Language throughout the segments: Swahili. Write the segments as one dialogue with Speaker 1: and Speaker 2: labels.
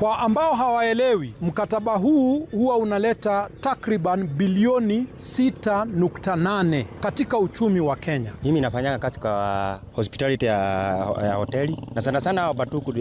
Speaker 1: Kwa ambao hawaelewi, mkataba huu huwa unaleta takriban bilioni 6.8 katika uchumi wa Kenya.
Speaker 2: Mimi nafanya kazi kwa hospitality ya hoteli na sana sana Batuku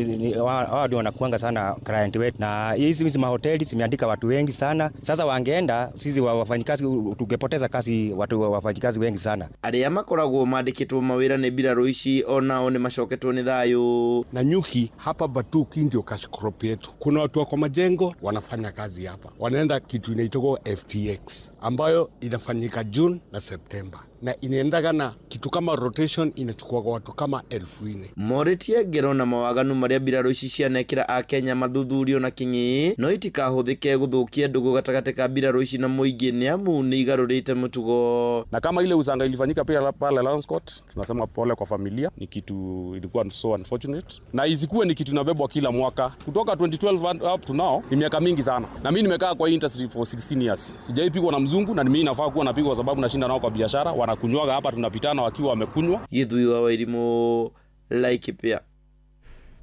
Speaker 2: wao ndio wanakuanga sana client wetu, na hizi mahoteli zimeandika watu wengi sana. Sasa wangeenda sisi wafanyikazi tungepoteza kazi watu wafanyikazi wengi sana.
Speaker 3: Aria makoragwo mandikitwo mawira ni biraro ici onao ni macoketwo ni thayu.
Speaker 4: Na nyuki hapa Batuku ndio cash crop yetu. Kuna watu wako majengo wanafanya kazi hapa, wanaenda kitu inaitwa FTX ambayo inafanyika June na September, na inaendaga na kitu kama rotation, inachukua watu kama 1000.
Speaker 3: Moritie ngero na mawaganu maria biraro ici cianekira a Kenya mathuthurio na kinyi no itikahuthike guthukia ndugu gatagati ka biraro ici na muingi ni amu ni igarurite mutugo.
Speaker 5: Na kama ile usanga ilifanyika pia pale Lanscott, tunasema pole kwa familia, ni kitu ilikuwa so unfortunate, na isikuwe ni kitu nabebwa kila mwaka kutoka 2012 up to now. Ni miaka mingi sana, na mimi nimekaa kwa industry for 16 years, sijaipigwa na mzungu, na mimi nafaa kuwa napigwa sababu nashinda nao kwa biashara. Wanakunywaga hapa, tunapitana wakiwa wamekunywa.
Speaker 3: Yithui wa Wairimu Laikipia.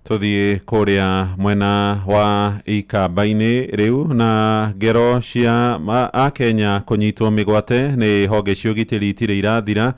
Speaker 6: Tuthie kuria mwena wa Ikamba-ini riu na ngero cia a Kenya kunyitwo migwate ni honge cio gitiri itire irathira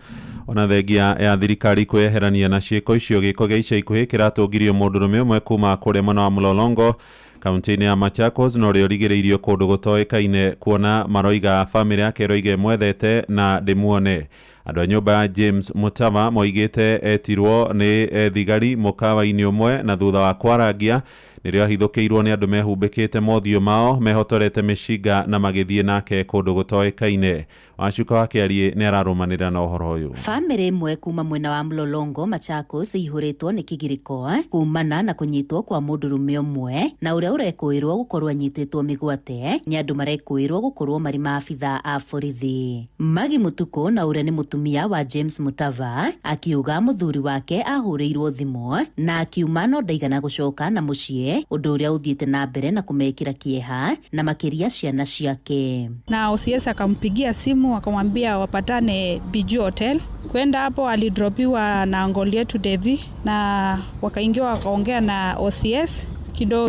Speaker 6: ona thengia ya thirikari kweherania na ciiko icio. Giko gia ica ikuhi kiratungirio mundurume umwe kuma kuria mwena wa Mlolongo kaunti-ini ya Machakos, no rio rigiriirio kundu gutoekaine kuona maroiga family yake roige mwethete na ndimuone. Andu a nyumba ya James Mutava moigite etirwo ni thigari mukawa-ini umwe na thutha wa kwarangia nirio ahithukiirwo ni andu mehumbikite mothio mao mehotorete mishiga na magithie nake kundu gutoekaine. Wacuka wake arie ni ararumanira na uhoro uyu.
Speaker 7: Family imwe kuma mwena wa Mlolongo Machakos ihuritwo ni kigiriko kumana na kunyitwo kwa mundurume umwe na uria urekuirwo gukorwo anyititwo migwate ni andu marekuirwo gukorwo mari maabitha a borithi. Magi Mutuku na uria ni mutumia wa James Mutava akiuga muthuri wake ahuriirwo thimu na akiuma no ndaigana gucoka na mucii, undu uria uthiite na mbere na kumekira kieha na makiria ciana ciake.
Speaker 8: Na OCS akampigia simu akamwambia wapatane Biju Hotel. Kwenda hapo alidropiwa na ngoli yetu Devi na wakaingia wakaongea na OCS.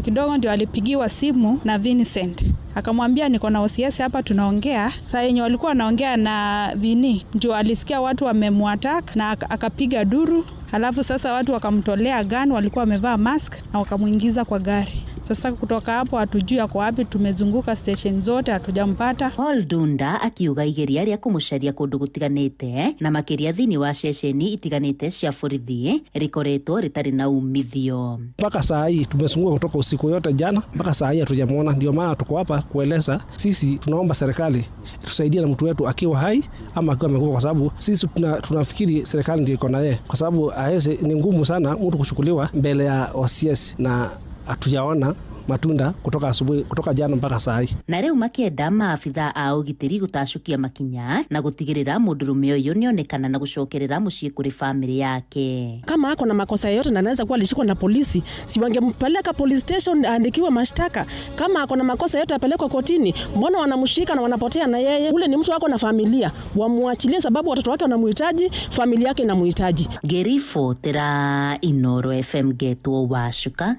Speaker 8: Kidogo ndio alipigiwa simu na Vincent. Akamwambia niko na OCS hapa tunaongea. Saa yenye walikuwa wanaongea na Vini ndio alisikia watu wamemwattack na akapiga duru. Halafu sasa watu wakamtolea gun, walikuwa wamevaa mask na wakamuingiza kwa gari. Sasa kutoka hapo hatujui ako wapi, tumezunguka station zote hatujampata.
Speaker 7: Paul Dunda akiuga igeria ria kumucaria kundu gutiganite na makiria thini wa ceceni itiganite cia borithi rikoretwo ritari na umithio.
Speaker 9: Mpaka saa hii tumezunguka kutoka usiku yote jana mpaka saa hii hatujamuona. Ndio maana tuko hapa kueleza sisi tunaomba serikali tusaidie na mtu wetu akiwa hai ama akiwa amekufa, kwa sababu sisi tunafikiri serikali ndio iko na yeye, kwa sababu ni ngumu sana mtu kuchukuliwa mbele ya OCS na hatujaona matunda kutoka asubuhi, kutoka jana mpaka saa hii.
Speaker 7: Na riu makienda maabitha a ugitiri gutacukia makinya na gutigirira mundurume uyu nionekana na gucokerera mucii kuri family yake.
Speaker 10: Kama ako na makosa yote na anaweza kuwa alishikwa na polisi, si wangempeleka police station aandikiwe mashtaka. Kama ako na makosa yote apelekwe kotini. Mbona wanamshika na wanapotea na yeye? Ule ni mtu wako na familia, wamuachilie sababu watoto wake wanamhitaji, familia yake inamhitaji.
Speaker 7: Gerifo tera Inoro FM Geto Wacuka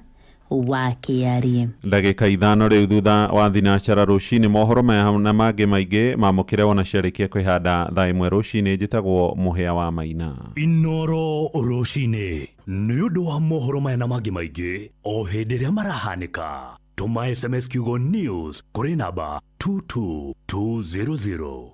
Speaker 7: wakiarie.
Speaker 6: Ndagika 5 riu thutha wa thinacara rucini mohoro na mangĩ maingĩ mamũkĩre wona ciarĩkia kwĩhanda thaa 1 rucini. Njĩtagwo Mũhĩa wa Maina.
Speaker 11: Inoro rucini nĩ ũndũ wa mohoro maya na mangĩ maingĩ o hĩndĩ ĩrĩa marahanĩka. Tũma SMS kiugo news kũrĩ namba 22200.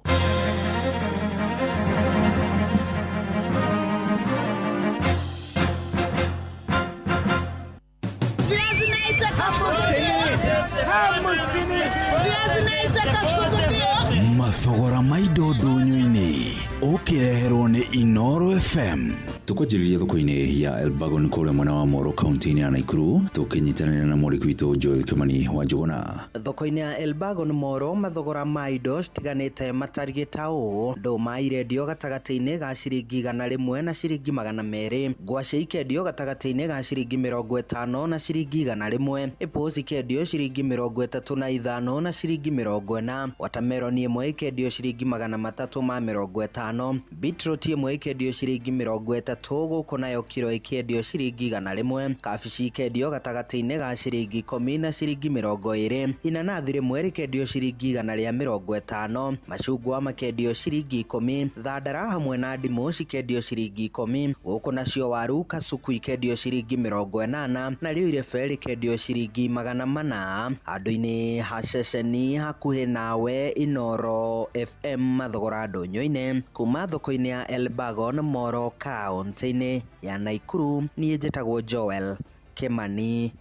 Speaker 12: Mathogora maido ndũnyũ-inĩ ũkĩreherwo nĩ Inoro FM. Tukũnjĩrĩria thoko-inĩ ya Elbagon kũrĩa mwena wa Moro kaunti-inĩ ya Nakuru, tũkĩnyitanĩra na mũrĩki witũ Joel Kimani wa Njũgũna.
Speaker 13: Thoko-inĩ ya Elbagon Moro mathogora ma indo citiganĩte matariĩ ta ũũ: ndũma irendio gatagatĩ-inĩ ga ciringi 100 na ciringi 200, ngwacĩ ikendio gatagatĩ-inĩ ga ciringi 50 na ciringi 100, apples ikendio ciringi 35 na ciringi 40, watermelon ĩmwe ikendio ciringi 350, kiro. Beetroot imwe ikendio ciringi 30 guku nayo kiro ikendio ciringi 100. Kabici ikendio gatagati-inĩ ga ciringi 10 na ciringi 20. Inanathi rimwe rikendio ciringi 150. Macungwa makendio ciringi 10. Thandara hamwe na ndimũ cikendio ciringi 10. Guku nacio waru kasuku ikendio ciringi 80 na rĩu irebe rikendio ciringi 400. Handũ-inĩ ha ceceni hakuhĩ nawe Inoro FM mathogora ndũnyũ-inĩ kuma thoko-inĩ ya Elbagon Moro kaunti-inĩ ya Naikuru. Niĩ njĩtagwo Joel Kimani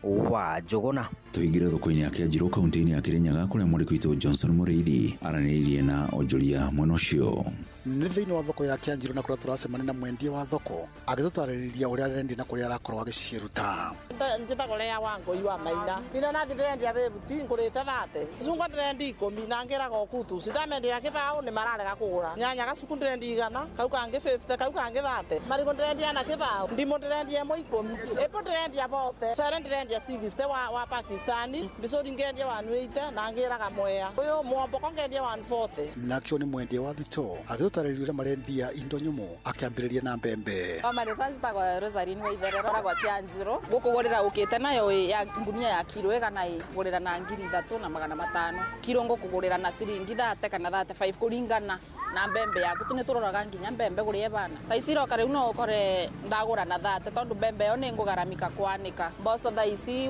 Speaker 13: wa Njũgũna.
Speaker 12: Tuingire thoko-inĩ ya Kĩanjĩrũ kaunti-inĩ ya Kirinyaga kũrĩa mwandĩki witũ Johnson Mũrĩithi aranĩirie na onjoria mwena ũcio.
Speaker 14: Nĩ thĩinĩ wa thoko ya Kĩanjĩrũ na kũrĩa tũracemania na mwendia wa thoko agĩtũtarĩria ũrĩa arendia na kũrĩa arakorwo agĩciruta.
Speaker 15: Njĩtagwo Lea Wangũi wa Maina. Inanathi ndĩrendia bebuti ngũrĩte 30. Icungwa ndĩrendia 10 na ngĩraga okutu. Cindamendia kĩbaũ nĩ mararega kũgũra. Nyanya gacuku ndĩrendia 100, kau kangĩ 50, kau kangĩ 30. Marigũ ndĩrendia na kĩbaũ. Ndimũ ndĩrendia 10. Apple ndĩrendia 40. Cere ndĩrendia 60 wa Pakistani. Bisori ngendia 180 na ngĩraga Mwea. Ũyũ Mwamboko ngendia 140.
Speaker 14: Nakĩo nĩ mwendia wa thito agĩtũtarĩria ũrĩa marendia indo nyũmũ akĩambĩrĩria na mbembe.
Speaker 16: Marĩtwa njĩtagwo Rosaline Waithere roragwo Kĩanjĩrũ. Ngũkũgũrĩra ũkĩte nayo ya ngunia ya kiro ĩgana ngũrĩra na 3,500. Kiro ngũkũgũrĩra na ciringi 30 kana 35 kũringana na mbembe yaku. Tũnĩ tũroraga nginya mbembe gũrĩa bana. Taiciroka rĩu no ũkore ndagũra na 30 tondũ mbembe yo nĩ ngũgaramika kwanĩka. Mboco thaa ici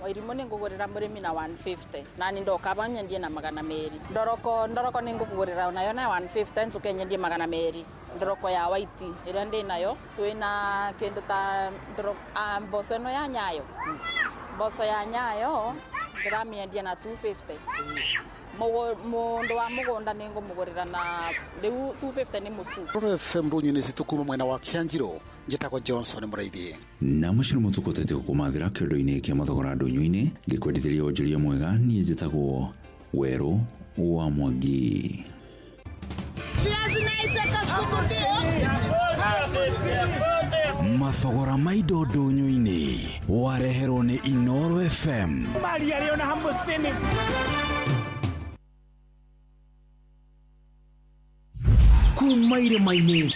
Speaker 16: Wairimũ nĩ ngũgũrĩra mũrĩmi na 150 na nĩ ndoka banyendie na 200. Ndoroko nĩ ngũkũgũrĩra nayo na 150 ncoke nyendie 200. Ndoroko ya white ĩrĩa ndĩ nayo twĩna kĩndũ ta mboco ĩno ya Nyayo. Mboco ya Nyayo ndĩramĩendia na 250. Mũndũ wa mũgũnda nĩ ngũmũgũrĩra na rĩu 250 nĩ mũcu.
Speaker 14: Roro FM rũnyũ-inĩ citukuma mwena wa Kĩanjĩrũ njĩtagwo Johnson Mũrĩithi.
Speaker 12: Na mũcino mũtukotete gũkũmathĩra kĩondo-inĩ kĩa mathogora ndũnyũ-inĩ ngĩkwendithĩria onjoria mwega. Niĩ njĩtagwo Werũ wa Mwangi. Mathogora ma indo ndũnyũ-inĩ wareherwo nĩ Inoro FM. Kumaire maine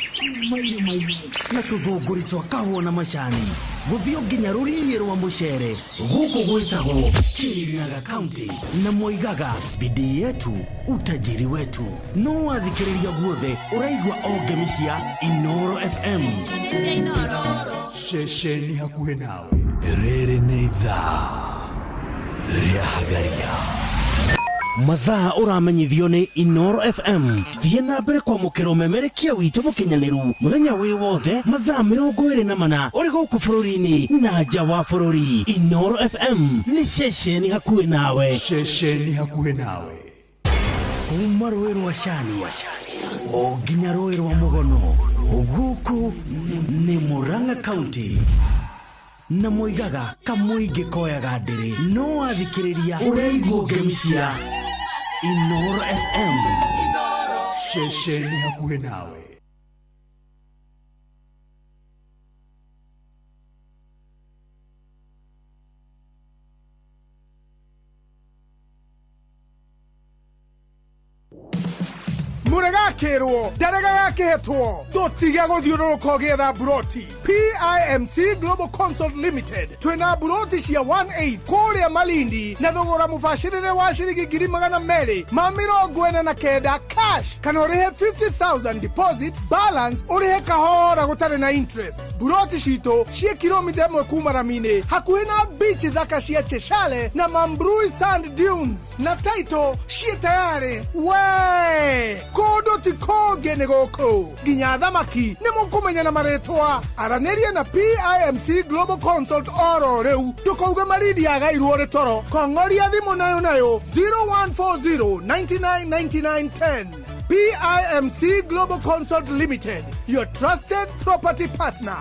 Speaker 12: na tũthũngũri twa kahũa na macani gũthio nginya rũriĩ rwa mũcere gũkũ gwĩtagwo Kirinyaga County na Moigaga. Bidii yetu utajiri wetu. No wathikĩrĩria guothe ũraigua o ngemi cia Inoro FM. Ceceni hakuhĩ nawe. Rĩrĩ nĩ ithaa rĩa Hagaria. Mathaa ũramenyithio nĩ Inoro FM. Thiĩ na mbere kwamũkĩra ũmemerekia witũ mũkinyanĩru mũthenya wĩ wothe mathaa 24 ũrĩ gũkũ bũrũri-inĩ na nja wa bũrũri. Inoro FM nĩ ceceni hakuhĩ nawe. Ceceni hakuhĩ nawe. Kuma rũĩ rwa Cani o nginya rũĩ rwa Mũgono gũkũ nĩ Murang'a County na Moigaga kamũingĩ koyaga ndĩrĩ. No wathikĩrĩria ũraigua ngemi cia Inoro FM. Ceceni hakuhĩ nawe.
Speaker 17: Muregakirwo ndaregagakĩhetwo tũtige gũthiũrũrũka ũgĩetha buroti. PIMC Global Consult Limited twĩna buroti cia 1/8 kũrĩa Malindi na thogora mũbacĩrĩre wa ciringi 249,000 cash kana ũrĩhe 50,000 deposit balance ũrĩhe kahora gũtarĩ na interest. Buroti citũ ciĩ kilomita 1 kuma Ramini hakuhĩ na beach thaka cia Cheshire na Mambrui Sand Dunes na title ciĩ tayari. We kũndũ ti kũngĩ nĩ gũkũ nginya thamaki nĩ mũkũmenya na marĩtwa. Aranĩria na PIMC Global Consult oro rĩu tũkauge Malindi yagairwo nĩ toro. Kong'oria thimũ nayo 0140 99 99 10. PIMC Global Consult Limited, your trusted property partner.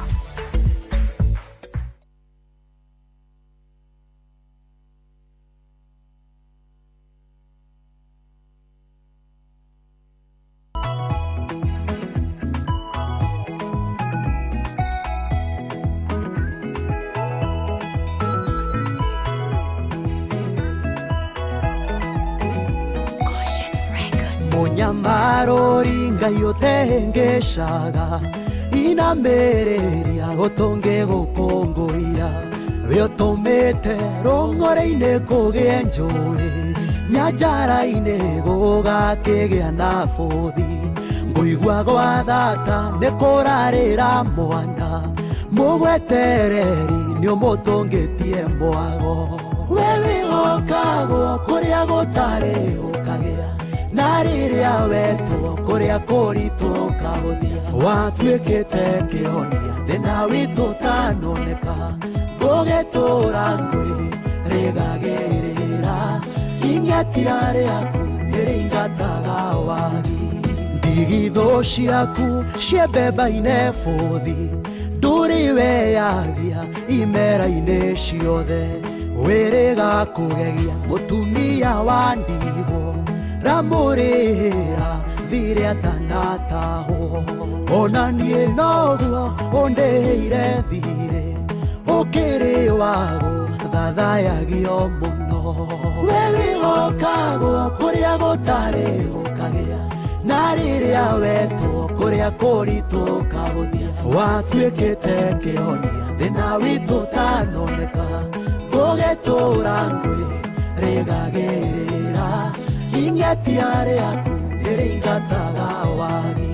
Speaker 18: munyamarori ngai utengeshaga inamereria gotonge gukongoia wiotomete rongore-ine kugie njuri nyanjara-ine gugakigea na buthi nguigua gwa thata nĩ kũrarĩra mwana mũgwetereri nĩ ũmũtũngĩtie mwago we wĩhokagwo kũrĩa gũtarĩ gũkagĩa na rĩrĩa wetwo kũrĩa kũritũ ũkahũthia watuĩkĩte kĩhonia thĩna witũ ũtanoneka ngũgĩtũra ngwĩrĩgagĩrĩra ing'etia rĩaku nĩrĩingataga wagi ndigithũ ciaku ciembemba-ine bũthi ndũrĩ weyagia imera-inĩ ciothe wĩrĩga kũgegia mũtumia wa ndigwo ramũrĩra thire atanatahwo ona niĩ noguo ũndĩire thire ũkĩrĩ wago thathayagio mũno we wĩhokagwo kũrĩa gũtarĩ gũkagĩa na rĩrĩa wetwo kũrĩa kũritũ ũkahũthia watuĩkĩte kĩhonia thĩna witũ ũtanoneka ngũgĩtũra ngwĩrĩgagĩrĩra ing'etia rĩaku nĩrĩingataga wagi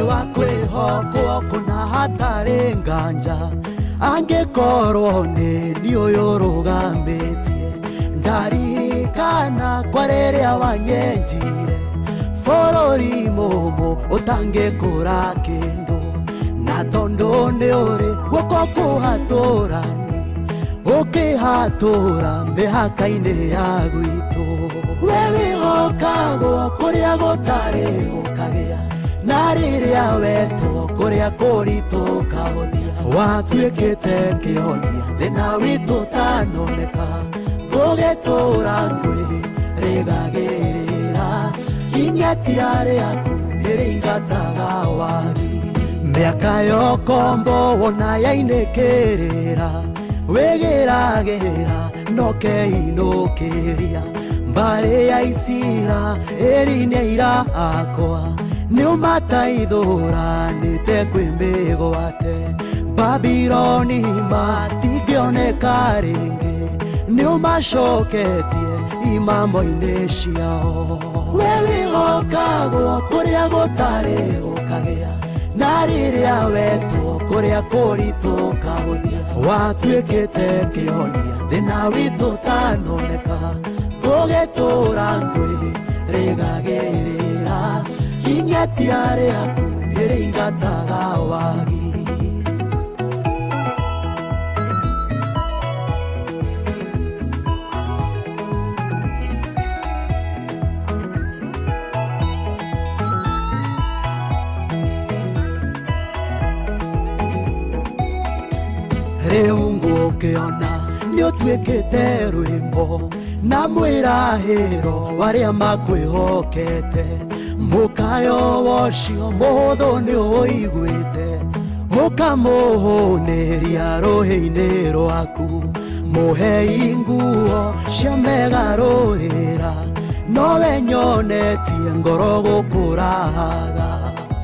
Speaker 18: wa kwĩhokwo kũna hatarĩ nganja angĩkorwo nĩ niĩ ũyũ ũrũgamĩtie ndaririkana kwa rĩrĩa wanyenjire bũrũri mũmũ ũtangĩkũra kĩndũ na tondũ nĩ ũrĩ guoko kũhatũrani ũkĩhatũra mĩhaka-inĩ ya gwitũ we wĩhokagwo kũrĩa gũtarĩ gũkagĩa na rĩrĩa wetwo kũrĩa kũritũ ũkahũthia watuĩkĩte kĩhonia thĩna witũ ũtanoneka ngũgĩtũra ngwĩrĩgagĩrĩra ing'etia rĩaku nĩrĩingataga wagi mĩaka yokombo wona yainĩkĩrĩra wĩgĩragĩra nokeinũkĩria mbarĩ ya Isira ĩri-inĩ irakwa nĩũmataithũranĩte kwĩmĩgwate Babironi matingĩoneka rĩngĩ nĩũmacoketie imamo-inĩ ciao we wĩhokagwo kũrĩa gũtarĩ gũkagĩa na rĩrĩa wetwo kũrĩa kũritũ ũkahũthia watuĩkĩte kĩhonia thĩna witũ ũtanoneka ngũgĩtũra ngwĩrĩgagĩrĩra ing'etia rĩaku nĩrĩingataga wagi rĩu ngũkĩona nĩũtuĩkĩte rwĩmbo na mwĩrahĩro warĩa makwĩhokete mũkayo wocio mũhũthũ nĩũiguĩte ũkamũhũnĩria rũhĩ-inĩ rwaku mũhei nguo cia megarũrĩra nowe nyonetie ngoro gũkũrahaga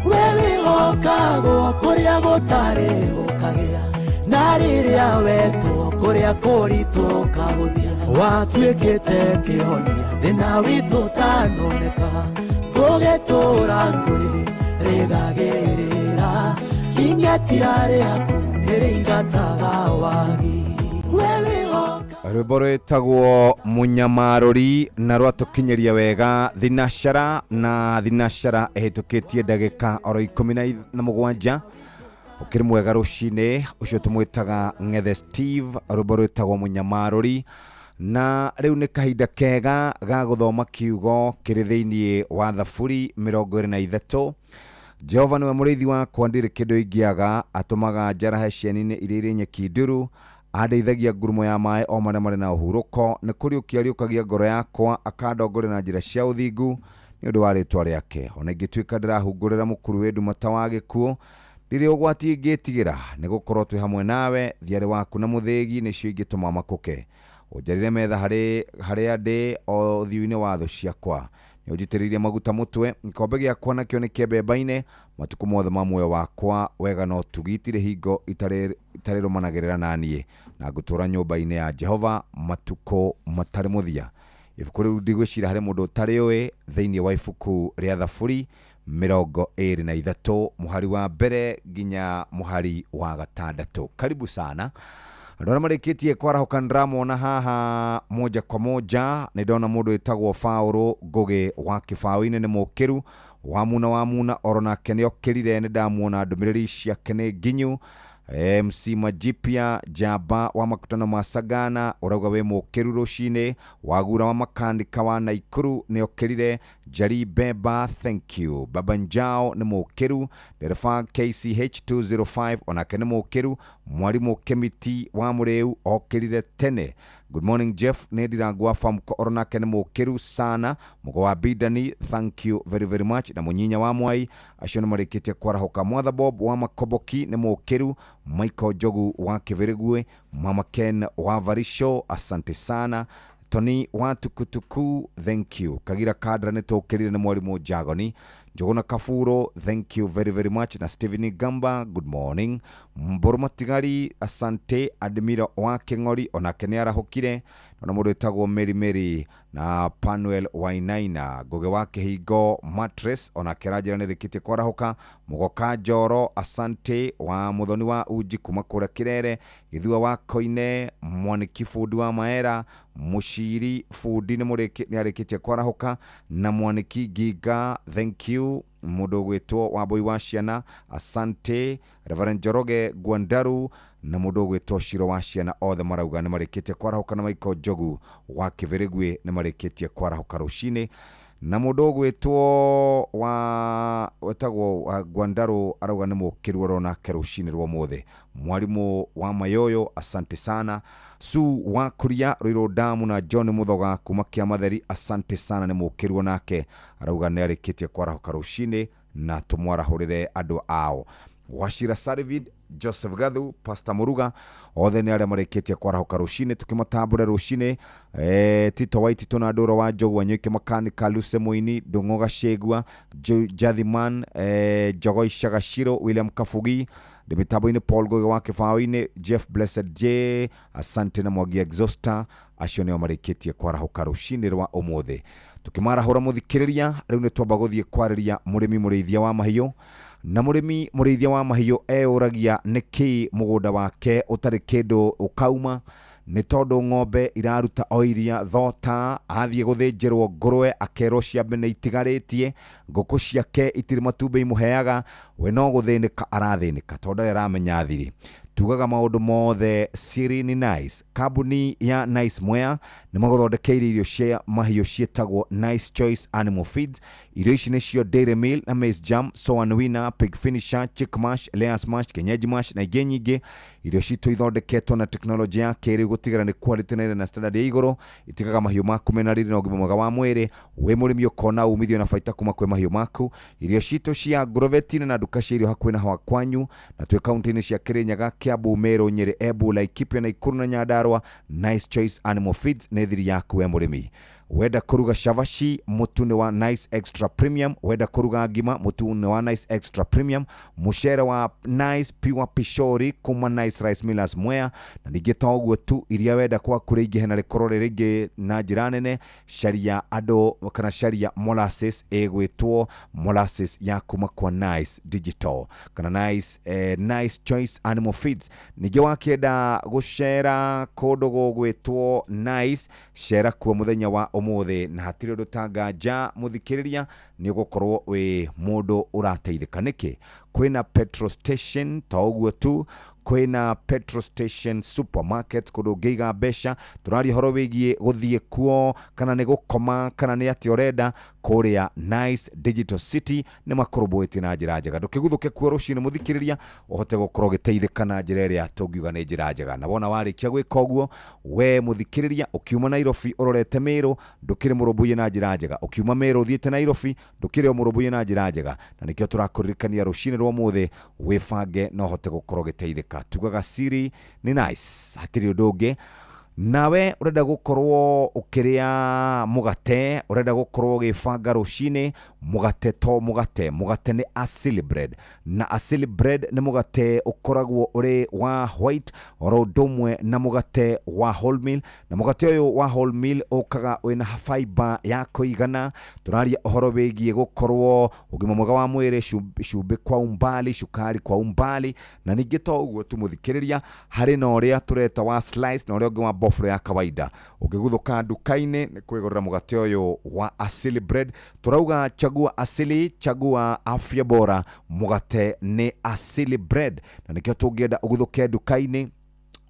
Speaker 18: we wĩhokagwo kũrĩa gũtarĩ gũkagĩa na rĩrĩa wetwo kũrĩa kũritũ ũkahũthia watuĩkĩte kĩhonia thĩna witũ ũtanoneka ngũgĩtũra ngwĩrĩgagĩrĩra ing'etia rĩaku nĩrĩingataga wagi we wĩhoka
Speaker 19: rwĩmbo rwĩtagwo Munyamarori na rwatũkinyĩria wega thinashara na thinashara ĩhĩtũkĩtie ndagĩka oro 17 ũkĩrĩ mwega rũcinĩ ũcio tũmwĩtaga Ng'ethe Steve rwĩmbo rwĩtagwo Munyamarori na rĩu nĩ kahinda kega ga gũthoma kiugo kĩrĩ thĩinĩ wa Thaburi 23 Jehova nĩwe mũrĩithi wakwa ndirĩ kĩndũ ingĩaga atũmaga njarahe cieni-inĩ iria irĩ nyeki nduru andeithagia ngurumo ya maĩ o marĩa marĩ na ũhurũko nĩ kũriũkia riũkagia ngoro yakwa akandongoria na njĩra cia ũthingu nĩ ũndũ wa rĩtwa rĩake. Ona ingĩtuĩka ndĩrahungũrĩra mũkuru wĩ ndumata wa gĩkuũ ndirĩ ũgwati ingĩtigĩra nĩ gũkorwo twĩ hamwe nawe. Thiarĩ waku na mũthĩgi nĩcio ingĩtũma makũke. Ũnjarire metha harĩa ndĩ o thiũ-inĩ wa thũ ciakwa. Nĩ ũnjitĩrĩirie maguta mũtwe, gĩkombe gĩakwa nakĩo nĩ kĩambemba-inĩ. Matukũ mothe ma muoyo wakwa wega no tugitire hingo itarĩrũmanagĩrĩra naniĩ, na ngũtũra nyũmba-inĩ ya Jehova matukũ matarĩ mũthia. Ibuku rĩu ndigwĩciria harĩ mũndũ ũtarĩ ũĩ thĩinĩ wa ibuku rĩa Thaburi 23 mũhari wa mbere nginya mũhari wa 6. Karibu sana. Andũ arĩa marĩkĩtie kwarahuka ndĩramona haha moja kwa moja. Nĩ ndona mũndũ wĩtagwo Faũrũ Ngũgĩ wa Kĩbaũ-inĩ nĩ mũkĩru wamuna oro nake nĩ okĩrire. Nĩ ndamuona ndũmĩrĩri ciake nĩ nginyu. MC Majipia Jamba wa makutano ma Sagana urauga we mũkĩru rũcinĩ. Wagura wa makandika wa Naikuru nĩ okĩrire. Jari Beba thank you. Baba Njao nĩ mũkĩru. Ndereba KCH 205 onake nĩ mũkĩru. Mwarimũ Kemiti wa Mũrĩu okĩrire tene. Good morning Jeff nĩ ndirangwa famko oro nake nĩ mũkĩru sana. Mũgo wa Bidani thank you very much. Na Mũnyinya wa Mwai acio nĩ marĩkĩtie kwarahuka. Mwatha Bob wa Makoboki nĩ mũkĩru. Michael Jogu wa Kĩvĩrĩguĩ. Mama Ken wa Varisho asante sana. Tony wa Tukutuku thank you. Kagira Kadra nĩ tũkĩrire nĩ Mwarimũ Jagoni. Njogona Kafuro thank you very much. Na Steven Gamba good morning. Mburu Matigari asante. Admira wa Kĩng'ori onake nĩ arahũkire. Na mũndũ wĩtagwo Mary na Panuel Wainaina. Ngũgĩ wa Kĩhingo mattress onake ranjĩra nĩ rĩkĩtie kwarahuka. Mũgoka Njoro asante. Wa Mũthoni wa Uji kuma kũrĩa Kĩrere. Gĩthua wa Koine. Mwaniki Fundi wa Maera. Mushiri Fundi nĩ arĩkĩtie kwarahuka. Na Mwaniki Giga thank you. Mũndũ gwĩtwo Wambui wa Ciana asante. Reverend Joroge Gwandaru na mũndũ gwĩtwo Shiro wa Ciana othe marauga nĩ marĩkĩtie kwarahuka. Na Michael Jogu wa Kĩvĩrĩguĩ nĩ marĩkĩtie kwarahuka rũcinĩ. Na mũndũ gwĩtwo wetagwo Gwandaru arauga nĩ mũkĩru oro nake rũcinĩ rwa mũthĩ. Mwarimũ wa Mayoyo asante sana. Su wa Kuria Rũirũ Damu na John Muthoga kuma Kĩamatheri asante sana nĩ mũkĩru nake arauga nĩ arĩkĩtie kwarahuka rũcinĩ na tũmwarahũrĩre andũ ao. Washira Sarvid Joseph Gathu Pastor Muruga othe nĩ arĩa marĩkĩtie kwarahuka rũcinĩ tũkĩmatambũre rũcinĩ. Tito Waitito na Ndũro wa Njogu Wanyuike Makanika Luce Mũini Ndũng'ũ Gacĩgua Jathiman Jogoi Shagashiro William Kafugi Ndĩmĩtambo-inĩ Paul Ngũgĩ wa Kĩbaũ-inĩ Jeff Blessed J asante na Mwangi Exhauster acio nĩo marĩkĩtie kwarahuka rũcinĩ rwa ũmũthĩ. Tũkĩmarahũra mũthikĩrĩria rĩu nĩ twamba gũthiĩ kwarĩria mũrĩmi mũrĩithia wa mahiũ. Na mũrĩmi mũrĩithia wa mahiũ eũragia nĩkĩ mũgũnda wake ũtarĩ kĩndũ ũkauma. Nĩ tondũ ng'ombe iraruta o iria thota athiĩ gũthĩnjĩrwo ngũrwe akerwo ciambe nĩ itigarĩtie. Ngũkũ ciake itirĩ matumbĩ imũheaga. We no gũthĩnĩka arathĩnĩka tondũ ndarĩ aramenya thiri. Tugaga maũndũ mothe Siri ni Nice. Kambuni ya Nice Mwea nĩ magũthondekeire irio cia mahiũ ciĩtagwo Nice Choice Animal Feeds. Irio ici nĩcio Dairy Meal na Maize Jam, Soan Winner, Pig Finisher, Chick Mash, Layers Mash, Kienyeji Mash na ingĩ nyingĩ. Irio citũ ithondeketwo na teknolojĩ ya kĩrĩu gũtigĩrĩra nĩ quality na standard ya igũrũ. Itigaga mahiũ maku mena riri na ũgima mwega wa mwĩrĩ. We mũrĩmi ũkona umithio na baita kuma kwĩ mahiũ maku. Irio citũ cia Agrovet na nduka cia irio hakuhĩ na hawa kwanyu na twĩ kaunti-inĩ cia Kĩrĩnyaga, Kiambu, Meru, Nyeri, Embu, Laikipia na Ikuru na Nyandarua. Nice Choice Animal Feeds nĩ thiri yaku we mũrĩmi. Wenda kuruga shavashi mutu ni wa Nice Extra Premium. Wenda kuruga ngima mutu ni wa Nice Extra Premium. Mushere wa Nice Pure Pishori kuma Nice Rice Millers Mwea. Na ningĩ to ũguo tu, iria wenda kwa kũrĩa ingĩ hena rĩkorwo rĩngĩ na njĩra nene. Sharia ado kana Sharia Molasses ĩgwĩtwo Molasses ya kuma kwa Nice Digital kana Nice Choice Animal Feeds. Ningĩ wakĩenda gũshare kũndũ gũgwĩtwo Nice, share kuo mũthenya wa ũmũthĩ na hatirĩ ũndũ tanganja mũthikĩrĩria nĩ ũgũkorwo wĩ mũndũ ũrateithĩka. Nĩkĩ kwina petrol station toguo tu kwina petrol station supermarket kundu ngiiga mbeca turaria horo wigie guthie kuo kana ni gukoma kana ni ati orenda kuria Nice Digital City ni makoroboti na njira njega ndukiguthuke kuo rucini muthikiriria uhote gukorwo giteithika na njira iria tungiuga ni njira njega na bona warikia gwika uguo we muthikiriria ukiuma Nairobi urorete Meru ndukire Murumbuye na njira njega ukiuma Meru uthiete Nairobi ndukire Murumbuye na njira njega na nikio turakuririkania rucini rwa muthe wifange no hote gukorwo giteithika tugaga siri ni nice hatiri undu nawe urenda gukorwo ukiria mugate urenda gukorwo gifanga rucini mugate to mugate ni Asili bread na Asili bread ni mugate ukoragwo uri wa white oro domwe na mugate wa wholemeal na mugate uyu wa wholemeal ukaga wina fiber ya kuigana turaria uhoro wigie gukorwo ugima mwega wa mwiri cumbi kwa umbali shukari kwa umbali na ningi to uguo tumuthikiriria hari na uria tureta wa slice na uria ungi wa bofro ya kawaida ukiguthuka ndukaini ni kwigorera mugate uyu wa Asili bread turauga chagua Asili chagua afya bora mugate ni Asili bread na nikio tungienda uguthuke ndukaini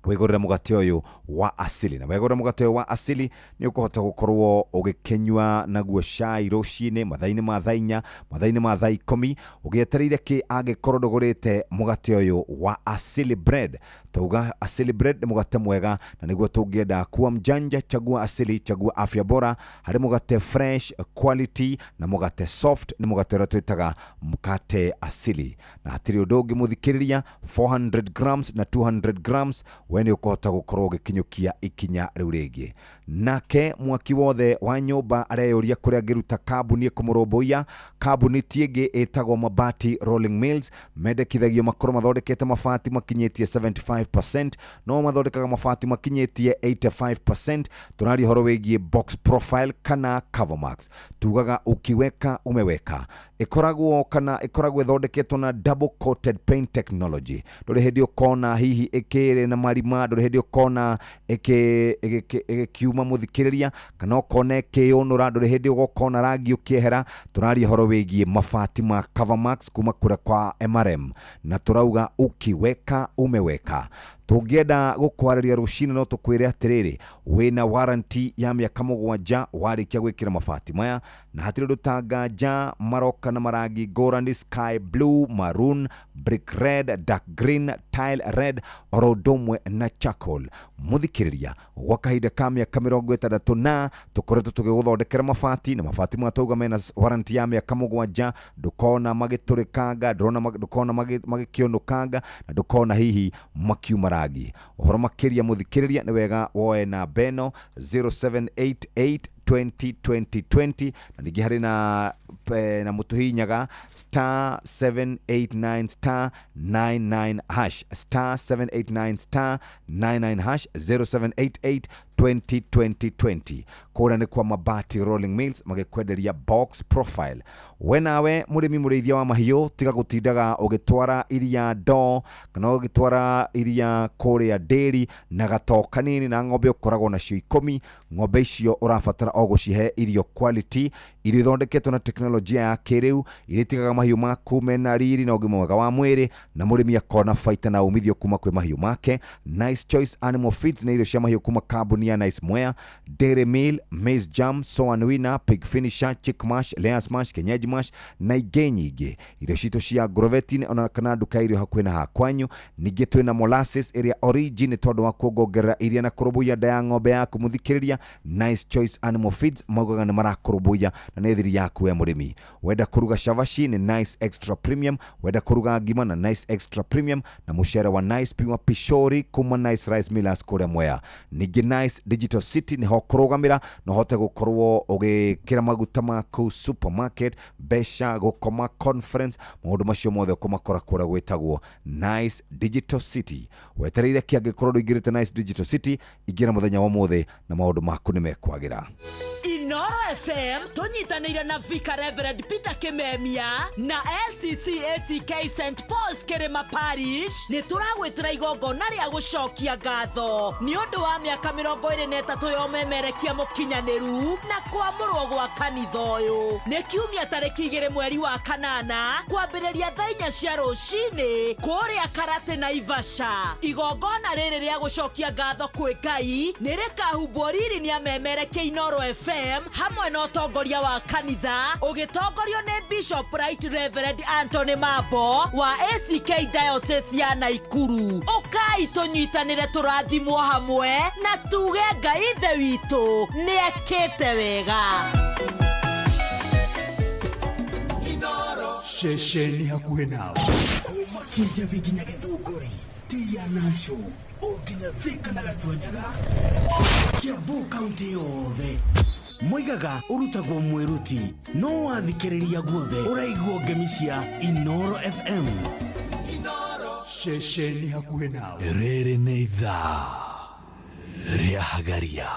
Speaker 19: wegorera mugate uyu wa Asili na wegorera mugate wa Asili ni ukuhota gukorwo ugikenywa naguo cai rucini mathaini ma thainya mathaini ma thaa 10 ugietereire ki angikorwo ndugurite mugate uyu wa Asili bread tuga Asili bread ni mugate mwega na niguo tungienda kuwa mjanja chagua Asili chagua afya bora hari mugate fresh quality na mugate soft ni mugate ratwitaga mukate Asili na hatiri undu ungi muthikiriria 400 grams na 200 grams weni ukota gukorwo gikinyukia ikinya riu ringi nake mwaki wothe wa nyumba areyuria kuria ngiruta kambuni kumurumbuia kambuni tienge etagwo Mabati Rolling Mills mendekithagio makoro mathondekete mabati makinyitie 75% no mathondekaga mabati makinyitie 85% tunari horo wigie box profile kana cover marks tugaga ukiweka umeweka ikoragwo ithondeketwo na double coated paint technology ndore hedio kona hihi ikire na marima ndore hedio kona kiuma muthikiriria kana ukone kiyonura ndore hedio gukona rangi ukihera turari horo wigie mabati ma cover marks kuma kura kwa MRM na turauga ukiweka umeweka tungienda gukwariria rucini no tukwire atiriri wina warranty ya miaka 7 warikia gwikira mabati maya na hatiri ndutanganja maroka na marangi ngurani sky blue maroon brick red dark green tile red orodomwe na charcoal muthikiriria gwa kahinda ka miaka 60 na tukoretwo tugiguthondekera mabati na mabati matauga mena warranty ya miaka 7 ndukona magiturikanga ndukona magikionukanga na ndukona hihi makiuma ragi uhoro makiria muthikiriria ni wega woe na beno 0788 2020 na ningi hari na mutuhinyaga *789 *99 hash *789 *99 0788 2020 kura ni kwa Mabati Rolling Mills magikwenderia box profile wenawe murimi murithia wa mahiu tiga gutindaga ugitwara iria do kana ugitwara iria kuria dairy na gatoka nini na ng'ombe ukoragwo na cio 10 ng'ombe icio urabatara ogucihe irio quality irio thondeketwo na teknolojia ya kiriu iritigaga mahiu maku mena riri na ugima mwega wa mwiri na murimi akona faita na umithio kuma kwi mahiu make Nice Choice Animal Feeds na irio cia mahiu kuma kambuni ya Nice Mwea Dairy Meal Maize Jam Soan Winner Pig Finisher Chick Mash Layers Mash Kenyeji Mash na ingĩ nyingĩ irio cito cia Grovetin ona kana nduka irio hakuhĩ na hakwanyu ningĩ twina molasses area origin tondu wa kuongerera iria na kurubuya nda ya ng'ombe yaku muthikiriria Nice Choice Animal Feeds maugaga nĩ marakurubuya na nĩ thiri yaku we murimi wenda kuruga shavashi ni Nice Extra Premium wenda kuruga ngima na Nice Extra Premium na mucere wa Nice Pima Pishori kuma Nice Rice Millers kuria Mwea ningĩ Nice Digital City ni ho kurugamira no hote gukorwo ugikira maguta maku supermarket besha gukoma conference maundu macio mothe kumakora kura gwetagwo Nice Digital City wetereire kiangikorwo ingirite Nice Digital City igira muthenya wa mothe na maundu maku ni mekwagira
Speaker 20: Inoro FM tunyitanĩire na Vicar Reverend Peter Kimemia na LCCACK St Paul's Kirima Parish nĩ tũragwĩtĩra igongona rĩa gũcokia ngatho nĩ ũndũ wa mĩaka 23 ya ũmemerekia mũkinyanĩru na kwamũrwo gwa kanitha ũyũ. Nĩ kiumia tarĩki 2 mweri wa kanana kwambĩrĩria thaa 4 cia rũcinĩ kũrĩa Karate na Ivasha. Igongona rĩrĩ rĩa gũcokia ngatho kwĩ Ngai nĩ rĩkahumbwo riri nĩ amemerekia Inoro FM hamwe na ũtongoria wa kanitha ũgĩtongorio nĩ Bishop Right Reverend Anthony Mambo wa ACK Diocese ya Naikuru. Ũkai tũnyitanĩre tũrathimwo hamwe na tuge Ngai ithe witũ nĩ ekĩte wega.
Speaker 11: Shesheni hakuhe nao Makija viginya gĩthũngũri Tia Nasho Oginya Thika na Gatuanyaga Kiambu County yothe Moigaga urutagwo mweruti no wathikĩrĩria guothe ũraigwo ngemi cia Inoro FM. Shesheni hakuhe nao rĩrĩ nĩ ithaa rĩa Hagaria.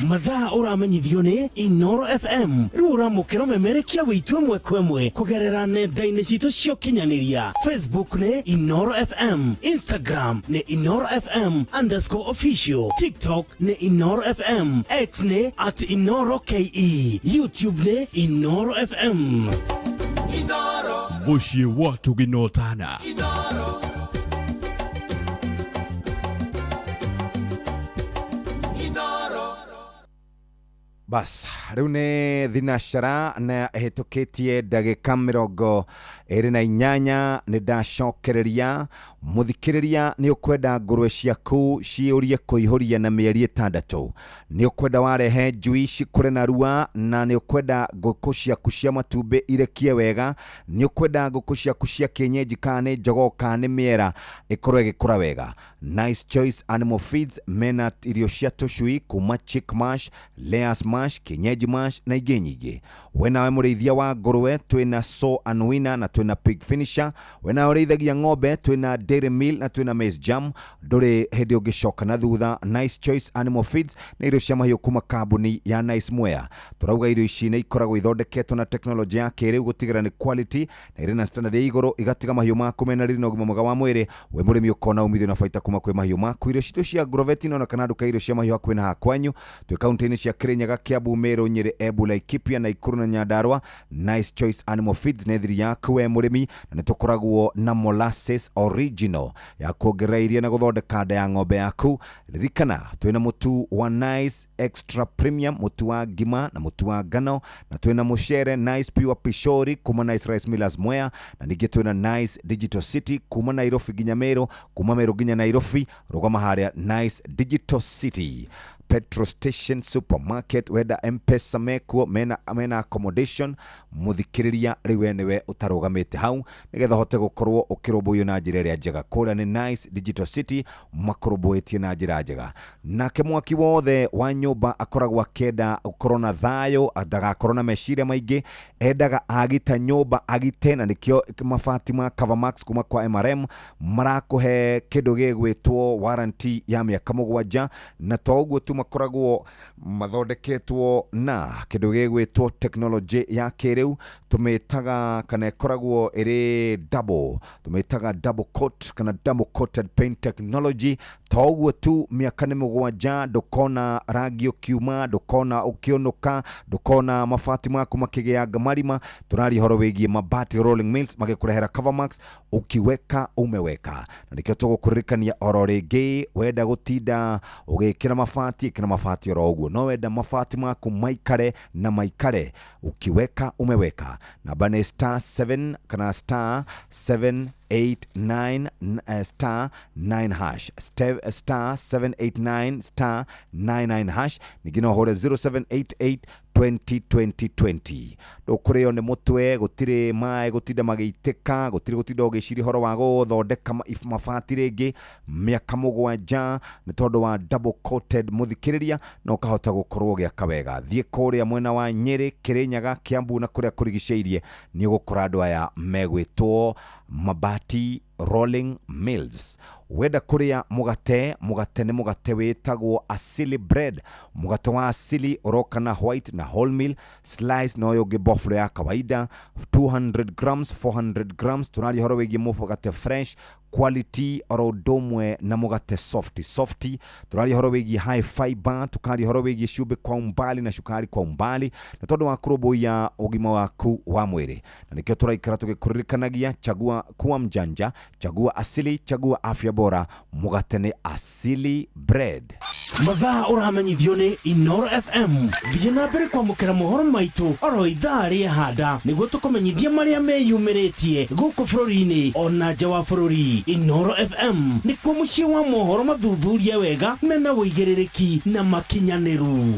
Speaker 11: Mathaa uramenyithio ni Inoro FM. Rĩu ũramũkĩra ũmemerekia wĩitũ ĩmwe kwa ĩmwe kũgerera nenda-inĩ citũ cia ũkinyanĩria. Facebook ni Inoro FM, Instagram ni Inoro FM_official, TikTok ni Inoro FM, X ni @InoroKE, YouTube ni Inoro FM. Inoro Mushi watu ginotana Inoro
Speaker 19: Bas, riu ni thinashara na hitukitie ndagika 28 ni ndacokereria muthikiriria ni ukwenda ngurwe ciaku ciurie kuihuria na mieri 6 ni ukwenda warehe njui cikure na rua na ni ukwenda nguku ciaku cia matumbi irekie wega ni ukwenda nguku ciaku cia kienyeji kana njogo kana miera ikorwe gikura wega. Nice Choice Animal Feeds mena irio cia tucui kuma chick mash, layers mash, kienyeji mash na ingĩ nyingĩ. Wena we mũrĩithia wa ngũrwe twina Sow and Winner na twina Pig Finisher. Wena ũrĩithagia ng'ombe twina Dairy Meal na twina Maize Jam. Ndũrĩ hĩndĩ ũngĩcoka na thutha. Nice Choice Animal Feeds na irio cia mahiũ kuma kambuni ya Nice Mwea. Tũrauga irio ici nĩ ikoragwo ithondeketwo na teknolojĩ ya kĩrĩu gũtigĩrĩra nĩ quality na irĩ na standard ya igũrũ igatiga mahiũ maku mena riri na ũgima mwega wa mwĩrĩ. We mũrĩmi ũkona umithio na baita kuma kwĩ mahiũ maku. Irio citũ cia Agrovet no kana nduka irio cia mahiũ hakuhĩ na hakwanyu twĩ kaunti-inĩ cia Kirinyaga, Kiambu, Meru, Nyeri, Embu, Laikipia na Ikuru na Nyandarua. Nice Choice Animal Feeds nĩ thiri yaku we mũrĩmi na nĩ tũkoragwo na molasses original ya kuongerera iria na gũthondeka nda ya ng'ombe yaku. Ririkana twĩna mũtu wa Nice Extra Premium, mũtu wa ngima na mũtu wa ngano, na twĩna mũcere Nice Pure Pishori kuma Nice Rice Millers Mwea, na ningĩ twĩna Nice Digital City kuma Nairobi nginya Meru, kuma Meru nginya Nairobi. Rũgama harĩa Nice Digital City. Petrol Station, Supermarket, wenda M-Pesa mekuo mena accommodation. Muthikiriria riwe niwe utarugamite hau nigetha hote gukorwo ukirumbuyo na njira ĩrĩa njega. Kũrĩa ni Nice Digital City makurumbuĩtie na njira njega. Nake mwaki wothe wa nyũmba akoragwo akĩenda ukorwo na thayũ, ndagakorwo na meciria maingĩ, endaga agita nyũmba agite, na nikio mabati ma Covermax kuma kwa MRM marakuhe kĩndũ gĩgwĩtwo warranty ya mĩaka 7 na toguo tu makoragwo mathondeketwo na kĩndũ gĩgwĩtwo teknolojĩ ya kĩrĩu tumetaga kana ikoragwo ĩrĩ double coat kana double coated paint technology. Toguo tu mĩaka 7 ndũkona rangi ũkiuma, ndũkona ũkĩonoka, ndũkona mabati maku makĩgĩanga marima. Tũrari horo wĩgiĩ mabati rolling mills magĩkũrehera Covermax ukiweka umeweka. Na nikio tũgũkũririkania oro rĩngĩ wenda gũtinda ũgĩkĩra mabati kana mabati oro ũguo, no wenda mabati maku maikare na maikare ukiweka umeweka. Namba ni *7 kana *789 *9 *789 *99 nigino hore 0788 2020. Ndukurio ni mutwe gutire mai gutinda magĩitĩka, gutire gutinda ũgĩciri horo wa gũthondeka mabati rĩngĩ mĩaka 7 nĩ tondũ wa double coated. Muthikiriria no kahota gukorwo gĩaka wega. Thiĩ kũrĩa mwena wa Nyeri, Kirinyaga, Kiambu na kũrĩa kũrigicĩirie nĩ ũgũkora andũ aya megwĩtwo Mabati Rolling Mills. Wenda kuria mugate ni mugate witagwo Asili bread. Mugate wa Asili uroka na white na wholemeal slice no yo giboflo ya kawaida 200 grams 400 grams. Tunali horo wegi mugate fresh quality oro domwe na mugate softy. Tunali horo wegi high fiber, tukali horo wegi shube kwa umbali na shukari kwa umbali na todo wa kurobo ya ugima waku wa mwere. Na nikio turaikara tugikurikanagia chagua kuwa mjanja, chagua Asili, chagua afya bora. Mugate ni Asili bread.
Speaker 11: Mathaa uramenyithio ni Inoro FM. Thiĩ na mbere kwamũkĩra mohoro maitũ oro ithaa rĩa handa nĩguo tũkũmenyithia marĩa meyumĩrĩtie gũkũ bũrũri-inĩ ona nja wa bũrũri. Inoro FM nĩkuo mũciĩ wa mohoro mathuthurie wega mena wũigĩrĩrĩki na makinyanĩru.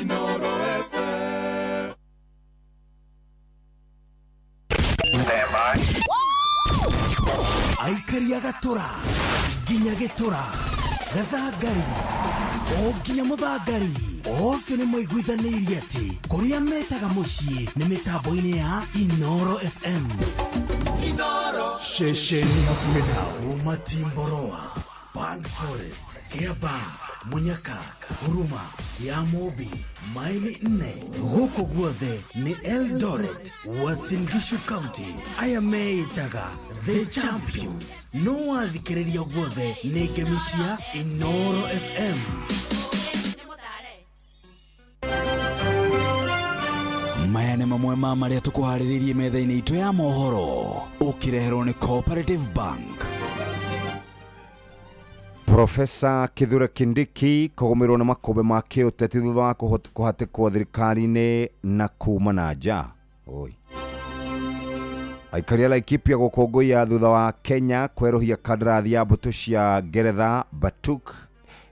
Speaker 11: Inoro FM. Aikaria Gatura nginya Gĩtura Gathangari o nginya Mũthangari othe nĩ maiguithanĩirie atĩ kũrĩa metaga mũciĩ nĩ mĩtambo-inĩ ya Inoro FM. Inoro ceceni hakuhĩ nao Matimboroa, Pan Forest, Kiaba, Munyaka, Huruma, ya Mobi, maili 4 gũkũ guothe nĩ Eldoret, Uasin Gishu County. Aya meitaga The Champions. No wathikĩrĩria guothe nĩ ngemi cia Inoro FM.
Speaker 12: Maya nĩ mamwe ma marĩa tũkũharĩrĩirie metha-inĩ itũ ya mohoro ũkĩreherwo nĩ Cooperative Bank.
Speaker 19: Profesa Kithure Kindiki kũgũmĩrwo na makũmbĩ ma kĩũteti thutha wa kũhatĩkwo thirikari-inĩ na kuma na nja. Aikari a Laikipia gũkũngũiya thutha wa Kenya kwerũhia kandarathi ya mbũtũ cia Ngeretha Batuk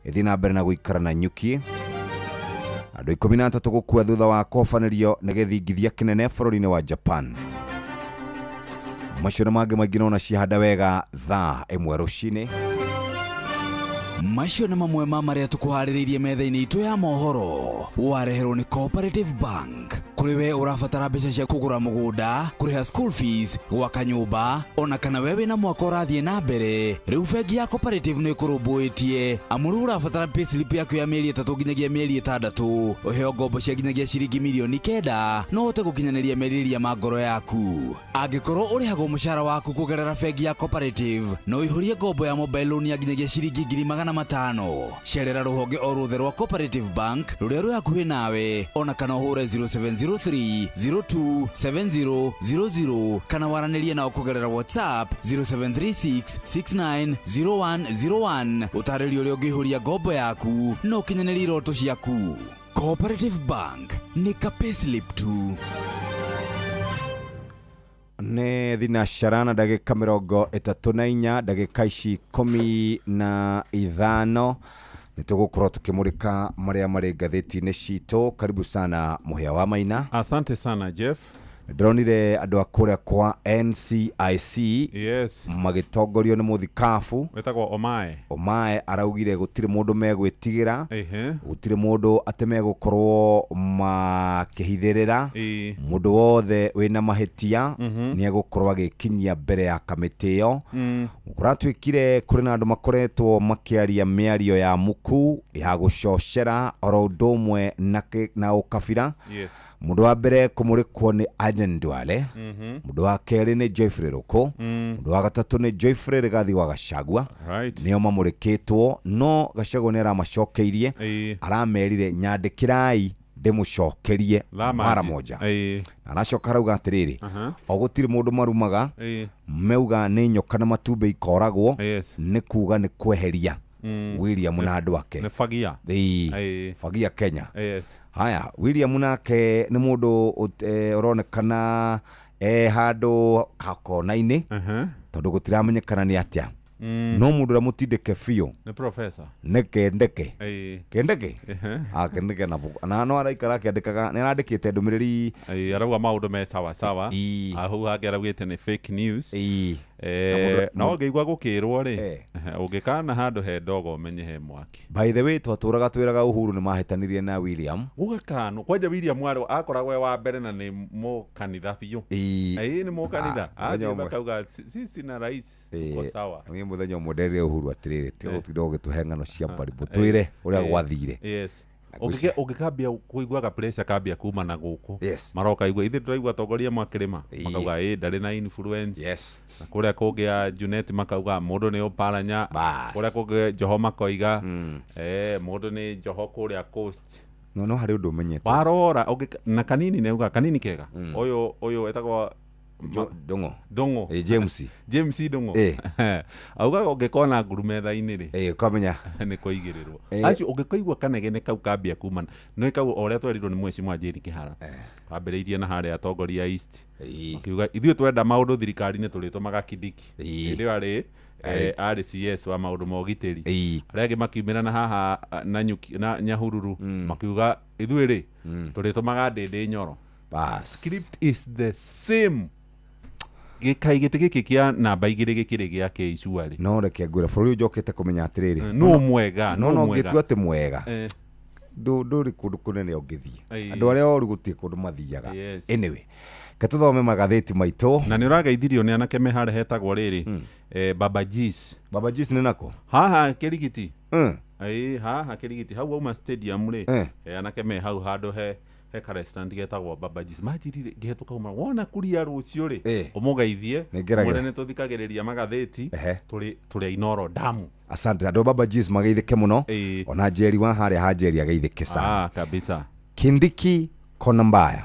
Speaker 19: ĩthiĩ na mbere na gũikara na nyuki. Andũ 13 gũkua thutha wa kũhobanĩrio nĩ gĩthingithia kĩnene bũrũri-inĩ wa Japan. Macio na mangĩ maingĩ nona ciahanda wega thaa 1 rũcinĩ.
Speaker 12: Macio nĩ mamwe ma marĩa tũkũharĩrĩirie metha-inĩ itũ ya mohoro wareherwo nĩ Cooperative Bank. Kũrĩ we ũrabatara mbeca cia kũgũra mũgũnda, kũrĩha school fees, gwaka nyũmba, ona kana we wĩna mwaka ũrathiĩ na mbere, rĩu bengi ya Cooperative nĩ ĩkũrũmbũĩtie amu rĩu ũrabatara payslip yaku ya mĩeri 3 nginyagia mĩeri 6, ũheo ngombo cia nginyagia ciringi milioni 9 no ũhote gũkinyanĩria merirĩria ma ngoro yaku. Angĩkorwo ũrĩhagwo mũcara waku kũgerera bengi ya Cooperative no ũihũrie ngombo ya mobile loan ya nginyagia ciringi 500,000. Cerera rũhonge o ruothe rwa Cooperative Bank rũrĩa rwĩ hakuhĩ nawe, ona kana ũhũre 0703027000 kana waranĩrie nao kũgerera WhatsApp 0736690101 ũtarĩrie ũrĩa ũngĩihũria ngombo yaku no ũkinyanĩrie iroto ciaku. Cooperative Bank nĩ ka payslip tu.
Speaker 19: Nĩ thinacara na ndagĩka 34 ndagĩka ici 15 nĩ tũgũkorwo tukimurika marĩa marĩ ngathĩti-inĩ citũ. Karibu sana Mũhĩa wa Maina.
Speaker 6: Asante sana Jeff.
Speaker 19: Ndronire andũ akũrĩa kwa NCIC magĩtongorio nĩ mũthikabu
Speaker 6: wetagwo
Speaker 19: Omae araugire gũtirĩ mũndũ megwĩtigĩra, gũtirĩ mũndũ atĩ megũkorwo makĩhithĩrĩra, mũndũ wothe wĩna mahĩtia nĩ egũkorwo agĩkinyia mbere ya kamĩtĩ ĩyo. Kũratuĩkire kũrĩ na andũ makoretwo makĩaria mĩario ya muku ya gũcocera oro ũndũ ũmwe na ũkabira. Mũndũ wa mbere kũmũrĩkwo nĩ Aden Duale, mũndũ wa kerĩ nĩ Joyfrey Ruko, mũndũ wa gatatũ nĩ Joyfrey Rigathi wa Gachagua. Nĩo mamũrĩkĩtwo no Gachagua nĩ aramacokeirie, aramerire nyandĩkĩrai ndĩmũcokerie mara moja. Na aracoka arauga atĩrĩrĩ, o gũtirĩ mũndũ marumaga, meuga nĩ nyoka na matumbĩ ikoragwo, nĩ kuga nĩ kweheria William na andũ ake. Fagia Kenya. Haya, William nake nĩ mũndũ ũronekana handũ kakona-inĩ tondũ gũtiramenyekana nĩ atĩa no mundu ra mutindike fio
Speaker 6: ni professor
Speaker 19: ne kendeke
Speaker 6: ai
Speaker 19: kendeke kendeke na no araikara akiandikaga ni arandikite ndumiriri
Speaker 6: arauga maundu me sawa sawa ahu hangeraugite ni fake news no ngeigua gukirwo ri ungikana handu he ndogo umenye he mwaki.
Speaker 19: By the way twaturaga twiraga Uhuru ni mahitanirie na William
Speaker 6: ugakano kwanja William waro akoragwe wa mbere na ni mukanitha biu ni mukanitha akauga sisi na rais ko sawa
Speaker 19: ni muthenya umwendereire Uhuru atiriri tigo tiroge tuhengano cia mbaribu twire uria gwathire.
Speaker 6: Yes ugikambia kuiguaga pressure kambia kuma na guku maroka igua ithe turaigua tongoria makirima makauga ndari na influence na kuria kugia Junet makauga mundu ni uparanya kuria kugia Joho makoiga mundu ni Joho kuria coast
Speaker 19: no hari undu umenyete
Speaker 6: warora na kanini neuga kanini kega oyo etagwa Dongo James Dongo auga ungekona ngurumetha-ini ri
Speaker 19: ukamenya
Speaker 6: ni kuigirirwo acio ungekaigua kanegene kau kambia kuma no kau oria twerirwo ni Mheshimiwa Njeri Kihara ambiriirie na haria atongoria East akiuga ithuĩ twenda maundu thirikari-ini turitumaga Kindiki ndio ari RCS wa maundu ma ugitiri aria angi makiumira na haha na Nyahururu makiuga ithuĩ ri turitumaga Ndindi Nyoro script is the same gikai gite giki kia namba igire gikire gia Keicua ri
Speaker 19: no reke ngwira bũrũri njokete kumenya atiriri
Speaker 6: no mwega
Speaker 19: ngitua ati mwega nduri kundu kunene ungithie andu aria oru gutie kundu mathiaga anyway katuthome magatheti maito
Speaker 6: na ni urageithirio ni anake mehare hetagwo riri Babajis
Speaker 19: ni nako
Speaker 6: haha Kirigiti haha Kirigiti hau auma stadium ri anake me hau handu he restaurant getagwo Babajis majirire ngehetuka uma wona kuria rucio ri umugeithie murene tuthikagiriria magatheti turi Inoro damu.
Speaker 19: Asante andu Babajis mageithike muno ona Njeri wa haria Njeri ageithike sana
Speaker 6: kabisa.
Speaker 19: Kindiki kona mbaya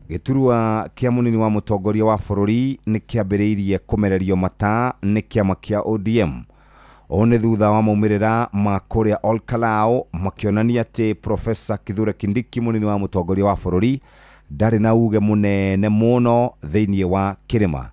Speaker 19: giturua kia munini wa mutongoria wa bururi ni kiambiriirie kumererio mata ni kiama kia ODM one thutha wa maumirira ma kuria Olkalao makionania ati Professor Kithure Kindiki munini wa mutongoria wa bururi ndari na uge munene muno thiini wa kirima.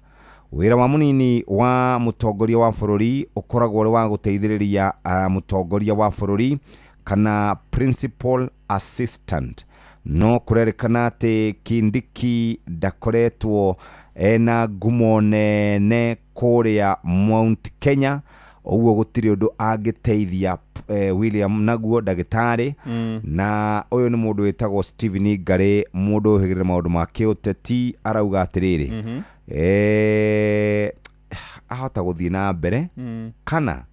Speaker 19: Wira wa munini wa mutongoria wa bururi ukoragwo uri wa guteithiriria mutongoria wa bururi kana principal assistant no kurerekana ati Kindiki ndakoretwo ena ngumo nene kuria Mount Kenya uguo gutiri undu angiteithia William naguo ndagitari na uyu ni mundu wetagwo Stephen Ngare mundu uhigirira maundu ma kiuteti arauga atiriri ahota guthii na mbere kana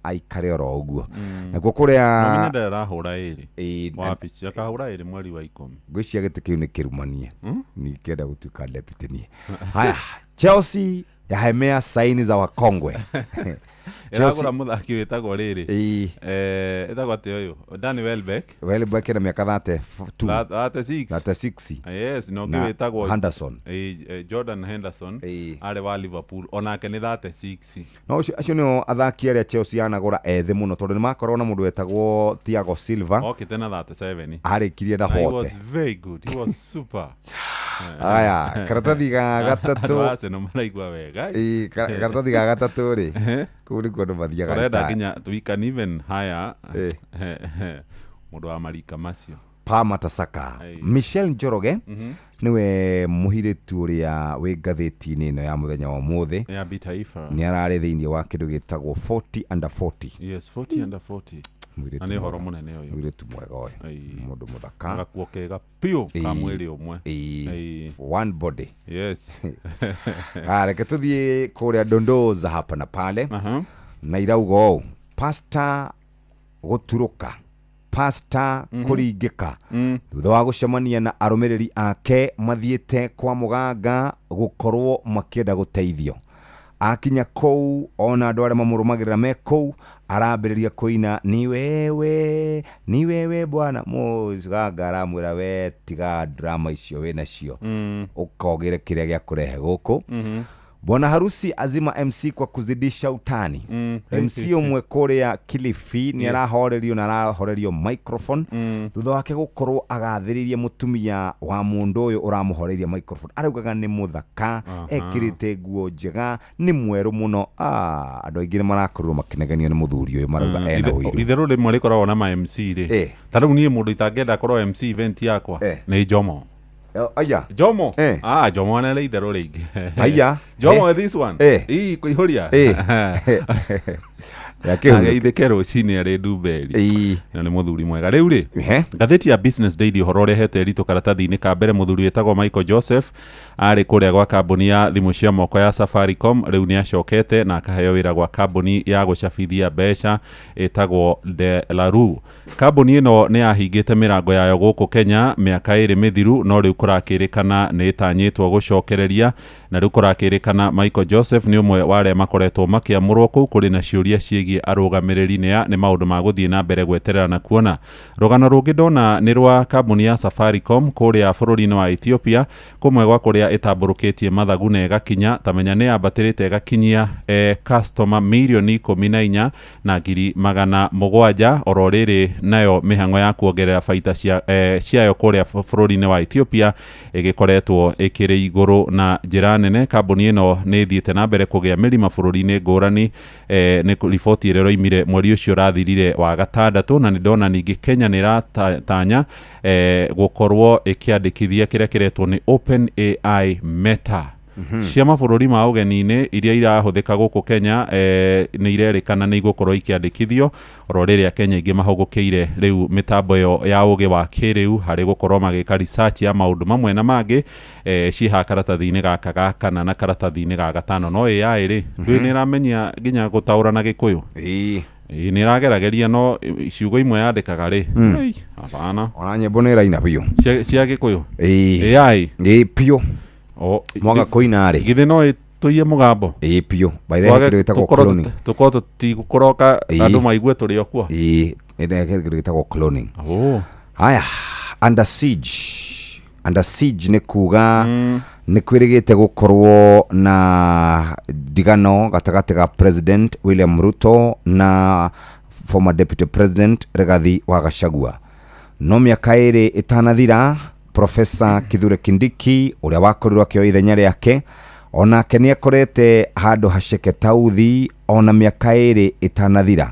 Speaker 19: aikare oro uguo naguo kuria
Speaker 6: mimi ndarahura iri wapi akahura iri mweri wa 10
Speaker 19: ngwiciria giti kiu ni kirumanie ni kenda gutuika deputy ni haya Chelsea yahemea saini za wakongwe
Speaker 6: Chelsea muthaki wetagwo riri etagwo ati uyu Danny Welbeck
Speaker 19: na miaka
Speaker 6: 36 yes no wetagwo
Speaker 19: Henderson
Speaker 6: Jordan Henderson ari wa Liverpool onake ni 36
Speaker 19: no acio ni athaki aria Chelsea yanagura ethi muno tondu ni makorwo na mundu wetagwo Thiago Silva
Speaker 6: tena 37
Speaker 19: arikirie na hote
Speaker 6: he was very good he was super
Speaker 19: aya karatathi ga gatatu
Speaker 6: Arsenal maraigua wega
Speaker 19: karatathi ga gatatu ri kuri kondo mathiaga
Speaker 6: renda kinya we can even hire mundu wa Marika Macio
Speaker 19: Pamatasaka Michel Njoroge niwe muhiritu uria wi ngatheti-ini ino ya muthenya wa muthi
Speaker 6: ya Bitaifa
Speaker 19: ni arari thiini wa kindu gitagwo 40 under 40
Speaker 6: yes 40 under 40 ani horo munene uyu
Speaker 19: mwiritu mwega uyu mundu muthaka
Speaker 6: agakuo kega pio ka mwiri umwe
Speaker 19: one body
Speaker 6: yes
Speaker 19: reke tuthie kuria dondoza hapa na pale na iraugo pastor guturuka pastor kuringika thutha wa gucemania na arumiriri ake mathiete kwa muganga gukorwo makienda guteithio akinya kou ona andu aria mamurumagirira me kou arambiriria kuina ni wewe bwana muganga aramwira we tiga drama icio we nacio ukogire kiria gia kurehe guku Bwana harusi azima MC kwa kuzidisha utani. MC umwe kuria Kilifi ni arahorerio na arahorerio microphone thutha wake gukorwo agathiririe mutumia wa mundu uyu uramuhoreria microphone. Araugaga ni muthaka, ekirite nguo njega, ni mweru muno. Andu aingi marakorwo makineganio ni muthuri uyu marauga ena uiru.
Speaker 6: Itherũ rimwe rikoragwo na ma MC ri. Tarau nie mundu itangenda korwo MC event yakwa ni Jomo.
Speaker 19: Aya
Speaker 6: Jomo Jomo ana le itherũ ringi.
Speaker 19: Aya
Speaker 6: Jomo this one kuihuria Ageithĩke rũcinĩ arĩ Ndumberi na nĩ mũthuri mwega. Rĩu rĩ ngathĩti ya Business Daily ũhoro ũrehete ritũ karatathi-inĩ ka mbere, mũthuri wĩtagwo Michael Joseph arĩ kũrĩa gwa kambuni ya thimũ cia moko ya Safaricom, rĩu nĩ acokete na akaheo wĩra gwa kambuni ya gũcabithia mbeca ĩtagwo Delaru. Kambuni ĩno nĩ yahingĩte mĩrango yayo gũkũ Kenya mĩaka ĩrĩ mĩthiru, no rĩu kũrakĩrĩkana nĩ ĩtanyĩtwo gũcokereria, na rĩu kũrakĩrĩkana Michael Joseph nĩ ũmwe wa arĩa makoretwo makĩamũrwo kũu kũrĩ na ciũria ciĩgiĩ arũgamĩrĩri nĩ maũndũ ma gũthiĩ na mbere gweterera na kuona. Rũgano rũngĩ ndona nĩ rwa kambuni ya Safaricom kũrĩa bũrũri-inĩ wa Ethiopia, kũmwe gwa kũrĩa ĩtambũrũkĩtie mathagu na ĩgakinya tamenya nĩ yambatĩrĩte ĩgakinyia customer milioni 14 na ngiri 700 oro rĩrĩ nayo mĩhang'o ya kuongerera baita ciayo kũrĩa bũrũri-inĩ wa Ethiopia ĩgĩkoretwo ĩkĩrĩ igũrũ na njĩra nene. Kambuni ĩno nĩ ĩthiĩte na mbere kũgĩa mĩrima bũrũri-inĩ ngũrani. Nĩ riboti ĩrĩa ĩroimire mweri ũcio ũrathirire wa gatandatũ, na nĩ ndona ningĩ Kenya nĩ ĩratanya gũkorwo ĩkĩandĩkithia kĩrĩa kĩretwo nĩ OpenAI Meta. Cia mabũrũri ma ũgeni-inĩ iria irahũthĩka gũkũ Kenya nĩ irerĩkana nĩ igũkorwo ikĩandĩkithio oro rĩrĩa Kenya ingĩ mahũgũkĩire rĩu mĩtambo ĩyo ya ũgĩ wa kĩrĩu harĩ gũkorwo magĩka research ya maũndũ mamwe na mangĩ ciha karatathi-inĩ gaka ga kana na karatathi-inĩ ga gatano. No AI rĩ ndũĩ nĩ ĩramenya nginya gũtaũra na Gĩkũyũ nĩ iragerageria, no ciugo imwe yandĩkaga rĩ hapana,
Speaker 19: ona nyĩmbo nĩ ĩraina biũ
Speaker 6: cia Gĩkũyũ AI
Speaker 19: biũ mwaga koina rĩ
Speaker 6: githĩ no ĩtũiye mũgambo
Speaker 19: biũ by the way ĩtagwo cloning,
Speaker 6: tũkorwo tũtigũkoroka andũ maigue tũrĩ o kuo
Speaker 19: ĩtagwo cloning. Haya, under siege nĩ kuga nĩ kwĩrĩgĩte gũkorwo na ndigano gatagatĩ ga President William Ruto na former Deputy President Rigathi wa Gachagua. No mĩaka ĩrĩ ĩtanathira, Professor Kithure Kindiki ũrĩa wakorirwo akĩoya ithenya rĩake onake nĩ akorete handũ haceke tauthi ona mĩaka ĩrĩ ĩtanathira.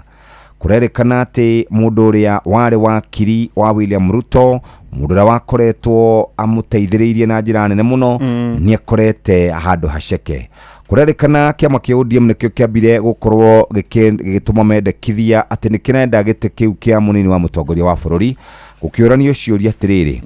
Speaker 19: Kũrerĩkana atĩ mũndũ ũrĩa warĩ wakiri wa William Ruto, mũndũ ũrĩa wakoretwo amũteithĩrĩirie na njĩra nene mũno nĩ akorete handũ haceke. Kũrerĩkana kĩama kĩa ODM nĩkĩo kĩambire gũkorwo gĩgĩtũma mendekithia atĩ nĩ kĩrenda gĩtĩ kĩu kĩa mũnini wa mũtongoria wa bũrũri, gũkĩũranio ciũria atĩrĩrĩ,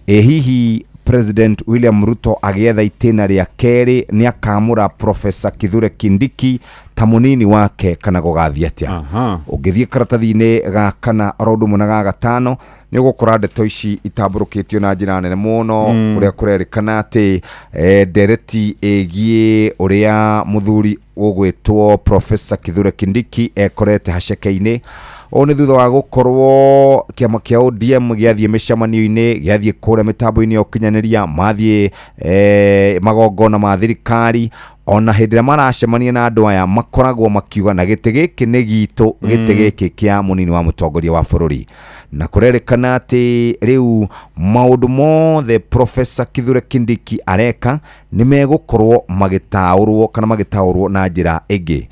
Speaker 19: hihi President William Ruto agĩetha itĩna rĩa kerĩ nĩ akamũra Professor Kithure Kindiki ta mũnini wake kana gũgathiĩ atĩa. Ũngĩthiĩ karatathi-inĩ ga kana oro ũndũ ũmwe na ga gatano nĩ ũgũkora ndeto ici itambũrũkĩtio na njĩra nene mũno, ũrĩa kũrerĩkana atĩ ndereti ĩgiĩ ũrĩa mũthuri ũgwĩtwo Professor Kithure Kindiki ekorete haceke-inĩ. O nĩ thutha wa gũkorwo kĩama kĩa ODM gĩathiĩ mĩcemanio-inĩ, gĩathiĩ kũrĩa mĩtambo-inĩ ya ũkinyanĩria, mathiĩ magongona ma thirikari, ona hĩndĩ ĩrĩa maracemania na andũ aya makoragwo makiuga na gĩtĩ gĩkĩ nĩ gitũ, gĩtĩ gĩkĩ kĩa mũnini wa mũtongoria wa bũrũri. Na kũrerĩkana atĩ rĩu maũndũ mothe Professor Kithure Kindiki areka nĩ megũkorwo magĩtaũrwo kana magĩtaũrwo na njĩra ĩngĩ.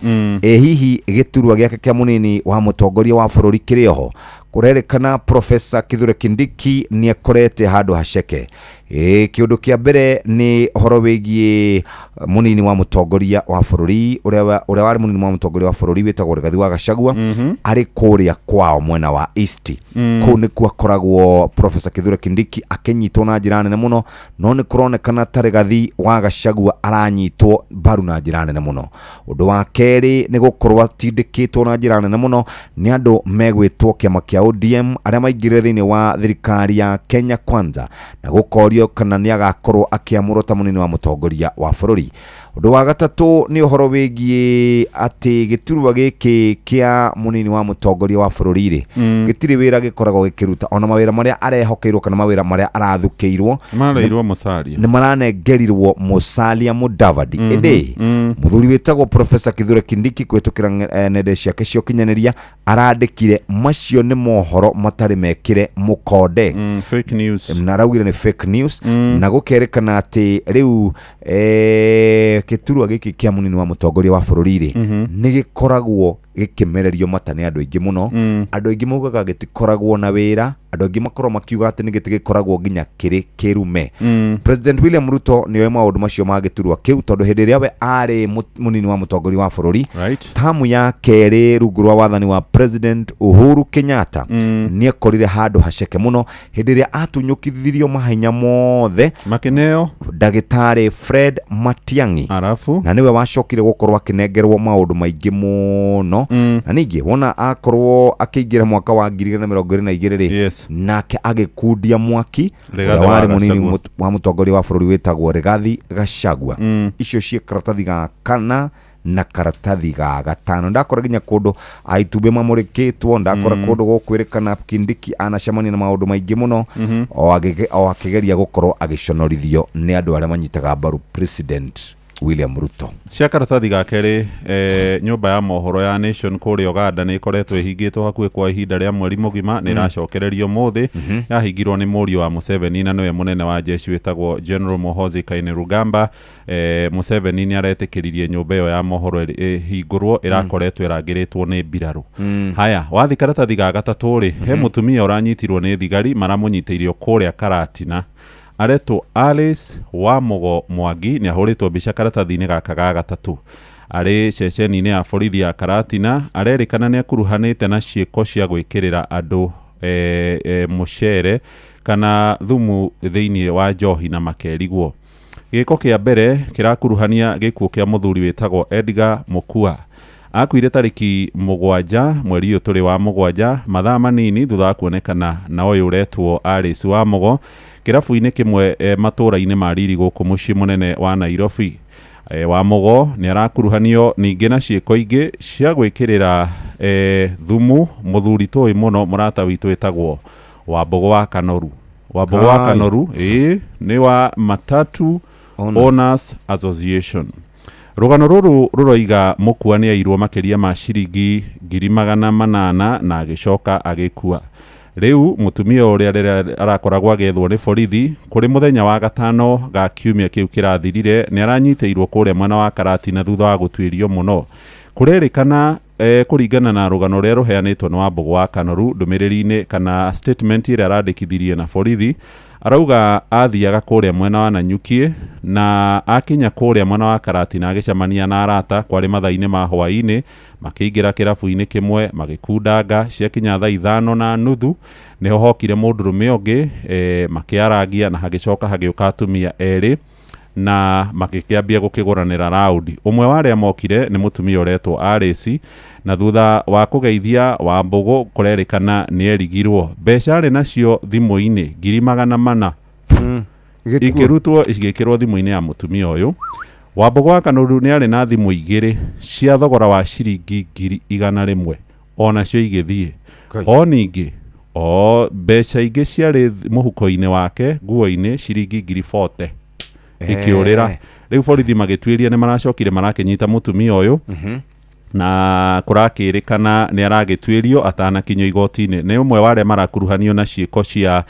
Speaker 19: Hihi gĩturwa gĩake kĩa mũnini wa mũtongoria wa bũrũri kĩrĩ oho. Kũrerĩkana Professor Kithure Kindiki nĩ akorete handũ haceke. Kĩũndũ kĩa mbere nĩ ũhoro wĩgiĩ mũnini wa mũtongoria wa bũrũri ũrĩa warĩ mũnini wa mũtongoria wa bũrũri wĩtagwo Rigathi wa Gachagua arĩ kũrĩa kwao mwena wa East. Kũu nĩkuo akoragwo Professor Kithure Kindiki akĩnyitwo na njĩra nene mũno, no nĩ kũronekana ta Rigathi wa Gachagua aranyitwo mbaru na njĩra nene mũno. Ũndũ wa kerĩ nĩ gũkorwo atindĩkĩtwo na njĩra nene mũno nĩ andũ megwĩtwo kĩama kĩa ODM arĩa maingĩrire thĩinĩ wa thirikari ya Kenya Kwanza na gũkorio kana nĩ agakorwo akĩamũrwo ta mũnini wa mũtongoria wa bũrũri. Undu wa gatatu ni uhoro wigie ati giturwa giki kia munini wa mutongoria wa bururi gitiri wira gikoragwo gikiruta ona mawira maria arehokeirwo kana mawira maria arathukiirwo
Speaker 6: marairwo musalia
Speaker 19: ni maranengerirwo Musalia Mudavadi indi muthuri witagwo Professor Kithure Kindiki kwetukira nende ciake cio kinyaniria arandikire macio ni mohoro matari mekire mukonde
Speaker 6: fake news
Speaker 19: na raugire ni fake news na gukerekana ati riu kiturwa giki kia munini wa mutongoria wa bururi ni gikoragwo gikimererio mata ni andu aingi muno andu aingi maugaga gitikoragwo na wira andu aingi makorwo makiuga ati ni gitigikoragwo nginya kiri kirume President William Ruto ni oe maundu macio magiturwa kiu tondu hindi ria we ari munini wa mutongoria wa bururi tamu ya keri rungu rwa wathani wa President Uhuru Kenyatta ni akorire handu haceke muno hindi ria atunyukithirio mahenya mothe
Speaker 6: makineo
Speaker 19: Dagitari Fred Matiang'i
Speaker 6: arafu
Speaker 19: na niwe wacokire gukorwo akinengerwo maundu maingi muno na ningi wona akorwo akiingira mwaka wa 2022 nake agikundia mwaki wari munini wa mutongoria wa bururi wetagwo Rigathi Gachagua icio cie karatathi ga kana na karatathi ga gatano ndakora ginya kundu aitumbe mamurikitwo ndakora kundu gukwerekana Kindiki anacemania na maundu maingi muno o akigeria gukorwo agiconorithio ni andu aria manyitaga mbaru President William Ruto.
Speaker 6: Cia karatathi ga keri nyumba ya mohoro ya Nation kuri Uganda ni ikoretwo ihingitwo hakuhi kwa ihinda ria mweri mugima ni iracokererio muthi yahingirwo ni murio wa Museveni na niwe munene wa jeshi wetagwo General Muhoozi Kainerugamba. Museveni ni aretikiririe nyumba iyo ya mohoro ihingurwo irakoretwo irangiritwo ni mbiraru. Haya wathi karatathi ga gatatu ri he mutumia uranyitirwo ni thigari maramunyiteirio kuria Karatina areto Alice Wamugo Mwangi ni ahuritwo mbica karatathi-ini gaka ga gatatu ari ceceni-ini ya borithi ya Karatina arerikana ni akuruhanite na ciiko cia gwikirira andu mucere kana thumu thiini wa njohi na makerigwo. Giko kia mbere kirakuruhania gikuo kia muthuri wetagwo Edgar Mukua akuire tariki 7 mweri uyu turi wa 7 mathaa manini thutha wa kuonekana na uyu uretwo Alice Wamugo kirabu-ini kimwe matura-ini ma riri guku mucii munene wa Nairobi. Wamugo ni arakuruhanio ningi na ciiko ingi cia gwikirira thumu muthuri toi muno murata witu wetagwo Wambugu wa Kanoru. Wambugu wa Kanoru ni wa Matatu Owners Association. Rugano ruru ruroiga Mukua ni airwo makiria ma ciringi 800,000 na agicoka agikua. Riu mutumia uria arakoragwo agethwo ni borithi kuri muthenya wa gatano ga kiumia kiu kirathirire ni aranyiteirwo kuria mwena wa Karatina thutha wa gutwirio muno. Kurerikana kuringana na rugano ruria ruheanitwo ni Wambugu wa Kanoru ndumiriri-ini kana statement iria arandikithirie na borithi arauga athiaga kuria mwena wa Nanyuki na akinya kuria mwena wa Karatina agicemania na arata kwari mathaa-ini ma hwaini makiingira kirabu-ini kimwe magikundanga ciakinya thaa 5:30 niho hokire mundurume ungi makiarangia na hagicoka hagiuka atumia eri na makikiambia gukiguranira raundi. Umwe wa aria mokire ni mutumia uretwo Alice na thutha wa kugeithia Wambugu kurerikana ni erigirwo mbeca ari nacio thimu-ini 800,000 ikirutwo igikirwo thimu-ini ya mutumia uyu. Wambugu wa Kanoru ni ari na thimu igiri cia thogora wa ciringi 100,000 ona cio igithie o ningi mbeca ingi ciari muhuko-ini wake nguo-ini ciringi 40,000 ikiurira. Riu borithi magitwiria ni maracokire marakinyita mutumia uyu na kurakirikana ni aragitwirio atanakinyo igoti-ini. Ni umwe wa aria marakuruhanio na ciiko cia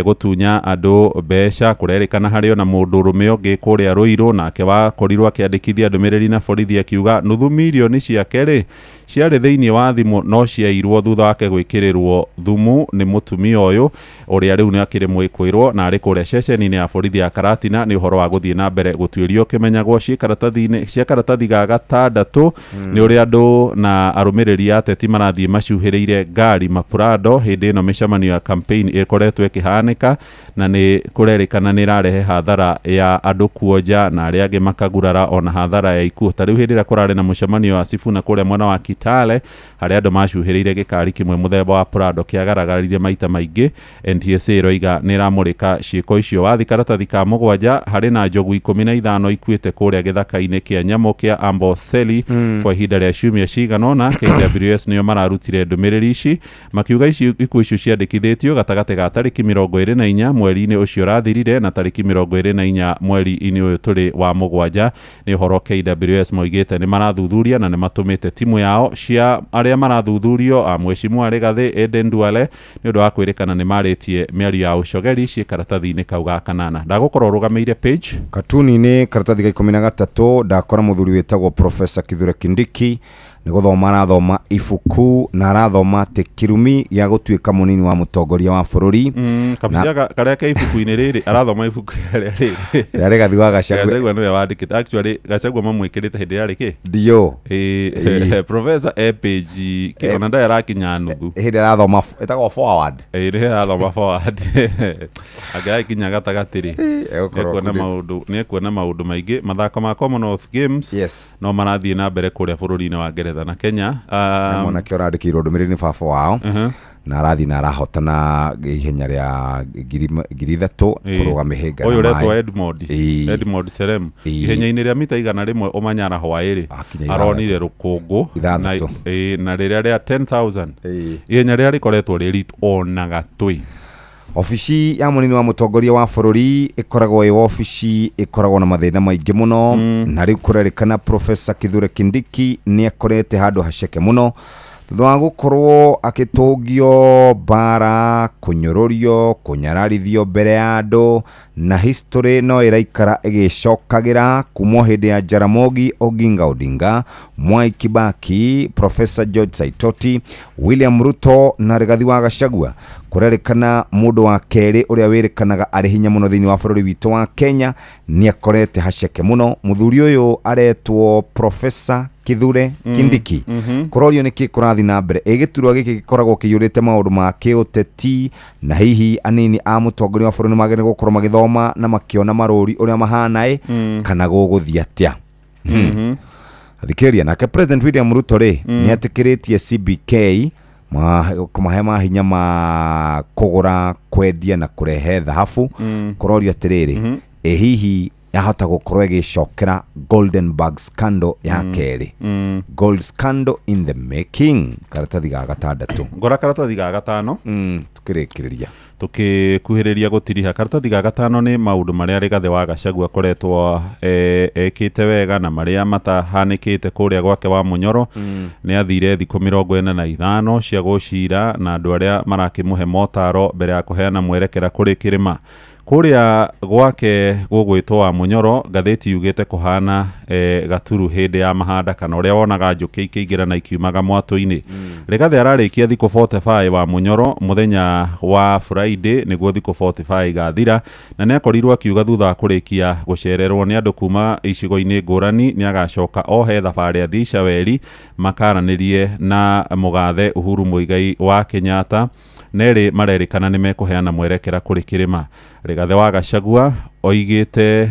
Speaker 6: gutunya andu mbeca kurerikana hario na mundurume ungi kuria Ruiru nake wakorirwo akiandikithia ndumiriri na borithi akiuga nuthu milioni ciake ri ciari thiini wa thimu no ciairwo thutha wake gwikirirwo thumu ni mutumia uyu uria riu ni akiri mwikwirwo na ari kuria ceceni-ini ya borithi ya Karatina ni uhoro wa guthie na mbere gutwirio kimenyagwo cia karatathi ga gatandatu ni uria andu na arumiriri ateti marathie macuhiriire ngari mapurado hindi ino micemanio ya campaign ikoretwo ikihanika na ni kurerikana ni rarehe hathara ya andu kuoja na aria angi makagurara ona hathara ya ikuo. Ta riu hindi ria kurare na mucemanio wa Sifuna kuria mwena wa Kitale harĩa andũ macuhĩrĩire gĩkari kĩmwe mũthemba wa Prado kĩagaragaririe maita maingĩ. NTSA roiga nĩ ĩramũrĩka ciĩko icio. Wathi karatathi ka 7 harĩ na njogu 15 ikuĩte kũrĩa gĩthaka-inĩ kĩa nyamũ kĩa Amboseli kwa ihinda rĩa ciumia cigana ũna. KWS nĩo mararutire ndũmĩrĩri ici makiuga ikuũ icio ciandĩkithĩtio gatagatĩ ga tarĩki 24 mweri-inĩ ũcio ũrathirire na tarĩki 24 mweri-inĩ ũyũ tũrĩ wa 7. Nĩ ũhoro KWS moigĩte nĩ marathuthuria na nĩ matũmĩte timu yao cia arĩa marathuthurio Mheshimiwa Rigathi Eden Duale nĩ ũndũ wa kwĩrĩkana nĩ marĩtie mĩario ya ũcogeri ciĩ karatathi-inĩ kau ga 8. Ndagũkorwo rũgamĩire page
Speaker 19: katuni-inĩ karatathi ga 13 ndakora mũthuri wĩtagwo Professor Kithure Kindiki nĩ gũthoma arathoma ibuku na arathoma kirumi gĩa gũtuĩka mũnini wa mũtongoria wa bũrũri.
Speaker 6: Kabisa karĩa ka ibuku-inĩ rĩrĩ arathoma ibuku rĩrĩ
Speaker 19: rĩarĩ Gathi wa Gachagua.
Speaker 6: Gachagua nĩwe wandĩkĩte. Actually Gachagua mamwĩkĩrĩte hĩndĩ yarĩ kĩ?
Speaker 19: Ndio.
Speaker 6: Professor page kĩona nda yarakinya nuthu.
Speaker 19: Hĩndĩ arathoma ĩtagwo forward.
Speaker 6: Nĩ arathoma forward. Agĩkinya gatagatĩ-rĩ. Nĩ kuona maũndũ maingĩ. Mathako ma Commonwealth Games no marathiĩ na mbere kũrĩa bũrũri-inĩ wa Ngeretha na Kenya.
Speaker 19: Mwanake ũrandĩkĩirwo ndũmĩrĩri nĩ baba wao na arathi na arahotana ihenya rĩa 3,000 kũrũga mĩhĩnga na
Speaker 6: ũyũ ũretwo Edmond Serem ihenya-inĩ rĩa mita 100 Omanyara hwaĩ-rĩ aronire rũkũngũ na rĩrĩa rĩa 10,000 ihenya rĩrĩa rĩkoretwo rĩritũ ona gatwe.
Speaker 19: Ofici ya mũnini wa mũtongoria wa bũrũri ĩkoragwo ĩ ofici ĩkoragwo na mathĩna maingĩ mũno na rĩu kũrerĩkana Professor Kithure Kindiki nĩ akorete handũ haceke mũno thutha wa gũkorwo agĩtũngio bara, kũnyũrũrio, kũnyararithio mbere ya andũ na history no ĩraikara ĩgĩcokagĩra kuma hĩndĩ ya Jaramogi Oginga Odinga, Mwai Kibaki, Professor George Saitoti, William Ruto na Rigathi wa Gachagua. Kũrerĩkana mũndũ wa kerĩ ũrĩa wĩrĩkanaga arĩ hinya mũno thĩinĩ wa bũrũri witũ wa Kenya nĩ akorete haceke mũno. Mũthuri ũyũ aretwo Professor Kithure Kindiki. Kũrorio nĩkĩ kũrathi na mbere gĩturwa gĩkĩ gĩkoragwo kĩiyũrĩte maũndũ ma kĩũteti na hihi anini a mũtongoria wa bũrũri magĩrĩirwo gũkorwo magĩthoma na makĩona marũri ũrĩa mahana kana gũgũthiĩ atĩa. Athikĩrĩria nake President William Ruto nĩ atĩkĩrĩtie CBK kũmahe mahinya ma kũgũra, kwendia na kũrehe thahabu. Kũrorio atĩrĩrĩ hihi yahota gũkorwo ĩgĩcokera Goldenberg scandal ya kerĩ. Gold scandal in the making. Karatathi ga 6
Speaker 6: ngora karatathi ga 5
Speaker 19: tukĩrĩkĩrĩria
Speaker 6: tukikuhĩrĩria gũtiriha. Karatathi ga 5 nĩ maũndũ marĩa Rigathi wa Gachagua akoretwo ekĩte wega na marĩa matahanĩkĩte kũrĩa gwake wa Munyoro. Nĩ athire thikũ 45 cia gũcira na andũ arĩa marakĩmũhe motaro mbere ya kũheana mwerekera kũrĩ kĩrĩma kũrĩa gwake gũgwĩtwo wa Munyoro. Ngathĩti yugĩte kũhana gaturu hĩndĩ ya mahanda kana ũrĩa wonaga njũkĩ ikĩingĩra na ikiumaga mwatũ-inĩ. Rigathi ararĩkia thikũ 45 wa Munyoro mũthenya wa Friday nĩguo thikũ 45 igathira na nĩ akorirwo akiuga thutha wa kũrĩkia gũcererwo nĩ andũ kuma icigo-inĩ ngũrani nĩ agacoka ohe thabarĩ athiĩ Icaweri makaranĩrie na mũgathe Uhuru Muigai wa Kenyatta nerĩ marerĩkana nĩ mekũheana mwerekera kũrĩ kĩrĩma. Rigathi wa Gachagua oigĩte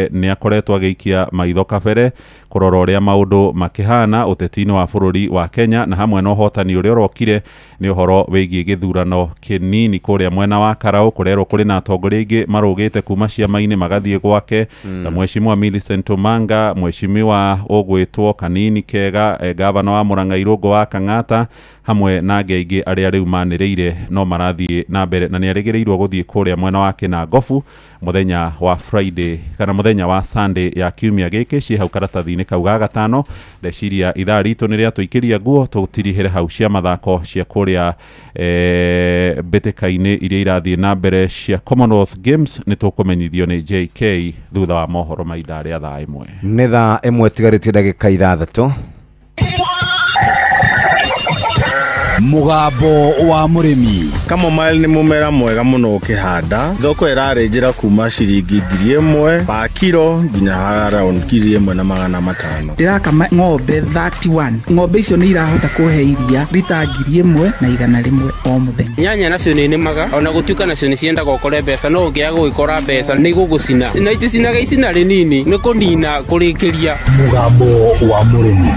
Speaker 6: nĩ akoretwo agĩikia maitho kabere kũrora ũrĩa maũndũ makĩhana ũteti-inĩ wa bũrũri wa Kenya na hamwe na ũhotani ũrĩa ũrokire nĩ ũhoro wĩgiĩ gĩthurano kĩnini kũrĩa mwena wa Karaũ kũrerwo kũrĩ na atongoria aingĩ marũgĩte kuma ciama-inĩ magathiĩ gwake ta Mheshimiwa Millicent Omanga, Mheshimiwa ũgwĩtwo Kanini Kega, gavana wa Murang'a Irũngũ wa Kang'ata hamwe na angĩ aingĩ arĩa rĩu manĩrĩire no marathiĩ na mbere na nĩ arĩgĩrĩirwo gũthiĩ kũrĩa mwena wa Kinangofu mũthenya wa Friday kana mũthenya wa Sunday ya kiumia gĩkĩ ciĩ hau karatathi-inĩ kau ga 5. Ndeciria ithaa ritũ nĩ rĩa tũikĩria nguo tũtirihĩre hau cia mathako cia kũrĩa mbĩtĩka-inĩ iria irathiĩ na mbere cia Commonwealth Games nĩ tũkũmenyithio nĩ JK thutha wa mohoro ma ithaa rĩa thaa 1.
Speaker 19: Nĩ thaa 1 tigarĩtie ndagĩka 6.
Speaker 11: Mugambo wa mũrĩmi.
Speaker 21: Kamomile nĩ mũmera mwega mũno ũkĩhanda. Thoko ĩrarĩnjĩra kuma ciringi 1,000 pa kilo nginya around 1,500.
Speaker 22: Ndĩrakama ng'ombe 31. Ng'ombe icio nĩ irahota kũhe iria rita 1,100 o mũthenya.
Speaker 23: Nyanya nacio nĩ nĩmaga ona gũtuĩka nacio nĩ ciendaga ũkore mbeca no ũngĩaga gũgĩkora mbeca nĩ gũgũcina. Na iticinaga icina rĩnini nĩ kũnina kũrĩkĩria.
Speaker 11: Mugambo wa mũrĩmi.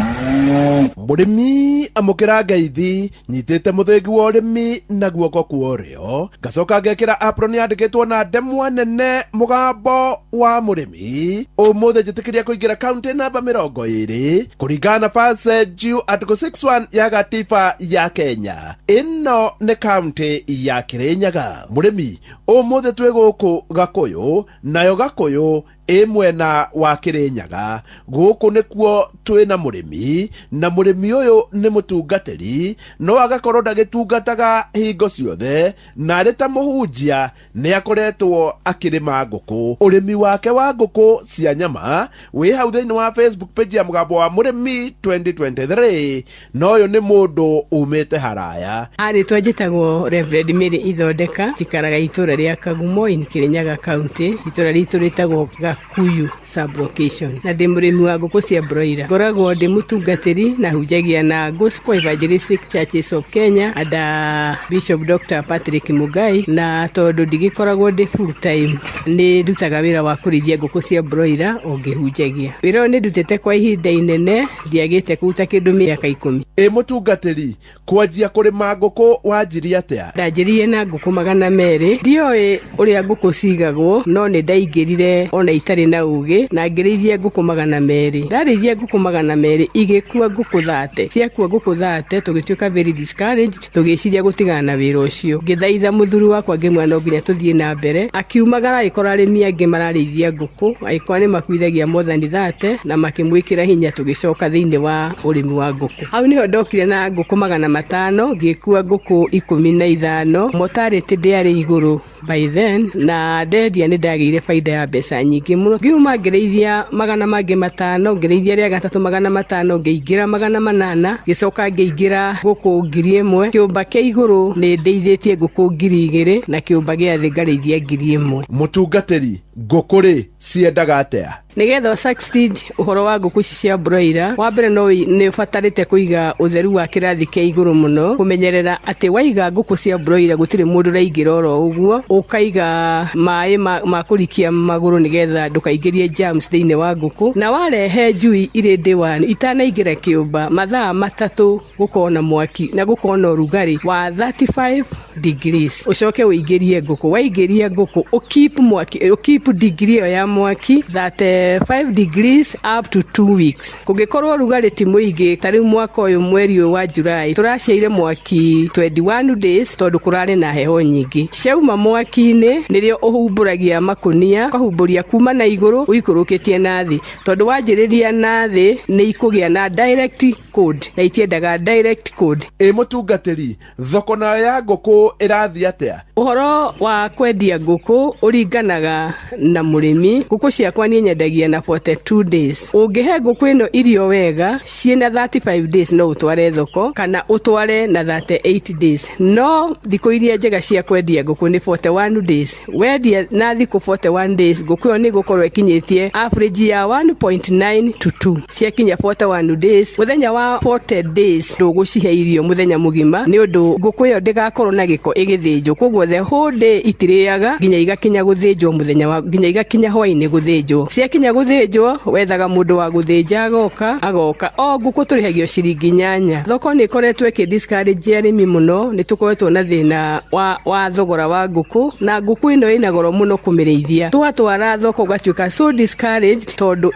Speaker 1: Murimi amukira ngeithi nyitite muthengi wa urimi na guoko kwa urio ngacoka ngekira apron yandikitwo na ndemwa nene mugambo wa murimi umuthe njitikiria kuingira kaunti namba 20 kuringana na passage article 61 ya gatiba ya Kenya. Ino ni kaunti ya Kirinyaga. Murimi umuthe twi guku Gakuyu, nayo Gakuyu mwena wa Kirinyaga. Guku nikuo twina murimi, na murimi uyu ni mutungatiri no agakorwo ndagitungataga hingo ciothe, na ari ta muhunjia ni akoretwo akirima nguku. Urimi wake wa nguku cia nyama wi hau thiini wa Facebook page ya Mugambo wa Murimi 2023. no uyu ni mundu umite haraya.
Speaker 2: Ari twajitagwo Reverend Mary Ithondeka, cikaraga itura ria Kagumo in Kirinyaga County. Itura ritu ritagwo Gakuyu sub location, na ndi murimi wa nguku cia broiler. Ngoragwo ndi mutungatiri na hunjagia na Gospel Evangelistic Churches of Kenya ada Bishop Dr. Patrick Mugai, na tondu ndigikoragwo ndi full time ni ndutaga wira wa kurithia nguku cia broiler o ngihunjagia. Wira ni ndutete kwa ihinda inene, ndiagite kuruta kindu miaka 10.
Speaker 1: Mutungatiri kwanjia kurima nguku wanjirie atia?
Speaker 2: Ndanjirie na nguku 200. Ndioi uria nguku cigagwo, no ni ndaingirire ona itari na ugi na ngirithia nguku 200. Ndarithia nguku 200 igikua nguku 30. Ciakua nguku 30 tugituika very discouraged, tugiciria gutigana na wira ucio. Ngithaitha muthuru wakwa ngimwa no nginya tuthie na mbere. Akiumagara ikora arimi angi mararithia nguku, aikwa ni makuithagia mothani 30 na makimwikira hinya tugicoka thiini wa urimi wa nguku. Hau niho ndokire na nguku 500 ngikua nguku 15. Mortality ndiari iguru by then, na ndendia ni ndagire faida ya mbeca nyingi muno. Ngiuma ngirithia 500 ngirithia ria gatatu 500 ngiingira 800 gicoka ngiingira nguku 1000. Kiumba kia iguru ni ndeithĩtie nguku 2000 na kiumba gia thĩ ngarithia 1000.
Speaker 1: Mutungatiri ngukuri ciendaga atia?
Speaker 2: Nigetha succeed uhoro wa nguku cia broiler, wa mbere no ni fatarite kuiga utheru wa kirathi kia iguru muno, kumenyerera ati waiga nguku cia broiler gutire mundu raigira oro uguo, ukaiga mai ma kurikia maguru nigetha ndukaingirie germs thiini wa nguku, na warehe njui iri day 1 itanaingira kiumba mathaa 3 gukona mwaki na gukona urugari wa 35 degrees. Ucoke uingirie nguku, waingiria nguku ukeep mwaki, ukeep degree ya mwaki that 5 degrees up to 2 weeks. Kugikorwo rugari ti muingi, tari mwaka uyu mweri wa July turaciaire mwaki 21 days tondu kurari na heho nyingi. Ciauma mwaki-ini nirio uhumburagia makunia, kahumburia kuma na iguru uikurukitie nathi, tondu wanjiriria nathi ni ikugia na direct code na itiendaga direct code.
Speaker 1: Mutungatiri thoko na ya nguku irathi atia?
Speaker 2: Uhoro wa kwendia nguku uringanaga na murimi. Nguku ciakwa ni nyendagia na 42 days. Ungihe nguku ino irio wega ciena 35 days no utware thoko, kana utware na 38 days. No thiko iria njega cia kwendia nguku ni 41 days. Wendia na thiko 41 days nguku yo ni gukorwo ikinyitie average ya 1.9 to 2. Ciakinya 41 days, muthenya wa 40 days ndugucihe irio muthenya mugima, ni undu nguku yo ndigakorwo na giko igithinjwo. Koguo the whole day itiriaga nginya igakinya guthinjwo muthenya wa nginya igakinya hwaini guthinjwo. Ciakinya guthinjwo wethaga mundu wa guthinja agoka o nguku turihagio ciringi 8. Thoko ni koretwo ikidiscourage arimi muno, ni tukoretwo na thina wa thogora wa nguku, na nguku ino ina goro muno kumirithia. Twatwara thoko gatuika so discouraged tondu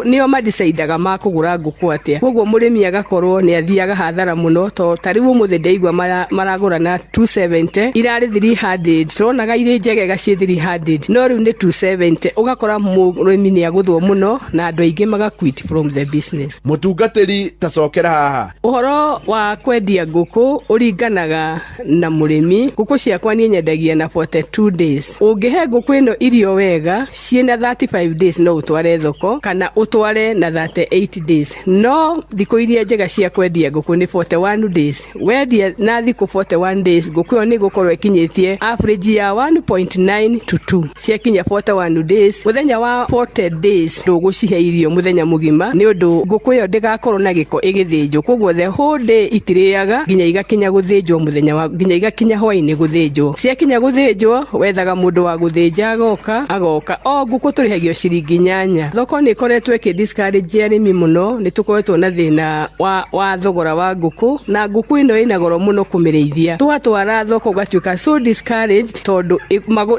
Speaker 2: nio madecidaga makugura nguku atia. Koguo murimi agakorwo ni athiaga hathara muno, to tariu muthe ndeigwa maragura na 270 irari 300, turonaga ire njegega cie 300 no riu ni 270. Ugakora murimi ni aguthwo muno na andu aingi maga quit from the business.
Speaker 1: Mutungatiri tacokera haha.
Speaker 2: Uhoro wa kwendia nguku uringanaga na murimi. Nguku ciakwa ni nyendagia na 42 days. Ungihe nguku ino irio wega ciena 35 days no utware thoko, kana utware na 38 days. No thiko iria njega cia kwendia nguku ni 41 days. Wendia na thiko 41 days nguku yo ni gukorwo ikinyitie average ya 1.9 to 2. Ciakinya 41 days muthenya wa 40 days ndugucihe irio muthenya mugima ni undu nguku yo ndigakorwo na giko igithinjwo koguo the whole day itiriaga nginya igakinya guthinjwo muthenya wa nginya igakinya hwaini guthinjwo ciakinya guthinjwo wethaga mundu wa guthinja agoka o nguku turihagio ciringi 8 thoko ni koretwe ki discourage arimi muno ni tukoretwo na thina wa thogora wa nguku na nguku ino ina goro muno kumirithia twatwara thoko gatuika so discouraged tondu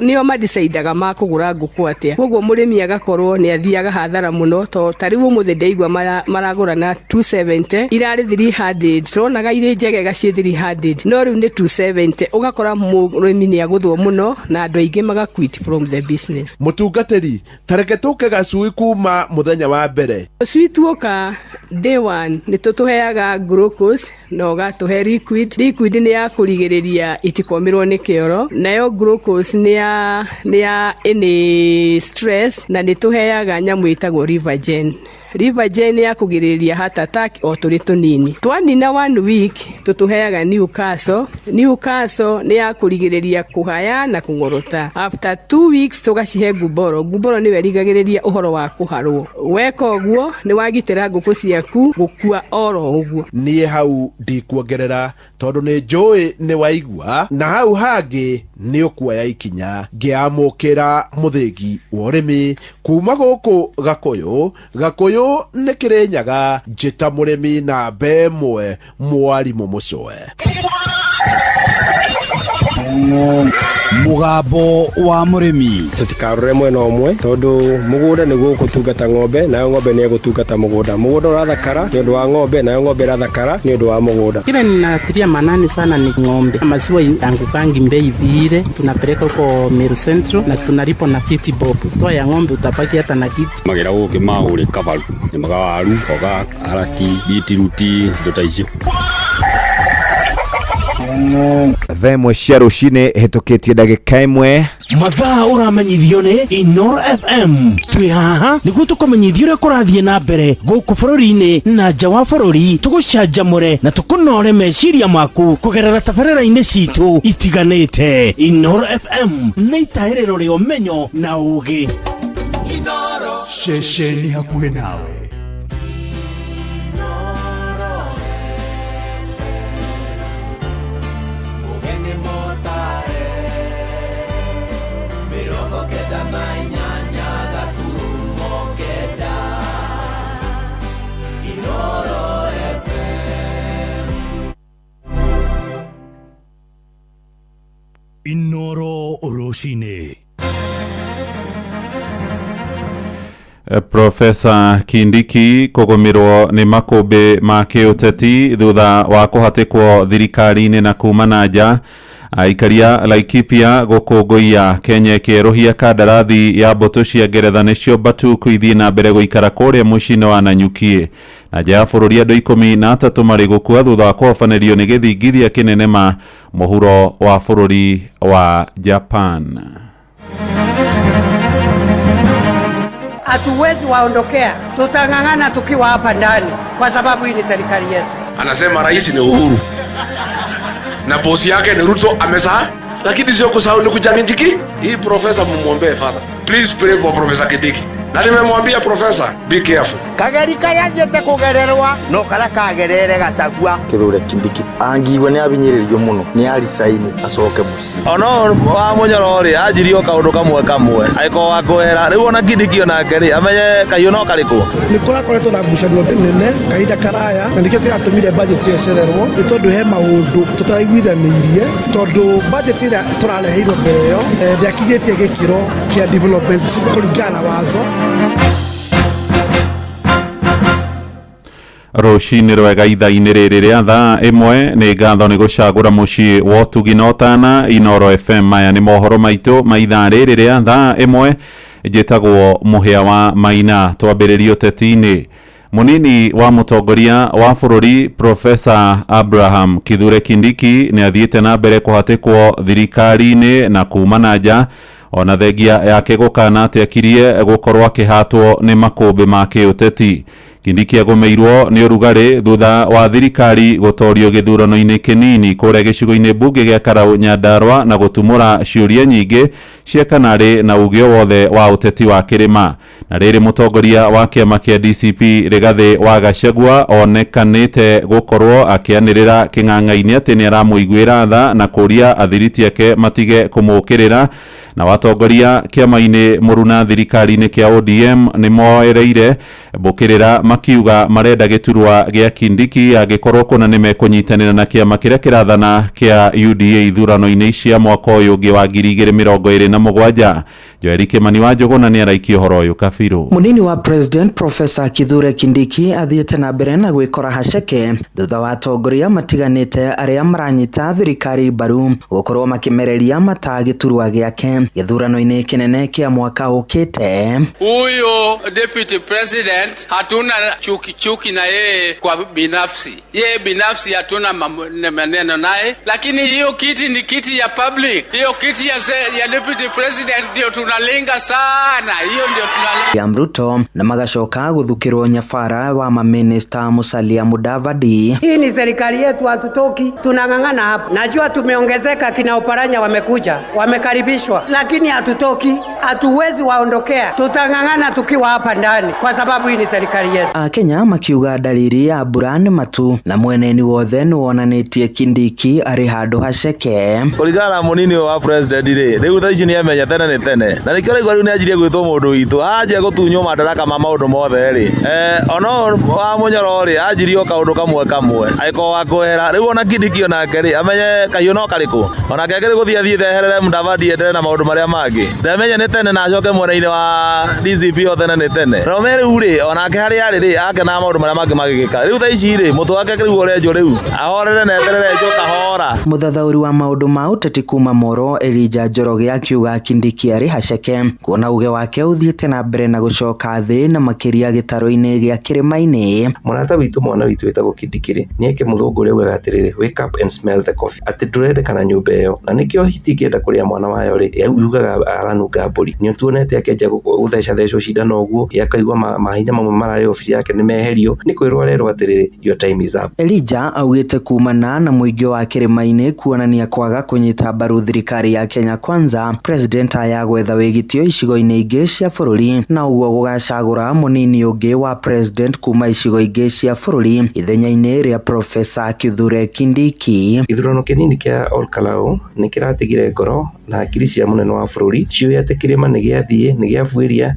Speaker 2: nio madecidaga makugura nguku atia koguo murimi agakorwo ni athiaga hathara muno to tariu muthe ndeigwa maragura na 270 irari 300 tronaga ire njegega cie 300 no riu ni 270 ugakora murimi ni aguthwo muno na andu aingi magaquit from the business.
Speaker 1: Mutungatiri tareke tuke gacui kuma muthenya wa mbere
Speaker 2: swituoka day 1 ni tutuheaga glucose no gatuhe liquid ni ya kurigiriria itikomirwo ni kioro nayo glucose ni ya any stress na ni tuheaga nyamu itagwo Rivagen ya kugiriria heart attack o turi tunini twanina 1 week tutuheaga Newcastle ni ya kurigiriria kuhaya na kungorota after 2 weeks tugacihe Guboro ni werigagiriria uhoro wa kuharwo weka oguo ni wagitira nguku ciaku gukua oro oguo
Speaker 1: nie hau ndikuongerera tondu ni njui ni waigua na hau hangi ni ukuoya ikinya ngiamukira muthingi wa urimi kuma guku Gakuyu ni Kirinyaga njita murimi na bemwe mwarimu mucoe
Speaker 3: mugambo wa murimi
Speaker 4: tutikarore mwena omwe tondu mugunda niguo gutungata ng'ombe nayo ng'ombe ni gutungata mugunda urathakara ni undu wa ng'ombe nayo ng'ombe irathakara ni undu wa mugunda.
Speaker 5: Kile ninatilia manani sana ni ng'ombe. Maziwa yangu kangi mbei vile tunapeleka huko Meru Central na tunalipo na 50 bob. Toa ya ng'ombe utapaki hata na kitu.
Speaker 4: Magira uke maure kavaru ni magawaru oga arati bitiruti ndotaicio
Speaker 19: themwe cia rucini hitukitie ndagika imwe
Speaker 11: mathaa uramenyithio ni Inoro FM twi haha niguo tukumenyithio uria kurathie na mbere guku bururi-ini na nja wa bururi tugucanjamure na tukunore meciria maku kugerera tabarĩra-inĩ citu itiganĩte. Inoro FM nĩ itaĩrĩro rĩa ũmenyo na ũũgĩ.
Speaker 18: Inoro ceceni hakuhĩ nawe.
Speaker 11: Inoro Oroshine.
Speaker 6: Profesa Kindiki kugumirwo ni makumbi ma kiuteti thutha wa kuhatikwo thirikari-ini na kuma na nja. Aikaria Laikipia gukunguia Kenya kieruhia kandarathi ya mbutu cia Ngeretha nicio Batu kuithie na mbere guikara kuria mucini wa Nanyuki na nja ya bururi andu 13 mari gukua thutha wa kuhofanirio ni githingithia kinene ma muhuro wa bururi wa Japan.
Speaker 24: Hatuwezi waondokea, tutang'ang'ana tukiwa hapa ndani kwa sababu hii ni serikali yetu.
Speaker 25: Anasema rais ni Uhuru na bosi yake ni Ruto amesa, lakini sio kusahau ni kujanginjiki. Hii profesa mumuombee father. Please pray for Professor Kindiki. Na nimemwambia professor, be careful.
Speaker 24: Kageri kayajete kugererwa no kara kagerere Gachagua.
Speaker 26: Kithure Kindiki angiwe ni abinyiririo muno ni ari saini acoke muci.
Speaker 27: Ono wa munyorori ajirio kaundu kamwe aiko wa kwera riu ona Kindiki ona keri amenye kayo no kariko.
Speaker 9: Ni kura koretwo na ngucanio nene kahinda karaya na nikio kiratumire budget yecererwo ni tondu he maundu tutaraiguithanirie tondu budget ira turareheirwo mbere yo ndiakinyitie gikiro kia development kuringana watho.
Speaker 6: Rucini rwega ithaa-inĩ rĩrĩ rĩa thaa ĩmwe nĩ ngatho nĩ gũcagũra mũciĩ wa ũtugi na ũtana. Inoro FM maya nĩ mohoro maitũ ma ithaa rĩrĩ rĩa thaa ĩmwe njĩtagwo Mũhĩa wa Maina. Twambĩrĩrie ũteti-inĩ. Munini wa mutongoria wa bũrũri Profesa Abraham Kithure Kindiki nĩ athiĩte na mbere kũhatĩkwo thirikari-inĩ na kuma na nja ona thengia yake gũkana atĩ akirie gũkorwo akĩhatwo nĩ makũmbĩ ma kĩũteti. Kindiki agomeirwo ni urugari thutha wa thirikari gutorio githurano-ini kinini kuria gicigo-ini bunge gia Karau Nyandarua na gutumura ciuria nyingi cia kanari na ugio wothe wa uteti wa kirima. Na riri mutongoria wa kiama kia DCP Rigathi wa Gachagua onekanite gukorwo akianirira king'ang'a-ini ati ni aramuiguira tha na kuria athiriti ake matige kumukirira. Na watongoria kiama-ini muruna thirikari-ini kia ODM ni moereire bukirira makiuga marenda giturwa gia Kindiki agikorwo kuna ni mekunyitanira na kiama kiria kirathana kia UDA ithurano-ini cia mwaka uyu ungi wa 2027. Joeri Kimani wa Njuguna ni araikio horo uyu Kabiru.
Speaker 7: Munini wa President Professor Kithure Kindiki athiete na mbere na gwikora haceke thutha wa atongoria matiganite aria maranyita thirikari mbaru gukorwo makimereria matagiturwa giake githurano-ini kinene kia mwaka ukite.
Speaker 8: Huyo deputy president hatuna chuki na yeye kwa binafsi. Yeye binafsi hatuna maneno naye, lakini hiyo kiti ni kiti ya public. Hiyo kiti ya deputy president ndio tunalenga sana. Hiyo ndio tunalenga.
Speaker 7: Ruto na magacoka guthukirwo nyabara wa maminista Musalia Mudavadi.
Speaker 24: Hii ni serikali yetu, hatutoki, tunang'ang'ana hapa. Najua tumeongezeka, kina Oparanya wamekuja, wamekaribishwa, lakini hatutoki, hatuwezi waondokea. Tutang'ang'ana tukiwa hapa ndani kwa sababu hii ni serikali yetu.
Speaker 7: Kenya makiuga dalili ya burani matu na mweneni wothe ni wonanitie Kindiki ari handu haceke.
Speaker 27: Kuringana na munini wa president riu thaici ni amenya tene ni tene na nikio riu ni ajirie gwitwo mundu witu aje gutunywo madaraka ma maundu mothe ri ono wa munyoro ri ajirio kaundu kamwe aiko wa kwera riu ona Kindiki onake ri amenye kahiu no kariku ona kegere guthia theherere Mudavadi endere na maundu maria mangi ndamenya ni tene na acoke mwena-ini wa DCP othe ni tene Romere uri onake hari ari ri ake na maundu maria mangi magigika riu thaici ri mutu wake riu orenjo riu ahorere na eterere ecoka hora.
Speaker 7: Muthathauri wa maundu ma uteti kuma Moro Elijah Njoroge akiuga Kindiki ari haceke kuona uge wake uthiete na mbere na gucoka thi na makiria gitaro-ini gia kirima-ini.
Speaker 10: Murata witu mwana witu wetagwo Kindiki ri ni eke muthunguri uga atiriri wake up and smell the coffee ati ndurendekana nyumba iyo na nikio hitingienda kuria mwana wayo ri yugaga aranunga mburi ni tuonete akenja gutheca thecwo cindano uguo yakaigwa mahinya mamwe marari ofisi yake ni meherio ni kwirwo rero atiriri your time is up.
Speaker 7: Elijah augite kumana na muingio wa kirima-ini kuonania kwaga kunyita mbaru thirikari ya Kenya Kwanza, president aya gwetha wigitio icigo-ini ingi cia bururi na uguo gugacagura munini ungi wa president kuma icigo ingi cia bururi ithenya-ini ria Professor Kithure Kindiki.
Speaker 10: Ithurano kinini kia Olkalau ni kiratigire ngoro na akiri cia munene wa bururi ciuya ati kirima ni giathie ni giafuiria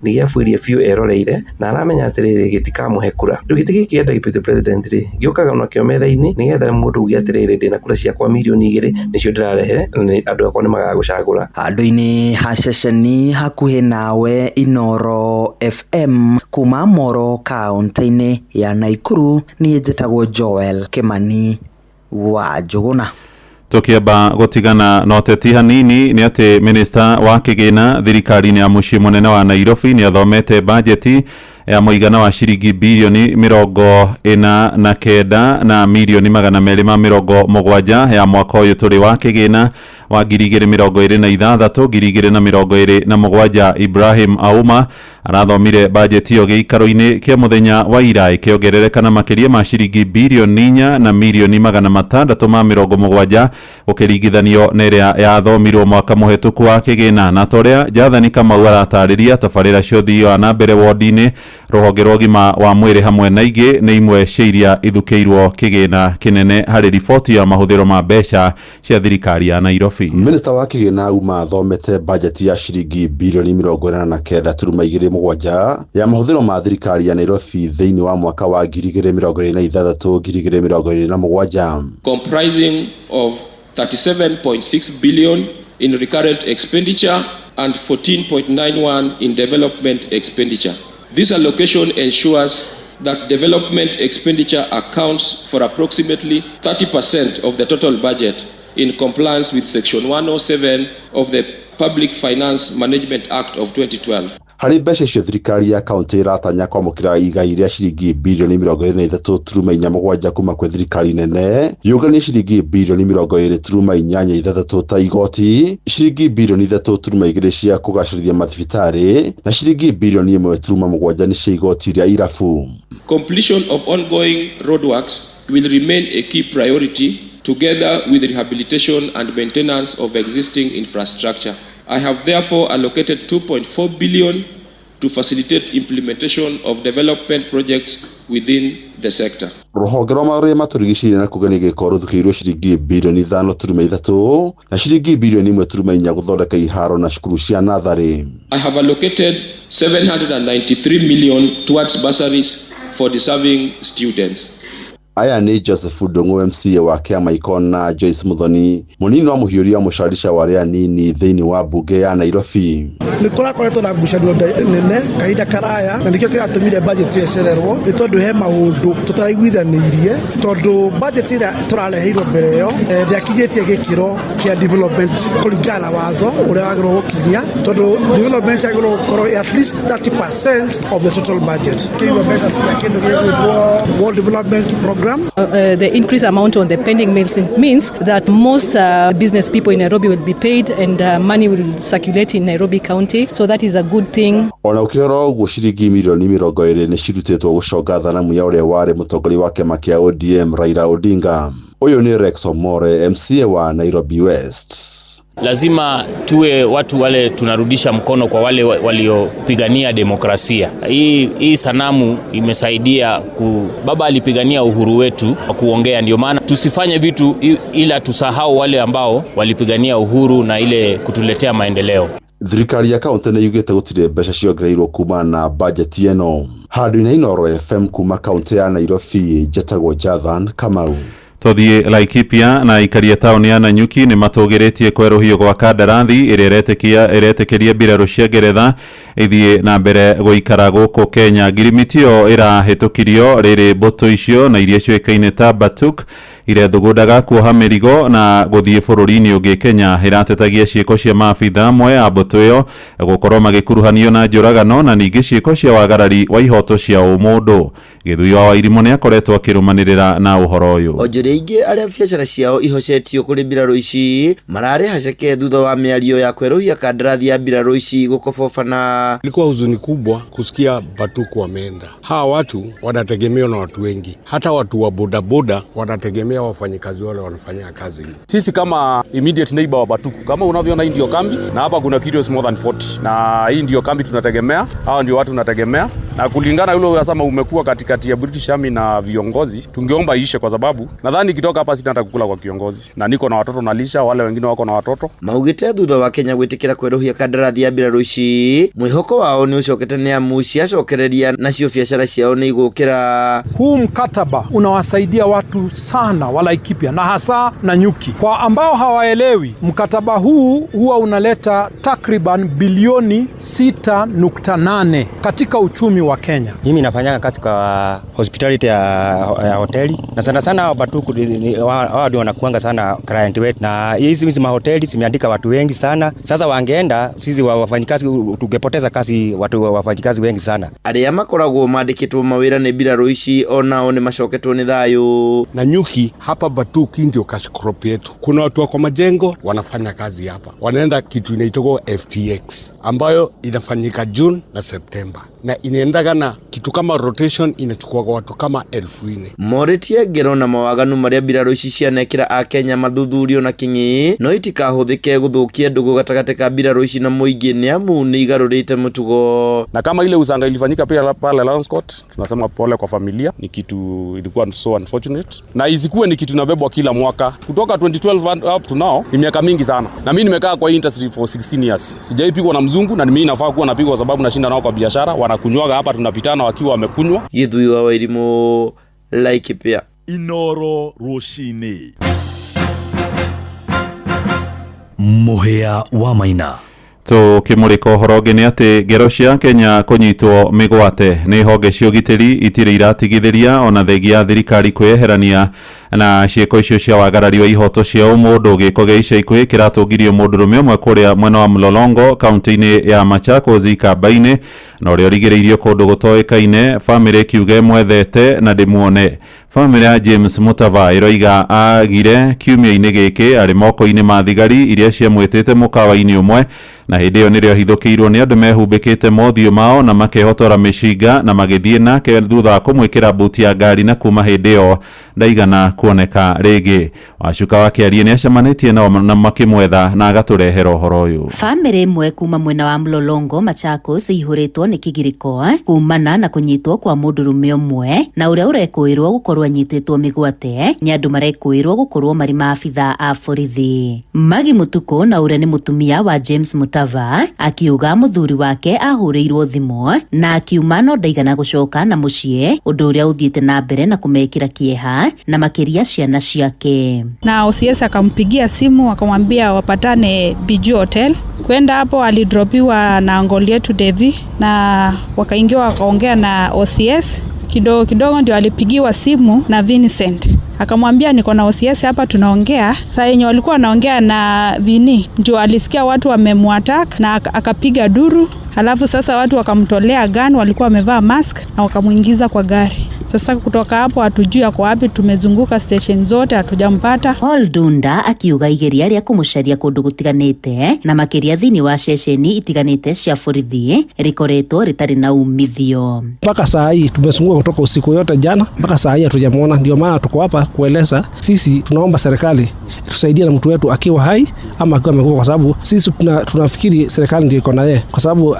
Speaker 10: fiu eroreire na aramenya atiriri gitikamuhe kura. Riu giti giki enda deputy president ri giukaga ona kio metha-ini ni getha mundu ugi atiriri ndina kura ciakwa milioni 2 nicio ndirarehe ni andu akwa ni magagucagura.
Speaker 7: Handu-ini ha ceceni hakuhi nawe Inoro FM kuma Moro kaunti-ini ya Naikuru ni njitagwo Joel Kimani wa Njuguna.
Speaker 6: Tukiamba gutigana na uteti hanini ni ati minista wa kigina thirikari-ini ya mucii munene wa Nairobi ni athomete bajeti ya muigana wa ciringi bilioni 49 na milioni 270 ya mwaka uyu turi wa kigina wa 2026-2027. Ibrahim Auma arathomire bajeti yo giikaro-ini kia muthenya wa ira ikiongerereka makiria ma ciringi bilioni 4 na milioni 670 ukiringithanio na iria yathomirwo mwaka muhituku wa kigina. Na toria Jathani Kamau aratariria tabarira cio thio na mbere wodi-ini ruhonge rwa gima wa mwiri hamwe na ingi ni imwe ciiria ithukiirwo kigina kinene hari riboti ya mahuthiro ma mbeca cia thirikari ya Nairobi.
Speaker 13: Minista wa kigina Auma athomete bajeti ya ciringi bilioni 49.7 ya mahuthiro ma thirikari ya Nairobi thiini wa mwaka wa 2026-2027,
Speaker 14: comprising of 37.6 billion in recurrent expenditure and 14.91 in development expenditure. This allocation ensures that development expenditure accounts for approximately 30% of the total budget in compliance with Section 107 of the Public Finance Management Act of 2012.
Speaker 13: Harĩ mbeca icio thirikari ya kaunti iratanya kwamũkĩra igai rĩa ciringi bilioni 23.47 kuma kwĩ thirikari nene, yũngania ciringi bilioni 20.83 ta igoti, ciringi bilioni 3.2 cia kũgacĩrithia mathibitarĩ na ciringi bilioni 1.7 nĩ cia igoti rĩa irabu.
Speaker 14: Completion of ongoing roadworks will remain a key priority together with rehabilitation and maintenance of existing infrastructure. I have therefore allocated 2.4 billion to facilitate implementation of development projects within the sector.
Speaker 13: Rũhonge rwa marĩa matũrigicĩirie na kũgania gĩko rũthukĩirwo ciringi bilioni 5.3 na ciringi bilioni 1.4 gũthondeka iharo na cukuru cia natharĩ.
Speaker 14: I have allocated 793 million towards bursaries for deserving students.
Speaker 13: Aya nĩ Joseph Ndung'u MCA wa kĩama Ikona, Joyce Muthoni mũnini wa mũhiũria mũcarica wa arĩa anini thĩinĩ wa mbunge ya Nairobi.
Speaker 12: Nĩ kũrakoretwo na ngucanio nene kahinda karaya na nĩkĩo kĩratũmire budget ĩcererwo nĩ tondũ he maũndũ tũtaraiguithanĩirie tondũ budget ĩrĩa tũrareheirwo mbere ĩyo ndĩakinyĩtie gĩkĩro kĩa development kũringana na watho ũrĩa wagĩrĩirwo gũkinyia tondũ development yagĩrĩirwo gũkorwo at least 30% of the total budget. Kĩrĩirwo mbeca cia kĩndũ gĩgwĩtwo World Development Program.
Speaker 15: The increased amount on the pending bills means that most business people in Nairobi will be paid and money will circulate in Nairobi County, so that is a good thing.
Speaker 13: Ona ukirora uguo ciringi milioni 20 nĩ cirutĩtwo gũconga thanamu ya ũrĩa warĩ mũtongoria wa kĩama kĩa ODM Raila Odinga. Ũyũ nĩ Rex Omore, MCA wa Nairobi West.
Speaker 16: Lazima tuwe watu wale tunarudisha mkono kwa wale waliopigania demokrasia. Hii sanamu imesaidia baba alipigania uhuru wetu wa kuongea, ndio maana tusifanye vitu ila tusahau wale ambao walipigania uhuru na ile kutuletea maendeleo.
Speaker 13: Thirikari ya kaunti nĩ yugĩte gũtirĩ mbeca ciongereirwo kuma na budget ĩno. Handũ-inĩ Inooro FM kuma kaunti ya Nairobi, Jetagwo Jathan Kamau.
Speaker 6: Tothie Laikipia na ikaria tauni ya Nanyuki ni matũgĩrĩtie kwerũhio gwa kandarathi ĩrĩa mbirarũ cia Ngeretha ithie na mbere gũikara gũkũ Kenya. Ngirimiti ĩyo ĩrahĩtũkirio rĩrĩ mbũtũ icio na iria ciũĩkaine ta Batuk iria thũgũndaga kuoha mĩrigo na gũthiĩ bũrũri-inĩ ũngĩ. Kenya ĩratetagia ciĩko cia maabitha amwe a mbũtũ ĩyo gũkorwo magĩkuruhanio na njũragano na ningĩ ciĩko cia wagarari wa ihoto cia ũmũndũ. Gĩthui wa Wairimu nĩ akoretwo akĩrũmanĩrĩra na ũhoro ũyũ.
Speaker 17: Onjũria ingĩ arĩa biacara ciao ihocetio kũrĩ mbirarũ ici mararĩ haceke thutha wa mĩario ya kwerũhia kandarathi ya mbirarũ ici gũkobofana.
Speaker 20: Ilikuwa huzuni kubwa kusikia Batuku wameenda. Hawa watu wanategemewa na watu wengi, hata watu wa bodaboda wanategemea wafanyikazi wale wanafanya kazi hii.
Speaker 21: Sisi kama immediate neighbor wa Batuku, kama unavyoona hii ndio kambi na hapa kuna kilos more than 40 na hii ndio kambi tunategemea, hawa ndio watu tunategemea, na kulingana yule unasema umekuwa katikati ya British Army na viongozi, tungeomba ishe kwa sababu nadhani kitoka hapa sina hata kukula kwa kiongozi na niko na watoto nalisha, wale wengine wako na watoto.
Speaker 17: Maugite thutha wa Kenya gwĩtĩkĩra kwerũhia kandarathi ya mbirarũ ici, mwĩhoko wao nĩ ũcokete nĩ amu ciacokereria nacio biacara ciao nĩ igũkĩra.
Speaker 22: Huu mkataba unawasaidia watu sana wa Laikipia na hasa Nanyuki. Kwa ambao hawaelewi, mkataba huu huwa unaleta takriban bilioni 6.8 katika uchumi wa Kenya.
Speaker 28: Mimi nafanya kazi kwa hospitality ya hoteli na sana sana Batuku wao ndio wanakuanga sana client wetu, na hizi mahoteli zimeandika watu wengi sana. Sasa wangeenda sisi wafanyikazi tungepoteza kazi, watu wafanyikazi wengi sana.
Speaker 17: Arĩa makoragwo mandĩkĩtwo mawĩra nĩ mbirarũ ici onao nĩ macoketwo nĩ thayũ.
Speaker 20: Nanyuki hapa Batuku ndio cash crop yetu. Kuna watu wako majengo wanafanya kazi hapa, wanaenda kitu inaitwa FTX ambayo inafanyika June na September na inaendaga na kitu kama rotation, inachukua watu kama 1000.
Speaker 17: Moritie ngero na mawaganu marĩa mbirarũ ici cianekĩra a Kenya mathuthurio na king'i no itikahũthĩke gũthũkia ndũgũ gatagatĩ ka mbirarũ ici na mũingĩ nĩ amu nĩ igarũrĩte mũtugo.
Speaker 21: Na kama ile usanga ilifanyika pia pale Lions Court, tunasema pole kwa familia, ni kitu ilikuwa so unfortunate na isikuwe ni kitu nabebwa kila mwaka. Kutoka 2012 up to now ni miaka mingi sana, na mimi nimekaa kwa industry for 16 years, sijaipigwa na mzungu na mimi nafaa kuwa napigwa sababu nashinda nao kwa biashara. Wanakunywaga hapa, tunapitana wakiwa wamekunywa.
Speaker 17: Githui wa Wairimu, Laikipia.
Speaker 11: Inooro Rũcinĩ. Mũhĩa wa Maina.
Speaker 6: Tukimurika ũhoro ũngĩ nĩ atĩ ngero cia Kenya kũnyitwo mĩgwate nĩ honge cia ũgitĩri itirĩ iratigithĩria ona thengia thirikari kwĩyeherania na cieko icio cia wagarari wa ihoto cia umundu giko gia ica ikuhi kiratungirio mundurume umwe kuria mwena wa Mlolongo kaunti-ini ya Machakos ikambaini na uria rigiriirio kundu gutoikaine family kiuge mwethete na ndimuone. Family ya James Mutava iroiga agire kiumia-ini giki ari moko-ini ma thigari iria ciamwitite mukawa-ini umwe na hindi iyo nirio hithukiirwo ni andu mehumbikite mothiu mao na makehotora mishinga na magithie nake thutha wa kumwikira buti ya ngari na kuma hindi iyo ndaigana kuoneka ringi. Wacuka wakiaria ni acemanitie nao na makimwetha na agaturehera uhoro uyu.
Speaker 1: Family imwe kuma mwena wa Mlolongo Machakos ihuritwo ni kigiriko kumana na kunyitwo kwa mundurume umwe na uria urekuirwo gukorwo anyititwo migwate ni andu marekuirwo gukorwo mari maabitha a borithi. Magi Mutuku na uria ni mutumia wa James Mutava akiuga muthuri wake ahuriirwo thimu na akiuma no ndaigana gucoka na mucie undu uria uthiite na mbere na kumekira kieha na makiria ciana ciake.
Speaker 2: Na OCS akampigia simu akamwambia wapatane Biju Hotel. Kwenda hapo alidropiwa na ngoli yetu Devi na wakaingia wakaongea na OCS. Kidogo ndio alipigiwa simu na Vincent. Akamwambia niko na OCS hapa tunaongea. Saa yenye walikuwa wanaongea na Vini ndio alisikia watu wamemwattack na akapiga duru. Halafu sasa watu wakamtolea gun, walikuwa wamevaa mask na wakamuingiza kwa gari. Sasa kutoka hapo hatujui yako wapi, tumezunguka station zote hatujampata.
Speaker 1: Paul Dunda akiuga igeria ria kumucaria kundu gutiganite na makiria thini wa ceceni itiganite cia borithi rikoretwo ritari na umithio.
Speaker 9: Mpaka saa hii tumezunguka kutoka usiku yote jana mpaka saa hii hatujamuona. Ndio maana tuko hapa kueleza sisi tunaomba serikali tusaidie na mtu wetu akiwa hai ama akiwa amekufa, kwa sababu sisi tunafikiri serikali ndio iko na yeye, kwa sababu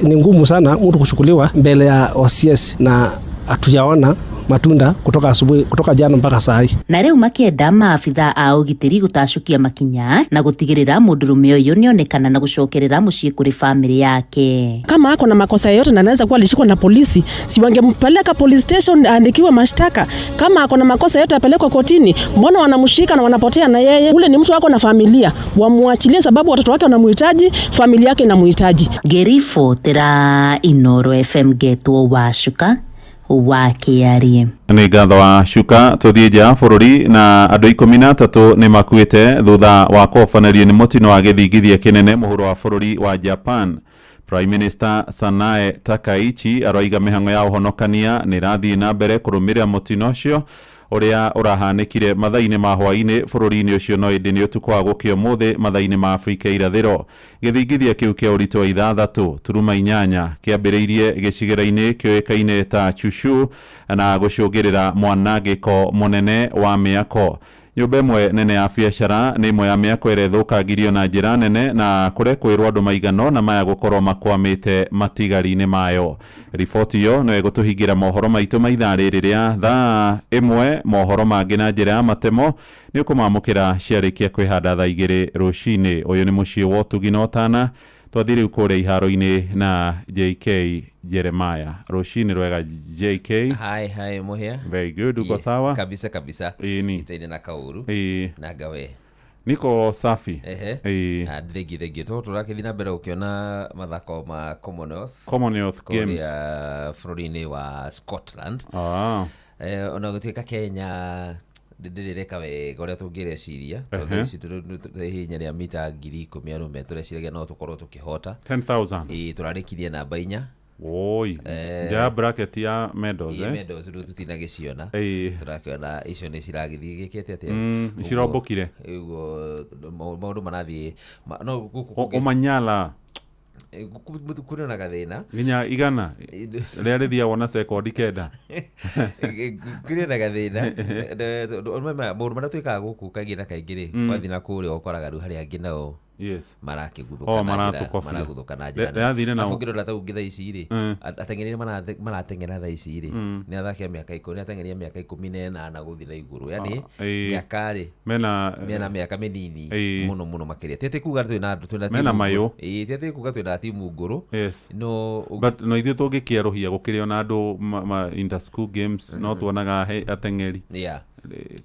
Speaker 9: ni ngumu sana mtu kuchukuliwa mbele ya OCS na hatujaona matunda kutoka asubuhi kutoka jana mpaka saa hii.
Speaker 1: Na riu makienda maabitha a ugitiri gutacukia makinya na gutigirira mundurume uyu nionekana na gucokerera mucii kuri family yake.
Speaker 3: Kama ako na makosa yote na anaweza kuwa alishikwa na polisi, si wangempeleka police station aandikiwe mashtaka. Kama ako na makosa yote apelekwe kotini. Mbona wanamshika na wanapotea na yeye? Ule ni mtu wako na familia, wamuachilie sababu watoto wake wanamhitaji, familia yake inamhitaji.
Speaker 1: Gerifo tera Inoro FM getwo Wacuka wakiarie
Speaker 6: ni gatho wa Cuka tuthie nja bururi na andu 13 ni makuite thutha wa kofanerio ni mutino wa githingithia kinene muhuro wa bururi wa Japan. Prime Minister Sanae Takaichi aroiga mihango ya uhonokania ni rathie na mbere kurumirira mutino ucio uria urahanikire mathaini ma hwaini bururi-ini ucio no indi ni utuku wa gukio muthi mathaini ma Afrika irathiro. Githingithia kiu kia uritu wa 6.8 kiambiriirie gicigera-ini kioikaine ta Chushu na gucungirira mwanangiko munene wa miako. Nyumba imwe nene ya biacara ni imwe ya miako ire thukangirio na njira nene na kurekwirwo andu maigano na maya gukorwo makwamite matigari-ini mayo. Riboti iyo no egutuhingira mohoro maitu maithaa riri ria thaa imwe. Mohoro mangi na njira ya matemo ni ukumamukira ciarikia kwihanda thaa 2 rucini. Uyu ni mucii wa Utugi na Otana. Twathire ukore iharo-ini na JK Jeremiah. Rucini rwega JK.
Speaker 4: Hi muhia.
Speaker 6: Very good. Uko sawa?
Speaker 4: Kabisa. Itaine na kauru. Na gawe.
Speaker 6: Niko safi.
Speaker 4: Thegi to turakithina mbere ukiona mathako ma
Speaker 6: Commonwealth Games
Speaker 4: bururi-ini wa Scotland. Ona gutuika Kenya ndirireka wega uria tungireciria hinya ria mita 10,000 arume tureciria no tukorwo tukihota
Speaker 6: 10,000
Speaker 4: turarikirie namba 4.
Speaker 6: Oi, ja bracket ya medals
Speaker 4: medals tutinagiciona turakiona icio ni ciragithii gikete atia
Speaker 6: cirobokire
Speaker 4: maundu marathii no
Speaker 6: umanyala
Speaker 4: kuna na gathina
Speaker 6: nginya igana ria rithia wona second kenda
Speaker 4: kuna na gathina maundu maria twikaga guku kagira kaingiri wathina kuri ukoraga ru hari angi nao marakiguthuka na njira afungirwo tha ungi thaa ici ri ateng'eri marateng'era thaa ici ri ni athaki a miaka 10 ateng'eri miaka 18 guthi na iguru yani miaka ri mena miaka minini muno makiria tete kuga twina
Speaker 6: mena mayo
Speaker 4: tete kuga twina timu nguru
Speaker 6: no but no ithu tungikieruhia gukirio na andu inter school games no tuonaga ateng'eri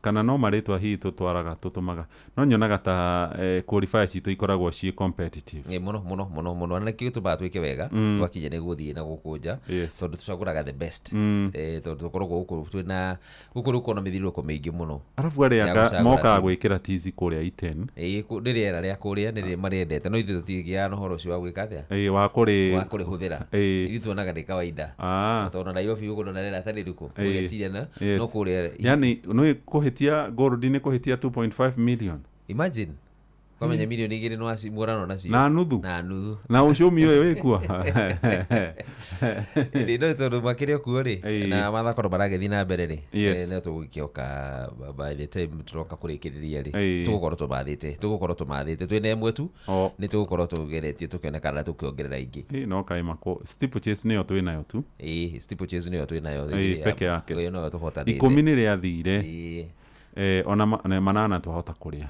Speaker 6: kana no maritwa hi tutwaraga tutumaga no nyonaga ta qualifiers itu ikoragwo ci competitive
Speaker 4: muno na kitu ba twike wega twakinye ne guthie na gukunja tondu tucaguraga the best tondu tukoragwo guku twina guku ruko na mithiruko mingi muno
Speaker 6: arafu arianga moka gwikira tizi kuria iten
Speaker 4: ririera ria kuria niri mariendete no ithu tutigia no horo cio wa gwika atia
Speaker 6: wa kuri
Speaker 4: huthira ithu naga ni kawaida tondu Nairobi uko na rera tari ruko ugeciria na no kuria
Speaker 6: yani no kuhitia gold ni kuhitia 2.5 million
Speaker 4: imagine kwamenya milioni igiri no acimurano nacio
Speaker 6: na nuthu na ucumi uyu wikua
Speaker 4: ndio tondu makire kuo ri na mathako maragethi na mbere ri no tugukioka by the time turoka kurikiriria ri tugukorwo tumathite twina emwe tu ni tugukorwo tugeretie tukionekana tukiongerera ingi
Speaker 6: no kai mako steeplechase niyo twinayo tu
Speaker 4: steeplechase niyo twinayo
Speaker 6: peke yake
Speaker 4: yo no tuhotanire
Speaker 6: 10 ni ria thire ona manana tuhota kuria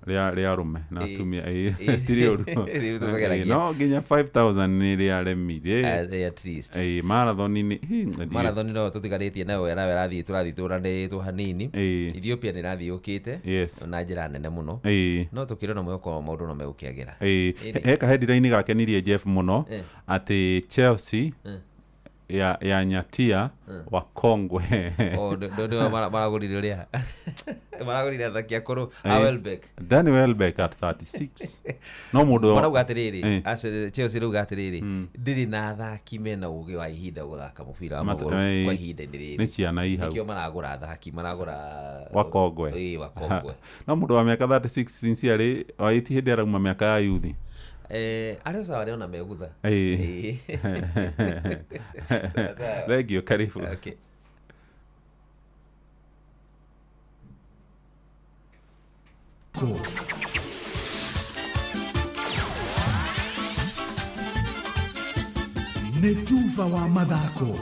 Speaker 6: ria rume na tumia tiriuru no ginya 5000 ni ria remire
Speaker 4: at least
Speaker 6: marathon
Speaker 4: no tutigaritie nayo yarathi turathi tu hanini Ethiopia ni rathi ukite na njira nene muno no tukirona mweko maundu no megukiagira
Speaker 6: heka headline gakenirie Jeff muno ati Chelsea ya nyatia wa Kongwe
Speaker 4: ndo maragurire ria maragurire thakia kuru Danny Welbeck at 36
Speaker 6: no mundu
Speaker 4: maraugatiriri ase Chelsea rugatiriri ndiri na thaki mena ugi wa ihinda guthaka mubira wa maguru kwa ihinda ndiriri
Speaker 6: ni ciana ihau
Speaker 4: nikio maragura thaki maragura
Speaker 6: wa Kongwe
Speaker 4: wa Kongwe
Speaker 6: no mundu wa miaka 36 sincerely waiti hindi arauma miaka ya yuthi
Speaker 4: aleo sawa leo na megudha
Speaker 6: legio karibu
Speaker 4: okay
Speaker 11: Netuva wa mathako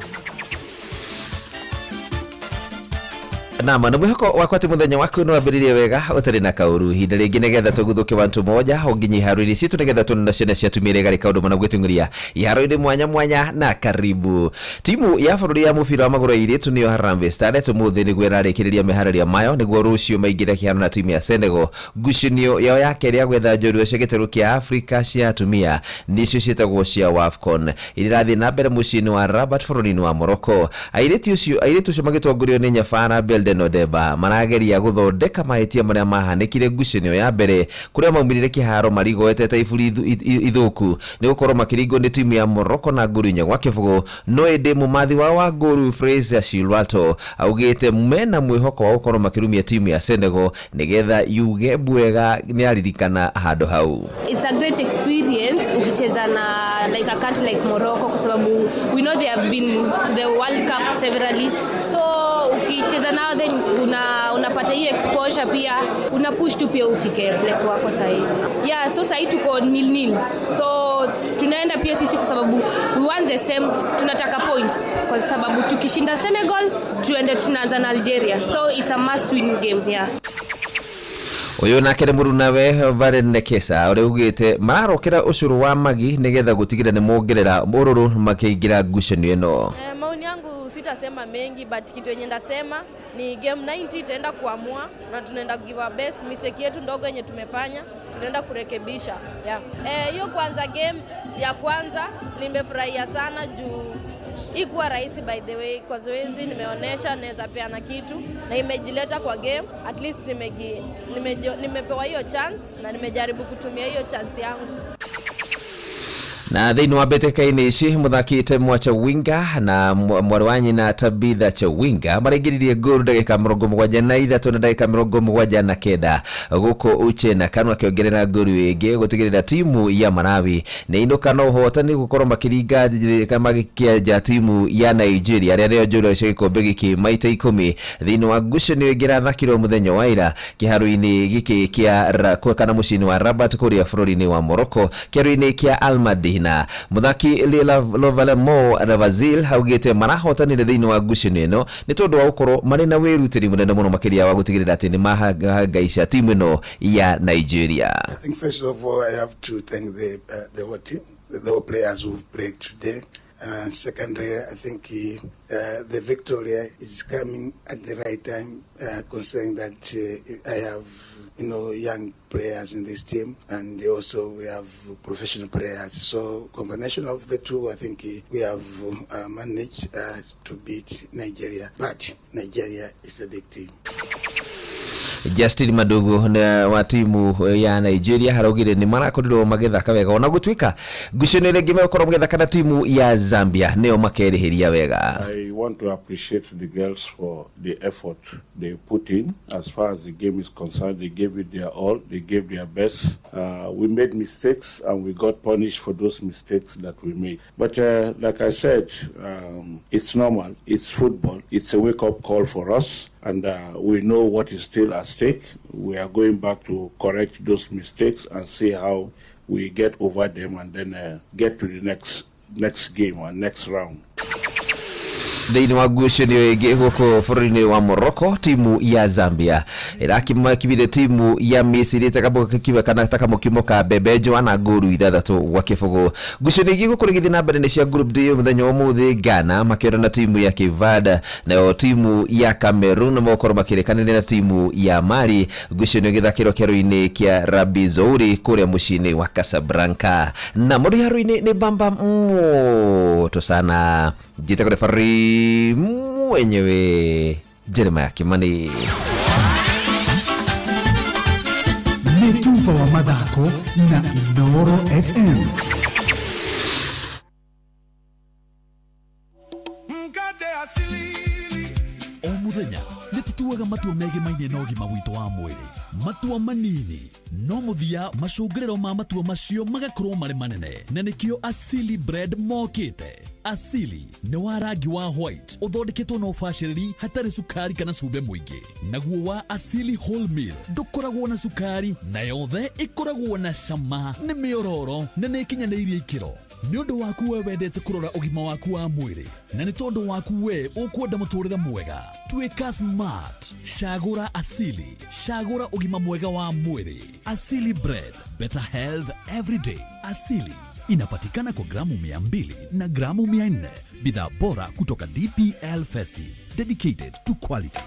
Speaker 4: na mwihoko wakati muthenya waku no ambiririe wega utari na kauru hinda ringi nigetha tuguthuke bantu moja onginyi haru-ini citu nigetha tunona ciana cia tumire gari kaundu mana gwitunguria iharo-ini mwanya na karibu timu ya bururi ya mubira wa maguru iritu niyo Harambee Stars tumuthi niguo irarikiriria mihararia mayo niguo rucio maingira kiharo na timu ya Senegal ngucinio yao ya keri ya gwetha njorua cia giteru kia Afrika cia atumia nicio cietagwo cia WAFCON irirathi na mbere mucini wa Rabat bururi-ini wa Morocco airitu cio magitongorio ni Nyafara Nodeba marageria guthondeka mahitia maria mahanikire ngucinio ya mbere kuria maumirire kiharo marigoete taifuri ithuku ni gukorwo makiringo ni timu ya Morocco na nguru inya gwa kibugu no ende mumathi wa nguru Fraser Shilwato augite mena mwihoko wa gukorwo makirumia timu ya Senegal nigetha yuge bwega ni aririkana hado hau.
Speaker 5: It's a great experience ukicheza na like a country like Morocco kwa sababu we know they have been to the World Cup severally, so ukicheza nao then unapata hiyo exposure, pia una push tu pia ufike place wako sahihi. Yeah, so sahihi tuko 0-0, so tunaenda pia sisi kwa sababu we want the same, tunataka points kwa sababu tukishinda Senegal tuende tunaanza na Algeria, so it's a must win game here.
Speaker 4: Uyu nake ni murunawe Varenekesa uri ugite mararokera ucuru wa magi nigetha gutigira ni mongerera ururu makiingira ngucanio ino.
Speaker 8: Maoni yangu sitasema mengi, but kitu yenye ndasema ni game 90 itaenda kuamua na tunaenda give our best. Mistake yetu ndogo yenye tumefanya tunaenda kurekebisha. Hiyo kwanza game ya kwanza nimefurahia sana juu ikuwa rahisi, by the way, kwa zoezi nimeonesha naweza peana kitu na imejileta kwa game. At least nimepewa hiyo chance na nimejaribu kutumia hiyo chance yangu.
Speaker 4: Na thini wa beteka-ini ici muthaki Temwa Chawinga na mwarwanyi na Tabitha Chawinga marengiririe nguru ndagika 73 na ndagika 79 guku Uchena Kanu akiongerera nguru ingi gutigirira timu ya Malawi ni inuka no hotani gukorwo makiringa kama gikianja timu ya Nigeria aria rio njorua cia gikombe giki maita 10 thini wa ngucanio ingira thakirwo muthenya wa ira kiharu-ini giki kia kana mucini wa Rabat kuria bururi-ini wa Morocco kiharu-ini kia Almadi na muthaki Lovalemo Ravazil haugite marahotanire thini wa ngucanio ino ni tondu wa gukorwo mari na wirutiri munene muno makiria wa gutigirira ati ni mahangaica timu ino ya Nigeria.
Speaker 18: I think first of all I have to thank the whole team, the whole players who played today.
Speaker 10: Secondly, I think the victory is coming at the right time, considering that I have young players in this team, and also we have professional players. So combination of the two, I think we have managed to beat Nigeria. But Nigeria is a big team.
Speaker 4: Justin Madugu wa timu ya Nigeria harogire ni marakorirwo magethaka wega ona gutwika ngucanio rĩngĩ megũkorwo magethaka na timu ya Zambia neo makerĩhĩria wega.
Speaker 18: I want to appreciate the girls for the effort they put in. As far as the game is concerned, they gave it their all, they gave their best. We made mistakes and we got punished for those mistakes that we made. But like I said, it's normal, it's football, it's a wake-up call for us. And we know what is still at stake. We are going back to correct those mistakes and see how we get over them and then get to the next game or next round.
Speaker 4: Thĩinĩ wa ngucanio ĩngĩ gũkũ bũrũri-inĩ wa Morocco, timu ya Zambia ĩrakĩmakĩbire timu ya Misiri takamũkimo ka Bebe Joana ngũru 6-0. Ngucanio ĩngĩ gũkũ rĩgĩthiĩ na mbere nĩ cia group D mũthenya wa ũmũthĩ. Ghana makĩona na timu ya Kivada, nayo timu ya Cameroon makorwo makĩrĩkanĩra na timu ya Mali. Ngucanio ĩgĩthakĩrwo kĩharo-inĩ kĩa Rabi Zouri kũrĩa mũciĩ-inĩ wa Casablanca. Na mũrĩharo-inĩ nĩ bamba moto sana. Jitako refari mwenyewe Jeremiah Kimani.
Speaker 19: Netuva wa madako na Noro FM.
Speaker 23: O muthenya nitutuaga matua megi maine na ũgima witũ wa mwĩrĩ. Matua manini no muthia macũngĩrĩro ma matua macio magakorwo marĩ manene, na nĩkĩo Asili Bread mokĩte. Asili nĩ wa rangi wa white ũthondeketwo na ũbacĩrĩri hatarĩ sukari kana cumbe mũingĩ. Naguo wa Asili Whole Meal ndũkoragwo na sukari, na yothe ĩkoragwo na cama, nĩ mĩororo na nĩ ĩkinyanĩirie ikĩro. Nĩ ũndũ waku we wendete kũrora ũgima waku wa mwĩrĩ, na nĩ tondũ waku we ũkwenda mũtũrĩre mwega. Tuĩka smart, cagũra Asili, cagũra ũgima mwega wa mwĩrĩ. Asili Bread, better health every day. Asili inapatikana kwa gramu 200 na gramu 400. Bidhaa bora kutoka DPL Festive, dedicated to quality.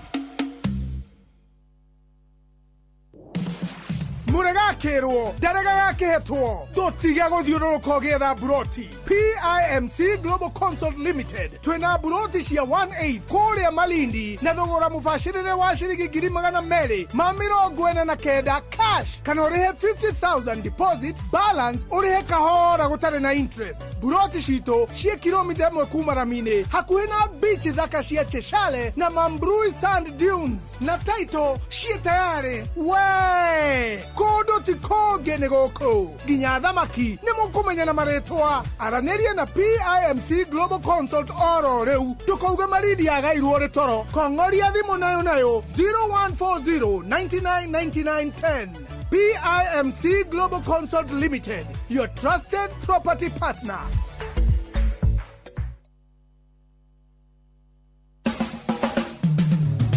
Speaker 22: Muragakirwo daragaketwo dotiga guthiururuka getha broti. PIMC Global Consult Limited twina broti cia 18 kuria Malindi na thogora mubashirire wa shiringi 200 ma 49 cash kana urihe 50,000 deposit, balance urihe kahora gutare na interest. Broti cito cia kilomita 1 kuma Ramine hakuhi na beach thaka cia Cheshale na Mambrui Sand Dunes, na title cia tayari we kodo tikoge negoko ginya thamaki nimukumenya na maretwa araneria na PIMC Global Consult oro reu tukauga maridi agairwo ritoro kongoria thimu nayo 0140 999910. PIMC Global Consult Limited, your trusted property partner.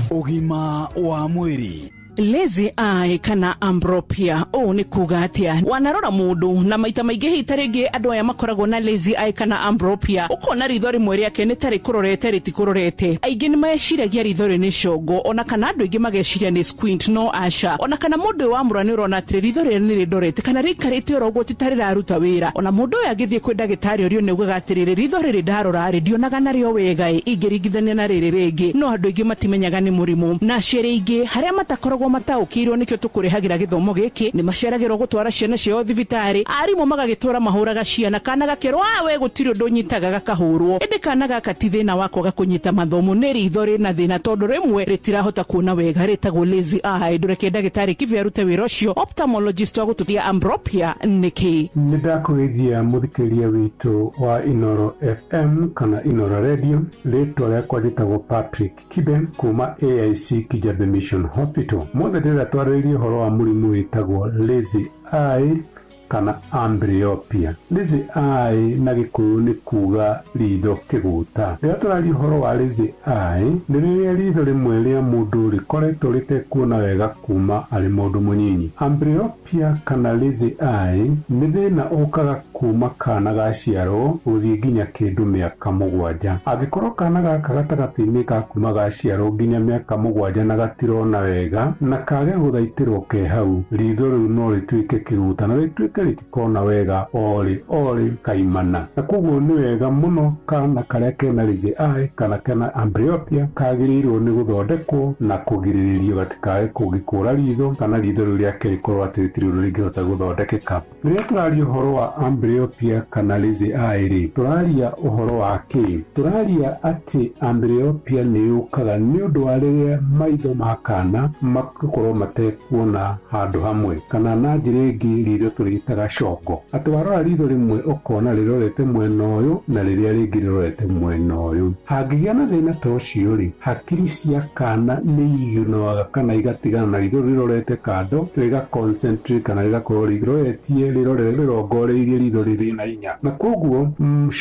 Speaker 19: Ũgima wa mwĩrĩ.
Speaker 3: Lazy eye kana ambropia o ni kugatia wanarora mundu na maita maingĩ hitarĩngĩ andũ aya makoragwo na lazy eye kana ambropia ukona ritho rimwe rĩake nĩ tarĩ kũrorete rĩtikũrorete. Aingĩ nĩ meciragia ritho rĩ nĩ congo, ona kana andũ aingĩ mageciria nĩ squint no aca, ona kana mũndũ wa mũra nĩ ũrona atĩ ritho rĩrĩ nĩ rĩndorete kana rĩikarĩte oro ũguo titarĩ raruta wĩra. Ona mũndũ ũyũ agĩthiĩ kwĩ ndagĩtarĩ ũrio nĩ ugaga atĩrĩrĩ ritho rĩrĩ ndarora ndionaga narĩo wega ingĩringithania na rĩrĩ rĩngĩ. No andũ aingĩ matimenyaga nĩ mũrimũ, na ciĩrĩ ingĩ harĩa matakoragwo mataũkĩirwo nĩkĩo tũkũrehagĩra gĩthomo gĩkĩ nĩ maceragĩrwo gũtwara ciana ciao thibitarĩ, arimũ magagĩtwara mahũraga ciana, kana gakĩrwo we gũtirĩ ũndũ nyitaga gakahũrwo. Ĩndĩ kana gaka ti thĩna wa kwaga kũnyita mathomo, nĩ ritho rĩna thĩna tondũ rĩmwe rĩtirahota kuona wega, rĩtagwo lazy eye. Ndũreke ndagĩtarĩ Kibe arute wĩra ũcio. Ophthalmologist wa gũtuthia ambropia nĩkĩ.
Speaker 24: Nĩ ndakũgeithia mũthikĩria witũ wa Inoro FM kana Inoro Radio. Rĩtwa rĩakwa rĩtagwo Patrick Kibe kuma AIC Kijabe Mission Hospital. Mothe ndĩra twarĩrie ũhoro wa mũrimũ wĩtagwo lazy eye kana amblyopia. Lazy eye na Gikuyu ni kuga ritho kiguta. Rĩrĩa tũraria ũhoro wa lazy eye nĩ rĩrĩa ritho rĩmwe rĩa mũndũ rĩkoretwo rĩtekuona wega kuma arĩ mũndũ mũnyinyi. Amblyopia kana lazy eye nĩ thĩna ũkaga kuma kana gaciarwo gũthiĩ nginya kĩndũ mĩaka 7. Angĩkorwo kana gaka gatagatĩ-inĩ ka kuma gaciarwo nginya mĩaka 7 na gatirona wega na kage gũthaitĩrwo ke hau, ritho rĩu no rĩtuĩke kĩguta na rĩtuĩke rĩtikona wega orĩ kaimana. Na koguo nĩ wega mũno kana karĩa kena lazy eye kana kena amblyopia kagĩrĩirwo nĩ gũthondekwo na kũgirĩrĩrio gatikae kũgĩkũra ritho kana ritho rĩu rĩake rĩkorwo atĩ rĩtirĩ ũndũ rĩngĩhota gũthondekeka. Rĩrĩa tũraria ũhoro wa amblyopia kana lazy eye rĩ, tũraria ũhoro wa kĩ? Tũraria atĩ amblyopia nĩ yũkaga nĩ ũndũ wa rĩrĩa maitho ma kana makorwo matekuona handũ hamwe, kana na njĩra ĩngĩ ritho tũrĩtaga congo. Atĩ warora ritho rĩmwe ũkona rĩrorete mwena ũyũ na rĩrĩa rĩngĩ rĩrorete mwena ũyũ. Hangĩgĩa na thĩna ta ũcio rĩ, hakiri cia kana nĩ igunaga kana igatigana na ritho rĩrorete kando rĩga concentrate kana rĩgakorwo rĩroretie rĩrongoreirie ritho rĩrĩ na hinya. Na koguo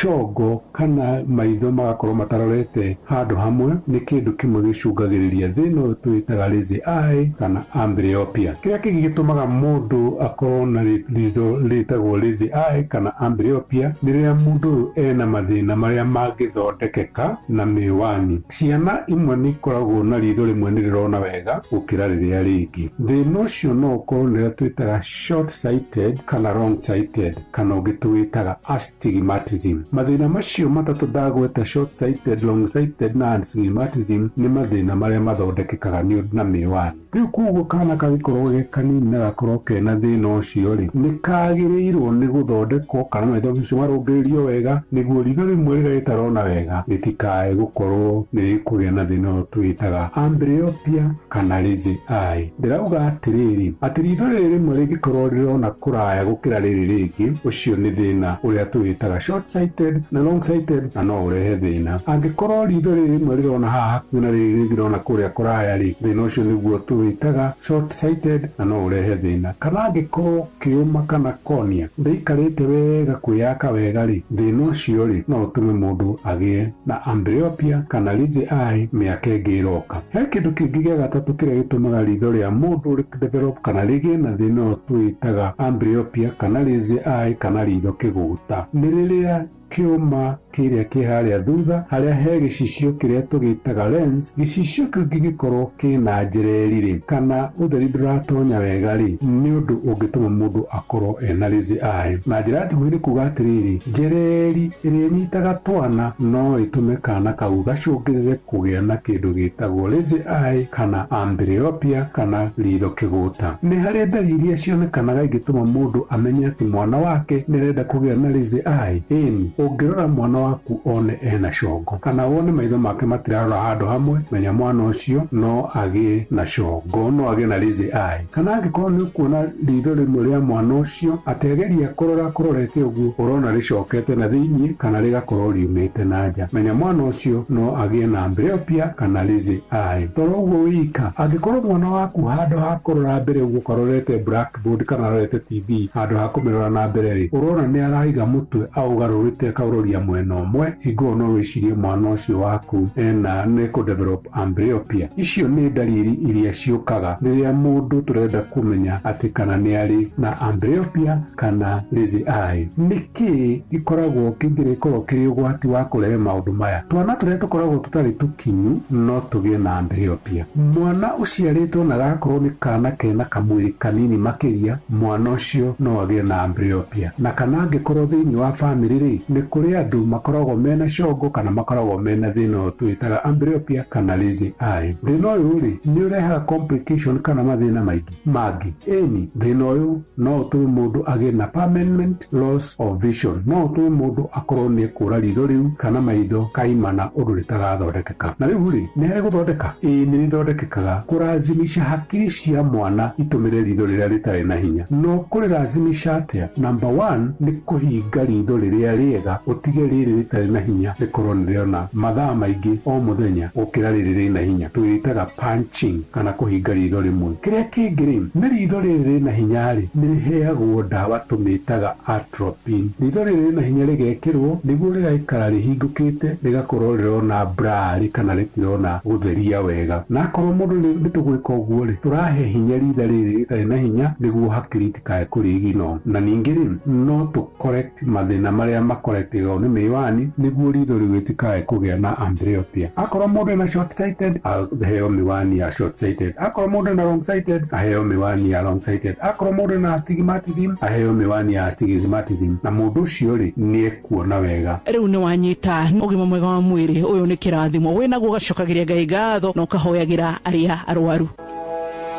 Speaker 24: congo kana maitho magakorwo matarorete handũ hamwe nĩ kĩndũ kĩmwe gĩcũngagĩrĩria thĩna ũyũ twĩtaga lazy eye kana amblyopia. Kĩrĩa kĩngĩ gĩtũmaga mũndũ akorwo na ritho rĩtagwo lazy eye kana amblyopia nĩ rĩrĩa mũndũ ũyũ ena mathĩna marĩa mangĩthondekeka na mĩwani. Ciana imwe nĩ ikoragwo na ritho rĩmwe nĩ rĩrona wega gũkĩra rĩrĩa rĩngĩ. Thĩna ũcio no ũkorwo nĩrĩa twĩtaga short sighted kana long sighted kana ũngĩ twĩtaga astigmatism. Mathĩna macio matatũ ndagweta short sighted, long sighted na astigmatism nĩ mathĩna marĩa mathondekekaga na mĩwani. Rĩu koguo kana kagĩkorwo ge kanini na gakorwo kena thĩna ũcio rĩ, nĩ kagĩrĩirwo nĩ gũthondekwo kana maitho macio marũngĩrĩrio wega nĩguo ritho rĩmwe rĩrĩa rĩtarona wega rĩtikae gũkorwo nĩ rĩkũgĩa na thĩna ũyũ twĩtaga amblyopia kana lazy eye. Ndĩrauga atĩrĩrĩ, atĩ ritho rĩrĩ rĩmwe rĩngĩkorwo rĩrona kũraya gũkĩra rĩrĩ rĩngĩ, ũcio nĩ thĩna ũrĩa twĩtaga short sighted na long sighted na no ũrehe thĩna. Angĩkorwo ritho rĩrĩ rĩmwe rĩrona haha hakuhĩ na rĩrĩ rĩngĩ rĩrona kũrĩa kũraya rĩ, thĩna ũcio nĩguo twĩtaga short sighted na no ũrehe thĩna. Kana angĩkorwo kĩũma kana cornea ndĩikarĩte wega kwĩyaka wega rĩ, thĩna ũcio rĩ no ũtũme mũndũ agĩe na amblyopia kana lazy eye mĩaka ĩngĩ ĩroka. He kĩndũ kĩngĩ gĩa gatatũ kĩrĩa gĩtũmaga ritho rĩa mũndũ rĩdevelop kana rĩgĩe na thĩna ũyũ twĩtaga amblyopia kana lazy eye kana ritho kĩgũta nĩ rĩrĩa kĩũma kĩrĩa kĩ harĩa thutha harĩa he gĩcicio kĩrĩa tũgĩtaga lens, gĩcicio kĩu gĩgĩkorwo kĩna njereri rĩ kana ũtheri ndũratonya wega rĩ, nĩ ũndũ ũngĩtũma mũndũ akorwo ena lazy eye. Na njĩra ndĩguhĩ nĩ kuga atĩrĩrĩ, njereri ĩrĩa ĩnyitaga twana no ĩtũme kana kau gacũngĩrĩre kũgĩa na kĩndũ gĩtagwo lazy eye kana amblyopia kana ritho kĩgũta. Nĩ harĩ ndariri iria cionekanaga ingĩtũma mũndũ amenye atĩ mwana wake nĩ arenda kũgĩa na lazy eye. Ĩni ũngĩrora mwana waku one ena congo kana wone maitho make matirarora handũ hamwe, menya mwana ũcio no agĩe na congo, no agĩe na lazy eye. Kana angĩkorwo nĩ ũkuona ritho rĩmwe rĩa mwana ũcio atĩgeria kũrorete ũguo ũrona rĩcokete na thĩiniĩ kana rĩgakorwo riumĩte na nja, menya mwana ũcio no agĩe na amblyopia kana lazy eye. Toro ũguo wika, angĩkorwo mwana waku handũ ha kũrora mbere ũguo karorete blackboard kana arorete TV handũ ha kũmĩrora na mbere rĩ, ũrona nĩ araiga mũtwe augarũrĩte akaũroria mwena ũmwe, hingo no wĩcirie mwana ũcio waku ena nĩ kũdevelop amblyopia. Icio nĩ ndariri iria ciũkaga rĩrĩa mũndũ tũrenda kũmenya atĩ kana nĩ arĩ na amblyopia kana lazy eye. Nĩkĩ gĩkoragwo kĩngĩkorwo kĩrĩ ũgwati wa kũrehe maũndũ maya? Twana tũrĩa tũkoragwo tũtarĩ tũkinyu no tũgĩe na amblyopia. Mwana ũciarĩtwo na gakorwo nĩ kana kena kamwĩrĩ kanini makĩria, mwana ũcio no agĩe na amblyopia. Na kana angĩkorwo thĩinĩ wa famĩlĩ rĩ, nĩ kũrĩ andũ makoragwo mena congo kana makoragwo mena thĩna ũyũ twĩtaga amblyopia kana lazy eye. Thĩna ũyũ rĩ nĩ ũrehaga complication kana mathĩna mangĩ. Ĩni thĩna ũyũ no ũtũme mũndũ agĩe na permanent loss of vision, no ũtũme mũndũ akorwo nĩ ekũra ritho rĩu kana maitho kaimana ũndũ rĩtagathondekeka. Na rĩu rĩ nĩ harĩ gũthondeka? Ĩĩ nĩ rĩthondekekaga. Kũrazimisha hakiri cia mwana itũmĩre ritho rĩrĩa rĩtarĩ na hinya. No kũrĩrazimisha atĩa? Number 1 nĩ kũhinga ritho rĩrĩa rĩega wega utige riri ritari na hinya rikorwo niriona mathaa maingi o muthenya ukira riri rina hinya twiritaga punching kana kuhinga ritho rimwe. Kiria kingi ni ritho riri rina hinya ri niriheagwo ndawa tumitaga atropine. Ritho riri rina hinya rigekirwo niguo riraikara rihingukite rigakorwo rirona blur kana ritirona gutheria wega. Na korwo mundu nitugwika uguo ri turahe hinya ritho riri ritari na hinya niguo hakiri itikae kurigino. Na ningi ri no to correct mathina maria makorektigo ni miwani niguo ritho riu itikae kugia na amblyopia. Akorwo mundu na short sighted aheo miwani ya short sighted. Akorwo mundu na long sighted aheo miwani ya long sighted. Akorwo mundu na astigmatism aheo miwani ya astigmatism. Na mundu ucio ri ni ekuona wega.
Speaker 3: Riu ni wanyita ugima mwega wa mwiri uyu ni kirathimo wina gugacokagiria Ngai ngatho no kahoyagira aria arwaru.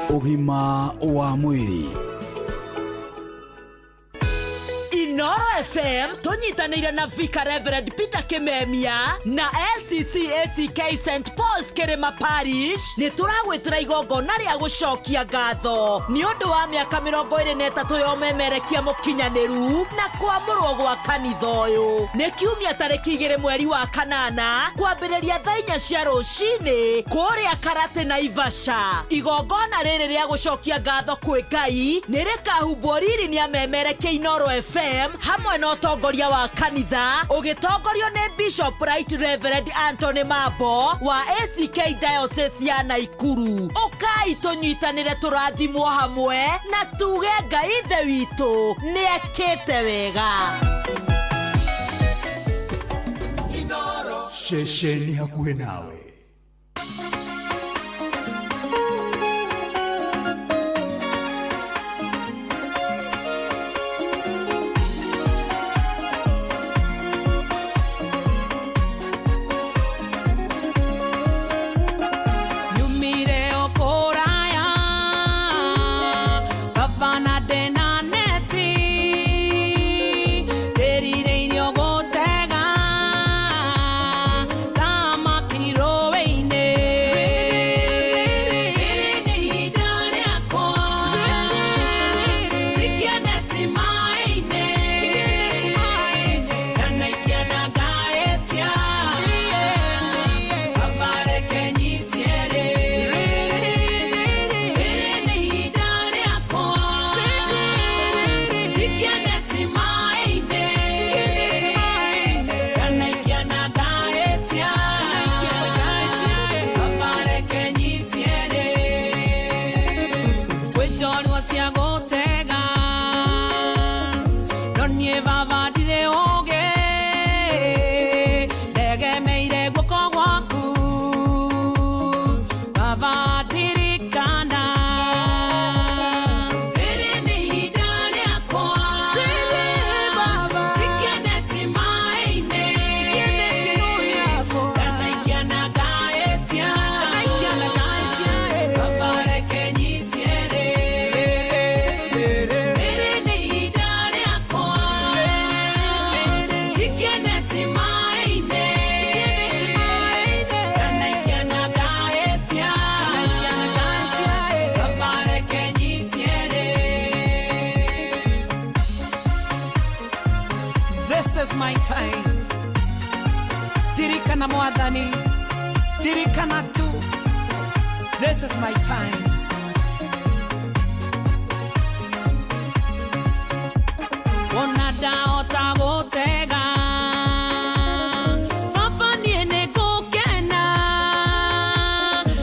Speaker 19: Ugima wa mwiri.
Speaker 7: Inoro FM tunyitanire na Vika Reverend Peter Kimemia na LCCACK St Paul's Kirima Parish ni turagwitira igongona ria gucokia ngatho ni undu wa miaka 23 yomemerekia mukinyaniru na kwamurwo gwa kanitha uyu ni kiumia tariki 2 mweri wa kanana kwambiriria thaa 4 cia rucini kuria Karate na Ivasha. Igongona riri ria gucokia ngatho kwi Ngai ni rikahumbwo riri ni amemerekia Inoro FM hamwe na utongoria wa kanitha ugitongorio ni Bishop Right Reverend Anthony Mambo wa ACK Diocese ya Naikuru. Ukai tunyitanire turathimwo hamwe na tuge Ngai ithe witu ni ekete wega.
Speaker 19: Inoro shesheni hakuhe nawe.
Speaker 12: Dirikana mwadhani, dirikana tu. This is my time. Onada otagotega Papa niene kokena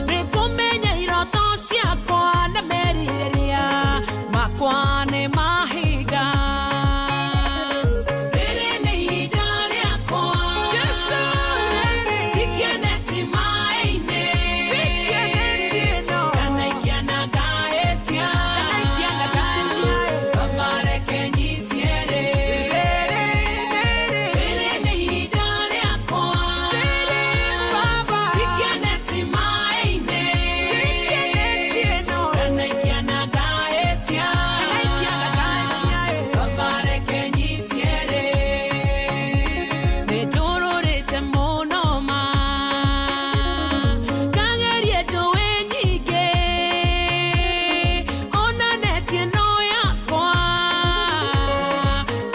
Speaker 12: Rekomenya iroto siakwa na merireria Makwane mahiga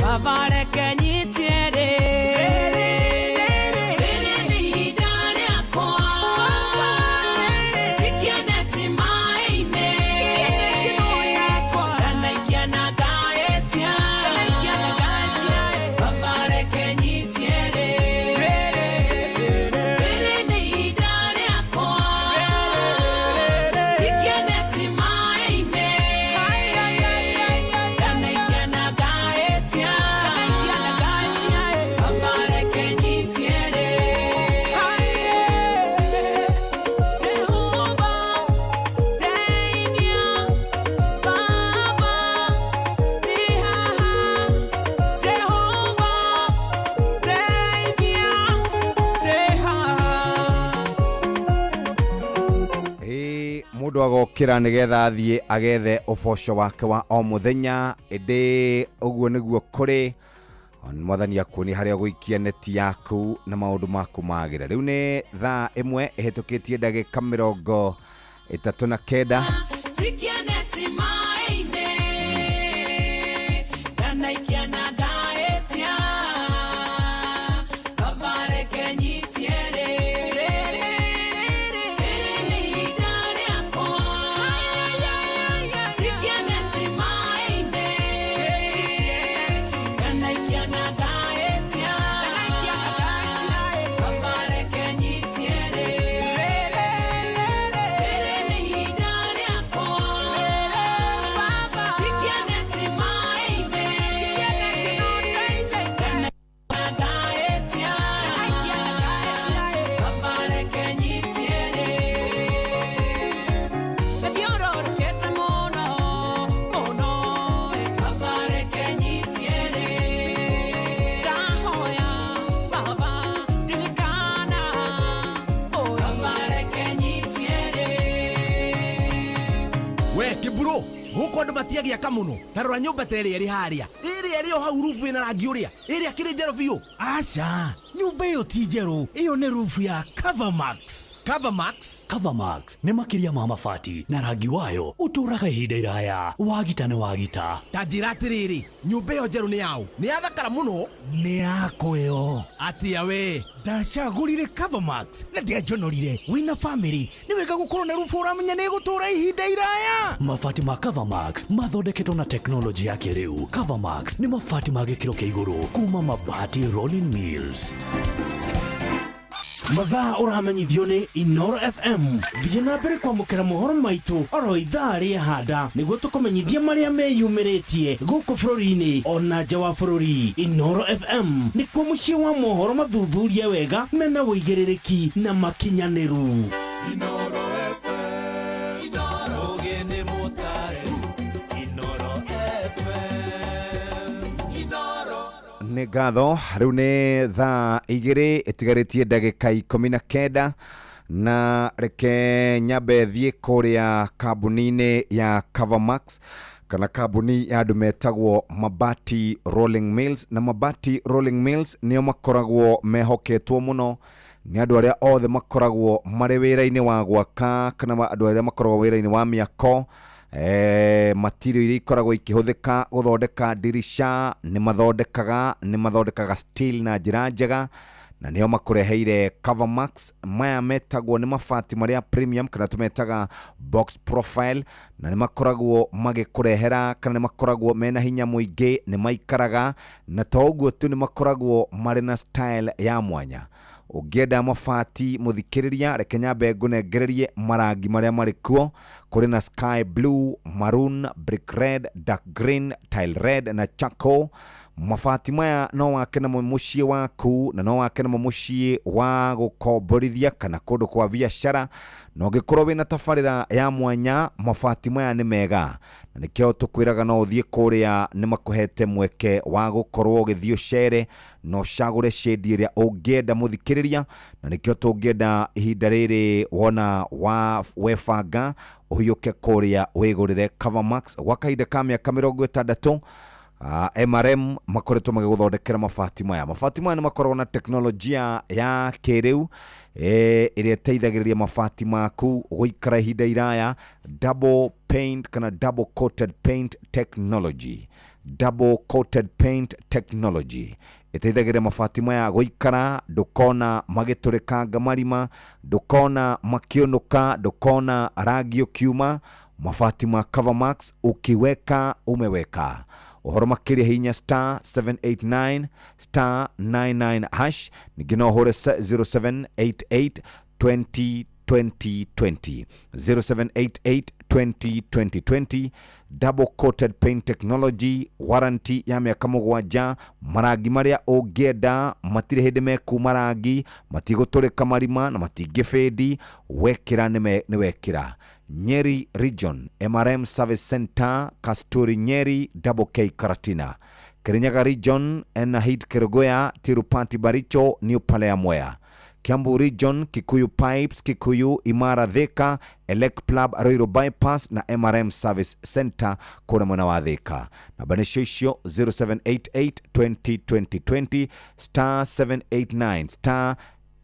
Speaker 12: Baba reke nyitiere
Speaker 13: mundu agokira nigetha athie agethe uboco wake wa o muthenya indi uguo niguo kuri mwathani akuoni haria guikia neti yaku na maundu maku magira. Riu ni thaa 1 ihitukitie ndagika 39
Speaker 11: Andu matiagiaka muno tarora nyumba teri eri haria iri hau rufu ina rangi uria iri akiri njero biu. Acha nyumba iyo ti njero, iyo ni rufu ya Covermax. Covermax ni makiria ma mabati na rangi wayo uturaga ihinda iraya wagita ni wagita. Tanjira atiriri nyumba iyo njero ni yau ni yathakara muno ni yako yo atia we ndacagurire Covermax na ndiajonorire wina family ni wega gukorwo na rufu uramenya ni gutura ihinda iraya. Mabati ma Covermax mathondeketwo na teknoloji ya kiriu. Covermax ni mabati ma gikiro kia iguru kuma Mabati Rolling Mills. Mathaa uramenyithio ni Inoro FM. Thiĩ na mbere kwamũkĩra mohoro maitũ oro ithaa rĩa handa nĩguo tũkũmenyithia marĩa meyumĩrĩtie gũkũ bũrũri-inĩ ona nja wa bũrũri. Inoro FM nĩkuo mũciĩ wa mohoro mathuthurie wega mena wũigĩrĩrĩki na makinyanĩru. Inoro FM, Inoro gene motare. Inoro FM, Inoro.
Speaker 13: Nĩ ngatho. Rĩu nĩ thaa 2 ĩtigaritie ndagĩka 19 na reke nyambe thiĩ kũrĩa kambuni-inĩ ya Covermax kana kambuni ya andũ metagwo Mabati Rolling Mills. Na Mabati Rolling Mills nĩo makoragwo mehoketwo mũno nĩ andũ arĩa othe makoragwo marĩ wĩra-inĩ wa gwaka kana andũ arĩa makoragwo wĩra-inĩ wa mĩako. Material iria ikoragwo ikihũthĩka gũthondeka dirisha nĩ mathondekaga steel na njĩra njega na nĩo makũreheire Covermax. Maya metagwo nĩ mabati marĩa premium kana tũmetaga box profile na nĩ makoragwo magĩkũrehera kana nĩ makoragwo mena hinya mũingĩ, nĩ maikaraga na to ũguo tu nĩ makoragwo marĩ na style ya mwanya. Ũngĩenda mabati mũthikĩrĩria reke nyambe ngũnengererie marangi marĩa marĩ kuo. Kũrĩ na sky blue, maroon, brick red, dark green, tile red na charcoal. Mabati maya no wake na mũciĩ waku na no wake na mũciĩ wa gũkomborithia kana kũndũ kwa biacara. Na ũngĩkorwo wĩna tabarĩra ya mwanya mabati maya nĩ mega na nĩkĩo tũkwĩraga no ũthiĩ kũrĩa nĩ makũhete mweke wa gũkorwo ũgĩthiĩ ũcere no cagũre shade ĩrĩa ũngĩenda mũthikĩrĩria. Na nĩkĩo tũngĩenda ihinda rĩrĩ wona webanga ũhiũke kũrĩa wĩgũrĩre Covermax gwa kahinda ka mĩaka 60. MRM makoretwo magĩgũthondekera mabati maya. Mabati maya nĩ makoragwo na teknolojia ya kĩrĩu ĩrĩa ĩteithagĩrĩria mabati maku gũikara ihinda iraya. Double paint kana double coated paint technology. Double coated paint technology ĩteithagĩrĩria mabati maya gũikara, ndũkona magĩtũrĩkanga marima, ndũkona makĩũnũka, ndũkona rangi ũkiuma. Mabati ma Covermax ukiweka umeweka. Uhoro makĩria hinya *789 *99# ningĩ no ũhũre 0788 20 2020 0788 2020. Double coated paint technology, warranty ya mĩaka 7. Marangi marĩa ũngĩenda matirĩ hĩndĩ mekuma rangi, matigũtũrĩka marima na matingĩfedi. Wekĩra nĩ wekĩra. Nyeri Region MRM Service Center, Kasturi Nyeri, Double K Karatina. Kirinyaga Region Enahid Kerugoya, Tirupati Baricho, New Palea Mwea. Kiambu Region, Kikuyu Pipes, Kikuyu, Imara Thika, Elec Plab, Ruiru Bypass na MRM Service Center kuna mwana wa Thika. Na banisho isio 0788 2020 star 789 star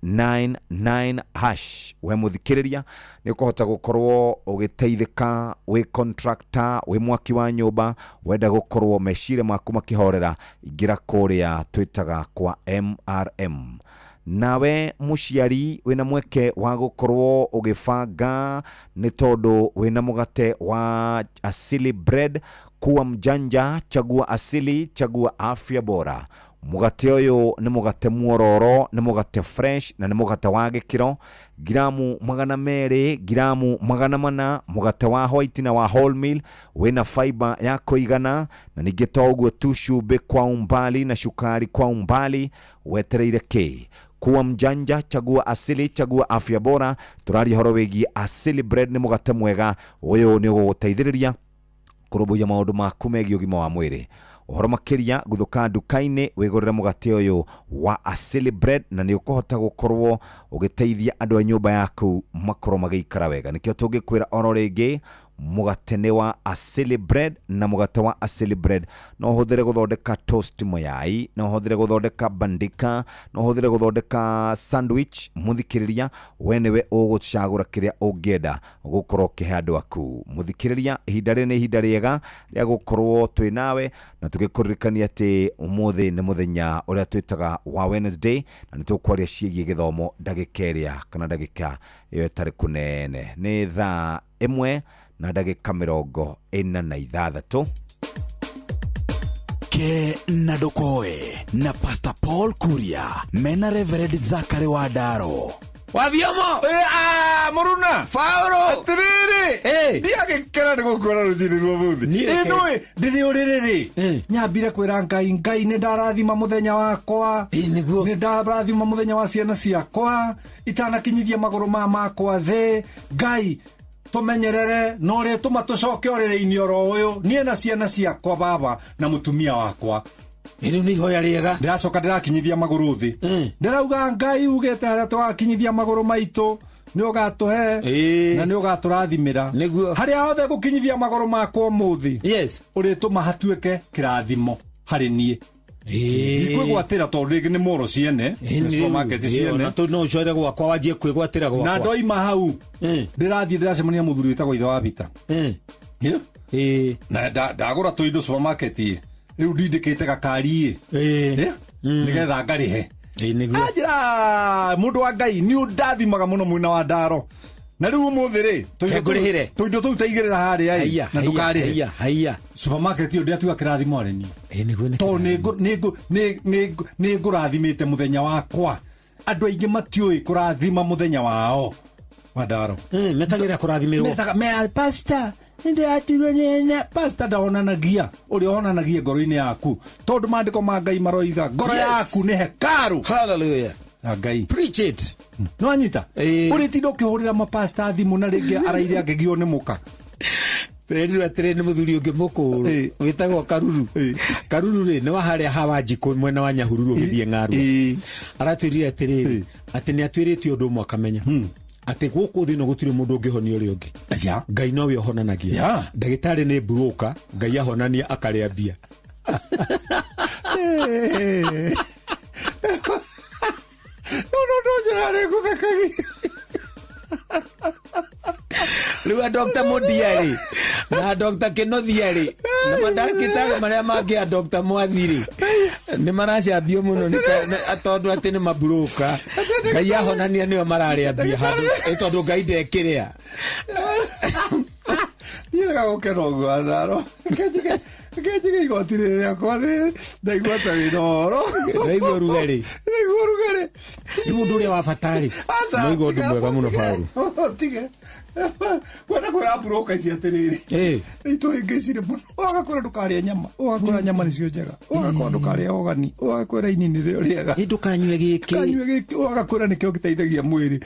Speaker 13: 99 hash. We muthikiriria ni ukuhota gukorwo ugiteithika, we contractor, we mwaki wa nyumba, wenda gukorwo mecire maku makihorera, ingira kuria twitaga kwa MRM. Nawe muciari wina mweke wa gukorwo ugifanga ni tondu wina mugate wa Asili Bread. Kuwa mjanja, chagua asili, chagua afya bora. Mugate oyo ni mugate muororo, ni mugate fresh na ni mugate wa gikiro. Gramu 200, gramu 400, mugate wa white na wa whole meal, wina fiber ya kuigana na nigeta uguo tushube kwa umbali na shukari kwa umbali. Wetereire ki kuwa mjanja, chagua asili, chagua afya bora. Turari horo wegi Asili Bread ni mugate mwega uyo ni guteithiriria kurubuya maundu maku megie ugima wa mwiri. Uhoro makiria guthuka nduka-ini wigurire mugate uyu wa Asili Bread na ni ukuhota gukorwo ugiteithia andu a nyumba yaku makorwo magikara wega. Nikio tungikwira oro ringi mugate ni wa Asili Bread na mugate wa Asili Bread no huthire guthondeka toast moyai, no huthire guthondeka bandika, no huthire guthondeka sandwich. Muthikiriria wenewe ugucagura kiria ungienda gukorwo kihe andu aku. Muthikiriria ihinda ni ihinda riega ria gukorwo twi nawe na tugikurikania ati umuthi ni muthenya uria twitaga wa Wednesday na nitukwaria ciigie githomo ndagikeria kana ndagika iyo tari kunene. Ni thaa 1 na ndagika 46
Speaker 19: Ke na Dokoe na Pastor Paul Kuria mena Reverend Zachary Wadaro
Speaker 14: Wathiamo Muruna Fauro Atiriri ndiagikera nigukora rucini rwo muthi ndui ndiriuriri nyambire kwira ngai ni ndarathima muthenya wakwa ni ndarathima muthenya wa ciana ciakwa itanakinyithia maguru makwa the ngai tumenyerere no ri tumatucoke orire-ini oro uyu nie na ciana ciakwa baba na mutumia wakwa iri ni ihoya riega ndiracoka ndirakinyithia maguru thi ndirauga ngai ugete haria twakinyithia maguru maitu ni ugatuhe na ni ugaturathimira haria hothe gukinyithia maguru makwa muthi uri tuma hatuike kirathimo hari nie kwigwatira tondu rigi ni moro ciene supermarket ciene no core gwakwa wanjie kwigwatira gwakwa na ndoima hau ndirathie ndiracemania muthuri witagwo ithe wa Bita na ndagura tuindo supermarket riu ndindikite gakari nigetha ngarihe ajira mundu wa ngai ni undathimaga muno mwina wa ndaro na riu muthiri tuindo tu taigirira haria na ndukarihe supermarket iyo ndiatuga kirathimo areni to ni ngurathimite muthenya wakwa andu aingi matiui kurathima muthenya wao wa ndaro metagira kurathimirwo metaga pastor ndiratirwo nena pastor ndaonanagia uri onanagia ngoro-ini yaku tondu mandiko ma ngai maroiga ngoro yaku ni hekaru hallelujah ngai preach it no anyita uri tindo kihurira mapasta thimu na ringi araire angegio ni muka Tererwa terene muthuri ungi mukuru witagwo Karuru ri ni wa haria hawanjiko mwena wa Nyahururu githie Ng'aru aratwirire atiriri ati ni atwirite undu mwe akamenya ati guku thino gutire mundu ungihonio uri ungi ngai nowe ohonanagia ndagitari ni broker ngai ahonania akaria bia no jara guthekagi Lua Dr. Modiari na Dr. Kenothiari na madakitari maria mangi a Dr. Mwathiri ni maracambio muno ni atondu ati ni mabroka ngai ahonania nio mararia bia handu itondu ngai ndekiria yega gukeno ngwandaro Kajika igotire yakwa ndaigwata winoro ndaigwa rugari ni mundu uri wa fatari ndaigwa ndu mwega muno Paul tige kwenda kwera broka cia tiriri ito ingecire muno ugakora ndukari nyama ugakora nyama nicio njega ugakora ndukari ogani ugakora ini ni rio riega ndukanywe giki ugakora nikio giteithagia mwiri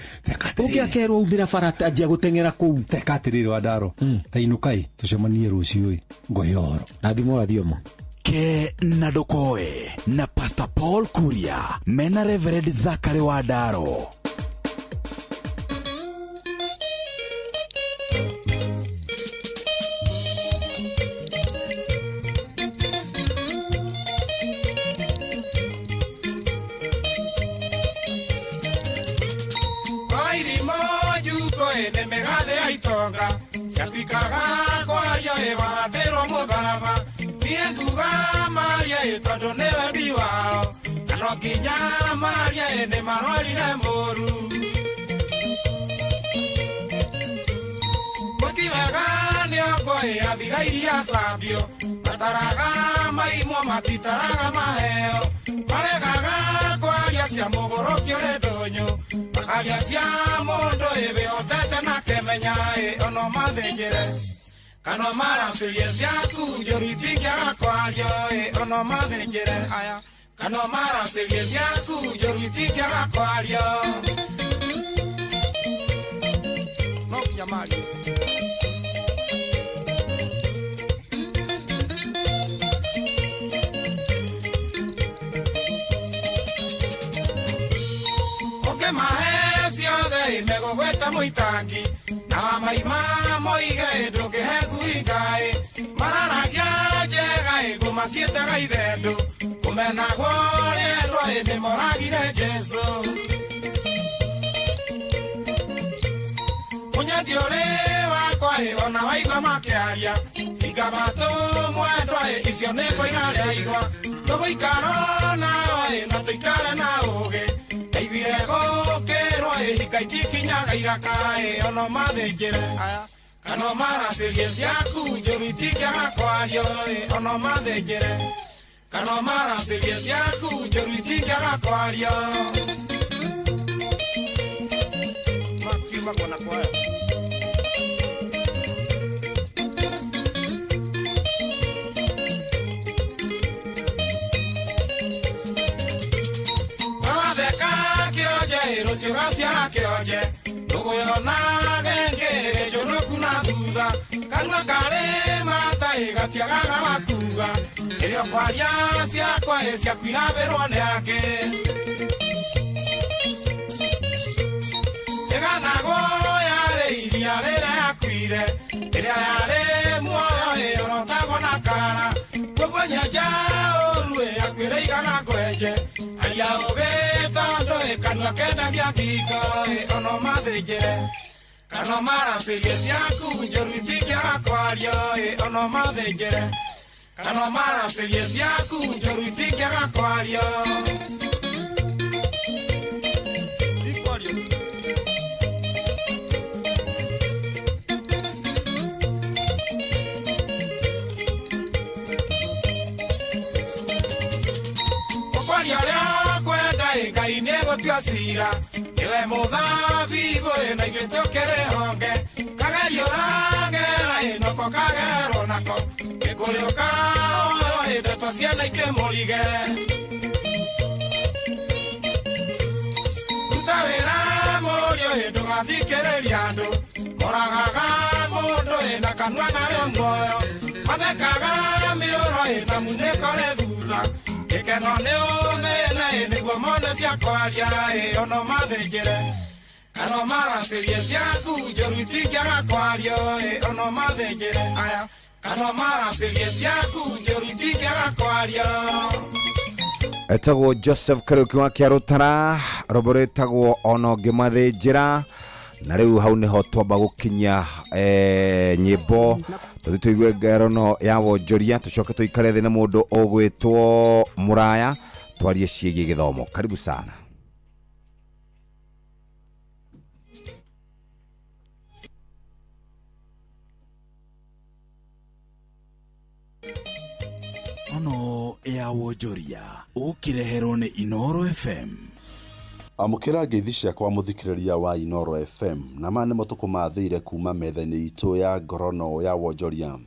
Speaker 14: ukiakerwo umbira farata ajia gutengera kuu tekatiriri wa ndaro tainukai tucemanie ruciu ngoyoro adimo adiomo
Speaker 19: Ke na Dokoe na Pastor Paul Kuria mena Reverend Zachary Wadaro
Speaker 15: ene megathe ya itonga ciatuikaga kwaria iwathirwo mutharaba nie nguga maria itondu ni wendi wao na no nginya maria ene marwarire mũru mutiwega nĩongoi athira iria cambio mataraga maimwo matitaraga maheo maregaga kwaria cia mũgũrũkio nĩ ndũnyũ makaria cia mũndũ ĩbĩhotete na kemenya ono mathĩnjĩre kana maracĩrie ciaku njũru itingĩaga kwario ono mathĩnjĩre aya kana maracĩrie ciaku njũru itingĩaga kwario no nginya mario megogweta muitangi na maima moige ndũngĩhe ngui ngai mararagia njega ngũmaciĩtaga ithendũ kũmenagwo rĩendwo nĩ moragire Jesu mũnyendi ũrĩ wakwa ona waigua makĩaria hinga matũ mwendwa icio nĩ koiga rĩaigua tũgũikara nao na tũikare na ũgĩ aiguire gũkĩrwo hika itikinyaga iraka ono mathĩnjĩre kana maracĩrie ciaku njũru itingĩaga kwario ono mathĩnjĩre kana maracĩrie ciaku njũru itingĩaga kwario makiuma kona kwayo Rũciũ gaciara kĩonje ndũgũyona genge njonoku na thutha kanua karĩ matai gatiagaga wakuga ĩrĩa kwaria ciakwa ciaku irabĩrwo nĩ angĩ ĩganagwo yarĩ iria rĩrĩa yakuire ĩrĩa yarĩ muoyo ĩrotagwo na kana koguo nyenja ũru yakuĩre igana ngwenje aria ũgĩ kanua kendagia ngingo ono mathĩnjĩre kana maracĩrie ciaku njũru itingĩaga kwario ono mathĩnjĩre kana maracĩrie ciaku njũru itingĩaga kwario Ngai nĩgũtua cira niwe mũthabibũ na ithuĩ tũkĩrĩ honge kagerio ragera noko kagerwo nako gĩkũrĩũka oyo ndeto ciana ikĩmũrige ruta wĩra mũriũ ndũgathikĩrĩria andũ moragaga mũndũ na kanua narĩo muoyo mathekaga mĩũro na munĩkore thutha gĩkeno nĩ ũthĩne nĩguo mone cia kwaria ono mathĩnjĩre kana maracĩrie ciaku njũru itingĩaga kwario ono mathĩnjĩre aya kana maracĩrie ciaku njũru itingĩaga kwario
Speaker 13: etagwo Joseph Kariuki wa Kĩarũtara robo rĩtagwo ono ngĩmathĩnjĩra na rĩu hau nĩho twamba gũkinya nyĩmbo tũthiĩ tũigue ngerono ya wonjoria tũcoke tũikare thĩ na mũndũ ũgwĩtwo Mũraya twarie ciĩgiĩ gĩthomo. Karibu sana.
Speaker 19: Ono ya wonjoria ũkĩreherwo nĩ Inoro FM.
Speaker 16: Amukira ngeithi ciakwa muthikiriria wa Inoro FM na mane motuko mathire kuma metha-inĩ itũ ya ngorono ya wonjoria.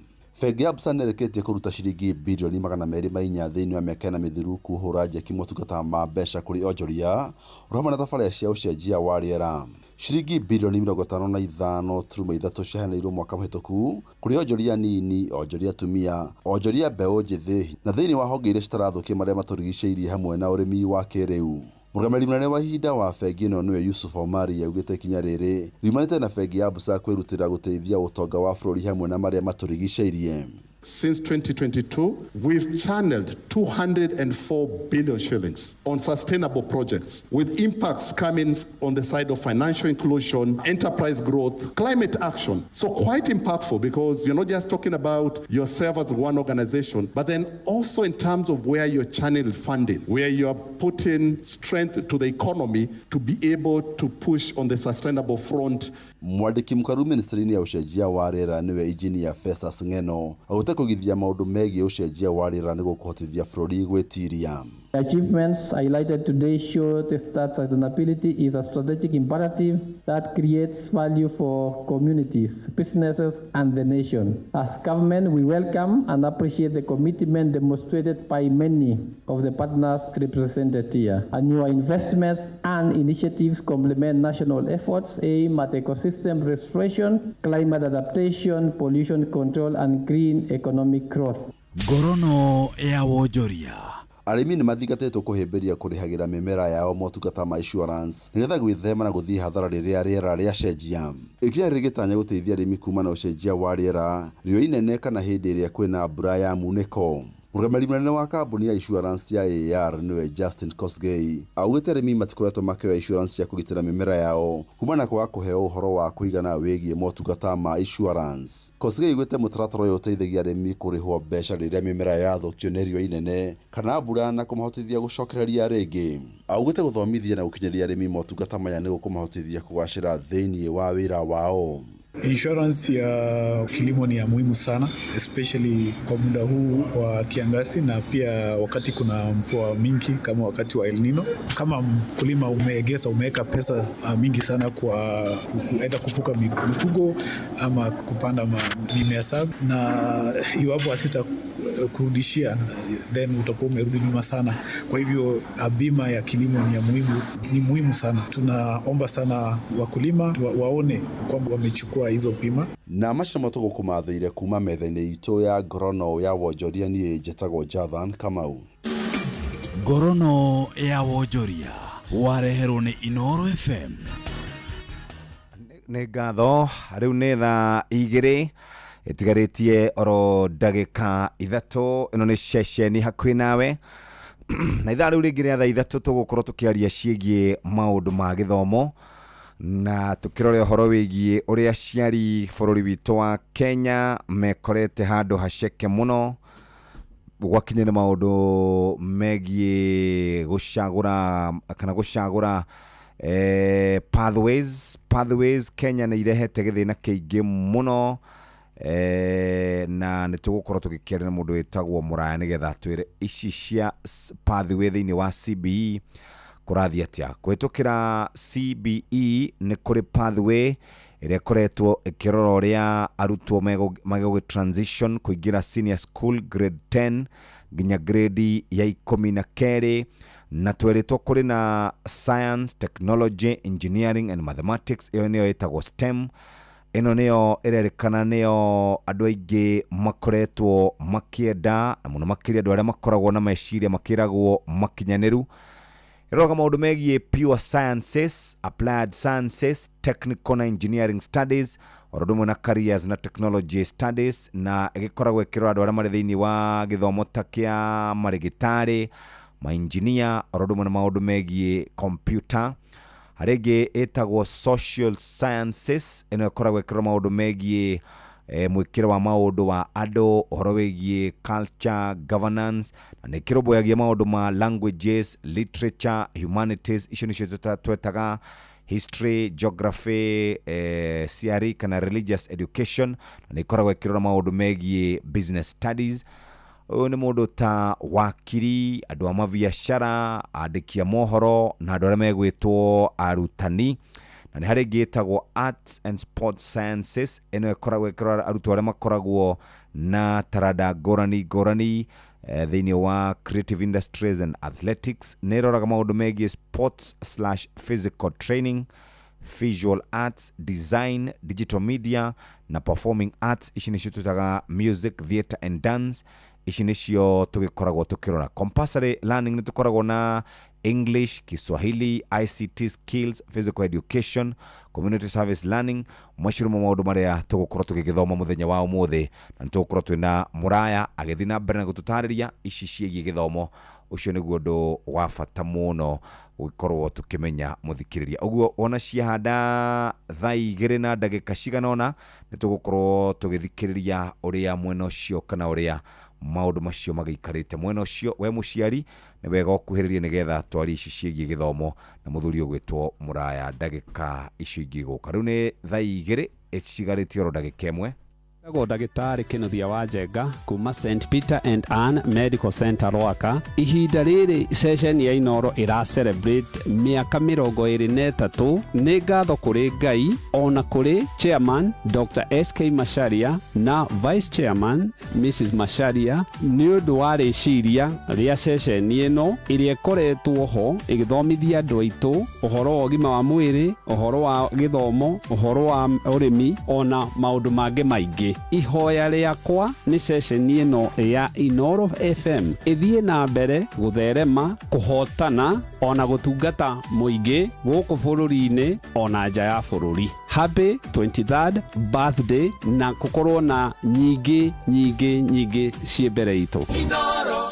Speaker 16: Bengi ya Absa nĩrĩkĩtie kũruta ciringi bilioni 204 thĩinĩ wa mĩaka na mĩthiru kũhũra njeki motungata ma mbeca kũrĩ onjoria ũrũmwe na thabarĩ cia ũcenjia wa rĩera. Ciringi bilioni 55.3 ciaheanĩirwo mwaka mũhĩtũku kũrĩ onjoria nini, onjoria atumia, onjoria mbeũ njĩthĩ na thĩinĩ wa honge iria citarathũkia marĩa matũrigicĩirie hamwe na ũrĩmi wa kĩrĩu. Mũrũgamĩrĩri mũnene wa ihinda wa bengi ĩno nĩwe Yusuf Omari yaugĩte ikinya rĩrĩ riumanĩte na bengi ya Absa kwĩrutĩra gũteithia ũtonga wa bũrũri hamwe na marĩa matũrigicĩirie.
Speaker 18: Since 2022, we've channeled 204 billion shillings on sustainable projects, with impacts coming on the side of financial inclusion, enterprise growth, climate action. So quite impactful, because you're not just talking about yourself as one organization, but then also in terms of where you're channeling funding, where you're putting strength to the economy to be able to push on the sustainable front.
Speaker 16: Mwandiki mkaru ministry-ini ya ucenjia wa rĩera niwe engineer Festus Ng'eno agũte kũgithia maũndũ megiĩ ucenjia wa rĩera nĩguo kũhotithia bũrũri gwĩtiria.
Speaker 2: The achievements highlighted today show that sustainability is a strategic imperative that creates value for communities, businesses, and the nation. As government, we welcome and appreciate the commitment demonstrated by many of the partners represented here. And your investments and initiatives complement national efforts aimed at ecosystem restoration, climate adaptation, pollution control, and green economic growth.
Speaker 19: Ngorono ya Wonjoria.
Speaker 16: Arĩmi nĩ mathingatĩtwo kũhĩmbĩria kũrĩhagĩra mĩmera yao motungata ma insurance nĩgetha gwĩthema na gũthiĩ hathara rĩrĩa rĩera rĩacenjia. Ikinya rĩgĩtanya gũteithia arĩmi kuma na ũcenjia wa rĩera, riũa inene kana hĩndĩ ĩrĩa kwĩna mbura ya munĩko. Mũrũgamĩrĩri mũnene wa kambuni ya insurance ya AAR nĩwe Justin Kosgei augĩte arĩmi matikoretwo makĩoya insurance ya kũgitĩra mĩmera yao kumana kwa kũheo ũhoro wa kũigana wĩgiĩ motungata ma insurance. Kosgei augĩte mũtaratara ũyũ ũteithagia arĩmi kũrĩhwo mbeca rĩrĩa mĩmera yathũkio nĩ riũa inene kana mbura na kũmahotithia gũcokereria rĩngĩ. Augĩte gũthomithia na gũkinyĩria arĩmi motungata maya nĩguo kũmahotithia kũgacĩra thĩinĩ wa wĩra wao.
Speaker 17: Insurance ya kilimo ni ya muhimu sana, especially kwa muda huu wa kiangazi na pia wakati kuna mvua mingi kama wakati wa El Nino. Kama mkulima umeweka pesa mingi sana kwa aidha kufuka mifugo ama kupanda mimea safi, na iwapo asita kurudishia then utakuwa umerudi nyuma sana. Kwa hivyo bima ya kilimo ni muhimu sana. Tunaomba sana wakulima waone kwamba wamechukua hizo bima.
Speaker 16: Na macio matũgũ kũmathĩire kuma metha-inĩ itũ ya Ngorono ya Wonjoria niĩ njĩtagwo Jathan Kamau.
Speaker 19: Ngorono ya Wonjoria wareherwo nĩ Inooro FM.
Speaker 13: Nĩ ngatho, rĩu nĩ thaa 2 itigarĩtie oro ndagĩka 3. ĩno nĩ ceceni hakuhĩ nawe na ithaa rĩu rĩngĩ rĩa thaa 3 tũgũkorwo tũkĩaria ciĩgiĩ maũndũ ma gĩthomo na tukirore horo wĩgiĩ ũrĩa aciari bũrũri witũ wa Kenya mekorete handũ haceke mũno gwakinya nĩ maũndũ megiĩ gũcagũra pathways. Kenya nĩ irehete gĩthĩna kĩingĩ mũno na nĩ tũgũkorwo tũgĩkĩaria na mũndũ wĩtagwo Mũraya nĩgetha twĩre ici cia pathway thĩinĩ wa CBE kũrathi atĩa. Kũhĩtũkĩra CBE nĩ kũrĩ pathway ĩrĩa ĩkoretwo ĩkĩrora ũrĩa arutwo magĩgũ transition kũingĩra senior school grade 10 nginya grade ya 12, na tweretwo kũrĩ na science, technology, engineering and mathematics, ĩyo nĩyo ĩtagwo STEM. Ĩno nĩyo ĩrerĩkana nĩyo andũ aingĩ makoretwo makĩenda, na mũno makĩria andũ arĩa makoragwo na meciria makĩragwo makinyanĩru. Ĩroraga maũndũ megiĩ pure sciences, applied sciences, technical na engineering studies, oro ũndũ ũmwe na careers na technology studies, na ĩgĩkoragwo ĩkĩrora andũ arĩa marĩ thĩinĩ wa gĩthomo ta kĩa marĩgĩtarĩ, ma-engineer, oro ũndũ ũmwe na maũndũ megiĩ computer. Harĩ ĩngĩ ĩtagwo social sciences, ĩno ĩkoragwo ĩkĩrora maũndũ megiĩ mwĩkĩre wa maũndũ wa andũ, ũhoro wĩgiĩ culture, governance, na nĩ kĩrũmbũyagia maũndũ ma languages, literature, humanities, icio nĩcio twetaga history, geography, CRE kana religious education, na nĩ ikoragwo ĩkĩrora maũndũ megiĩ business studies. Ũyũ nĩ mũndũ ta wakiri, andũ a mabiacara, andĩki a mohoro na andũ arĩa megwĩtwo arutani. Na nĩ harĩ ĩngĩ ĩtagwo arts and sports sciences, ĩno ĩkoragwo ĩkĩrora arutwo arĩa makoragwo na taranda ngũrani thĩinĩ wa creative industries and athletics. Nĩ ĩroraga maũndũ megiĩ sports/physical training, visual arts, design, digital media na performing arts. Ici nĩcio twĩtaga music, theatre and dance. ici nicio tugikoragwo tukirora. Compulsory learning ni tukoragwo na English, Kiswahili, ICT skills, physical education, community service learning, mashirumo maundu maria tugukorwo tugigithoma muthenya wa umuthi, na tugukorwo twina Muraya agithina mbere na gututariria ici ciegi githomo. Ucio niguo ndu wa bata muno gukorwo tukimenya muthikiriria. Uguo ona ciahanda thaa 2 na ndagika ciganona ni tugukorwo tugithikiriria uria mwena ucio kana uria maundu macio magiikarite mwena ucio. We muciari ni wega okuhiririe nigetha twari ici ciegi githomo na muthuri ugwitwo Muraya ndagika icio ingi guka. Riu ni thaa 2 icigarĩtie oro ndagika ĩmwe.
Speaker 1: Go Dagitari Kennedy Wajenga kuma St Peter and Anne Medical Center Rwaka. Ihinda rĩrĩ session ya Inoro ira celebrate miaka 23. Nĩ ngatho kũrĩ Ngai ona kũrĩ chairman Dr. SK Macharia na vice chairman Mrs. Macharia nĩ ũndũ wa rĩciria rĩa session ĩno ĩrĩa ĩkoretwo ho ĩgĩthomithia andũ aitũ ũhoro wa ũgima wa mwĩrĩ, ũhoro wa gĩthomo, ũhoro wa ũrĩmi ona maũndũ mangĩ maingĩ. Ihoya rĩakwa nĩ session ĩno ya Inoro FM ĩthiĩ na mbere gũtherema, kũhotana ona gũtungata mũingĩ gũkũ bũrũri-inĩ ona nja ya bũrũri. Happy 23rd birthday na gũkorwo na nyingĩ ciĩ mbere itũ.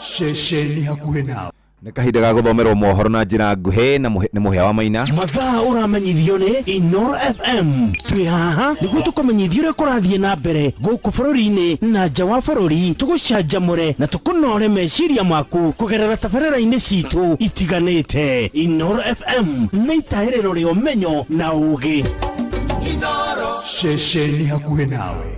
Speaker 11: Session hakuhĩ nawe.
Speaker 13: Nĩ kahinda ga gũthomerwo mohoro na njĩra nguhĩ na nĩ mũhĩa wa Maina.
Speaker 11: Mathaa ũramenyithio nĩ Inoro FM. Twĩ haha nĩguo tũkũmenyithio ũrĩa kũrathiĩ na mbere gũkũ bũrũri-inĩ na nja wa bũrũri, tũgũcanjamũre na tũkũnore meciria maku kũgerera tabarĩra-inĩ citũ itiganĩte. Inoro FM nĩ itaĩrĩro rĩa ũmenyo na ũũgĩ. Inoro ceceni hakuhĩ nawe.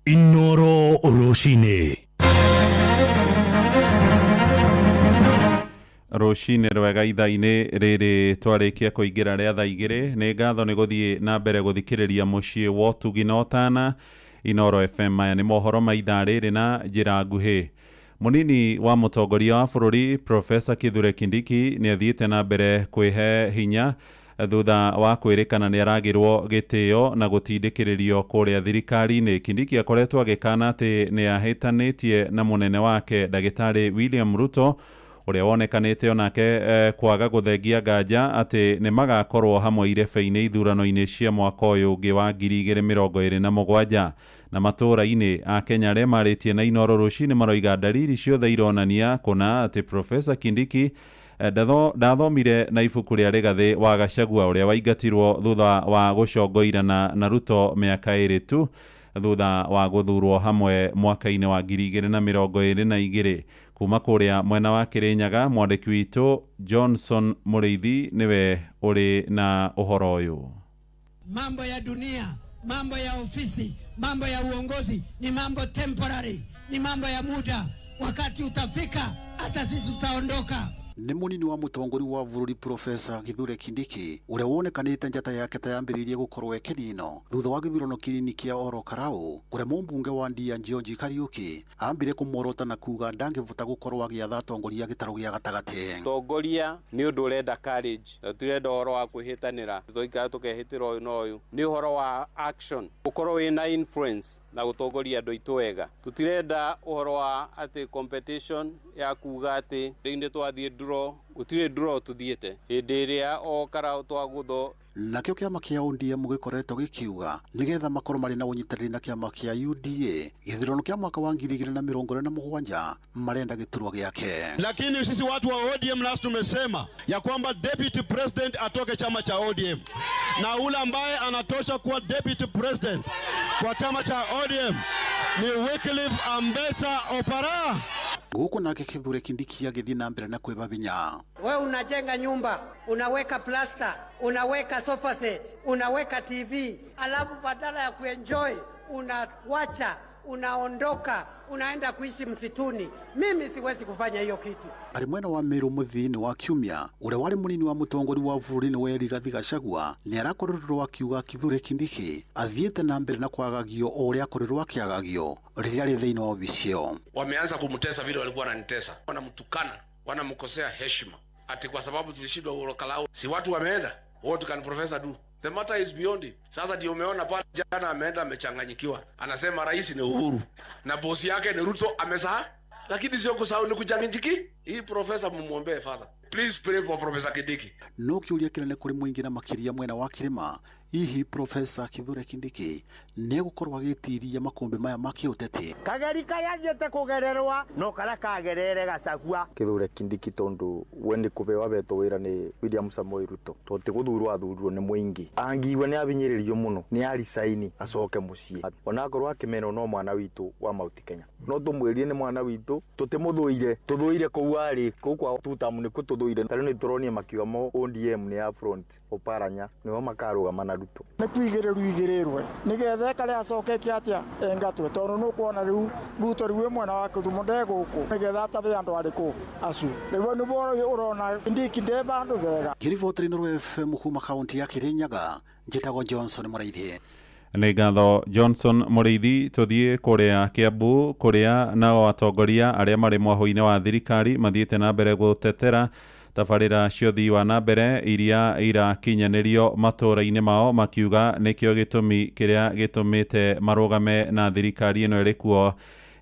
Speaker 11: Inoro Roshine.
Speaker 6: Roshine rwega ithaa-inĩ rĩrĩ twarĩkia kũingĩra rĩa thaa 2. Nĩ ngatho nĩ gũthiĩ na mbere gũthikĩrĩria mũciĩ wa ũtugi na ũtana. Inoro FM maya nĩ mohoro ma ithaa rĩrĩ na njĩra nguhĩ. Munini wa mũtongoria wa bũrũri Professor Kithure Kindiki nĩ athiĩte na mbere kwĩhe hinya thutha wa kwĩrĩkana nĩ aragĩrwo gĩtĩo na gũtindĩkĩrĩrio kũrĩa thirikari-inĩ. Kindiki akoretwo agĩkana atĩ nĩ ahĩtanĩtie na mũnene wake Ndagĩtarĩ William Ruto ũrĩa wonekanĩte onake kwaga gũthengia nganja atĩ nĩ magakorwo hamwe irebe-inĩ ithurano-inĩ cia mwaka ũyũ ũngĩ wa 2027 na matũũra-inĩ a Kenya arĩa marĩtie na Inoro Rũcinĩ maroiga dalili ciothe ironania kuna atĩ Professor Kindiki ndathomire na ibuku rĩa Rigathĩ wa Gachagua ũrĩa waingatirwo thutha wa gũcongoirana na Ruto mĩaka 2 tu thutha wa gũthurwo hamwe mwaka-inĩ wa 2022. Kuma kũrĩa mwena wa Kĩrĩnyaga, mwandĩki witũ Johnson Mũrĩithi niwe ũrĩ na ũhoro ũyũ.
Speaker 9: Mambo ya dunia, mambo ya ofisi, mambo ya uongozi ni mambo temporary, ni mambo ya muda. Wakati utafika hata sisi tutaondoka.
Speaker 20: Nĩ munini wa mũtongori wa bũrũri Professor Kithure Kindiki ũrĩa wonekanĩte njata yake ta yambĩrĩirie gũkorwo ekenino thutha wa gĩthurano kĩnini kĩa Oro Karau kũrĩa mũmbunge wa Ndia Njonji Kariuki ambire kũmorota na kuga ndangĩvota gũkorwo agĩatha atongoria gĩtarũ gĩa gatagatĩ.
Speaker 21: Tongoria nĩ ũndũ ũrenda courage, tũtirenda ũhoro wa kwĩhĩtanĩra tũtoikara tũkehĩtĩra ũyũ na ũyũ, nĩ ũhoro wa action, ũkorwo wĩna influence na gutongoria andũ aitũ wega. Tutirenda uhoro wa ati competition ya kuga ati rĩu twathiĩ draw, gũtirĩ draw tuthiĩte hĩndĩ ĩrĩa o Karau twagũtho.
Speaker 20: Nakĩo kĩama kĩa ODM gĩkoretwo gĩkiuga nĩgetha makorwo marĩ na ũnyitanĩri na kĩama kĩa UDA gĩthurano kĩa mwaka wa 2027 marenda gĩturwa gĩake.
Speaker 25: Lakini sisi watu wa ODM nasi tumesema ya kwamba deputy president atoke chama cha ODM na ule ambaye anatosha kuwa deputy president kwa chama cha ODM ni Wycliffe Ambetsa Oparanya.
Speaker 20: Guko nake Kithure Kindiki agĩthiĩ na mbere na kwĩba binya.
Speaker 9: Wewe unajenga nyumba, unaweka plaster, unaweka sofa set, unaweka TV, alafu badala ya kuenjoy unawacha unaondoka unaenda kuishi msituni. Mimi siwezi kufanya hiyo kitu.
Speaker 20: Ari mwena wa Meru muthini wa kiumia uria wari munini wa mutongori wa bũrũri ni we Rigathi Gachagua ni arakorirwo akiuga Kithure Kindiki athiĩte na mbere na kwagagio o uria akorirwo akiagagio rĩrĩa rĩ thĩinĩ wa obici ĩyo.
Speaker 4: Wameanza kumtesa vile walikuwa wananitesa, wanamtukana, wanamkosea heshima ati kwa sababu tulishindwa Olokalao. Si watu wameenda, what can professor do? The matter is beyond it. Sasa ndio umeona pale jana ameenda amechanganyikiwa. Anasema rais ni Uhuru na bosi yake ni Ruto, amesahau. Lakini sio kusahau ni kuchanganjiki. Hii professor mumuombee father. Please pray for Professor Kindiki.
Speaker 20: No kiuria kinene kuri muingi na makiria mwena wa Kirima, hihi Professor Kithure Kindiki ne gukorwa agitiria makombe maya makiutete.
Speaker 5: Kageri karia thiete kugererwa no kara kagerere Gachagua.
Speaker 8: Kithure Kindiki tondu wendi kubewa beto wira ni William Samoei Ruto. Tote guthurwa athurwo ni muingi. Angiwe ni abinyiririo muno ni ari saini acoke mucii. Ona korwa akimeno no mwana witu wa Mount Kenya. No tumwirie ni mwana witu tuthuire kuwari kwa tutamu ni kututhuire. Tari ni turonie makiwa mo ODM ni ya front oparanya niho makarugama na Ruto.
Speaker 5: Nikuigirirwe nigethe kare acoke kiatia engatwe tondu no kuona riu Ruto riu mwana wa Kithumo ndeguku nigethe atabe andu ariku acu riu ni boro urona Kindiki ndeba andu wega.
Speaker 20: Kiribotri Nuru FM kuma kaunti ya Kirinyaga, njitagwo Johnson Muraithi.
Speaker 6: Nĩ ngatho Johnson Mũrĩithi. Tũthiĩ kũrĩa Kiambu kũrĩa nao atongoria arĩa marĩ mwahũ-inĩ wa thirikari mathiĩte na mbere gũtetera tabarĩra cia ũthii wa na mbere iria irakinyanĩrio matũũra-inĩ mao, makiuga nĩkĩo gĩtũmi kĩrĩa gĩtũmĩte marũgame na thirikari ĩno ĩrĩ kuo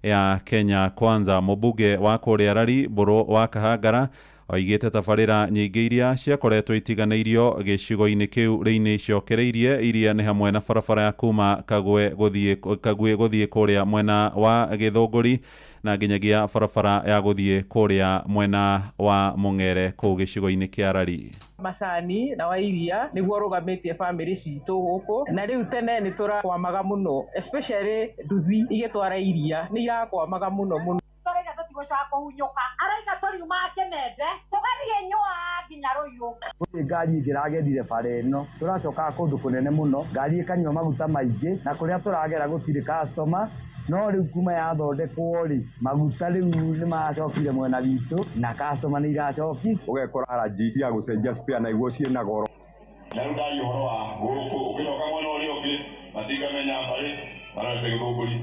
Speaker 6: ya Kenya Kwanza. Mũmbunge wa kũrĩa Rari Mbũrũ wa Kahangara oigĩte tabarĩra nyingĩ iria ciakoretwo itiganĩirio gĩcigo-inĩ kĩu rĩinĩ iciokereirie iria nĩ hamwe na barabara ya kuma Kagwe gũthiĩ kũrĩa mwena wa Gĩthũngũri na nginyagia barabara ya gũthiĩ kũrĩa mwena wa Mũng'ere kũu gĩcigo-inĩ kĩa Rari.
Speaker 10: Macani na Wairia nĩguo rũgamĩtie bamĩrĩ citũ gũkũ, na rĩu tene nĩ tũrakwamaga mũno, especially nduthi igĩtwara iria nĩ irakwamaga mũno.
Speaker 7: Torega tũtigũcoka kũhunyũka araiga tũriuma Kĩmende tũgathiĩ Nyũa nginya Rũiru.
Speaker 5: Ngari ingĩragerire bara ĩno tũracoka kũndũ kũnene mũno, ngari ĩkanyua maguta maingĩ na kũrĩa tũragera gũtirĩ customer. No rĩu kuma yathondekwo rĩ maguta rĩu nĩ macokire mwena witũ na customer nĩ iracoki, ũgekora araji ya gũcenjia spare na iguo ciĩna goro.
Speaker 23: Na rĩu ndari ũhoro wa gũkũ ũgĩcoka mwena ũrĩa ũngĩ matikamenya mbarĩ mararute Gĩthũngũri.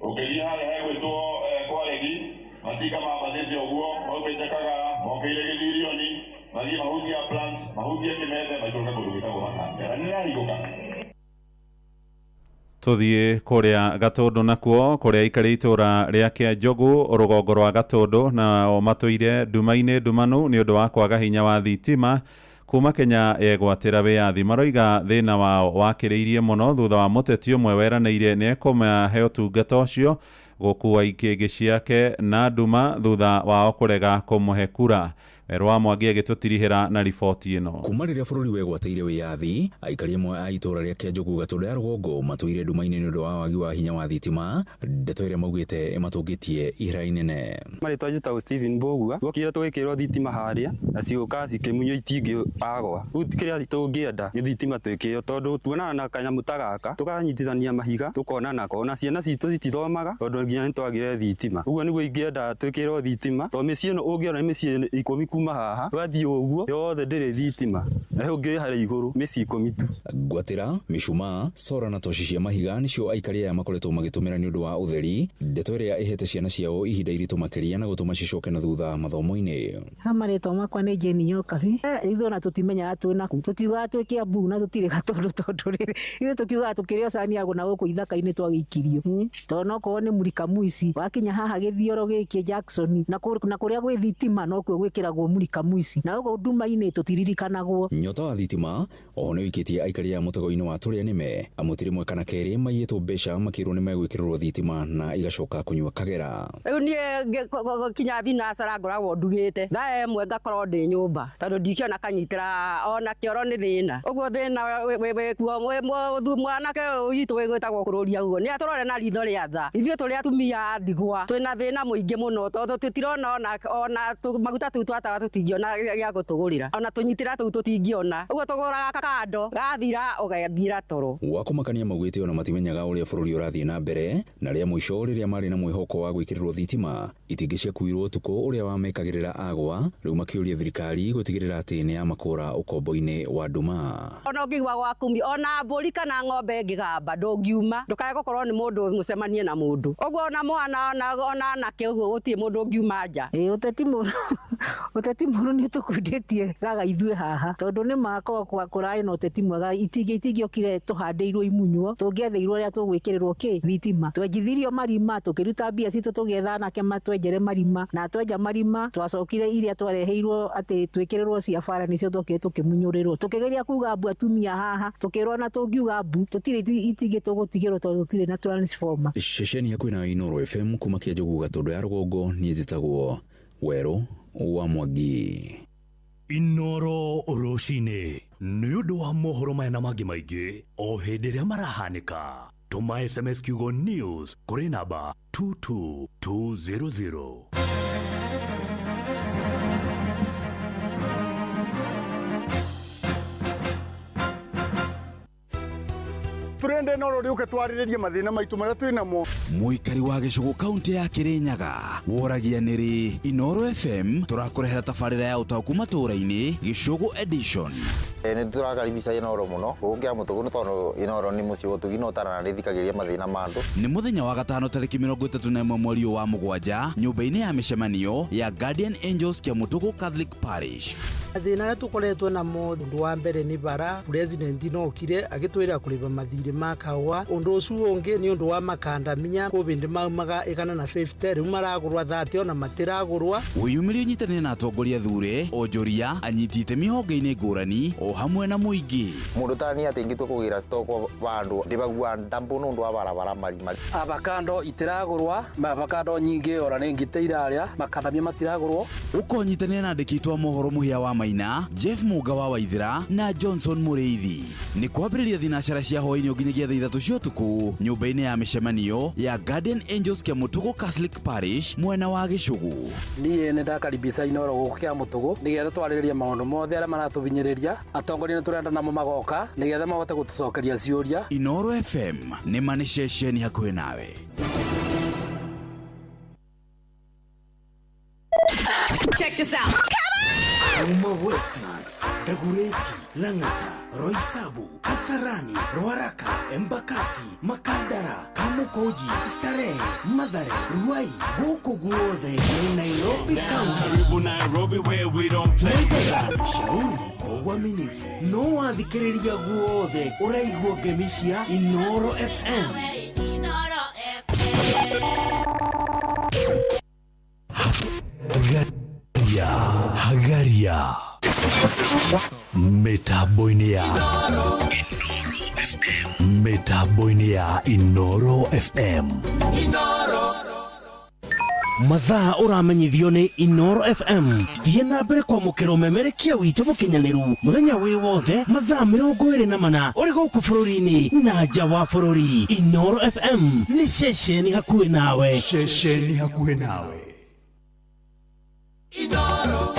Speaker 23: Ũkĩthiĩ harĩa hegwĩtwo Kwaregi matika mabatĩte ũguo maumĩte Kagara mokĩire Gĩthirioni mathiĩ mahutia plants mahutie Kĩmende macoka kũndũ gwĩtagwo Makanga. Nĩ rarigũka.
Speaker 6: Tuthiĩ kũrĩa Gatũndũ nakuo kũrĩa aikarĩ itũũra rĩa Kĩanjogu rũgongo rwa Gatũndũ nao matũire nduma-inĩ ndumanu nĩ ũndũ wa kwaga hinya wa thitima kuma Kenya yegwatĩra wĩyathi. Maroiga thĩna wao wakĩrĩirie mũno thutha wa mũteti ũmwe weranĩire nĩ ekũmahe ũtungata ũcio gũkua ikĩngĩ ciake na nduma thutha wao kũrega kũmũhe kura. Merwa Mwangi agĩtũtirihĩra na riboti ĩno.
Speaker 26: Kuma rĩrĩa bũrũri wegwatĩire wĩyathi, aikari amwe a itũũra rĩa Kĩanjogu Gatũndũ ya rũgongo matũire nduma-inĩ nĩ ũndũ wa wagi wa hinya wa thitima, ndeto ĩrĩa maugĩte ĩmatũngĩtie ihera inene.
Speaker 27: Marĩtwa njĩtagwo Stephen Mbũgua, twokire tũgĩkĩrwo thitima harĩa na cigũka cikĩmunywo itingĩ agwa. Rĩu kĩrĩa tũngĩenda nĩ thitima twĩkĩo tondũ tuonaga na kanyamũ ta gaka tũkanyitithania mahiga tũkona nako na ciana citũ citithomaga tondũ nginya nĩ twagire thitima. Ũguo nĩguo ingĩenda twĩkĩrwo thitima tondũ mĩciĩ ĩno ũngĩona nĩ mĩciĩ 10 kuma haha twathiĩ ũguo yothe ndĩrĩ thitima na hĩu ũngĩ harĩ igũrũ mĩciĩ 10 tu.
Speaker 26: Ngwatĩra, mĩcumaa, sora na toci cia mahiga nĩcio aikari aya makoretwo magĩtũmĩra nĩ ũndũ wa ũtheri, ndeto ĩrĩa ĩhete ciana ciao ihinda iritũ makĩria na gũtũma cicoke na thutha mathomo-inĩ.
Speaker 28: Marĩtwa makwa nĩ Jane Nyokabi. Ithuĩ ona tũtimenyaga twĩna kũ, tũtiugaga twĩ Kiambu na tũtirĩ Gatũndũ tondũ rĩrĩ ithuĩ tũkiugaga tũkĩrĩ ocani agũ na gũkũ ithaka-inĩ twagĩikirio tondũ no korwo nĩ Mũrika Muici wakinya haha gĩthioro gĩkĩ Jackson na kũrĩa gwĩ thitima no kuo gwĩkĩragwo Mũrika Muici na gũkũ nduma-inĩ tũtiririkanaguo.
Speaker 26: Nyota wa thitima oho nĩ ũikĩtie aikari a mũtego-inĩ wa tũrĩa nĩme amũtiri mwe kana kerĩ maiyĩtwo mbeca makĩrwo nĩ megwĩkĩrĩrwo thitima na igacoka kũnyua kagera.
Speaker 29: Rĩu niĩ kinya thinacara ngoragwo ndugĩte thaa ĩmwe ngakorwo ndĩ nyũmba tondũ ndikĩona kanyitĩra ona kĩoro nĩ thĩna. Ũguo thĩna wĩkuo mwanake witũ wĩgwĩtagwo kũrũria guo nĩ atũrore na ritho rĩa tha. Ithuĩ tũrĩ atumia ndigwa twĩna thĩna mũingĩ mũno tondũ tũtirona ona maguta tũu twataga tũgũraga tũtingiona gĩa gũtũgũrĩra ona tũnyitĩra tũu tũtingiona ũguo tũgũraga kakando gathira ũgathira toro.
Speaker 26: Wakumakania maugĩte ona matimenyaga ũrĩa bũrũri ũrathiĩ na mbere na rĩa mũico rĩrĩa marĩ na mwĩhoko wa gwĩkĩrĩrwo thitima itingĩ ciakuirwo ũtukũ ũrĩa wamekagĩrĩra agwa rĩu makĩũria thirikari gũtigĩrĩra atĩ nĩ yamakũra ũkombo-inĩ wa nduma.
Speaker 29: Ona ũngĩigua gwakumi ona mbũri kana ng'ombe ngĩgamba ndũngiuma ndũkae gũkorwo nĩ mũndũ mũcemanie na mũndũ ũguo ona mwana ona anake ũguo gũtirĩ mũndũ ũngiuma nja. Ũteti mũru nĩ tũkundĩtie gaga ithuĩ haha tondũ nĩ makorwo kũrarĩ na ũteti mwega itingĩokire tũhandĩirwo imunywo tũngĩetheirwo ũrĩa tũgwĩkĩrĩrwo thitima twenjithirio marima tũkĩruta mbia citũ tũgĩetha anake matwenjere marima na twenja marima twacokire iria twareheirwo atĩ twĩkĩrĩrwo cia bara nĩcio tũkĩrĩ tũkĩmunyũrĩrwo tũkĩgeria kuga mbu atumia haha tũkĩrwo na tũngiuga mbu tũtirĩ itingĩ tũgũtigĩrwo tondũ tũtirĩ na transformer.
Speaker 26: Ceceni hakuhĩ na Inooro FM kuma Kĩanjũgu Gatũndũ ya rũgongo niĩ njĩtagwo Werũ wa Mwangi.
Speaker 2: Inooro rũcinĩ nĩ ũndũ wa mohoro maya na mangĩ maingĩ o hĩndĩ ĩrĩa marahanĩka tũma SMS kiugo news kũrĩ namba 22200.
Speaker 3: turende Inooro rĩũke twarĩrĩrie mathĩna maitũ marĩa twĩ namo.
Speaker 19: Mũikari wa Gĩcũgũ kaunti ya Kĩrĩnyaga woragia nĩrĩ Inooro FM tũrakũrehera tabarĩra ya ũtaũku matũũra-inĩ Gĩcũgũ edition.
Speaker 8: Nĩ tũrakaribisha Inooro mũno gũkĩa mũtugo nĩ tondũ Inooro nĩ mũciĩ gũtugina ũtara na rĩthikagĩria mathĩna ma andũ.
Speaker 19: Nĩ mũthenya wa gatano tarĩki 31 mweri wa mũgwanja nyũmba-inĩ ya mĩcemanio ya Guardian Angels Kĩamũtũgũ Catholic Parish.
Speaker 12: Thĩna ũrĩa tũkoretwo namo ũndũ wa mbere nĩ bara president nokire agĩtwĩra kũrĩha mathirĩ ma kahũa ũndũ ũcio ũngĩ nĩ ũndũ wa makandamia COVID maumaga 150 rĩu maragũrwa 30 ona matiragũrwa.
Speaker 19: Wĩyumĩrie ũnyitanĩre na atongoria thure onjoria anyiti itemi honge-inĩ ngũrani o hamwe na mũingĩ.
Speaker 8: Mũndũ tani atĩ ingĩtua kũgĩra stock bandu ndĩbagua ndambo nĩ ũndũ wa barabara marima.
Speaker 14: Avocado itiragũrwa avocado nyingĩ ora nĩ ngite irarĩa makandamia matiragũrwo.
Speaker 19: Ũkonyitanĩra na andĩki a mohoro mũhĩa wa Maina Jeff Muga wa Waithira na Johnson Mũrĩithi nĩ kwambĩrĩria thinacara cia hwaĩ-inĩ nginyagia thaa 3 cia ũtukũ nyũmba-inĩ ya mĩcemanio ya Guardian Angels Kĩamũtũgũ Catholic Parish mwena wa Gĩcũgũ.
Speaker 14: Niĩ nĩ ndakaribisha Inooro gũkũ Kĩamũtũgũ nĩgetha twarĩrĩrie maũndũ mothe arĩa maratũbinyĩrĩria atongoria nĩ tũrenda namo magoka nĩgetha mahote gũtũcokeria ciũria.
Speaker 19: Inooro FM nĩ mani ceceni hakuhĩ nawe.
Speaker 7: Check this out.
Speaker 11: Uma Westlands, Dagureti, Langata, Roysabu, Kasarani, Ruaraka, Embakasi, Makadara, Kamukoji, Starehe, Mathare, Ruai, gũkũ guothe nĩ Nairobi County.
Speaker 2: Nairobi where we don't play.
Speaker 11: Shauri kwa uaminifu no wathikĩrĩria guothe ũraigua ngemi cia Inooro FM. Hagaria Metaboine ya Inooro FM. Mathaa ũramenyithio nĩ Inooro FM. Thiĩ na mbere kwamũkĩra ũmemerekia witũ mũkinyanĩru mũthenya wĩ wothe mathaa 24 ũrĩ gũkũ bũrũri-inĩ na nja wa bũrũri. Inooro FM nĩ ceceni hakuhĩ nawe. Ceceni hakuhĩ nawe.
Speaker 7: Inooro.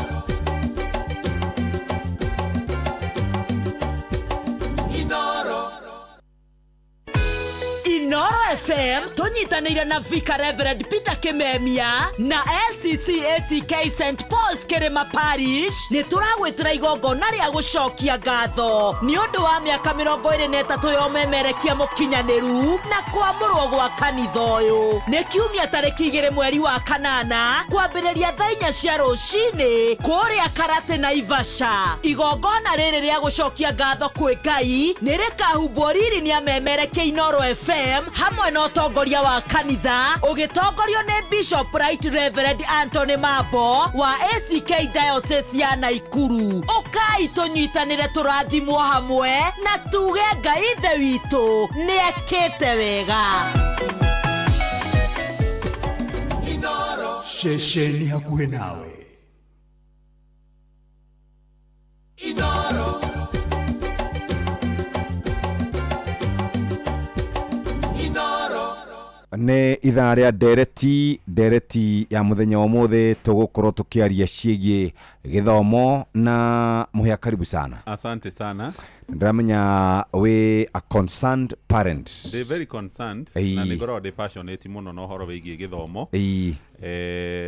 Speaker 7: Inooro FM tunyitanĩire na Vicar Reverend Peter Kimemia na LCCACK St Paul's Kĩrĩma Parish nĩ tũragwĩtĩra igongona rĩa gũcokia ngatho nĩ ũndũ wa mĩaka 23 ya ũmemerekia mũkinyanĩru na kwamũrwo gwa kanitha ũyũ. Nĩ kiumia tarĩki 2 mweri wa kanana kwambĩrĩria thaa 4 cia rũcinĩ kũrĩa Karate na Ivasha. Igongona rĩrĩ rĩa gũcokia ngatho kwĩ Ngai nĩ rĩkahumbwo riri nĩ amemerekia Inooro FM hamwe na ũtongoria wa kanitha ũgĩtongorio nĩ Bishop Right Reverend Anthony Mambo wa ACK Diocese ya Naikuru. Ũkai tũnyitanĩre tũrathimwo hamwe na tuge Ngai ithe witũ nĩ ekĩte wega. Inooro
Speaker 11: Ceceni hakuhĩ nawe.
Speaker 7: Inooro. Inooro.
Speaker 1: nä ithaa rä a ndereti ya muthenya wa muthi tugukorwo tukiaria ciĩgiĩ gĩthomo na muhia. Karibu sana.
Speaker 6: Asante sana.
Speaker 1: Ndamenya we a concerned parent.
Speaker 6: They very concerned na nigoro de passionate muno no horo wĩgiĩ gĩthomo.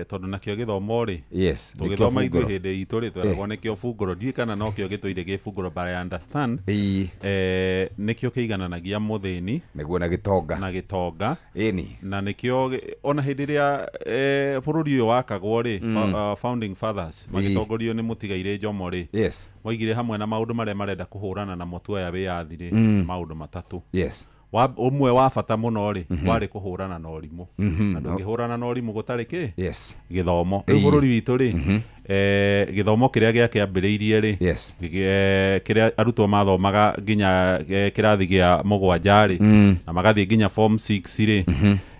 Speaker 6: Tondu nakio gĩthomo ri.
Speaker 1: Yes.
Speaker 6: Tugĩthoma ithuĩ hĩndĩ itũ ri tweragwo nĩkĩo bungũro ndiĩ kana no kĩo gĩtũire gĩ bungũro, but I understand. Nĩkĩo kĩigananagia mũthĩni
Speaker 1: nĩguo na gĩtonga.
Speaker 6: Na nĩkĩo ona hĩndĩ ĩrĩa bũrũri ũyũ wakagwo ri founding fathers magĩtongorio nĩ mũtigaire Jomo ri.
Speaker 1: Yes.
Speaker 6: Moigire hamwe na maũndũ marĩa marenda kũhũrana na mũtuoya wĩyathi ri maũndũ matatũ.
Speaker 1: Yes.
Speaker 6: Umwe wa bata muno ri warĩ kũhũrana na ũrimũ. Na ndũngĩhũrana na ũrimũ gũtarĩ kĩ?
Speaker 1: Yes.
Speaker 6: Gĩthomo. Rĩu bũrũri witũ ri gĩthomo kĩrĩa gĩakĩambĩrĩirie ri kĩrĩa arutwo mathomaga nginya kĩrathi gĩa mũgwanja ri na magathiĩ nginya form 6 ri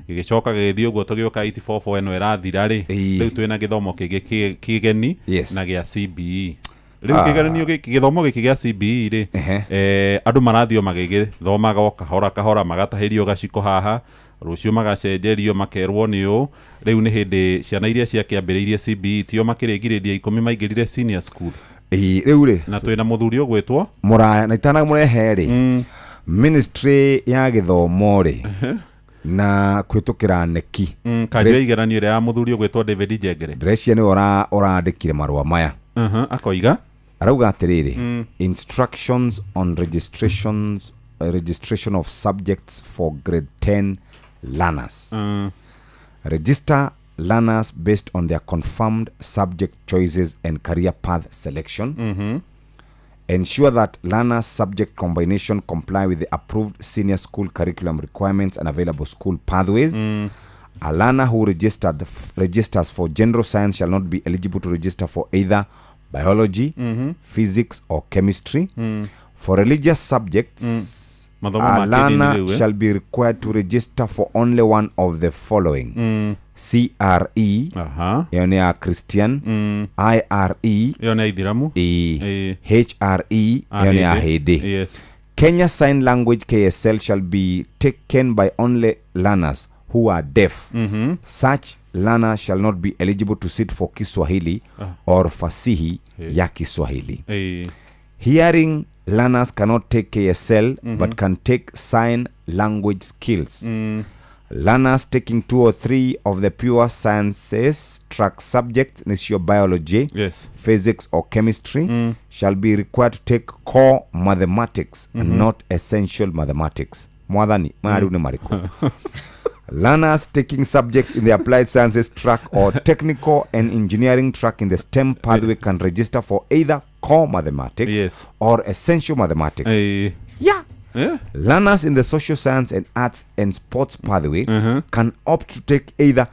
Speaker 6: gĩgĩcoka gĩgĩthiĩ ũguo tũgĩũka 844 ĩno ĩrathira ri rĩu twĩna gĩthomo kĩngĩ kĩgeni na gĩa CBE. Rĩu kĩgeranio gĩthomo gĩkĩ gĩa CBE ri andũ marathio magĩgĩthomaga o kahora magatahĩrio gaciko haha, rũciũ magacenjerio makerwo nĩ ũũ. Rĩu nĩ hĩndĩ ciana iria ciakĩambĩrĩirie CBE tio makĩrĩ ngirĩndi ya 10 maingĩrire senior school.
Speaker 1: Rĩu ri
Speaker 6: na twĩna mũthuri ũgwĩtwo
Speaker 1: Mũraya na itana mũrehe ri ministry ya gĩthomo ri na kwĩtũkĩra neki
Speaker 6: kanjũ igeranio ya mũthuri ũgwĩtwo David Njengere.
Speaker 1: Ndĩreciria nĩ ũrandĩkire marũa maya.
Speaker 6: Akoiga
Speaker 1: arauga atĩrĩrĩ, instructions on registration of subjects for grade 10 learners. Register learners based on their confirmed subject choices and career path selection. Ensure that learners' subject combination comply with the approved senior school curriculum requirements and available school pathways. A learner who registers for general science shall not be eligible to register for either biology, physics or chemistry. For religious subjects, a learner shall be required to register for only one of the following: CRE, yani Christian, IRE, yani Ithiramu, HRE, yani Ahede. Kenya Sign Language KSL shall be taken by only learners who are deaf. Such learners shall not be eligible to sit for Kiswahili or Fasihi ya Kiswahili. Hearing learners cannot take KSL but can take sign language skills. Learners taking 2 or 3 of the pure sciences track subjects, nisio biology, physics or chemistry, shall be required to take core mathematics and not essential mathematics. Mwadhani, maariu ni mariku. Learners taking subjects in the applied sciences track or technical and engineering track in the STEM pathway can register for either core mathematics or essential mathematics. Learners in the social science and arts and sports pathway can opt to take either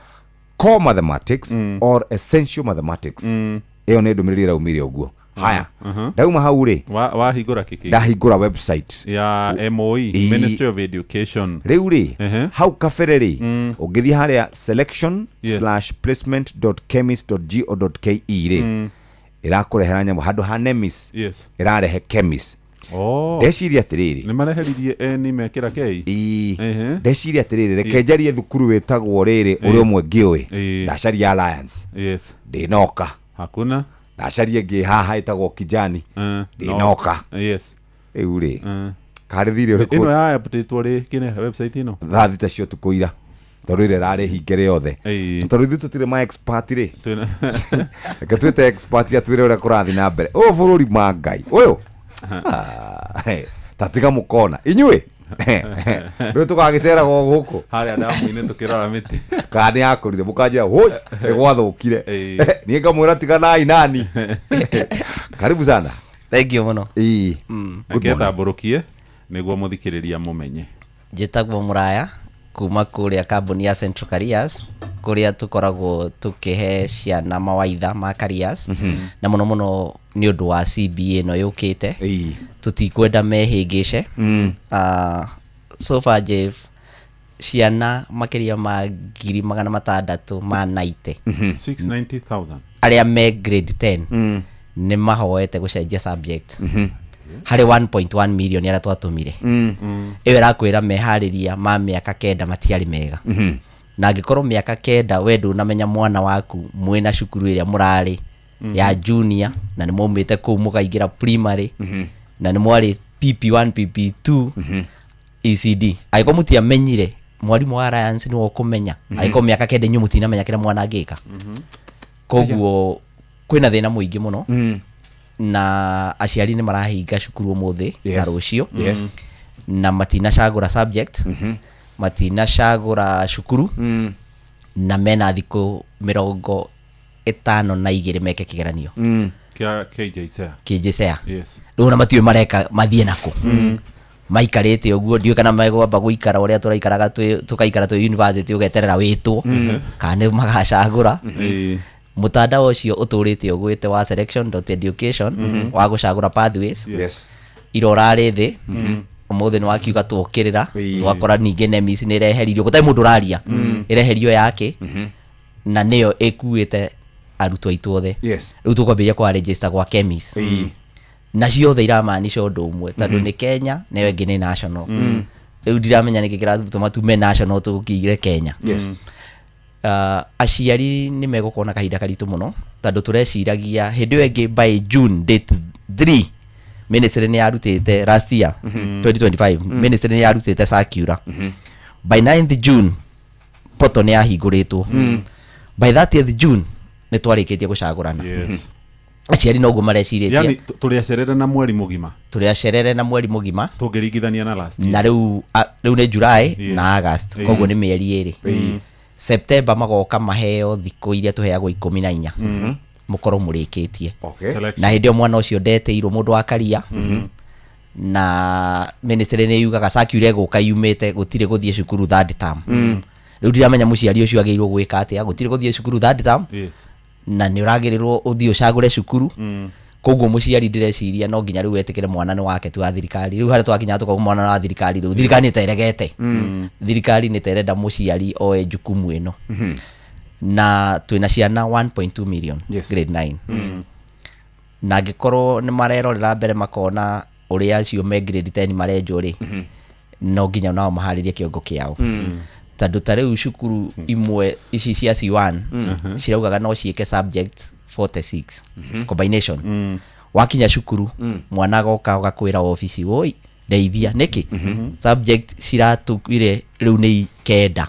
Speaker 1: core mathematics or essential mathematics. Eo ne ndumiriri raumire uguo. Haya. Dauma hau ri.
Speaker 6: Wahingũra kiki.
Speaker 1: Ndahingũra website
Speaker 6: ya MOE, Ministry of Education.
Speaker 1: Rĩu ri hau kabere ri ũngĩthiĩ harĩa selection/placement.chemis.go.ke ri ĩrakũrehera nyamũ handũ ha nemis ĩrarehe chemis. Ndeciria atĩrĩrĩ
Speaker 6: nĩ mareheririe eni mekĩra kei.
Speaker 1: Ndeciria atĩrĩrĩ reke njarie thukuru wĩtagwo rĩrĩ ũrĩa ũmwe ngĩũĩ ndacaria Alliance ndĩnoka
Speaker 6: hakuna
Speaker 1: ndacaria ngĩ haha ĩtagwo Kijani ndĩnoka rĩu rĩ karĩthire ũrĩkũ
Speaker 6: ĩno ya update rĩ kine website ĩno
Speaker 1: thaa thita cio tukũira tondũ ĩrĩa rarĩ hingere yothe tondũ ithuĩ tũtirĩ ma expert rĩ reke twĩte expert atwĩre ũrĩa kũrathiĩ na mbere ũyũ bũrũri ma Ngai ũyũ tatiga mũkona inyuĩ rĩu tũgagĩceraga gũkũ
Speaker 6: harĩa ndamu-inĩ tũkĩrora mĩtĩ
Speaker 1: kana nĩ yakũrire mũkanjĩra hũi nĩ gwathũkire niĩ ngamwĩra tiganai nani. Karibu sana.
Speaker 13: Thank you mũno.
Speaker 6: Ngĩtambũrũkie nĩguo mũthikĩrĩria mũmenye.
Speaker 13: Njĩtagwo Mũraya kuma kũrĩa kambuni ya Central Careers kũrĩa tũkoragwo tũkĩhe ciana mawaitha ma careers na mũno mũno nĩ ũndũ wa CBA ĩno yũkĩte tũtikwenda mehĩngĩce. So far Jeff ciana makĩria ma 690,000 ma
Speaker 6: 690,000
Speaker 13: arĩa me grade 10 nĩ mahoete gũcenjia subject harĩ 1.1 million arĩa twatũmire ĩyo ĩrakwĩra meharĩria ma mĩaka 9 matiarĩ mega na angĩkorwo mĩaka 9 we ndũnamenya mwana waku mwĩna cukuru ĩrĩa mũrarĩ ya junior na nĩ maumĩte kũu mũkaingĩra primary na nĩ mwarĩ PP1 PP2 ECD angĩkorwo mũtiamenyire mwarimũ wa science nĩ ũkũmenya angĩkorwo mĩaka 9 inyuĩ mũtinamenya kĩrĩa mwana angĩka koguo kwĩna thĩna mũingĩ mũno na aciari nĩ marahinga cukuru ũmũthĩ na rũciũ na matinacagũra subject matinacagũra cukuru na mena thikũ 52 meke kĩgeranio KJSEA rĩu na matiũĩ mareka mathiĩ nako maikarĩte ũguo ndiũĩ kana megwamba gũikara ũrĩa tũraikaraga tũkaikara twĩ university ũgeterera wĩtwo kana magacagũra mutandao ũcio ũtũrĩte ũgwĩte wa selection.education wa gũcagũra pathways irorarĩ thĩ ũmũthĩ nĩ wakiuga tũkĩrĩra twakora ningĩ NEMIS nĩ ĩreheririo gũtarĩ mũndũ ũraria ĩreherio yake na nĩyo ĩkuĩte arutwo aitũ othe rĩu tũkwambĩrĩria kwa register gwa KEMIS na ciothe iramaanisha ũndũ ũmwe tondũ nĩ Kenya na ĩyo ĩngĩ nĩ national rĩu ndiramenya nĩkĩ kĩratũma tume national tũkĩire Kenya aciari nĩ megũkorwo na kahinda karitũ mũno tondũ tũreciragia hĩndĩ ĩyo ĩngĩ by June date 3 ministry nĩ yarutĩte last year 2025 ministry nĩ yarutĩte circular by 9th June poto nĩ yahingũrĩtwo by 30th June nĩ twarĩkĩtie gũcagũrana aciari noguo marecirĩtie
Speaker 6: yani tũrĩacerere na mweri mũgima tũngĩringithania na last year
Speaker 13: na rĩu nĩ July na August koguo nĩ mĩeri 2 September magoka maheo thikũ iria tũheagwo 14 mũkorwo mũrĩkĩtie na hĩndĩ ĩyo mwana ũcio ndeteirwo mũndũ wa karia na ministry nĩ yugaga circular ĩgũka yumĩte gũtirĩ gũthiĩ cukuru third term rĩu ndiramenya mũciari ũcio agĩrĩirwo gwĩka atĩa gũtirĩ gũthiĩ cukuru third term na nĩ ũragĩrĩrwo ũthiĩ ũcagũre cukuru koguo mũciari ndĩreciria no nginya rĩu wetĩkĩre mwana nĩ wake tu wa thirikari rĩu harĩa twakinya tũkauga mwana wa thirikari rĩu thirikari nĩteregete thirikari nĩterenda mũciari oe jukumu ĩno na twĩna ciana 1.2 million grade 9 na angĩkorwo nĩ marerorera mbere makona ũrĩa acio me grade 10 marenjwo rĩ no nginya nao maharĩrie kĩongo kĩao tondũ ta rĩu cukuru imwe ici cia C1 ciraugaga no ciĩke subject 46 combination wakinya cukuru mwana agoka agakwĩra ofici woi ndeithia nĩkĩ subject ciratũire rĩu nĩ 9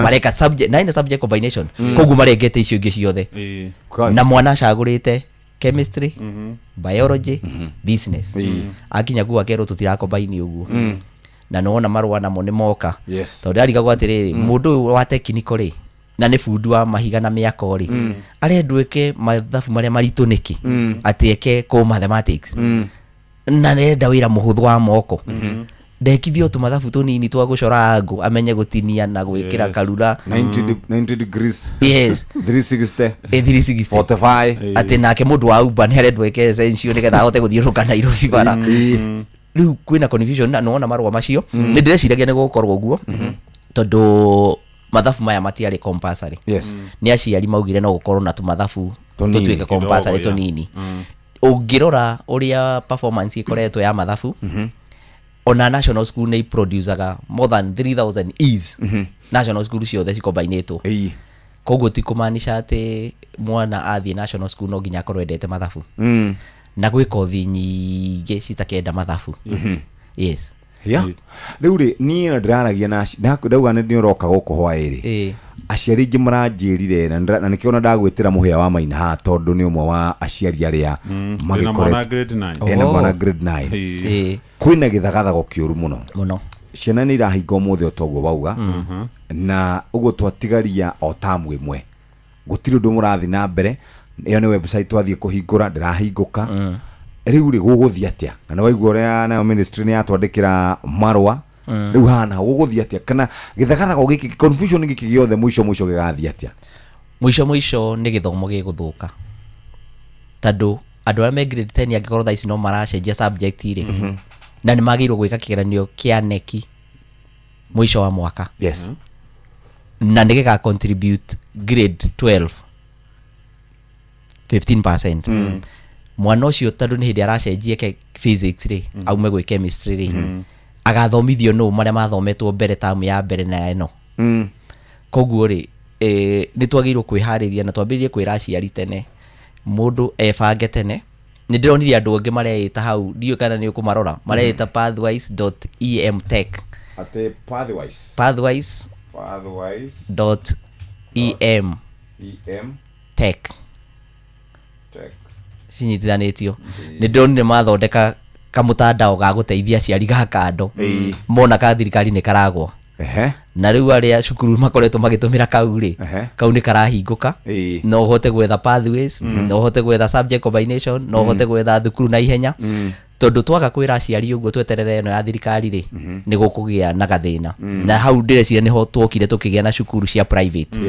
Speaker 13: mareka subject 9 subject combination koguo marengete icio ingĩ ciothe na mwana acagũrĩte chemistry biology business akinya kuo akerwo tutirakombaini ũguo na nona marũa namo nĩ moka tondũ arigagwo atĩrĩrĩ mũndũ ũyũ wa technical rĩ na nĩ fundi wa mahiga na mĩako rĩ arendwo eke mathabu marĩa maritũ nĩkĩ atĩ eke ko mathematics na nenda wĩra mũhũthũ wa moko ndekithio tũmathabu tũnini twa gũcora ngũ amenye gũtinia na gwĩkĩra karura
Speaker 1: 90 degrees
Speaker 13: 360 45 atĩ nake mũndũ wa Uber nĩ arendwo eke essential nĩgetha ahote gũthiũrũka Nairobi bara rĩu kwĩna confusion na nona marũa macio nĩ ndĩreciragia nĩ gũkorwo ũguo tondũ mathabu maya matiarĩ compulsory nĩ aciari maugire no gũkorwo na tũmathabu tũtuĩke compulsory tũnini ũngĩrora ũrĩa performance ĩkoretwo ya mathabu ona national school nĩ producaga more than 3000 E's national school ciothe cikombinĩtwo koguo ti kũmaanisha atĩ mwana athiĩ national school no nginya akorwo endete mathabu na gwĩ kothi nyingĩ citakenda mathabu yes
Speaker 1: rĩu rĩ niĩ na ndĩraragia na ndauga nĩ ũroka gũkũ hwaĩrĩ aciari aingĩ maranjĩrire na nĩkĩona ndagwĩtĩra mũhĩa wa maina haha tondũ nĩ ũmwe wa aciari arĩa magĩkoretwo ena mwana grade 9 kwĩna gĩthagathago kĩũru mũno ciana nĩ irahinga ũmũthĩ o toguo bauga na ũguo twatigaria o tamu ĩmwe gũtirĩ ũndũ mũrathiĩ na mbere ĩyo nĩ website twathiĩ kũhingũra ndĩrahingũka rĩu rĩ gũgũthiĩ atĩa na waigua ũrĩa nayo ministry nĩ yatwandĩkĩra marũa rĩu hana gũgũthiĩ atĩa kana gĩthagathago gĩkĩ confusion gĩkĩ gĩothe mũico gĩgathiĩ atĩa
Speaker 13: mũico nĩ gĩthomo gĩgũthũka tondũ andũ arĩa me grade 10 angĩkorwo thaa ici no maracenjia subject rĩ na nĩ magĩrĩirwo gwĩka kĩgeranio kĩa neki mũico wa mwaka na nĩ gĩga contribute grade 12 15% mwana ucio tondu ni hindi aracenjie physics ri aume gwi chemistry ri agathomithio no maria mathometwo mbere tamu ya mbere na eno koguo ri ni twagirwo kwihariria na twambiririe kwira aciari tene mundu ebange tene ni ndironire andu angi mareita hau ndio kana ni ukumarora mareita pathwise.emtech
Speaker 1: ate
Speaker 13: pathwise.em tech cinyitithanĩtio nĩ ndonire mathondeka kamũtandao ga gũteithia aciari ga kando mona ka thirikari nĩ karagwa na rĩu arĩa cukuru makoretwo magĩtũmĩra kau rĩ kau nĩ karahingũka no ũhote gwetha pathways no ũhote gwetha subject combination no ũhote gwetha thukuru na ihenya tondu twaga kwira aciari uguo tweterere eno ya thirikari ri ni gukugia na gathina na hau ndireciria niho twokire tukigia na cukuru cia private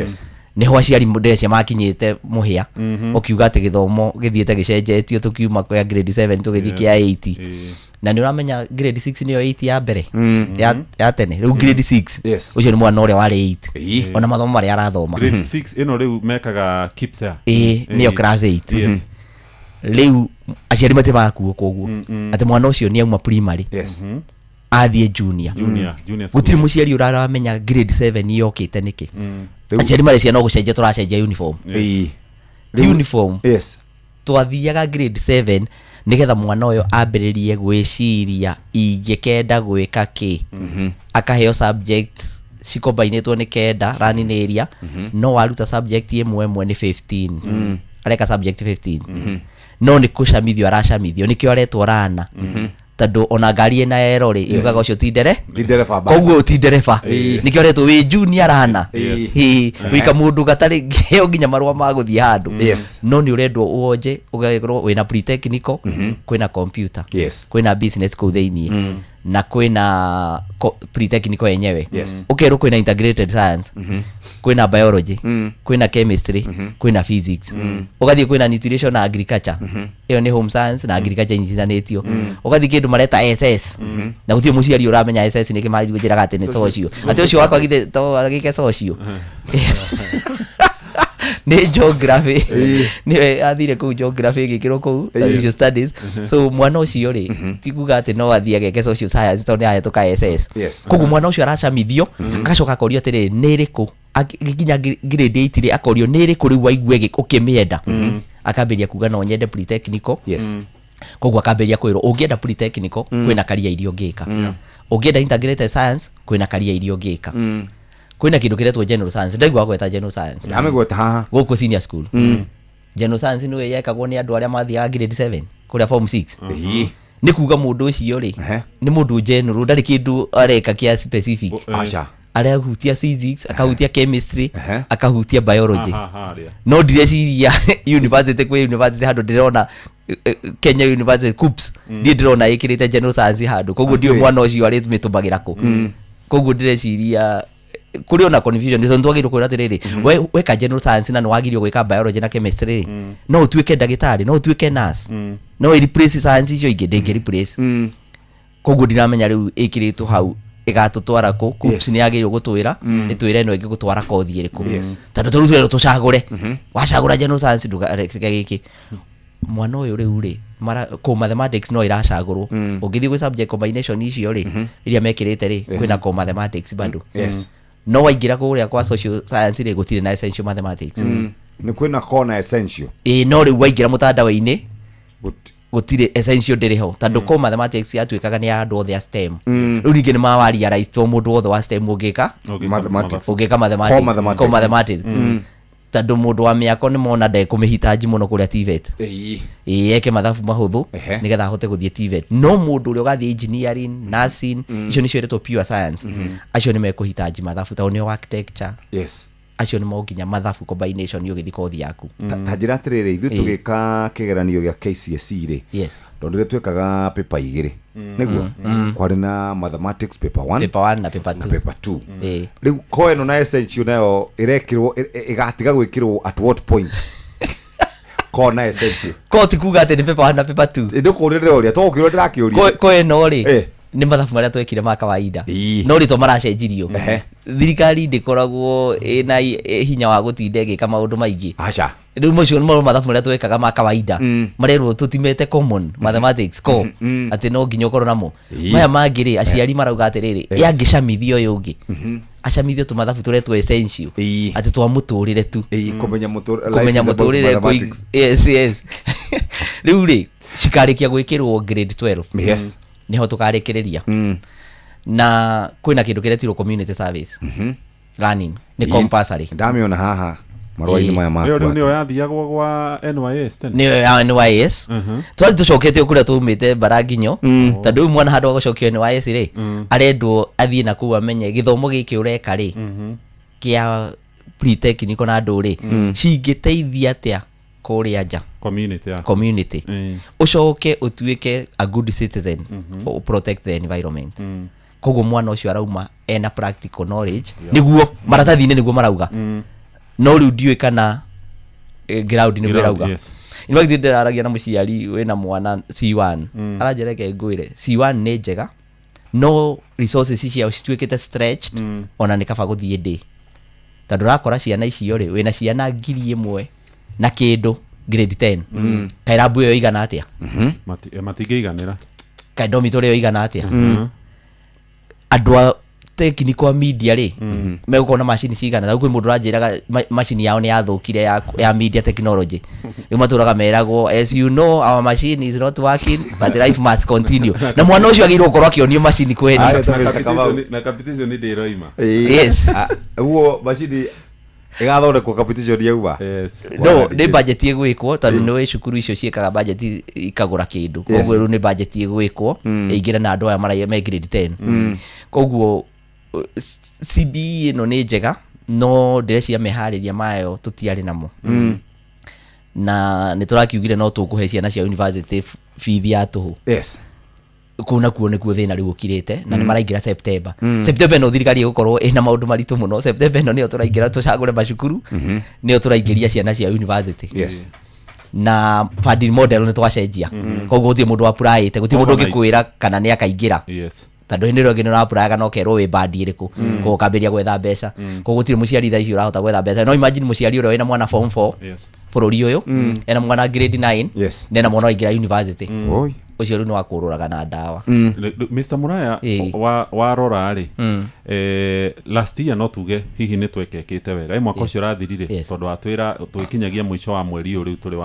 Speaker 13: niho aciari ndireciria makinyite muhia ukiuga ati githomo githiete gicenjetio tukiuma kwa grade 7 tugithii kia 8 na ni uramenya grade 6 niyo 8 ya mbere ya tene riu grade 6 ucio ni mwana uria wari 8 ona mathomo maria arathoma
Speaker 6: grade 6 ino riu mekaga KIPSEA
Speaker 13: niyo class 8 riu aciari matimakuo koguo ati mwana ucio ni auma primary athie junior gutiri muciari uraramenya grade 7 yokite niki aciari marecia no gucenjia turacenjia uniform uniform twathiaga grade 7 nigetha mwana uyo ambiririe gwiciria ingikenda gwika ki akaheo subject cikombinetwo ni kenda running area no waruta subject imwe ni 15 areka subject 15 no ni kucamithio aracamithio nikio aretwo rana tondu ona ngari ena ero ri yugaga ucio ti ndereba koguo ti ndereba nikio aretwo wi junior rana wika mundu gatari ngeo nginya marua ma guthie handu no ni urendwo uonje ugagikorwo wina pre-technical kwina computer kwina business kuu thiini na kwina pre-technical yenyewe ukerwo kwina integrated science kwina biology kwina chemistry kwina physics ugathie kwina nutrition na agriculture iyo ni home science na agriculture nyitithanĩtio ugathie kindu mareta SS na gutie muciari uramenya SS ni kimajiraga ati ni socio ati ucio wakwa githe to agike socio ni geography ni athire ku geography gikiro ku social studies so mwana ucio ri tikuga ati no athie ageke social science to ni ahetuka SS koguo mwana ucio aracamithio agacoka akorio atiri ni iriku gikinya grade 8 ri akorio ni iriku riu waigwe ukimienda akambiria kuga no nyende pre-technical koguo akambiria kwirwo ungienda pre-technical kwina career irio ngika ungienda integrated science kwina career irio ngika kwina kindu kiretwo general science ndaigwa gweta general science
Speaker 1: ndamegweta haha
Speaker 13: guku senior school general science niwe yekagwo ni andu aria mathiaga grade 7 kuria form 6 ni kuga mundu ucio ri ni mundu general ndari kindu areka kia specific
Speaker 1: acha
Speaker 13: arahutia physics akahutia chemistry akahutia biology no direciria university kwa university handu ndirona Kenya University KUPS ndirona ikirite general science handu koguo ndio mwana ucio ari tumitumagira ku koguo direciria kuri ona confusion ndizo ndwagirwo kwira atiriri weka general science na nwagirio gwika biology na chemistry no utuike ndagitari no utuike nurse no replace science icio ingi ndingi replace koguo ndiramenya riu ikiritwo hau igatutwara ku KUPS ni agirwo gutwira itwira ino ingi gutwara kothi iriku tondu turutwira tucagure wacagura general science nduga giki mwana uyu riu ri ko mathematics no iracagurwo ungithii gwi subject combination icio ri iria mekirite ri kwina ko mathematics bado no waingira kuria kwa social science ri gutire na essential mathematics
Speaker 1: ni kwina kona essential
Speaker 13: no ri waingira mutandao-ini gutire essential ndiriho tondu ko mathematics yatuikaga ni andu othe a STEM riu ningi ni mawaria right to mundu othe wa STEM ungika mathematics tondu mundu wa miako ni mona nde kumihitaji muno kuria TVET eke mathabu mahuthu nigetha ahote guthie TVET no mundu uri ugathie engineering nursing icio ni ciretwo pure science acio ni mekuhitaji mathabu ta ni architecture acio ni moginya mathabu combination yo githi kothi yaku
Speaker 1: tajira atiriri ithu tugika kigeranio gia KCSE ri tondu twekaga paper igiri niguo kwari na mathematics paper 1
Speaker 13: na paper
Speaker 1: 2 riu koeno na essential nayo irekirwo igatiga gwikirwo at what point kona essential
Speaker 13: ko tikuga ati ni paper 1 na paper 2
Speaker 1: ndukurire uria to ukirwo ndirakiuria
Speaker 13: koeno ri ni mathabu maria twekire ma kawaida no rito maracenjirio thirikari ndikoragwo ina hinya wa gutinda gika maundu maingi
Speaker 1: acha
Speaker 13: riu mocio no mathabu maria twekaga ma kawaida marerwo tutimete common mathematics ko ati no nginya ukorwo namo maya mangiri aciari marauga atiriri yangicamithio uyu ungi acamithio tu mathabu turetwo essential ati twa muturire tu
Speaker 1: kumenya muturire
Speaker 13: yes riu ri cikarikia gwikirwo grade 12
Speaker 1: yes
Speaker 13: niho tukarikireria na kwina kindu kiretirwo community service learning ni compulsory
Speaker 1: ndamiona haha marwaini maya makwa
Speaker 6: rero niyo yathiagwo gwa NYS tene
Speaker 13: niyo ya NYS twathi tucokete kuria tumite Baranginyo tondu mwana handu gucokio NYS ri arendwo athie na ku amenye githomo giki ureka ri kia pre-technical na nduri cingiteithia atia kuria nja community ucoke utuike a good citizen protect the environment koguo mwana ucio arauma ena practical knowledge niguo maratathi-ini niguo marauga no riu ndiwe kana ground ni wirauga in fact ndiraaragia na muciari wina mwana C1 aranjereke ngwire C1 ni njega no resources ciao cituikite stretched ona nikaba guthie day tondu rakora ciana icio ri wina ciana 1,000 na kindu grade 10 kairabu yo igana atia
Speaker 6: matingeiganira
Speaker 13: kaidomitorio igana atia andwa technical media ri megukona machine cigana thau kwi mundu ranjiraga machine yao ni yathukire ya media technology riu maturaga meragwo as you know our machine is not working but life must continue na mwana ucio agirwo korwo akionio machine kweli
Speaker 6: na competition ni ndiroima
Speaker 13: yes
Speaker 1: uo machine igathondekwo competition yauba
Speaker 13: no ni budget igwikwo tondu ni we cukuru icio ciekaga budget ikagura kindu koguo ru ni budget igwikwo igira na andu aya maraye me grade 10 koguo CBE no ni njega no ndirecia mehariria mayo tutiari namo na niturakiugire no tukuhe ciana cia university fees ya tuhu
Speaker 1: yes
Speaker 13: kuna kuone kuo thina riu ukirite na ni maraingira September September no thirikari gukorwo ina maundu maritu muno September no ni turaingira tucagure macukuru ni turaingiria ciana cia university
Speaker 1: yes
Speaker 13: na funding model ni twacenjia koguo gutie mundu apply te gutie mundu ngikwira kana ni akaingira
Speaker 6: yes
Speaker 13: tondu hindi ringi no apply kana ukerwo wi bandi iriku koguo kambiria gwetha mbeca koguo gutire muciari tha icio urahota gwetha mbeca no imagine muciari uria wina mwana form 4 bururi uyu ena mwana grade 9 nena mwana ingira university ucio riu ni wakururaga na ndawa
Speaker 6: Mr Muraya warora ri last year no tuge hihi ni twekekete wega mwaka ucio rathirire tondu atwira twikinyagia mwisho wa mweri uri turi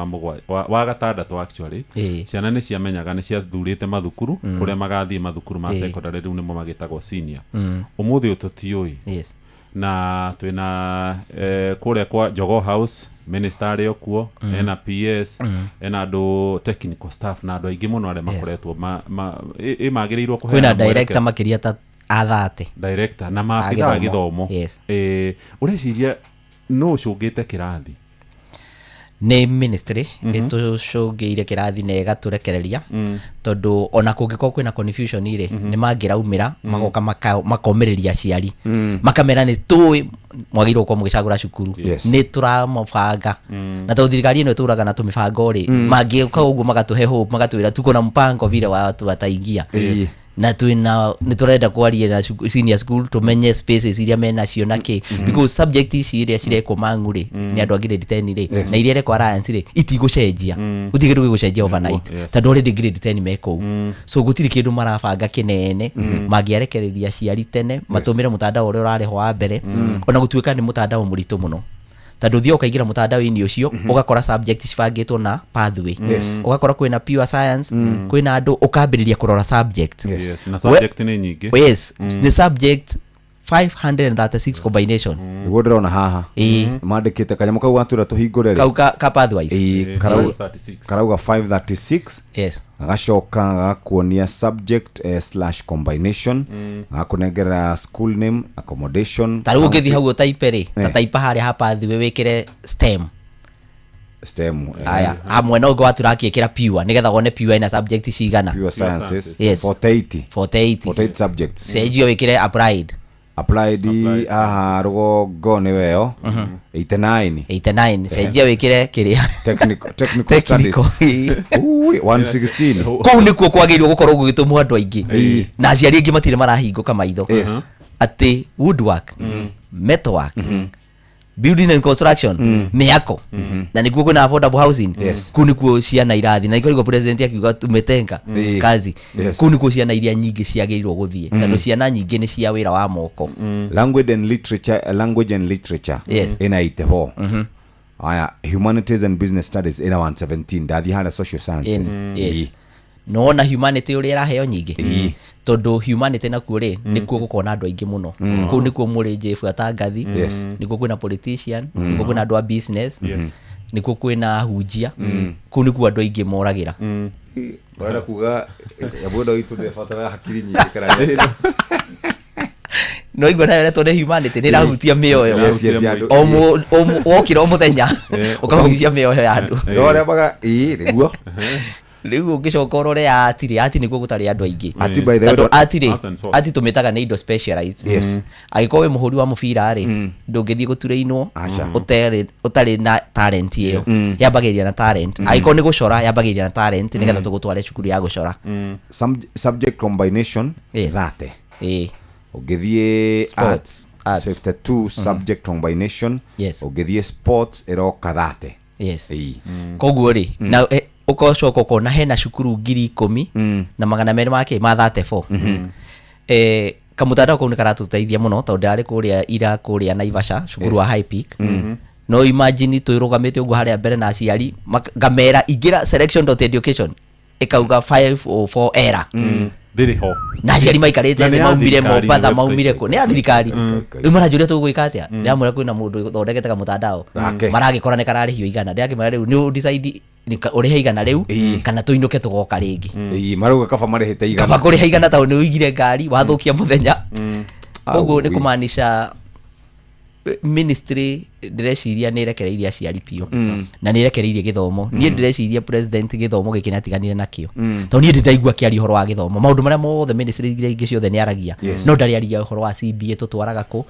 Speaker 6: wa gatandatu actually ciana ni ciamenyaga ni ciathurite mathukuru kuria magathie mathukuru ma secondary riu nimo magitagwo senior umuthi ututiui na twina kuria kwa Jogoo House minister yokuo ena PS ena do technical staff na do aingi muno aria makoretwo magirirwo kuhe
Speaker 13: kwina director makiria ta athate
Speaker 6: director na maabitha githomo ureciria no cungite kirathi
Speaker 13: ni ministry itucungiire kirathi na igaturekereria tondu ona kungiko kwina confusion ire ni mangiraumira magoka makomereria ciari makamera ni tui mwagirwo kwa mugicagura cukuru ni turamabanga na to thirikari ino turaga na tumibango ri mangika uguo magatuhe hope magatwira tuko na mpango vile wa watu wataingia na twina ni turenda kwaria na senior school tumenye spaces iria mena cio naki because subject ici iria cirekwo manguri ni andu grade 10 ri na iria rekwa alliance ri itigucenjia gutire kindu gigucenjia overnight tondu already grade 10 meko so gutire kindu marabanga kinene mangiarekereria ciari tene matumire mutandao uria urarehwo wa mbere ona gutuika ni mutandao muritu muno tondu thio ukaingira mutandao-ini ucio ugakora subject cibangitwo na pathway ugakora kwina pure science kwina andu ukambiriria kurora subject
Speaker 6: na subject ni nyingi
Speaker 13: the subject 536 combination
Speaker 1: niguo ndirona haha mandikite kanyamu kau gatura tuhingure
Speaker 13: kau ka pathways
Speaker 1: karauga 536 gacoka gakuonia subject /combination gakunengera school name accommodation
Speaker 13: taru ngithi hau type ri ta type haria ha pathway wikire STEM aya amwe no go aturakiekira pure nigetha wone pure ina subject cigana
Speaker 1: pure sciences 48 subjects
Speaker 13: sejio wikire applied
Speaker 1: aha rugongo ni weo 89
Speaker 13: sejia wikire kiria
Speaker 1: technical studies 116
Speaker 13: kou nikuo kwagirirwo gukorwo gugitumwo andu aingi na aciari aingi matire marahinguka maitho ati woodwork metalwork building and construction mĩako na nĩkuo kwĩna affordable housing kũu nĩkuo ciana irathi na nĩkuo president akiuga tumetenga kazi kũu nĩkuo ciana iria nyingĩ ciagĩrĩirwo gũthiĩ tondũ ciana nyingĩ nĩ cia wĩra wa moko
Speaker 1: language and literature ina iteho aya humanities and business studies ina 117 ndathi hana social sciences
Speaker 13: no na humanity uri iraheo nyingĩ tondu humanity nakuo ri nikuo gukona andu aingi muno kuu nikuo muri jefu atangathi nikuo kwina politician nikuo kwina andu a business nikuo kwina hunjia kuu nikuo andu aingi moragira
Speaker 1: wala kuga yaboda itu ndefatara hakiri nyingi kana
Speaker 13: no igwa nayo tondu humanity ni rahutia mioyo okira muthenya ukahutia mioyo ya andu
Speaker 1: no rebaga niguo
Speaker 13: riu ngicoka urore ati niguo gutari andu aingi
Speaker 1: ati by the way
Speaker 13: ati tumitaga ni indo specialized agiko we muhuri wa mubira ri ndungithie guturainwo utari na talent iyo yabagiria na talent agiko ni gucora yabagiria na talent nigetha tugutware cukuru ya gucora
Speaker 1: subject combination that ugithie arts 52 subject combination ugithie sports eroka that
Speaker 13: koguo ri na ukocoka kona hena cukuru 10,000 na 200 make ma 34 kamutandao kau nĩkaratuteithia mũno tondũ ndarĩ kũrĩa ira kũrĩa Naivasha cukuru wa High Peak no imagine twĩrũgamĩte ũguo harĩa mbere na aciari ngamera ingĩra selection.education ĩkauga 504 error
Speaker 6: ndĩrĩ ho
Speaker 13: na aciari maikarĩte thĩ maumire Mombatha maumire kũ nĩ thirikari rĩu maranjũria tũgwĩka atĩa ndĩramwĩra kwĩna mũndũ thondekete kamũtandao maragĩkora nĩ kararĩhio igana ndĩrakĩmera rĩu nĩ decide urihe igana riu kana tuinuke tugoka ringi
Speaker 1: maruga kaba marehete igana
Speaker 13: kaba kuriha igana ta ni uigire ngari wathukia muthenya koguo ni kumaanisha ministry ndĩreciria nĩ rekereirie aciari pio na nĩ rekereirie gĩthomo niĩ ndĩreciria president gĩthomo gĩkĩ natiganire nakĩo tondũ niĩ ndĩraigua kĩaria ũhoro wa gĩthomo maũndũ marĩa mothe ministry ingĩ ciothe nĩ aragia no ndarĩ aria ũhoro wa CBA tũtwaraga kũ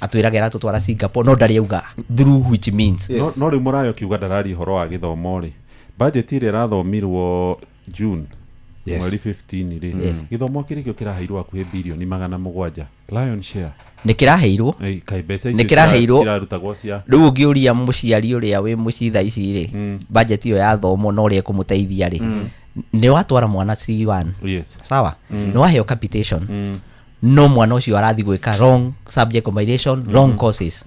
Speaker 13: atwĩraga tũtwara Singapore no ndarĩ auga through which means
Speaker 6: no rĩu mũrayo kiuga ndarari ũhoro wa gĩthomo rĩ budget ĩrĩa ĩrathomirwo June mweri 15 rĩ gĩthomo kĩrĩkĩo kĩraheirwo hakuhĩ bilioni 700 lion share
Speaker 13: nĩ kĩraheirwo
Speaker 6: cirarutagwo cia
Speaker 13: rĩu ũngĩũria mũciari ũrĩa wĩ mũciĩ thaa ici rĩ budget ĩyo ya thomo no ũrĩa kũmũteithia rĩ nĩ watwara mwana C1 sawa nĩ waheo capitation no mwana ũcio arathi gwĩka wrong subject combination wrong courses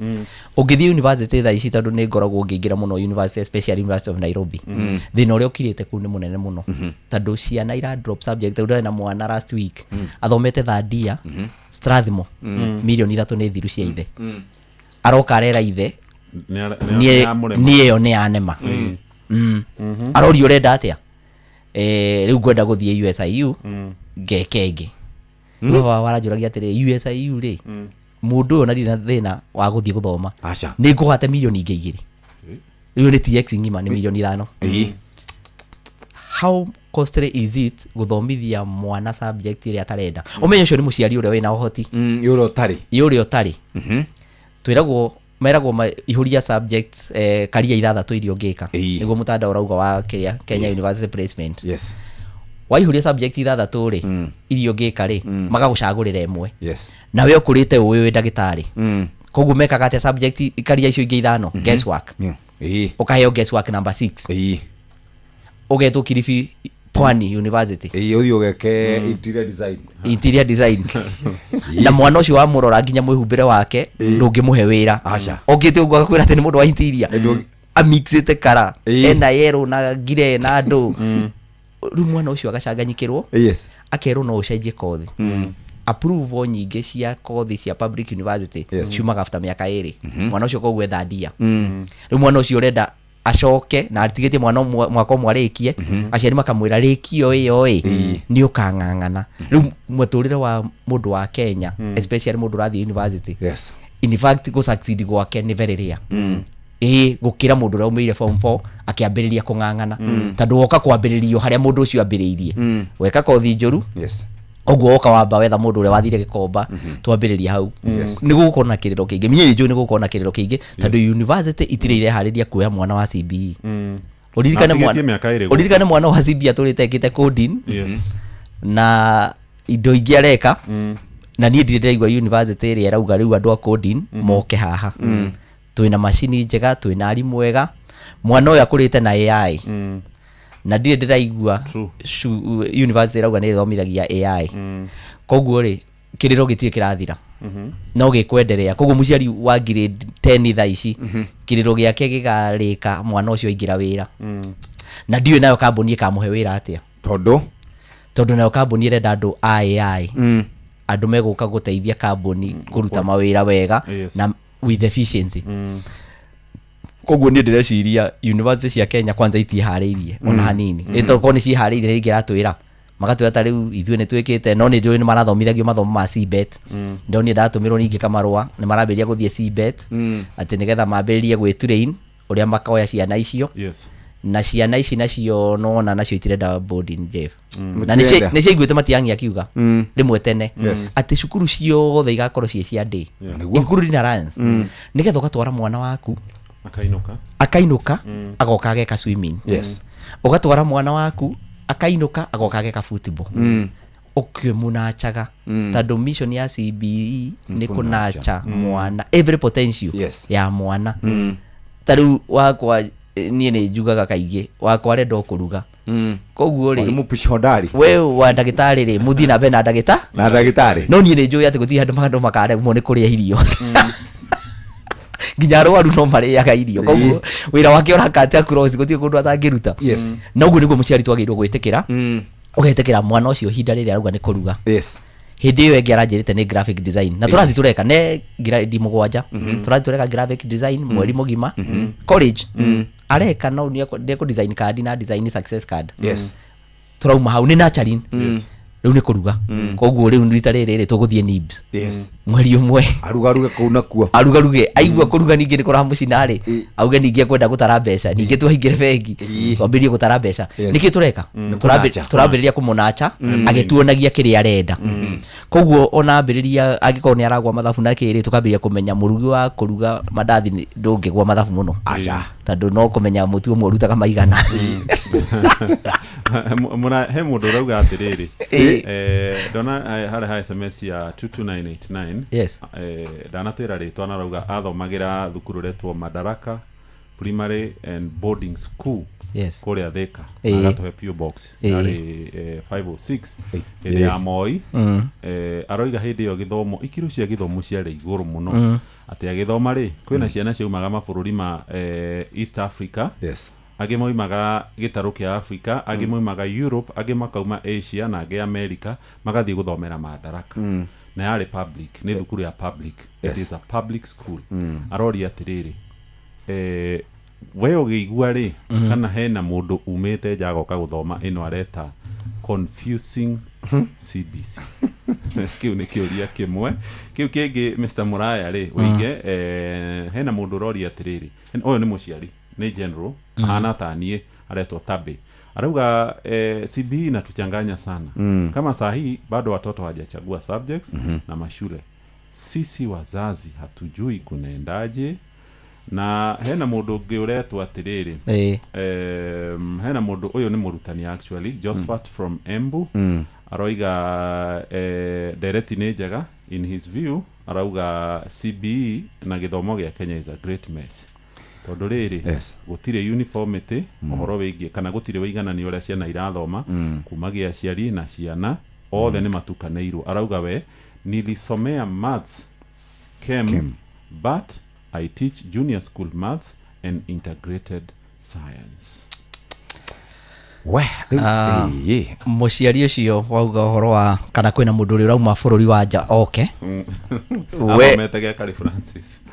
Speaker 13: ũngĩthiĩ university thaa ici tondũ nĩ ngoragwo ngĩingĩra mũno university especially University of Nairobi thĩna ũrĩa ũkirĩte kũu nĩ mũnene mũno tondũ ciana ira drop subject tondũ na mwana last week athomete thandia Strathmore milioni 3 nĩ thiru cia ithe aroka arera ithe niyo nĩ anema arori ũrenda atĩa rĩu ngwenda gũthiĩ USIU ngekenge baba waranjũragia atĩrĩ USIU rĩ mũndũ ũyũ na ndirĩ na thĩna wa gũthiĩ gũthoma nĩ ngũhate milioni ingĩ 2 rĩu nĩ TX ngima nĩ milioni 5 how costly is it gũthomithia mwana subject ĩrĩa atarenda ũmenye ũcio nĩ mũciari ũrĩa wĩna ũhoti ũrĩa ũtarĩ twĩragwo meragwo ihũria subjects karia 6 iria ũngĩka nĩguo mũtandao ũrauga wa Kenya University Placement waihuria subject 6 rĩ irio ngĩka rĩ magagũcagũrĩra ĩmwe na we ũkũrĩte ũĩ ndagĩtarĩ koguo mekaga atĩa subject karia icio ingĩ 5 guesswork ũkaheo guesswork number 6 ũgetwo Kilifi Pwani University
Speaker 1: ũthiĩ ũgeke
Speaker 13: interior design na mwana ũcio wamũrora nginya mwĩhumbĩre wake ndũngĩmũhe wĩra ũngĩte ũguo agakwĩra atĩ nĩ mũndũ wa interior amixĩte kara ena yellow na grey na ndũ rĩu mwana ũcio agacanganyikĩrwo akerwo no ũcenjie kothi approval nyingĩ cia kothi cia public university ciumaga after mĩaka 2 mwana ũcio koguo etha ndia rĩu mwana ũcio ũrenda acoke na atigĩtie mwana mwaka ũmwe arĩkie aciari makamwĩra rĩkio ĩyo nĩ ũkang'ang'ana rĩu mũtũrĩre wa mũndũ wa Kenya especially mũndũ ũrathiĩ university in fact go succeed gwake nĩ very rare gũkĩra mũndũ ũrĩa ũmĩire form 4 akĩambĩrĩria kũng'ang'ana tondũ woka kwambĩrĩrio harĩa mũndũ ũcio ambĩrĩirie weka kothi njũru ũguo woka wamba wetha mũndũ ũrĩa wathire Gĩkomba twambĩrĩria hau nĩ gũgũkorwo na kĩrĩro kĩingĩ minye njũĩ nĩ gũgũkorwo na kĩrĩro kĩingĩ tondũ university itirĩ ireharĩria kuoya mwana wa CBE ũririkane mwana wa CBE atũrĩte ekĩte coding na indo ingĩ areka na niĩ ndirĩ ndĩraigua university ĩrĩa ĩrauga rĩu andũ a coding moke haha twĩna macini njega twĩna arimũ ega mwana ũyũ akũrĩte na AI na ndirĩ ndĩraigua university ĩrauga nĩ ĩthomithagia AI koguo rĩ kĩrĩro gĩtirĩ kĩrathira no gĩkwenderea koguo mũciari wa grade 10 thaa ici kĩrĩro gĩake gĩgarĩka mwana ũcio aingĩra wĩra na ndiũĩ nayo kambuni ĩkamũhe wĩra atĩa tondũ nayo kambuni ĩrenda andũ AI andũ megũka gũteithia kambuni kũruta mawĩra wega na with efficiency koguo niĩ ndĩreciria university cia Kenya kwanza itiharĩirie ona hanini ĩtoko nĩ ciharĩirie ingĩratwĩra magatwĩra ta rĩu ithuĩ nĩ twĩkĩte no nĩ ndĩũĩ nĩ marathomithagio mathomo ma CBET ndio niĩ ndatũmĩrwo ningĩ kamarũa nĩ marambĩrĩria gũthiĩ CBET atĩ nĩgetha mambĩrĩrie gwĩtrain ũrĩa makoya ciana icio na ciana ici nacio nona nacio itirenda boarding Jeff na nĩ ciaiguĩte Matiang'i akiuga rĩmwe tene atĩ cukuru ciothe igakorwo cie cia day including Alliance nĩgetha ũgatwara mwana waku akainũka agoka ageka swimming ũgatwara mwana waku akainũka agoka ageka football ũkĩmũnachaga tondũ mission ya CBE nĩ kũnacha mwana every potential ya mwana tarĩu wakwa niĩ nĩ njugaga kaingĩ wakwa arenda kũruga koguo rĩ we wa ndagĩtarĩ rĩ mũthiĩ na mbere na ndagĩtarĩ no niĩ nĩ njũĩ atĩ gũthiĩ handũ makaremwo nĩ kũrĩa irio nginya arwaru no marĩaga irio koguo wĩra wake ũrakate across gũtirĩ kũndũ atangĩruta na ũguo nĩguo mũciari twagĩrĩirwo gwĩtĩkĩra ũgetĩkĩra mwana ũcio hinda rĩrĩa arauga nĩ kũruga hĩndĩ ĩyo ĩngĩ aranjĩrĩte nĩ graphic design na tũrathi tũreka nĩ grade 7 tũrathi tũreka graphic design mweri mũgima college areka no nĩ ku design card na design success card tũrauma hau nĩ nurturing rĩu nĩ kũruga koguo rĩu rita rĩrĩ tũgũthiĩ NIBS mweri ũmwe arugaruge kũu nakuo arugaruge aigua kũruga ningĩ nĩ kũraha mũcinarĩ auge ningĩ kwenda gũtara mbeca ningĩ twaingĩre bengi twambĩrĩrie gũtara mbeca nĩkĩ tũreka tũrambĩrĩria kũmũnacha agĩtuonagia kĩrĩa arenda koguo ona ambĩrĩria angĩkorwo nĩ aragwa mathabu na kĩrĩ tũkambĩrĩria kũmenya mũrugi wa kũruga mandathi ndũngĩgwa mathabu mũno tondũ no kũmenya mũtu ũmwe ũrutaga maigana
Speaker 6: he mũndũ ũrauga atĩrĩrĩ ndona harĩ ha SMS ya 22989 ndanatwĩra rĩtwa na rauga athomagĩra thukuru retwo Madaraka Primary and Boarding School kũrĩa Thika agatũhe PO Box yarĩ 506 hĩndĩ ya Moi aroiga hĩndĩ ĩyo gĩthomo ikiro cia gĩthomo ciarĩ igũrũ mũno atĩ agĩthoma rĩ kwĩna ciana ciaumaga mabũrũri ma East Africa angĩ moimaga gĩtarũ kĩa Africa angĩ moimaga Europe angĩ makauma Asia na angĩ America magathiĩ gũthomera Madaraka na yarĩ public nĩ thukuru ya public it is a public school aroria atĩrĩrĩ we ũgĩigua rĩ kana hena mũndũ umĩte nja agoka gũthoma ĩno areta confusing CBC kĩu nĩ kĩũria kĩmwe kĩu kĩngĩ Mr. Muraya rĩ ũige hena mũndũ ũroria atĩrĩrĩ ũyũ nĩ mũciari ni general ana tanie aretwa Tabe arauga CBE inatuchanganya sana kama saa hii bado watoto hawajachagua subjects na mashule sisi wazazi hatujui kunaendaje na hena mũndũ ũngĩ ũretwa atĩrĩrĩ hena mũndũ ũyũ nĩ mũrutani actually Josephat from Embu aroiga direct nĩ njega in his view arauga CBE na gĩthomo gĩa Kenya is a great mess tondũ rĩrĩ gũtirĩ uniformity ũhoro wĩgiĩ kana gũtirĩ wĩiganani ũrĩa ciana irathoma kuma gĩa aciari na ciana othe nĩ matukanĩirwo arauga we nilisomea maths chem but I teach junior school maths and integrated science
Speaker 13: mũciari ũcio wauga ũhoro wa kana kwĩna mũndũ ũrĩa ũrauma bũrũri wa nja oke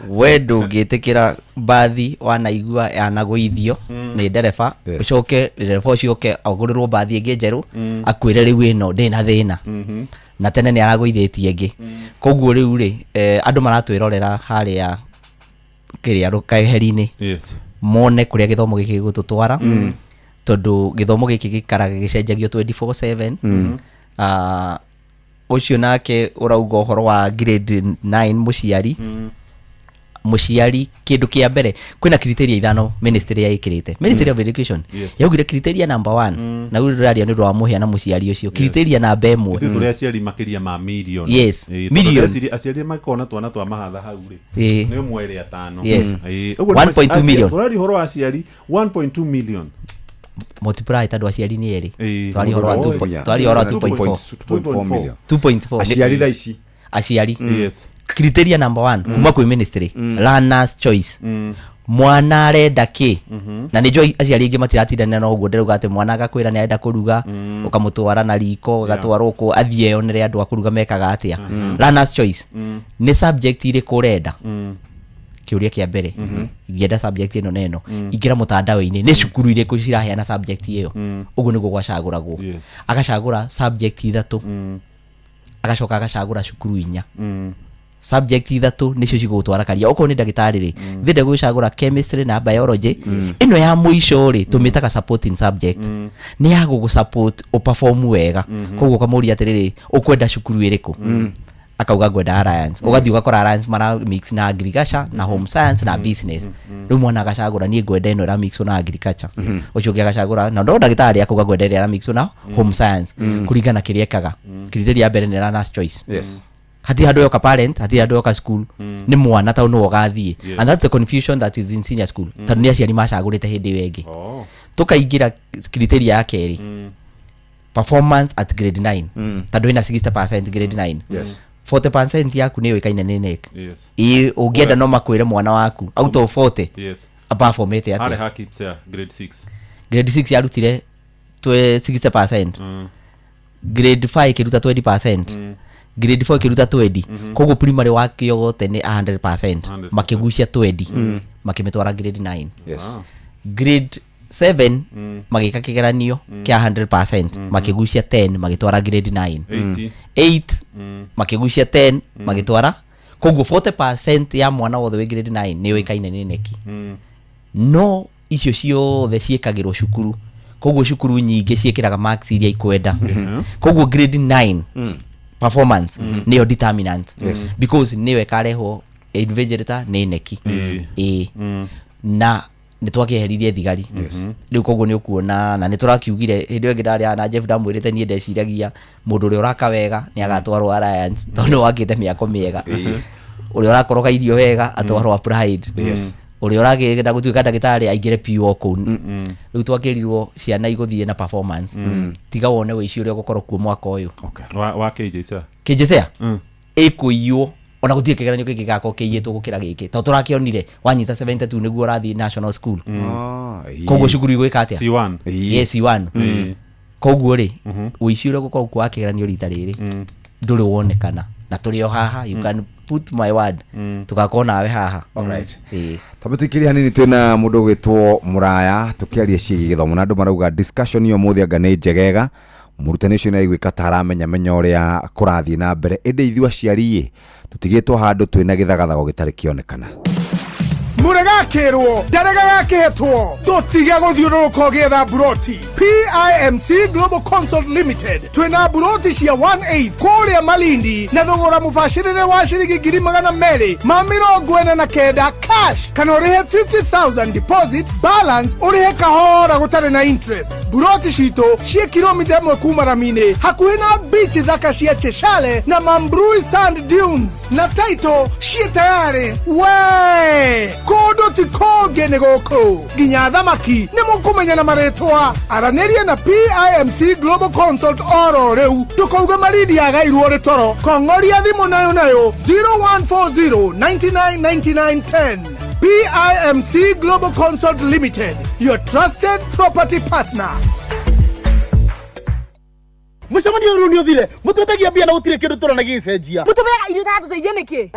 Speaker 13: we ndũngĩtĩkĩra mbathi wanaigua yanagũithio nĩ ndereba ũcoke ndereba ũcio oke agũrĩrwo mbathi ĩngĩ njerũ akwĩre rĩu ĩno ndĩna thĩna na tene nĩ aragũithĩtie ĩngĩ koguo rĩu rĩ andũ maratwĩrorera harĩa kĩrĩa rũkaheri-inĩ mone kũrĩa gĩthomo gĩkĩ gĩgũtũtwara tondũ gĩthomo gĩkĩ gĩkaraga gĩcenjagio 24/7 ũcio nake ũrauga ũhoro wa grade 9 mũciari muciari kindu kia mbere kwina criteria ithano ministry ya ikirite ministry of education yaugire criteria number 1 na uraria ni rwa muhia na muciari ucio criteria namba 1
Speaker 6: itu tuli aciari makiria ma million
Speaker 13: million
Speaker 6: aciari makona twana twa mahatha hau ri ni mwere atano
Speaker 13: 1.2 million
Speaker 6: turari horo aciari 1.2 million
Speaker 13: multiply tadu aciari ni eri twari horo 2.4 million 2.4
Speaker 1: aciari thaici
Speaker 13: aciari criteria number 1 kuma kwi ministry learners choice mwana arenda ki na nijo aciari ingi matiratinda no uguo nderuga ati mwana agakwira ni arenda kuruga ukamutwara na riko gatwara uko athie onere andu akuruga mekaga atia learners choice ni subject ire kurenda kiuria kia mbere ngienda subject ino neno igira mutandao-ini ni cukuru ire kuciraheana subject iyo uguo niguo gwacaguragwo agacagura subject ithatu agacoka agacagura cukuru 4 subject ithatu nicio cigutwara karia uko ni ndagitari ri thinde gucagura chemistry na biology ino ya muico ri tumitaga supporting subject ni ya gugu support o perform wega koguo kamuria atiriri ukwenda cukuru iriku akauga gwenda alliance ugathi ugakora alliance mara mix na agriculture na home science na business riu mwana agacagura ni gwenda ino ra mix na agriculture ucio ngi agacagura na ndo ndagitari akauga gwenda ra mix na home science kuringana kiria ekaga criteria ya mbere ni learner's choice hati hado yoka parent hati hado yoka school ni mwana ta no gathie and that's the confusion that is in senior school tani aciari macagurite hindi wengi tukaigira criteria ya keri performance at grade 9 tado ina 60% grade 9 40% yaku ni yoikaine ni nek ugienda no makwire mwana waku out of 40 aperformete ati
Speaker 6: ale hakipsa
Speaker 13: grade 6 yarutire 60% grade 5 kiruta 20% grade 4 kiruta 20 kogo primary wake yote ni 100% makigucia 20 makimetwara grade 9 grade 7 magika kigeranio kia 100% makigucia 10 magitwara grade 9 8 makigucia 10 magitwara kogo 40% ya mwana wothe we grade 9 ni yoikaine ni neki no icio ciothe ciekagirwo cukuru kogo cukuru nyingi ciekiraga marks iria ikwenda kogo grade 9 performance niyo determinant because niwe kareho invigilator ni neki na nitwakeheririe thigari riu koguo ni ukuona na niturakiugire hindi wengi ndari na Jeff ndamwirite nie ndeciragia mundu uri uraka wega ni agatwarwo alliance tondu wakite miako miega uri urakoroka irio wega atwarwo pride uri uragenda gutuika ndagitari aingire piu ku riu twakirirwo ciana iguthie na performance tiga wone wici uri gukorwo ku mwaka uyu
Speaker 6: wa KJSA
Speaker 13: ikuiyo ona guthie kigeranio kiki gako kiiyetwo gukira giki to turakionire wanyita 72 niguo urathi national school koguo cukuru igwika atia
Speaker 6: C1
Speaker 13: yes C1 koguo ri wici uri gukorwo ku kigeranio rita riri nduri wonekana na turio haha you can put my word tukakona nawe haha
Speaker 1: alright tabutikiria hanini tena mundu gwitwo Muraya tukiaria ciigi githomo na andu marauga discussion iyo muthi anga ni njegega murutani ucio ni gwika taramenya menya uria kurathie na mbere ende ithu aciari tutigitwo handu twina githagathago gitari kionekana
Speaker 3: muregakirwo ndarega tutige guthiururuka gietha buroti PIMC Global Consult Limited twina buroti cia 1/8 kuria Malindi na thogora mubashirire wa ciringi 249 cash kana urihe 50,000 deposit balance urihe kahora gutari na interest buroti cito cia kilomita 1 kuma Ramine hakuhi na beach thaka cia Cheshale na Mambrui Sand Dunes na title cia tayari we kodo tikoge negoko ginya thamaki nimukumenya na maretwa araneria na PIMC Global Consult oro reu tukauga maridi agairwo ritoro kongoria thimu nayo 0140999910 PIMC Global Consult Limited, your trusted property partner.
Speaker 11: Mucamanio uru ni uthire mututagia bia na gutire kindu turana gicenjia
Speaker 9: mutumega irio tatu teithie niki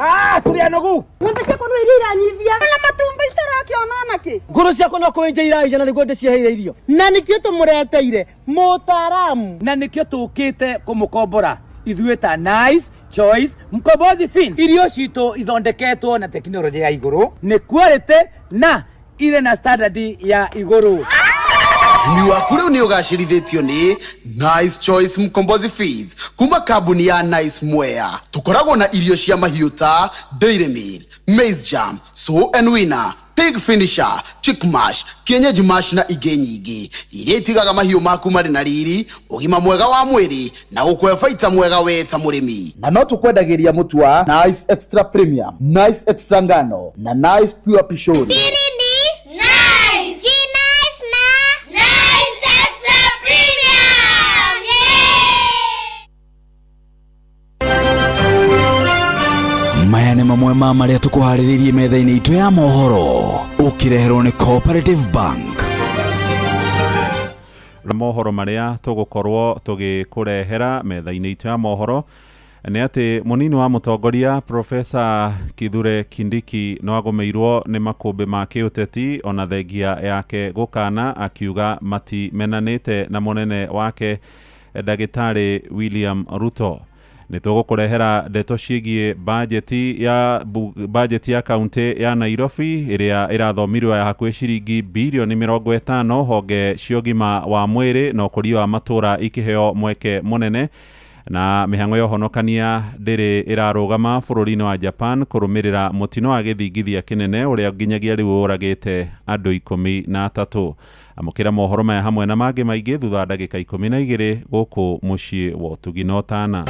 Speaker 11: turi anogu
Speaker 9: ngombe ciakwa no irira nyithia na matumba itarakiona ki
Speaker 11: nguru ciakwa no kwenja iraija na niguo ndicieheire irio na nikio tumureteire mutaramu na nikio tukite kumukombora ithuĩ ta Nice Choice Mkombozi Feeds irio cito ithondeketwo na teknolojia ya iguru ni quality na ile na standard ya iguru.
Speaker 15: Imi waku riu ni ugacirithitio ni Nice Choice Mkombozi Feeds
Speaker 4: kuma kambuni ya Nice Mwea. Tukoragwo na irio cia mahiũ ta Dairy Meal, Maize Jam, So and Winner, Pig Finisher, Chick Mash, Kienyeji Mash na ingĩ nyingĩ iria itigaga mahiũ maku marĩ na riri, ũgima mwega wa mwĩrĩ na gũkũhe baita mwega we ta mũrĩmi. Na no tũkwendagĩria mũtu wa Nice Extra Premium, Nice Extra Ngano na Nice Pure Pishori.
Speaker 19: Maya nĩ mamwe ma marĩa tũkũharĩrĩirie metha-inĩ itũ ya mohoro ũkĩreherwo nĩ Cooperative Bank.
Speaker 6: Mohoro marĩa tũgũkorwo tũgĩkũrehera metha-inĩ itũ ya mohoro nĩ atĩ mũnini wa mũtongoria Profesa Kithure Kindiki no agũmĩirwo nĩ makũmbĩ ma kĩũteti ona thengia yake gũkana akiuga matimenanĩte na mũnene wake Ndagĩtarĩ William Ruto. Nĩ tũgũkũrehera ndeto ciĩgiĩ bajeti ya kaunti ya Nairobi ĩrĩa ĩrathomirwo ya hakuhĩ ciringi bilioni 50 honge cia ũgima wa mwĩrĩ na ũkũria wa matũra ikĩheo mweke mũnene, na mĩhang'o ya ũhonokania ndĩrĩ ĩrarũgama bũrũri-inĩ wa Japan kũrũmĩrĩra mũtino wa gĩthingithia kĩnene ũrĩa nginyagia rĩu ũragĩte andũ 13. Amũkĩra mohoro maya hamwe na mangĩ maingĩ thutha wa ndagĩka 12 gũkũ mũciĩ wa Ũtugi na Ũtana.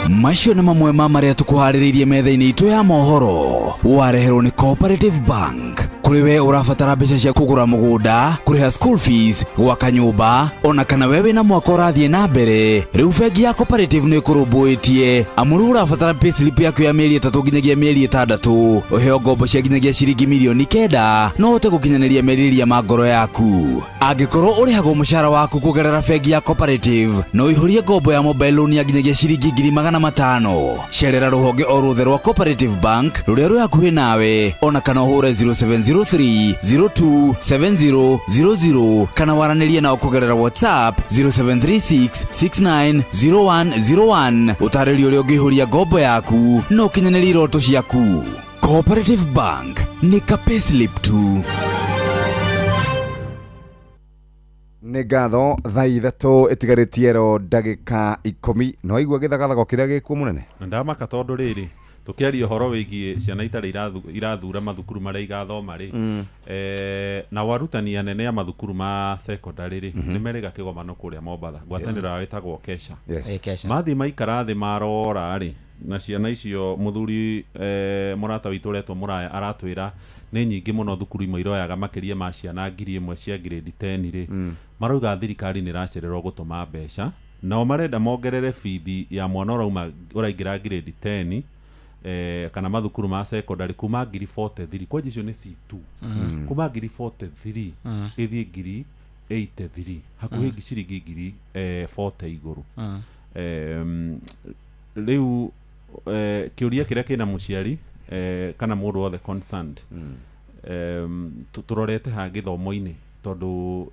Speaker 19: Macio nĩ mamwe ma marĩa tũkũharĩrĩirie metha-inĩ itũ ya mohoro wareherwo nĩ Cooperative Bank. Kũrĩ we ũrabatara mbeca cia kũgũra mũgũnda, kũrĩha school fees, gwaka nyũmba, ona kana we wĩna mwaka ũrathiĩ na mbere, rĩu bengi ya Cooperative nĩ ĩkũrũmbũĩtie amuru ũrabatara payslip yaku ya mĩeri 3 nginyagia mĩeri 6 ũheo ngombo cia nginyagia ciringi milioni 9 no ũhote gũkinyanĩria merirĩria ma ngoro yaku. Angĩkorwo ũrĩhagwo mũcara waku kũgerera bengi ya Cooperative no ihũrie ngombo ya mobile loan ya nginyagia ciringi 500,000. Cerera rũhonge o ruothe rwa Cooperative Bank rũrĩa rwĩ hakuhĩ nawe, ona kana ũhũre 0703027000 kana waranĩrie nao kũgerera WhatsApp 0736690101 ũtarĩrie ũrĩa ũngĩihũria ngombo yaku no ũkinyanĩrie iroto ciaku. Cooperative Bank nĩ ka payslip tu.
Speaker 1: Nĩ ngatho thaa ithatũ ĩtigarĩtie ro ndagĩka 10 no igua gĩthagathago kĩrĩa gĩkuo mũnene.
Speaker 6: Ndamaka tondũ rĩrĩ tũkĩaria ũhoro wĩgiĩ ciana itarĩ irathura mathukuru marĩa igathoma rĩ, na warutani anene ya mathukuru ma secondary rĩ nĩ merĩga kĩgomano kũrĩa Mombatha, ngwatanĩro yao ĩtagwo Kesha. Mathiĩ maikara thĩ marora rĩ na ciana icio mũthuri mũrata witũ ũretwo Mũraya aratwĩra nĩ nyingĩ mũno thukuru imwe iroyaga makĩria ma ciana 1,000 cia grade 10 rĩ, marauga thirikari nĩ ĩracererwo gũtũma mbeca, nao marenda mongerere bithi ya mwana ũraingĩra grade 10 kana mathukuru ma secondary kuma 43 kwa icio nĩ C2 kuma 43 ĩthiĩ 83 hakuhĩ ciringi 40 igũrũ. Rĩu kĩũria kĩrĩa kĩna mũciari kana mũndũ wothe concerned tũrorete ha gĩthomo-inĩ tondũ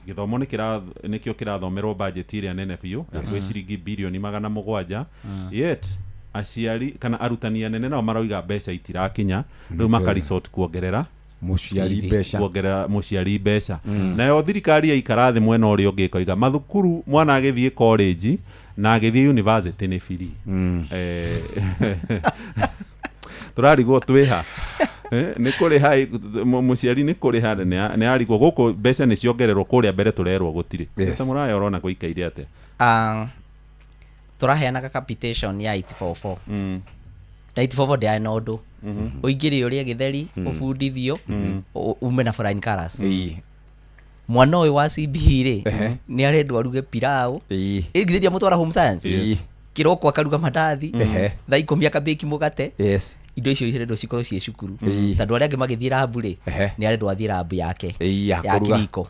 Speaker 6: gĩthomo nĩkĩo kĩrathomerwo budget ĩrĩa nene biũ ya ciringi bilioni 700 yet aciari kana arutani anene nao marauga mbeca itirakinya, rĩu makaresort kuongerera mũciari mbeca. Nayo thirikari ya ikarathi mwena ũrĩa ũngĩ ĩkoiga mathukuru mwana agĩthiĩ college na agĩthiĩ university nĩ free. Tũrarigwo twĩha nĩ kũrĩha mũciari nĩ kũrĩha nĩ arigwo gũkũ mbeca nĩ ciongererwo kũrĩa mbere tũrerwo gũtirĩ. Mbeca mũraya ũrona gũikaire atĩa?
Speaker 13: Tũraheanaga capitation ya 844. 844 ndĩarĩ na ũndũ ũingĩre ũrĩa gĩtheri ũbundithio ume na flying colors. Mwana ũyũ wa CBE rĩ nĩ arendwo aruge pilau ĩgithĩria mũtwara home science kĩroko akaruga mandathi thaa 10 akabĩki mũgate. Indo icio irendwo cikorwo ciĩ cukuru tondũ arĩa angĩ magĩthiĩ rabu rĩ nĩ arendwo athiĩ rabu yake ya kiriko.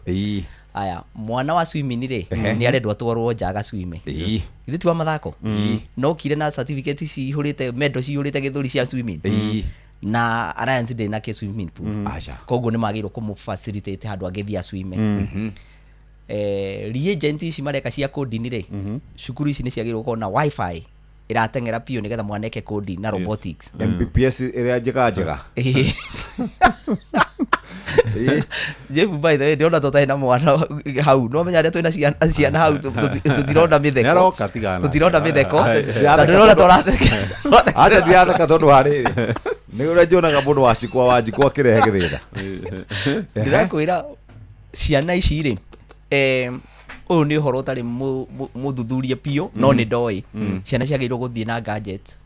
Speaker 13: Aya mwana wa swimming rĩ nĩ arendwo atwarwo nja agacwime ithe tu wa mathako no kire na certificate cihũrĩte medal cihũrĩte gĩthũri cia swimming na Alliance ndĩ na ke swimming pool. Koguo nĩ magĩrĩirwo kũmũ facilitate handũ agĩthiĩ swime. Reagent ici mareka cia coding rĩ cukuru ici nĩ ciagĩrĩirwo gũkorwo na wifi iratengera pio nĩgetha mwana eke coding na robotics.
Speaker 1: MPPS ĩrĩa njega
Speaker 13: Jeff by the way ndiona tota ina mwana hau no menya twina ciana hau tutirona mitheko
Speaker 6: Neroka tigana
Speaker 13: tutirona mitheko
Speaker 1: ndiona toratheka acha ndiatheka tondu hari ni ura njonaga mundu wacikwa wanjikwa kirehe githitha
Speaker 13: ndirakwira ciana ici ri uyu ni uhoro utari muthuthurie pio no ni ndoi ciana ciagirwo guthie na gadgets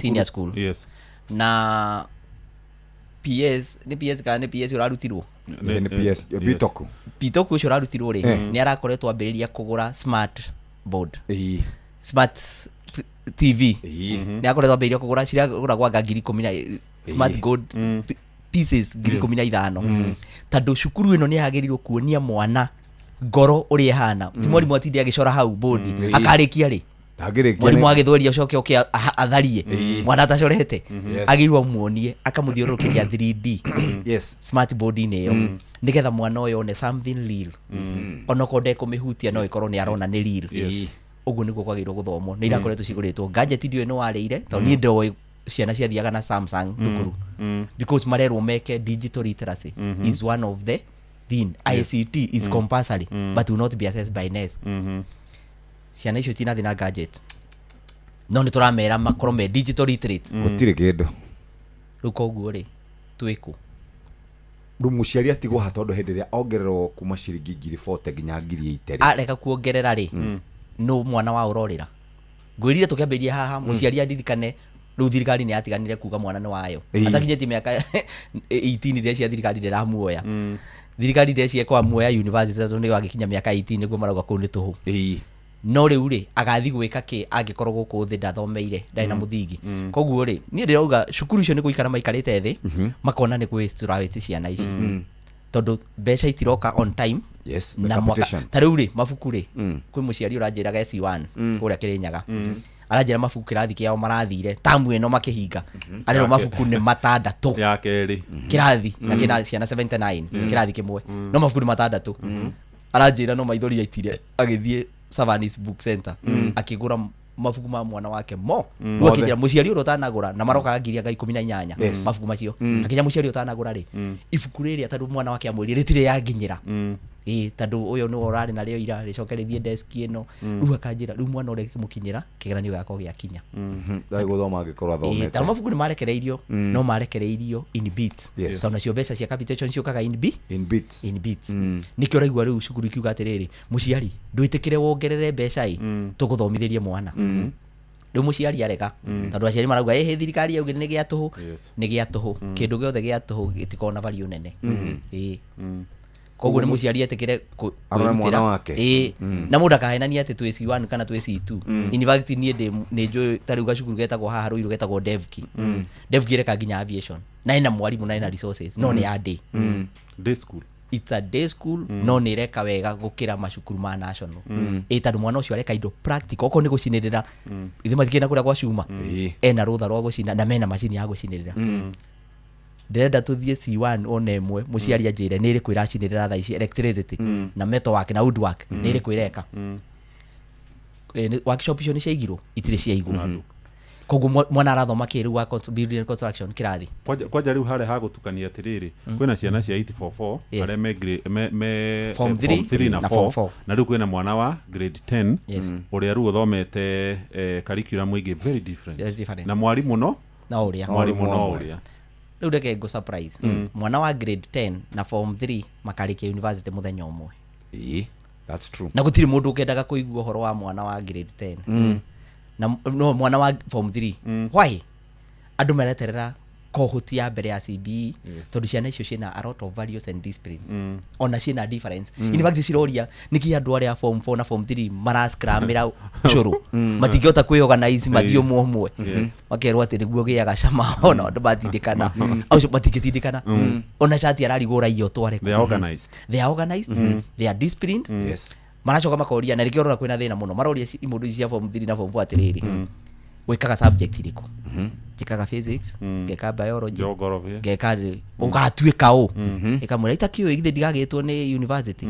Speaker 13: senior school
Speaker 6: yes
Speaker 13: na PS ni PS kana ni PS urarutirwo
Speaker 1: ni PS Bitoku
Speaker 13: ucio urarutirwo ri ni arakoretwo ambiriria kugura smart board smart TV ni akoretwo ambiriria kugura ciria guragwa ngiri 10 smart gold pieces ngiri 15 tondu cukuru ino ni yagirirwo kuonia mwana ngoro uri hana ti mwarimu atindi agicora hau board akarikia ri mwarimu agithweria ucoke oke atharie mwana atacorete agirwo muonie akamuthiurukiria 3D
Speaker 1: yes
Speaker 13: smart board ino nigetha mwana uyo one something real onoko ndekumihutia no ikorwo ni arona ni real uguo niguo kwagirwo guthomwo ni irakoretwo ciguritwo gadget ndio ino wareire to ni ndo ciana ciathiaga na Samsung thukuru because marerwo meke digital literacy is one of the thing ICT is compulsory but will not be assessed by NES ciana icio tina thina gadget no ni turamera makorwo me digital literate
Speaker 1: gutire kindu
Speaker 13: riu koguo ri twiku
Speaker 1: ndu muciari atigwo ha tondu hindi ria ongererwo kuma ciringi 40 nginya 80
Speaker 13: areka kuongerera ri no mwana wa urorira ngwirire tukiambiria haha muciari adirikane riu thirikari ni yatiganire kuga mwana ni wayo atakinyeti miaka 18 ria cia thirikari ndiramuoya thirikari ria cia kwa muoya university tondu ni wagikinya miaka 18 niguo marauga kuu ni tuhu no riu ri agathi gwika ki angikorwo guku thi ndathomeire ndai na muthingi koguo ri ni ndirauga cukuru icio ni guikara maikarite thi makona ni gwiciturawiti ciana ici tondu mbeca itiroka on time
Speaker 1: yes
Speaker 13: na mwaka tariu ri mabuku ri kwi muciari uranjiraga SC1 kuria Kirinyaga aranjira mabuku kirathi kiao marathire tamu ino makihinga arero mabuku ni matandatu
Speaker 6: ya keri
Speaker 13: kirathi na kina ciana 79 kirathi kimwe no mabuku ni matandatu aranjira no maithori yaitire agithie Savanis Book Center akigura mabuku ma mwana wake mo wakijira muciari uro tanagura na maroka ngiri 18 mabuku macio akija muciari utanagura ri ibuku riri atandu mwana wake amwiri ritire yanginyira tandu uyo no orari na rio ira ricokerithie desk ino riu akanjira riu mwana uri kimukinyira kigeranio gako giakinya
Speaker 1: dai guthoma agikorwa thomete
Speaker 13: tandu mabuku ni marekereirio no marekereirio in bits tondu cio mbeca cia capitation ciukaga in bits nikio raigua riu cukuru kiuga atiriri muciari ndwitikire wongerere mbeca tuguthomithirie mwana riu muciari areka tondu aciari marauga thirikari yaugire ni gia tuhu kindu giothe gia tuhu gitikona value nene koguo ni muciari etikire
Speaker 1: arona mwana wake
Speaker 13: na mundu akahenania ati twi C1 kana twi C2 university ni njui tariu gacukuru getagwo haha ruiru getagwo devki reka nginya aviation na ina mwarimu na ina resources no ni a day
Speaker 6: school
Speaker 13: it's a day school no ni reka wega gukira macukuru ma national tondu mwana ucio areka indo practical oko ni gucinirira ithi matikina kuria gwa cuma ena rutha rwa gucina na mena macini ya gucinirira ndirenda tuthie C1 onemwe muciari anjire ni ri kwira cinirira tha ici electricity na metal work na wood work ni ri kwireka workshop icio ni ciaigirwo itire ciaigwo koguo mwana arathoma kiru wa building construction kirathi
Speaker 6: kwanja riu hare ha gutukania atiriri kwina ciana cia 844 are me
Speaker 13: form 3
Speaker 6: na 4 na riu kwina mwana wa grade 10 uria riu uthomete curriculum ingi very different na mwarimu no uria riu
Speaker 13: reke go surprise mwana wa grade 10 na form 3 makarikia university muthenya umwe
Speaker 1: that's true
Speaker 13: na gutiri mundu ukendaga kuigua horo wa mwana wa grade 10 na no mwana wa form 3 why andu mereterera kohutia mbere ya CBE tondu ciana icio ciina a lot of values and discipline ona ciina difference in fact ciroria niki andu aria form 4 na form 3 marascramira curu matingihota kwiorganize mathio mwomwe wakerwo ati niguo giaga cama ona andu matindikana au matingitindikana ona chati ararigura iyo tware
Speaker 6: they are organized
Speaker 13: they are disciplined maracoka makoria na rikiorora kwina thina muno maroria imundu cia form 3 na form 4 atiriri wikaga subject iriko kikaga physics geka biology geka ugatuika u ikamura itakio igithe ndigagitwo ni university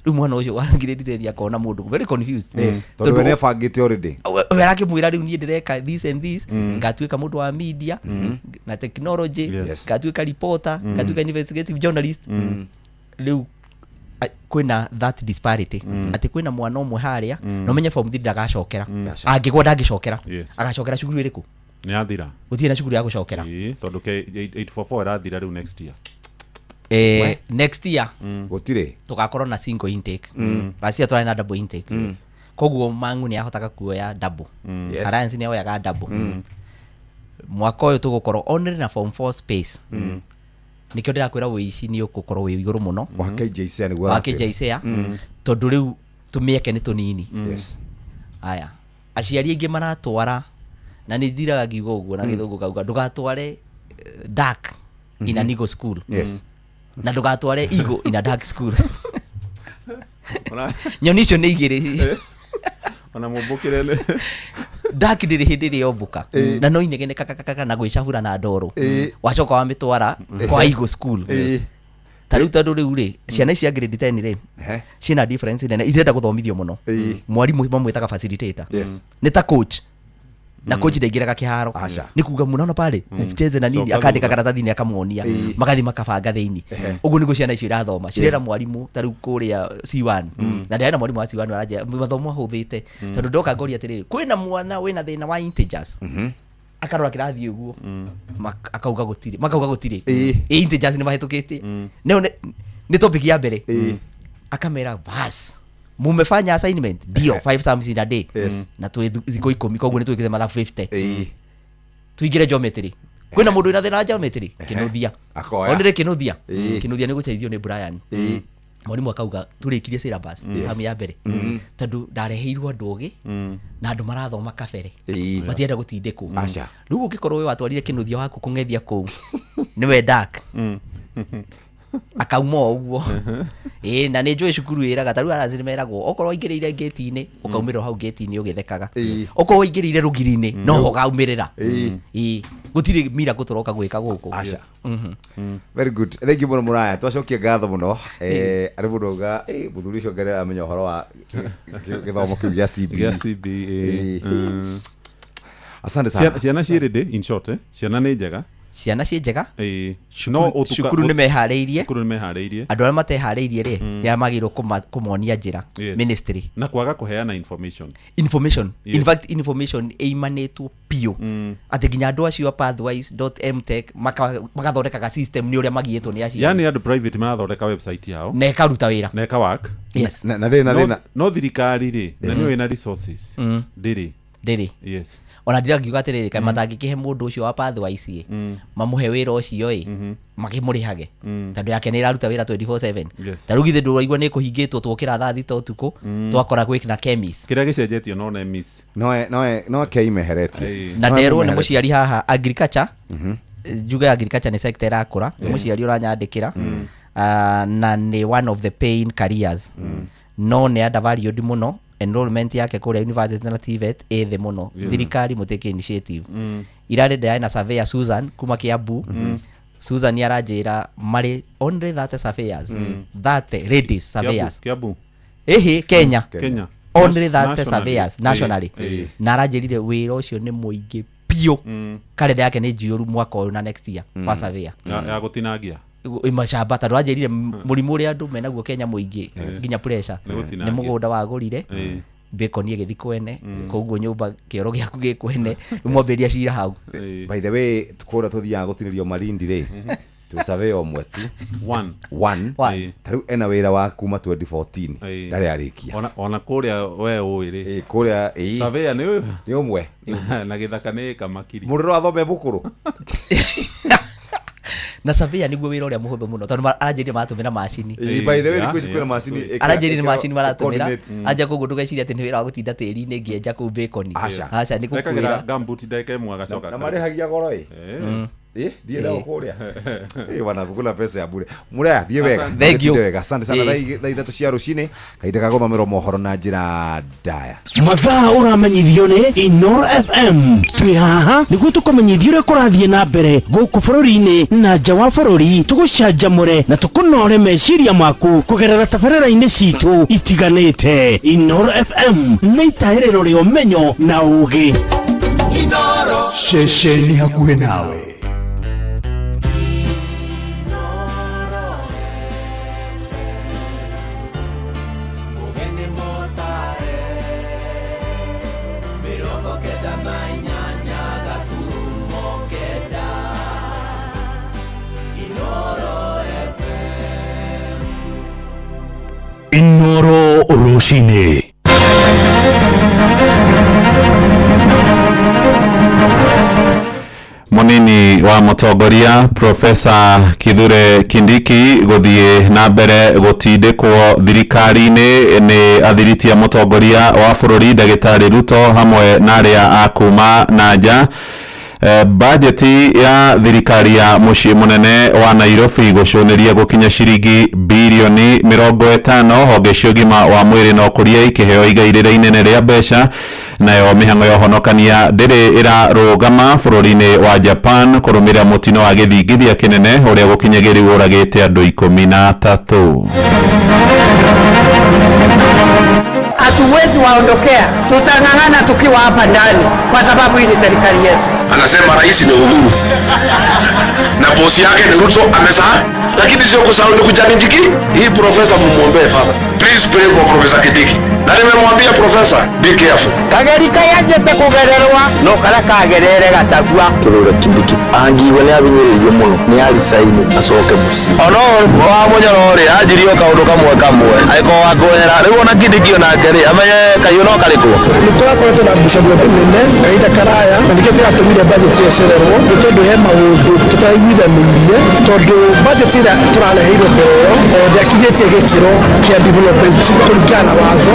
Speaker 13: riu mwana ucio wangiririria kona mundu very confused
Speaker 1: tondu we nebangite already
Speaker 13: werake mwira riu ni ndireka this and this ngatuika mundu wa media na technology
Speaker 6: Yes.
Speaker 13: ngatuĩka reporter ngatuĩka investigative journalist rĩu kwĩna that disparity atĩ kwĩna mwana ũmwe harĩa no menye form 3 ndagacokera angĩgwa ndangĩcokera agacokera cukuru ĩrĩkũ
Speaker 6: nĩ athira
Speaker 13: gũtirĩ na cukuru ya gũcokera
Speaker 6: tondũ K844 ĩrathira rĩu next year
Speaker 13: next year
Speaker 1: gũtirĩ
Speaker 13: tugakorwo na single intake racia twarĩ na double intake koguo Mang'u nĩ ahotaga kuoya double Alliance nĩ oyaga double mwaka ũyũ tũgũkorwo only na form 4 space nikio ndirakwĩra wĩici nĩ ũgũkorwo wĩ igũrũ mũno
Speaker 1: wa KJCEA nĩguo
Speaker 13: wa KJCEA tondũ rĩu tũmĩeke nĩ tũnini aya aciari aingĩ maratwara na nĩ njiraga ngiuga ũguo na gĩthũngũ kauga ndũgatware dark in an eagle school na ndũgatware eagle in a dark school nyoni icio nĩ igĩrĩ
Speaker 6: ona mũmbũkĩre
Speaker 13: dark ndĩrĩ hĩndĩ ĩrĩa yombũka na no inegene kaka na gwĩcabura na ndoro wacoka wa mĩtwara kwa eagle school tarĩu tondũ rĩu rĩ ciana ici cia grade 10 rĩ ciĩna difference nene irenda gũthomithio mũno mwarimũ mamwĩtaga facilitator nĩ ta coach na coach ndaingĩraga kĩharo nĩ kuga mũno pale mcheze na nini akandĩka karatathi-inĩ akamuonia magathi makabanga thĩinĩ ũguo nĩguo ciana icio irathoma cirera mwarimũ tarĩu kũrĩa C1 na ndĩrenda mwarimũ wa C1 aranja mathomo ahũthĩte tondũ ndoka ngoria atĩrĩrĩ kwĩna mwana wĩna thĩna wa integers akarora kĩrathi ũguo akauga gũtirĩ integers nĩ mahĩtũkĩte nĩ topic ya mbere akamera bas mumefanya assignment ndio 5 times in a day na tu thiko 10 koguo nĩ twĩkĩte mathabu 50 tuingire geometry kwĩna mũndũ wĩna thĩna wa geometry kĩnuthia onire kĩnuthia nĩ gũteithio nĩ Brian mwarimũ akauga tũrĩkirie syllabus tamu ya mbere tondũ ndareheirwo andũ ũgĩ na andũ marathoma kabere matienda gũtindĩkwo rĩu ũngĩkorwo we watwarire kĩnuthia waku kũng'ethia kũu nĩwe dark akauma ũguo na nĩ njũĩ cukuru ĩraga tarĩu Alliance meragwo okorwo waingĩrĩire gate-inĩ ũkaumĩrĩra hau gate-inĩ ũgĩthekaga okorwo waingĩrĩire rũgiri-inĩ no ho gaumĩrĩra gũtirĩ mira gũtoroka gwĩka gũkũ
Speaker 1: very good thank you mũno Mũraya twacokia ngatho mũno arĩ mũndũ auga mũthuri ũcio ngare amenya ũhoro wa gĩthomo kĩu gĩa CBE asante sana
Speaker 6: ciana cirĩ in short ciana nĩ njega
Speaker 13: ciana ciĩ njega
Speaker 6: cukuru
Speaker 13: nĩ meharĩirie andũ arĩa mateharĩirie rĩ nĩ magĩrĩirwo kũmonia njĩra ministry
Speaker 6: na kwaga kũheana information
Speaker 13: in fact information ĩimanĩtwo piũ atĩ nginya andũ acio pathwise.mtech magathondekaga system nĩ ũrĩa magiĩtwo nĩ acio
Speaker 6: yani andũ private marathondeka website yao
Speaker 13: na ĩkaruta wĩra
Speaker 6: na ĩkawork
Speaker 1: na thĩna
Speaker 6: no thirikari rĩ na nĩ wĩna resources
Speaker 13: ndĩrĩ
Speaker 6: yes
Speaker 13: ona ndirakiuga atĩrĩrĩ kaĩ matangĩkĩhe mũndũ ũcio wa pathwise mamũhe wĩra ũcio makĩmũrĩhage tondũ yake nĩ ĩraruta wĩra 24/7 tarĩu githĩ ndũraigua nĩ kũhingĩtwo twokĩra thaa thita ũtukũ twakora gwĩkĩna chemist
Speaker 6: kĩrĩa gĩcenjetio no nemis
Speaker 1: no keimeheretie
Speaker 13: na nderwo nĩ mũciari haha agriculture njuge agriculture nĩ sector ĩrakũra mũciari ũranyandĩkĩra na nĩ one of the paying careers no nĩ undervalued mũno enrollment yake kũrĩa university na TVET thĩ mũno thirikari mũtĩke initiative irarenda na surveyor Susan kuma Kiambu Susan yaranjĩra marĩ only 30 surveyors 30 ladies surveyors
Speaker 6: Kiambu
Speaker 13: Kenya only 30 surveyors nationally na aranjĩrire wĩra ũcio nĩ mũingĩ piũ kalenda yake nĩ njiyũru mwaka ũyũ na next year wa surveyor
Speaker 6: ya gũtinangia
Speaker 13: mashamba tondũ anjĩrire mũrimũ ũrĩa andũ menaguo Kenya mũingĩ nginya pressure nĩ mũgũnda wagũrire bacon ĩgĩthi kwene koguo nyũmba kĩoro gĩaku gĩkwene mwambĩria cira hau
Speaker 1: by the way kũra tũthiaga gũtinĩrio Malindi rĩ tu surveyor ũmwe tu one tarĩu ena wĩra wa kuma 2014 ndarĩ arĩkia
Speaker 6: ona kũrĩa we ũĩ rĩ
Speaker 1: kũrĩa
Speaker 6: surveyor nĩ
Speaker 1: ũmwe
Speaker 6: na gĩthaka nĩ kamakiri
Speaker 1: mũndũ athome bũkũrũ
Speaker 13: na surveyor nĩguo wĩra ũrĩa mũhũthũ mũno tondũ aranjĩrĩria maratũmĩra macini
Speaker 1: by the way kwĩna macini
Speaker 13: aranjĩrĩria macini maratũmĩra anja koguo ndũgeciria atĩ nĩ wĩra wa gũtinda tĩri-inĩ ngĩenja kũu bacon aca nĩ gũkuĩra
Speaker 6: gumboot ndagĩka ĩmwe agacoka
Speaker 1: na marĩhagia goro ndienda kũrĩa wanavukula pesa ya bure Mũraya thiĩ wega asante sana thaa ithatũ cia rũcinĩ kahinda ga gũthomerwo mohoro na njĩra ndaya
Speaker 11: mathaa ũramenyithio nĩ Inooro FM twĩ haha nĩguo tũkũmenyithia ũrĩa kũrathiĩ na mbere gũkũ bũrũri-inĩ na nja wa bũrũri tũgũcanjamũre na tũkũnore meciria maku kũgerera tabarĩra-inĩ citũ itiganĩte Inooro FM nĩ itaĩrĩro rĩa ũmenyo na ũũgĩ
Speaker 3: Inooro ceceni hakuhĩ nawe
Speaker 2: Rushine.
Speaker 6: Munini wa mutongoria Profesa Kithure Kindiki guthie na mbere gutindikwo thirikari-ini ni athiriti ya mutongoria wa bururi Ndagitari Ruto hamwe na aria akuma na nja. Bajeti ya thirikari ya muciĩ munene wa Nairobi gucũnĩria gukinya ciringi bilioni 50 honge cia ũgima wa mwĩrĩ na ũkũria ikĩheo igairĩra inene rĩa mbeca, nayo mĩhang'o ya ũhonokania ndĩrĩ ĩrarũgama bũrũri-inĩ wa Japan kũrũmĩrĩra mũtino wa gĩthingithia kĩnene ũrĩa gũkinyagĩrĩu ũragĩte andũ 13.
Speaker 15: Hatuwezi waondokea, tutang'ang'ana tukiwa hapa ndani kwa sababu hii ni serikali yetu.
Speaker 16: Anasema rais ni Uhuru na bosi yake ni Ruto amesaa, lakini sio kusahau ni kujanijiki. Hii profesa mumuombee father. Please pray for Professor Kindiki. Na nimemwambia profesa, be careful.
Speaker 15: Kagerika yajete kugererwa no kara kagerere gacagua.
Speaker 8: Kithure Kindiki angiwe ni abinyiririe muno ni ali saini acoke muci
Speaker 16: ono wa munyarore ajirio kaundu kamwe aiko wakwera riu ona Kindiki ona ngeri amenye kayo no kariko
Speaker 12: nikora kwa tena mshauri nene kaida karaya na ndikio kiratumire budget yesererwo nitondo he maundu tutaiguithanirie tondu budget ira turareheirwo mbeo ndakigetie gikiro kia development kulikana watho.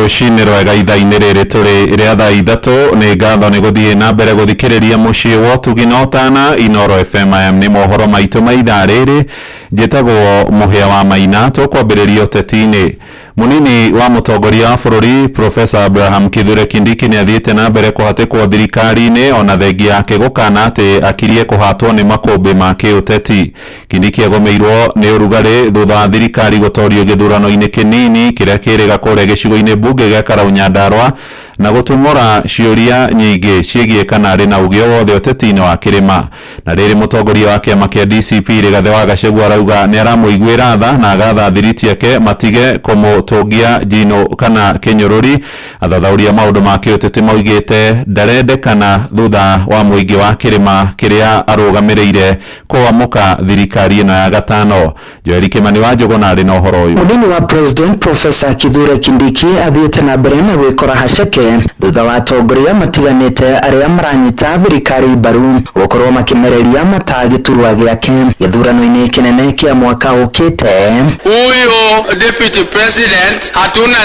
Speaker 6: Rushine rwega ithaa-inĩ rĩrĩ tũrĩ rĩa thaa ithatũ nĩ ngatho nĩ gũthiĩ na mbere gũthikĩrĩria mũciĩ wa ũtugi na ũtana Inooro FM nĩ mohoro maitũ ma ithaa rĩrĩ. Njĩtagwo Mũhĩa wa Maina. Tũkwambĩrĩria ũteti-inĩ. Munini wa mutongoria wa bũrũri Profesa Abraham Kithure Kindiki nĩ athiĩte na mbere kũhatĩkwo thirikari-inĩ ona thengia yake gũkana atĩ akirie kũhatwo nĩ makũmbĩ ma kĩũteti. Kindiki agomeirwo nĩ ũrugarĩ thutha wa thirikari gũtorio gĩthurano-inĩ kĩnini kĩrĩa kĩrĩga kũrĩa gĩcigo-inĩ mbunge gĩa Karau Nyandarua na gũtumũra ciũria nyingĩ ciĩgiĩ kana arĩ na ũgĩ wothe ũteti-inĩ wa kĩrĩma. Na rĩrĩ mũtongoria wa kĩama kĩa DCP Rigathĩ wa Gachagua arauga nĩ aramũiguĩra tha na agatha thiriti yake matige kũmũtũngia njino kana kĩnyũrũri. Athathauria maũndũ ma kĩũteti maugĩte ndarendekana thutha wa mũingĩ wa kĩrĩma kĩrĩa arũgamĩrĩire kũamũka thirikari ĩno ya gatano. Joeli Kimani wa Njũgũna arĩ na ũhoro ũyũ.
Speaker 17: Munini wa President Profesa Kithure Kindiki athiĩte na mbere na gwĩkora haceke thutha wa atongoria matiganĩte arĩa maranyita thirikari mbaru gũkorwo makimereria matagĩturwa gĩake gĩthurano-inĩ kĩnene kĩa mwaka ũkĩte.
Speaker 18: Huyo deputy president hatuna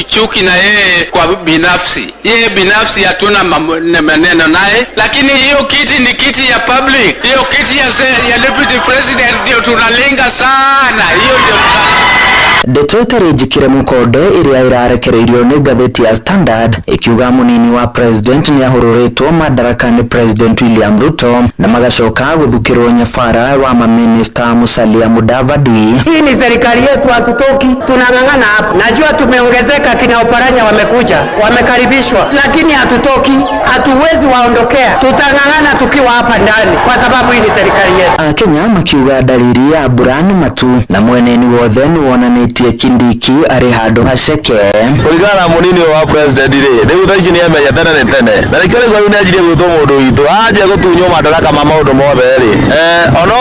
Speaker 18: chuki na yeye kwa binafsi. Yeye binafsi hatuna maneno naye, lakini hiyo kiti ni kiti ya public. Hiyo kiti ya deputy president ndio tunalenga sana. Hiyo ndio
Speaker 17: Ndeto ĩtarĩnjĩkire mũkonde ĩrĩa ĩrarekereirio nĩ ngathĩti ya Standard ikiuga munini wa president nĩ ahũrũrĩtwo madaraka-inĩ President William Ruto na magacoka gũthukĩrwo nyabara wa maminista Musalia Mudavadi.
Speaker 15: Hii ni serikali yetu, hatutoki, tunang'ang'ana hapa. Najua tumeongezeka, kina Oparanya wamekuja, wamekaribishwa, lakini hatutoki, hatuwezi waondokea. Tutang'ang'ana tukiwa hapa ndani kwa sababu hii ni serikali yetu.
Speaker 17: Akenya makiuga dalili ya burani matu na mweneni wothe nĩ wonanĩtie Kindiki arĩ handũ haceke.
Speaker 16: Kũringana na munini wa president rĩu thaa ici nĩ amenya tene nĩ tene na nĩkĩo rĩu nĩ ajirie gwĩtwo mũndũ witũ anjia gũtunywo madaraka ma maũndũ mothe rĩ ono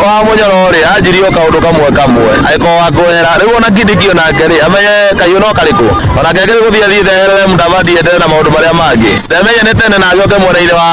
Speaker 16: wa mũnyoro rĩ anjirio kaũndũ kamwe aiko wa kwera rĩu ona Kindiki onake rĩ amenye kahiũ no karĩkũ onake kĩrĩ gũthiĩ athiĩte Mudavadi endelee na maũndũ marĩa mangĩ ndamenye nĩ tene na acoke mwereire wa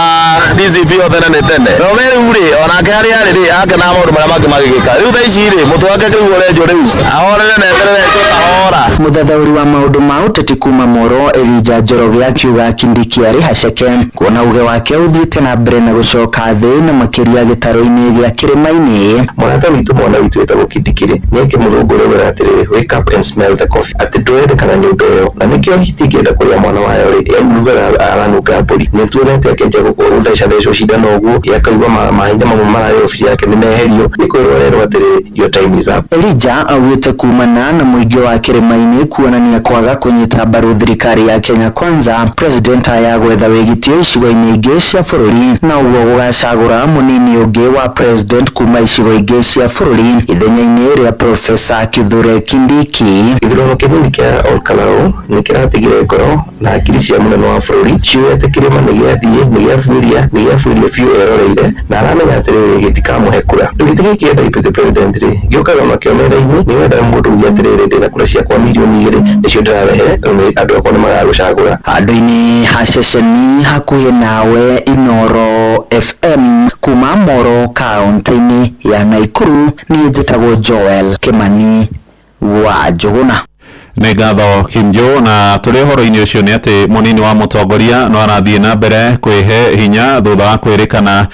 Speaker 16: DCP o tene nĩ tene no rĩu rĩ onake harĩa arĩ rĩ ake na maũndũ marĩa mangĩ magĩgĩka rĩu thaa ici rĩ mũtwe wake kĩu ũrenjwo rĩu ahorere na endelee ahora.
Speaker 17: Mũthathauri wa maũndũ ma ũteti kuma Moro Elijah Njoroge akiuga Kindiki arĩ haceke kuona uge wake ũthiĩte na mbere na gũcoka thĩ na makĩria gĩtaro-inĩ gĩa kĩrĩma-inĩ.
Speaker 20: Mwanake witũ mwana witũ wĩtagwo Kindiki rĩ nĩ akĩmũthũngũrĩra atĩrĩrĩ wake up and smell the coffee atĩ ndũrendekana nyũmba ĩyo na nĩkĩo hitingĩenda kũrĩa mwana wayo rĩ yaugaga aranunga mbũri nĩ tuonete akĩnja gũtheca cindano ũguo akaigua mahinda mamwe mararĩ obici yake nĩ meherio nĩ kwĩrorerwo atĩrĩ your time is up.
Speaker 17: Elijah augĩte kuma kũregana na mũingĩ wa kĩrĩma-inĩ kuonania kwaga kũnyita mbaru thirikari ya Kenya Kwanza, president aya gwetha wĩgitio icigo-inĩ ingĩ cia bũrũri na ũguo gũgacagũra mũnini ũngĩ wa president kuma icigo ingĩ cia bũrũri ithenya-inĩ rĩa Profesa Kithure Kindiki.
Speaker 20: Gĩthurano kĩnini kĩa Olkalau nĩ kĩratigire ngoro na hakiri cia mũnene wa bũrũri ciugĩte kĩrĩma nĩ gĩathiĩ nĩ gĩaburia biũ eroreire na aramenya atĩrĩrĩ gĩtikamũhe kura. Rĩu gĩtĩ gĩkĩ deputy president rĩ gĩũkaga makĩonereine nĩ wenda mũndũ uge atĩrĩrĩ ndĩna kura ciakwa mirioni 2 nĩcio ndĩrarehe andũ akwa nĩ magagũcagũra.
Speaker 17: Handũ-inĩ ha ceceni hakuhĩ nawe Inoro FM kuma Moro kaunti-inĩ ya Naikuru niĩ njĩtagwo Joel Kimani wa Njuguna.
Speaker 6: Nĩ ngatho Kimjo, na tũrĩ ũhoro-inĩ ũcio nĩ atĩ mũnini wa mũtongoria no arathiĩ na mbere kwĩhe hinya thutha wa kwĩrĩkana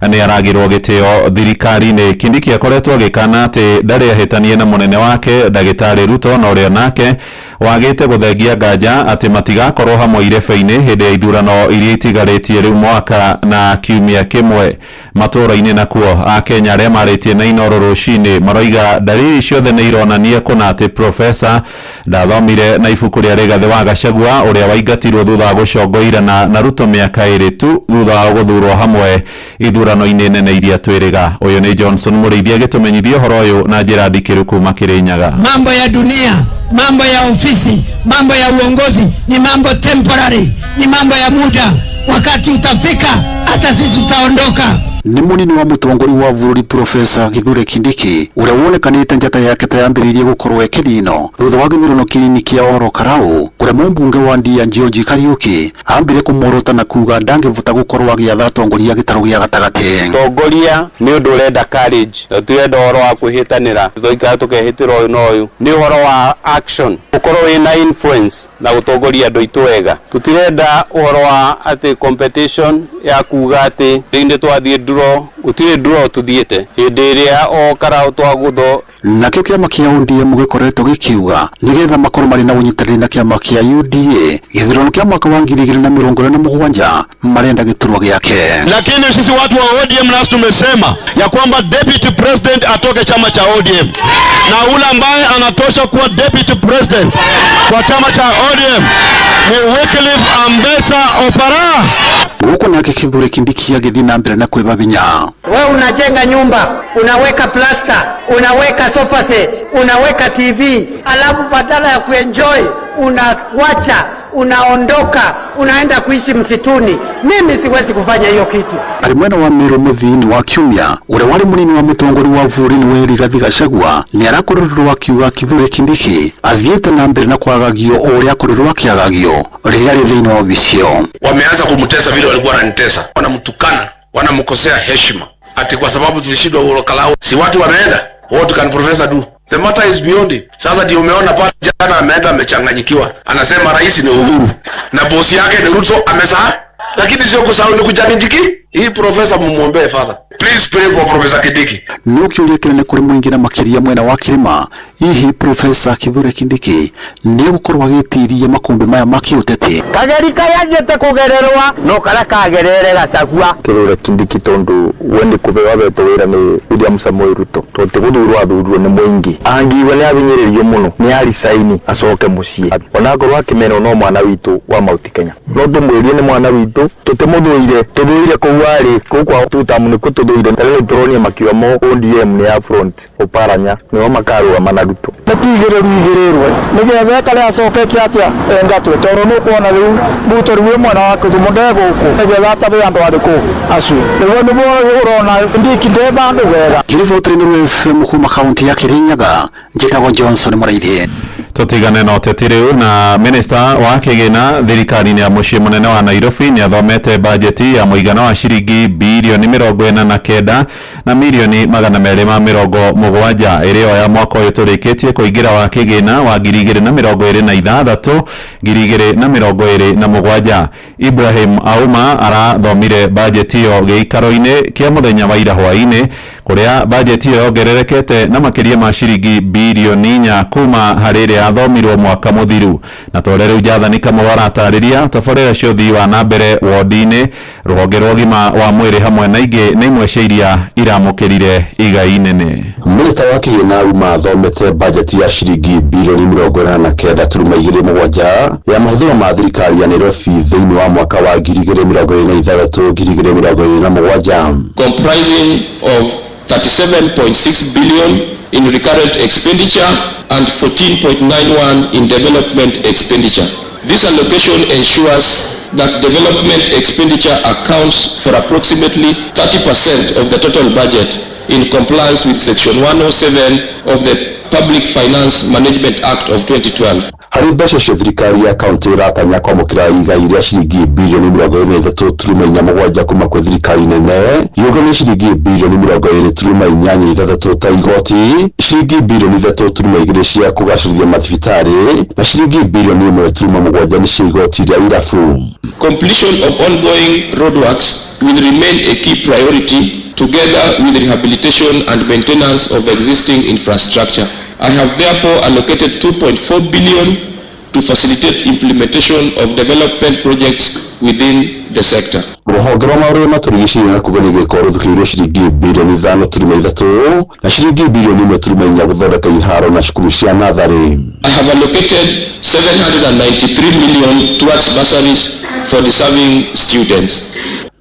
Speaker 6: nĩ aragĩrwo gĩtĩo thirikari-inĩ. Kindiki akoretwo agĩkana atĩ ndarĩ ahĩtanie na mũnene wake Ndagĩtarĩ Ruto na ũrĩa nake wagĩte gũthengia nganja atĩ matigakorwo hamwe irebe-inĩ hĩndĩ ya ithurano iria itigarĩtie rĩu mwaka na kiumia kĩmwe. Matũũra-inĩ nakuo Akenya arĩa marĩtie na Inoro rũcinĩ maroiga dalili ciothe nĩ ironania kũna atĩ Profesa ndathomire na ibuku rĩa Rigathĩ wa Gachagua ũrĩa waingatirwo thutha wa gũcongoirana na Ruto mĩaka ĩrĩ tu thutha wa gũthurwo hamwe ithurano-inĩ nene iria twĩrĩga. Ũyũ nĩ Johnson Mũrĩithi agĩtũmenyithia ũhoro ũyũ na njĩra ndikĩru kuma Kĩrĩnyaga.
Speaker 5: Mambo ya dunia, mambo ya ofisi, mambo ya uongozi ni mambo temporary, ni mambo ya muda. Wakati utafika hata sisi tutaondoka.
Speaker 10: Ni munini wa mũtongoria wa bũrũri Profesa Kithure Kindiki ũrĩa wonekanĩte njata yake tayambĩrĩirie gũkorwo ekĩrino thutha wa gĩthurano kĩnini kĩa Olkalau kũrĩa mũmbunge wa Ndia George Kariuki ambire kũmũrũta na kuga ndangĩvota gũkorwo agĩatha atongoria gĩtarũ gĩa gatagatĩ.
Speaker 21: Tongoria nĩ ũndũ ũrenda courage, tũrenda ũhoro wa kwĩhĩtanĩra, tũikaga tũkehĩtĩra ũyũ na ũyũ, nĩ ũhoro wa action, ũkorwo wĩna influence na gũtongoria andũ aitũ wega. Tũtirenda ũhoro wa atĩ competition ya kuga atĩ rĩngĩ twathiĩ draw, gũtirĩ draw tuthiĩte hĩndĩ ĩrĩa Olkalau twagũtho.
Speaker 10: Nakĩo kĩama kĩa ODM gĩkoretwo gĩkiuga nĩgetha makorwo marĩ na ũnyitanĩri na kĩama kĩa UDA gĩthurano kĩa mwaka wa 2027 marenda gĩturwa gĩake.
Speaker 22: Lakini sisi watu wa ODM nasi tumesema ya kwamba deputy president atoke chama cha ODM na ule ambaye anatosha kuwa deputy president kwa chama cha ODM ni Wycliffe Ambetsa Oparanya.
Speaker 10: Huko nake Kithure Kindiki agĩthiĩ na mbere na kwĩva binya.
Speaker 15: Wewe unajenga nyumba, unaweka plaster, unaweka sofa set, unaweka TV, alafu badala ya kuenjoy unawacha, unaondoka, unaenda kuishi msituni. Mimi siwezi kufanya hiyo kitu.
Speaker 10: Ari mwena wa Meru Muthini wa kiumia ũrĩa warĩ mũnini wa mũtongoria wa bũrũri nĩ Rigathĩ Gachagua nĩ arakorirwo akiuga Kithure Kindiki athiĩte na mbere na kwagagio ũrĩa akorirwo akĩagagio rĩrĩa arĩ thĩinĩ wa obicio.
Speaker 22: Wameanza kumtesa vile walikuwa wananitesa, wanamtukana, wanamkosea heshima ati kwa sababu tulishindwa Olkalau. Si watu wameenda, what can professor do? The matter is beyond it. Sasa ndio umeona pale jana ameenda amechanganyikiwa, anasema rais ni Uhuru na bosi yake ni Ruto, amesahau. Lakini sio kusahau ni kuchanganjiki. Hii professor mumuombee father. Please pray for Professor Kindiki.
Speaker 10: Nĩ ũkĩũria kĩnene kũrĩ mũingĩ na makĩria mwena wa kĩrĩma, hihi Profesa Kithure Kindiki nĩ gũkorwo agĩtiria makũmbĩ maya ma kĩũteti.
Speaker 15: Kageri kayanjĩte kũgererwa no kara kagerere Gachagua.
Speaker 8: Kithure Kindiki tondu wendi kubewa beto wĩra nĩ William Samoei Ruto tote gũthurwo athurwo nĩ mũingĩ angiwe nĩ abinyĩrĩrio mũno nĩ arisaini acoke mũciĩ onakorwo akĩmena no mwana witũ wa Mount Kenya no tũmwĩrie nĩ mwana witũ tũtĩmũthũire kũu arĩ kũu kwa tutamu nĩ kũtũthũire tarĩ turonie makiwamo ODM nĩ upfront Oparanya nĩo makarũgama na Ruto
Speaker 15: nĩtũigĩrĩrwo nĩgetha kale acokete atĩa ngatwe toro nĩ kuona rĩu Ruto rĩu mwana wa kũthumũ ndegũkũ nĩgetha atabe andũ arĩkũ acu nĩguo nĩguo ũrona Kindiki ndeba andũ wega.
Speaker 10: Kĩribotĩ-inĩ rwa FM kuma kaunti ya Kĩrĩnyaga njĩtagwo Johnson Mũrĩithi.
Speaker 6: Tũtigane na ũteti rĩu na minista wa kĩgĩna thirikari-inĩ ya mũciĩ mũnene wa Nairobi nĩ athomete bajeti ya mũigana wa ciringi bilioni 49 na milioni 270 ĩrĩa ya mwaka ũyũ tũrĩkĩtie kũingĩra wa kĩgĩna wa 2026 2027. Ibrahim Auma arathomire bajeti ĩyo gĩikaro-inĩ kĩa mũthenya wa ira hwaĩ-inĩ kũrĩa bajeti ĩyo yongererekete na makĩria ma ciringi bilioni 4 kuma harĩ ĩrĩa athomirwo mwaka mũthiru. Na tore rĩu Jathani Kamau aratarĩria tabarĩra cia ũthii wa na mbere wodi-inĩ rũhonge rwa ũgima wa mwĩrĩ hamwe na ingĩ nĩ imwe cia iria iramũkĩrire igai nene.
Speaker 10: Minista wa Kigina Uma thomete bajeti ya ciringi bilioni 49.7 ya mahũthĩro ma thirikari ya Nairobi thĩinĩ wa mwaka wa 2026-2027,
Speaker 21: comprising of 37.6 billion in recurrent expenditure and 14.91 in development expenditure. This allocation ensures that development expenditure accounts for approximately 30% of the total budget in compliance with Section 107 of the Public Finance Management Act of 2012.
Speaker 10: Harĩ mbeca cia thirikari ya kaunti iratanya kwamũkĩra igai rĩa ciringi bilioni 23.7 kuma kwĩ thirikari nene, yugo nĩ ciringi bilioni 20.86 ta igoti, ciringi bilioni 3.2 cia kũgacĩrithia mathibitarĩ na ciringi bilioni 1.7 nĩ cia igoti rĩa irabu.
Speaker 21: Completion of ongoing roadworks will remain a key priority together with rehabilitation and maintenance of existing infrastructure. I have therefore allocated 2.4 billion to facilitate implementation of development projects within the sector.
Speaker 10: Rũhonge rwa maũndũ maturigicĩirie na kũgania gĩkorwo thukĩirwo ciringi bilioni 5.3 na ciringi bilioni 1.4 gũthondeka iharo na cukuru cia natharĩ.
Speaker 21: I have allocated 793 million towards bursaries for deserving students.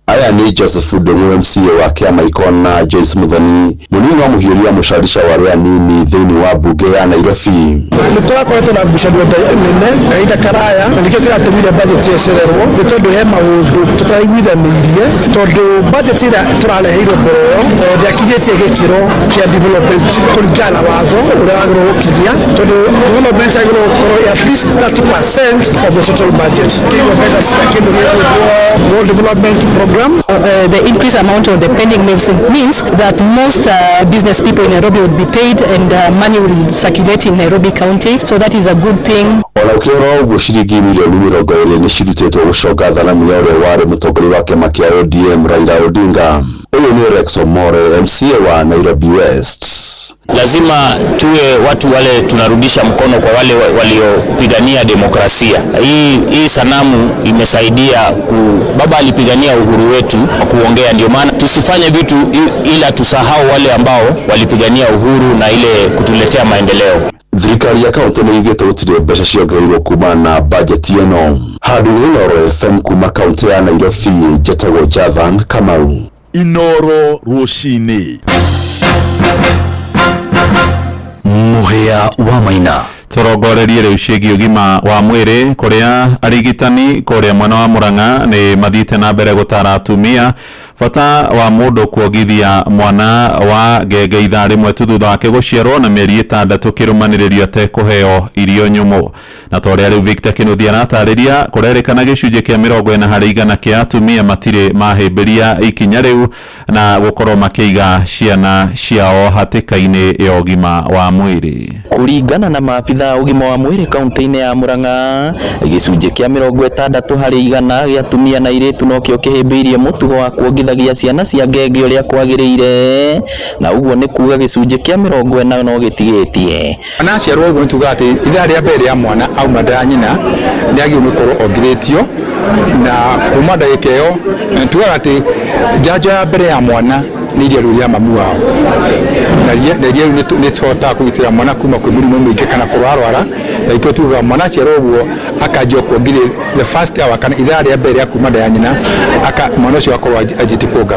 Speaker 10: Aya ni Joseph Ndung'u MCA wa kĩama Ikona, Joyce Muthoni mũnini wa mũhiũria mũcarica wa arĩa anini thĩinĩ wa mbunge ya Nairobi.
Speaker 7: Nĩtũrakoretwo na ngucanio nene kahinda karaya na nĩkĩo kĩratũmire budget ĩcererwo nĩ tondũ he maũndũ tũtaiguithanĩirie, tondũ budget ĩrĩa tũrareheirwo mbere ĩyo ndĩakinyĩtie gĩkĩro kĩa development kũringana na watho ũrĩa wagĩrĩirwo gũkinyia, tondũ development yagĩrĩirwo gũkorwo at least 30% of the total budget. Kĩrĩo mbeca cia kĩndũ gĩtagwo World Development Program.
Speaker 14: The increased amount of the pending medicine means that most business people in Nairobi would be paid and money will circulate in Nairobi County, so that is a good thing.
Speaker 10: Ona ũkĩrora ũguo ciringi milioni 20 nĩ cirutĩtwo gũcoka thanamu ya ũrĩa warĩ mũtongoria wa kĩama kĩa ODM Raila Odinga. Huyu ni Rex Omore, MCA wa Nairobi West.
Speaker 16: Lazima tuwe watu wale tunarudisha mkono kwa wale waliopigania demokrasia. Hii sanamu imesaidia baba alipigania uhuru wetu kuongea, ndio maana tusifanye vitu ila tusahau wale ambao walipigania uhuru na ile kutuletea maendeleo.
Speaker 10: Thirikari ya kaunti nĩ yugĩte gũtirĩ mbeca ciongereirwo kuma na bajeti ĩno. Handũ Inoro FM kuma kaunti ya Nairobi, Jetagwo Jathan Kamau.
Speaker 11: Inoro Rũcinĩ.
Speaker 2: Mũhĩa wa Maina.
Speaker 6: Tũrongorerie rĩu ciĩgiĩ ũgima wa mwĩrĩ kũrĩa arigitani kũrĩa mwena wa Murang'a nĩ mathiĩte na mbere gũtara atumia bata wa mũndũ kuongithia mwana wa ngenge ithaa rĩmwe tu thutha wake gũciarwo na mĩeri 6 kĩrũmanĩrĩrio atekũheo irio nyũmũ. Na torĩa rĩu Victor Kinuthia aratarĩria kũrerĩkana gĩcunjĩ kĩa 40% kĩa atumia matirĩ mahĩmbĩria ikinya rĩu na gũkorwo makĩiga ciana ciao hatĩka-inĩ ya ũgima wa mwĩrĩ.
Speaker 17: Kũringana na maabitha ũgima wa mwĩrĩ kaunti-inĩ ya Murang'a, gĩcunjĩ kĩa 60% gĩa atumia na airĩtu no kĩo kĩhĩmbĩirie mũtugo wa kuongithagia ciana cia ngenge ũrĩa kwagĩrĩire, na ũguo nĩ kuuga gĩcunjĩ kĩa 40 no gĩtigĩtie.
Speaker 23: Ana aciarwo ũguo tuga atĩ ithaa rĩa mbere ya mwana auma nda nyina nĩ agĩrĩirwo gũkorwo ongithĩtio, na kuma ndagĩka ĩyo tugaga atĩ njanjo ya mbere ya mwana nĩ iria rĩu rĩa mamu wao, na iria rĩu nĩ tũhotaga kũgitĩra mwana kuma kwĩ mũrimũ mũingĩ kana kũrwarwara, na ikĩo tugaga mwana aciarwo ũguo akanjio kuongithia the first hour kana ithaa rĩa mbere ya kuma nda ya nyina mwana ũcio akorwo anjĩtie kuonga.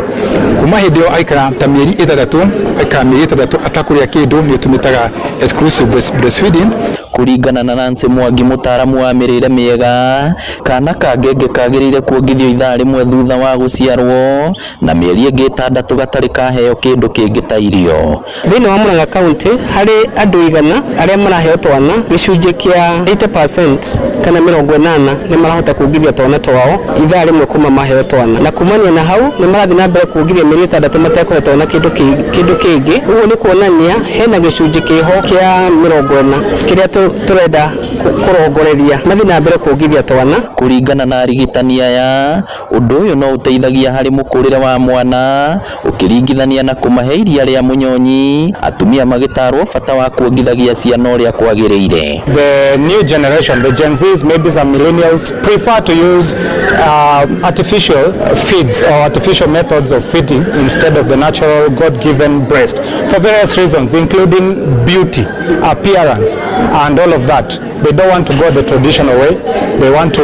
Speaker 23: Kuma hĩndĩ ĩyo aikara ta mĩeri 6 aikara mĩeri 3 atakũrĩa kĩndũ nĩ tũmĩtaga exclusive breastfeeding.
Speaker 17: Kũringana na Nancy Mwangi, mũtaaramu wa mĩrĩre mĩega, kana ka ngenge kagĩrĩire kuongithio ithaa rĩmwe thutha wa gũciarwo na mĩeri ĩngĩ 6 gatarĩ kaheo kĩndũ kĩngĩ ta irio.
Speaker 15: Thĩinĩ wa Murang'a County harĩ andũ 100 arĩa maraheo twana, gĩcunjĩ kĩa 80% kana 80 nĩ marahota kuongithia twana twao ithaa rĩmwe kuma maheo twana, na kumania na hau nĩ marathiĩ na mbere kuongithia mĩeri 6 matekũheo twana kĩndũ kĩngĩ. Ũguo nĩ kuonania hena gĩcunjĩ kĩho kĩa 40 kĩrĩa tũrenda kurongoreria mathi na mbere kungithia twana.
Speaker 17: Kuringana na arigitani aya, undu uyu no uteithagia hari mukurire wa mwana ukiringithania na kumahe iria ria munyonyi. Atumia magitarwo bata wa kuongithagia ciana uria kwagiriire.
Speaker 23: The new generation, the Gen Zs, maybe some millennials, prefer to use artificial feeds or artificial methods of feeding instead of the natural God-given breast for various reasons, including beauty, appearance, and all of that. They don't want to go the traditional way. They want to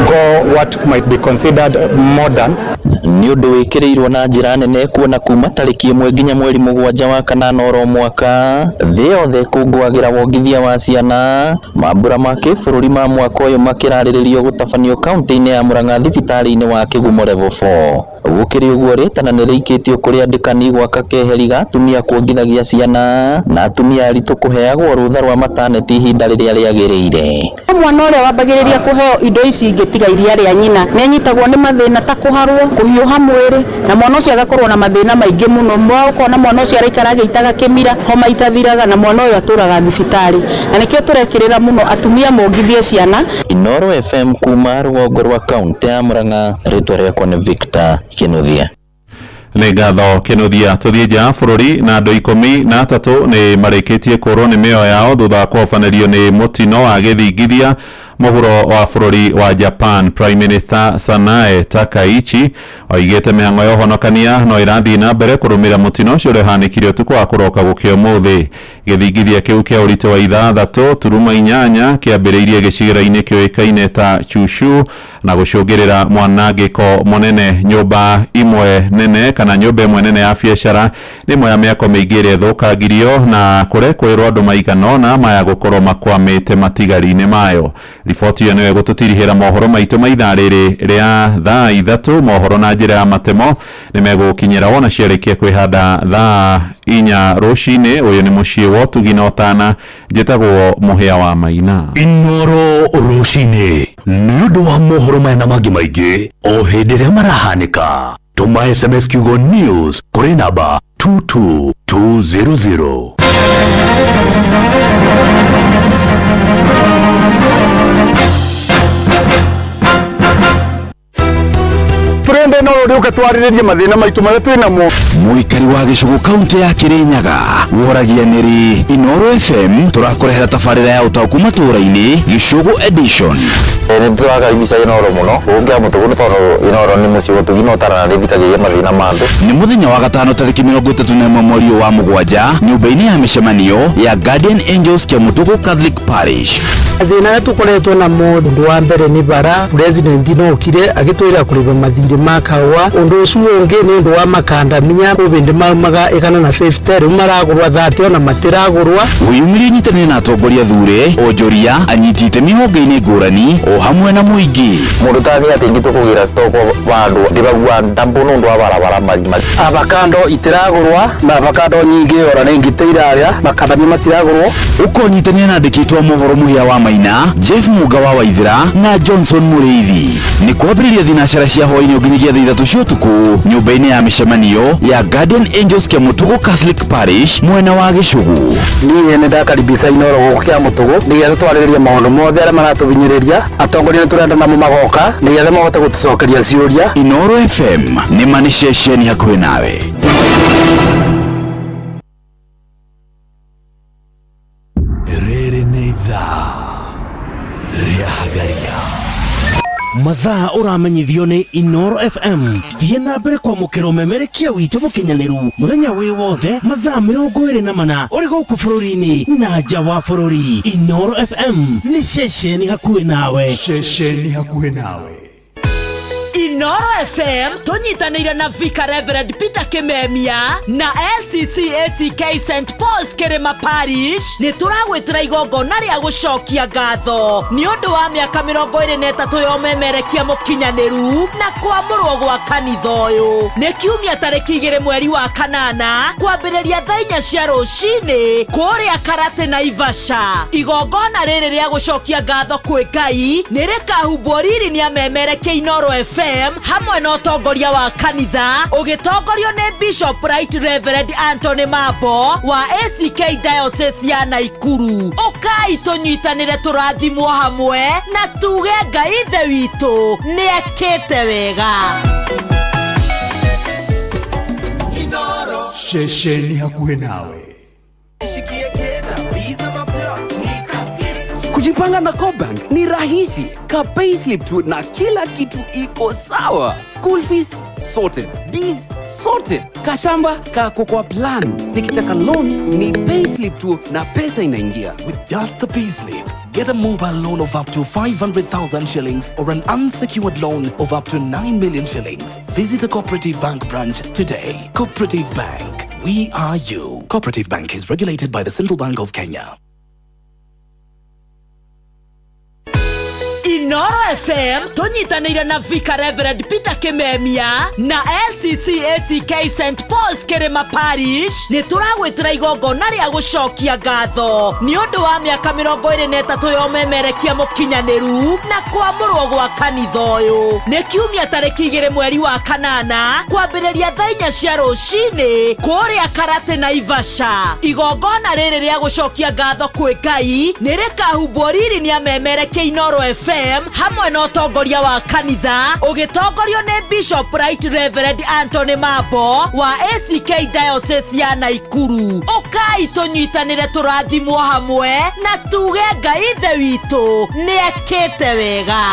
Speaker 23: go what might be considered modern.
Speaker 17: Ni undu wikirirwo na njira nene kuona kuma tariki 1 nginya mweri 7 wa kanana oro mwaka thi yothe kungwagira wongithia wa ciana. Mambura ma kibururi ma mwaka uyu makirariririo gutabanio kaunti-ini ya Murang'a thibitari-ini wa Kigumo level 4. Gukiri uguo ritana ni riikitio kuri andikani gwaka keheri ga atumia kuongithagia ciana na atumia aritu kuheagwo rutha rwa mataneti ihinda riria riagiriire.
Speaker 14: Mwana uria wambagiriria kuheo indo ici ingitiga iria ria nyina ni anyitagwo ni mathina ta kuharwo, kuhiuha mwiri, na mwana ucio agakorwo na mathina maingi muno. Ukona mwana ucio araikara agitaga kimira, homa itathiraga, na mwana uyu aturaga thibitari. Na nikio turekirira muno atumia mongithie ciana.
Speaker 17: Inoro FM kuma rũgongo rwa kaunti ya Murang'a, ritwa rĩakwa nĩ Victor Kinuthia.
Speaker 6: Nĩ ngatho Kinuthia. Tũthiĩ nja ya bũrũri na andũ 13 nĩ marĩkĩtie kũrwo nĩ mĩoyo yao thutha wa kũhobanĩrio nĩ mũtino wa gĩthingithia mũhuro wa bũrũri wa Japan. Prime Minister Sanae Takaichi oigĩte mĩhang'o ya ũhonokania no ĩrathiĩ na mbere kũrũmĩrĩra mũtino ũcio ũrĩhanĩkire ũtukũ wa kũroka gũkĩa ũmũthĩ. Gĩthingithia kĩu kĩa ũritũ wa 3.8 kĩambĩrĩirie gĩcigĩra-inĩ kĩoĩkaine ta Chushu na gũcũngĩrĩra mwanangĩko mũnene. Nyũmba imwe nene kana nyũmba ĩmwe nene ya biacara nĩ ĩmwe ya mĩako mĩingĩ ĩrĩa ĩthũkangirio na kũrekwĩrwo andũ maigana ũna maya gũkorwo makwamĩte matigari-inĩ mayo. Riboti ĩyo nĩyo ĩgũtũtirihĩra mohoro maitũ ma ithaa rĩrĩ rĩa thaa 3. Mohoro na njĩra ya matemo nĩ megũkinyĩra wona ciarĩkia kwĩhanda thaa 4 rũcinĩ. Ũyũ nĩ mũciĩ wa ũtugi na ũtana. Njĩtagwo Mũhĩa wa Maina.
Speaker 2: Inoro rũcinĩ nĩ ũndũ wa mohoro maya na mangĩ maingĩ o hĩndĩ ĩrĩa marahanĩka. Tũma SMS kiugo news kũrĩ namba 22200.
Speaker 4: Turende no rũka twarĩrĩrie mathĩna maitũ marĩa twĩnamo.
Speaker 1: Mũikari wa gĩcũgũ kaunti ya Kĩrĩnyaga woragia nĩrĩ Inoro FM tũrakũrehera tabarĩra ya ũtaũku matũũra-inĩ Gĩcũgũ edition.
Speaker 8: Nĩ tũrakaribisha Inoro mũno ũngĩa mũtugo nĩ tondũ Inoro nĩ mũciĩ wa ũtugi na ũtana na rĩthikagĩria mathĩna ma andũ.
Speaker 1: Nĩ mũthenya wa gatano tarĩki 31 mweri wa mũgwanja nyũmba-inĩ ya mĩcemanio ya Guardian Angels Kĩamũtũgũ Catholic Parish.
Speaker 12: Thĩna ũrĩa tũkoretwo namo ũndũ wa mbere nĩ bara. President no okire agĩtwĩra kũrĩha mathirĩ ma kawa. Ũndũ ũcio ũngĩ nĩ ũndũ wa makandamia ũbĩndĩ maumaga 150 rĩu maragũrwa 30 ona matiragũrwa.
Speaker 1: Wĩyumĩrie nyitanĩre na atongoria thure onjoria anyiti itemi honge-inĩ ngũrani o hamwe na mũingĩ.
Speaker 8: Mũndũ ta nĩ atĩ ingĩ tũkũgĩra stock wa andũ ndĩbagua ndambo nĩ ũndũ wa barabara marima.
Speaker 15: Avocado itiragũrwa na avocado nyingĩ ora nĩ ingĩ teiraria makandamia matiragũrwo.
Speaker 1: Ũkonyitanĩra na andĩkĩtwo mohoro Mũhĩa wa Maina, Jeff Muga wa Waithira na Johnson Mũrĩithi. Nĩ kwambĩrĩria thinacara cia hwaĩ-inĩ nginyagia thaa 3 cia ũtukũ nyũmba-inĩ ya mĩcemanio ya Guardian Angels Kĩamũtũgũ Catholic Parish mwena wa Gĩcũgũ.
Speaker 15: Niĩ nĩ ndakaribisha Inoro gũkũ Kĩamũtũgũ nĩgetha twarĩrĩrie maũndũ mothe arĩa maratũhinyĩrĩria. Atongoria nĩ tũrenda namo magoka nĩgetha mahote gũtũcokeria ciũria.
Speaker 1: Inoro FM nĩ mani ceceni hakuhĩ nawe.
Speaker 2: Rĩrĩ nĩ ithaa rĩa Hagaria.
Speaker 11: Mathaa ũramenyithio nĩ Inoro FM. Thiĩ na mbere kwamũkĩra ũmemerekia witũ mũkinyanĩru mũthenya wĩ wothe mathaa 24 ũrĩ gũkũ bũrũri-inĩ na nja wa bũrũri. Inoro FM nĩ ceceni hakuhĩ nawe.
Speaker 2: Ceceni hakuhĩ nawe.
Speaker 9: Inoro FM tunyitanĩire na Vicar Reverend Peter Kimemia na LCCACK St Paul's Kĩrĩma Parish nĩ tũragwĩtĩra igongona rĩa gũcokia ngatho nĩ ũndũ wa mĩaka 23 ya ũmemerekia mũkinyanĩru na kwamũrwo gwa kanitha ũyũ. Nĩ kiumia tarĩki 2 mweri wa kanana kwambĩrĩria thaa 4 cia rũcinĩ kũrĩa Karate na Ivasha. Igongona rĩrĩ rĩa gũcokia ngatho kwĩ Ngai nĩ rĩkahumbwo riri nĩ amemerekia Inoro FM FM hamwe na utongoria wa kanitha ugitongorio ni Bishop Right Reverend Anthony Mambo wa ACK Diocese ya Naikuru. Ukai tunyitanire turathimwo hamwe na tuge Ngai ithe witu ni ekete wega.
Speaker 2: Shesheni hakuhe nawe.
Speaker 3: Kujipanga na Cobank ni rahisi. Ka payslip tu na kila kitu iko sawa. School fees sorted, bills sorted, kashamba kako kwa plan. Nikitaka loan ni payslip tu na pesa inaingia.
Speaker 2: With just the payslip, get a mobile loan of up to 500,000 shillings or an unsecured loan of up to 9 million shillings. Visit a Cooperative Bank branch today. Cooperative Bank, we are you. Cooperative Bank is regulated by the Central Bank of Kenya.
Speaker 9: Inoro FM tunyitanire na Vicar Reverend Peter Kimemia na LCCACK St Paul's Kirima Parish ni turagwitira igongona ria gucokia ngatho ni undu wa miaka 23 yomemerekia mukinyaniru na kwamurwo gwa kanitha uyu ni kiumia tariki 2 mweri wa kanana kwambiriria thaa 4 cia rucini kuria Karate na Ivasha. Igongona riri ria gucokia ngatho kwi Ngai ni rikahumbwo riri ni amemerekia Inoro FM hamwe na utongoria wa kanitha ugitongorio ni Bishop Right Reverend Anthony Mambo wa ACK Diocese ya Naikuru. Ukai tunyitanire turathimwo hamwe na tuge Ngai ithe witu ni ekete wega.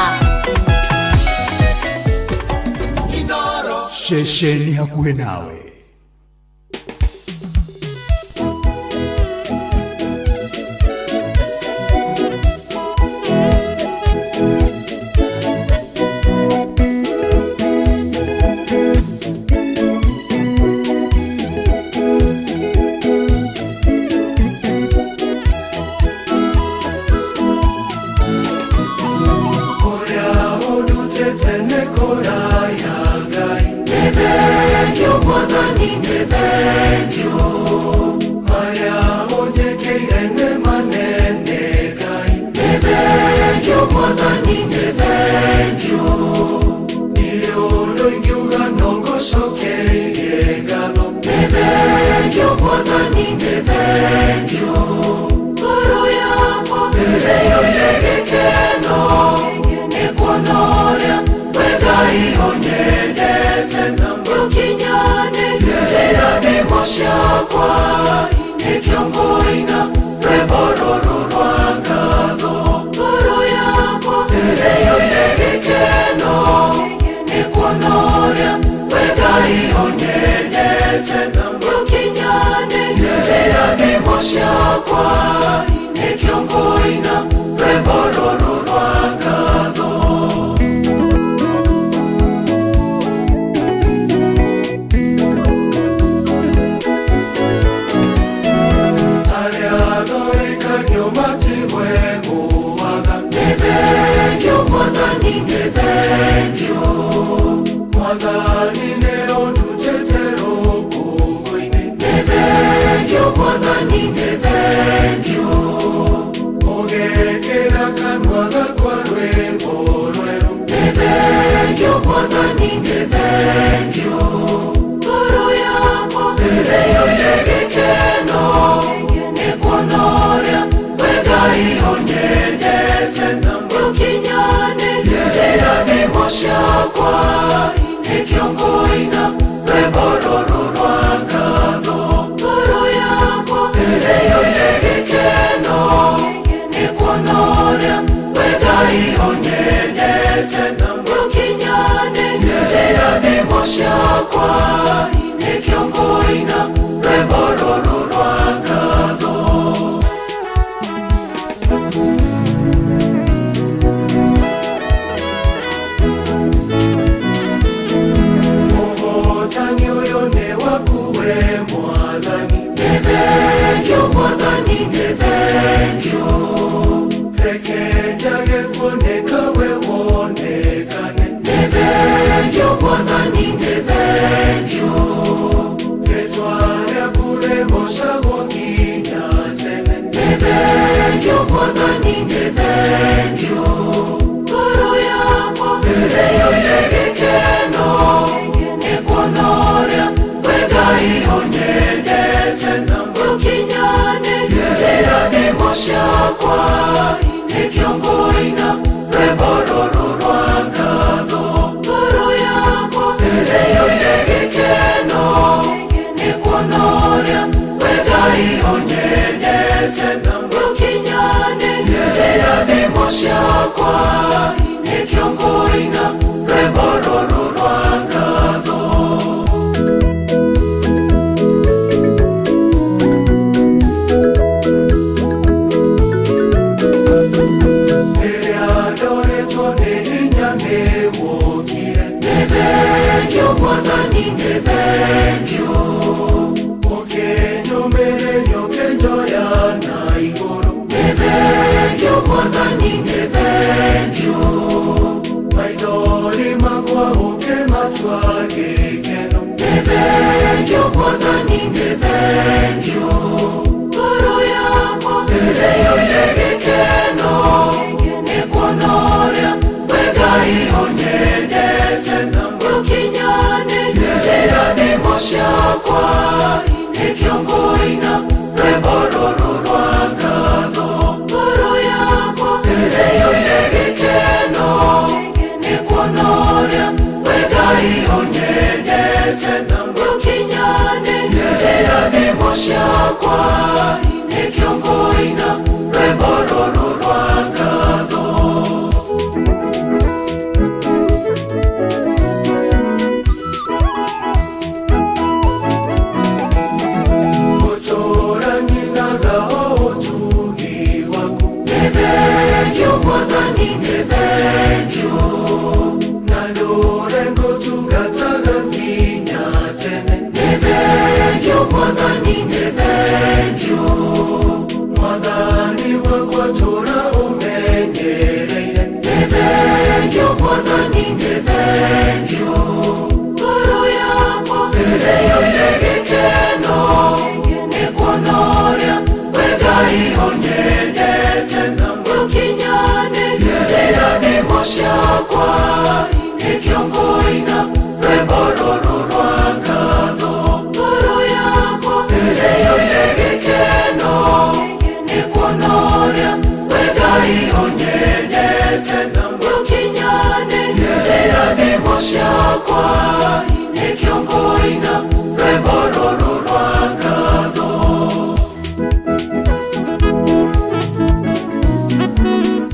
Speaker 2: Shesheni hakuhe nawe.
Speaker 13: Thank you.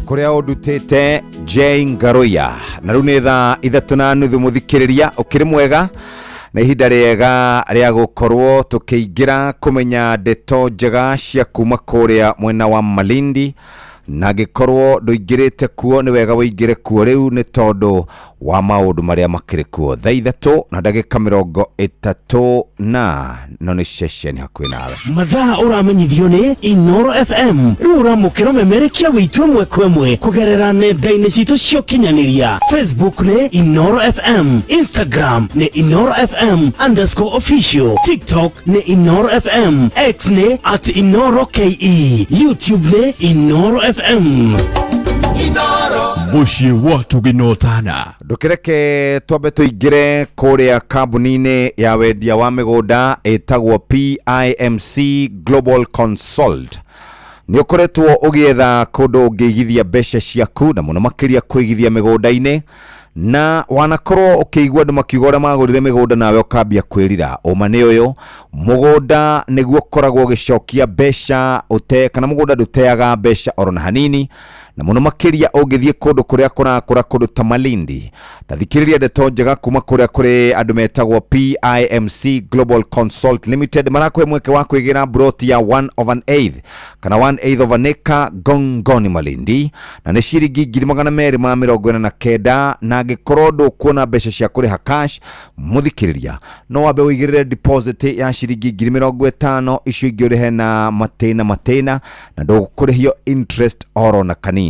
Speaker 1: kuria udutete Jay Ngaruya na riu ni thaa 3:30 muthikiriria ukiri mwega na ihinda riega ria gukorwo tukiingira kumenya ndeto njega cia kuma kuria mwena wa Malindi na gikorwo nduingirite kuo ni wega wingire kuo riu ni tondu wa maundu maria makiri kuo thaa 3 na ndagika 30 na no ni session hakwi nawe
Speaker 11: mathaa uramenyithio ni Inoro FM rura mukiro memerekia witwe mwekwemwe kugerera nenda-ini citu cio kinyaniria Facebook ni Inoro FM, Instagram ni Inoro FM_official, TikTok ni Inoro FM, X ni @InoroKE, YouTube ni Inoro FM.
Speaker 1: Mushi watu ginotana ndukireke twambe tuingire kuria kambuni-ini ya wendia wa migunda etagwo PIMC Global Consult ni ukoretwo ugietha kundu ungigithia mbeca ciaku na muno makiria kuigithia migunda-ini na wanakorwo ukiigua andu makiuga uria magurire migunda nawe ukambia kwirira uma ni uyu mugunda niguo koragwo gicokia mbeca ute kana mugunda nduteaga mbeca orona hanini na muno makiria ungithie kundu kuria kurakura kundu ta Malindi tathikiriria ndeto njega kuma kuria kuri andu metagwo PIMC Global Consult Limited marakwe mweke wa kwigira broti ya 1/8 kana 1/8 of an acre Gongoni Malindi na ni ciringi 249 na gikorwo kuona mbeca cia kuriha cash muthikiriria no wabe wigirire deposit ya ciringi 50 icio ingi urihe na matena na ndukurihio interest oro na kanini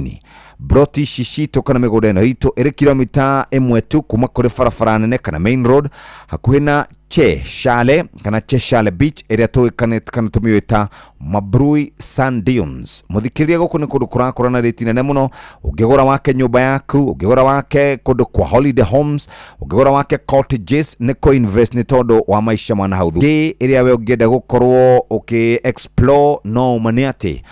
Speaker 1: broti shishito kana migunda ino itu iri kilomita 1 tu kuma kuri farafara nene kana main road hakuhi na Cheshale kana Cheshale Beach area to kana tumiwita Mabrui Sand Dunes muthikiriria guku ni kundu kurakura na rate nene muno ungigura wake nyumba yaku ungigura wake kundu kwa holiday homes ungigura wake cottages ni ko invest ni tondu wa maisha mwana hauthu area we ungenda gukorwo explore no maniati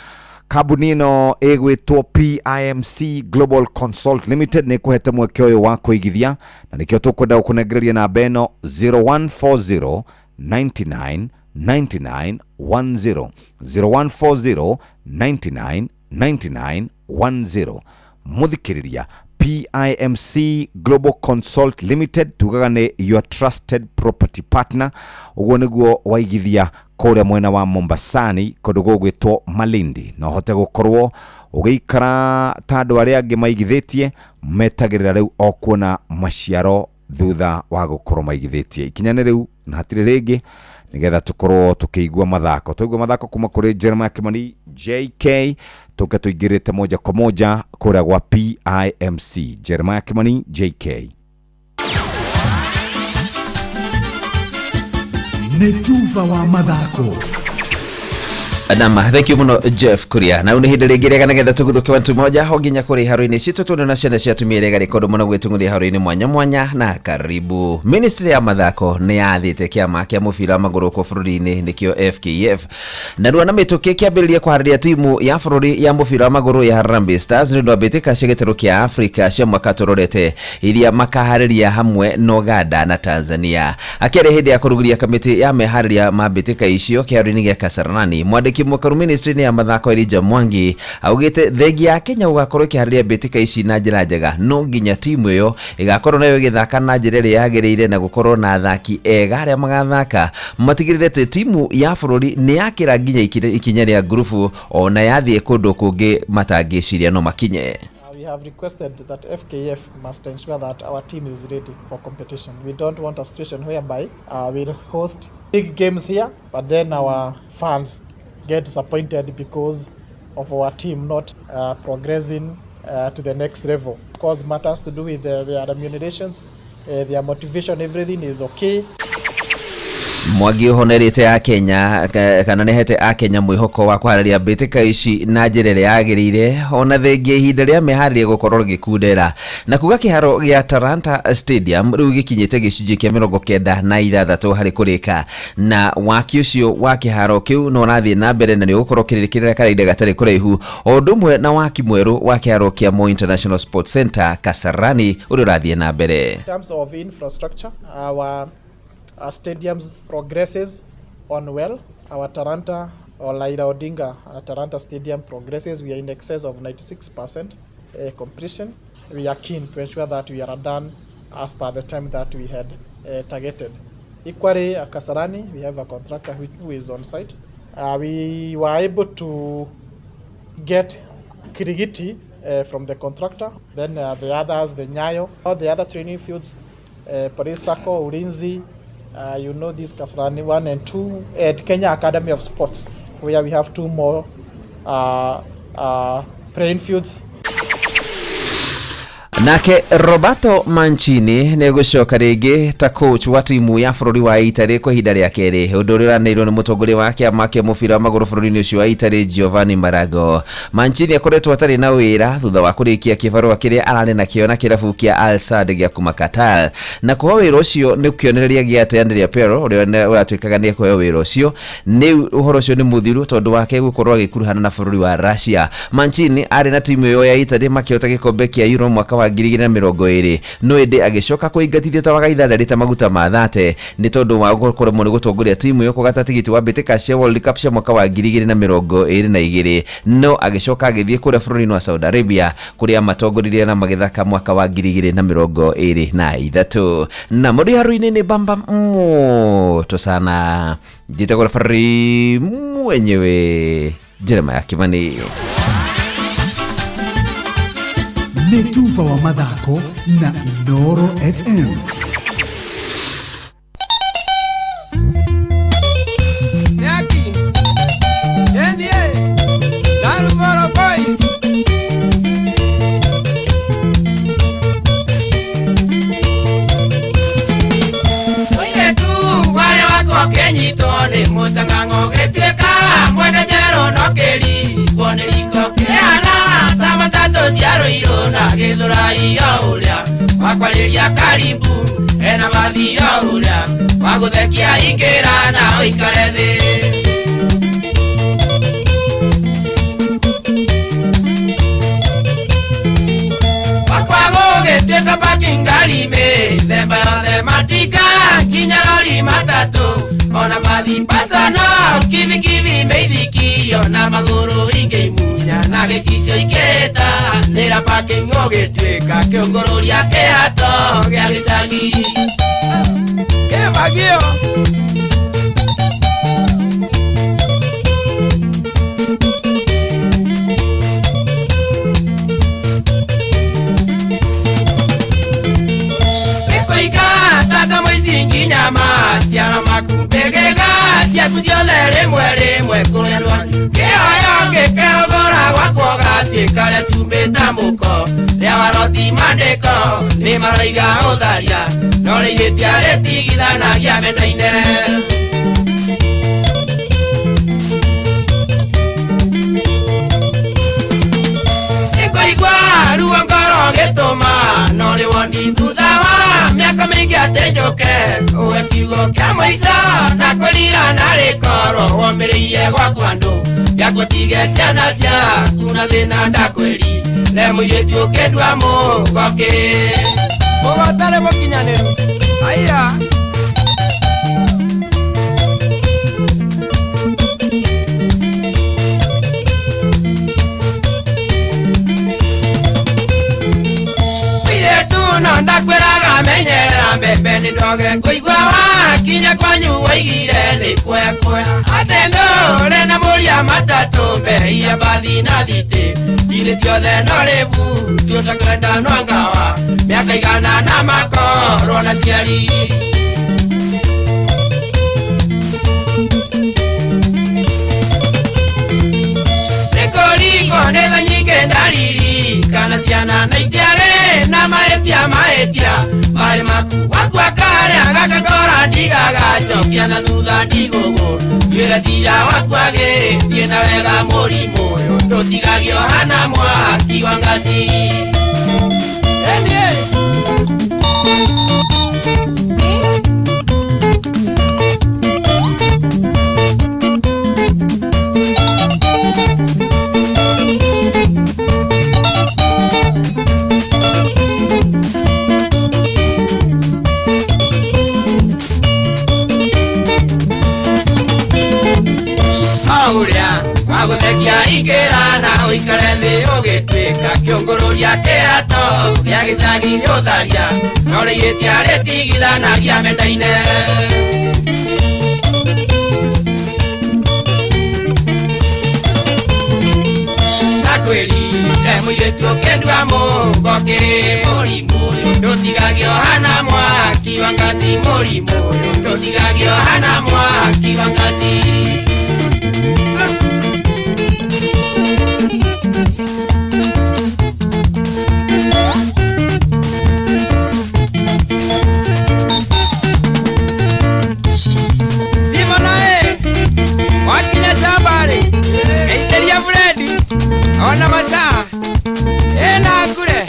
Speaker 1: kambuni ino egwitwo PIMC Global Consult Limited ni kuhete mweke uyu wa kuigithia na nikio tukwenda gukunegereria na beno 0140 99 99 10 0140 99 99 10 muthikiriria PIMC Global Consult Limited tugaga ni your trusted property partner uguo niguo waigithia kuria mwena wa Mombasani kundu gugwitwo Malindi no hote gukorwo ugiikara tandu aria angi maigithitie metagirira riu okuona maciaro thutha wa gukorwo maigithitie ikinyane riu na hatire ringi nigetha tukorwo tukiigua mathako kuma kuri Jeremiah Kimani JK tuke tuingirite moja kwa moja kuria gwa PIMC. Jeremiah Kimani JK.
Speaker 13: Netuva wa mathako.
Speaker 18: Nama, thank you muno Jeff Kuria. Na unihinde regirega nagetha tuguthuke wantu moja hoginya kuri haroini citu tundu na ciana cia tumire gari kodo muno gwetunguria haroini mwanya na karibu. Ministry ya mathako ni yathite kiama kia mubira maguru kwa bururi-ini nikio FKF. Na ruana mituki kiambiriria kuhariria timu ya bururi ya mubira maguru ya Harambee Stars ni ndwambiteka cia gitaro kia Africa cia mwaka turorete iria makahariria hamwe na Uganda na Tanzania. Akiari hindi ya kuruguria kamiti ya mehariria mabiteka icio kiarini gia Kasarani mwandiki mukaru ministry ya mathako Elijah Mwangi augite thegi ya Kenya ugakorwo kiharĩria mbitika ici na njĩra njega no nginya timu iyo igakorwo nayo igithaka na njĩra ĩrĩa yagĩrĩire na gukorwo na athaki ega arĩa magathaka matigĩrĩre timu ya bũrũri nĩ yakĩra nginya ikinya rĩa grupu ona yathiĩ kũndũ kũngĩ matangĩciria no makinye.
Speaker 19: We have requested that FKF must ensure that our team is ready for competition. We don't want a situation whereby we'll host big games here, but then our fans get disappointed because of our team not progressing to the next level. Of course, matters to do with their remunerations, their motivation, everything is okay.
Speaker 18: Mwangi honerete ya Kenya kana nehete a Kenya mwihoko wa kwararia mbitika ici na njĩra ĩrĩa yagĩrĩire ona thengia ihinda rĩa meharirie gukorwo gĩkundera na kuga kĩharo gĩa Talanta Stadium rĩu gĩkinyĩte gĩcunjĩ kĩa 96 harĩ kũrĩka na waki ũcio wa kĩharo kĩu no rathiĩ na mbere na nĩ ũgũkorwo kĩrĩkĩrĩra kahinda gatarĩ kũraihu o ũndũ ũmwe na waki mwerũ wa kĩharo kĩa Moi International Sports Center Kasarani ũrĩa ũrathiĩ na mbere.
Speaker 19: In terms of infrastructure, our stadiums progresses on well. Our Talanta or Raila Odinga Talanta Stadium progresses. We are in excess of 96% completion. We are keen to ensure that we are done as per the time that we had targeted. Equally, Kasarani, we have a contractor who is on site. We were able to get Kirigiti from the contractor. Then the others, the Nyayo, all the other training fields, Paris Sako, Ulinzi, you know this Kasarani 1 and 2 at Kenya Academy of Sports, where we have 2 more playing fields.
Speaker 18: Nake Roberto Mancini nĩ gũcoka rĩngĩ ta coach wa timu ya bũrũri wa Italy kwa ihinda rĩa kerĩ ũndũ ũrĩa ũranĩirwo nĩ mũtongoria wa kĩama kĩa mũbira wa magũrũ bũrũri-inĩ ũcio wa Italy Giovanni Marago. Mancini akoretwo atarĩ na wĩra thutha wa kũrĩkia kĩbarũa kĩrĩa ararĩ nakĩo na kĩrabu kĩa Al Sadd gĩa kuma Qatar na kũheo wĩra ũcio nĩ kĩonereria gĩa Andrea Pirlo ũrĩa ũratuĩkaga nĩ kũheo wĩra ũcio nĩ ũhoro ũcio nĩ mũthiru tondũ wake gũkorwo agĩkuruhana na bũrũri wa Russia. Mancini arĩ na timu ĩyo ya Italy makĩhota gĩkombe kĩa Euro mwaka wa 2020 no ĩndĩ agĩcoka kũingatithio ta wagaitha rita maguta ma thate nĩ tondũ wa gũkorwo mũno gũtongoria timu ĩyo kũgata tigiti wa mbĩtĩka cia World Cup cia mwaka wa 2022 no agĩcoka agĩthiĩ kũrĩa bũrũri-inĩ wa Saudi Arabia kũrĩa matongoririe na magĩthaka mwaka wa 2023 na mũndũ haru-inĩ nĩ bamba moto sana jitagwo Fari mwenyewe Jeremiah Kimani.
Speaker 13: Netuva wa mathako na Noro FM.
Speaker 24: Nyaki, NDA, Dalmoro Boys. Oye tu, wale wako kenyito ni musang'ang'o getueka mwene jero no keri kone liko keana tamatatu ciaro irona githura iyo uria wakwariria karimbu ena mathi yo uria waguthekia ingira na oikare thi wakwago getueka pakingari me themba yothe matika kinya lori matatu ona mathi pasano kivi meithikio na maguru ingeimunya na gĩcicio iketa nĩra parking ũgĩtuĩka kĩongororia kĩhato gĩa gĩcagi kĩbagio gĩkũiga ciara makumbegega ciaku ciothe rĩmwe kũrerwa kĩoyo ngĩkehũthũra gwakwo gatĩ karĩa ciumĩte mũko rĩa waroti mandĩko nĩ maroiga ũtharia no rĩihĩtia rĩtigithanagia menda-inĩ nĩkũigua ruo ngoro gĩtũma no rĩwondi thutha wa mĩaka mĩingĩ atĩnjũke ũwe kiugo kĩa mũico na kũrira na rĩkoro wombĩrĩirie gwaku andũ gĩakũtige ciana ciaku na thĩna ndakwĩri remũirĩti ũkĩndua mũgoki mũgotarĩ mũkinyanĩru aiya no ndakwĩraga menyerera mbembe nĩ ndoge kũigua wakinya kwanyu waigire nĩ kwekwe atĩ ndũrĩ na mũria matatũ mbeia mbathi na thitĩ irĩ ciothe no rĩbu tiũtakwenda no ngawa mĩaka igana na makorwo na ciari nĩkũringwo nĩ tha nyingĩ ndariri kana ciana na itiarĩ na mahĩtia marĩ maku wakwa karĩa gakakora ndigagacokia na thutha ndigũgũ wĩra cira wakwa gĩthiĩ na wega mũrimũ ũyũ ndũtigagio hana mwaki wa ngaci agũthekia ingĩra na ũikare thĩ ũgĩtuĩka kĩũngũrũria kĩrato gĩa gĩcagi ũtharia no rĩihĩtia rĩtigithanagia menda-inĩ nakwĩrire mũirĩtu ũkĩndua mũgoki mũrimũ ũyũ ndũtigagio hana mwaki wa ngaci mũrimũ ũyũ ndũtigagio hana mwaki wa ngaci ona masaa ena kure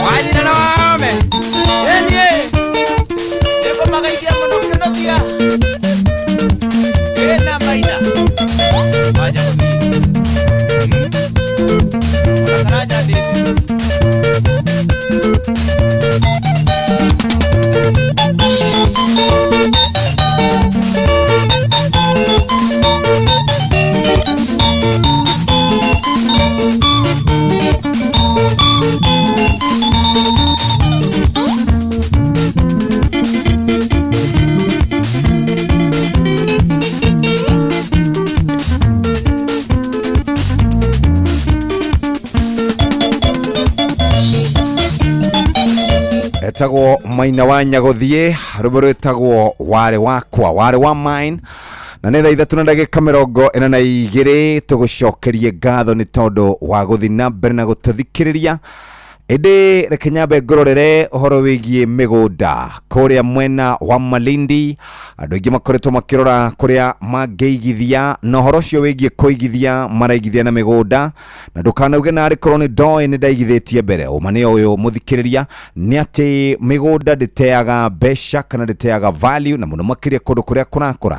Speaker 24: wajina na waome enye eko magaikia muno kenokia ena maina waja mami wanakaraja ndivi
Speaker 1: etagwo Maina wa Nyagothie rũmero etagwo ware wakwa ware wa mine na nĩ thaa ithatũ na ndagĩka 42 tũgũcokerie ngatho nĩ tondũ wa gũthiĩ na mbere na gũtũthikĩrĩria ĩndĩ reke nyambe ngororere ũhoro wĩgiĩ mĩgũnda kũrĩa mwena wa Malindi andũ aingĩ makoretwo makĩrora kũrĩa mangĩigithia na ũhoro ũcio wĩgiĩ kũigithia maraigithia na mĩgũnda na ndũkanauge narĩ korwo nĩ ndoĩ nĩ ndaigithĩtie mbere ũma nĩ ũyũ mũthikĩrĩria nĩ atĩ mĩgũnda ndĩteaga mbeca kana ndĩteaga value na mũno makĩria kũndũ kũrĩa kũrakũra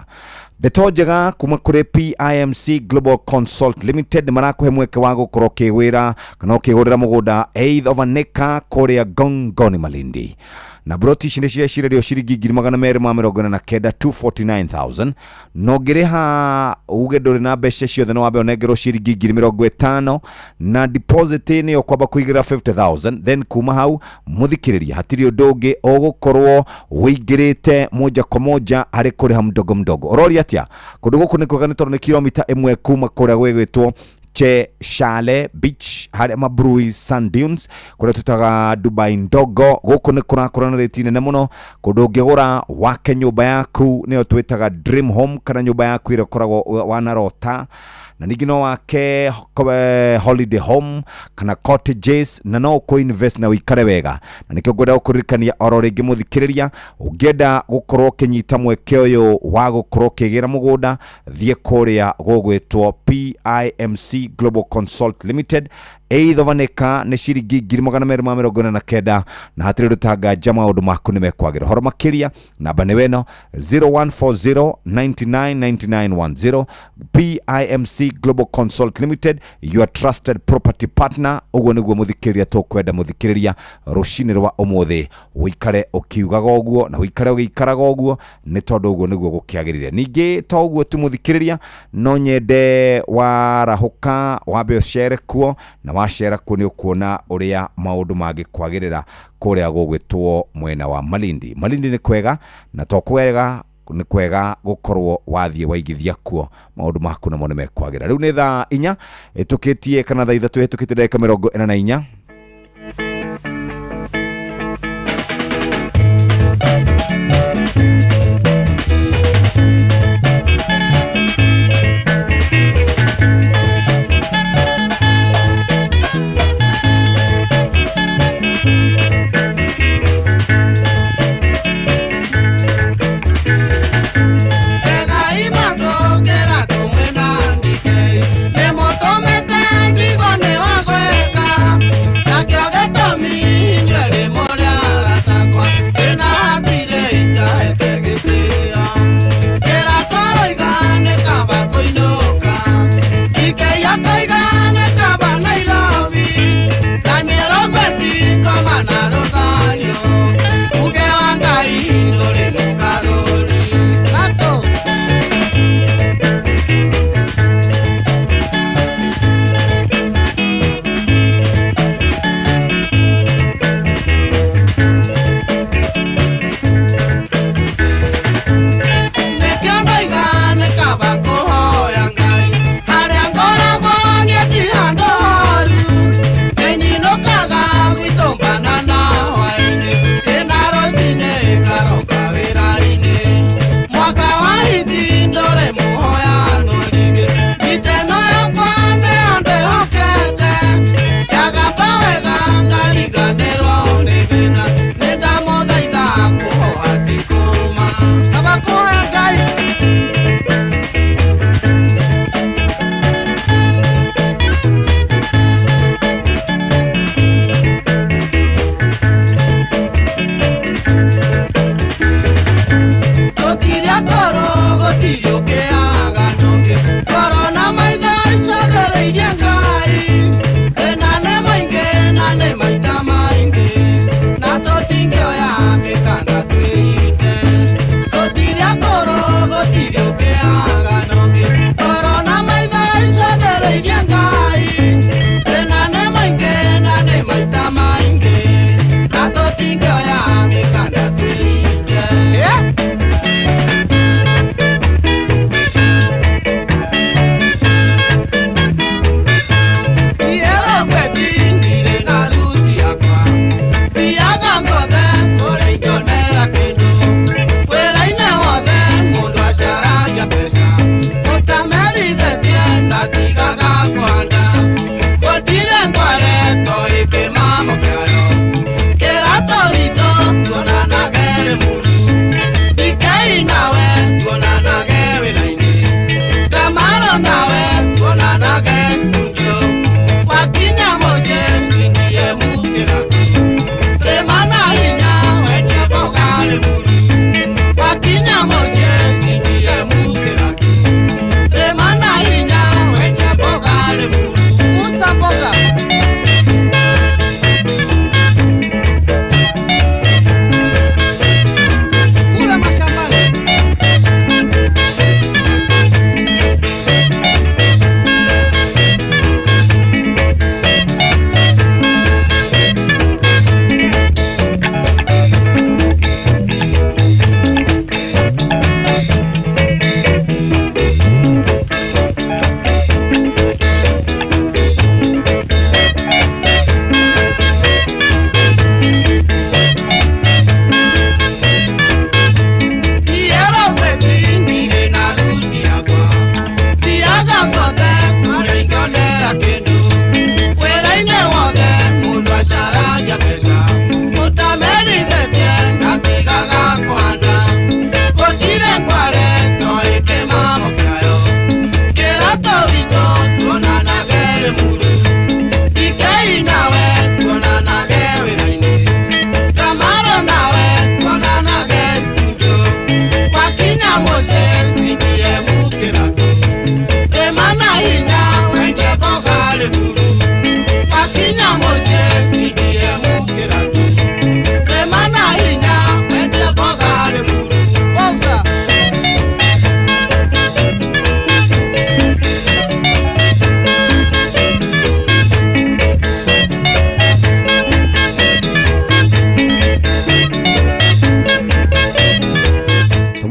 Speaker 1: ndeto njega kuma kũrĩ PIMC Global Consult Limited marakuhe mweke wa gũkorwo kĩwĩra kana ũkĩgũrĩra mũgũnda eighth of an acre kũrĩa Gongoni Malindi na broti ici nĩ ciaciarĩrio ciringi 249 249,000 no ngĩrĩha uge ndũrĩ na mbeca ciothe no wambe ũnengerwo ciringi 50,000 na deposit nĩ ũkwamba kũigĩra 50,000 then kuma hau mũthikĩrĩria hatirĩ ũndũ ũngĩ ũgũkorwo wĩingĩrĩte moja kwa moja harĩ kũrĩha mdogo mdogo ũroria atĩa kũndũ gũkũ nĩ kwega nĩ tondũ nĩ kilomita 1 kuma kũrĩa gwĩtwo Cheshale Beach harĩa Mabrui Sand Dunes kũrĩa tutaga Dubai ndogo gũkũ nĩ kũrakũrana rĩti nene mũno kũndũ ũngĩgũra wake nyũmba yaku nĩyo twĩtaga dream home kana nyũmba yaku ĩrĩa ũkoragwo wanarota na ningĩ no wake holiday home kana cottages na no invest na wikare wega na nĩkĩo ngwenda gũkũririkania oro rĩngĩ mũthikĩrĩria ũngĩenda gũkorwo ũkĩnyita mweke ũyũ wa gũkorwo ũkĩgĩra mũgũnda thiĩ kũrĩa gũgwĩtwo PIMC Global Consult Limited eithovanĩka nĩ ciringi 249 na hatirĩ rũtanganja maũndũ maku nĩ mekwagĩra horo makĩria namba nĩ weno 0140999910 PIMC Global Consult Limited, your trusted property partner. Uguo niguo muthikiriria tukwenda muthikiriria rucini rwa umuthi wikare ukiugaga uguo na wikare ugikaraga uguo ni tondu uguo niguo gukiagirire. Ningi to uguo tu muthikiriria no nyende warahuka wambe ucere kuo na wacera kuo ni ukuona uria maundu magikwagirira kuria gugwitwo mwena wa Malindi. Malindi ni kwega na to kwega ni kwega gukorwo wathie waigithia kuo maundu maku na mone mekwagira. Riu ni thaa 4 itukitie kana thaa 3 itukitie ndagika 44.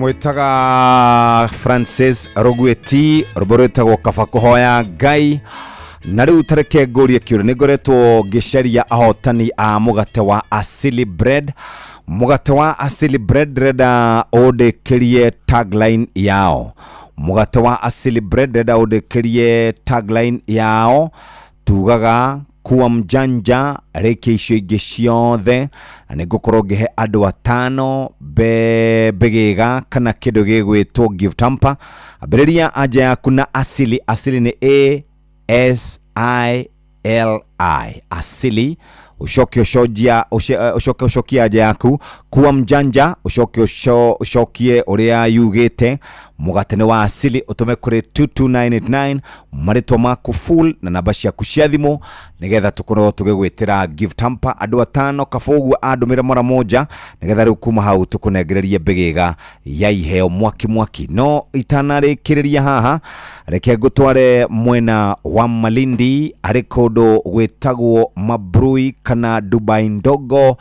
Speaker 1: mwitaga Francis Rogweti ruboretago kaba kuhoya Ngai na riu tareke ngorie kiure ni ngoretwo ngicaria ahotani a mugate wa Asili Bread. Mugate wa Asili Bread reda odekerie tagline yao. Mugate wa Asili Bread reda odekerie tagline yao. Tugaga kuwa mjanja reke icio ingĩ ciothe nĩ ngũkorwo ngĩhe andũ atano begega kana kĩndũ gĩgwĩtwo gift hamper. Ambĩrĩria anja yaku na Asili. Asili nĩ ASILI. Asili ucokie anja yaku kuwa mjanja ucokie uria yugite mugate ni wa Asili utume kuri 22989 marĩtwa maku full na namba ciaku cia thimu nigetha tukorwo tugigwitira gift hamper andu atano kafogu andumira mara moja nigetha riu kuma hau tukunengererie begega ya iheo mwaki no itanarikiriria haha reke ngutware mwena wa Malindi ari kundu gwitagwo Mabrui kana Dubai ndogo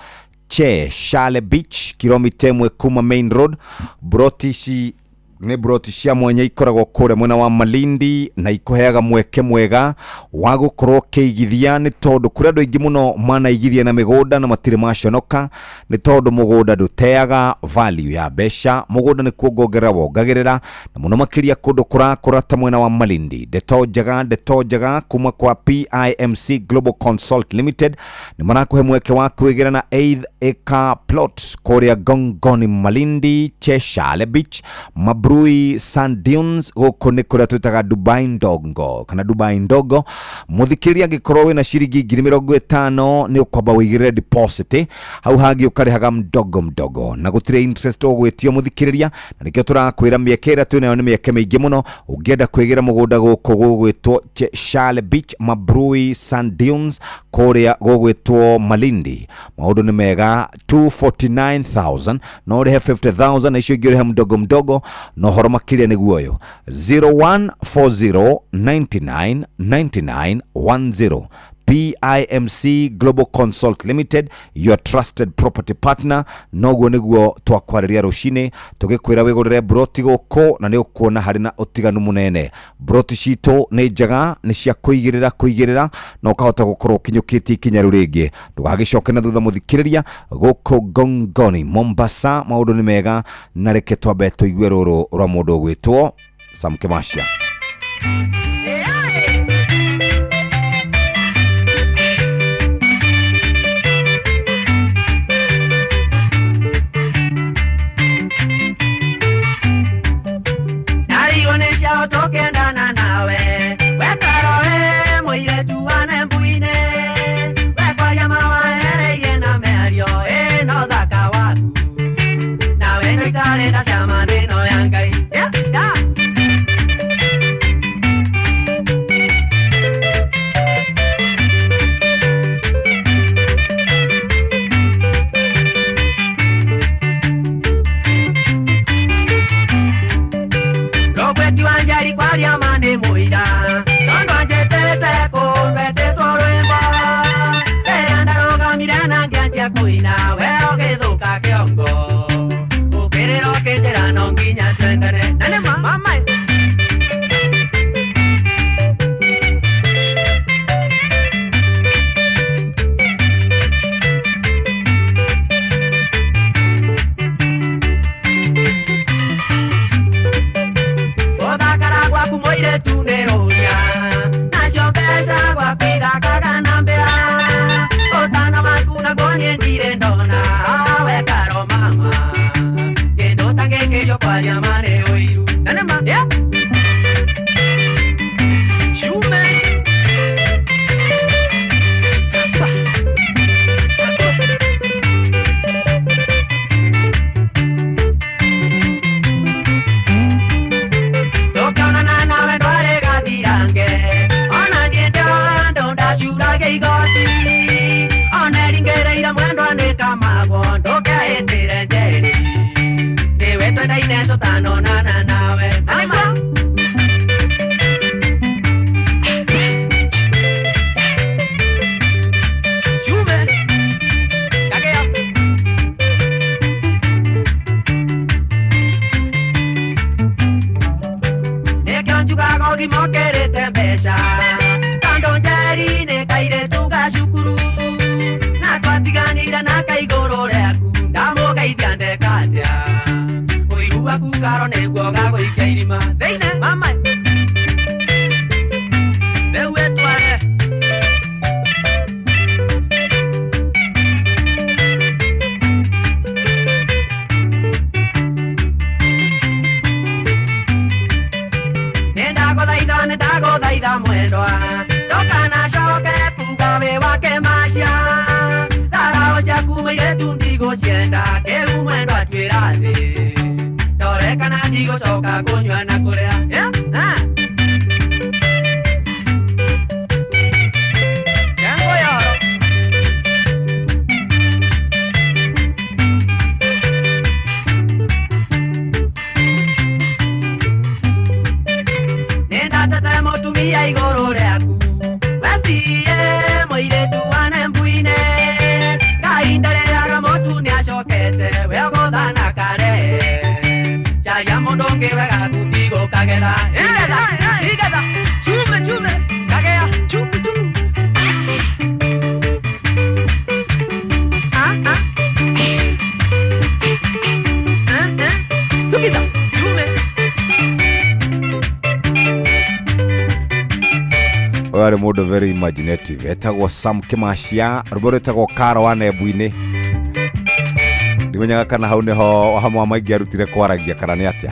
Speaker 1: Cheshire Beach kilomita 1 kuma main road. Brotishi ni brotishia mwenye ikoragwo kure mwena wa Malindi na ikoheaga mweke mwega wa gukorwo keigithia ni tondu kuri andu aingi muno mana igithia na migunda na matire maconoka ni tondu mugunda nduteaga value ya besha. Mugunda ni kuongerera wongagirira na muno makiria kundu kurakura ta mwena wa Malindi. Ndeto njega kuma kwa PIMC Global Consult Limited ni marakuhe mweke wa kwigira na 8 acre plot kuria Gongoni Malindi Cheshire Beach Mabrui Sand Dunes goko ni kuria twitaga Dubai ndogo kana Dubai ndogo. Muthikiria gikorwo wina ciringi 50 ni ukwamba wigire deposit hau hangi ukarihaga mdogo na gutire interest ogwetio muthikiriria na nikio turakwira miekera twina ni mieke mingi muno ungienda kwigira mugunda goko gugwitwo Cheshire Beach Mabrui Sand Dunes kuria gugwitwo Malindi. Maundu ni mega 249,000 no rihe 50,000 icio ingiriha mdogo no horo makiria ni guoyo 0140999910. PIMC Global Consult Limited, your trusted property partner. Noguo niguo twakwariria rucini tugikwira wigurire broti goko na ni ukuona hari na utiganu munene. Broti cito ni njega ni cia kuigirira no kahota gukorwo kinyukiti kinyaru ringi. Tugagicoke na thutha muthikiriria goko Gongoni Mombasa. Maundu ni mega na reke twabe tuigue ruru rwa mundu gwitwo Sam Kimasha.
Speaker 24: Tokendana nawe wekaroe muiretu wane mbuine wekwaya mawaereirie na meario no thaka waku nawe no itarenda cia mathino ya Ngai. Kwaria mane muida tondo anjetete kumbete twarwemba eandaroga mirana ngianjia kuina weo githuka kiongo ukiriro kinjira no nginya twendane nane mama kumoire tuneronya na jobeza kwa pida kagana mbea otana makuna gonye ndire ndona awe karo mama kendo tangenge yo kwa yamane oiru nane ma ya shume Karogi mokerete mbeca Kando njeri-inĩ kairĩtu gacukuru Na twatiganire na kaigũrũ rĩaku Ndamũgeithia ndeka atĩa Ũiru waku Karo nĩguo gagũikia irima Thĩinĩ mama Rĩu wĩtware Nĩndagũthaitha mwendwa ndũkanacoke kuga wĩ wake macia Tharao ciaku mũirĩtu ndigũcienda kĩu mwendwa twĩra thĩ Ndore kana ndigũcoka kũnyua na kũrĩa Mũtumia igũrũ rĩaku Wesie mũirĩtu wa Nembũine Kahinda rĩrĩa mũtu nĩacokete we gũthana kare Caria mũndũ ũngĩ wega kundigũ kagetha Igetha chume kagea chume Tukita chume
Speaker 1: Oya mũndũ very imaginative etagwo Sam Kimacia rũboro etagwo Karo wa Nembũine ndimenyaga kana hau niho hamwe maingĩ arutire kwaragia kana nĩ atĩa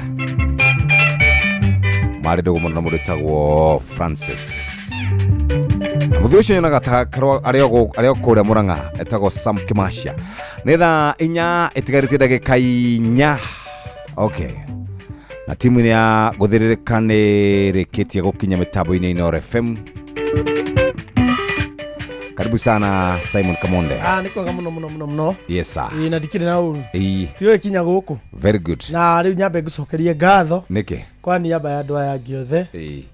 Speaker 1: marĩ ndogo mũno na mũndũ etagwo Francis mũthuri ũcio nyonaga ta arĩa kũrĩa Mũrang'a etagwo Sam Kimacia nĩ thaa 4 ĩtigarĩtie ndagĩka 4 okay na timu ya gũthĩrĩrĩka nĩ rĩkĩtie gũkinya mĩtambo-inĩ Inooro FM Karibu sana Simon Kamonde.
Speaker 7: Niko kama mno.
Speaker 1: Yes sir.
Speaker 7: Na dikire na uru.
Speaker 1: Tiyo
Speaker 7: kinya guku.
Speaker 1: Very good.
Speaker 7: Na riu nyambe gucokeria ngatho.
Speaker 1: Niki?
Speaker 7: Kwani yaba ya ndwa ya giothe.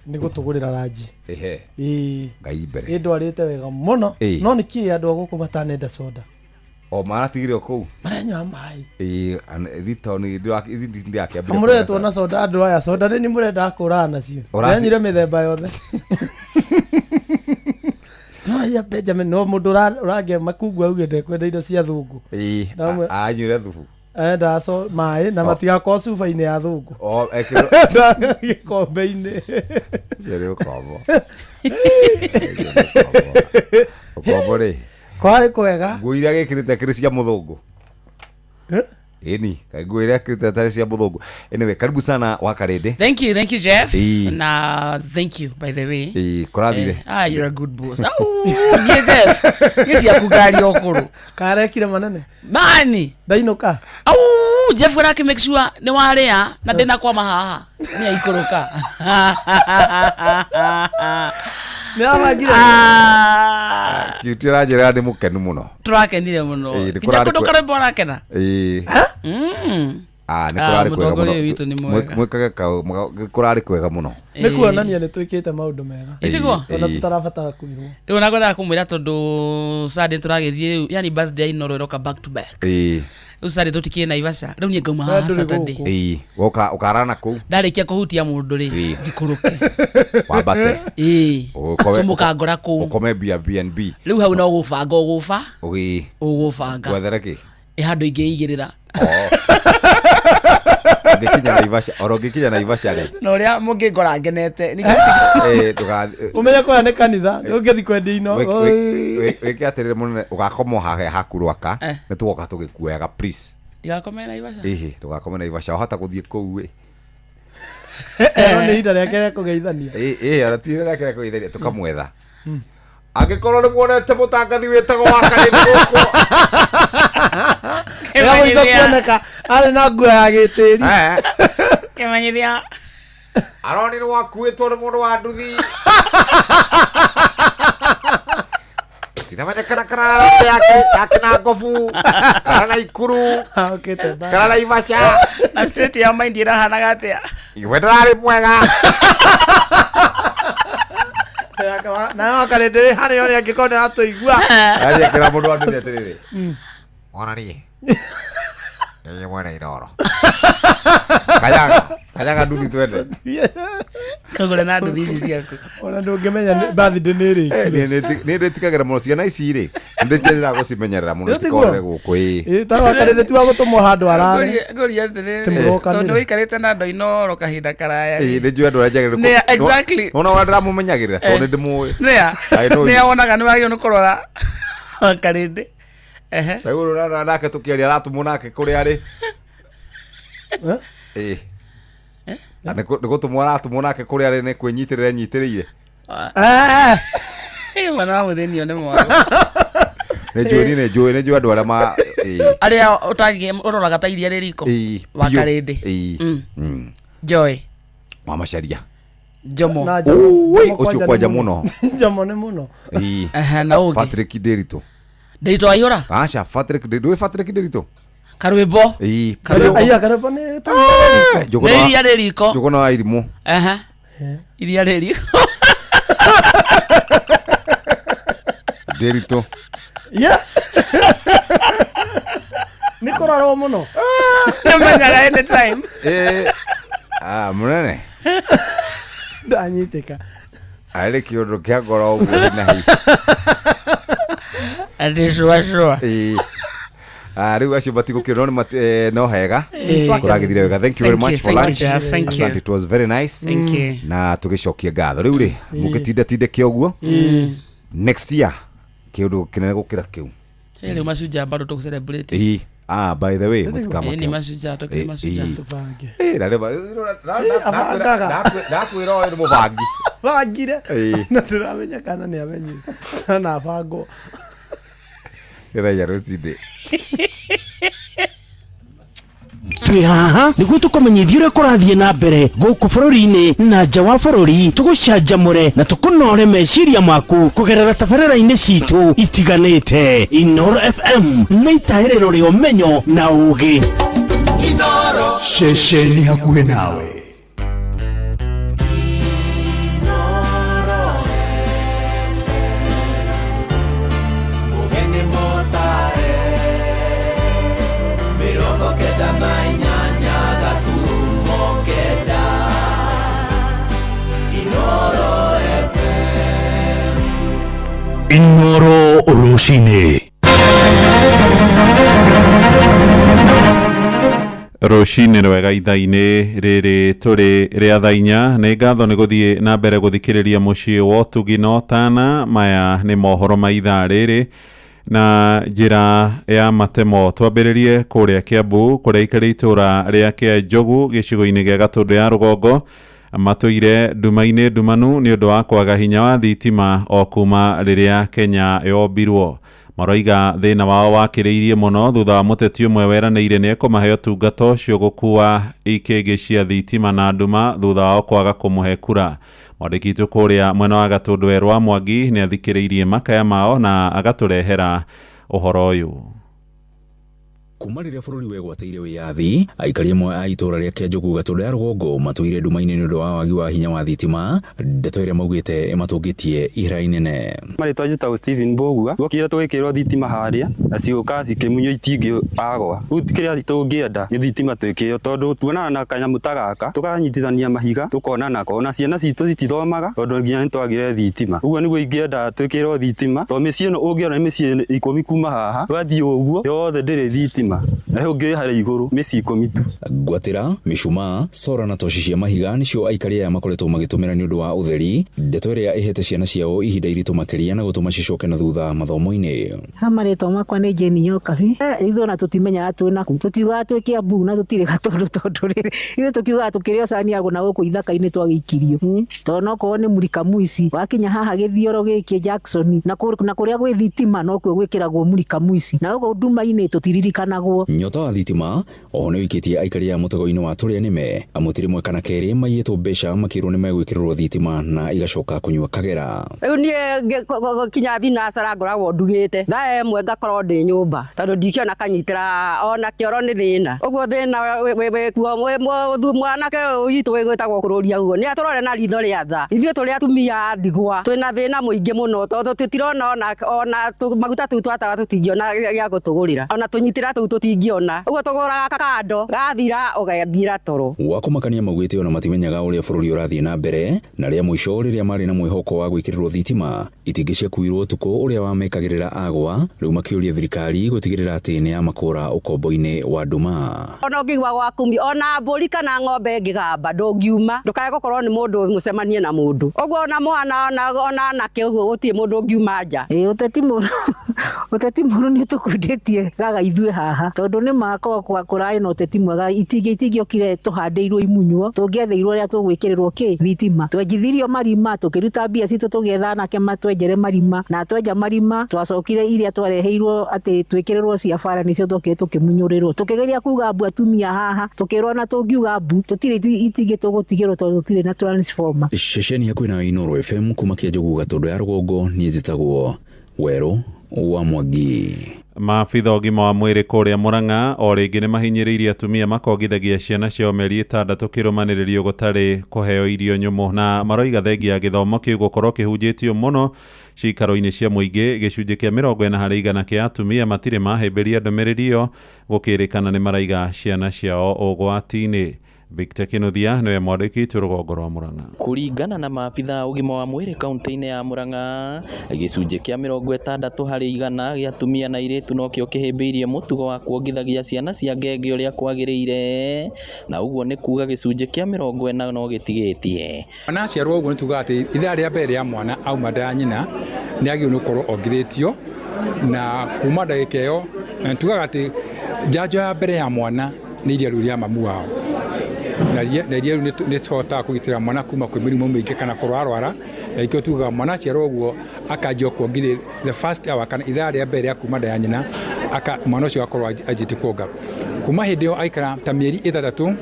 Speaker 7: Ni gutugurira raji.
Speaker 1: Ngai mbere.
Speaker 7: Indwarite wega muno. No niki andu guku matanenda soda.
Speaker 1: O maratigire oku.
Speaker 7: Maranywa mai.
Speaker 1: Thito ni ndi yake.
Speaker 7: Amuretwo na soda andu aya soda ni murenda kurana cio. Yanyire mithemba yothe. Ya Benjamin no mundu urage makungu auge kwenda indo cia thungu.
Speaker 1: Anyure thubu.
Speaker 7: Enda so mai na matiga ko suba-inĩ ya thungu.
Speaker 1: Ekiro
Speaker 7: kombe-inĩ.
Speaker 1: Jere ukombo. Ukombo ri.
Speaker 7: Kwari kwega.
Speaker 1: Nguo iria gĩkĩrĩte kĩrĩ cia mũthũngũ. Eni, nguo iria gĩkĩrĩte tarĩ cia mũthũngũ. Anyway, karibu sana Wakarede.
Speaker 5: Thank you Jeff. Na thank you by the way.
Speaker 1: Kũrathire.
Speaker 5: You're a good boss. Nie Jeff. Yesi akugari okuru.
Speaker 7: Karekire manene.
Speaker 5: Mani.
Speaker 7: Ndainuka.
Speaker 5: Jeff wera make sure ni waria na ndina kwa mahaha. Ni aikoroka.
Speaker 1: Kiutira njira ndi mukenu muno.
Speaker 5: Turakenire muno. Kinya kundu karembo rakena.
Speaker 1: Nĩ kũrarĩ kwega mũno. Mwĩkage kũrarĩ kwega mũno.
Speaker 7: Nĩ kuonania nĩ twĩkĩte maũndũ mega.
Speaker 5: Ĩtigwo.
Speaker 7: Ona tutarabatara kuirwo.
Speaker 5: Rĩu nagwenda kũmwĩra tondũ Sunday tũragĩthiĩ yani birthday Inooro iroka back to back. Rĩu Sunday tũtikie Naivasha. Rĩu niĩ ngauma haha Saturday.
Speaker 1: Woka ukarana kũu.
Speaker 5: Ndarĩkia kũhutia mũndũ rĩ njikũrũke.
Speaker 1: Wambate.
Speaker 5: Cũmũka ngora kũu.
Speaker 1: Ũkome BNB.
Speaker 5: Rĩu hau no gũbanga ũgũba. Ũgũbanga.
Speaker 1: Gwethera kĩ?
Speaker 5: Handũ ingĩigĩrĩra.
Speaker 1: Ngĩkinya Naivasha rĩ.
Speaker 5: Na ũrĩa mũngĩngora ngenete.
Speaker 7: Ũmenye kwa nĩ kanitha, nĩ ũngĩthi kwendia ino.
Speaker 1: Wĩke atĩrĩrĩ mũnene ũgakoma haha haku rwaka, nĩ tũgoka tũgĩkuoyaga please.
Speaker 5: Ndigakome Naivasha.
Speaker 1: Ndũgakome Naivasha, wahota gũthiĩ kũu ĩ.
Speaker 7: Nĩ ihinda rĩake rĩa kũgeithania.
Speaker 1: Ona ti ihinda rĩake rĩa kũgeithania tũkamwetha. Angĩkorwo nĩ muonete mũtangathi wĩtagwo Wakarede gũkũ.
Speaker 7: Mũico kuoneka arĩ na nguo ya gĩtĩri.
Speaker 5: Kĩmenyithia.
Speaker 1: Aronirwo akuĩtwo nĩ mũndũ wa nduthi. Tinamenya kana yake na ngobu kana na ikuru kana na Naivasha
Speaker 5: na state ya mind irahanaga atĩa.
Speaker 1: Iwe ndarĩ mwega.
Speaker 7: Na Wakarede harĩ ũrĩa angĩkorwo nĩratũigua.
Speaker 1: Aria kĩra mũndũ wa nduthi atĩrĩrĩ. Ona niĩ. Nĩ mwena Inooro. Kayaga nduthi twende.
Speaker 5: kagura na nduthi ciaku
Speaker 12: ona ndungimenya birthday nĩ rĩ
Speaker 1: nĩ ndĩtikagĩra mũno ciana ici rĩ ndĩkenera gũcimenyerera mũno citikorere gũkũ
Speaker 12: tawakarĩte tu agũtũmwo handũ arare
Speaker 5: ngoria tondũ wĩikarĩte na andũ inoro kahinda karaya
Speaker 1: nĩ njũĩ andũ arĩa njagĩrĩire
Speaker 5: exactly
Speaker 1: ona wa ndĩramũmenyagĩrĩra tondũ ndĩmũĩ
Speaker 5: nĩa wonaga nĩ wagĩrĩirwo nĩ kũrora karĩndĩ
Speaker 1: Taiguru nake tukiaria ratumwo nake kuria ari nigutumwo ratumwo nake kuria ari ni kwinyitirira nyitirire
Speaker 5: mwana wa muthenio ni mwana
Speaker 1: nĩ njũĩ andũ arĩa
Speaker 5: arĩa utangi uroraga ta iria rĩriko wa karĩndĩ Joy
Speaker 1: wa Macharia
Speaker 5: Jomo
Speaker 1: ucio kwanja muno
Speaker 12: Jomo nĩ muno
Speaker 5: na ũngĩ
Speaker 1: Patrick Nderitu
Speaker 5: Nderitu aihũra
Speaker 1: acha Patrick Nderitu
Speaker 5: Karwĩmbo
Speaker 12: aya Karwĩmbo nĩ
Speaker 5: nĩ iria rĩriko
Speaker 1: Njũgũna wa Irimũ
Speaker 5: iria rĩriko
Speaker 1: Nderitu
Speaker 12: nĩ kũrarwo mũno
Speaker 5: nĩmenyaga anytime
Speaker 1: mũnene
Speaker 12: ndanyitĩka
Speaker 1: arĩ kĩũndũ kĩa ngoro ũguo na hi
Speaker 5: adishwa
Speaker 1: rĩu acio batigũkĩrwo no hega kũragĩthire wega. Thank you very much for lunch. Asante, it was very nice. Na tũgĩcokia ngatho rĩu rĩ mũgĩtindatindĩke ũguo next year kĩũndũ kĩnene gũkĩra kĩu
Speaker 5: rĩu macunja bado to celebrate
Speaker 1: by the way mutikama
Speaker 5: ni macunja to kĩ macunja
Speaker 1: tubange ndakwĩra ũyũ nĩ mũbangi
Speaker 12: bangire na tũramenya kana nĩ amenyire na bango
Speaker 1: Ĩraya rũcinĩ
Speaker 11: twĩ haha nĩguo tũkũmenyithia ũrĩa kũrathiĩ na mbere gũkũ bũrũri-inĩ na nja wa bũrũri tũgũcanjamũre na tũkũnore meciria maku kũgerera tabarĩra-inĩ citũ itiganĩte. Inooro FM nĩ itahĩrĩro rĩa ũmenyo na ũũgĩ.
Speaker 13: Inooro ceceni hakuhĩ nawe. Inooro rũcinĩ.
Speaker 6: Rũcinĩ rwega ithaa-inĩ rĩrĩ tũrĩ rĩa thaa inya. Nĩ ngatho nĩ gũthiĩ na mbere gũthikĩrĩria mũciĩ wa Ũtugi na Ũtana. Maya nĩ mohoro ma ithaa rĩrĩ na njĩra ya matemo. Twambĩrĩrie kũrĩa Kiambu kũrĩa ikarĩ itũra rĩa Kĩanjogu gĩcigo-inĩ gĩa Gatũndũ ya Rũgongo matũire nduma-inĩ ndumanu nĩ ũndũ wa kwaga hinya wa thitima o kuma rĩrĩa Kenya yombirwo. Maroiga thĩna wao wakĩrĩirie mũno thutha wa mũteti ũmwe weranĩire nĩ ekũmahe ũtungata ũcio gũkua ikĩngĩ cia thitima na nduma thutha wao kwaga kũmũhe kura. Mwandĩki witũ kũrĩa mwena wa Gatũndũ Erwa Mwangi nĩ athikĩrĩirie makaya mao na agatũrehera ũhoro ũyũ.
Speaker 16: Kuma rĩrĩa bũrũri wegwatĩire wĩyathi, aikari amwe a itũra rĩa Kĩanjogu Gatũndũ ya Rũgongo matũire nduma-inĩ nĩ ũndũ wa wagi wa hinya wa thitima, ndeto ĩrĩa maugĩte ĩmatũngĩtie ihera inene.
Speaker 20: Marĩtwa njĩtagwo Stephen Mbũgua, twokire tũgĩkĩrwo thitima harĩa na ciũka cikĩmunywo itingĩ agwa. Rĩu kĩrĩa tũngĩenda nĩ thitima twĩkĩyo tondũ tuonana na kanyamũ ta gaka tũkanyitithania mahiga tũkona nako na ciana citũ citithomaga tondũ nginya nĩ twagire thitima. Ũguo nĩguo ingĩenda twĩkĩrwo thitima tondũ mĩciĩ ĩno ũngĩona mĩciĩ 10 kuma haha twathiĩ ũguo yothe ndĩrĩ thitima. Na ũngĩ harĩ igũrũ mĩciĩ 10 tu.
Speaker 16: Ngwatĩra, mĩcumaa, sora na toci cia mahiga nĩcio aikari aya makoretwo magĩtũmĩra nĩ ũndũ wa ũtheri, ndeto ĩrĩa ĩhete ciana ciao ihinda iritũ makĩria na gũtũma cicoke na thutha mathomo-inĩ.
Speaker 21: Marĩtwa makwa nĩ Jane Nyokabi. Ithuĩ na tũtimenyaga twĩ naku. Tũtiugaga twĩ Kiambu na tũtirĩ Gatũndũ tondũ rĩrĩ. Ithuĩ tũkiugaga tũkĩrĩ Oceania na gũkũ ithaka-inĩ twagĩikirio. Tondũ no korwo nĩ Mulika Muici wakinya haha gĩthioro gĩkĩ Jackson na kũrĩa gwĩ thitima no kuo gwĩkĩragwo Mulika Muici. Na gũkũ nduma-inĩ tũtiririkanaguo.
Speaker 16: Nyota wa thitima oho nĩ wĩkĩtie aikari a mũtego-inĩ wa tũrĩa nĩme amũtiri mwe kana kerĩ maiyĩtwo mbeca makĩrwo nĩ megwĩkĩrĩrwo thitima na igacoka kũnyua kagera.
Speaker 22: Rĩu niĩ kinya thinacara ngoragwo ndugĩte thaa ĩmwe ngakorwo ndĩ nyũmba tondũ ndikĩona kanyitĩra ona kĩoro nĩ thĩna. Ũguo thĩna wĩkuo mwanake witũ wĩgwĩtagwo kũrũria ũguo nĩ atũrore na ritho rĩa tha. Ithuĩ tũrĩ atumia ndigwa twĩna thĩna mũingĩ mũno tondũ tũtirona ona maguta tũu twataga tũtingĩona gĩa gũtũgũrĩra ona tũnyitĩra tũu riu tutingiona uguo tuguraga kakando gathira ugathira toro
Speaker 16: wakomakania maugite ona matimenyaga uria bururi urathie na mbere na ria muico riria mari na mwihoko wa gwikirirwo thitima itingicia kuirwo tuko uria wamekagirira agwa riu makiuria thirikari gutigirira ati ni amakura ukombo-ini wa nduma
Speaker 22: ona ngigwa gwakumi ona mburi kana ng'ombe ngigamba ndungiuma ndukae gukorwo ni mundu mucemanie na mundu uguo ona mwana ona nake uguo gutie mundu ngiuma nja uteti muru ni tukunditie gaga ithue haha tondu ni mako kwa kurai no uteti mwega itingiokire tuhandeirwo imunywo tungietheirwo ria tugwikirirwo thitima twenjithirio marima tukiruta mbia citu tugetha nake matwenjere marima na twenja marima twacokire iria twareheirwo ati twikirirwo cia bara nicio tukire tukimunyorirwo tukigeria kuga mbu atumia haha tukirwo na tungiuga mbu tutire itingi tugutigirwo tondu tutire na transformer
Speaker 16: Shesheni yaku na Inoro FM kuma Kianjogu Gatundu ya Rugongo ni njitagwo Weru wa Mwangi.
Speaker 6: Maabitha ũgima wa mwĩrĩ kũrĩa Murang'a o rĩngĩ nĩ mahinyĩrĩirie atumia makongithagia ciana ciao mĩeri 6 kĩrũmanĩrĩrio gũtarĩ kũheo irio nyũmũ na maroiga thengia gĩthomo kĩu gũkorwo kĩhunjĩtio mũno cikaro-inĩ cia mũingĩ gĩcunjĩ kĩa 40% kĩa atumia matirĩ mahĩmbĩria ndũmĩrĩri ĩyo gũkĩrĩkana nĩ maraiga ciana ciao ũgwati-inĩ. Victor Kinuthia niwe mwandĩkĩte rũgongo rwa Murang'a.
Speaker 10: Kũringana na maabitha ũgima wa mwĩrĩ kaunti-inĩ ya Murang'a, gĩcunjĩ kĩa 60% gĩa atumia na airĩtu nokĩo kĩhĩmbĩirie mũtugo wa kuongithagia ciana cia ngenge ũrĩa kwagĩrĩire, na ũguo nĩ kuga gĩcunjĩ kĩa 40 no gĩtigĩtie.
Speaker 14: Mwana aciarwo ũguo nĩ tuga atĩ ithaa rĩa mbere rĩa mwana auma nda ya nyina nĩ agĩrĩirwo gũkorwo ongithĩtio, na kuma ndagĩka ĩyo tugaga atĩ njanjo ya mbere ya mwana nĩ iria rĩu rĩa mamu wao. Na iria rĩu nĩ tũhotaga kũgitĩra mwana kuma kwĩ mĩrimũ mĩingĩ kana kũrwarwara, na ikĩo tugaga mwana aciarwo ũguo akanjio kuongithia the first hour kana ithaa rĩa mbere rĩa kuma nda ya nyina mwana ũcio akorwo anjĩtie kuonga. Kuma hĩndĩ ĩyo aikara ta mĩeri 6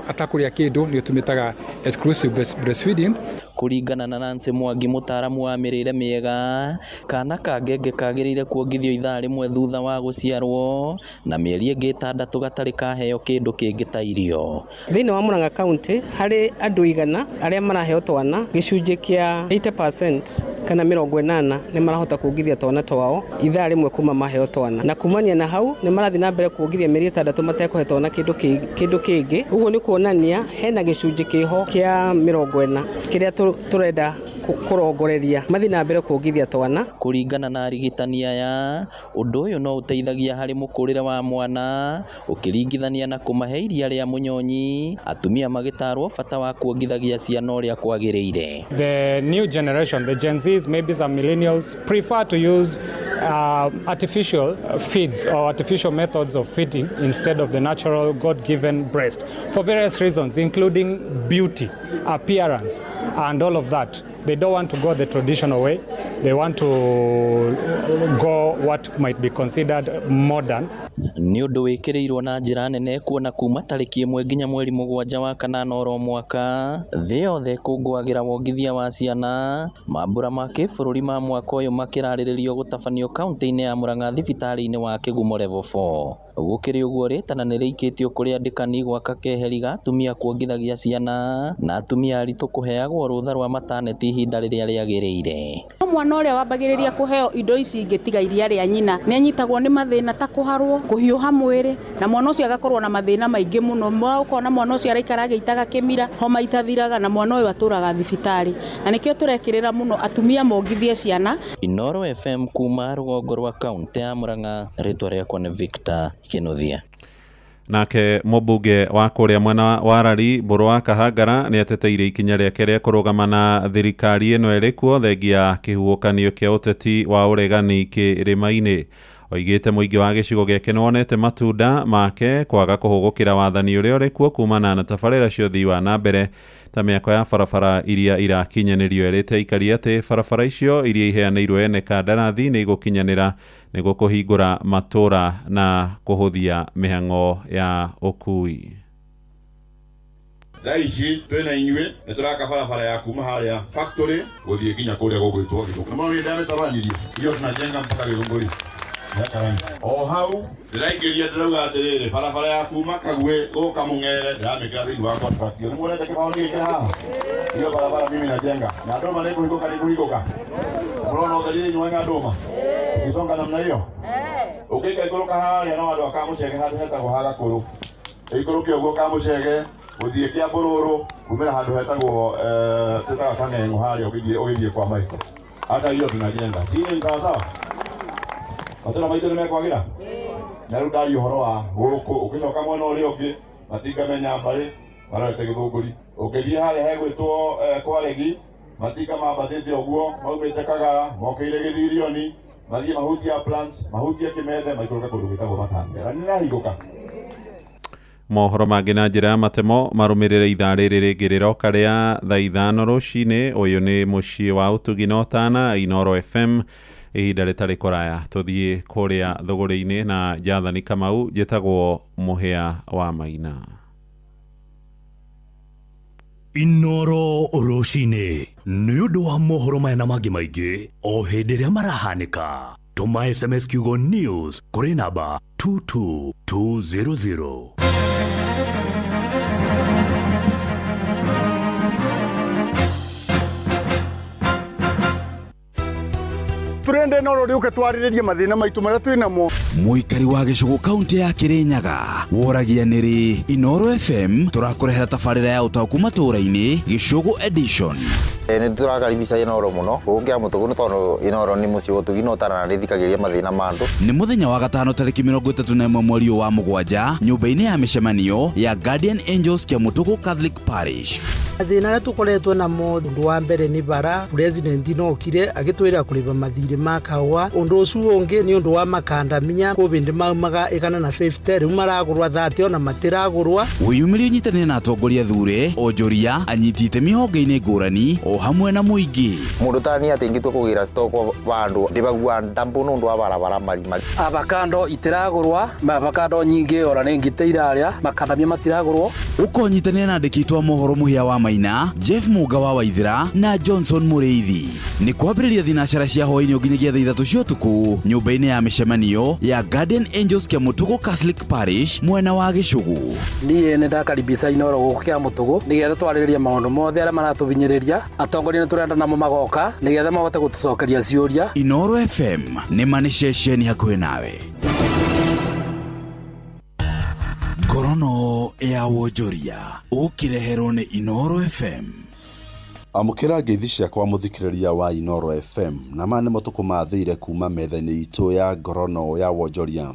Speaker 14: atakũrĩa kĩndũ nĩ tũmĩtaga exclusive breastfeeding.
Speaker 10: Kũringana na Nancy Mwangi mũtaaramu wa mĩrĩre mĩega, kana ka ngenge kagĩrĩire kuongithio ithaa rĩmwe thutha wa gũciarwo na mĩeri ĩngĩ 6 gatarĩ kaheo kĩndũ kĩngĩ ta irio.
Speaker 17: Thĩinĩ wa Murang'a County harĩ andũ 100 arĩa maraheo twana, gĩcunjĩ kĩa 80% kana 80 nĩ marahota kuongithia twana twao ithaa rĩmwe kuma maheo twana, na kumania na hau nĩ marathiĩ na mbere kuongithia mĩeri 6 matekũhe twana kĩndũ kĩngĩ. Ũguo nĩ kuonania hena gĩcunjĩ kĩho kĩa 40 kĩrĩa turenda kurongoreria mathi na mbere kuongithia twana.
Speaker 10: Kũringana na arigitani aya, ũndũ ũyũ no ũteithagia harĩ mũkũrĩre wa mwana ũkĩringithania na kũmahe iria rĩa mũnyonyi, atumia magĩtarwo bata wa kuongithagia ciana ũrĩa kwagĩrĩire.
Speaker 23: The new generation, the Gen Zs, maybe some millennials, prefer to use artificial feeds or artificial methods of feeding instead of the natural God-given breast for various reasons, including beauty, appearance, and all of that. They don't want to go the traditional way. They want to go what might be considered modern.
Speaker 10: Nĩ ũndũ wĩkĩrĩirwo na njĩra nene kuona kuma tarĩki 1 nginya mweri 7 wa kanana oro mwaka, thĩ yothe kũngũagĩra wongithia wa ciana. Mambura ma kĩbũrũri ma mwaka ũyũ makĩrarĩrĩrio gũtabanio kaunti-inĩ ya Murang'a thibitarĩ-inĩ wa Kĩgumo level 4. Gũkĩrĩ ũguo rĩtana nĩ rĩikĩtio kũrĩ andĩkani gwaka keheri ga atumia kuongithagia ciana na atumia aritũ kũheagwo rũtha rwa mataneti ihinda rĩrĩa rĩagĩrĩire.
Speaker 25: Mwana ũrĩa wambagĩrĩria kũheo indo ici ingĩtiga iria rĩa nyina nĩ anyitagwo nĩ mathĩna ta kũharwo, kũhiũha mwĩrĩ, na mwana ũcio agakorwo na mathĩna maingĩ mũno. Ũkona mwana ũcio araikara agĩitaga kĩmira, homa itathiraga, na mwana ũyũ atũraga thibitarĩ. Na nĩkĩo tũrekĩrĩra mũno atumia mongithie ciana.
Speaker 10: Inoro FM kuma rũgongo rwa kaunti ya Murang'a, rĩtwa rĩakwa nĩ Victor Kinuthia.
Speaker 6: Nake mũmbunge wa kũrĩa mwena wa Rari Mbũrũ wa Kahangara nĩ ateteire ikinya rĩake rĩa kũrũgama na thirikari ĩno ĩrĩ kuo thengia kĩhuhũkanio kĩa ũteti wa ũregani kĩrĩma-inĩ. Oigĩte mũingĩ wa gĩcigo gĩake nĩwonete matunda make kwaga kũhũgũkĩra wathani ũrĩa ũrĩ kuo kumana na tabarĩra cia ũthii wa na mbere ta mĩako ya barabara iria irakinyanĩrio. Erĩte aikari atĩ barabara icio iria iheanĩirwo ene kandarathi nĩ igũkinyanĩra nĩguo kũhingũra matũra na kũhũthia mĩhang'o ya ũkui.
Speaker 26: Thaa ici twĩna inyuĩ nĩ tũraka barabara ya kuma harĩa factory gũthiĩ nginya kũrĩa gũgwĩtwo Gĩthũngũri. Maũndũ ndamĩtabanĩria hiyo tunajenga mpaka Gĩthũngũri. O hau ndĩraingĩria ndĩrauga atĩrĩrĩ, barabara ya kuma Kagwe gũka Mũng'ere ndĩramĩkĩra thĩinĩ wa contract. Nĩ muonete kĩbaũ gĩkĩ haha? Hiyo barabara mimi najenga. Nyandũma nĩ kũhingũka. Mũrona ũtheri thĩinĩ wa Nyandũma? Ukisonga namna hiyo Ukika iguru kaharia no andu akamucege handu hetagwo hagakuru. Iguru kio guo kamucege uthie kia bururu kumira handu hetagwo tutaga kanengo haria ugithie kwa maiko. Hata hiyo tunajenga. Sini sawa sawa. Matera maito ni mekwagira. Na riu ndari uhoro wa guku ugicoka mwena uria ungi matinga menya mbari marete githunguri. Ukithie haria hegwitwo Kwaregi matinga mambathite uguo maumite Kaga mokeire Githirioni mathie mahutia plants mahutia Kimende maikoroka kundu gitagwo Matangera. Nirahinguka.
Speaker 6: Mohoro mangĩ na njĩra ya matemo marũmĩrĩre ithaa rĩrĩ rĩngĩ rĩroka rĩa thaa 5 rũcinĩ. Ũyũ nĩ mũciĩ wa ũtugi na ũtana Inoro FM. Ihinda rĩtarĩ kũraya tũthiĩ kũrĩa thũgũrĩ-inĩ na Jathani Kamau njĩtagwo mũhĩa wa Maina.
Speaker 13: Inoro rũcinĩ nĩ ũndũ wa mohoro maya na mangĩ maingĩ o hĩndĩ ĩrĩa marahanĩka. Tũma SMS kiugo news kũrĩ namba 22200.
Speaker 2: Turende Inoro riuke twarĩrĩrie mathĩna maitũ marĩa twĩ namo.
Speaker 3: Mũikari wa Gĩcũgũ kaunti ya Kĩrĩnyaga woragia nĩrĩ Inoro FM tũrakũrehera tabarĩra ya ũtaũku matũũra-inĩ Gĩcũgũ edition.
Speaker 4: Nĩ tũrakaribisha Inoro mũno gũkĩa mũtugo nĩ tondũ Inoro nĩ mũciĩ ũtugi no ũtana na rĩthikagĩria mathĩna ma andũ.
Speaker 3: Nĩ mũthenya wa gatano tarĩki 31 mweri wa mũgwanja nyũmba-inĩ ya mĩcemanio ya Guardian Angels kĩa Mũtugo Catholic Parish.
Speaker 12: Thĩna ũrĩa tũkoretwo namo ũndũ wa mbere nĩ bara president no okire agĩtwĩra kũrĩha mathirĩ ma kahũa. Ũndũ ũcio ũngĩ nĩ ũndũ wa makandamia COVID maumaga 150 rĩu maragũrwa 30 ona matiragũrwa.
Speaker 3: Wĩyumĩrie ũnyitanĩre na atongoria thure onjoria anyiti itemi honge-inĩ ngũrani o hamwe na mũingĩ.
Speaker 4: Mũndũ tani atĩ ingĩtua kũgĩra stock vandu ndibagua ndambu nũndũ wa barabara marimari.
Speaker 8: Avocado itiragũrwa avocado nyingĩ ora nĩ ngite iraria makandamia matiragũrwo.
Speaker 3: Ũkonyitanĩra na andĩki a mohoro mũhĩa wa Maina Jeff Muga wa Waithira na Johnson Mũrĩithi. Nĩ kwambĩrĩria thinacara cia hwaĩ-inĩ nginyagia thaa 3 cia ũtukũ nyũmba-inĩ ya mĩcemanio ya Guardian Angels kĩa Mũtugo Catholic Parish mwena wa Gĩcũgũ.
Speaker 8: Niĩ nĩ ndakaribisha Inoro gũkũ kĩa Mũtugo nĩgetha twarĩrĩrie maũndũ mothe arĩa maratũhinyĩrĩria atongoria nĩ tũrenda namo magoka nĩgetha mahote gũtũcokeria ciũria.
Speaker 3: Inoro FM nĩ mani ceceni hakuhĩ nawe. Ngorono ya wonjoria ũkĩreherwo nĩ Inoro FM.
Speaker 9: Amũkĩra ngeithi ciakwa mũthikĩrĩria wa Inoro FM na mane mũtũkũmathĩire kuma metha-inĩ itũ ya ngorono ya wonjoria.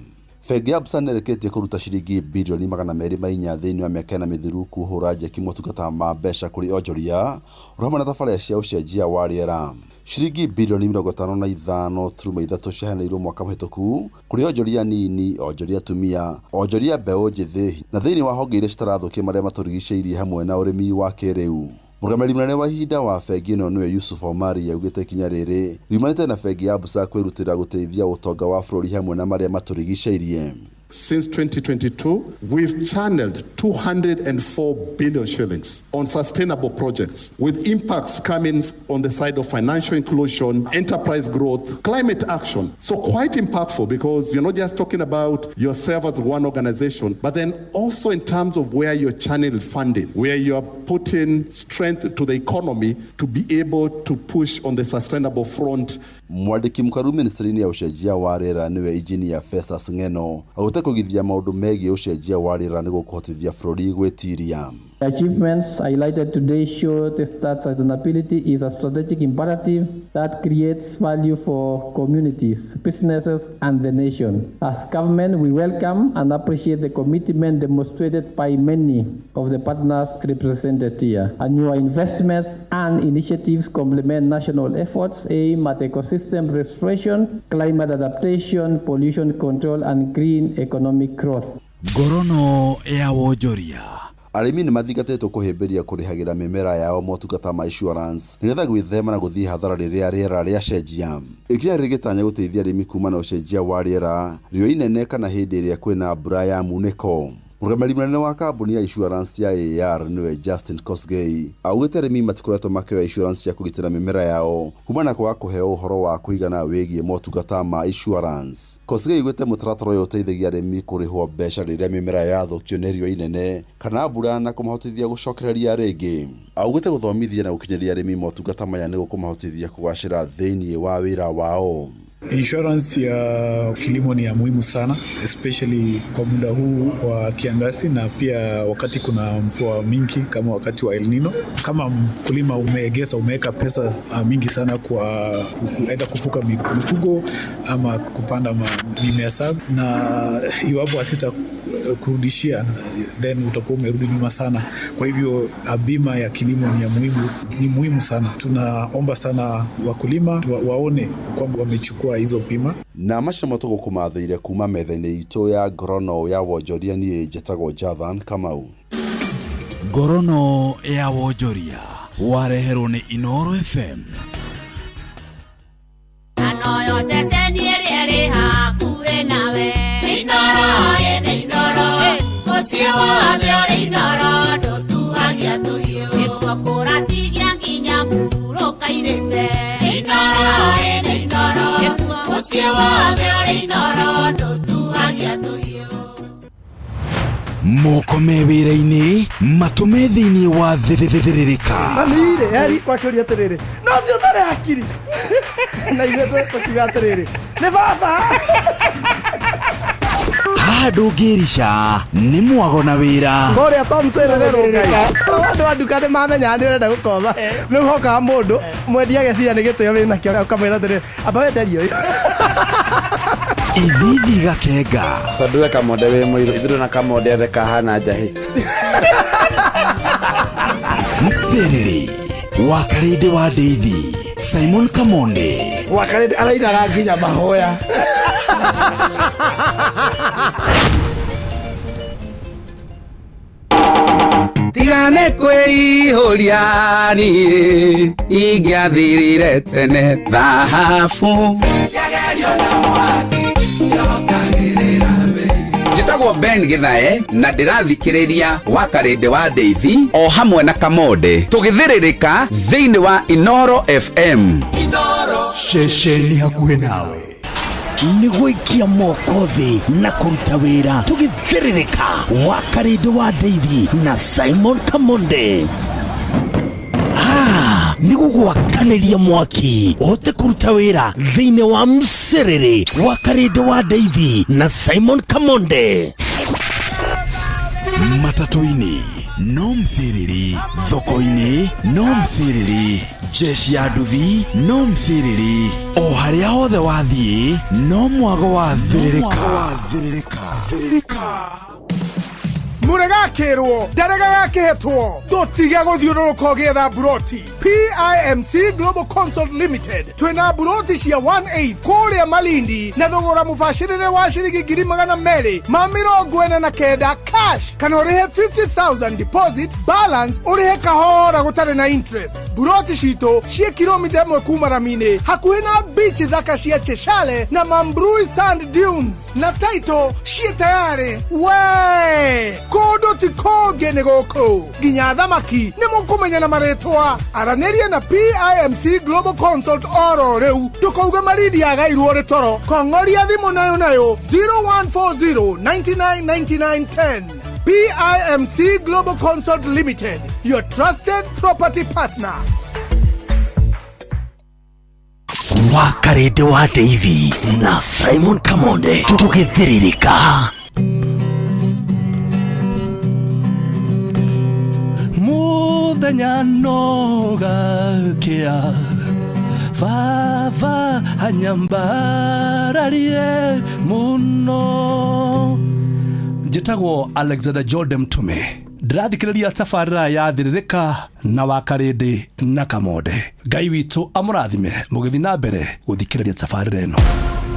Speaker 9: Bengi ya Absa nĩrĩkĩtie kũruta ciringi bilioni 204 thĩinĩ wa mĩaka na mĩthiru kũhũra njeki motungata ma mbeca kũrĩ onjoria ũrũmwe na tabarĩra cia ũcenjia wa rĩera. Ciringi bilioni 55.3 ciaheanĩirwo mwaka mũhĩtũku kũrĩ onjoria nini, onjoria atumia, onjoria mbeũ njĩthĩ na thĩinĩ wa honge iria citarathũkia marĩa matũrigicĩirie hamwe na ũrĩmi wa kĩrĩu. Mũrũgamĩrĩri mũnene wa ihinda wa bengi ĩno nĩwe Yusuf Omari yaugĩte ikinya rĩrĩ riumanĩte na bengi ya Absa kwĩrutĩra gũteithia ũtonga wa bũrũri hamwe na marĩa matũrigicĩirie.
Speaker 15: Since 2022, we've channeled 204 billion shillings on sustainable projects with impacts coming on the side of financial inclusion, enterprise growth, climate action. So quite impactful because you're not just talking about yourself as one organization, but then also in terms of where you're channeling funding, where you're putting strength to the economy to be able to push on the sustainable front.
Speaker 9: Mwandĩki mũkaru ministry-inĩ ya ũcenjia wa rĩera nĩwe Engineer Festus Ng'eno agũte kũgithia maũndũ megiĩ ũcenjia wa rĩera nĩguo kũhotithia bũrũri gwĩtiria.
Speaker 27: The achievements highlighted today show that sustainability is a strategic imperative that creates value for communities, businesses, and the nation. As government, we welcome and appreciate the commitment demonstrated by many of the partners represented here. And your investments and initiatives complement national efforts aimed at ecosystem restoration, climate adaptation, pollution control, and green economic growth.
Speaker 3: Ngorono ya wonjoria.
Speaker 9: Arĩmi nĩ mathingatĩtwo kũhĩmbĩria kũrĩhagĩra mĩmera yao motungata ma insurance nĩgetha gwĩthema na gũthiĩ hathara rĩrĩa rĩera rĩacenjia. Ikinya rĩgĩtanya gũteithia arĩmi kuma na ũcenjia wa rĩera, riũa inene kana hĩndĩ ĩrĩa kwĩna mbura ya munĩko. Mũrũgamĩrĩri mũnene wa kambuni ya insurance ya AAR nĩwe Justin Kosgei augĩte arĩmi matikoretwo makĩoya insurance cia kũgitĩra mĩmera yao kumana kwa kũheo ũhoro wa kũigana wĩgiĩ motungata ma insurance. Kosgei augĩte mũtaratara ũyũ ũteithagia arĩmi kũrĩhwo mbeca rĩrĩa mĩmera yathũkio nĩ riũa inene kana mbura na kũmahotithia gũcokereria rĩngĩ. Augĩte gũthomithia na gũkinyĩria arĩmi motungata maya nĩguo kũmahotithia kũgacĩra thĩinĩ wa wĩra wao.
Speaker 1: Insurance ya kilimo ni ya muhimu sana, especially kwa muda huu wa kiangazi na pia wakati kuna mvua mingi kama wakati wa El Nino. Kama mkulima umeweka pesa mingi sana kwa aidha kufuka mifugo ama kupanda mimea safi, na iwapo asita kurudishia then utakuwa umerudi nyuma sana. Kwa hivyo bima ya kilimo ni muhimu sana. Tunaomba sana wakulima waone kwamba wamechukua hizo bima.
Speaker 9: Na mashina matugo kumathire kuma metha-inĩ itũ ya Ngorono ya Wonjoria niĩ njĩtagwo Jathan Kamau.
Speaker 3: Ngorono ya Wonjoria wareherwo nĩ Inooro FM.
Speaker 5: Anoyo ceceni ĩrĩa hakuhĩ nawe. Inooro ĩnĩ Inooro ũcio wothe ũrĩ Inooro ndũtuhagia tũhiũ. Nĩguo kũratigia nginya mũhurũka irĩte. Inooro ĩnĩ Inooro ũcio wothe ũrĩ Inooro ndũtuhagia tũhiũ.
Speaker 3: Mokome wĩra-inĩ matũme thĩinĩ wa thĩrĩrĩka.
Speaker 7: Mamire yari kwakĩũria atĩrĩrĩ, no cio ũtarĩ hakiri na ithuĩ tũkiuga atĩrĩrĩ, nĩ baba.
Speaker 3: Haha ndũngĩrica nĩ mwago na wĩra.
Speaker 7: Ngorĩa Tom Sererero Ngai. Andũ a nduka nĩ mamenya nĩ ũrenda gũkoma. Rĩu hokaga mũndũ mwendia ageciria nĩ gĩtĩo wĩna kĩo ũkamwĩra atĩrĩrĩ, amba wenderio.
Speaker 3: Ithithi gakenga.
Speaker 11: Tondũ we kamonde wĩ mũirũ, ithuĩ na kamonde othe kahana njahĩ.
Speaker 3: Mserere Wakarede wa Deithi Simon Kamonde.
Speaker 7: Wakarede arainaga nginya mahoya.
Speaker 18: Tigane kwĩihũria niĩ ingĩathirire tene thahabu. Njĩtagwo Ben Githae na ndĩrathikĩrĩria Wakarede wa Deithi o hamwe na Kamonde tũgĩthĩrĩrĩka thĩinĩ wa Inooro FM.
Speaker 3: Inooro ceceni hakuhĩ nawe. Nĩ gũikia moko thĩ na kũruta wĩra tũgĩthĩrĩrĩka Wakarede wa Deithi na Simon Kamonde. Nĩ gũgwakanĩria mwaki ũhote kũruta wĩra thĩinĩ wa Mserere Wakarede wa Deithi na Simon Kamonde. Matatu-inĩ no Mserere, thoko-inĩ no Mserere, jeshi ya nduthi no Mserere, o harĩa hothe wathiĩ no mwago wa thĩrĩrĩka.
Speaker 2: Murega kerwo darega kehetwo dotige guthiũrũrũka ũgĩetha buroti. PIMC Global Consult Limited twina buroti cia 1/8 kũrĩa Malindi na thogora mũbacĩrĩre wa ciringi 249 cash kana ũrĩhe 50,000 deposit balance ũrĩhe kahora gũtarĩ na interest. Buroti citũ cia kilomita 1 kuma Ramini hakuhĩ na beach thaka cia Cheshire na Mambrui Sand Dunes na title cia tayari we kodo ti koge nĩ gũkũ nginya thamaki nĩ mũkũmenya na marĩtwa. Aranĩria na PIMC Global Consult oro rĩu tũkauga Malindi agairwo rĩ toro. Kong'oria thimũ nayo 0140 99 99 10. PIMC Global Consult Limited, your trusted property partner.
Speaker 3: Wakarede wa Deithi na Simon Kamonde tũgĩthĩrĩrĩka.
Speaker 13: Mũthenya nogakĩa baba anyambararie mũno. Njĩtagwo Alexander Jordan Mtume, ndĩrathikĩrĩria tabarĩra ya thĩrĩrĩka na Wakarede na Kamonde. Ngai witũ amũrathime mũgĩthiĩ na mbere gũthikĩrĩria tabarĩra ĩno.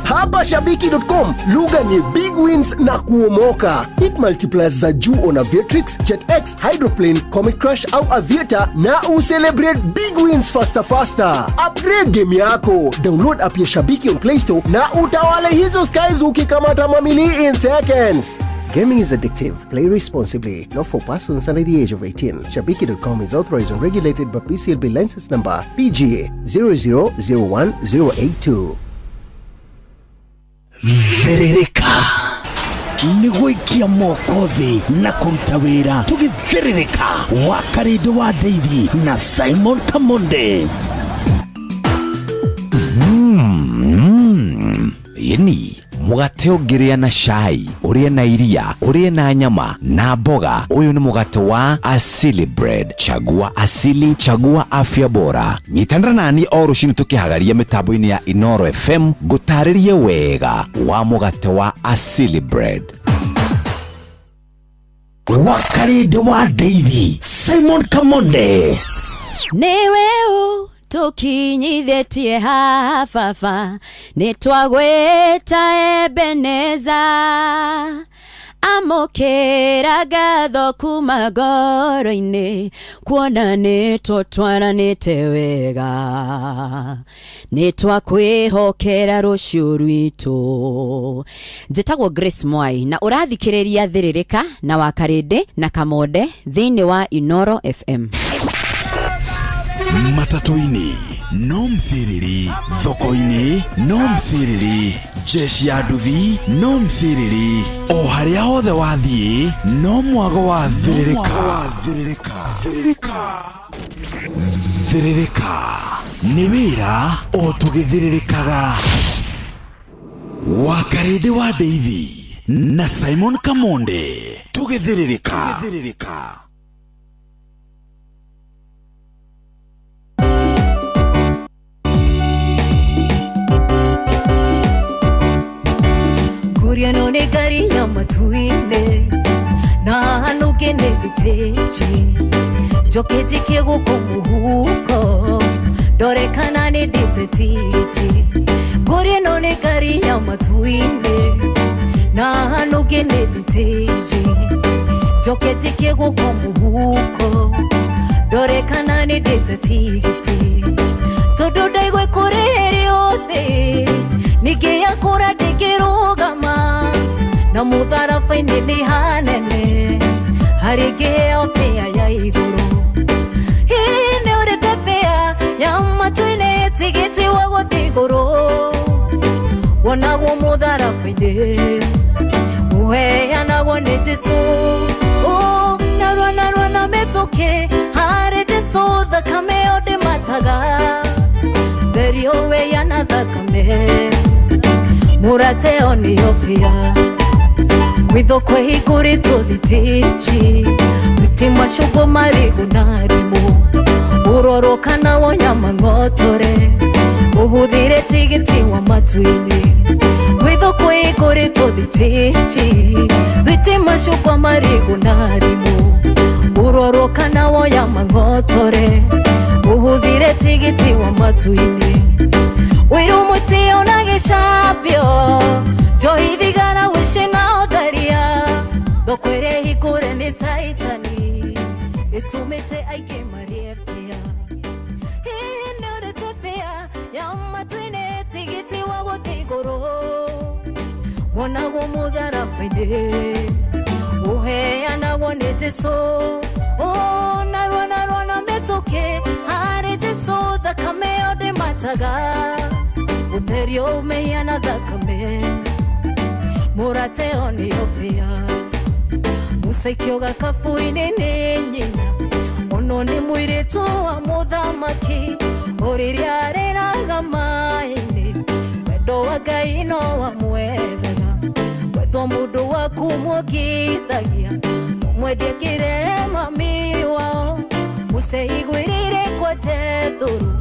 Speaker 19: Hapa Shabiki.com, lugha ni big wins na kuomoka. Hit multipliers za juu on Aviatrix, JetX, Hydroplane, Comet Crush au Aviator na ucelebrate big wins faster. Upgrade game yako. Download app ya Shabiki on Play Store na utawale hizo skies ukikamata mamili in seconds. Gaming is addictive. Play responsibly. Not for persons under the age of 18. Shabiki.com is authorized and regulated by PCLB license number PGA 0001082.
Speaker 3: Thĩrĩrĩka nĩ gũikia moko thĩ na kũruta wĩra tũgĩthĩrĩrĩka Wakarede wa Deithi na Simon Kamonde.
Speaker 14: Ini mugate ũngĩrĩa na cai, ũrĩe na iria, ũrĩe na nyama na mboga. Ũyũ nĩ mugate wa Asili Bread. Chagua asili, chagua afya bora. Nyitanĩra nani o rũciinĩ tũkĩhagaria mĩtambo-inĩ ya Inoro FM ngũtarĩrie wega wa mugate wa Asili Bread. Wakarede wa Davy, Simon Kamonde.
Speaker 16: Niwe tukinyithetie hafafa, nitwagweta Ebeneza. Amokera gatho kuma ngoro-inĩ, kuona nĩtũtwaranĩte wega, nĩtwakwĩhokera rũciũ rwitũ. Njĩtagwo Grace Mwai na ũrathikĩrĩria Thĩrĩrĩka na Wakarĩndĩ na Kamonde thĩinĩ wa Inoro FM.
Speaker 3: Matatu-ini no mthiriri, thoko-ini no mthiriri, jeshi ya nduthi no mthiriri, o harĩa hothe wathiĩ no mwago wa Thĩrĩrĩka. Thĩrĩrĩka nĩ wĩra o tũgĩthĩrĩrĩkaga. Wakarĩndĩ wa Davy na Simon Kamonde tũgĩthĩrĩrĩka.
Speaker 17: Kuriano ne gari ya matuine na hanuke ne bitechi joke jike guko muhuko dore kana ne ditetiti. Kuriano ne gari ya matuine na hanuke ne bitechi joke jike guko muhuko dore kana ne ditetiti. Todo daigwe kureri ote nige yakora degerogama na mutharafa-inĩ nĩ hanene harĩngĩ ofia ya igũrũ. Hihi nĩ ũrĩte fĩa ya matu-inĩ tigiti wa gũthiĩ igũrũ, wonagwo mutharafa-inĩ ũheanagwo nĩ Jesũ. Narua na mĩtũkĩ harĩ Jesũ, thakame yo ndĩmataga, therio we yana thakame murateo ni ofia withoko higuritwo thitichi bitima shugo marigu narimu urorokana wonyama ngotore uhuthire tigiti wa matu-ini withoko higuritwo thitichi bitima shugo marigu narimu urorokana wonyama ngotore uhuthire tigiti wa matu-ini wiru mutio na gicambio njohithigara wici na ũtharia thokwĩre hikũre nĩ caitani ĩtũmĩte aingĩ marie bia. Hihi nĩ ũrĩte bia ya matu-inĩ tigiti wa gũthiĩ igũrũ, wonagwo mũtharafa-inĩ ũheanagwo nĩ Jesũ. Narua na mĩtũkĩ harĩ Jesũ, thakame yo ndĩmataga, utherio umeana thakame murateo ni ofia musaikio gakabu-inĩ nĩ nyina ono nĩ mũirĩtu wa mũthamaki ũrĩrĩa arĩraga maĩ-inĩ wendo wa Ngai no wamwethaga wendo mũndũ waku mwongithagia mwendie kĩrehe mami wao mũseigwĩrĩire kwate thũru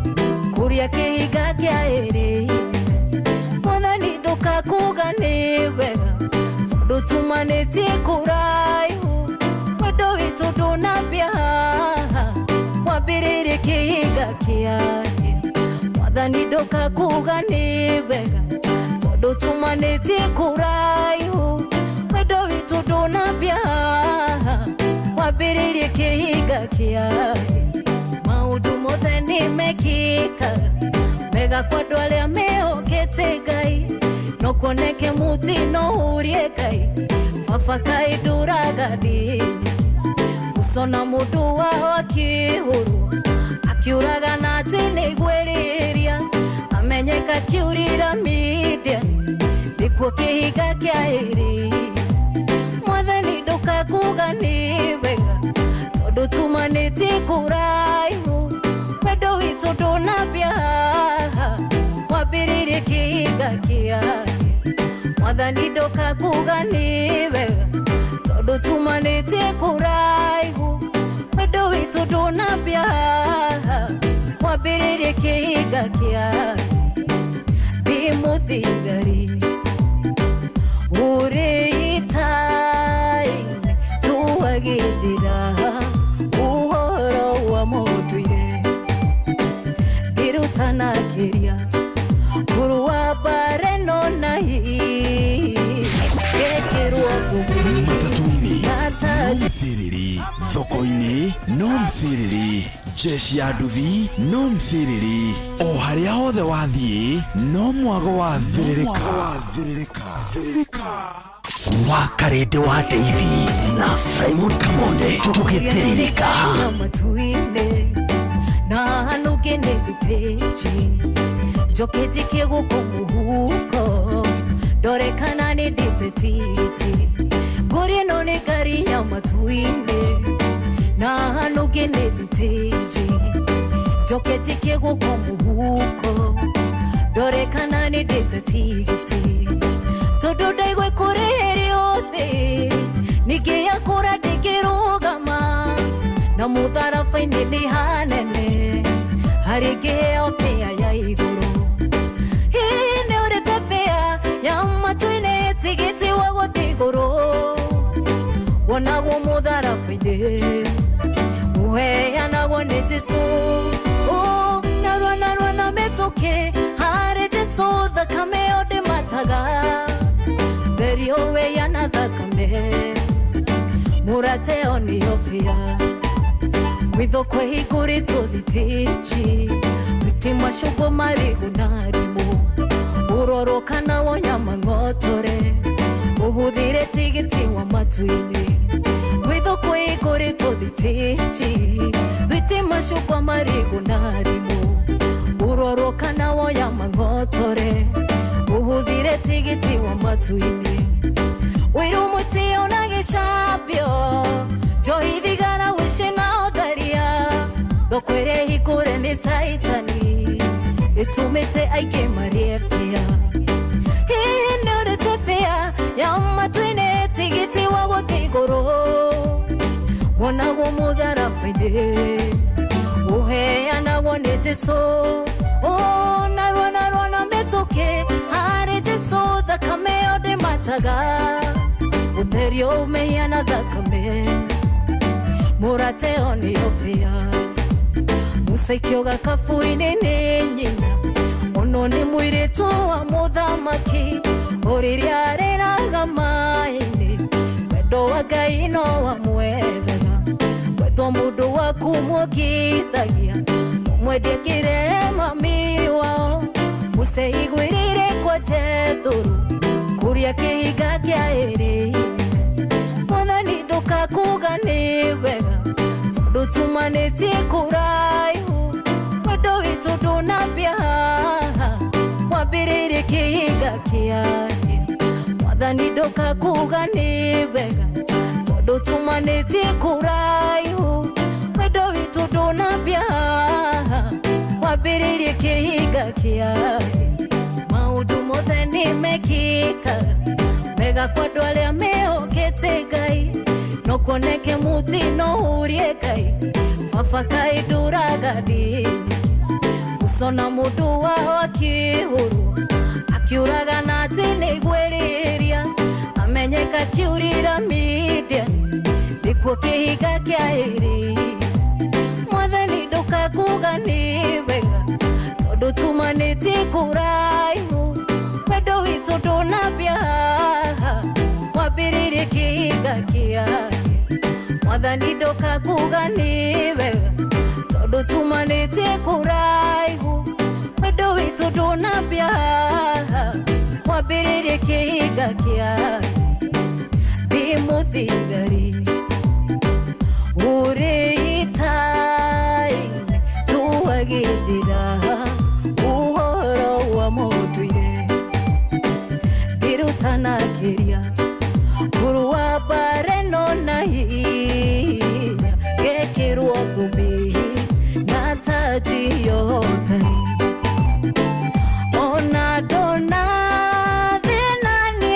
Speaker 17: kuria kihiga kia eri mwathani ndukakuga ni wega tondu tumanĩtie kũraihu wendo witũ ndũnambia wambĩrĩrie kihiga kiaria. Mwathani ndukakuga ni wega tondu tumanĩtie kũraihu wendo witũ ndũnambia wambĩrĩrie kihiga kiaria. Maundu mothe nĩ mekĩkaga mega kwa andũ arĩa mehokete Ngai, no kuoneke mũtino ũrie Ngai baba Ngai ndũraga ndini gũcona mũndũ wao akĩhũrwo akiuraga na atĩ nĩ gwĩrĩria amenyeka akiurira Midiani nĩkuo kĩhiga kĩa eri. Mwathani ndũkakuga nĩ wega tondu tumanĩtie kũraihu wendo witũ ndũnambia wambĩrĩrie kĩhiga kĩaria. mwathani ndoka kuga ni wega tondu tumanĩtie kũraihu wendo witũ ndũnambia mwambĩrĩrie kĩhinga kĩa ndĩ mũthigari ũrĩitaine tuagĩthira ũhoro wa mũndũire ngĩrutanakĩria kũrũa mbara ĩno na gekĩrwo ngũbiri
Speaker 3: matatu-inĩ no mthiriri thoko-inĩ no mthiriri jeshi ya nduthi no mthiriri o harĩa hothe wathiĩ no mwago wa thirĩrĩka
Speaker 14: Wakarede wa Davy na Simon Kamonde tũgĩthĩrĩrĩka
Speaker 17: matu-inĩ na hanũke nĩ thitĩji njoke njikie gũkũ mũhuko ndorekana nĩ ndĩte titi ngũri ĩno nĩ ngari ya matu-inĩ na hanũke nĩ thitĩji njoke njikie gũkũ mũhuko ndorekana nĩ ndĩte tigiti tondu ndaigua kũrĩhĩrio thĩ ningĩ yakũra ndĩngĩrũgama na mũtharaba-inĩ nĩ hanene harĩ ngĩheo bĩa ya igũrũ hihi nĩ ũrĩte bĩa ya matu-inĩ tigiti wa gũthiĩ igũrũ wonagwo mũtharaba-inĩ ũheanagwo nĩ Jesũ narua na mĩtũkĩ harĩ Jesũ thakame ĩyo ndĩmataga therio weana thakame mũrate ĩyo nĩyo bĩa gwitho kwĩhingũrĩtwo thitĩji twĩti macũngũ marĩgu na rimũ ũroro kana wonyama ng'otore ũhũthĩre tigiti wa matu-inĩ gwitho kwĩhingũrĩtwo thitĩji twĩti macũngũ marĩgu na rimũ ũroro kana wonyama ng'otore ũhũthĩre tigiti wa matu-inĩ wĩru mũtĩ ona gĩcambio njohi thigara wici na ũtharia thoko ĩrĩa hingũre nĩ caitani ĩtũmĩte aingĩ marĩe bĩa hihi nĩ ũrĩte bĩa ya matu-inĩ tigiti wa gũthiĩ igũrũ wonagwo mũtharaba-inĩ ũheanagwo nĩ Jesũ narua na mĩtũkĩ harĩ Jesũ thakame ĩyo ndĩmataga ũtherio ũmehiana thakame mũrate ĩyo nĩyo bĩa mũcaikio gakabu-inĩ nĩ nyina ono nĩ mũirĩtu wa mũthamaki ũrĩrĩa arĩraga maĩ-inĩ wendo wa Ngai no wamwethaga wendo mũndũ waku mwongithagia mwendie kĩrehe mami wao mũceigwĩrĩire kwa Jethuru kũrĩa kĩhinga kĩa ĩrĩ mwathani ndũkakuga nĩ wega tondũ tumanĩtie kũraihu wendo witũ ndũnambia mwambĩrĩrie kĩhinga kĩarĩ mwathani ndũkakuga nĩ wega tondũ tumanĩtie kũraihu wendo witũ ndũnambia mwambĩrĩrie kĩhinga kĩarĩ maũndũ mothe nĩ mekĩkaga mega kwa andũ arĩa mehokete Ngai no kuoneke mũtino ũrie Ngai baba Ngai ndũraga ndini gũcona mũndũ wao akĩhũrwo akiũraga na atĩ nĩ gwĩrĩria amenyeka akiurĩra Midiani nĩkuo kĩhinga kĩa ĩrĩ mwathani ndũkakuga nĩ wega tondũ tumanĩtie kũraihu wendo witũ ndũnambia mwambĩrĩrie kĩhinga kĩarĩ mwathani ndũkakuga nĩ wega tondũ tumanĩtie kũraihu wendo witũ ndũnambia mwambĩrĩrie kĩhinga kĩarĩ ndĩ mũthigari ũrĩitaine tuagĩthira ũhoro wa mũndũire ngĩrutanakĩria kũrũa mbara ĩno na hinya gekĩrwo ngũbĩ na taji ya ũhotani ona ndona thĩna nĩ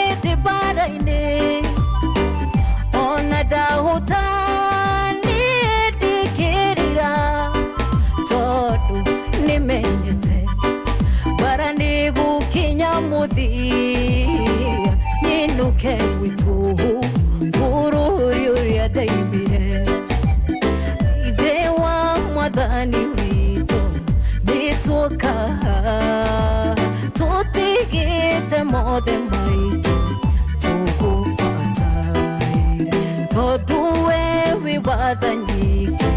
Speaker 17: mwathani witũ nĩtũka tũtigĩte mothe maitũ tũgũbataire tondũ wewe wathanyike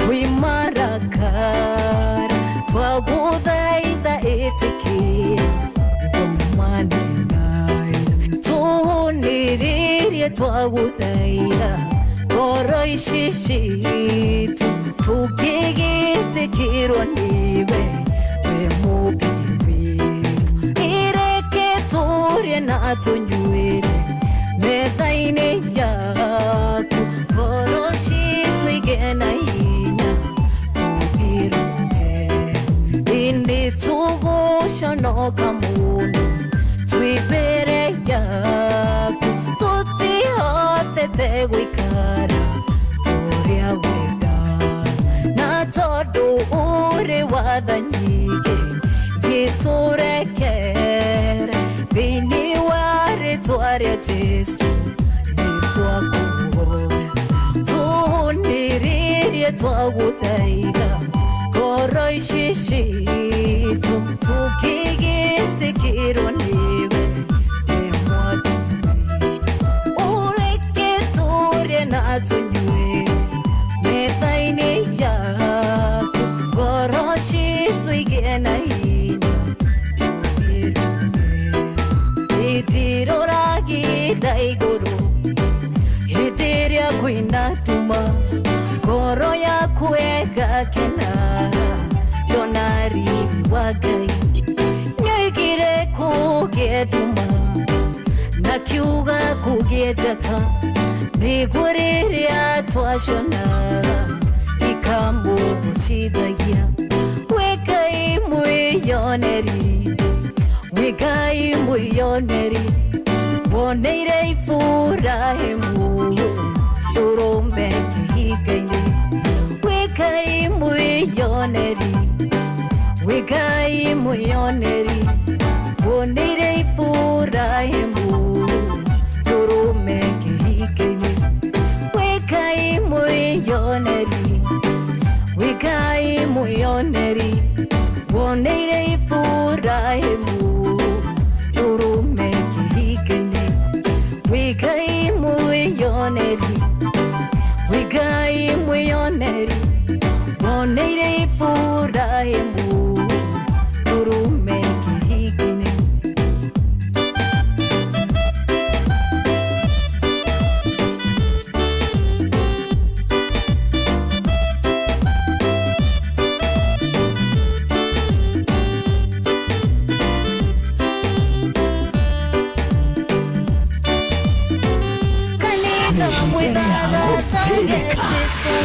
Speaker 17: kwimarakara twagũthaitha ĩtĩkĩra tuhuniririe twagũthaitha ngoro ici citũ tũkĩgĩtĩkĩrwo nĩwe we mũmbi witũ ireke tũrĩe na tũnyuĩre metha-inĩ yaku ngoro citũ igĩe na hinya tũgĩrũke ĩndĩ tũgũconoka mũno twĩmbere yaku tũtihotete gũikara tũrĩa wenda na tondũ ũrĩ wathanyike gĩtũrekere thĩinĩ wa rĩtwa rĩa Jesũ nĩtwakũhoya tuhunĩrĩrie twagũthaitha ngoro ici citũ tũkĩgĩtĩkĩrwo nĩwe we mwathani ũreke tũrĩe na tũnyuĩre metha-inĩ yaku ngoro citũ igĩe na hinya itirũragĩra igũrũ hĩndĩ ĩrĩa kwĩna nduma ngoro yaku ĩgakena yona riri wa Ngai nĩoigire kũgĩe nduma na kiuga kũgĩe njata nĩguo rĩrĩa twacona ikamũgũcithagia we Ngai mwĩyoneri we Ngai mwĩyoneri woneire Iburahĩmu ũrũme kĩhinga-inĩ we Ngai mwĩyoneri we Ngai mwĩyoneri woneire Iburahĩmu ũrũme kĩhinga-inĩ we Ngai mwĩyoneri we Ngai mwĩyoneri woneire Iburahĩmu ũrũme kĩhinga-inĩ we Ngai mwĩyoneri we Ngai mwĩyoneri woneire Iburahĩmu ũrũme kĩhinga-inĩ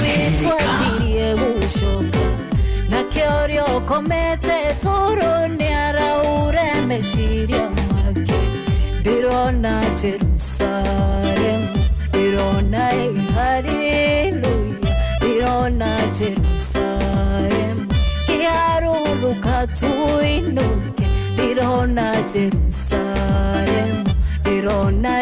Speaker 17: twakirie gũcoka na kĩorio komete tũrũ nĩ araure meciria make ndĩrona Jerusalemu ndĩrona haleluya ndĩrona Jerusalemu kĩharũrũka tũinũke ndĩrona Jerusalemu ndĩrona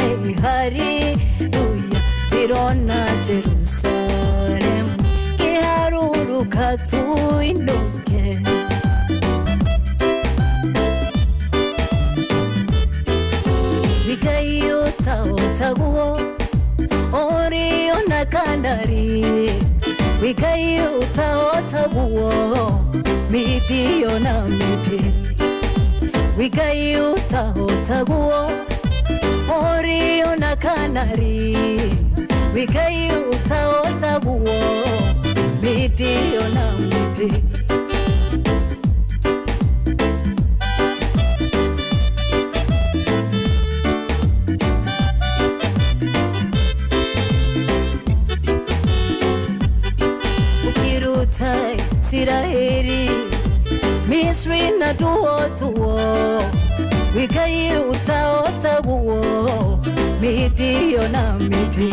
Speaker 17: haleluya ndĩrona Jerusalemu kĩharũrũka tũinũke Ngai ũtaũtaguo ũrĩ ona kanari Ngai ũtaũtaguo mĩtĩ ona mĩtĩ Ngai ũtaũtaguo ũrĩ ona kanari Ngai ũtaũtaguo mĩtĩ ona mĩtĩ Siraheri Misri na duotuo Ngai ũtaũtaguo mĩtĩ ona mĩtĩ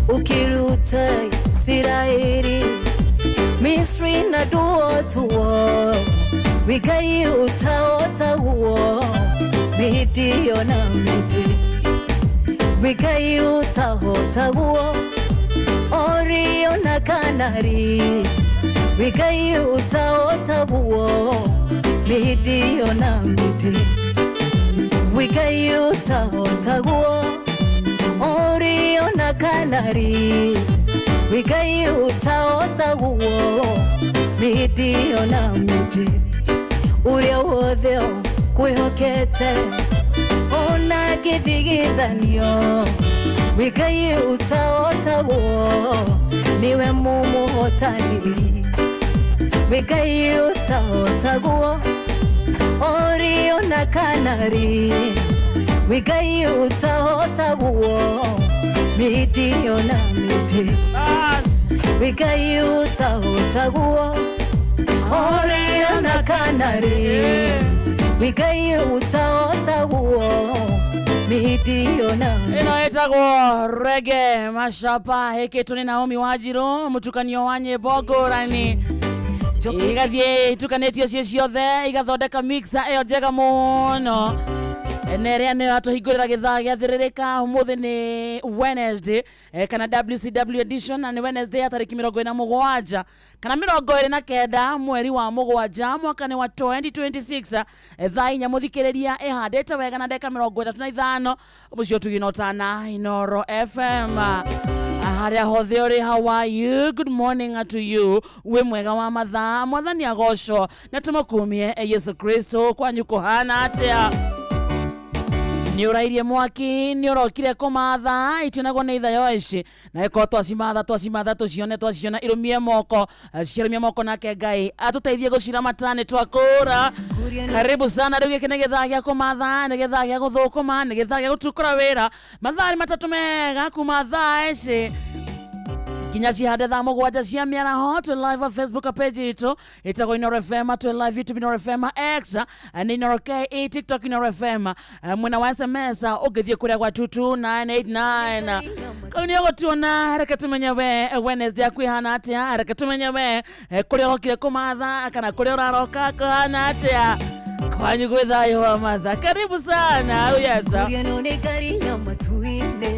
Speaker 17: ukiruta Siraheri Misri na duotuo Ngai ũtaũtaguo mĩtĩ ona mĩtĩ Ngai ũtaũtaguo ori ona kanari wigai utaota guo miti ona miti wigai utaota guo ori ona kanari wigai utaota guo miti ona miti uria wothe kwihokete ona githigithanio wigai utaota guo niwe mumuhotani wigai utaota guo ori ona kanari wigai utaota guo miti ona miti wigai utaota guo ori ona kanari wigai utaota guo miti ona
Speaker 10: ino etagwo rege mashapa heketwo ni Naomi Wanjiru mutukanio wa nyimbo ngurani igathie itukanetio cie ciothe igathondeka mixa eo njega muno nerea ne atuhingurira githaa giathiririka umuthi ni Wednesday kana WCW edition na ni Wednesday tariki 27 kana 29 mweri wa 7 mwaka ni wa 2026 thaa inya muthikiriria ihandite wega na ndeka 35 mucio tuginotana Inoro FM haria hothe uri. How are you? Good morning to you. We mwega wa mathaa mwathani agocwo na tumukumie Yesu Kristo kwanyu kuhana atia ni urairie mwaki ni urokire kumatha itunagwo ni ithayo ici na iko twasimatha tuciona irumie moko nake Ngai atuteithie gucira matane twakura. Karibu sana riu giki ni githaa gia kumatha ni githaa gia guthukuma ni githaa gia gutukura wira mathari matatu mega kuma thaa ici kinya cihande thaa mugwanja cia miaraho twi live on Facebook page itu itago Inoro FM twi live YouTube Inoro FM X and Inoro KE TikTok Inoro FM mwena wa SMS ugithie kuria gwa 22989 kauni yago tuona reke tumenye we Wednesday akwihana atia reke tumenye we kuria rokire kumatha kana kuria uraroka kuhana atia kwanyu gwithayo wa matha. Karibu sana. Uyasa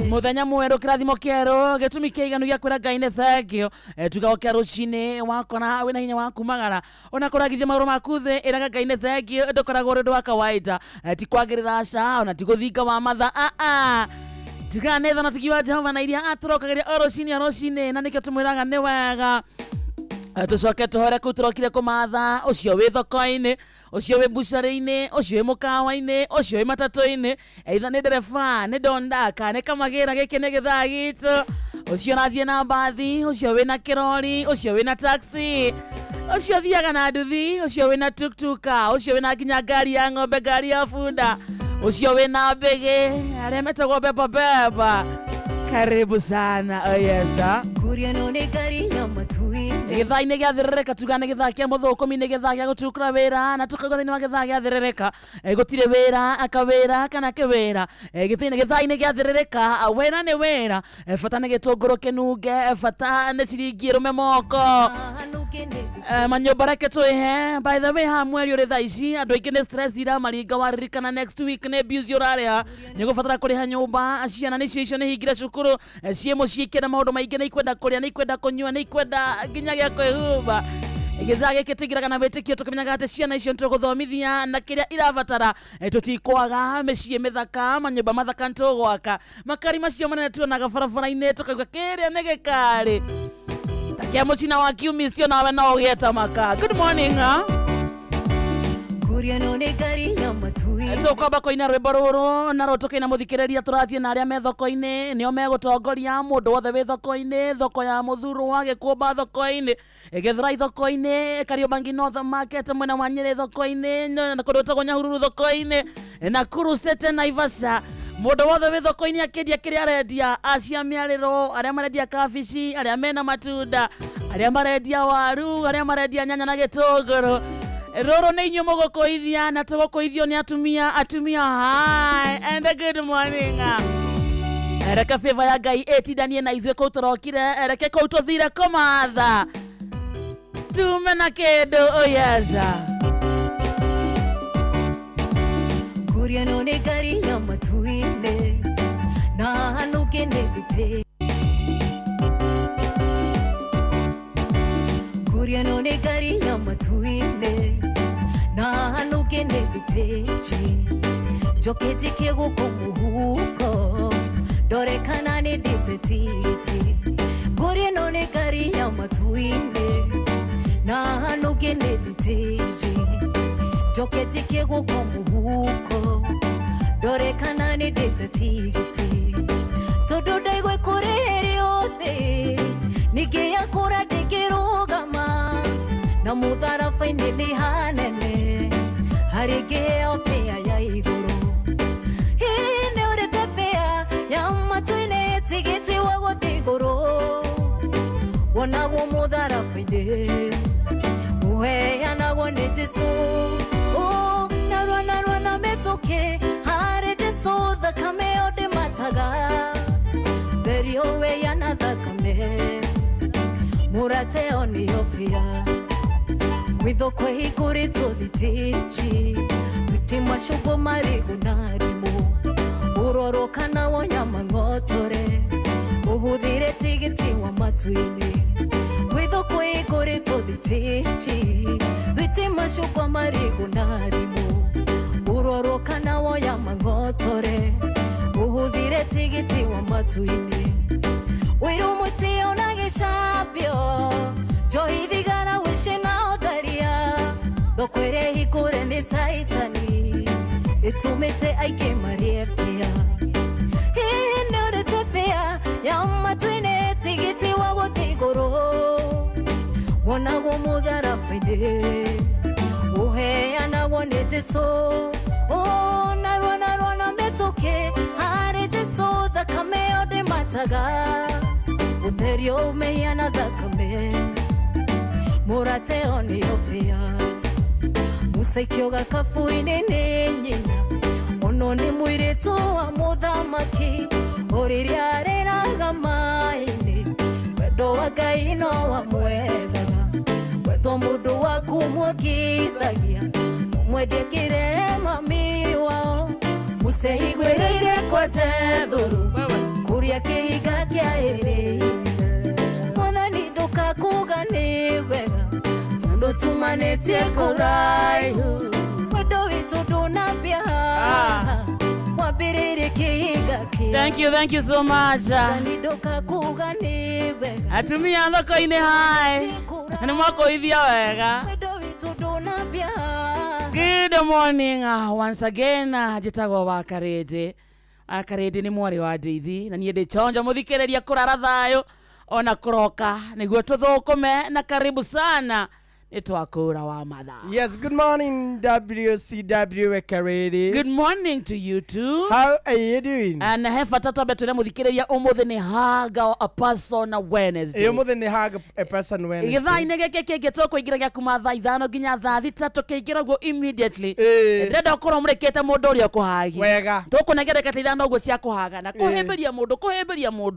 Speaker 10: muthenya mweru kirathimo kieru gitumi kiiganu gia kwira Ngai ni thengio tugokera rucini wakona wina hinya wa kumagara ona kuragithia mauru maku thi iraga Ngai ni thengio ndukoragwo rindu wa kawaida ti kwagirira sha ona ti guthinga wa matha tiganetha na tukiwa Jehova na iria aturokageria rucini na nikio tumwiraga ni wega tucoke tuhore kuturokire kumatha ucio wi thoko-ini ucio wi bucari-ini ucio wi mukawa-ini ucio wi matatu-ini either ni ndereba ni ndondaka ni kamagira giki ni githaa gitu ucio rathie na mbathi ucio wi na kirori ucio wi na taxi ucio thiaga na nduthi ucio wi na tuktuka ucio wi na nginya ngari ya ng'ombe ngari ya bunda ucio wi na mbege aria metagwo beba. Karibu sana. Oyesa kuria no ne gari ya matuine githaa ine giathirereka tugane githaa kia muthukumi ni githaa gia gutukura wira na tukagothini wa githaa giathirereka gutire wira akawira kana kewira githine githaa ine giathirereka wira ni wira fata ni gitunguru kinunge fata ni ciringi rume moko manyumba reke twihe. By the way ha mweri uri thaa ici andu aingi ni stress ira maringa waririkana next week ni abuse uraria ni gufatara kuriha nyumba ciana ni cio ni hingire cukuru cie muciike na maundu maingi ni ikwenda kuria ni ikwenda kunyua ni ikwenda nginya gia kwihumba githaa giki tigiraga na witikio tukimenyaga ati ciana icio nituguthomithia na kiria irabatara tutikwaga micii mithaka manyumba mathaka ntugwaka makari macio manene tuonaga barabara-ini tukauga kiria ni gikari takia mucina wa kiumistio nawe no ugieta maka. Good morning kuria no ne gari ya matuine tukamba koina rwimbo ruru na rutukina muthikiriria turathie na aria me thoko-ini nio megutongoria mundu wothe wi thoko-ini thoko ya muthuru wa gikumba thoko-ini Githurai thoko-ini Kariobangi North Market mwena wa Nyeri thoko-ini na kundu tagwo Nyahururu thoko-ini Nakuru City Naivasha mundu wothe wi thoko-ini akiendia kiria arendia acia miariro aria marendia kabici aria mena matunda aria marendia waru aria marendia nyanya na gitunguru roro ni inyo mugukoithia na tugukoithio ni atumia hi and a good morning reke favor ya Ngai etidanie na izwe ko turokire reke ko tuthire kumatha tumena kindu oyeza kuria no ni gari ya matuine na hanuke ne gite
Speaker 17: Guriano ne gari ya matuine na hanuke ne vitechi joke jike guko muhuko dore kana ne ditetiti Guriano ne gari ya matuine na hanuke ne vitechi joke jike guko muhuko dore kana ne ditetiti todo dai gwe korere ote nige yakora degerogama na mudara faine ni hanene harige ofia ya iguru hine urete fea ya matuine tigiti wago tiguru wanago mudara faine uhe yanago nejesu oh narwa na metoke hare jesu the kameo de mataga Berio we yanada kame Murate oni ofia Wido kwe higuri to the tichi Tutima shugo marigu narimu Uroro kana wanyama ngotore Uhudire tigiti wa matuini Wido kwe higuri to the tichi Tutima shugo marigu narimu Uroro kana wanyama ngotore Uhudire tigiti wa matuini Wiru mutio na gishapyo Johidigana wishe na odaria Dokwere hikure ni saitani Itumete aike mariefia Hii neurete fea Ya matuine tigiti wa gotigoro Wanago mudara fide Uheyana wone jeso Oh narwa na metoke Hare jeso the kameo de mataga Utherio meyana the kame Murate oni ofia Musaikyo ga kafuine ne nyina Ono ni muiretu wa muthamaki Oriria areraga maini Wedo wa gaino wa mwethaga Wedo mundu wa kumwakithagia Mwedekire mami wao Museigwereire kwa tethuru Kuria kihiga kia ere Mwathani nduka kuga ni wega Tondo tumanetie kuraihu Wedo witu ndunambia Wabirire kihiga kia
Speaker 10: Thank you so much.
Speaker 17: Mwathani nduka kuga ni wega
Speaker 10: Atumia thoko ine hai Ni mwako ithia wega
Speaker 17: Wedo witu ndunambia
Speaker 10: Good morning once again jitagwo wa Karede. Karede ni mwari wa Ndeithi na nie ndichonja muthikiriria kurara thayo ona kuroka niguo tuthukume na karibu sana nitwakura wa matha.
Speaker 7: Yes, good morning WCW Karede.
Speaker 10: Good morning to you too.
Speaker 7: How are you doing?
Speaker 10: And hefa tatu betule muthikiriria umuthi ni haga a person Wednesday.
Speaker 7: Umuthi ni haga a person Wednesday.
Speaker 10: Igitha inege keke toko igira gya kuma thaa 5 nginya thaa 3 kigira go immediately. Ndenda ukorwo murekete mundu uria kuhagi.
Speaker 7: Wega.
Speaker 10: Tukunegereka ithano go cia kuhaga na kuhimbiria mundu.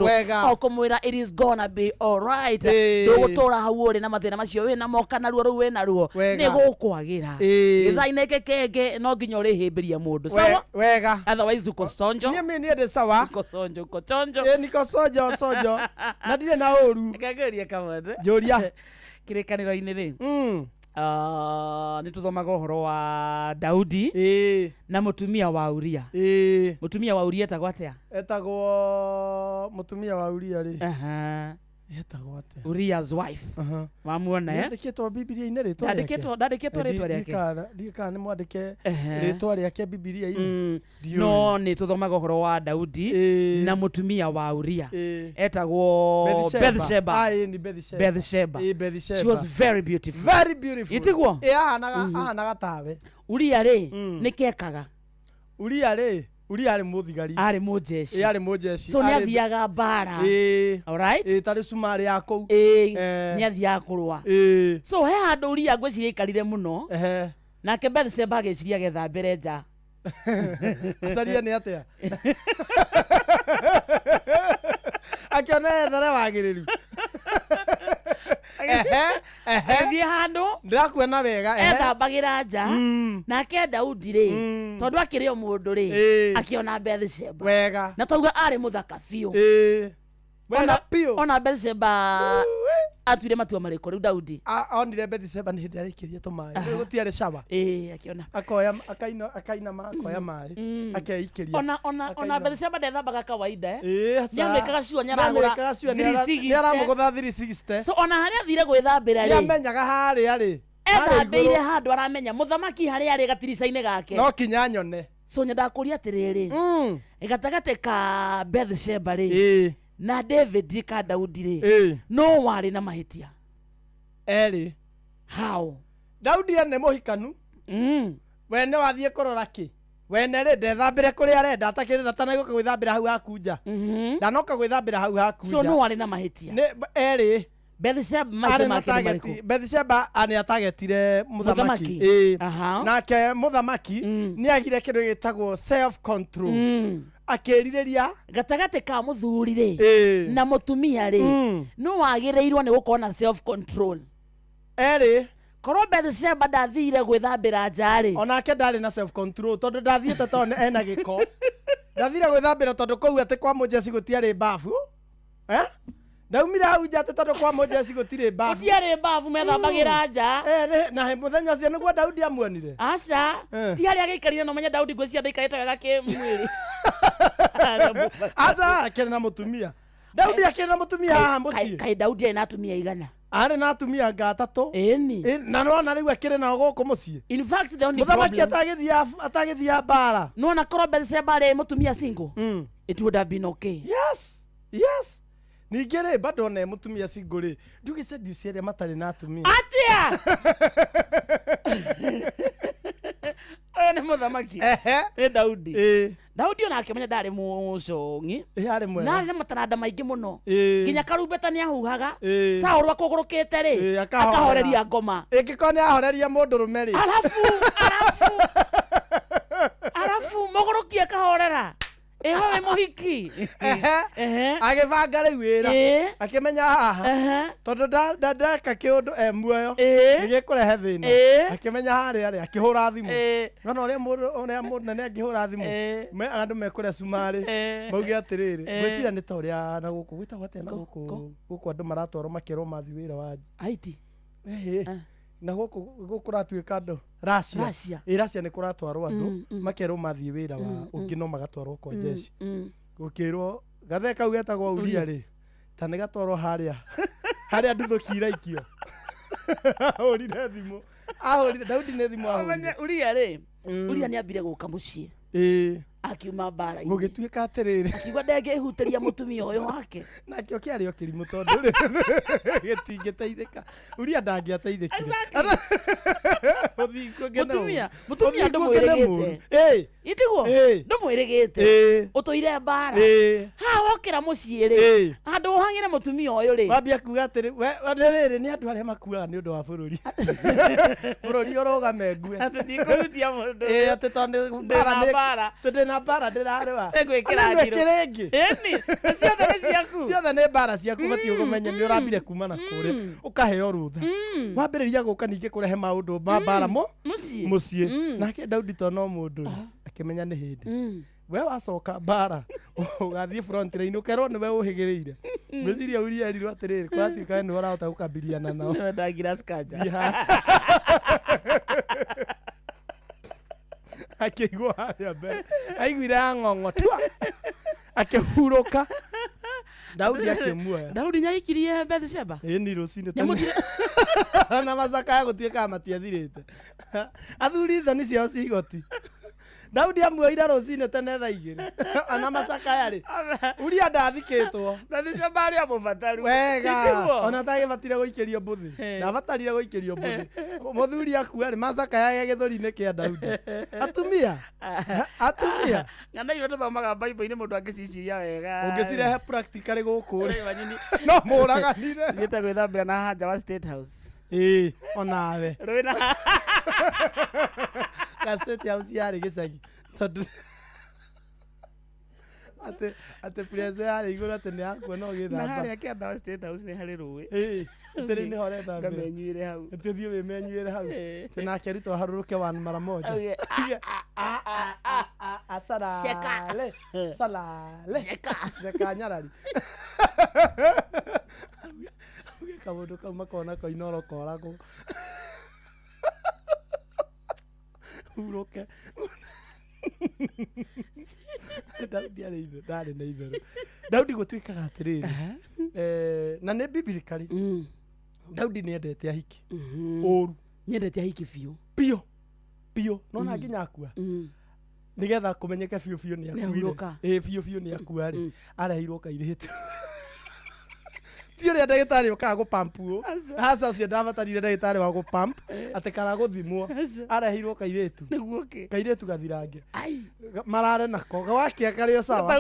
Speaker 7: Wega.
Speaker 10: Okumwira it is gonna be all right. Ndugutura hau uri na mathina macio we na moka na ruo we na ruo ni gukwagira. Igitha inege keke no nginya uri himbiria mundu. Sawa?
Speaker 7: Wega.
Speaker 10: Otherwise uko sonjo.
Speaker 7: Mimi ni ende sawa.
Speaker 10: Uko sonjo.
Speaker 7: Niko sonjo. Na ndire na uru.
Speaker 10: Kageria kamwe.
Speaker 7: Joria.
Speaker 10: Kirikaniro-ini ri. Ni tuthomaga uhoro wa Daudi na mutumia wa Uria. Mutumia wa Uria etagwo atia?
Speaker 7: Etagwo mutumia wa Uria ri. Etagwo atia?
Speaker 10: Uria's wife. Wamuona
Speaker 7: Ndandikitwo Biblia-ini ritwa riake.
Speaker 10: Ndandikitwo ritwa riake.
Speaker 7: Ndikana ni mwandike ritwa riake Biblia-ini.
Speaker 10: No ni tuthomaga uhoro wa Daudi na mutumia wa Uria. Etagwo Bathsheba.
Speaker 7: Ni Bathsheba.
Speaker 10: She was very beautiful.
Speaker 7: Very beautiful.
Speaker 10: Itigwo?
Speaker 7: Ahanaga tawe.
Speaker 10: Uria ri nikekaga.
Speaker 7: Uria ari muthigari.
Speaker 10: Ari mujeshi.
Speaker 7: Ari mujeshi.
Speaker 10: So ni athiaga bara. All right?
Speaker 7: Tari sumari yako.
Speaker 10: Ni athiaga kurwa. So he handu Uria ngwiciria ikarire muno. Nake Bathsheba agiciria gethambire nja.
Speaker 7: Acaria ni atia? Akiona ethare wagiriru.
Speaker 10: Ethi handu
Speaker 7: ndirakuona wega
Speaker 10: ethambagira nja nake Daudi ri tondu akiri o mundu ri akiona Bathsheba
Speaker 7: wega
Speaker 10: na twauga ari muthaka biu
Speaker 2: wega pio
Speaker 10: ona Bethsheba atuire matua mariko riu Daudi
Speaker 2: onire Bethsheba ni hindi arikirie tumaĩ gutiarĩ caba
Speaker 10: akiona
Speaker 2: akoya akaina makoya maĩ akeikiria
Speaker 10: ona Bethsheba ndethambaga kawaida
Speaker 2: ni
Speaker 10: amekaga cio nyaragura
Speaker 2: ni aramugutha 360
Speaker 10: so ona haria athire gwithambira ri
Speaker 2: ni amenyaga haria ri
Speaker 10: ethambeire handu aramenya muthamaki haria ari gatirica-inĩ gake
Speaker 2: no kinya nyone
Speaker 10: so nyendakuria atiriri gatagate ka Bethsheba ri na David ka Daudi ri no wari na mahitia
Speaker 2: eri
Speaker 10: how
Speaker 2: Daudi ene muhikanu wene wathie kurora ki wene ri ndethambire kuri arenda atakirira tanaguka gwithambira hau hakunja ndanoka gwithambira hau hakunja
Speaker 10: so no wari na mahitia
Speaker 2: eri
Speaker 10: Bethsheba
Speaker 2: ani atagetire muthamaki nake muthamaki ni agire kindu gitagwo self control akiririria
Speaker 10: gatagate ka muthuri ri na mutumia ri no wagireirwo ni gukorwo na self control
Speaker 2: eri
Speaker 10: korwo Bethsheba ndathire gwithambira njari
Speaker 2: onake ndari na self control tondu ndathiete tondu ena giko ndathire gwithambira tondu kou ati kwa mujeci gutiari bafu ndaumira hau nja tondu kwa mujeci gutire bafu
Speaker 10: gutiari bafu methambagira nja
Speaker 2: na muthenya ucio niguo Daudi amuonire
Speaker 10: aca ti haria gaikarire no menya Daudi ngwiciria ndaikarite wega kimwiri
Speaker 2: aca akiri na mutumia Daudi akiri na mutumia haha mucii
Speaker 10: kai Daudi ena atumia igana
Speaker 2: ari na atumia gatatu na nona riu akiri na guku mucii
Speaker 10: in fact the only
Speaker 2: muthamaki atagithia bara
Speaker 10: no na korwo Bethsheba ri mutumia single it would have been okay
Speaker 2: yes ningĩ rĩ bado ne mutumia single rĩ ndugice ndiuciaria matari na atumia
Speaker 10: atia oyo nĩ muthamaki nĩ Daudi Daudi ona akĩmenya ndarĩ mũcongi narĩ na mataranda maingĩ mũno nginya karumbeta nĩ ahuhaga Saũlũ akũgũrũkĩte rĩ akahoreria ngoma
Speaker 2: ĩngĩkorwo nĩ ahoreria mũndũrũme rĩ
Speaker 10: arafu mũgũrũkie kahorera eho we muhiki
Speaker 2: agibanga riu wira akimenya haha tondu ndaka kiundu muoyo nigikurehe thina akimenya haria ri akihura thimu nona uria mundu nene akihura thimu andu mekure sumari mauge atiriri gwicira ni toria na guku gwitagwo atia na guku andu maratwarwo makirwo mathi wira wa
Speaker 10: aiti
Speaker 2: na guku ratuika andu Russia ni kuratwarwo andu makerwo mathie wira wa ungi no magatwarwo kwa jeshi gukirwo gatheka ugetagwo uria ri tane gatwarwo haria nduthuki ikio ahorire thimu Daudi ne thimu ahorire
Speaker 10: uria ri uria ni ambire guka mucii akiuma bara
Speaker 2: gugituika atiriri
Speaker 10: akigwa ndengehutaria mutumia uyu wake
Speaker 2: nakio kiario kirimu tondu gitingiteithika uria ndangiateithikire
Speaker 10: mutumia ndumwirigite itiguo ndumwirigite utoire mbara ha wokira mucii ri andu uhangire mutumia uyu ri
Speaker 2: wambia kuga atiri riri ni andu aria makuaga ni undu wa bururi urugame ngue
Speaker 10: ati ndikurutia mundu
Speaker 2: ati tondu bara ndirarwa
Speaker 10: ngwikira
Speaker 2: ngiringi
Speaker 10: eni ciothe ni ciaku
Speaker 2: ciothe ni bara ciaku bati ugumenya ni urambire kuma na kuria ukaheo rutha wambiriria guka ningi kurehe maundu ma bara mucii nake Daudi to no mundu akimenya ni hindi we wacoka bara ugathie front line ukerwo ni we uhigiriire meciria uria rirwo atiriri kwatuika ni urahota gukambiriana nao
Speaker 10: ndagira skanja
Speaker 2: akigwa haria mbere aiguire ng'ong'otua akihuruka Daudi akimuoya
Speaker 10: Daudi nyaikirie Bethsheba
Speaker 2: ni rucini na macaka ya gutuika matiathirite athuri thoni ciao cigoti Daudi amuoira rucini tene thaa igiri ana macaka yari uria ndathikitwo
Speaker 10: Bethsheba ari amubataru
Speaker 2: wega ona tagibatire guikirio mbuthi ndabatarire guikirio mbuthi muthuri akua ri macaka yake githuri-ini kia Daudi atumia
Speaker 10: ng'ana iwe tuthomaga Bible-ini mundu angiciciria wega
Speaker 2: ungicirehe practically guku no muraganire
Speaker 10: ngite gwithambira na haja wa State House
Speaker 2: onawe
Speaker 10: rwina
Speaker 2: ka State House yari gicagi tondu ate prezo yari iguru ate ni akwa no githamba
Speaker 10: na haria kianda State House ni hari ruwi
Speaker 2: tere ni hore thambira
Speaker 10: ngamenyuire hau
Speaker 2: tuthie we menyuire hau tena kerito haruruke wan mara moja salale nyarari
Speaker 7: Kamundu kau makona ko Inoro koragwo. Uroke. Daudi arĩ ithe, ndarĩ na itherũ. Daudi gũtuĩkaga atĩrĩrĩ, na nĩ biblically, Daudi nĩendete ahiki ũru,
Speaker 10: nĩendete ahiki biũ
Speaker 7: biũ, nona nginya akua nĩgetha kũmenyeke biũ nĩ akuire, biũ nĩ akua rĩ, areheirwo kairĩtu. Ti ũrĩa ndagĩtarĩ ũkaga gũpampu hasa ũcio ndabatarire ndagĩtarĩ wa gũpamp atĩ kana gũthimwo, areheirwo kairĩtu, kairĩtu gathirange marare nako gawakia karĩo sawa.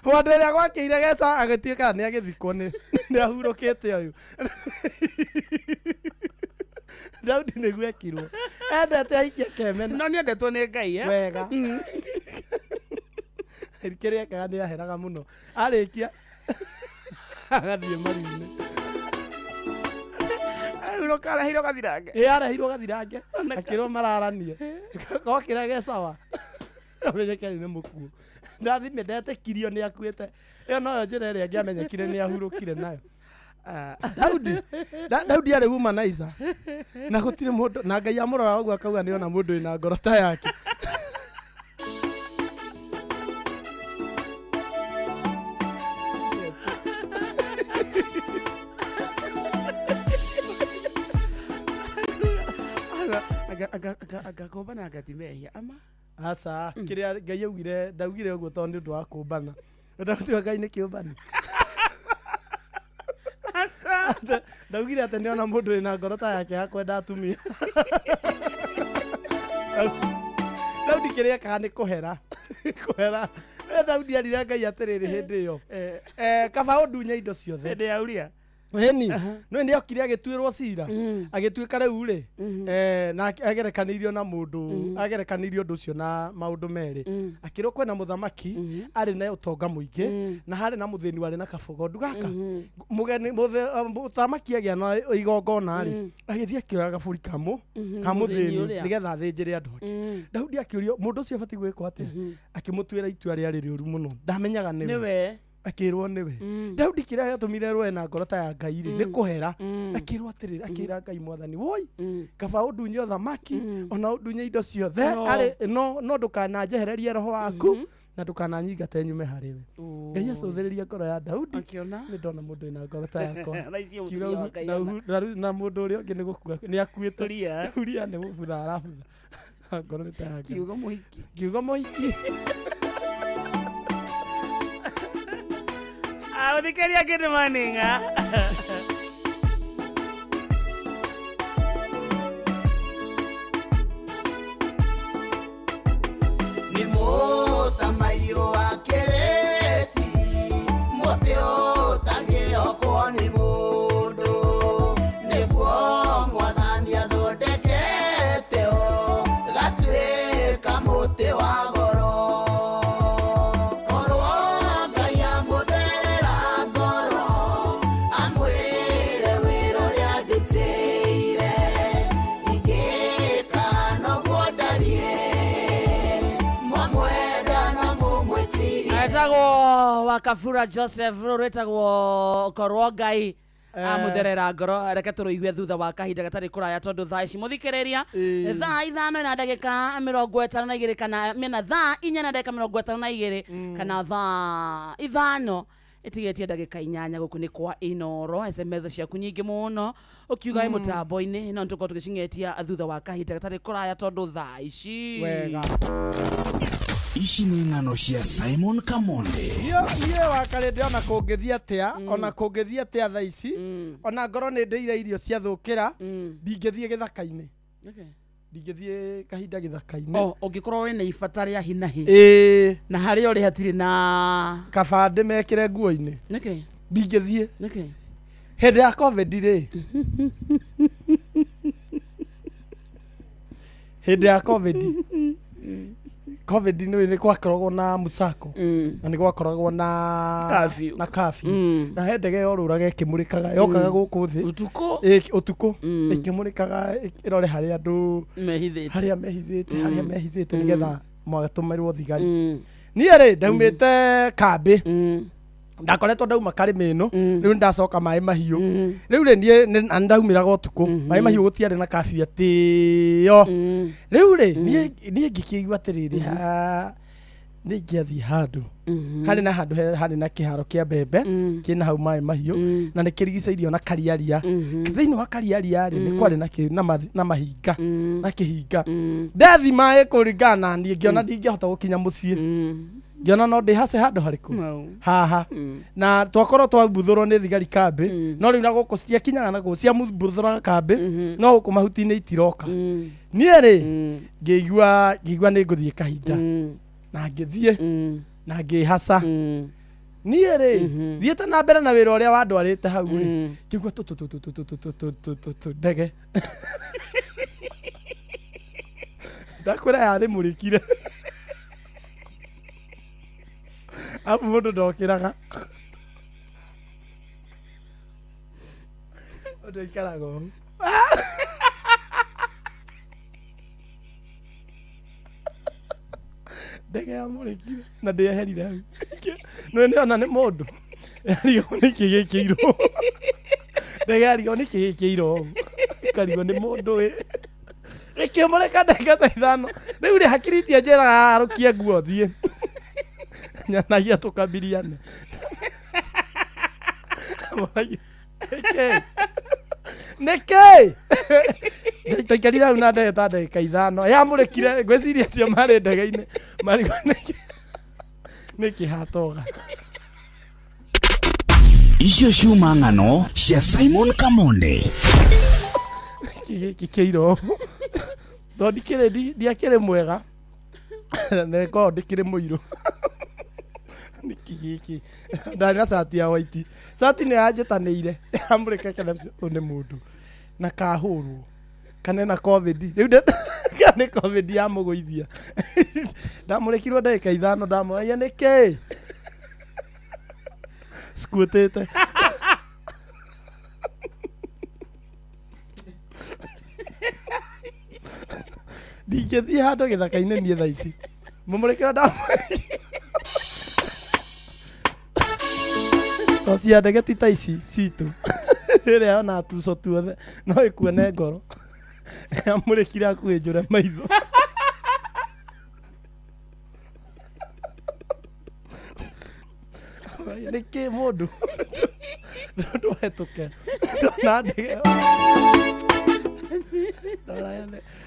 Speaker 7: Wandĩrĩa gwakĩire geta agĩtuĩka nĩ agĩthikwo nĩ ahurũkĩte ũyũ. Daudi nĩguo ekirwo, endete aikia kemena,
Speaker 10: no nĩendetwo nĩ Ngai
Speaker 7: wega. Kĩrĩa ekaga nĩ aheraga mũno, arĩkia agathiĩ maru-inĩ.
Speaker 10: Areheirwo gathirange,
Speaker 7: areheirwo gathirange akĩrwo mararanie, gokĩra ge sawa, amenyeke nĩ mũkuũ. Ndathime ndetĩkirio nĩ akuĩte, ĩyo noyo njĩra ĩrĩa angĩamenyekire nĩ ahurũkire nayo. Daudi arĩ womanizer na gũtirĩ mũndũ, na Ngai amũrora ũguo akauga nĩona mũndũ wĩna ngoro ta yake.
Speaker 10: Agakombana agatimehia ama
Speaker 7: asa kĩrĩa Ngai augire, ndaugire ũguo tondũ nĩ ũndũ wa kũmbana. Ndakũtua Ngai nĩ kĩũmbani. Ndaugire atĩ nĩona mũndũ wĩna ngoro ta yake ya kwenda atumia. Daudi kĩrĩa ekaga nĩ kũhera. Daudi arire Ngai atĩrĩrĩ hĩndĩ ĩyo, kaba ũndunye indo ciothe.
Speaker 10: Hĩndĩ ya Uria
Speaker 7: Eni, no nĩ okire agĩtuĩrwo cira, agĩtuĩka rĩu rĩ, na agerekanirio na mũndũ, agerekanirio ũndũ ũcio na maũndũ merĩ. Akĩrwo kwĩna mũthamaki arĩ na ũtonga mũingĩ na harĩ na mũthĩni warĩ na kabogondu gaka. Mũthamaki agĩa na igongona rĩ, agĩthiĩ akĩoya gabũri ka mũthĩni nĩgetha athĩnjĩre andũ ake. Daudi akĩũrio mũndũ ũcio abatiĩ gwĩkwo atĩa, akĩmũtuĩra itua rĩarĩ rĩũru mũno, ndamenyaga nĩwe. Akĩrwo nĩwe. Daudi kĩrĩa gĩatũmire rwe na ngoro ta ya Ngai rĩ, nĩ kũhera. Akĩrwo atĩrĩrĩ, akĩra Ngai Mwathani, woi kaba ũndunye ũthamaki ona ũndunye indo ciothe, arĩ no ndũkananjehererie roho waku na ndũkananyingate nyume harĩ we. Ngai acũthĩrĩria ngoro ya Daudi, nĩ ndona mũndũ wĩna ngoro ta yakwa. Na mũndũ ũrĩa ũngĩ nĩ gũkua nĩ akuĩte. Uria nĩ mũbutha arabutha, ngoro nĩ ta yake. Kiugo mũhiki.
Speaker 10: Thikĩria kĩndũ maninga.
Speaker 5: Nĩ mũtamaiyũ wa kĩrĩti, mũtĩ ũtangĩokwo nĩ mũndũ, nĩguo Mwathani athondekete o gatuĩka mũtĩ wa goro.
Speaker 10: Wakabura Joseph rwĩtagwo korwo Ngai amũtherera ngoro. Reke tũrũigue thutha wa kahinda gatarĩ kũraya tondũ thaa ici mũthikĩrĩria thaa 5 na ndagĩka 52 kana mena thaa 4 na ndagĩka 52 kana thaa 5 ĩtigĩtie ndagĩka 8 gũkũ nĩ kwa Inoro. SMS ciaku nyingĩ mũno ũkiuga mũtambo-inĩ, no tũkorwo tũgĩcing'etia thutha wa kahinda gatarĩ kũraya tondũ thaa ici
Speaker 7: wega.
Speaker 3: Ici nĩ ng'ano cia Simon Kamonde.
Speaker 7: Niĩ wakarĩndĩ ona kũngĩthiĩ atĩa, ona kũngĩthiĩ atĩa thaa ici, ona ngoro nĩ ndĩire irio ciathũkĩra, ndingĩthiĩ gĩthaka-inĩ. Ndingĩthiĩ kahinda gĩthaka-inĩ.
Speaker 10: Ũngĩkorwo wĩna ibata rĩa hi na hi na harĩa ũrĩ hatirĩ na
Speaker 7: kaba ndĩmekĩre nguo-inĩ, ndingĩthiĩ. Hĩndĩ ya COVID rĩ, hĩndĩ ya COVID nĩ gwakoragwo na musako na nĩ gwakoragwo na curfew na he ndege yorũraga ĩkĩmũrĩkaga yokaga gũkũ thĩ ũtukũ ĩkĩmũrĩkaga ĩrore harĩa andũ harĩa mehithĩte nĩgetha mwagatumirwo thigari niä rä ndaumä kambi ndakoretwo ndauma karä mä no rä u ndacoka maä mahiå rä u rä niä ndaumä raga å tukå maä mahiå gå tiarä na kabi atä yo rä u rä niä ngä kä igua atä rä rä nä ingä athiä handå harä na kä haro kä a mbembe kä na hau maä mahiå na nä kä rigicairio na kariaria thä-inä wa kariaria rä nä kwarä na mahinga na kä hinga ndethi maä kå ringana niä ngä ona ndingä hota gå kinya må ciä ngĩona no ndĩhace handũ harĩkũ haha na twakorwo twambuthũrwo nĩ thigari kambĩ no rĩu na gũkũ citiakinyaga na gũkũ ciambuthũra kambĩ no gũkũ mahuti-inĩ itiroka niĩ rĩ ngĩigua nĩ ngũthiĩ kahinda na ngĩthiĩ na ngĩhaca niĩ rĩ thiĩte na mbere na wĩra ũrĩa wandwarĩte hau rĩ ngĩigua ndege ndakwĩra yarĩ mũrĩkire apu mundu ndokiraga mundu ikaraga ũũ ndege yamũrĩkire na ndĩeherire hau nĩ ona nĩ mũndũ yarigwo nĩ kĩ gĩkĩirwo ndege yarigwo nĩ kĩ gĩkĩirwo ũũ ikarigwo nĩ mũndũ ĩkĩmũrĩka ndege ta ithano rĩu rĩ hakiri itia njĩraga arũkie nguo thiĩ nyanagia tukabiliane nĩkĩ ndaikarire hau na ndege ta ndagĩka ithano yamũrĩkire ngwĩciria acio marĩ ndege-inĩ marigwo nĩkĩ hatoga
Speaker 3: icio ciuma ng'ano cia Simon Kamonde
Speaker 7: gĩkĩ kĩiro no ndiakĩrĩ mwega nĩkorwo ndĩkĩrĩ mũirũ niki ndani na sati ya white sati nä yanjätanäire amũrĩka kana ũyũ nĩ mũndũ na kahũrwo kana na covid rĩu nĩ covid yamũgũithia ndamũrĩkirwo ndagĩka ithano ndamũragia nĩkĩ cikuĩtĩte ndingĩthiĩ handũ gĩthaka-inĩ niĩ thaa ici mũmũrĩkĩra ndamũrĩkia cia ndege ti ta ici citũ ĩrĩa ona tuco tuothe no ĩkuone ngoro amũrĩkire akuhĩ njũre maitho nĩkĩ mũndũ ndũhetũke ndona ndege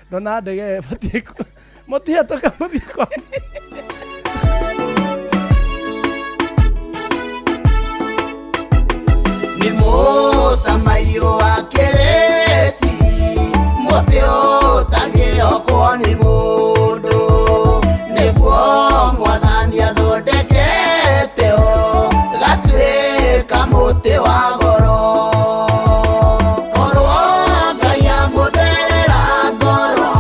Speaker 7: ndona ndege batiĩ mũtihetũka mũthiĩ kwa
Speaker 5: Mutamayo akereti mote otagĩokwo nĩ mũndũ nĩguo mwathani athondekete o gatuĩka mũtĩ wa goro korwo Ngai amũtherera ngoro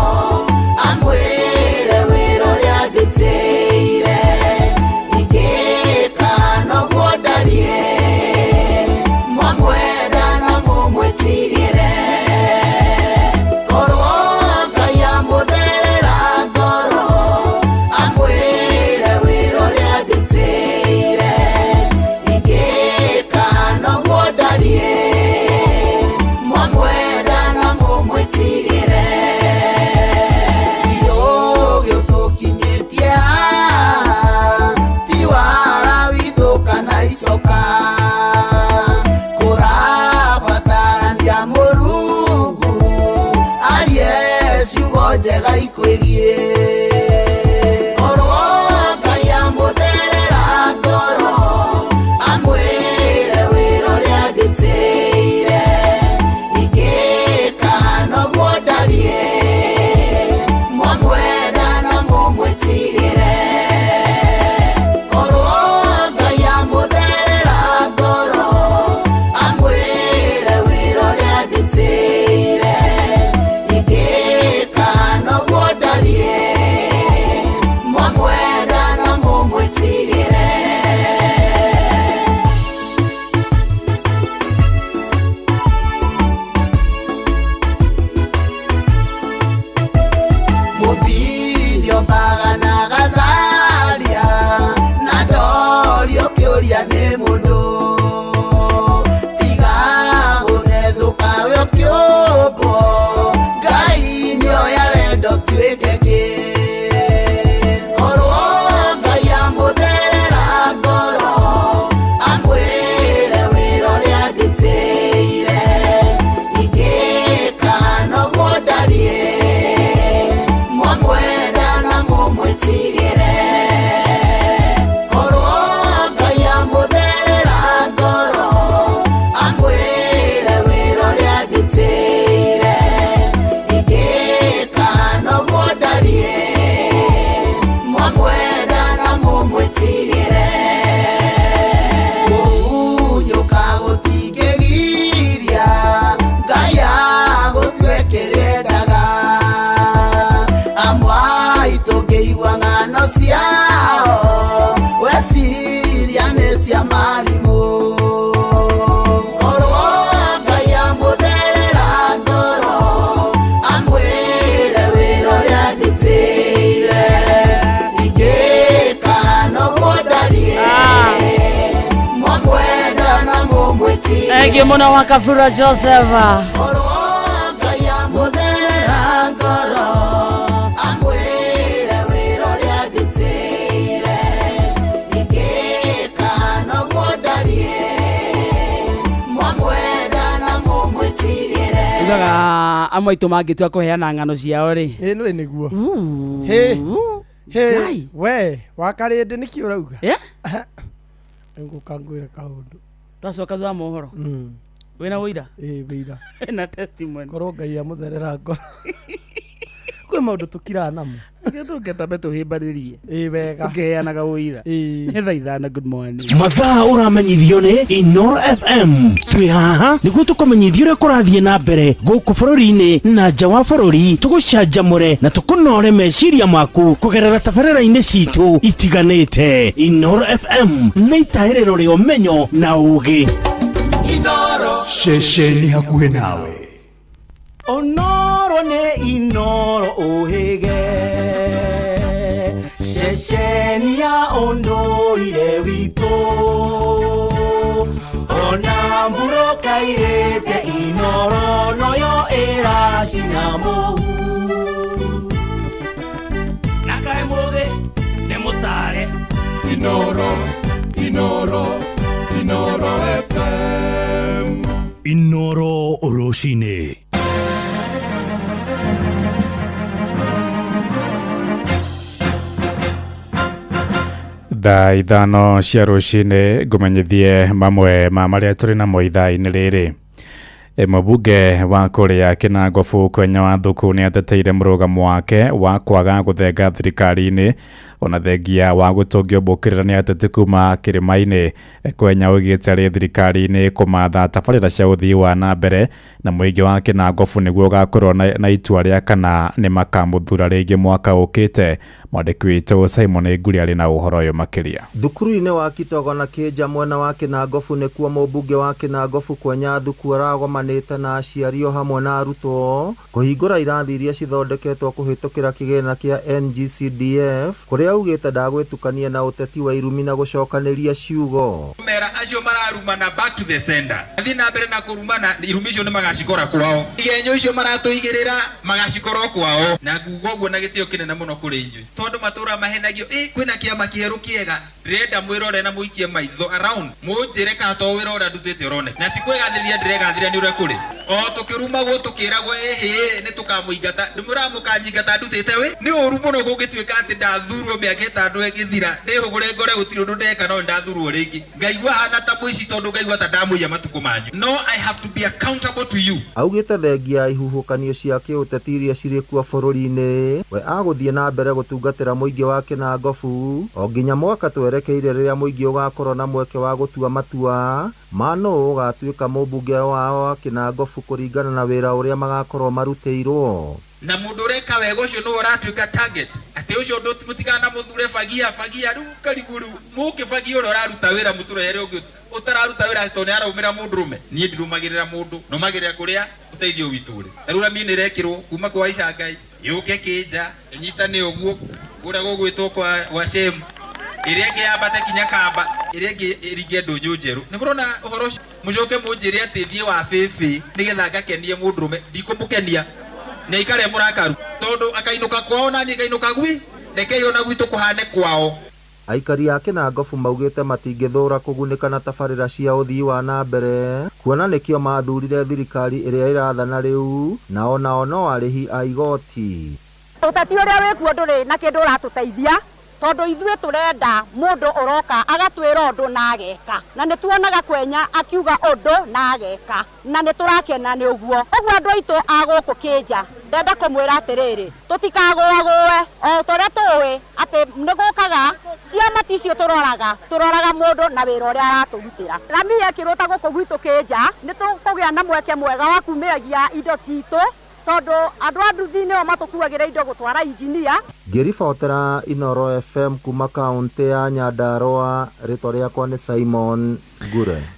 Speaker 5: amwĩre wĩra ũrĩa ndutĩire ingĩka noguo ndariĩ what mũmwĩti
Speaker 10: Thank you mũno wa Kafura Joseph.
Speaker 5: Ngai amũtherera ngoro amwĩre wĩra ũrĩa ndutĩire ingĩka noguo ndarie mwamwenda na mũmwĩtigĩre
Speaker 10: Ugaga amwe aitũ mangĩtua kũheana ng'ano ciao rĩ.
Speaker 7: Nĩ nĩguo. We wakarĩndĩ nĩkĩ ũrauga? Ngũkangwĩra kaũndũ.
Speaker 10: Twacoka thutha mohoro. Wĩna ũira?
Speaker 7: Wĩira.
Speaker 10: Na testimony.
Speaker 7: Korwo Ngai amũtherera ngoro. Kwĩ maũndũ tũkiraga namo.
Speaker 10: Tũngĩtambe tũhĩmbarĩrie.
Speaker 7: Wega.
Speaker 10: Tũkĩheanaga ũira. Thaa ithano, good morning.
Speaker 20: Mathaa ũramenyithio nĩ Inoro FM. Twĩ haha nĩguo tũkũmenyithia ũrĩa kũrathiĩ na mbere gũkũ bũrũri-inĩ na nja wa bũrũri, tũgũcanjamũre na tũkũnore meciria maku kũgerera tabarĩra-inĩ citũ itiganĩte. Inoro FM nĩ itaĩrĩro rĩa ũmenyo na ũũgĩ.
Speaker 5: Inoro
Speaker 20: Ceceni hakuhĩ nawe.
Speaker 5: Onoro nĩ Inoro ũhĩge ceceni ya ũndũire witũ ona mburo kairĩte Inoro noyo ĩracina mũhu
Speaker 20: Na kaĩ mũthĩ nĩ mũtare.
Speaker 5: Inoro FM
Speaker 20: Inoro rũcinĩ.
Speaker 21: Thaa ithano cia rũcinĩ ngũmenyithie mamwe ma marĩa tũrĩ namo ithaa-inĩ rĩrĩ. Mũmbunge wa kũrĩa Kinangũbu Kwenya Wathuku nĩ ateteire mũrũgamo wake wa kwaga gũthenga thirikari-inĩ ona thengia wa gũtũngio mbũkĩrĩra nĩ ateti kuma kĩrĩma-inĩ. Kwenya oigĩte arĩ thirikari-inĩ kũmatha tabarĩra cia ũthii wa na mbere na mũingĩ wa Kinangũbu nĩguo ũgakorwo na itua rĩa kana nĩ makamũthura rĩngĩ mwaka ũkĩte. Mwandĩki witũ Simon Nguri arĩ na ũhoro ũyũ makĩria.
Speaker 22: Thukuru-inĩ wa Kitogo na Kĩnja mwena wa Kinangũbu nĩkuo mũmbunge wa Kinangũbu Kwenya Wathuku aragomanĩte na aciari o hamwe na arutwo kũhingũra irathi iria cithondeketwo kũhĩtũkĩra kĩgĩna kĩa NGCDF kũrĩa augĩte ndagwĩtukania na ũteti wa irumi na gũcokanĩria ciugo.
Speaker 23: Mera acio mararumana back to the center. Athi na mbere na kurumana irumi icio nĩ magacikora kwao. Igenyo icio maratũigĩrĩra magacikora kwao. Na nguga ũguo na gĩtĩo kĩnene mũno kũrĩ inyuĩ. Tondũ matũra mahenagio kwĩna kĩama kĩerũ kĩega. Ndĩrenda mwĩrore na mũikie maitho around. Mũnjĩre ka to wĩra ũrĩa ndutĩte ũroneka. Na ti kwĩgathĩrĩria ndĩregathĩrĩria nĩ ũrĩa kũrĩ. O tũkĩrumagwo tũkĩragwo nĩ tũkamũingata. Ndĩmũramũkanjingata ndutĩte wĩ. Nĩ ũru mũno gũgĩtuĩka atĩ ndathurwo mĩaka ĩtano ĩgĩthira. Ndĩhũgũre ngore gũtirĩ ũndũ ndeka no ndathurwo rĩngĩ. Ngaigua hana ta mũici tondũ ngaigua ta ndamũiya matukũ manyu. No, I have to be accountable to you.
Speaker 22: Augĩte thengia ihuhũkanio cia kĩũteti iria cirĩ kuo bũrũri-inĩ, we agũthiĩ na mbere gũtungatĩra mũingĩ wa Kinangũbu o nginya mwaka twerekeire rĩrĩa mũingĩ ũgakorwo na mweke wa gũtua matua ma nũũ ũgatuĩka mũmbunge wao wa Kinangũbu kũringana na wĩra ũrĩa magakorwo marutĩirwo.
Speaker 23: Na mũndũ ũreka wega ũcio nĩwe ũratuĩka target. Atĩ ũcio mũtigana mũthure fagia rĩu kariguru mũkĩbagia ũrĩa ũraruta wĩra mũtũrehere ũngĩ ũtararuta wĩra tondũ nĩ araumĩra mũndũrũme. Niĩ ndirũmagĩrĩra mũndũ nomagĩrĩra kũrĩa ũteithio witũ ũrĩ. Rĩu mimi nĩrekĩrwo kuma kwa Aisha Ngai yũke Kĩnja nyitane ũguo ũrĩa gũgwĩtwo kwa Shem ĩrĩa ĩngĩ yambate kinya Kamba ĩrĩa ĩngĩ ĩringe ndũnyũ njerũ. Nĩ mũrona ũhoro ũcio mũcoke mũnjĩre atĩ thiĩ wa bĩbĩ nĩgetha ngakenie mũndũrũme ndikũmũkenia na ikare mũrakaru tondu akainũka kwao na niĩ ngainũka gwi rekei ona gwitũ kũhane kwao.
Speaker 22: Aikari a Kinangũbu maugĩte matingĩthũra kũgunĩka na tabarĩra cia ũthii wa na mbere kuona nĩkĩo mathurire thirikari ĩrĩa ĩrathana rĩu na onao no arĩhi a igoti.
Speaker 24: Ũteti ũrĩa wĩkuo ndũrĩ na kĩndũ ũratũteithia tondu ithuĩ tũrenda mũndũ ũroka agatwĩra ũndũ na ageka na nĩ tuonaga Kwenya akiuga ũndũ na ageka na nĩ tũrakena nĩ ũguo. Ũguo andũ aitũ a gũkũ Kĩnja ndenda kũmwĩra atĩrĩrĩ tũtikagũagũe o tũrĩa tũĩ atĩ nĩ gũkaga ciama ticio tũroraga mũndũ na wĩra ũrĩa aratũrutĩra. Rami yekĩrwo ta gũkũ gwitũ Kĩnja nĩ tũkũgĩa na mweke mwega wa kumĩragia indo citũ tondu andũ a nduthi nĩo matũkuagĩra indo gũtwara injinia.
Speaker 22: Ngĩribotera Inoro FM kuma kaunti ya Nyandarua, rĩtwa rĩakwa nĩ Simon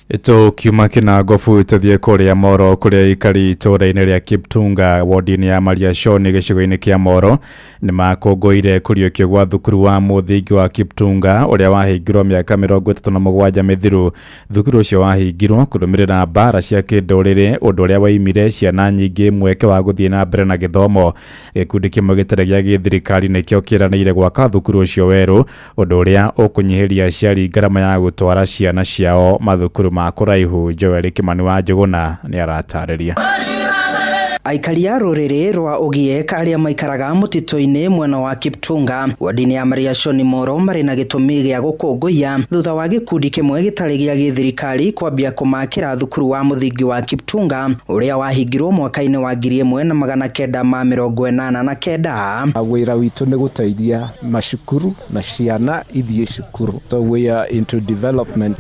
Speaker 21: Ito kiuma kina gofu tuthie kuria Moro kuria ikari itura-ini ria Kiptunga wodi-ini ya Mariashoni gicigo-ini kia Moro ni makongoire kuriukio gwa thukuru wa muthingi wa Kiptunga uria wahingirwo miaka 37 mithiru. Thukuru ucio wahingirwo kurumirira mbara cia kinduriri undu uria waimire ciana nyingi mweke wa guthie na mbere na githomo. Gikundi kimwe gitare gia githirikari nikio kiranire gwaka thukuru ucio weru undu uria ukunyihiria aciari ngarama ya gutwara ciana ciao mathukuru ma kuraihu. Joel Kimani wa Njuguna ni aratariria.
Speaker 4: Aikari a rũrĩrĩ rwa Ogiek arĩa maikaraga mũtitũ-inĩ mwena wa Kiptunga wodi-inĩ ya Mariashoni Moro marĩ na gĩtũmi gĩa gũkũngũiya thutha wa gĩkundi kĩmwe gĩtarĩ gĩa gĩthirikari kwambia kũmakĩra thukuru wa mũthingi wa Kiptunga ũrĩa wahingirwo mwaka-inĩ wa 1989.
Speaker 6: Wĩra witũ nĩ gũteithia macukuru na ciana ithiĩ cukuru. So we are into development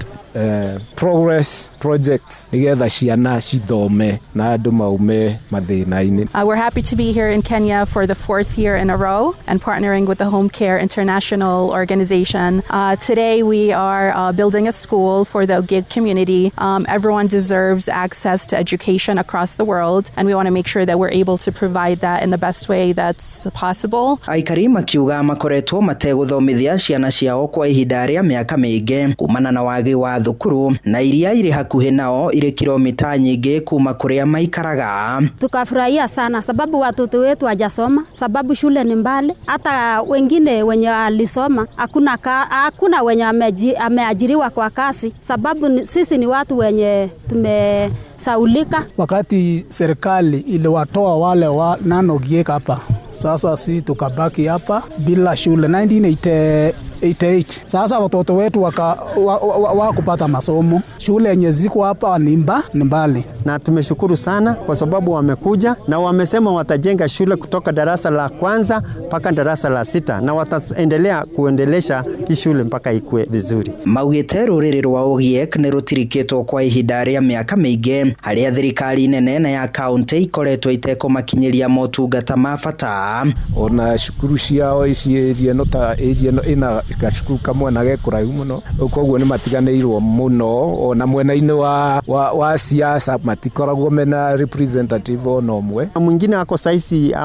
Speaker 6: progress projects nigetha ciana cithome na andu maume mathina-ini.
Speaker 8: We're happy to be here in Kenya for the 4th year in a row and partnering with the Home Care International Organization. Today we are building a school for the Ogiek community. Everyone deserves access to education across the world and we want to make sure that we're able to provide that in the best way that's possible.
Speaker 4: Aikari makiuga makoretwo mategũthomithia ciana ciao kwa ihinda rĩa mĩaka mĩingĩ kumana na wagi wa thukuru na iria iri hakuhi nao iri kilomita nyingi kuma kuria maikaraga.
Speaker 12: Tukafurahia sana sababu watoto wetu hawajasoma, sababu shule ni mbali, hata wengine wenye walisoma hakuna wenye ameajiriwa kwa kazi, sababu sisi ni watu wenye tumesaulika.
Speaker 15: Wakati serikali iliwatoa wale wa Ogiek hapa, sasa si tukabaki hapa bila shule 1988. Sasa watoto wetu wakupata masomo. Shule yenye ziko hapa ni mbali.
Speaker 25: Na tumeshukuru sana kwa sababu wamekuja na wamesema watajenga shule kutoka darasa la kwanza mpaka darasa la 6 na wataendelea kuendelesha hii shule mpaka ikue vizuri.
Speaker 4: Maugite rũrĩrĩ rwa Ogiek nĩ rũtirikĩtwo kwa ihinda rĩa mĩaka mĩingĩ harĩa thirikari nene na ya kaunti ikoretwo itekũmakinyĩria motungata ma bata.
Speaker 6: Ona cukuru ciao icirie no ta area no ina gacukuru kamwe na gekuraihu muno, koguo nĩ matiganĩirwo muno. Ona mwena-inĩ wa siasa matikoragwo mena representative ona ũmwe.
Speaker 25: Mwingine ako saisi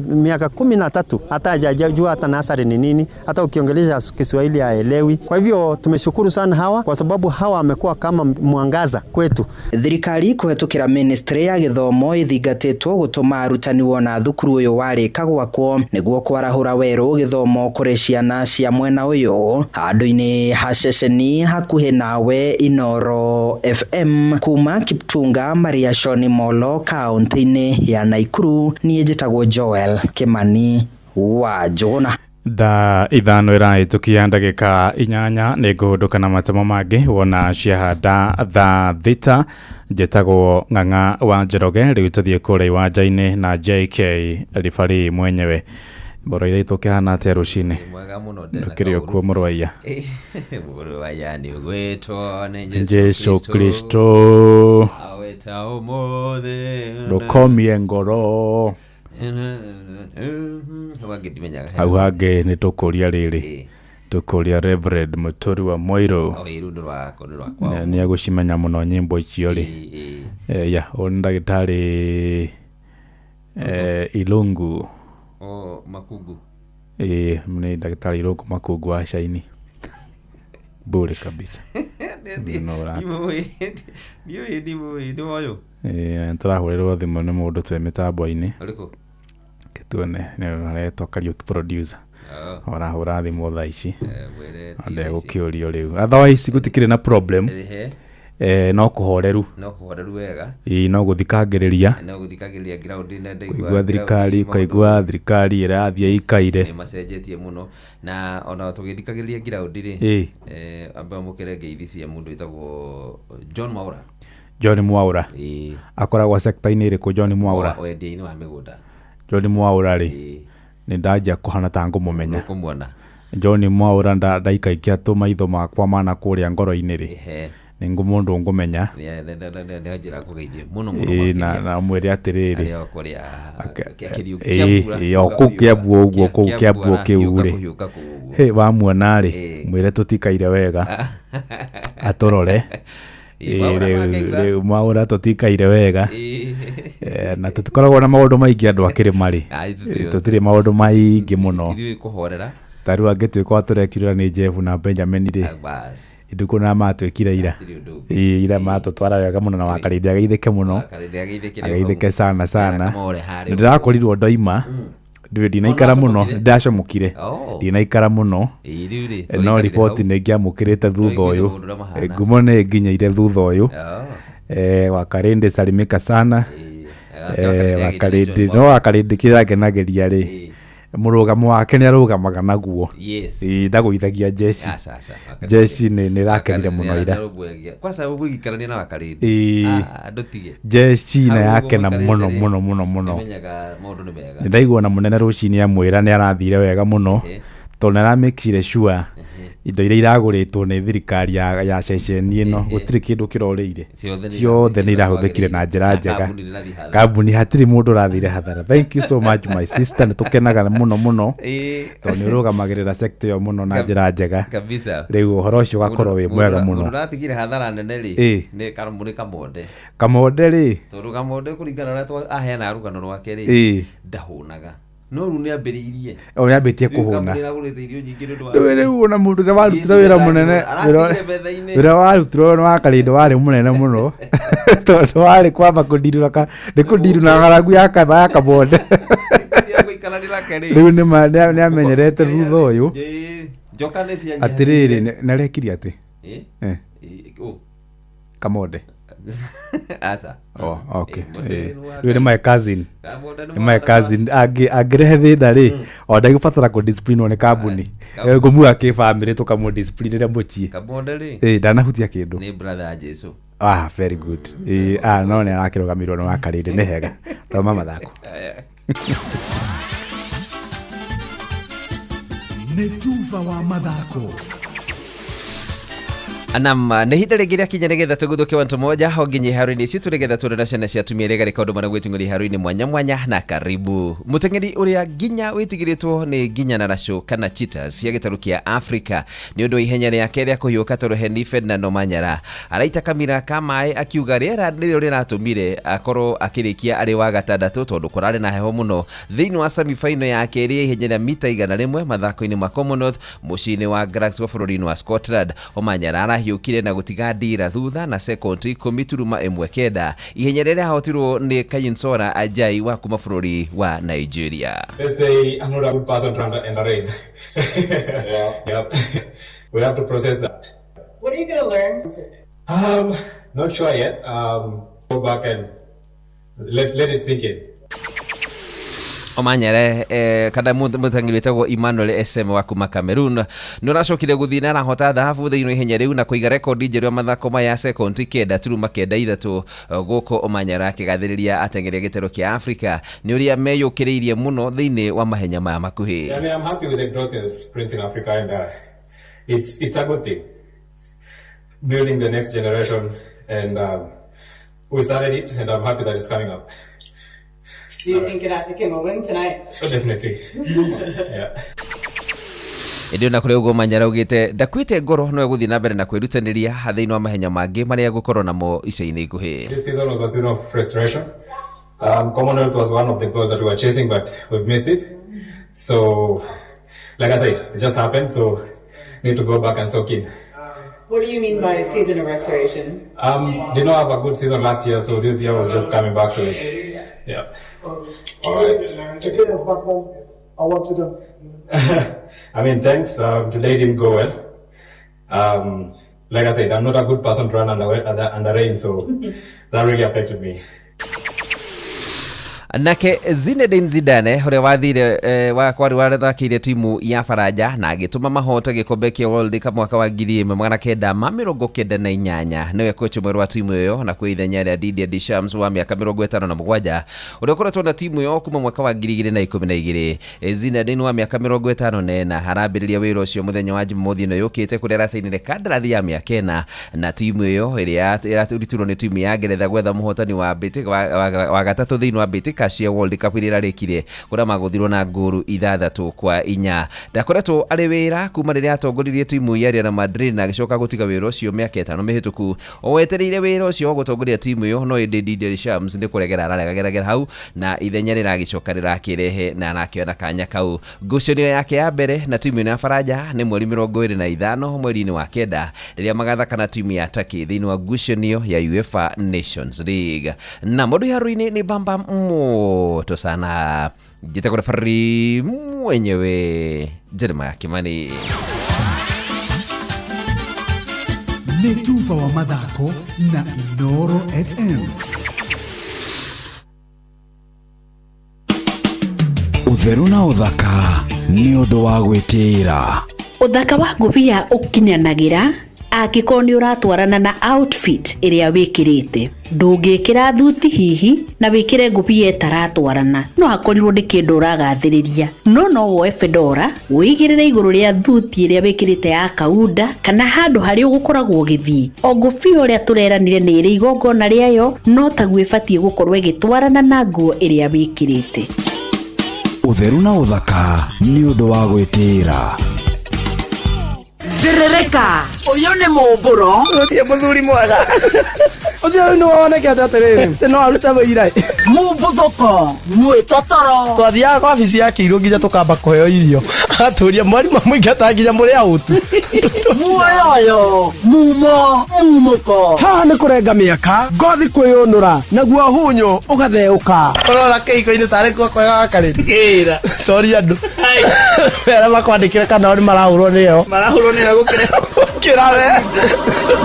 Speaker 25: miaka 13 hata hajajua hata nasari ni nini, hata ukiongelesha Kiswahili haelewi. Kwa hivyo tumeshukuru sana hawa kwa sababu hawa wamekuwa kama mwangaza kwetu.
Speaker 4: Thirikari kuhetũkĩra ministry ya gĩthomo ithingatĩtwo gũtũma arutani wona thukuru ũyũ warĩka gwakwo nĩguo kwarahũra werũ gĩthomo kũrĩ ciana cia mwena ũyũ. Handũ-inĩ ha ceceni hakuhĩ nawe Inoro FM kuma Kiptunga Mariashoni Molo kaunti-inĩ ya Naikuru, niĩ njĩtagwo Joel Kimani wa Njuguna.
Speaker 21: Thaa ithano ĩrahĩtũkia ndagĩka 8 nĩ ngũhũndũka na matemo mangĩ wona ciahanda thaa thita. Njĩtagwo Ng'ang'a wa Njoroge, rĩu tũthiĩ kũrĩa iwanja-inĩ na JK Ribari mwenyewe. Mũrũiya itũkĩhana atĩa rũcinĩ?
Speaker 26: Mwega mũno
Speaker 21: ndũkĩrĩ okuo mũrũiya?
Speaker 26: Mũrũiya nĩ ũgwĩtwo nĩ
Speaker 21: Jesu Kristo
Speaker 26: aweta ũmũthĩ
Speaker 21: ndũkomie ngoro. Hau hangĩ nĩ tũkũria rĩrĩ, tũkũria Reverend Mũturi wa Moiro nĩ agũcimenya mũno nyĩmbo icio rĩ. Ya ũyũ nĩ ndagĩtarĩ Ilungu
Speaker 26: Makungu.
Speaker 21: Ni daktari Irungu Makungu wa Shaini. Bure kabisa. Nturahũrĩrwo thimũ nĩ mũndũ twĩ mĩtambo-inĩ. Kĩtuone nĩ aretwo Kariuki producer. Orahũra thimũ thaa ici. Ndegũkĩũrio rĩu. Otherwise gũtikĩrĩ na problem. No kuhoreru wega no guthikagiriria kaigua thirikari irathie ikaire
Speaker 26: macenjetie muno na ona tugithikagiriria ground ri amba mukere ngeithi cia mundu itagwo John Mwaura akoragwo sector-inĩ ĩrĩkũ John Mwaura? Wendia-inĩ wa mĩgũnda.
Speaker 21: John Mwaura ri nĩ ndajia kuhana ta ngũmũmenya. John Mwaura ndaikaikia tu maitho makwa mana kũrĩa ngoro-inĩ ri ningu mundu ngumenya
Speaker 26: nä njä ra kå geithie må no
Speaker 21: na mwä re atä rä rä
Speaker 26: å
Speaker 21: kå kä ambu å guo kå kä ambu kä u rä wamuona rä mwä re tå tikaire wega atå rore rä u maå tå tikaire wega na tå tikoragwo na maå ndå maingä andå akä rä marä tå tirä maå ndå maingä må no ta rä u angä tuä ka tå rekirä nä Jeff na Benjamin rä indukå na matwä kire ira matå twara wega må no na wakarä ageithä ke må no ageithä ke sana nä ndä rakorirwo ndoima ndinaikara må no ndacamå kire ndinaikara må no no riboti nä ngä amå kä rä te thutha å yå ngumo nä nginyaire thutha å yå wakarä ndä salimä ka sana wakarä ndä kä rangenageria rä må rå gamo wake nä arå gamaga naguo ndagå ithagia jeshi nä rakenire må no ira jeshi na yakena må no må no må no må no nä ndaigua na må nene rå cinä amwä ra nä arathire wega må no tondå nä aramikire sure indo iria iragå rä two nä thirikari ya ceceni ä no gå tirä kä ndå kä rorä ire ciothe nä irahå thä kire na njä ra njega kambuni hatirä må ndå rathire hathara. Thank you so much my sister, nä tå kenaga må no må no tondå nä å rå gamagä rä ra sekta ä yo må no na njä ra njega rä u å horo å cio gakorwo wä mwega må no kamonde rä
Speaker 26: tondå kamonde kå ringana na å rä a aheana rugano rwake rä ndahå naga no rä u nä ambä rä irie
Speaker 21: nä ambä tie kå hå na rä u ona må ndå rä a warutire wä ra må nene wä ra warutirwo nä wakarä ndå warä må nene må no tondå warä kwamba kå nä kå ndirå na ng'aragu ya kamonde rä u nä amenyerete thutha å yå atä rä rä nä arekirie atä kamonde rä nä my cousin angä rehe thä nda rä o ndagä batara kå disciplinwo nä kambuni ngå muga kä bamä rä tå kamå discipline rä a må cie ndanahutia kä ndå very good no nä arakä rå gamä rwo nä wakarä ndä nä hega thoma mathako
Speaker 5: nä tuba wa mathako
Speaker 26: Anam nä hinda rä ngä rä akinya nä getha tå gå thå ke wanto moja honginye iharo-inä ici tå nä getha tå rona ciana cia tumia rä garä kaå ndå mana gwä ting'å iharo-inä mwanya mwanya na karibu må teng'eri å rä a nginya wä tigä rä two nä nginya na raco kana cheetahs cia gä tarå kä a Africa nä å ndå ihenya rä ake rä a kå hiå ka toro Henry Ferdinand Omanyala araita kamira ka maä akiuga rä era nä rä o rä ratå mire akorwo akä rä kia arä wa gatandatå tondå kå rarä na heho må no thä-inä wa semifinal ya kerä ihenya rä a mita 100 mathako-inä ma Commonwealth mũciĩ-inĩ wa Glasgow bũrũri-inĩ wa Scotland. Omanyala arahiũkire na gũtiga ndira thutha na sekondi 10.19 ihenya rĩrĩa ahotirwo nĩ Kayinsora Ajai wa kuma bũrũri wa Nigeria.
Speaker 1: Let's say I'm not a good person to in the rain. Yeah. We have to process that.
Speaker 9: What are you going to learn?
Speaker 1: Not sure yet. Go back and let it sink in.
Speaker 26: Omanyala kada mũtangĩri wĩtagwo Emmanuel SM wa kuma Cameroon nĩ ũracokire gũthiĩ na arahota thahabu thĩinĩ wa ihenya rĩu na kũiga rekondi njerũ ya mathako maya sekondi 9.93 gũkũ Omanyala akĩgathĩrĩria ateng'eri a gĩtaro kĩa Africa nĩ ũrĩa meyũkĩrĩirie mũno thĩinĩ wa mahenya maya makuhĩ.
Speaker 1: I mean, I'm happy with the growth in sprint in Africa and it's a good thing. It's building the next generation and we started it and I'm happy that it's coming up.
Speaker 9: Do you think it can win tonight?
Speaker 1: Oh, definitely. Yeah.
Speaker 26: Ndio na kule Omanyala ugite ndakwite ngoro no guthii na mbere na kwirutanĩria thĩinĩ wa mahenya mangĩ marĩa gũkorwo namo ica-inĩ ikuhĩ.
Speaker 1: This season was a season of frustration. Commonwealth was one of the goals that we were chasing but we've missed it. So like I said, it just happened, so need to go back and soak in.
Speaker 9: What do you mean by a season of restoration?
Speaker 1: Did not have a good season last year, so this year was just coming back to it. Yeah. All right.
Speaker 9: Today is back home. I want to do.
Speaker 1: I mean, thanks. Today didn't go well. Like I said, I'm not a good person to run under rain, so that really affected me.
Speaker 26: nake Zinedine Zidane uria wathire kwari wathakire timu ya Faranja na agituma mahota gikombe kia World Cup mwaka wa 1998 niwe kocha mweru wa timu iyo na kwithenya ria Didier Deschamps wa miaka 57 uria koretwo na timu iyo kuma mwaka wa 2012. Zinedine wa miaka 54 harambiriria wira ucio muthenya wa Jumamothi no yukite kuria rasainire kandarathi ya miaka 4 na timu iyo iria iraturirwo ni timu ya Ngeretha gwetha muhotani wa Betika wa gatatu thiini wa Betika cia World Cup iria rarikire kuria maguthirwo na nguru 6-4. Ndakoretwo ari wira kuma riria atongoririe timu ya Real Madrid na agicoka gutiga wira ucio miaka 5 mihituku. Owetereire wira ucio gutongoria timu iyo no Didier Deschamps ndi kuregera arageragera hau na ithenya riragicoka rirakirehe na anakiona kanya kau. Ngucanio yake ya mbere na timu ya Faranja ni mweri 25 mweri-ini wa 9 riria magathaka na timu ya Turkey thiini wa ngucanio ya UEFA Nations League. Na modu ya ruini ni bamba moto sana. Jita fari mwenyewe Jeremiah Kimani.
Speaker 5: Netuva wa mathako na Inooro FM.
Speaker 3: Utheru na uthaka ni undu wa gwitira.
Speaker 11: Uthaka wa ngubia ukinyanagira angiko ni uratwarana na outfit iria wikirite. Ndungikira thuti hihi na wikire ngubia taratwarana no akorirwo ndi kindu uragathiriria no woe fedora wigirire iguru ria thuti iria wikirite ya kaunda kana handu hari ugukoragwo githii o ngubia uria tureranire ni iri igongona riayo no taguo ibatie gukorwo igitwarana na nguo iria wikirite.
Speaker 3: Utheru na uthaka ni undu wa gwitira.
Speaker 11: Ndirereka uyu ni mumburo
Speaker 7: utie muthuri mwega ucio no woneke atiriri no aruta wira
Speaker 11: mumbuthoko mwitotoro
Speaker 7: twathiaga kwa ofisi ya Kiirũ nginya tukamba kuheo irio aturia mwarimu muingata nginya muri autu
Speaker 11: muoyo mumuko
Speaker 7: ha ni kurenga miaka ngothi kwiyunura naguo hunyo ugatheuka urora keiko-ini tari kwa kwega kariti tori andu era makwandikire kana ori marahurwo niyo gukire kirawe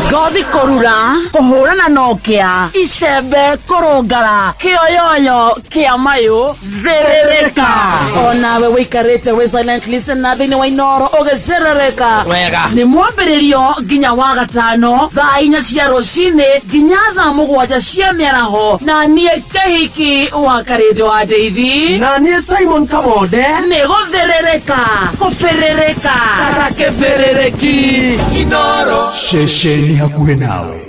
Speaker 11: ngothi kurura kuhurana nokia icembe kurungara kioyoyo kia mayu therereka onawe wikarite we silent listener thini wa Inooro ugicerereka wega ni mwambiririo nginya wa gatano thaa 4 cia rucini nginya thaa 7 cia miaraho na nie kehiki wa karito wa David
Speaker 7: na nie Simon Kamonde
Speaker 11: ni gutherereka kuferereka kata keferereki
Speaker 5: Inooro shesheni hakuhe nawe.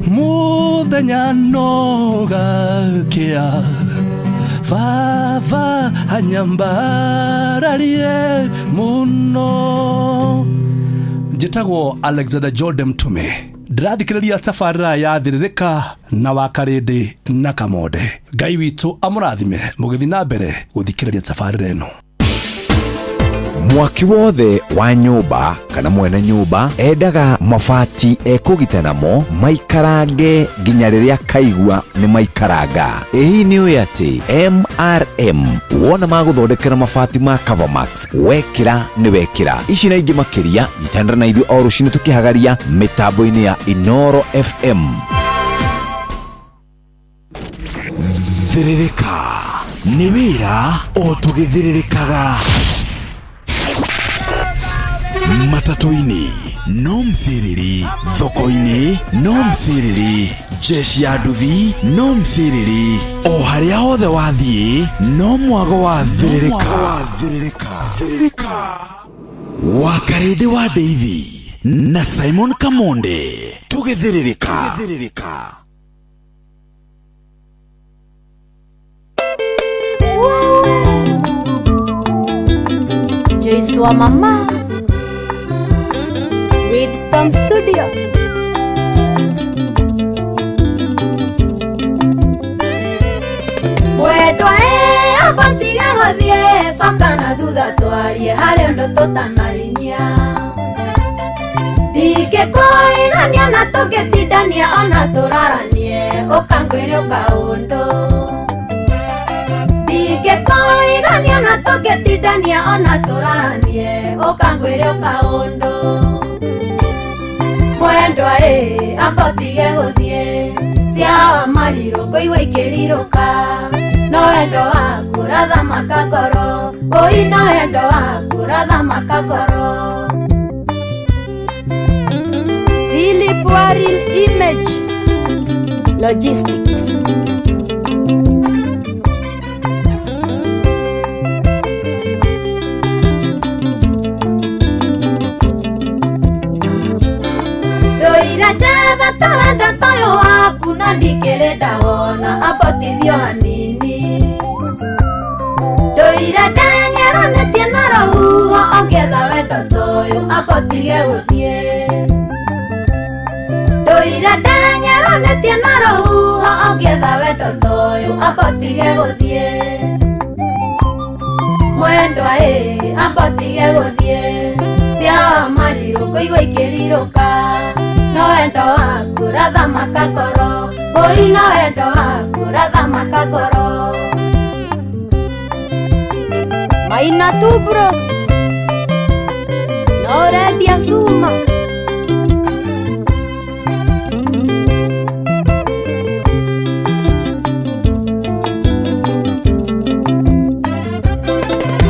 Speaker 7: Muthenya nogakia Vava hanyambararie muno. Njitagwo Alexander Jordan Mtume. Ndirathikiriria tabarĩra ya Thiririka na Wakarindi na Kamonde. Ngai witũ amũrathime mũgĩthi na mbere gũthikĩrĩria tabarĩra ĩno.
Speaker 13: Mwaki wothe wa nyumba kana mwene nyumba endaga mabati ekugita namo maikarange nginya riria kaigua ni maikaranga. Hii ni uya ati MRM wona maguthondekera mabati ma Covermax wekira ni wekira. Ici na ingi makiria ithandra na ithu o rucini tukihagaria mitambo-ini ya Inooro FM.
Speaker 3: Thiririka ni wira o tugithiririkaga. Matatu-ini no mthiriri, thoko-ini no mthiriri, jeshi ya nduthi no mthiriri, o haria hothe wathie no mwago wa thiririka. Wakarindi wa David na Simon Kamonde tugithiririka.
Speaker 17: Joyce wa mama Widstorm Studio. Wendwa abatiga guthie coka na thutha twarie hari undu tutanarinyia ndingĩkũĩrania na tũngĩtindania ona tũraranie ũkangwĩre ũkaũndũ ndingĩkũĩrania na tũngĩtindania ona tũraranie ũkangwĩre ũkaũndũ mwendwa amba ũtige gũthiĩ cia mariro koigwa ikiriruka no endo waku ratha makagoro oi no endo waku ratha makagoro Philip Waril Image Logistics Jatha tawenda tayo waku na ndikere ndawona abotithio hanini Ndoire ndengeronetie na rohuho ongetha wendo toyo abotige guthie Ndoire ndengeronetie na rohuho ongetha wendo toyo abotige guthie Mwendwa abotige guthie cia mariro koigwa ikiriruka no endo waku ratha makagoro oi no endo waku ratha makagoro Maina tu bros no redia suma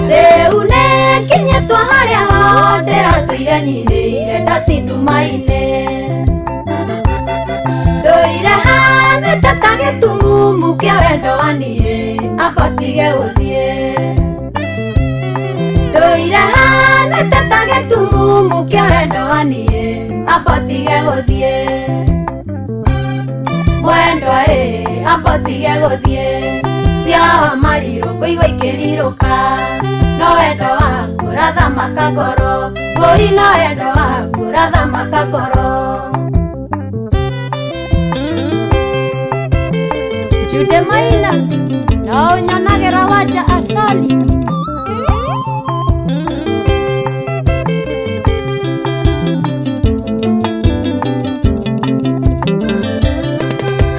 Speaker 17: Reune kinyetwa haria ho ndiratuire nyinire ndacindumaine Ndoire hane tatage tumumu kia wendo wanie abotige guthie Ndoire hane tatage tumumu kia wendo wanie abotige guthie Mwendwa abotige guthie cia mariro koigwa ikiriruka no wendo waku ratha makagoro oi no wendo waku ratha makagoro Jude Maina no nyonagera waja asali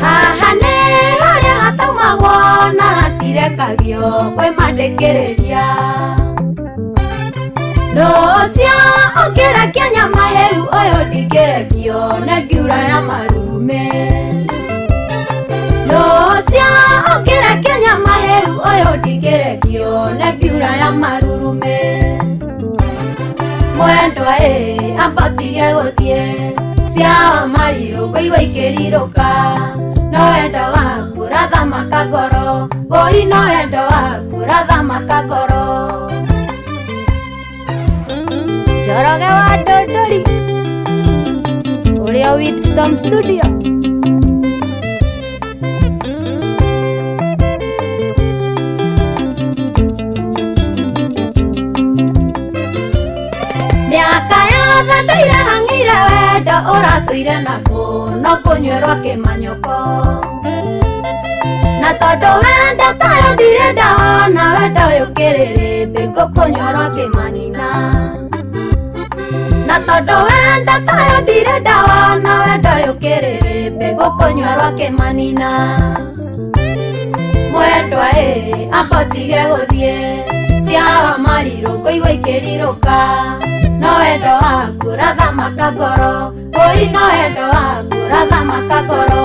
Speaker 17: Hahane haria hataumagwo na hatirekagio kwe mandekereria No cia ongerekia nyama heu oyo ndingerekio na ngiura ya marume No cia ongerekia nyama heu oyo ndingerekio na ngiura ya marurume Mwendwa abotige guthie cia mariro koigwa ikiriruka no endo waku ratha makagoro oi no endo waku ratha makagoro Joroge wa Dodori Uria Widstorm Studio Miaka yothe ndaire hang'ire wendo uratuire naku no kunywerwa kimanyoko Na tondu wendo tayo ndire ndawona wendo yukiririmbi ngukunywerwa kimanina Na tondu wendo tayo ndire ndawona wendo yukiririmbi ngukunywerwa kimanina Mwendwa abotige guthie cia mariro koigwa ikiriruka no wendo waku ratha makagoro oi no wendo waku ratha makagoro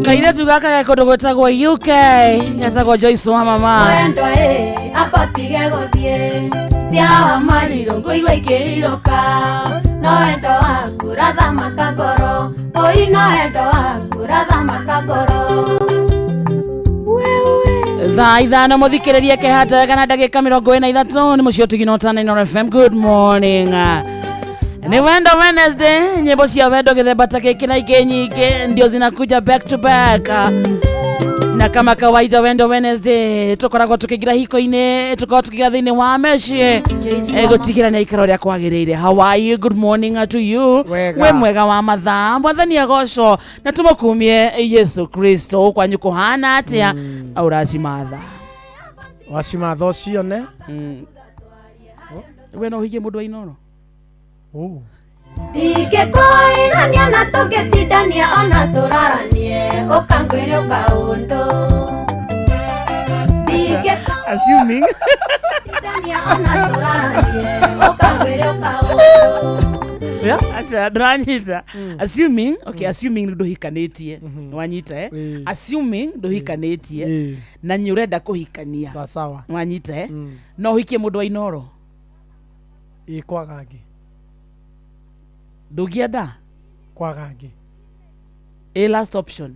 Speaker 2: Kairetu gaka gakondo gwetagwo UK getagwo Joyce wa mama
Speaker 17: Mwendwa abotige guthie cia mariro koigwa ikiriruka no wendo waku ratha makagoro oi no wendo waku ratha makagoro
Speaker 2: Thaa ithano muthikiririe kehata kana ndagika 43 ni mucio tuginotana Inooro FM. Good morning. Ni wendo Wednesday, nyimbo cia wendo githemba ta giki na ingĩ nyingĩ ndio zinakuja back to back. Na kama kawaida wendo Wednesday tukoragwo tukigira hiko-ini tukoragwo tukigira thĩinĩ wa meci gũtigĩra nĩ ikaro rĩa kwagĩrĩire. How are you? Good morning to you. We mwega wa mathaa mwathani agocwo na tumukumie Yesu Kristo kwanyu kuhana atia auracimatha
Speaker 7: wacimatha ũcio ne
Speaker 2: we no higie mũndũ wa Inooro
Speaker 17: Ndingĩkũĩrania na tũngĩtindania ona tũraranie ũkangwĩre ũkaũndũ.
Speaker 2: Assuming asa dranyita assuming okay assuming nduhikanitie wanyita assuming nduhikanitie na nyurenda kuhikania
Speaker 7: sawa
Speaker 2: wanyita no hikie mundu wa Inoro
Speaker 7: kwagangi
Speaker 2: ndugienda
Speaker 7: kwagangi
Speaker 2: last option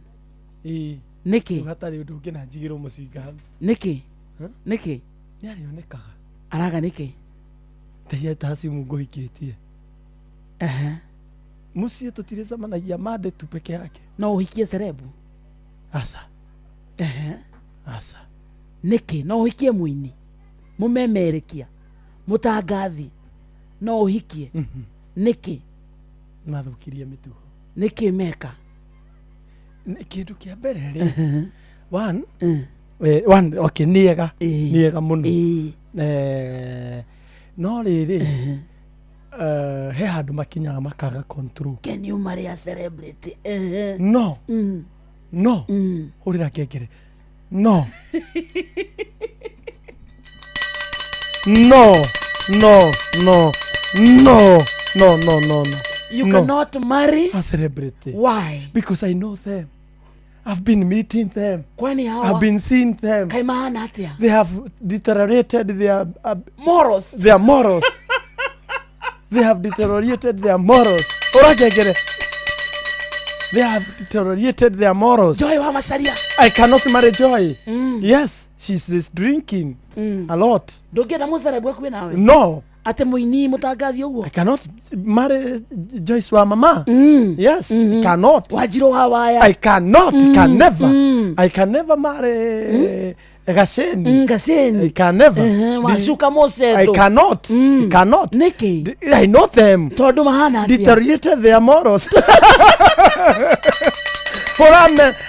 Speaker 2: niki
Speaker 7: hatari undu ngina njigiro mucinga
Speaker 2: niki niki
Speaker 7: ni arionekaga
Speaker 2: araga niki
Speaker 7: tayari tasi mungu hikitie musie tutiricemanagia mande tu peke yake
Speaker 2: no uhikie cerebu
Speaker 7: asa asa
Speaker 2: niki no uhikie muini mumemerekia mutangathi no uhikie niki
Speaker 7: mathukirie mitugo
Speaker 2: niki meka
Speaker 7: kindu kia mbere ri one okay niega muno no riri he handu makinyaga makaga control.
Speaker 2: Can you marry a celebrity?
Speaker 7: No no urira kengere no no no no no no no no no
Speaker 2: you cannot marry
Speaker 7: a celebrity.
Speaker 2: Why?
Speaker 7: Because I know them. I've been meeting them.
Speaker 2: Kwani hawa?
Speaker 7: I've been seeing them.
Speaker 2: Kaimana hatia.
Speaker 7: They have deteriorated their
Speaker 2: morals.
Speaker 7: Their morals. They have deteriorated their morals. Orakegere. They have deteriorated their morals.
Speaker 2: Joy wa masaria.
Speaker 7: I cannot marry Joy. Yes, she's drinking a lot.
Speaker 2: Ndogenda mucerebwe kwi nawe.
Speaker 7: No.
Speaker 2: Ate muini mutangathi uguo.
Speaker 7: I cannot marry Joyce wa mama. Yes, I cannot.
Speaker 2: Wajiro hawaya.
Speaker 7: I cannot. Can never. I can never marry Gasheni.
Speaker 2: Gasheni.
Speaker 7: I can never.
Speaker 2: Washuka Moseto.
Speaker 7: I cannot. I cannot.
Speaker 2: Niki.
Speaker 7: I know them.
Speaker 2: Todo mahana atia.
Speaker 7: Deteriorated their morals. For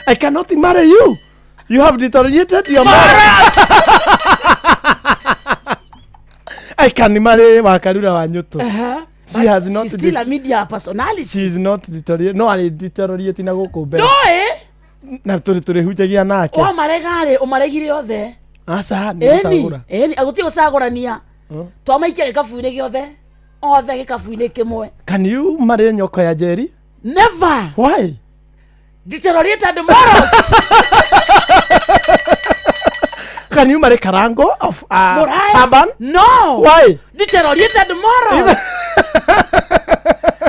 Speaker 7: I cannot marry you. You have deteriorated your morals. I can marry Wakarura Wanyuto. She has not.
Speaker 2: She's still a media personality.
Speaker 7: She is not deteriorated. No, I deteriorated na goko be.
Speaker 2: No
Speaker 7: Na turi hujagia nake.
Speaker 2: O maregare, o maregire othe.
Speaker 7: Asa ni usagura.
Speaker 2: Aguti usagurania. Twamaikia gikafu-ini giothe. Othe gikafu-ini kimwe.
Speaker 7: Can you marry nyoko ya Jerry?
Speaker 2: Never.
Speaker 7: Why?
Speaker 2: Deteriorated morals.
Speaker 7: Can you marry Karango of Taban?
Speaker 2: No.
Speaker 7: Why?
Speaker 2: Deteriorated morals.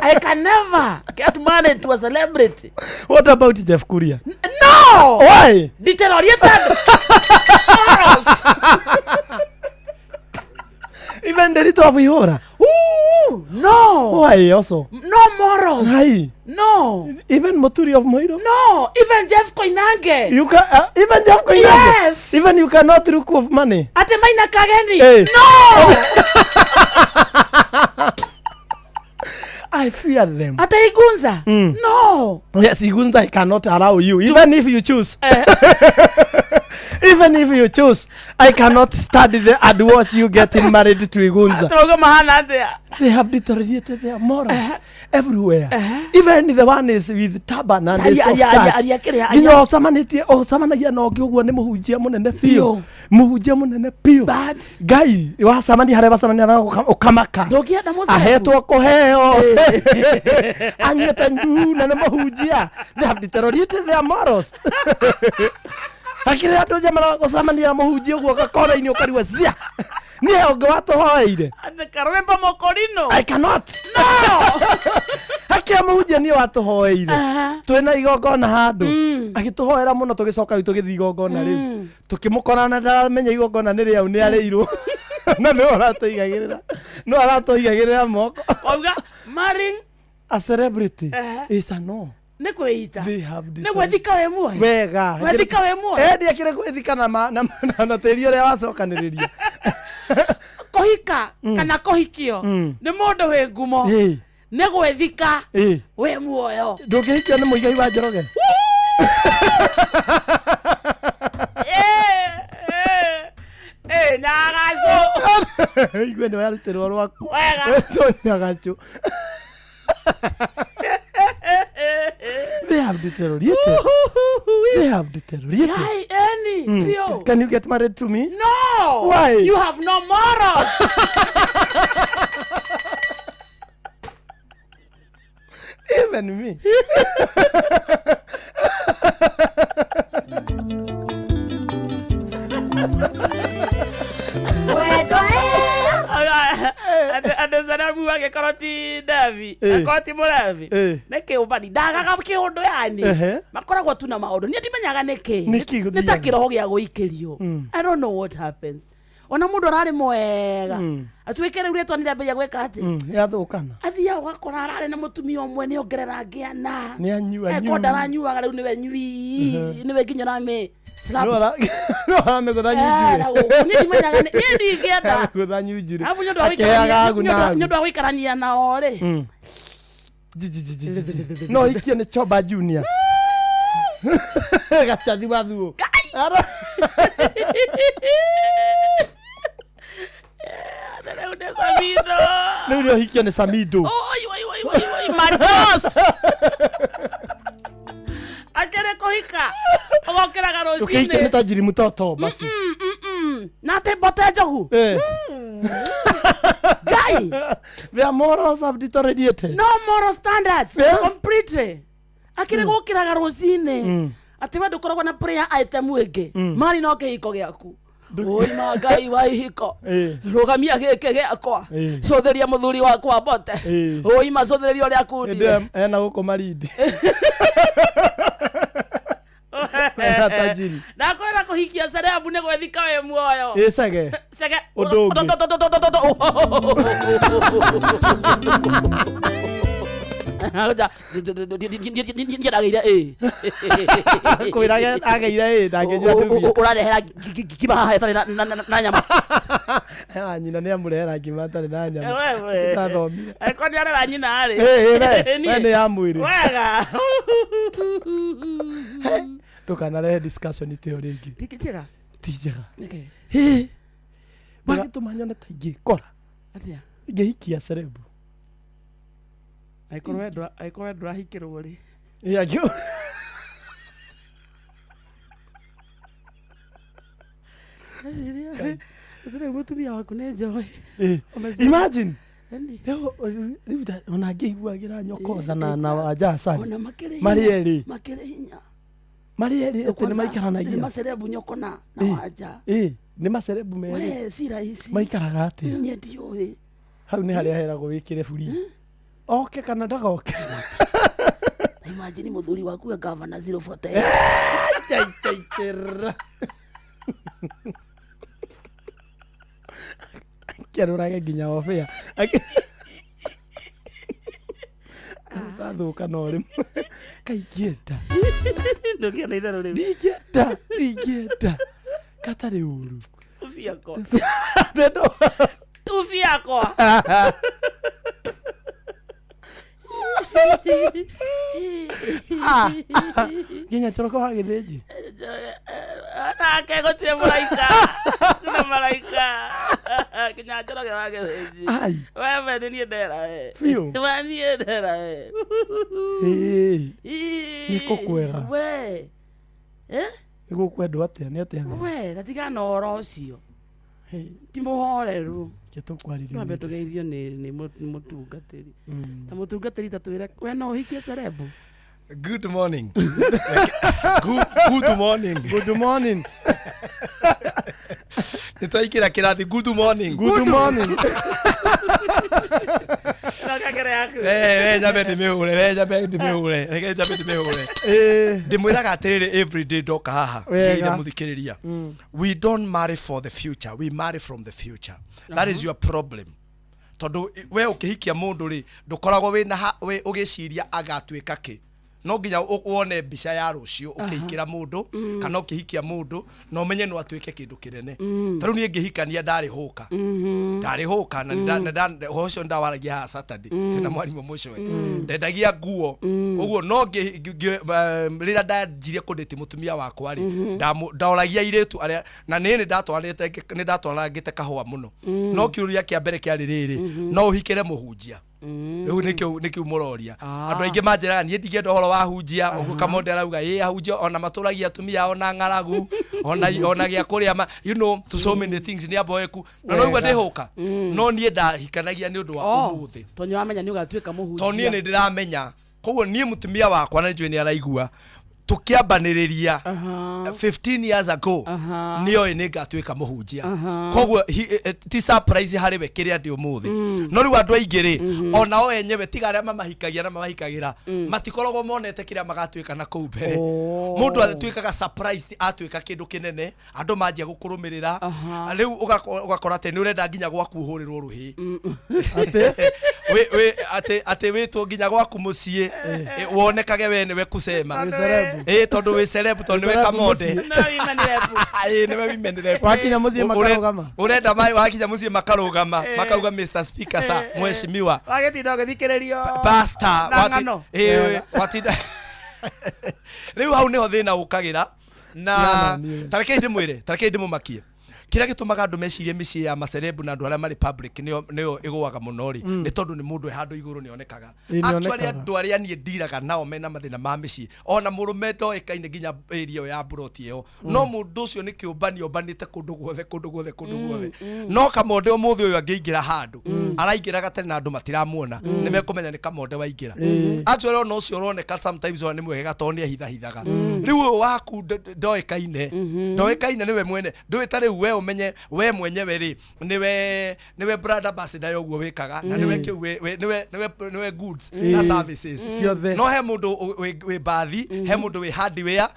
Speaker 2: I can never get married to a celebrity.
Speaker 7: What about Jeff Kuria?
Speaker 2: No.
Speaker 7: Why?
Speaker 2: Deteriorated morals.
Speaker 7: Even Derito of Ihora?
Speaker 2: No.
Speaker 7: Why also?
Speaker 2: No morals.
Speaker 7: Why?
Speaker 2: No.
Speaker 7: Even Moturi of Moiro?
Speaker 2: No. Even Jeff Koinange.
Speaker 7: You can even Jeff Koinange?
Speaker 2: Yes.
Speaker 7: Even you cannot look of money?
Speaker 2: Ate Maina Kageni?
Speaker 7: Hey.
Speaker 2: No.
Speaker 7: I fear them.
Speaker 2: Ate Igunza? No.
Speaker 7: Yes, Igunza I cannot allow you. Even if you choose. Even if you choose, I cannot study and watch you getting married to Igunza. They have deteriorated their morals everywhere. Even the one is with Taban and is of church. Ginyo samanagia no giuguo ni muhunjia munene pio. Muhunjia munene pio. Gai wa samani hareba samani na ukamaka. Ahetwo kuheo. Anyeta ndu na muhunjia. They have deteriorated their morals. Akire ando jamana gosamania muhunjia uguo gakora-ini ukariwa zia. Ni ongo watuhoeire.
Speaker 2: Ande karwemba mokorino.
Speaker 7: I cannot. No. Hakia muhunjia ni watuhoeire. Twina igongona handu. Agituhoera muno tugicoka tugithi igongona riu. Tukimukorana ndaramenya igongona ni riau ni areirwo. Na no aratoigagirira. No aratoigagirira moko.
Speaker 2: Oga marrying
Speaker 7: a celebrity is a no.
Speaker 2: Nekwita.
Speaker 7: They have
Speaker 2: this. Negwethika we muoyo.
Speaker 7: Wega.
Speaker 2: Wethika we muoyo.
Speaker 7: Ndi akire gwethika na tiri uria wacokaniriria.
Speaker 2: Kohika kana kohikio. Ni mundu we ngumo. Negwethika we muoyo.
Speaker 7: Ndungihikio ni muigai wa Njoroge.
Speaker 2: Nyagaco.
Speaker 7: Igwe ni warutirwo rwaku.
Speaker 2: Wega.
Speaker 7: Weto nyagacu. They have deteriorated. They have deteriorated.
Speaker 2: Guy, Annie, Rio.
Speaker 7: Can you get married to me?
Speaker 2: No.
Speaker 7: Why?
Speaker 2: You have no morals.
Speaker 7: Even me.
Speaker 2: Adesanamu wake koroti Davi. Koroti Muravi. Neke ubani dagaga kiundu yani. Makoragwo tu na maundu. Ni ndimenyaga niki. Nitakiroho gya guikirio. I don't know what happens. Ona mundu arari mwega. Atwikere uretwa ni ndambeya gweka ati.
Speaker 7: Yathukana.
Speaker 2: Athia ugakora arari na mutumia umwe ni ongerera ngiana.
Speaker 7: Ni anyua.
Speaker 2: Eko ndaranyuaga riu niwe nyui. Niwe nginyora me.
Speaker 7: No ame kuthanyu
Speaker 2: njire. Ni ndimenyaga ni ndigenda.
Speaker 7: Kuthanyu njire.
Speaker 2: Abu nyondo awikarania nao ri.
Speaker 7: No ikio ni Choba Junior. Gachathi wathuo. Ndio hikio ni Samido.
Speaker 2: Oi majos. Akere kohika. Ogokeraga rocine.
Speaker 7: Ukihika ni tajiri mtoto basi.
Speaker 2: Na te botejogu. Guy.
Speaker 7: Their morals have deteriorated.
Speaker 2: No moral standards. Completely. Akire gokeraga rocine. Ati we ndukoragwo na prayer item ingi. Mari no kihiko giaku. Oi magai wa ihiko. Rugamia gike giakwa. Cotheria muthuri wakwa bote. Oi macothererio ria kundi.
Speaker 7: Ena guko maridi. Tajiri.
Speaker 2: Na kwenda kuhikia Serebu ne gwethika we muoyo.
Speaker 7: Sege.
Speaker 2: Sege.
Speaker 7: Odonge.
Speaker 2: Aja ndirageira
Speaker 7: Kwiraga ageira ndangenya ndumia.
Speaker 2: Urarehera kibaha hetari na nyama.
Speaker 7: Nyina ne amurehera ngima tari na nyama.
Speaker 2: Wewe.
Speaker 7: Tathomire.
Speaker 2: Eko ni arera nyina ari.
Speaker 7: Wene ya mwiri.
Speaker 2: Wega.
Speaker 7: Ndukanarehe discussion iteo ringi.
Speaker 2: Tikijega.
Speaker 7: Tijega.
Speaker 2: Okay.
Speaker 7: Bagituma nyone taingi kora.
Speaker 2: Atia.
Speaker 7: Ngehikia Serebu.
Speaker 2: Aikorwe ndurahikirwo ri.
Speaker 7: Yakio.
Speaker 2: Ndire mutumia waku ne njoe.
Speaker 7: Imagine. Riu ona ngĩiguagira nyoko na wanja sana.
Speaker 2: Ona makere.
Speaker 7: Marieri.
Speaker 2: Makere hinya.
Speaker 7: Marieri ati ni maikaranagia.
Speaker 2: Ni macerebu nyoko na wanja.
Speaker 7: Ni macerebu meri.
Speaker 2: We si rahisi.
Speaker 7: Maikaraga ati.
Speaker 2: Ni ndioi.
Speaker 7: Hau ni haria heragwo wikire buri. Oke kana ndagoke.
Speaker 2: Imagine muthuri waku ya governor 040.
Speaker 7: Chaichera. Kerorage ginya ofea. Tathuka no ri. Kaikieta.
Speaker 2: Ndokia na itharu ri.
Speaker 7: Digeta. Katari uru.
Speaker 2: Ufiako.
Speaker 7: Dedo.
Speaker 2: Ufiako.
Speaker 7: Ginya choroko hagithiji.
Speaker 2: Nake gotire muraika. Tuna maraika. Ginya choroke hagithiji. Wewe ni ndera we. Wani ndera we.
Speaker 7: Niko kwega.
Speaker 2: We.
Speaker 7: Niko kwendo atia ni atia.
Speaker 2: We, tatiga no oro ucio. Ti muhoreru.
Speaker 7: Ketukwarire.
Speaker 2: Twambe tugeithio ni mutungatiri. Ta mutungatiri tatwira we no hikie Serebu.
Speaker 7: Good morning. Good morning. Good morning. Nitwaikira kirathi good morning. Good morning.
Speaker 2: Nakagere yaku.
Speaker 7: Nyabe ndimihule. Ndimwiraga atiriri everyday ndoka haha. Ile muthikiriria. We don't marry for the future. We marry from the future. That is your problem. Tondu we ukihikia mundu ri ndukoragwo wina we ugiciria agatwika ki. No nginya uone mbica ya rucio ukihikira mundu kana ukihikia mundu no umenye no atwike kindu kinene. Taru ni ngihikania ndari huka na hocio ndawaragia ha Saturday tena mwarimu mucwe ndendagia nguo uguo no rira ndanjirie kunditi mutumia wakwa ri ndauragia iretu aria na nini ndatwarangite kahua muno no kiuria kia mbere kia riri no uhikire muhunjia riu nikio muroria andu aingi manjiraga nie ndingenda horo wa hunjia uguo Kamonde arauga hunjia ona maturagia atumia ona ngaragu ona gia kuria so many things ni aboeku na no igua ndihuka no nie ndahikanagia ni undu wa umuthi
Speaker 2: tonyo amenya ni ugatuika muhunjia
Speaker 7: to nie ni ndiramenya koguo nie mutumia wakwa na njui ni araigua tukiambaniriria 15 years ago niyo ni ngatuika muhunjia koguo ti surprise hari we kiria ndi umuthi no riu andu aingiri ona o enyewe tigare mamahikagia na mamahikagira matikoragwo monete kiria magatuika na kou mbere mundu atuikaga surprise atuika kindu kinene andu manjia gukurumirira riu ugakora ate ni urenda nginya gwaku uhurirwo ruhi ate wetwo nginya gwaku mucii wonekage we niwe kusema tondu we celeb tondu we Kamonde niwe wimenire wakinya mucii makarugama urenda mai wakinya mucii makarugama makauga Mr Speaker sa mheshimiwa
Speaker 2: wagetinda githikiririo
Speaker 7: pastor watinda riu hau niho thina ukagira na tarekei ndimumakie kiria gitumaga andu mecirie micii ya macerebu na andu aria mari public niyo igwaga muno ri ni tondu ni mundu handu iguru ni onekaga actually andu aria nie ndiraga nao mena mathina ma micii ona murume ndoikaine nginya area ya buroti iyo no mundu ucio ni kiumbanio banite kundu guothe no Kamonde umuthi uyu angiingira handu araingiraga tene na andu matiramuona ni mekumenya ni Kamonde waingira actually ona ucio uroneka sometimes ona ni mwega toni ahithaga riu waku ndoikaine niwe mwene ndwita riu we umenye we mwenyewe ri niwe brother ambassador yoguo wikaga na niwe kiu niwe goods na services no he mundu we bathi he mundu we hardware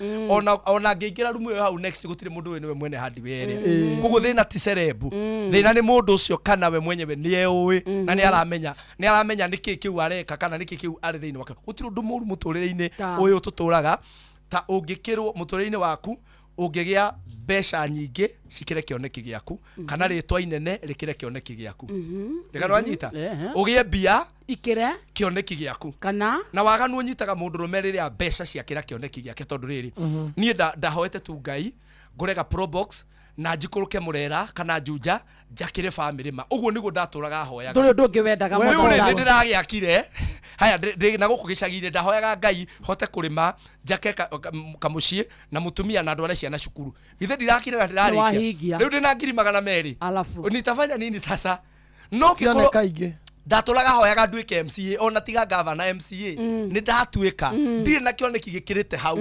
Speaker 7: ona ngiingira rumu yo hau next gutire mundu we niwe mwene hardware kugu thina ti cerebu thina ni mundu ucio kana we mwenyewe ni eui na ni aramenya niki kiu areka kana niki kiu ari thini wake gutire undu muru muturire-ini uyu tuturaga ta ungikirwo muturire-ini waku ungigia besha nyingi cikire kioneki giaku kana ritwa inene rikire kioneki giaku ndikano anyita ugie bia
Speaker 2: ikire
Speaker 7: kioneki giaku
Speaker 2: kana
Speaker 7: na waganu unyitaga mundu rumerire a besha ciakira kioneki giake tondu riri nie ndahoete tu Ngai ngurega pro box na njikuruke murera kana njunja njakire family ma uguo niguo ndaturaga hoyaga
Speaker 2: nduri ndungi wendaga
Speaker 7: mwana ndiragiakire haya na guku gicagire ndahoyaga Ngai hote kurima njake kamucii na mutumia na andu aria ciana cukuru githe ndirakire na ndirarikia riu ndina 200
Speaker 2: alafu
Speaker 7: nitafanya nini sasa no kikoro kaingi ndaturaga hoyaga nduike MCA ona tiga governor MCA ni ndatuika ndire na kioneki gikirite hau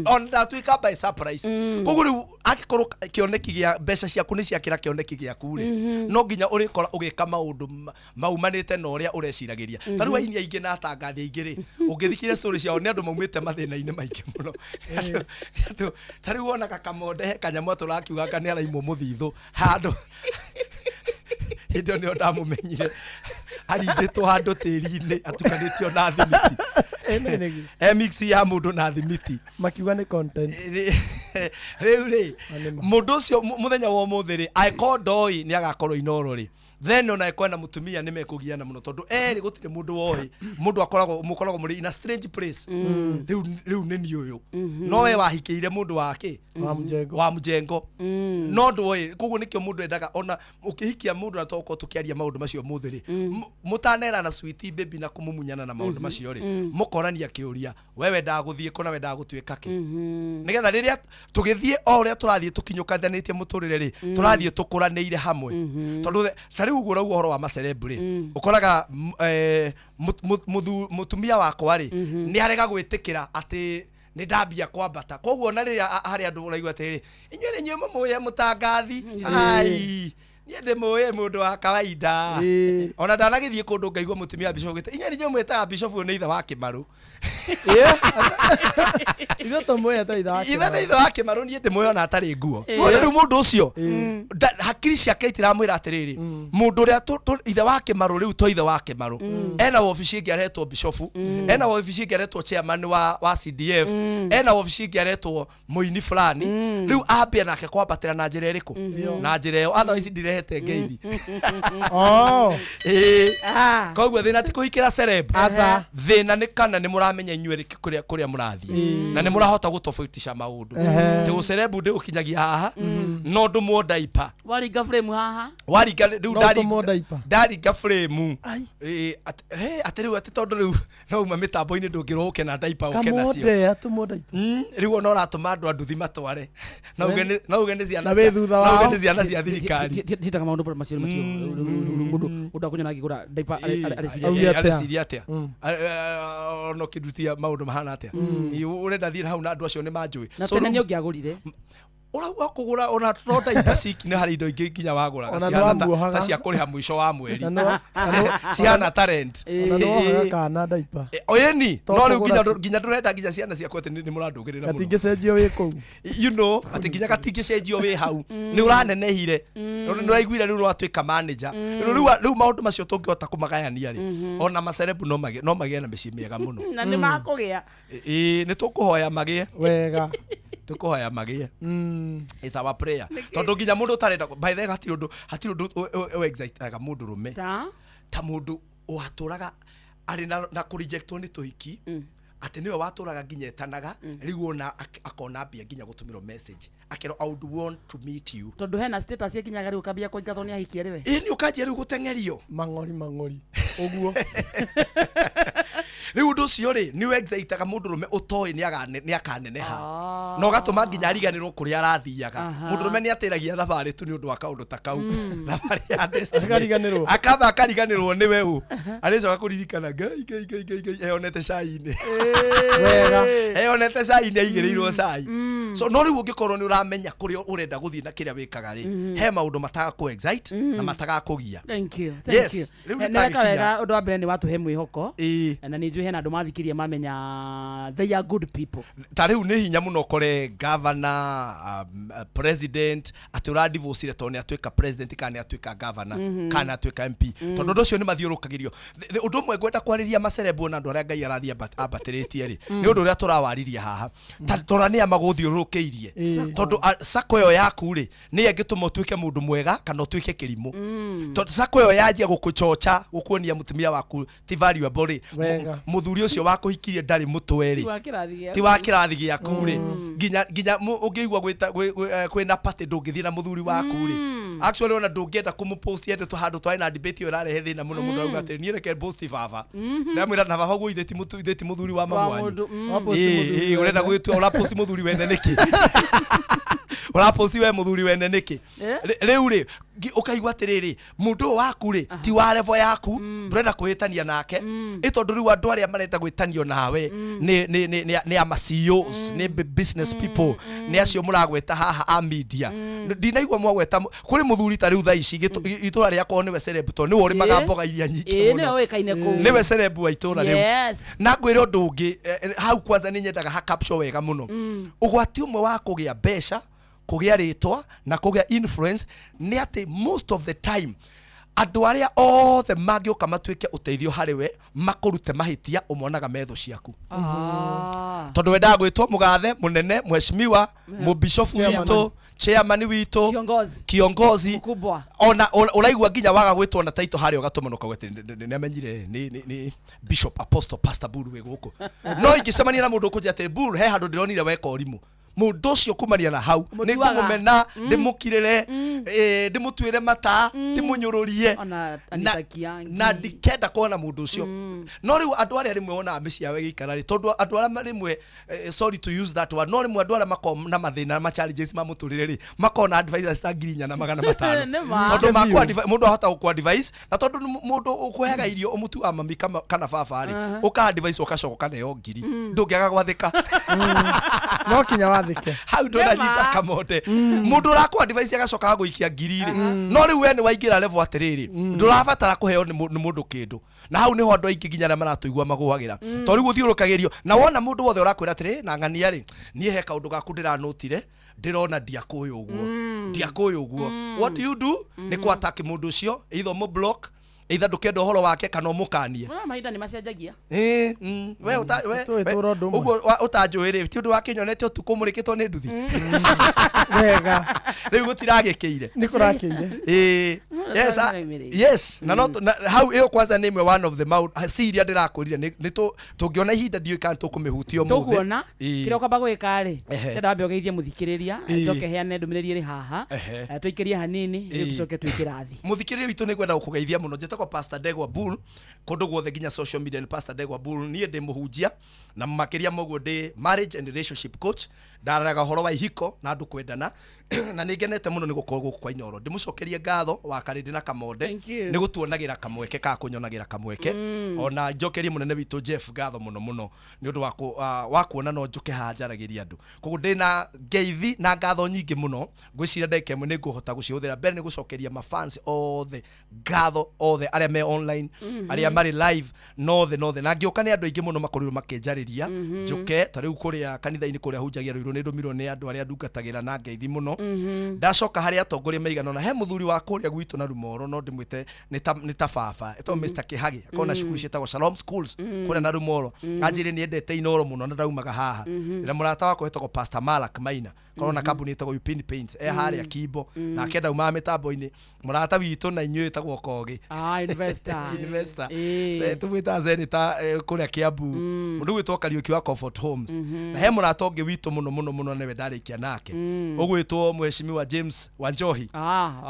Speaker 7: ona ndatuika by surprise koguo riu akikorwo kioneki gia mbeca ciaku ni ciakira kioneki giaku ri no nginya urikora ugika maundu maumanite na uria ureciragiria tariu aini aingi na atangathi aingi ri ungithikire story ciao ni andu maumite mathina-ini maingi muno tariu ona Kamonde kanyamu aturakiuga kana araimwo muthithu handu hindo ni ndamumenyire arinditwo handu tiri-ini atukanitio na thimiti mix ya mundu na thimiti
Speaker 10: makiuga ni content
Speaker 7: riu mundu ucio muthenya wa umuthi ri aikondoi ni agakorwo inoro ri then ona ekwenda mutumia ni mekugiana muno tondu eri gutire mundu woi mundu mukoragwo muri in a strange place riu ni ni uyu no we wahikiire mundu wake wa mujengo no ndoi kugu nikio mundu endaga ona ukihikia mundu na toko tukiaria maundu macio muthi ri mutanera na sweetie baby na kumumunyana na maundu macio ri mukorania kiuria wewe ndaguthie kuna we ndagutuika ki nigetha riria tugithie o uria turathie tukinyukanitie muturire ri turathie tukuraniire hamwe tondu riu uguo rauga horo wa macerebri ukoraga mutumia wakwa ri ni arega gwitikira ati ni ndambia kwambata koguo na riria hari andu uraigwa atiri inyuĩ nĩ mũmuye mutangathi ai nie ndimuye mundu wa kawaida ona ndanagithie kundu ngaigwa mutumia bishop gite inyuĩ nĩ mwĩtaga bishop ni ithe wa Kimaru
Speaker 10: ithe tomoya ta ithe wa Kimaru
Speaker 7: ithe ithe wa Kimaru nie ndimuye ona atari nguo riu mundu ucio hakiri ciake itiramwira atiriri mundu uria ithe wa Kimaru riu to ithe wa Kimaru ena wabici ngiaretwo bishop ena wabici ngiaretwo chairman wa CDF ena wabici ngiaretwo muini fulani riu ambia nake kwambatira na njira iriku na njira yo otherwise ndire arehete ngeithi koguo thina ti kuhikira celeb thina ni kana ni muramenya inyuĩ kuria murathie na ni murahota gutofautisha maundu ti gucerebu ndi ukinyagia haha no ndumo diaper
Speaker 2: waringa frame haha
Speaker 7: waringa riu ndaringa frame ati riu ati tondu riu no uma mitambo-ini ndungirwo ukena diaper ukena cio riu ona uratuma andu anduthi matware no uge ni ciana cia thirikari
Speaker 2: titaga maundu macio mundu udakunyona ngigura diaper
Speaker 7: areciria atia ono kidutia maundu mahana atia urenda thie hau na andu acio ni manjui
Speaker 2: na tene ni ungiagurire
Speaker 7: urauga kugura ona tota ibasiki ni hari indo ingi nginya wagura ta cia kuriha mwisho wa mweri ciana talent
Speaker 10: ona kana diaper
Speaker 7: oyeni no riu nginya ndurenda nginya ciana cia kwete ni murandugirira muno
Speaker 10: atingicenjio wi kuu
Speaker 7: you know ati nginya gatingicenjio wi hau ni uranenehire ni uraiguire riu rwatuika manager riu maundu macio tungihota kumagayania ri ona macerebu no magie na micii miega muno
Speaker 2: na ni makugia
Speaker 7: ni tukuhoya magie
Speaker 10: wega
Speaker 7: tukuhoya magie is our prayer tondu nginya mundu utarenda by the way hatiri undu excite mundu rume ta mundu waturaga ari na ku rejectwo ni tuhiki ati niwe waturaga nginya etanaga riu ona akona bia nginya gutumirwo message akero I would want to meet you
Speaker 2: tondu hena status yekinyaga riu kabia kuingatwo ni ahikia riwe
Speaker 7: ni ukanjia riu gutengerio
Speaker 10: mang'ori uguo
Speaker 7: riu ndu cio ri ni excitaga mundu rume utoi ni akaneneha no gatuma nginya ariganirwo kuria arathiaga mundu rume ni atiragia thabari tu ni undu wa kaundu ta kau thabari ya
Speaker 10: akariganirwo
Speaker 7: akariganirwo ni we aricoka kuririkana ngai eyonete cai-ini
Speaker 10: wega
Speaker 7: eyonete cai-ini aigirirwo cai so no riu ungikorwo ni uramenya kuria urenda guthii na kiria wikaga ri he maundu mataga ku excite na mataga kugia
Speaker 2: thank you
Speaker 7: yes
Speaker 2: wega undu wa mbere ni watu he mwihoko na ni njui hena andu mathikirie mamenya they are good people
Speaker 7: ta riu ni hinya muno kore governor president atura divorce to ni atuika president kana atuika governor kana atuika MP tondu ndu cio ni mathiurukagirio undu mwe gwenda kwariria macerebu na andu aria ngai arathia abatiritie ri ni undu uria turawariria haha tora ni amaguthiurukiirie tondu sako yo yaku ri ni engituma utuike mundu mwega kana utuike kirimu tondu sako yo yanjia gukuchocha gukuonia mutumia waku ti valuable ri muthuri ucio wakuhikirie ndari mutwe ri ti wa kirathi giaku ri nginya ungiigua kwina party ndungithie na muthuri waku ri actually ona ndungienda kumupost yende tu handu twari na debate yo rarehe thina muno mundu auga ati ni reke post baba na mwira na baba guitheti muthuri wa mamwanyu urenda gwitua ura post muthuri wene niki ura post we muthuri wene niki riu ri ukaigua atiriri mundu waku ri ti wa level yaku ndurenda kwitania nake itondu riu andu aria marenda gwitanio nawe ni ama CEOs ni business people ni acio muragweta haha a media ndinaigua mwagweta kuri muthuri ta riu tha ici itura ria ko niwe celeb to niwe uri magamboga iria nyingi
Speaker 2: muno niwe kaine ku
Speaker 7: niwe celeb wa itura riu na ngwire undu ungi hau kwanza ni nyendaga ha capture wega muno ugwati umwe wa kugia besha kugia ritwa na kugia influence ni ati most of the time andu aria othe mangiuka matuike uteithio hariwe makurute mahitia umonaga metho ciaku tondu wendaga gwitwo mugathe munene mheshimiwa mubishofu witu chairman witu kiongozi ona uraigua nginya waga gwitwo na title hari ugatumanuka gwete ni amenyire ni bishop apostle pastor buru we guku no ingicemania na mundu kujia ati buru he handu ndironire weka urimu mundu ucio kumania na hau ni ngumumena ndimukirire ndimutwire mata ndimunyururie na ndikenda kuona mundu ucio no riu andu aria rimwe ona amisia we gikara ri tondu andu aria rimwe sorry to use that word no rimwe andu aria makona mathina ma challenges ma muturire ri makona advisors ta ngirinya na magana matano tondu makwa mundu ahota ku advise na tondu mundu ukuheaga irio umutu wa mami kana baba ri uka advise ukacoka kana yo ngiri ndungiaga gwathika
Speaker 10: no kinya
Speaker 7: how do I nyita kamote mundu rakwa device agacoka guikia ngirire no riu we ni waingira level atiriri ndurabatara kuheo ni mundu kindu na hau niho andu aingi nginya maratuigua maguhagira to riu uthiurukagirio na wona mundu wothe urakwira atiri na ngania ri nie he kaundu gaku ndiranotire ndirona ndiakuyu uguo what do you do ni ku attack mundu ucio either mo block either ndukenda horo wake kana umukanie
Speaker 2: mahinda ni macenjagia
Speaker 7: we uguo utanjuire ti undu wa kinyonete utuku murikitwo ni nduthi
Speaker 10: wega
Speaker 7: riu gutiragekeire
Speaker 10: ni kurakeire
Speaker 7: yes yes na not how iyo kwanza ni one of the mount siria ndirakurire ni tungiona ihinda ndiyo kan tukumihutio muthe
Speaker 2: tukuona kira ukamba gwika ri ndenda wambe ugeithie muthikiriria njoke heane ndumiriri ri haha tuikirie hanini tucoke twikirathi
Speaker 7: muthikiriria witu ni gwenda gukugeithia muno njitako Pastor Degwa Bull kundu guothe nginya social media ni Pastor Degwa Bull nie ndi muhunjia na makiria moguo ndi marriage and relationship coach ndaraga horo wa ihiko na andu kwendana na ningenete muno ni gukorwo guku kwa Inoro ndimucokerie ngatho wa karindi na Kamonde ni gutuonagira kamweke ka kunyonagira kamweke ona njokerie munene witu Jeff ngatho muno ni undu wa kuona no njuke hanjaragiria andu koguo ndina ngeithi na ngatho nyingi muno ngwiciria ndeke mwe ni nguhota gucihuthira mbere ni gucokeria mafans othe ngatho othe aria me online aria mari live nothe na ngioka ni andu aingi muno makorirwo makenjariria njuke tariu kuria kanitha-ini kuria hunjagia ruiro ni ndumirwo ni andu aria ndungatagira na ngeithi muno ndacoka haria atongoria maigana na he muthuri wa kuria gwitu na Rumoro no ndimwite ni ta baba eto Mr Kihagi akona cukuru cietagwo Shalom Schools kuria na Rumoro anjire ni endete Inoro muno na ndaumaga haha ira murata wako etagwo Pastor Malak Maina korona kambuni etagwo Upin Paints haria Kibo na akenda uma mitambo-ini murata witu na inyu etagwo Kogi investor se tumwita zenita kuria Kiambu mundu gwitwo Kariuki wa Comfort Homes na he murata ungi witu muno newe ndarikia nake ugwitwo mheshimiwa James Wanjohi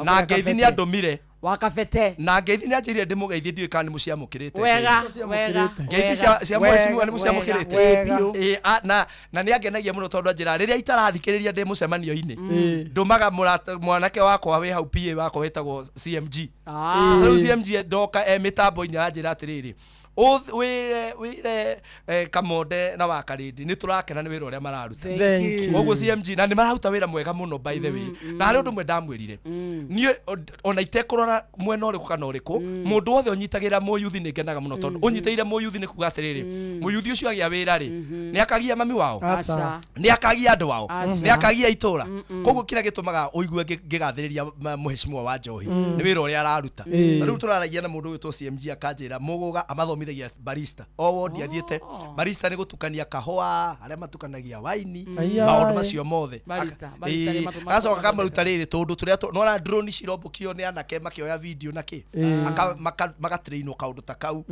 Speaker 7: na ngeithi ni andumire
Speaker 2: wakafete
Speaker 7: na ngeithi ni anjirire ndimugeithie ndiwe kana muciamukirite
Speaker 2: wega
Speaker 7: ngeithi cia mheshimiwa ni muciamukirite na ni angenagia muno tondu njira riria itarathikiriria ndi mucemanio-ini ndumaga mwanake wakwa wi hau PA wakwa wetagwo CMG CMG ndoka mitambo-ini anjira atiriri wire Kamonde na Wakarindi ni turakena ni wira uria mararuta oguo CMG na ni mararuta wira mwega muno by the way na hari undu mwe ndamwirire ni ona itekurora mwena uriku kana uriku mundu wothe unyitagira muyuthi ni ngenaga muno tondu unyitaire muyuthi ni kuga atiriri muyuthi ucio agia wira ri ni akagia mami wao ni akagia andu wao ni akagia itura koguo kira gitumaga uigue ngigathiriria muheshimiwa wa Njohi ni wira uria araruta riu turaragia na mundu witwo CMG akanjira muguga amathomi barista wodi athiete barista ni gutukania kahua aria matukanagia waini maundu macio mothe agacoka kamaruta riri tondu turia nona drone cirombukio ni anake makioya video naki magatrainwo kaundu ta kau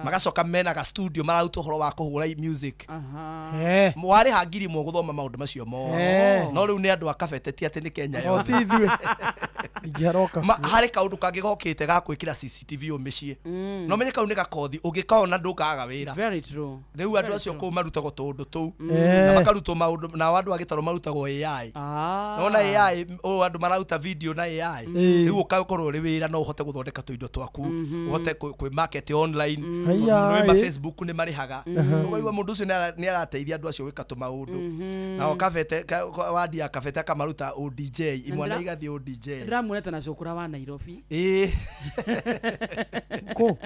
Speaker 7: magacoka mena ga studio mararuta horo wa kuhura music mwari hangiri mwo guthoma maundu macio mothe no riu ni andu akafeteti ati ni Kenya yothe
Speaker 10: ithuĩ ingĩaroka
Speaker 7: hari kaundu kangi gokite ga gwikira CCTV umicii no menye kau ni gakothi ugikaona ndukaga wira
Speaker 2: very true
Speaker 7: riu andu acio ku marutagwo tundu tu na makarutwo maundu na andu agitaro marutagwo AI nona AI andu mararuta video na AI riu ukakorwo ri wira no uhote guthondeka tuindo twaku uhote kwi market online no Facebook ni marihaga ugaigua mundu ucio ni arateithia andu acio gwika tu maundu na okavete wadi akavete akamaruta ODJ imwana igathi ODJ
Speaker 2: ndiramuonete na cukura wa Nairobi
Speaker 10: ko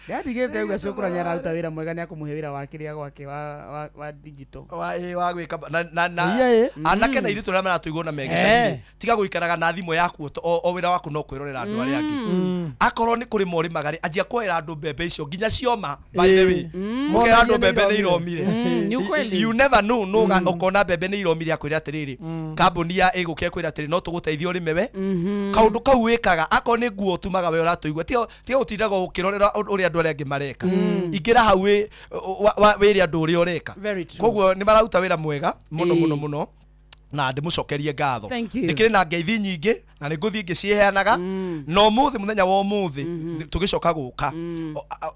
Speaker 2: ndathigite uga cukura ni araruta wira mwega ni akumuhe wira wa kiria gwake wa digital
Speaker 7: wa gwika na anake na iritu ria maratuigwo na megicani tiga guikaraga na thimo yaku o wira waku no kwirorera andu aria angi akorwo ni kuri mori magari ajia kwera andu mbembe icio nginya cioma by the way mukera andu mbembe ni iromire you never know no ukona mbembe ni iromire akwira atiriri kambuni ya iguke kwira atiriri no tuguteithia uri mewe kaundu kau wikaga akorwo ni nguo tumaga we uratuigwa tiga utindaga ukirorera uri andu aria angi mareka ingira hau wiri andu uri ureka koguo ni mararuta wira mwega muno na ndimucokerie ngatho nikiri na ngeithi nyingi na ninguthii ngiciheanaga no muthi muthenya wa muthi tugicoka guka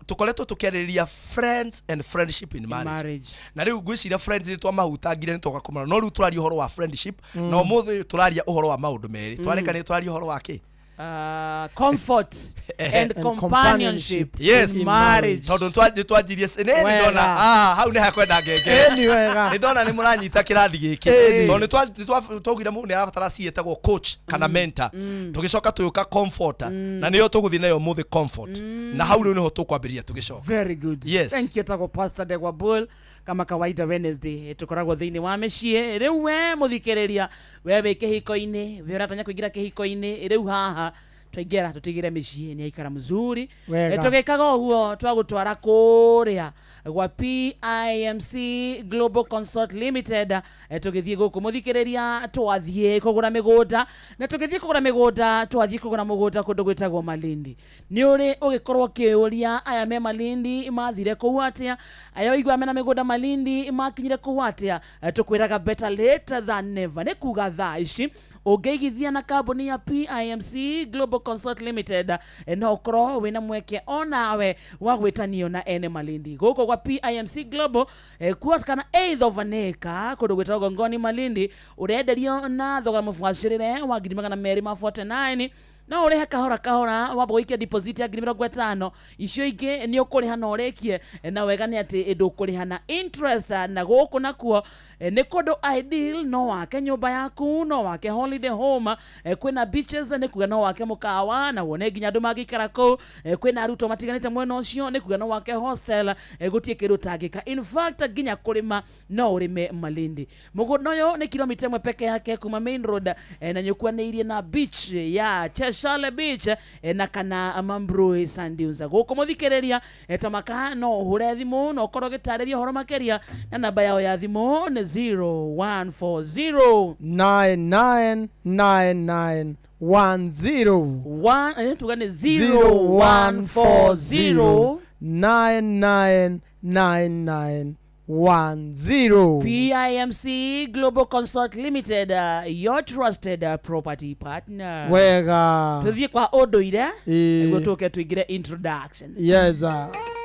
Speaker 7: tukoretwo tukiaririria friends and friendship in marriage na riu ngwiciria friends ni twamahutangire ni tugakomana no riu turaria uhoro wa friendship no muthi turaria uhoro wa maundu meri twareka ni turaria uhoro wa ki
Speaker 2: comfort and companionship in marriage
Speaker 7: tondu twanjirie ne ndona hau ni hakwenda ngenge
Speaker 10: ni wega
Speaker 7: ni ndona ni muranyita kirathi giki tondu twaugira mundu ni arabatara cietagwo coach kana mentor tugicoka tuyuka comforter na niyo tuguthi nayo muthi comfort na hau riu niho tukwambiria tugicoka
Speaker 2: very good thank you tago Pastor Degwa Bull kama kawaida Wednesday tukoragwo thiini wa micii riu we muthikiriria wewe kihiko-ini we uratanya kuingira kihiko-ini riu haha twaingera tutigire micii ni aikara mzuri
Speaker 10: Wega.
Speaker 2: tugikaga uguo twagutwara kuria gwa PIMC Global Consult Limited tugithie guku muthikiriria twathie kugura migunda na tugithie kugura migunda twathie kugura mugunda kundu gwitagwo Malindi ni uri ugikorwo kiuria aya me Malindi mathire ku atia aya igwa mena migunda Malindi makinyire ku atia tukwiraga better late than never ne kuga thaa ici ugeigithia na kambuni ya PIMC Global Consult Limited no ukoro wina mweke onawe wa gwitanio na ene Malindi guko kwa PIMC Global kuwa kana either vaneka kundu gwitagwo Ngoni Malindi urenderio na thogora mufwacirire wa 249 na ureha kahora wabwikia deposit ya 50 icio ingi ni ukuriha na urekie na wega ni ati ndukuriha na interest na guku nakuo ni kundu ideal no wake nyumba yaku no wake holiday home kwina beaches ni kuga no wake mukawa na wone ginya andu magikara ku kwina aruto matiganite mwena ucio ni kuga no wake hostel gutie kiru tagika in fact ginya kurima no urime Malindi mugunda uyu ni kilomita 1 peke yake kuma main road na nyukwaneirie na beach ya Shale Beach na kana Mambrui Sand Dunes guko muthikiriria tamaka no hure thimu no korwo gitariria horo makeria na namba yao ya thimu ni 0140
Speaker 10: 999910
Speaker 2: tugane 0140
Speaker 10: 999910
Speaker 2: PIMC Global Consult Limited, your trusted property partner.
Speaker 10: Wega.
Speaker 2: Tuthie kwa unduire niguo tuke tuigire introduction.
Speaker 10: Yes.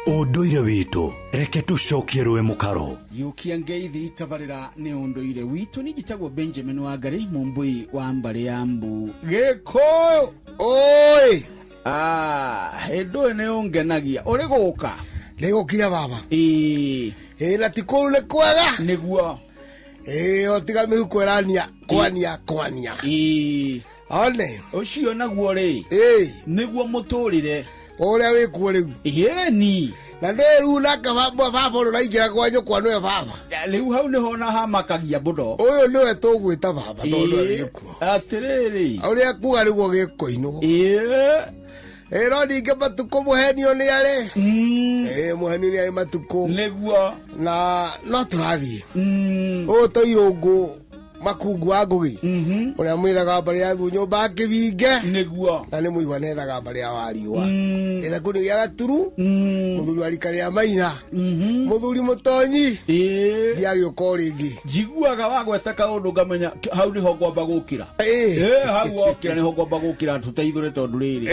Speaker 5: Unduire witu reke tucokie rwe mukaro.
Speaker 14: Yukia ngeithi tabarira ni unduire witu ni gitagwo Benjamin Wangari mumbui wa mbare yambu giko oi endo ne ungenagia uri guka
Speaker 16: Nigukia baba na tikuru ne kwega
Speaker 14: niguo
Speaker 16: otiga mihuko erania kwania one
Speaker 14: ucio naguo ri niguo muturire
Speaker 16: uria wikuo riu
Speaker 14: ni
Speaker 16: na nderu na baba ro ingira kwanyu kwanu ya baba
Speaker 14: riu hau ni hona hamakagia budo
Speaker 16: uyu niwe tugwita baba tondu arikuo
Speaker 14: atiriri
Speaker 16: uria kuga niguo gikoino ero ninge matuko muhenio ni are muhenio ni are matuko
Speaker 14: niguo
Speaker 16: na no turathie o toirungu makungu wa ngugi uria mwithaga mbari ya nyumba kibinge
Speaker 14: niguo
Speaker 16: na ni muigwa nethaga mbari ya wariwa ila kuni ya gaturu muthuri arikari ya maina muthuri mutonyi ndiagio koringi
Speaker 14: jiguaga wagweta kaundu ngamenya hau niho ngwamba gukira hau okira niho ngwamba gukira tuteithure tondu riri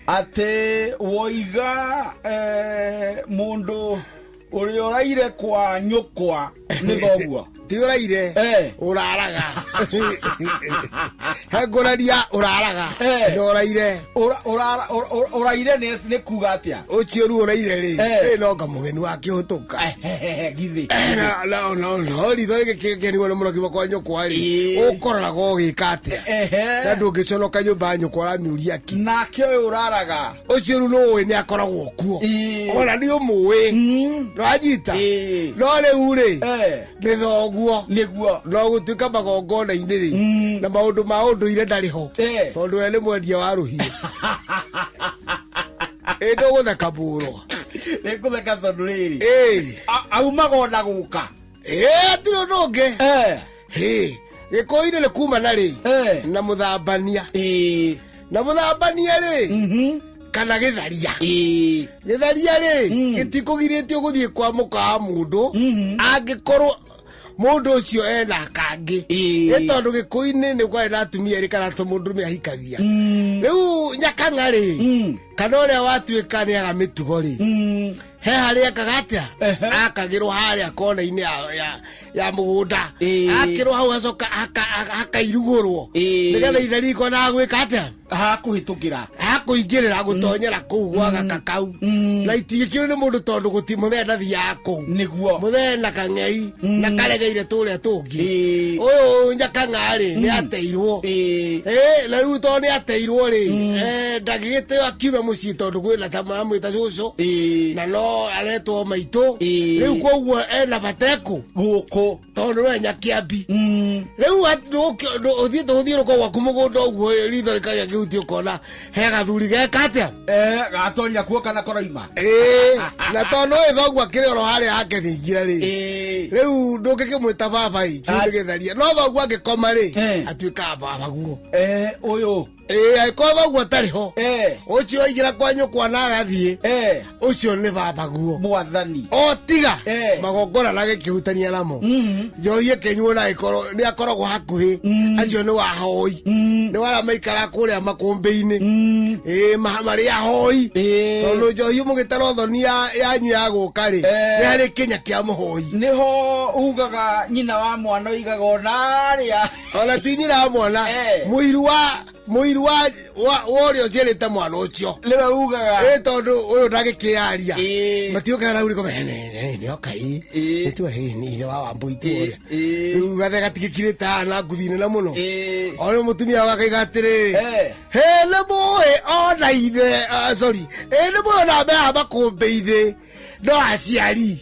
Speaker 14: ate woiga mundu uri oraire kwa nyukwa ni thogua
Speaker 16: ti uraire uraraga heguraria uraraga ndoraire
Speaker 14: uraire ni kuga atia
Speaker 16: ucio ru uraire ri no ngamugeni wake utuka
Speaker 14: githi
Speaker 16: no ritho gike ni wona muroki kwa nyukwa ri ukorora go gikate na ndungiconoka nyumba nyukwa ramiuria ki
Speaker 14: nake uyu uraraga
Speaker 16: ucio ru no we ni akoragwo kuo ona ni umuwe no anyita no riu ri ni thoguo
Speaker 14: niguo
Speaker 16: no gutuika magongona iniri na maundu ma unduire ndariho tondu we ni mwendia wa ruhio endo gutheka buro
Speaker 14: ni gutheka tondu riri au magona guka
Speaker 16: tiro nonge gikoine le kuma na ri na muthambania ri kana githaria ri gitikugiritie guthie kwa muka mundu angikorwo mundu ucio ena kangi tondu gikuini ni kwa na atumia ri kana mundu me ahikagia riu nyakanga ri kana uria watuika ni aga mitugo ri he haria kagatia akagirwo haria kona-ini ya mugunda akirwo hau acoka akairugurwo nigetha itheri ikona gwika atia
Speaker 14: hakuhitukira
Speaker 16: hakuingirira gutonyera kuu gwa gakakau na itigikio ni mundu tondu guti muthenda thia kuu
Speaker 14: niguo
Speaker 16: muthenda kang'ei na karegeire turia tungi uyu nyakang'ari ni ateirwo na riu to ni ateirwo ri ndagigite akiume mucii tondu gwina ta mamwita cucu na no aretwo maitå rä u koguo ena bateku
Speaker 14: gå
Speaker 16: tondå wenya kä ambi rä u å thiä tå thiä rå ko gwaku må gå nda å guo ritho rä kagä kä huti å kona he gathuri geka atä
Speaker 14: gatonya kuo kana koraima
Speaker 16: na tondå ä thoguo akä rä oro harä ake thingira rä u ndå ngä kä mwä ta baba kiu nä gä tharia no thoguo angä koma rä atuä kaga baba guo
Speaker 14: å yå
Speaker 16: angäkorwo thoguo atarä ho å cio aingä ra kwa nyå kwa na agathiä å cio nä baba guo
Speaker 14: mwathani
Speaker 16: o tiga magongona na gä kä hutania namo njohi ä kenyuo na nä akoragwo hakuhä acio nä wahoi nä wara maikara kå rä a makå mbä-inä marä ahoi tondå njohi må gä tara thoni yanyu ya gå ka rä nä harä kä nya kä a må hoi
Speaker 14: nä ho ugaga nyina wa mwana oigaga onarä a
Speaker 16: ona ti nyina wa mwana må iru wa å rä o njä rä te mwana å cio
Speaker 14: nä we ugaga
Speaker 16: tondå å yå ndagä kä yaria matiåkaga nau rä ko nä okai nä tuarä nä wa wambå itå rä u gathe gatigä kirä te na nguthi nä må no onä må tumia wakaiga atä rä nä må ä ona ithe nä må ä ona mbeha makå mbä inä no aciari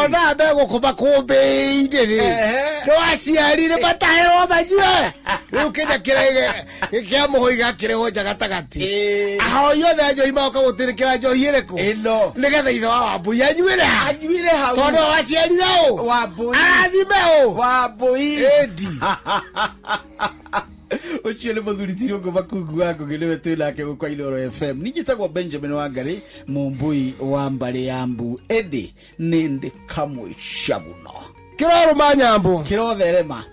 Speaker 16: ona mbe gå kå makå mbä inä rä no aciari nä matahärwo manyue rä u kä nya kä a må hoi gakä reho nja gatagatä ahoi othe a njohi magoka gå tä rä kä ra njohi ä rä kå nä getha ithe wa wambui anyuä ha tondå aciarire å arathime å ndi
Speaker 14: ucio nä må thuri tirå makungu wa ngå gä nä we twä nake gå kwa Inooro FM ningä tagwo Benjamin Wangarä må mbui wa mbarä ya mbu ĩndĩ nä ndä kamwe camuno
Speaker 16: kä rorå ma nyambå
Speaker 14: kä rotherema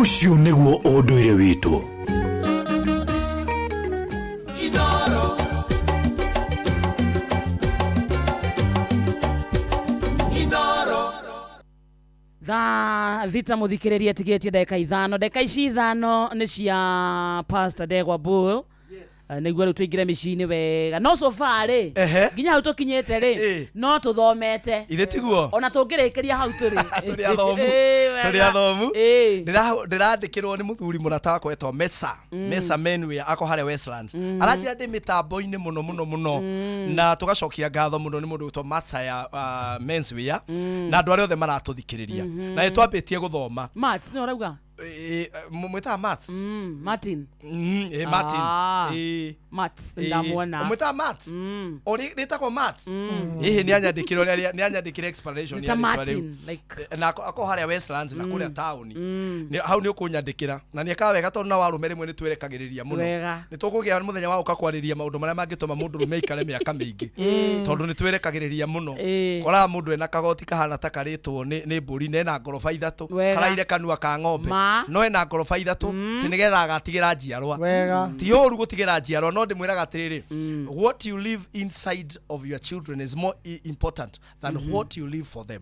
Speaker 5: ucio nĩguo ũndũire witũ
Speaker 2: tha thita muthikiriria tigetie ndeka ithano ndeka ici ithano ni cia Pastor Ndegwa Bull niguo riu tuingire micini wega no so far ri nginya hau tukinyite ri no tuthomete
Speaker 7: ithe tiguo
Speaker 2: ona tungirikiria hau turi
Speaker 7: turi athomu ndirandikirwo ni muthuri murata wakwa etwo Mesa Menwe ako hare Westlands aranjira ndi mitambo-ini muno na tugacokia ngatho muno ni mundu witwo Matsaya Menswear na andu aria othe maratuthikiriria na nitwambitie guthoma
Speaker 2: Mats ni urauga
Speaker 7: mwita Mats
Speaker 2: Martin
Speaker 7: Martin
Speaker 2: Mats ndamwona
Speaker 7: mwita Mats ori ritako Mats ni anyandikire explanation
Speaker 2: ya Martin
Speaker 7: like na ako haria Westlands na kuria town ni hau ni ukunyandikira na ni aka wega tondu na warume rimwe ni twerekagiriria muno ni tukugia muthenya wa ukakwariria maundu maria mangituma mundu rume ikare miaka mingi tondu ni twerekagiriria muno kora mundu ena kagoti kahana ta karitwo ni mburi na ngoroba ithatu karaire kanua ka ng'ombe no ena ngoroba ithatu ti nigetha agatigira njiarwa ti uru gutigira njiarwa no ndimwiraga atiriri what you live inside of your children is more important than what you live for them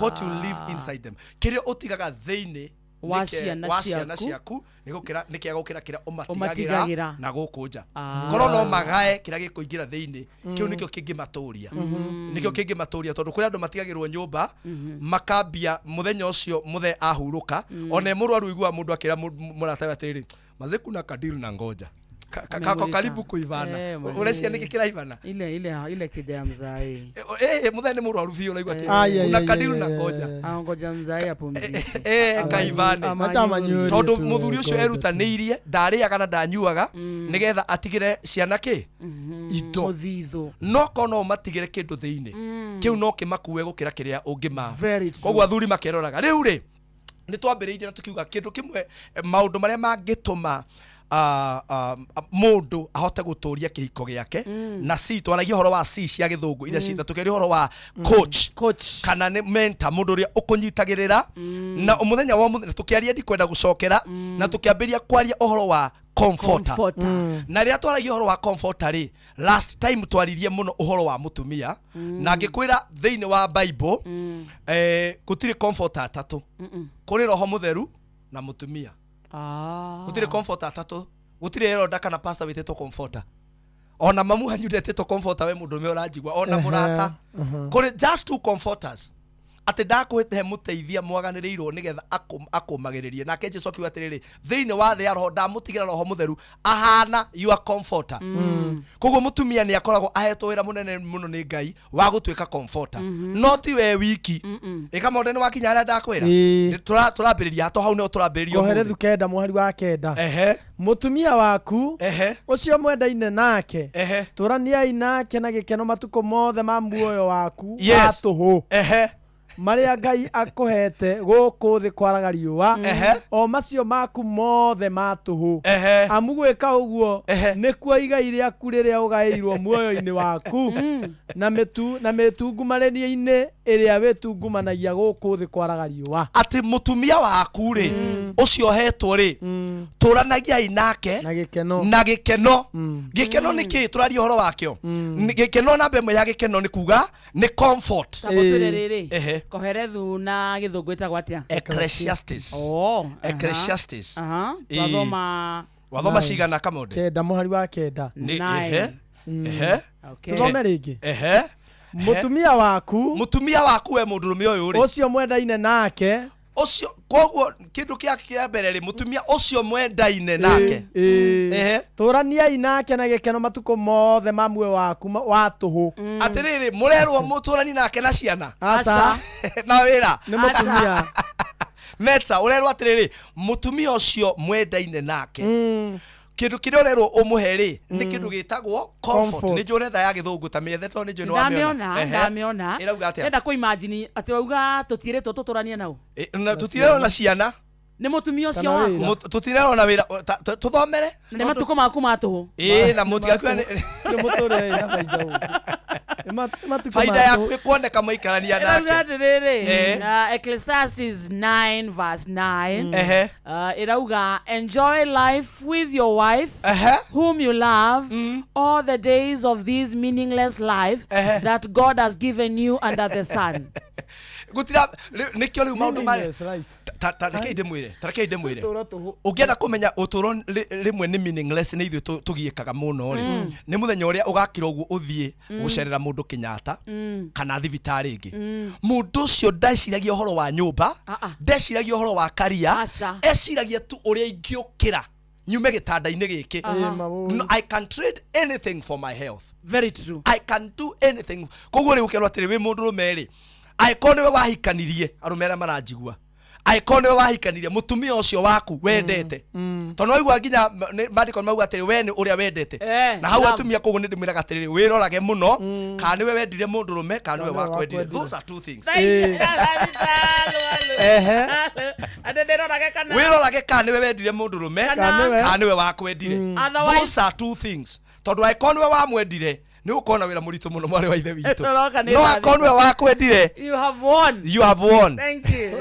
Speaker 7: what you live inside them kiria utigaga theini
Speaker 2: wa ciana
Speaker 7: ciaku nä kä agå kä ra kä rä a å matigagä ra na gå kå nja korwo no magae kä rä a gä kå ingä ra thä-inä kä u nä kä o kä ngä matå ria tondå kwä andå matigagä rwo nyå mba makambia må thenya å cio må the ahurå ka ona må rwaru igua må ndå akä ra må ratawe atä rä mazä kuna kadiri na ngoja kako karibu kuivana urecia niki kiraivana
Speaker 2: ile kijaya mzai
Speaker 7: muthene murwaru biu uraigwa ati una kadiru na koja
Speaker 2: ngoja mzai apumzike
Speaker 7: kaivane tondu muthuri ucio erutaniirie ndariaga na ndanyuaga nigetha atigire ciana ki ito
Speaker 2: muthithu
Speaker 7: no kono matigire kindu thiini kiu no kimakue gukira kiria ungima koguo athuri makeroraga riu ri ni twambiriirie na tukiuga kindu kimwe maundu maria mangituma mundu ahote guturia kihiko giake na si twaragia horo wa si cia githungu ira cita tukeria horo wa coach kana ni mentor mundu uria ukunyitagirira na umuthenya wa muthenya tukiaria ndi kwenda gucokera na tukiambiria kwaria uhoro wa comforter na ria twaragia horo wa comforter ri last time twaririe muno uhoro wa mutumia na ngikwira theini wa Bible gutiri comforter atatu kuri roho mutheru na mutumia gutire comforter atatu gutire eroda kana pastor witeto comforter ona mamu hanyu ndetetwo comforter we mundu me uranjigwa ona murata kuri just two comforters ati ndakwite muteithia mwaganirirwo nigetha akumagiririe nake Jesu akiuga atiriri thiini wa thia roho ndamutigira roho mutheru ahana your comforter koguo mutumia ni akoragwo ahetwo wira munene muno ni Ngai wa gutwika comforter no ti we wiki ikama ndene wakinya ara ndakwira turambiriria to hau ne turambiririo
Speaker 10: Koherethu kenda muhari wa kenda mutumia waku ucio mwendaine nake turaniai nake na gikeno matuko mothe ma muoyo waku wa tuhu maria Ngai akuhete guku thi kwaraga riua o macio maku mothe ma tuhu amugwika uguo nikuo igai riaku riria ugairwo muoyo-ini waku na mitungumanĩrio-inĩ ĩrĩa wĩtungumanagia guku thi kwaraga riua
Speaker 7: ati mutumia waku ri ucio hetwo ri turanagiai nake na gikeno gikeno ni ki turaria horo wakio gikeno na mbembe ya gikeno ni kuga ni comfort
Speaker 2: Koherethu na githungu itagwo atia
Speaker 7: Ecclesiastes Ecclesiastes wathoma cigana Kamonde
Speaker 10: kenda muhari wa kenda tuthome ringi mutumia waku we mundurume uyu ri ucio mwendaine nake
Speaker 7: ucio koguo kindu kia mbere ri mutumia ucio mwendaine nake
Speaker 10: turaniai nake na gikeno matuko mothe ma muoyo waku wa tuhu
Speaker 7: atiriri murerwo muturani nake na ciana
Speaker 10: aca
Speaker 7: na wira
Speaker 10: ni mutumia
Speaker 7: Meta urerwo atiriri mutumia ucio mwendaine nake kindu kiria urerwo umuheri ni kindu gitagwo comfort ni njure tha ya githungu ta miethetwo ni njure wa
Speaker 2: ndamiona enda ku imagine ati wauga tutiretwo tuturanie nau
Speaker 7: na tutirerwo na ciana
Speaker 2: ni mutumia ucio waku
Speaker 7: tutirerwo na wira tuthomere
Speaker 2: ni matuko maku matuhu
Speaker 7: na mutigakua ni
Speaker 10: mutore ya baigau
Speaker 7: faida yaku ikwoneka maikarania nake
Speaker 2: na Ecclesiastes 9 verse 9 irauga enjoy life with your wife whom you love all the days of this meaningless life that God has given you under the sun
Speaker 7: gutira nikio riu maundu mari tarekei ndimwire ungienda kumenya uturo rimwe ni meaningless ni ithu tugiekaga muno ri ni muthenya uria ugakira uguo uthie gucerera mundu Kenyatta kana thibitari ingi mundu ucio ndeciragia uhoro wa nyumba ndeciragia uhoro wa karia eciragia tu uria ingiukira nyume gitanda-ini giki I can trade anything for my health
Speaker 2: very true
Speaker 7: I can do anything koguo riu ukerwa atiri wi mundu rumeri aikone we wahikanirie arumera maranjigua aikone we wahikanirie mutumia ucio waku wendete tono waigua nginya mandiko mauga atiri we ni uria wendete na hau atumia koguo ni ndimwiraga atiri wirorage muno kana niwe wendire mundu rume kana niwe wakwendire those are two things wirorage kana niwe wendire mundu rume kana niwe wakwendire those are two things tondu aikone we wamwendire ni ukona wira muritu muno mwari wa ithe witu no akonwe wakwendire you have won
Speaker 2: thank you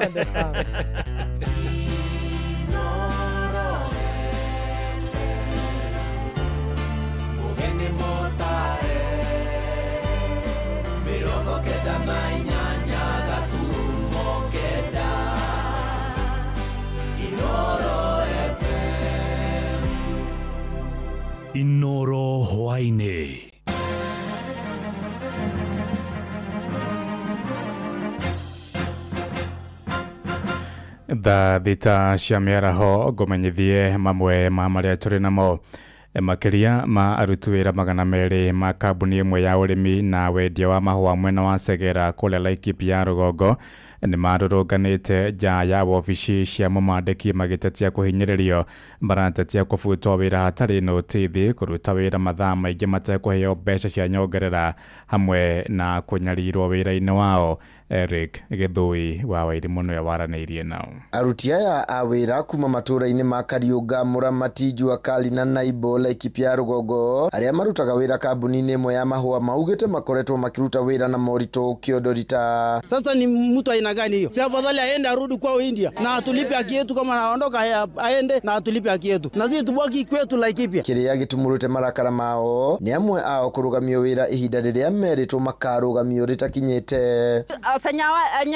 Speaker 5: Inoro hwaine
Speaker 21: tha thita cia mĩaraho ngũmenyithie mamwe ma marĩa tũrĩ namo makiria ma aruti wĩra 200 ma kambuni ĩmwe ya ũrĩmi na wendia wa mahũa mwena wa Segera kũrĩa Laikipia Rũgongo nĩ marũrũnganĩte nja ya wabici cia mũmandĩki magĩtetia kũhinyĩrĩrio maratetia kũbutwo wĩra hatarĩ notithi kũruta wĩra mathaa maingĩ matekũheo mbeca cia nyongerera hamwe na kũnyarirwo wĩra-inĩ wao. Eric Githui wa Wairimu nĩwe waranĩirie nao.
Speaker 18: Aruti aya a wĩra kuma matũra-inĩ ma Kariũnga, Mũramati, Juakali na Naibo, Laikipia Rũgongo arĩa marutaga wĩra kambuni-inĩ ĩmwe ya mahũa maugĩte makoretwo makiruta wĩra na moritũ kĩondorita.
Speaker 19: Sasa ni mtu aina gani hiyo? Si afadhali aende arudi kwao India na atulipe haki yetu, kama anaondoka aende na atulipe haki yetu na sisi tubaki kwetu Laikipia.
Speaker 18: Kĩrĩa gĩtumũrĩte marakara mao nĩ amwe ao kũrũgamio wĩra ihinda rĩrĩa meritwo makarũgamio rĩtakinyĩte.
Speaker 20: Fanya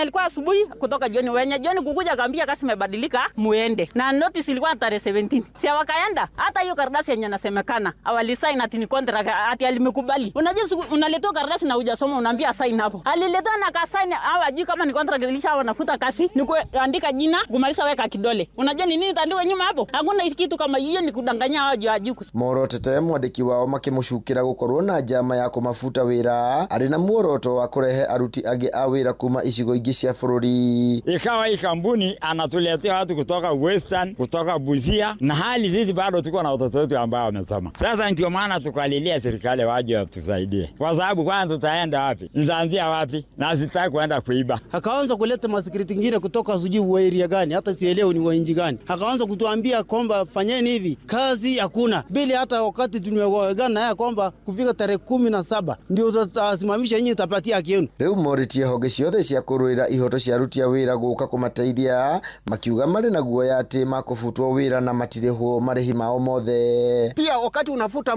Speaker 20: alikuwa asubuhi kutoka jioni, wenye jioni kukuja kaambia kazi imebadilika muende, na notice ilikuwa tarehe 17. Si wakaenda, hata hiyo karatasi yenye anasemekana awalisign ati ni contract ati alimekubali. Unajua unaletea karatasi na hujasoma unaambia sign hapo. Aliletea na ka sign hawajui kama ni contract ilisha wanafuta kasi. Ni kuandika jina kumaliza weka kidole. Unajua ni nini tandikwa nyuma hapo? Hakuna kitu kama hiyo, ni kudanganya hawajui.
Speaker 18: Morotete mwandiki wao makimucukira gukorwo na njama ya kumafuta wira ari na muoroto wa kurehe aruti age a wira kuma icigo ingi cia bururi.
Speaker 8: Ikawa hii kampuni anatuletea watu kutoka Western, kutoka Busia, na hali hizi bado tuko na watoto wetu ambao wamesoma. Sasa ndio maana tukalilia serikali waje watusaidie. Kwa sababu kwanza tutaenda wapi? Nitaanzia wapi? Na sitaki kwenda kuiba.
Speaker 19: Akaanza kuleta masikiriti ngine kutoka sijui wa area gani, hata sielewi ni wa inji gani. Akaanza kutuambia kwamba fanyeni hivi, kazi hakuna. Bili hata wakati tumewagana ya kwamba kufika tarehe 17 ndio tutasimamisha nyinyi tapatia kienu.
Speaker 18: Riu moritie honge ciothe cia kuruira ihoto cia aruti a wira guka kumateithia, makiuga mari na guoya ati makufutwo wira na matirihwo marihi mao mothe.
Speaker 12: Pia wakati unafuta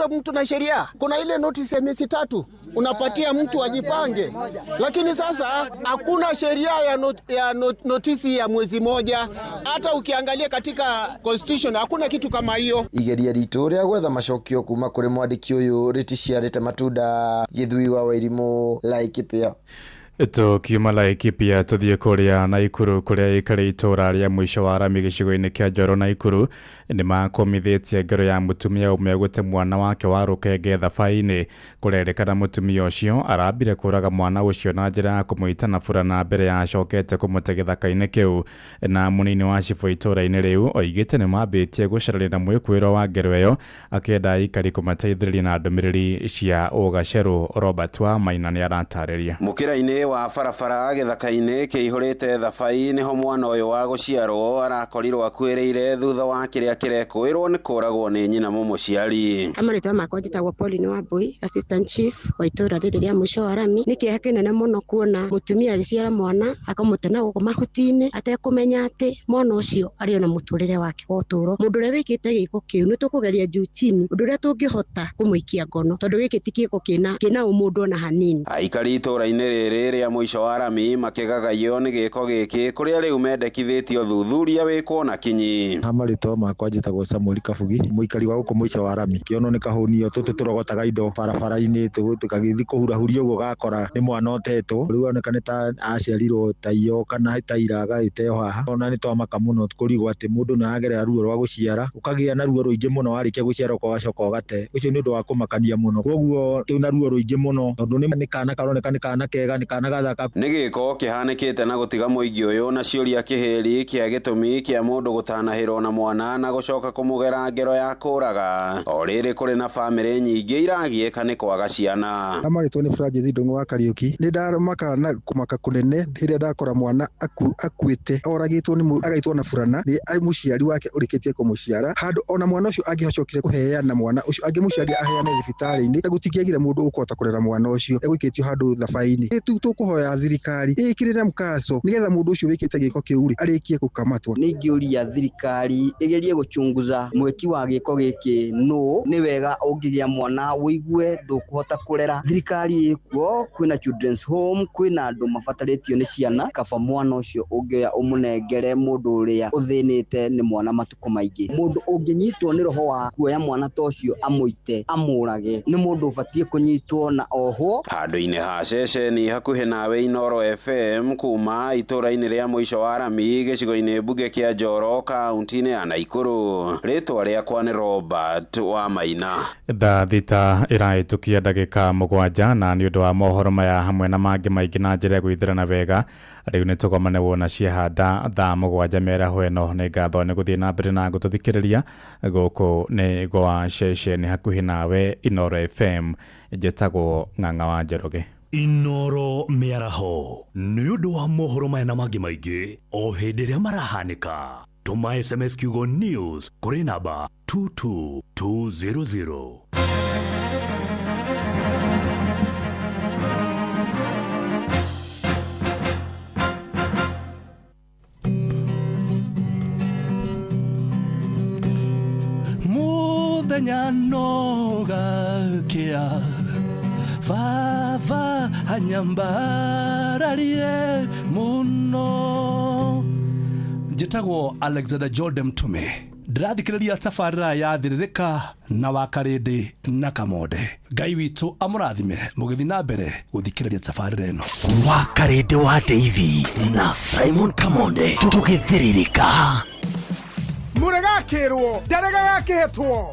Speaker 12: mtu na sheria, kuna ile notice ya miezi 3 unapatia mtu ajipange, lakini sasa hakuna sheria ya notisi ya mwezi moja. Hata ukiangalia katika constitution hakuna kitu kama hiyo.
Speaker 18: Igeria ritu ria gwetha macokio kuma kuri mwandiki uyu riticiarite matunda. Githui wa Wairimu, Laikipia.
Speaker 21: Tukiuma Laikipia tuthie kuria Naikuru kuria ikari itura ria mwisho wa rami gicigo-ini kia Njoro Naikuru ni makomithitie ngero ya mutumia umwe gute mwana wake wa rukenge thabaini kurerekana mutumia ucio arambire kuraga mwana ucio na njira ya kumuita na burana mbere ya acokete kumute githaka-ini kiu, na munini wa cibo itura-ini riu oigite ni mambitie gucararira mwikuiro wa ngero iyo akenda ikari kumateithĩrĩria na ndumiriri cia ugaceru. Robert wa Maina ni aratariria
Speaker 15: mukira-ini wa barabara githaka-ini kiihurite thabai niho mwana uyu wa guciarwo arakorirwo akuĩrĩire thutha wa kiria kirekwirwo ni kuragwo ni nyina mumuciari.
Speaker 22: Amaritwa makwa njitagwo Pauline Wambui, assistant chief wa itura riri ria mwisho wa rami. Ni kĩeha kĩnene mũno kuona mutumia agĩciara mwana akamutena gũkũ mahuti-inĩ atekumenya ati mwana ucio ari ona muturire wake oturo. Mundu ũrĩa wĩkĩte gĩko kĩu nĩ tũkũgeria juu chini ũndũ ũrĩa tũngĩhota kũmũikia ngono tondu gĩkĩ ti gĩko kĩna ũmũndũ ona hanini.
Speaker 15: Aikari itura-ini rĩrĩ ria mwisho wa rami makigagayio ni gĩko gĩkĩ kuria riu mendekithĩtio thuthuria wĩkwo na kinyi.
Speaker 23: Amaritwa makwa njitagwo Samuel Kabugi, muikari wa gũkũ mwisho wa rami. Kĩono nĩ kahũnio tũtũ tũrogotaga indo barabara-inĩ tũgĩthiĩ kũhurahuria ũguo gakora nĩ mwana ũtetwo. Rĩu oneka nĩ ta aciarirwo ta iyo kana ta iraga ĩteo haha. Ona nĩ twamaka mũno kũrigwo atĩ mũndũ nĩ aragerera ruo rwa gũciara, ũkagĩa na ruo rũingĩ mũno warĩkia gũciara ũgacoka ũgate. Ũcio nĩ ũndũ wa kũmakania mũno. Koguo twĩna ruo rũingĩ mũno tondũ nĩ kana karoneka nĩ kana kega, nĩ kana gathaka.
Speaker 15: Nĩ gĩko kĩhanĩkĩte na gũtiga mũingĩ ũyũ na ciũria kĩhĩri kĩa gĩtũmi kĩa mũndũ gũtanahĩrwo na mwana na gũcoka kũmũgera ngero ya kũraga. O rĩrĩ kũrĩ na bamĩrĩ nyingĩ iragiĩka nĩ kwaga ciana.
Speaker 23: Amaritwo nĩ Francis Ndung'u wa Kariuki. Nĩ ndarumaka na kũmaka kũnene rĩrĩa ndakora mwana akuĩte oragĩtwo agaitwo na burana nĩ mũciari wake ũrĩkĩtie kũmũciara. Handũ ona mwana ũcio angĩhocokire kũheana mwana ũcio angĩmũciari aheane thibitarĩ-inĩ na gũtingĩagire mũndũ ũkũhota kũrera mwana ũcio egũikĩtio handũ thabai-inĩ. Tũkũhoya thirikari ĩkĩrĩre na mkaso nĩgetha mũndũ ũcio wĩkĩte gĩko kĩu arĩkie gũkamatwo.
Speaker 24: Nĩ ingĩũria thirikari ĩgerie gũchunguza mweki wa gĩko gĩkĩ no nĩ wega ũngĩgĩa mwana wĩigue ndũkũhota kũrera. Thirikari ĩkuo, kwĩna children's home, kwĩna andũ mabatarĩtio nĩ ciana, kaba mwana ũcio ũngĩoya ũmũnengere mũndũ ũrĩa ũthĩnĩte nĩ mwana matukũ maingĩ. Mũndũ ũngĩnyitwo nĩ roho wa kuoya mwana ta ũcio amũite amũrage nĩ mũndũ ũbatiĩ kũnyitwo na ohwo.
Speaker 15: Handũ-inĩ ha ceceni hakuhĩ nawe Inoro FM kuma itura-inĩ ria mwisho wa rami gĩcigo-inĩ mbunge kĩa Njoro kaunti-inĩ ya Naikuru. Rĩtwa rĩakwa nĩ Robert wa Maina.
Speaker 21: Thaa thita ĩrahĩtũkia ndagĩka 7 na nĩ ũndũ wa mohoro maya hamwe na mangĩ maingĩ na njĩra ya gwĩthirana wega. Rĩu nĩ tũgomane wona ciahanda thaa 7 mĩaraho ĩno. Nĩ ngatho nĩ gũthiĩ na mbere na gũtũthikĩrĩria gũkũ nĩ gwa ceceni hakuhĩ nawe Inoro FM. Njĩtagwo Ng'ang'a wa Njoroge.
Speaker 5: Inoro mĩaraho nĩ ũndũ wa mohoro maya na mangĩ maingĩ o hĩndĩ ĩrĩa marahanĩka. Tũma SMS kiugo news kũrĩ namba 22200.
Speaker 27: Mũthenya nogakĩa Vava hanyambararie muno. Njĩtagwo Alexander Jordan Mtume.
Speaker 5: ndirathikĩrĩria tabarĩra ya Thĩrĩrĩka na Wakarĩndĩ na Kamonde. Ngai witũ amũrathime mũgĩthiĩ na mbere gũthikĩrĩria tabarĩra ĩno.
Speaker 1: Wakarĩndĩ wa David na Simon Kamonde tũgĩthĩrĩrĩka.
Speaker 4: Muregakirwo ndarega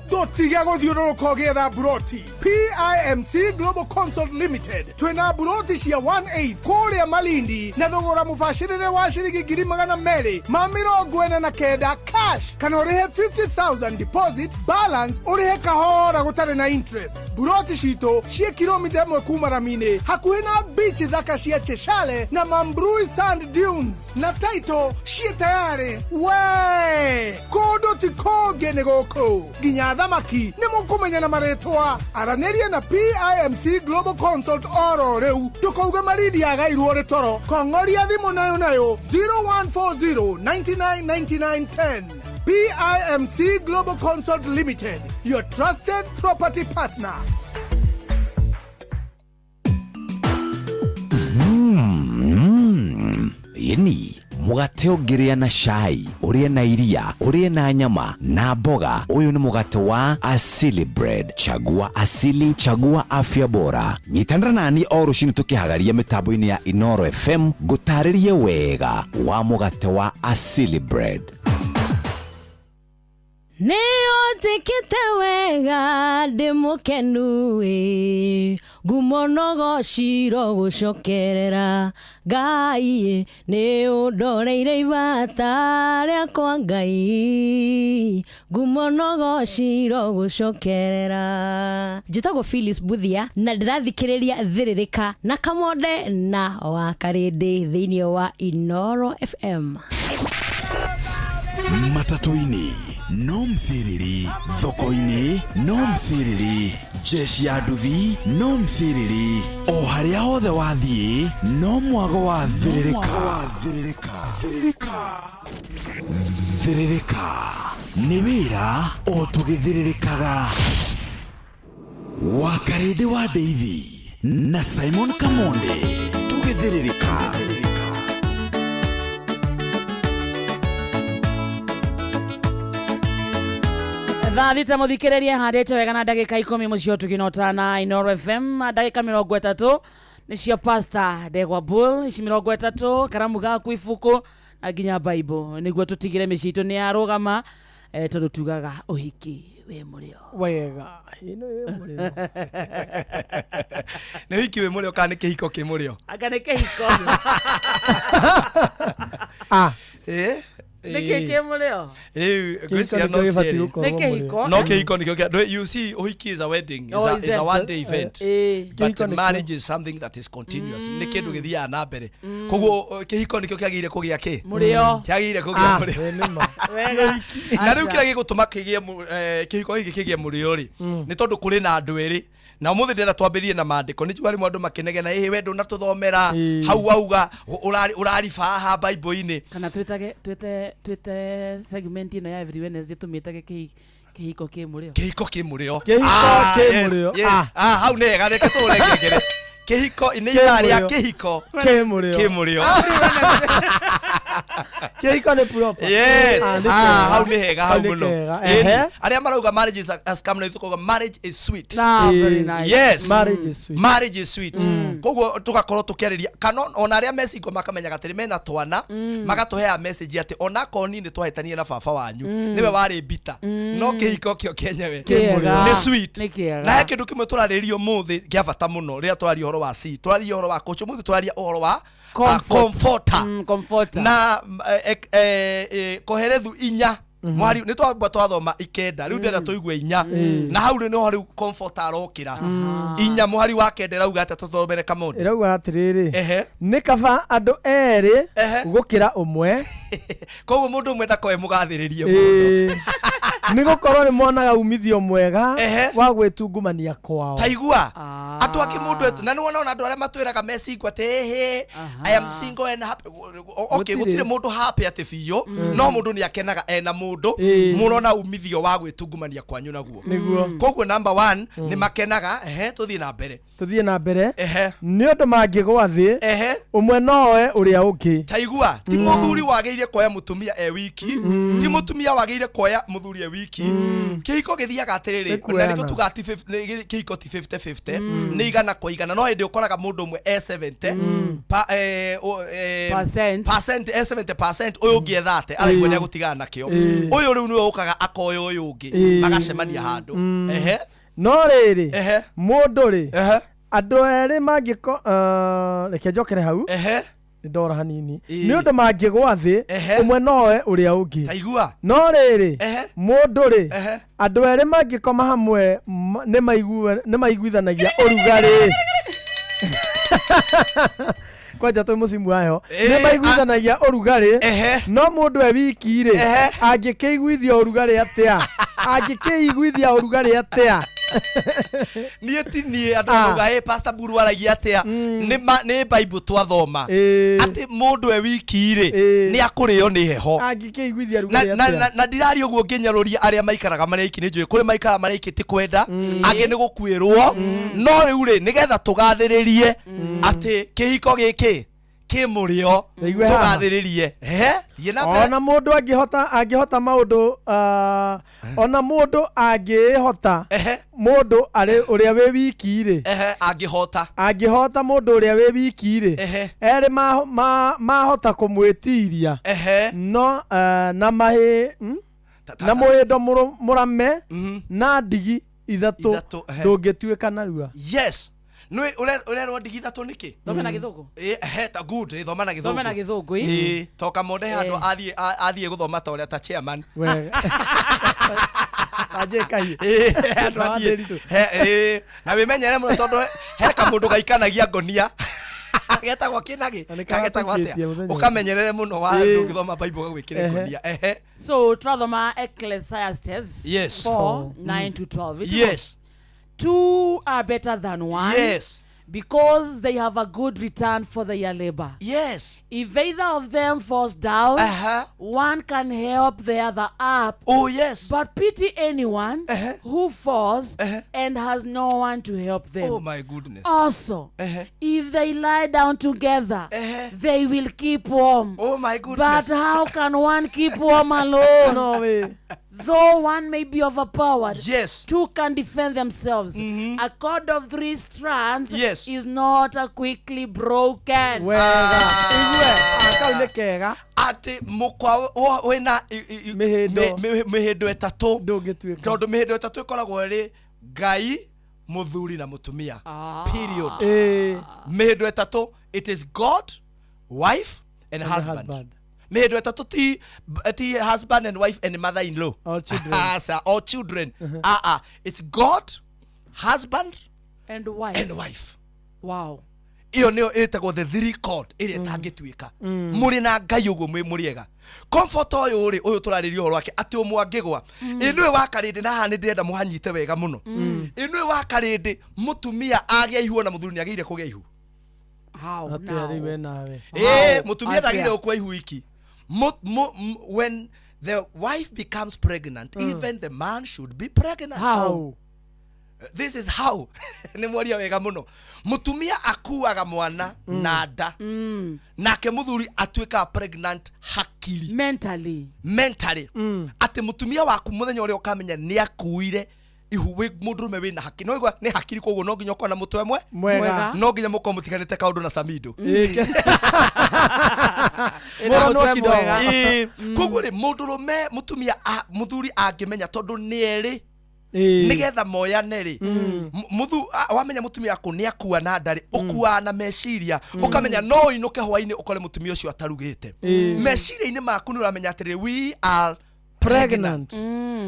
Speaker 4: tutige guthiũrũrũka ũgĩetha buroti. PIMC Global Consult Limited twina buroti cia 1/8 kũrĩa Malindi na thogora mũbacĩrĩre wa ciringi 249,000 cash kana ũrĩhe 50,000 deposit balance ũrĩhe kahora gũtarĩ na interest. Buroti citũ cia kilomita 1 kuma Ramini hakuhĩ na beach thaka cia Cheshale na Mambrui Sand Dunes na title cia tayari we kodo ti koge nĩ gũkũ nginya thamaki nĩ mũkũmenya na marĩtwa. Aranĩria na PIMC Global Consult oro rĩu ndũkauge Malindi agairwo nĩ toro. Kong'oria thimũ nayo 0140 99 99 10. PIMC Global Consult Limited, your trusted property partner.
Speaker 13: Yeni mugate ũngĩrĩa na cai, ũrĩe na iria, ũrĩe na nyama na mboga. Ũyũ nĩ mugate wa Asili Bread. Chagua asili, chagua afya bora. Nyitanĩra nani o rũciinĩ tũkĩhagaria mĩtambo-inĩ ya Inoro FM gũtarĩrie wega wa mugate wa Asili Bread.
Speaker 6: Nĩũnjĩkĩte wega ndĩmũkenu ngumonogo ciro gũcokerera Ngai nĩũndoreire ibata rĩakwa Ngai ngumonogo ciro gũcokerera. Njĩtagwo Phyllis Buthia na ndĩrathikĩrĩria Thĩrĩrĩka na Kamonde na Wakarĩndĩ thĩinĩ wa Inoro FM.
Speaker 3: Matatu-inĩ no mthiriri, thoko-inĩ no mthiriri, jeshi ya nduthi no mthiriri, o harĩa hothe wathiĩ no mwago wa Thĩrĩrĩka. Thĩrĩrĩka nĩ wĩra o tũgĩthĩrĩrĩkaga. Wakarĩndĩ wa David na Simon Kamonde tũgĩthĩrĩrĩka.
Speaker 2: Thita muthikĩrĩria handĩte wega na ndagĩka 10 mũcio tũkĩnota na Inoro FM ndagĩka 30 nĩcio Pastor Ndegwa Bull ici 30 karamu gaku ibuku na nginya Bible nĩguo tũtigire mĩciĩ itũ nĩ yarũgama tondũ tugaga ũhiki we mũrĩo
Speaker 10: wega ino we mũrĩo
Speaker 7: nĩ wiki we mũrĩo kana nĩ kĩhiko kĩ mũrĩo
Speaker 2: aka nĩ kĩhiko Nike muleo.
Speaker 7: No kehiko nikyo. You see, uhiki is a wedding. Is a one-day event. But marriage is something that is continuous. Nike ndugithia na mbere. Koguo kehiko nikyo kiagire kugia ki.
Speaker 2: Muleo.
Speaker 7: Kiagire kugia muleo. Na riu kira gigutuma kigie kehiko giki kigie muleo ri. Ni tondu kuri na andu eri. Na umuthi ndira twambiririe na mandiko ni jwari mwandu makinegena wendo na tuthomera hau auga urariba haha Bible-ini
Speaker 2: kana twite segment ino ya every Wednesday tumitage kihiko ki murio
Speaker 7: hau nega reke turegegere kihiko ini iraria kihiko
Speaker 10: ki murio kihiko ni proper
Speaker 7: yes hau ni hega hau muno aria marauga marriage is as come na tukoga marriage is sweet
Speaker 2: very nice
Speaker 7: yes
Speaker 10: marriage is sweet
Speaker 7: koguo tugakorwo tukiariria kana ona aria mesingo makamenya gatiri mena twana magatuhea message ati ona koni ni twahitanie na baba wanyu niwe wari bita no kihiko kio kenyewe ni sweet na kindu kimwe turaririo muthi kia bata muno ria twari horo wa si twari horo wa kocho muthi twari horo wa comforter na koherethu inya mwari ni twathoma ikenda riu ndenda tuigue inya na hau ni ho riu comforter arokira inya mwari wa kenda rauga ati tuthomere Kamonde
Speaker 10: rauga atiriri ni kaba andu eri gukira umwe
Speaker 7: koguo mundu umwe ndakoe mugathiririe mundu
Speaker 10: ni gukorwo ni monaga umithio mwega wa gwitungumania kwao
Speaker 7: taigua atu akimundu na ni wona andu aria matwiraga mesingo ati I am single and happy okay gutire mundu happy ati biyo no mundu ni akenaga ena mundu murona umithio wa gwitungumania kwanyu naguo koguo number 1 ni makenaga tuthii na mbere
Speaker 10: tuthie na mbere nĩ ũndũ mangĩgwa thĩ ũmwe noe ũrĩa ũngĩ
Speaker 7: taigua ti mũthuri wagĩrĩire kuoya mũtumia wiki ti mũtumia wagĩrĩire kuoya mũthuri wiki kĩhiko gĩthiaga atĩrĩrĩ na nĩkĩo tuga ati kĩhiko ti 50-50 nĩ igana kwa igana no hĩndĩ ũkoraga mũndũ ũmwe 70% ũyũ ũngĩ 30 araigua nĩ agũtigana nakĩo ũyũ rĩu nĩwe ũkaga akoya ũyũ ũngĩ magacemania handũ
Speaker 10: no rĩrĩ mũndũ rĩ andũ erĩ mangĩko reke njokere hau ndora hanini nĩ ũndũ mangĩgwa thĩ ũmwe noe ũrĩa ũngĩ
Speaker 7: taigua
Speaker 10: no rĩrĩ mũndũ rĩ andũ erĩ mangĩkoma hamwe nĩ maiguithanagia ũrugarĩ kwanja tũ mũcimu wayo nĩ maiguithanagia ũrugarĩ no mũndũ wiki rĩ angĩkĩiguithia ũrugarĩ atĩa
Speaker 7: niĩ ti niĩ andũ moga pastor Buru aragia atĩa nĩ Bible twathoma atĩ mũndũ wiki rĩ nĩ akũrĩo nĩ heho
Speaker 10: angĩkĩiguithia ũrugarĩ atĩa
Speaker 7: na ndirari ũguo ngĩnyaroria arĩa maikaraga marĩa iki nĩ njũĩ kũrĩ maikara marĩa iki ti kwenda angĩ nĩ gũkuĩrwo no rĩu rĩ nĩgetha tũgathĩrĩrie atĩ kĩhiko gĩkĩ kĩmũrĩo tũgathĩrĩrie
Speaker 10: ona mũndũ angĩhota maũndũ ona mũndũ angĩhota mũndũ ũrĩa wĩ wiki rĩ angĩhota mũndũ ũrĩa wĩ wiki rĩ erĩ mahota kũmwĩtiria no na mahĩ na mũhĩndo mũrame na ndigi ithatũ ndũngĩtuĩka narua
Speaker 7: yes no urerwo ndigi ithatũ nĩkĩ
Speaker 2: thome na gĩthũngũ
Speaker 7: ta good thoma na gĩthũngũ toka monde handũ athiĩ gũthoma ta ũrĩa ta chairman na wĩmenyere mũno tondũ he kamũndũ gaikanagia ngonia getagwo kĩnagĩ kagetagwo atĩa ũkamenyerere mũno wa ndũngĩthoma Bible gagwĩkĩre ngonia
Speaker 2: so twathoma Ecclesiastes 4:9-12
Speaker 7: yes
Speaker 2: 2 are better than one.
Speaker 7: Yes.
Speaker 2: Because they have a good return for their labor.
Speaker 7: Yes.
Speaker 2: If either of them falls down, one can help the other up.
Speaker 7: Oh, yes.
Speaker 2: But pity anyone who falls and has no one to help them.
Speaker 7: Oh, my goodness.
Speaker 2: Also, if they lie down together, they will keep warm.
Speaker 7: Oh, my goodness.
Speaker 2: But how can one keep warm alone?
Speaker 10: No way.
Speaker 2: Though one may be overpowered,
Speaker 7: yes,
Speaker 2: two can defend themselves. A cord of 3 strands
Speaker 7: yes,
Speaker 2: is not quickly broken.
Speaker 7: Ati mukwa wena mĩhĩndo ĩtatũ tondũ mĩhĩndo ĩtatũ ĩkoragwo ĩrĩ Ngai mũthuri na mũtumia period. Mĩhĩndo ĩtatũ, it is God, wife and husband. Mĩhĩndo ĩtatũ ti husband and wife and mother-in-law
Speaker 10: or children.
Speaker 7: Or children. It's God, husband
Speaker 2: and wife.
Speaker 7: Wow. Iyo nĩyo ĩtagwo the 3 chord ĩrĩa ĩtangĩtuĩka mũrĩ na Ngai ũguo mũrĩega. Comfort ũyũ rĩ ũyũ tũrarĩria ũhoro wake atĩ ũmwe angĩgwa ĩnũwe wa karĩndĩ na haha nĩ ndĩrenda mũhanyite wega mũno. Ĩnũwe wa karĩndĩ mũtumia agĩa ihu na mũthuri nĩ agĩrĩire kũgĩa ihu.
Speaker 2: How now?
Speaker 7: Mũtumia ndagĩrĩire gũkua ihu iki. When the wife becomes pregnant, even the man should be pregnant.
Speaker 2: How?
Speaker 7: This is how. Nĩ mwaria wega mũno. Mũtumia akuaga mwana na nda. Nake mũthuri atuĩka pregnant hakiri. Mentally. Ati mũtumia waku mũthenya ũrĩa ũkamenya nĩ akuire ihu wĩ mũndũrũme wĩna hakiri. No igwa nĩ hakiri koguo no nginya ũkorwo na mũtwe mwega. No nginya mũkorwo mũtiganĩte kaũndũ na Samido. Koguo rĩ mũndũrũme mũtumia mũthuri angĩmenya tondũ nĩ erĩ nigetha moyane rĩ wamenya mũtumia wako nĩ akua na ndarĩ ũkuaga na meciria ũkamenya no inũke hwainĩ ũkore mũtumia ũcio atarugĩte meciria-inĩ maku nĩ ũramenya atĩrĩ we are pregnant.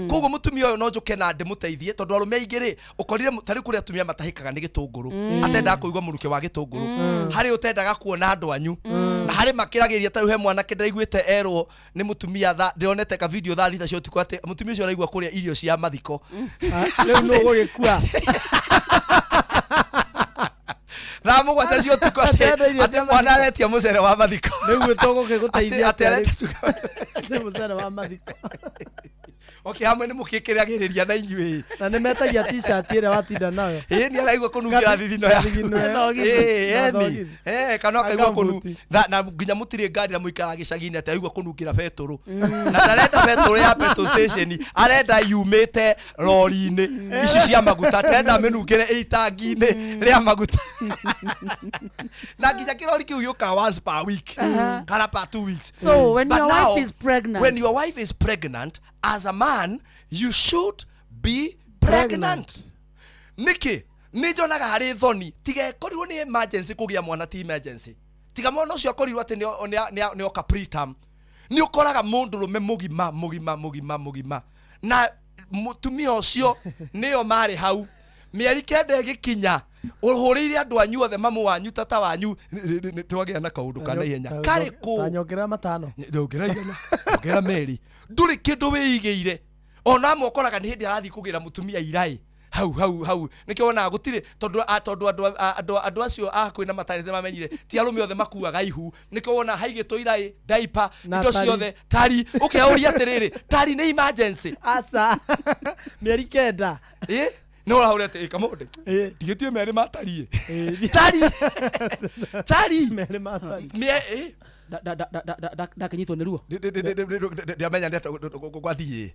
Speaker 7: Koguo mũtumia ũyũ no njũke na ndĩmũteithie tondũ arũme aingĩ rĩ ũkorire tarĩ kũrĩa atumia matahĩkaga nĩ gĩtũngũrũ atendaga kũigua mũrukĩ wa gĩtũngũrũ harĩ ũtendaga kuona andũ anyu na harĩ makĩragĩria tarĩ he mwanake ndĩraiguĩte erwo nĩ mũtumia ndĩronete ka video thaa thita cia ũtukũ atĩ mũtumia ũcio araigua kũrĩa irio cia mathiko
Speaker 10: rĩu no gũgĩkua
Speaker 7: thaa mũgwanja cia ũtukũ atĩ mwana aretia mũcere wa mathiko
Speaker 10: nĩguo tũgũkĩgũteithia atĩ mũcere wa mathiko
Speaker 9: Okay, hamwe nĩ mũkĩkĩragĩrĩria na inyuĩ.
Speaker 10: Na nĩ metagia t-shirt ĩrĩa watinda nayo.
Speaker 9: Nĩ araigua kũnungira thithino ya. Kana akaigua kũnu. Na nginya mũtirĩ ngari na mũikara gĩcagi-inĩ atĩ aigua kũnungira betũrũ. Na ndarenda betũrũ ya petrol station, arenda yumĩte lori-inĩ. Ici cia maguta, arenda mĩnungĩre itangi-inĩ rĩa maguta. Na nginya kĩrori kĩu gĩũkaga once per week. Kana per 2 weeks.
Speaker 2: So when your wife is pregnant.
Speaker 9: When your wife is pregnant, as a man, you should be pregnant. Niki, nijonaga hari thoni, tiga korirwo ni emergency kugia mwana ti emergency. Tiga mwana ucio akorirwo ati ni oka preterm. Ni ukoraga mundurume mugima. Na mutumia ucio niyo mari hau. Mieri kenda gikinya. Uhuriire andu anyu othe mamu wanyu tata wanyu twagĩa na kaundu kana ihenya kari ku
Speaker 10: tanyongera matano
Speaker 9: ndongera ihenya ndongera meri nduri kindu wiigĩire ona mokoraga ni hindi arathi kugira mutumia irai hau nikio wona gutire tondu andu acio kwina matarite mamenyire ti arume othe makuaga ihu nikio wona haigĩtwo irai diaper indo ciothe tari ukeuria atiriri tari ni emergency
Speaker 10: asa mieri kenda
Speaker 9: no urahurete Kamonde ndigitie mere matari tari
Speaker 10: mere matari
Speaker 2: ndakinyitwo nĩ ruo
Speaker 9: ndiamenya ndeta gwathie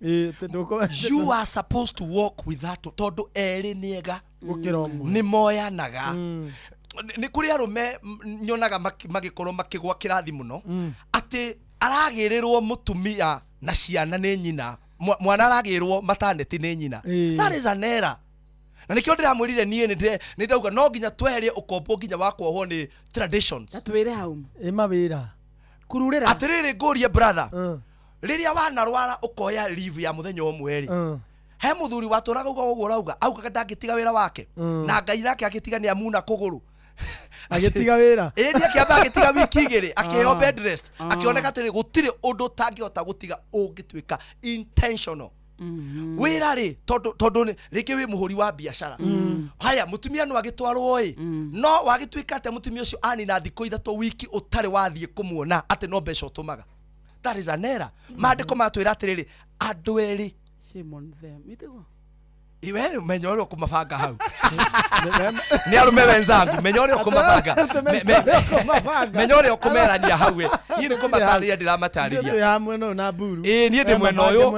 Speaker 9: you are supposed to walk with that tondu eri niega
Speaker 10: gukiromwe
Speaker 9: ni moyanaga ni kuri arume nyonaga magikorwo makigwa kirathi muno ati aragirirwo mutumia na ciana ni nyina mwana aragirwo maternity ni nyina that is an error. Na nikio ndiramwirire nie ni ndauga no nginya tweherie ukombo nginya wakwohwo ni traditions
Speaker 2: atwire hau
Speaker 10: mawira
Speaker 2: kururira
Speaker 9: atiriri ngurie brother riria wanarwara ukoya leave ya muthenya umwe ri he muthuri waturaga ugo urauga auga ndangitiga wira wake na ngai nake agitiga ni amuna kuguru
Speaker 10: agitiga wira
Speaker 9: ndi akiamba agitiga wiki igiri akiheo bed rest akioneka atiri gutire undu tangihota gutiga ungitwika intentional wira ri tondu riki wi muhuri wa biashara haya mutumia no agitwarwo no wagitwika ate mutumia ucio ani na thiko ithatu wiki utari wathie kumuona ate no mbeca utumaga that is an error mandiko matwira atiriri andu eri
Speaker 2: shame on them itigo
Speaker 9: iwe menyo uri kumabanga hau ni arume wenzangu menyo uri kumabanga menyo uri kumerania hau ni ni kumatariria ndiramatariria
Speaker 10: ndio ya mweno na buru
Speaker 9: ni ndi mweno uyu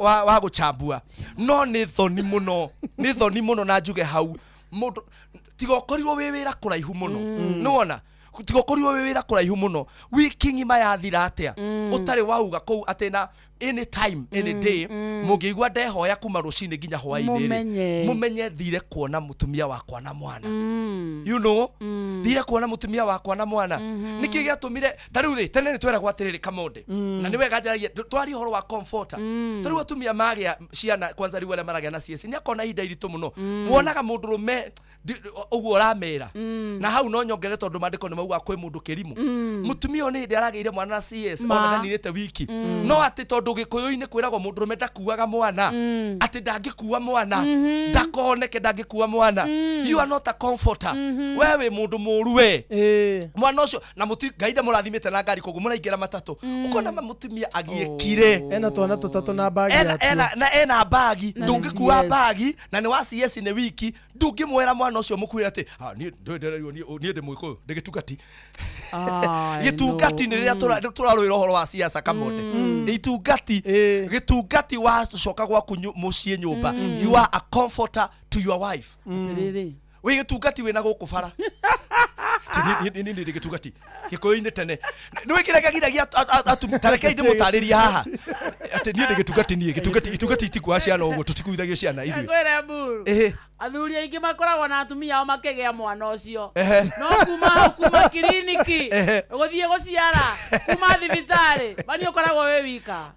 Speaker 9: wa guchambua no ni thoni muno na njuge hau mundu tigokorirwo wira kuraihu muno nuona tigokorirwo wira kuraihu muno wiki ngima yathira atia utari wauga kou atena anytime any day mungigwa ndehoya kuma rucini nginya hwaini mumenye thire kuona mutumia wakwa na mwana you know thire kuona mutumia wakwa na mwana niki giatumire taruri tene ni twera gwatiriri Kamonde na ni wega njaragia twari horo wa comforter tari watumia magia ciana kwanza riwele maragia na CS ni akona ida iritu muno wonaga mundurume uguo ramera na hau no nyongere tondu mandiko ni mauga kwi mundu kirimu mutumia oni ndi arageire mwana na CS ona ninite wiki no ati tondu gikuyu-ini kwiragwo mundurume ndakuaga mwana ati ndangikuwa mwana ndakoneke ndangikuwa mwana you are not a comforter wewe mundu muruwe mwana ucio na muti gaida murathimite na ngari koguo muraingira matatu ukona mutumia agiekire
Speaker 10: ena twana tutatu na bagi
Speaker 9: ena bagi ndungikuwa bagi na ni wa CS ne wiki ndungimwera mwana ucio mukwira ati ni ndendererio ni ndi mwiko ndigitugati gitugati ni riria turarwira horo wa siasa Kamonde itugati gitugati wa coka gwaku mucie nyumba you are a comforter to your wife we gitugati wina guku bara ni gitugati gikoini tene ni wikiraga giragia atumtareke inde mutariria haha ati ni gitugati ni gitugati itikwa ciana uguo tutikuithagio ciana irio
Speaker 2: ngwira buru athuri aingi makoragwo na atumia ao makigea mwana ucio no kuma kliniki guthie guciara kuma thibitari bani ukoragwo we wika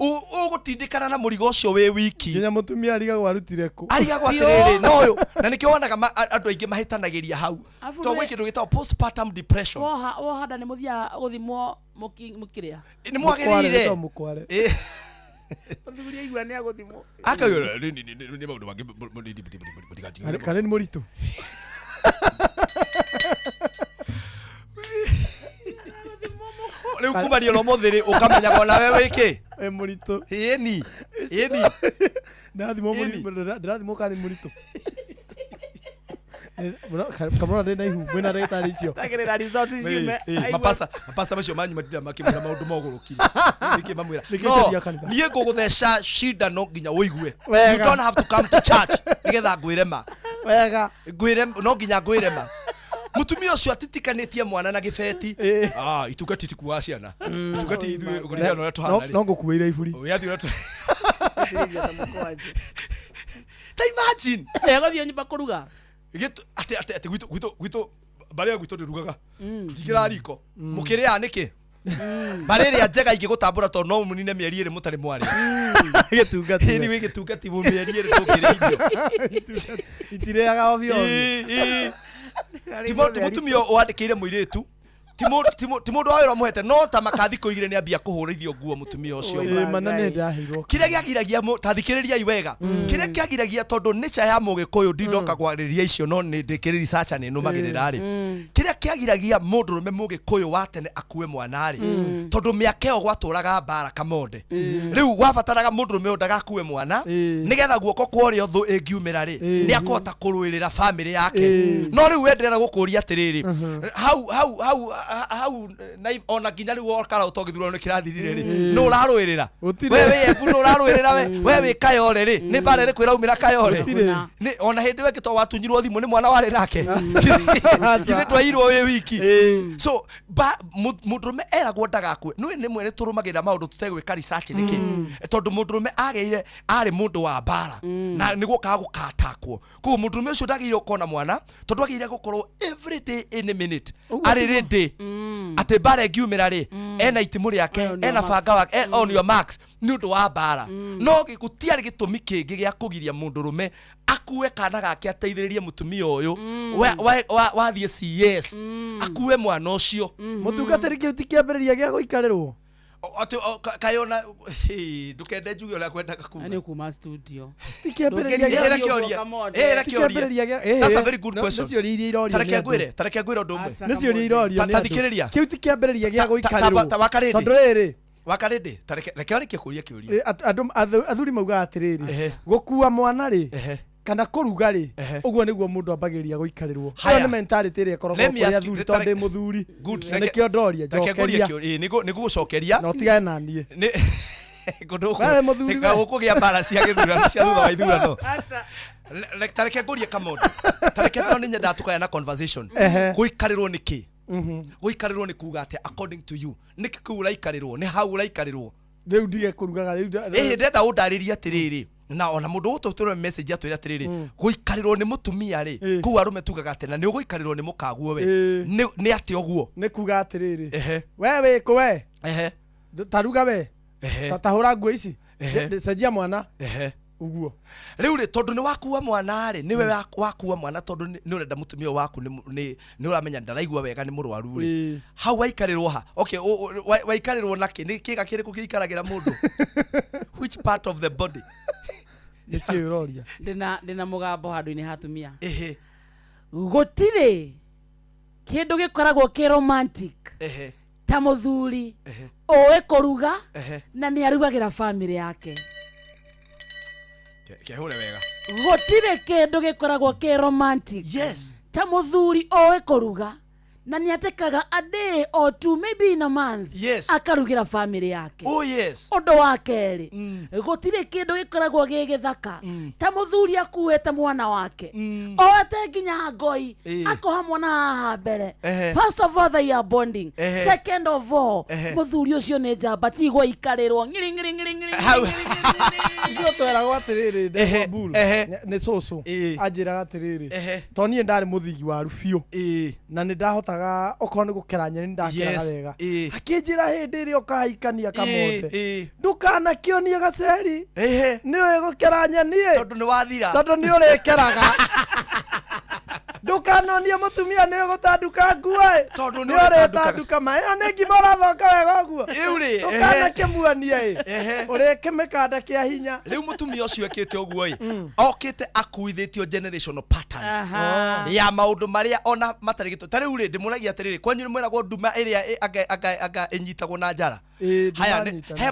Speaker 9: ugutindikana na murigo ucio we wiki
Speaker 10: nginya mutumia arigagwo arutire ku
Speaker 9: arigagwo atiriri noyo na nikio wonaga andu aingi mahitanagiria hau to we kindu gitao postpartum depression
Speaker 2: hada ni muthia guthimwo mukiria
Speaker 9: ni mwagirire
Speaker 2: Athuri aigua ni aguthimwo
Speaker 9: akayora ni maundu mangi
Speaker 10: kana ni muritu
Speaker 9: riu kumaria lo muthiri ukamenya gona wewe iki
Speaker 10: muritu
Speaker 9: ni Eni.
Speaker 10: Ndathimo kani murito. Kamera ndena ihu mwena ndagĩtarĩ icio.
Speaker 2: Tagĩrĩra results icio.
Speaker 9: Mapasta macio manyu matira makĩmwĩra maũndũ mogũrũkire. Nĩkĩ mamwĩra. Niĩ ngũgũtheca cindano nginya ũigue. You don't have to come to church. Nĩgetha ngwĩre ma.
Speaker 10: Wega.
Speaker 9: Ngwĩre no nginya ngwĩre ma. Mutumia ũcio atitikanĩtie mwana na gĩbeti. Itungati tikuwa ciana. Itungati ithuĩ ũgũrĩra no tuhana.
Speaker 10: No ngũkuĩra iburi.
Speaker 9: Ta imagine.
Speaker 2: Egũthiĩ nyũmba kũruga.
Speaker 9: Ati gwito bare gwito ndirugaga. Tutigĩra riko. Mũkĩrĩa nĩkĩ? Bare ĩrĩa njega ingĩgũtambũra tondũ no mũnine mĩeri ĩrĩ mũtarĩ mwarĩ.
Speaker 10: Gĩtungati.
Speaker 9: Ni wĩ gĩtungati mu mĩeri ĩrĩ tũkĩrĩ irio.
Speaker 10: Itireaga ovyo.
Speaker 9: Mutumia wandĩkĩire mũirĩtu ti mũndũ wa wĩra mũhete no ta makathi kũigire nĩ ambia kũhũrithio nguo mutumia ũcio.
Speaker 10: Manane ndahĩirwo.
Speaker 9: Kĩrĩa gĩagiragia tathikĩrĩria wega. Kĩrĩa kĩagiragia tondũ nature ya mũgĩkũyũ ndindoka kwarĩria icio no nĩ ndĩkĩrĩ research nĩ numagĩrĩra rĩ. Kĩrĩa kĩagiragia mũndũrũme mũgĩkũyũ wa tene akue mwana rĩ. Tondũ mĩaka ĩyo gwatũraga mbara kamonde. Rĩu wabataraga mũndũrũme ndagakue mwana nĩgetha guoko kwa ũrĩa thũ ĩngiumĩra rĩ nĩ akũhota kũrũĩrĩra family yake. No rĩu wenderera gũkũria atĩrĩrĩ. Hau ona nginya rĩu okara ũtogithurwo nĩ kĩrathirire rĩ no ũrarũĩrĩra wewe yebu no ũrarũĩrĩra wewe kayore rĩ nĩ mbara ĩrĩ kwĩra umĩra kayore nĩ ona hĩndĩ weke to watunyirwo thimũ nĩ mwana warĩ nake githĩ twairwo wĩ wiki so mũndũrũme eragwo ndagakue nĩ mwene tũrũmagĩrĩra maũndũ tũtegwĩka research nĩkĩ tondũ mũndũrũme agĩire arĩ mũndũ wa mbara na nĩguo kaga gũkatakwo koguo mũndũrũme ũcio ndagĩire gũkorwo na mwana tondũ agĩire gũkorwo every day in a minute arĩ ready ate bara ngiumĩra rĩ ena itimũ rĩake ena banga wake on your marks nĩ ũndũ wa mbara no gũtiarĩ gĩtũmi kĩngĩ gĩa kũgiria mũndũrũme akue kana gake ateithĩrĩrie mũtumia ũyũ wathiĩ CS akue mwana ũcio
Speaker 10: mũtungatĩri kĩu ti kĩambĩrĩria gĩa gũikarĩrwo
Speaker 9: kayona ndukende njuge ũrĩa kwendaga kuga
Speaker 2: nĩ kuma studio
Speaker 9: That's a very good question. Tareke ngwĩre ũndũ ũmwe
Speaker 10: nĩ ciũria irorio
Speaker 9: tathikĩrĩria
Speaker 10: kĩu ti kĩambĩrĩria gĩa gũikarĩrwo tondũ rĩrĩ
Speaker 9: wakarĩndĩ reke warĩkie kũria kĩũria
Speaker 10: andũ athuri maugaga atĩrĩrĩ gũkua mwana rĩ kana kũruga rĩ ũguo nĩguo mũndũ ambagĩrĩria gũikarĩrwo ĩyo nĩ mentality ĩrĩa ĩkoragwo kũrĩ athuri tondũ ndĩ mũthuri nĩkĩo ndoria njokeria
Speaker 9: nĩgũgũcokeria
Speaker 10: no tigane na niĩ
Speaker 9: nĩga gũkũgĩa mbara cia gĩthurano cia thutha wa ithurano tareke ngũrie kamondo tareke no nĩ nyendaga tũkaya na conversation gũikarĩrwo nĩkĩ gũikarĩrwo nĩ kuga atĩ according to you nĩkĩ kĩu ũraikarĩrwo nĩ hau ũraikarĩrwo
Speaker 10: rĩu ndige kũrugaga rĩu
Speaker 9: ndenda ũndarĩrie atĩrĩrĩ na ona mũndũ gũtũtũra message atwĩra atĩrĩrĩ gũikarĩrwo nĩ mũtumia rĩ kũu arũme tugaga atĩ na nĩ ũgũikarĩrwo nĩ mũkaguo we nĩ atĩ ũguo
Speaker 10: nĩ kuga atĩrĩrĩ we wĩkũ we taruga we tahũra nguo ici cenjia mwana uguo
Speaker 9: rĩu rĩ tondũ nĩ wakua mwana rĩ nĩwe wakua mwana tondũ nĩ ũrenda mũtumia waku nĩ ũramenya ndaraigua wega nĩ mũrwaru rĩ hau waikarĩrwo ha okay waikarĩrwo nake nĩ kĩga kĩrĩkũ gĩikaragĩra mũndũ which part of the body
Speaker 10: nĩkĩ ũroria
Speaker 2: ndĩna mũgambo handũ-inĩ hatumia gũtirĩ kĩndũ gĩkoragwo kĩ romantic ta mũthuri ũĩ kũruga na nĩ arugagĩra family yake
Speaker 9: kehũre wega
Speaker 2: gũtirĩ kĩndũ gĩkoragwo kĩ romantic ta mũthuri ũĩ kũruga na nĩ atekaga a day or two maybe in a month akarugĩra family yake ũndũ wa kerĩ gũtirĩ kĩndũ gĩkoragwo gĩ gĩthaka ta mũthuri akuĩte mwana wake oete nginya ngoi akoha mwana haha mbere first of all they are bonding second of all mũthuri ũcio nĩ njamba ti gũikarĩrwo
Speaker 10: ithuĩ tweragwo atĩrĩrĩ ndebaburu nĩ cũcũ anjĩraga atĩrĩrĩ tondũ niĩ ndarĩ mũthigi waru biũ na nĩ ndahotaga okorwo nĩ gũkera nyeni ndakeraga wega akĩnjĩra hĩndĩ ĩrĩa ũkahikania kamonde ndukanakĩonie gaceri nĩũĩ gũkera nyeni tondũ nĩ ũrĩkeraga ndukanonie mũtumia nĩ ũgũtanduka nguo nĩ ũrĩtanduka ma ĩyo nĩ ngima ũrathoka wega ũguo ndũkanakĩmuonie ũrĩkĩmĩkanda kĩa hinya
Speaker 9: rĩu mũtumia ũcio ekĩte ũguo okĩte akuithĩtio generational patterns ya maũndũ marĩa ona matarĩ gĩtũ ta rĩu rĩ ndĩmũragia atĩrĩrĩ kwanyu nĩ mwĩragwo nduma ĩrĩa anga ĩnyitagwo na njara haya he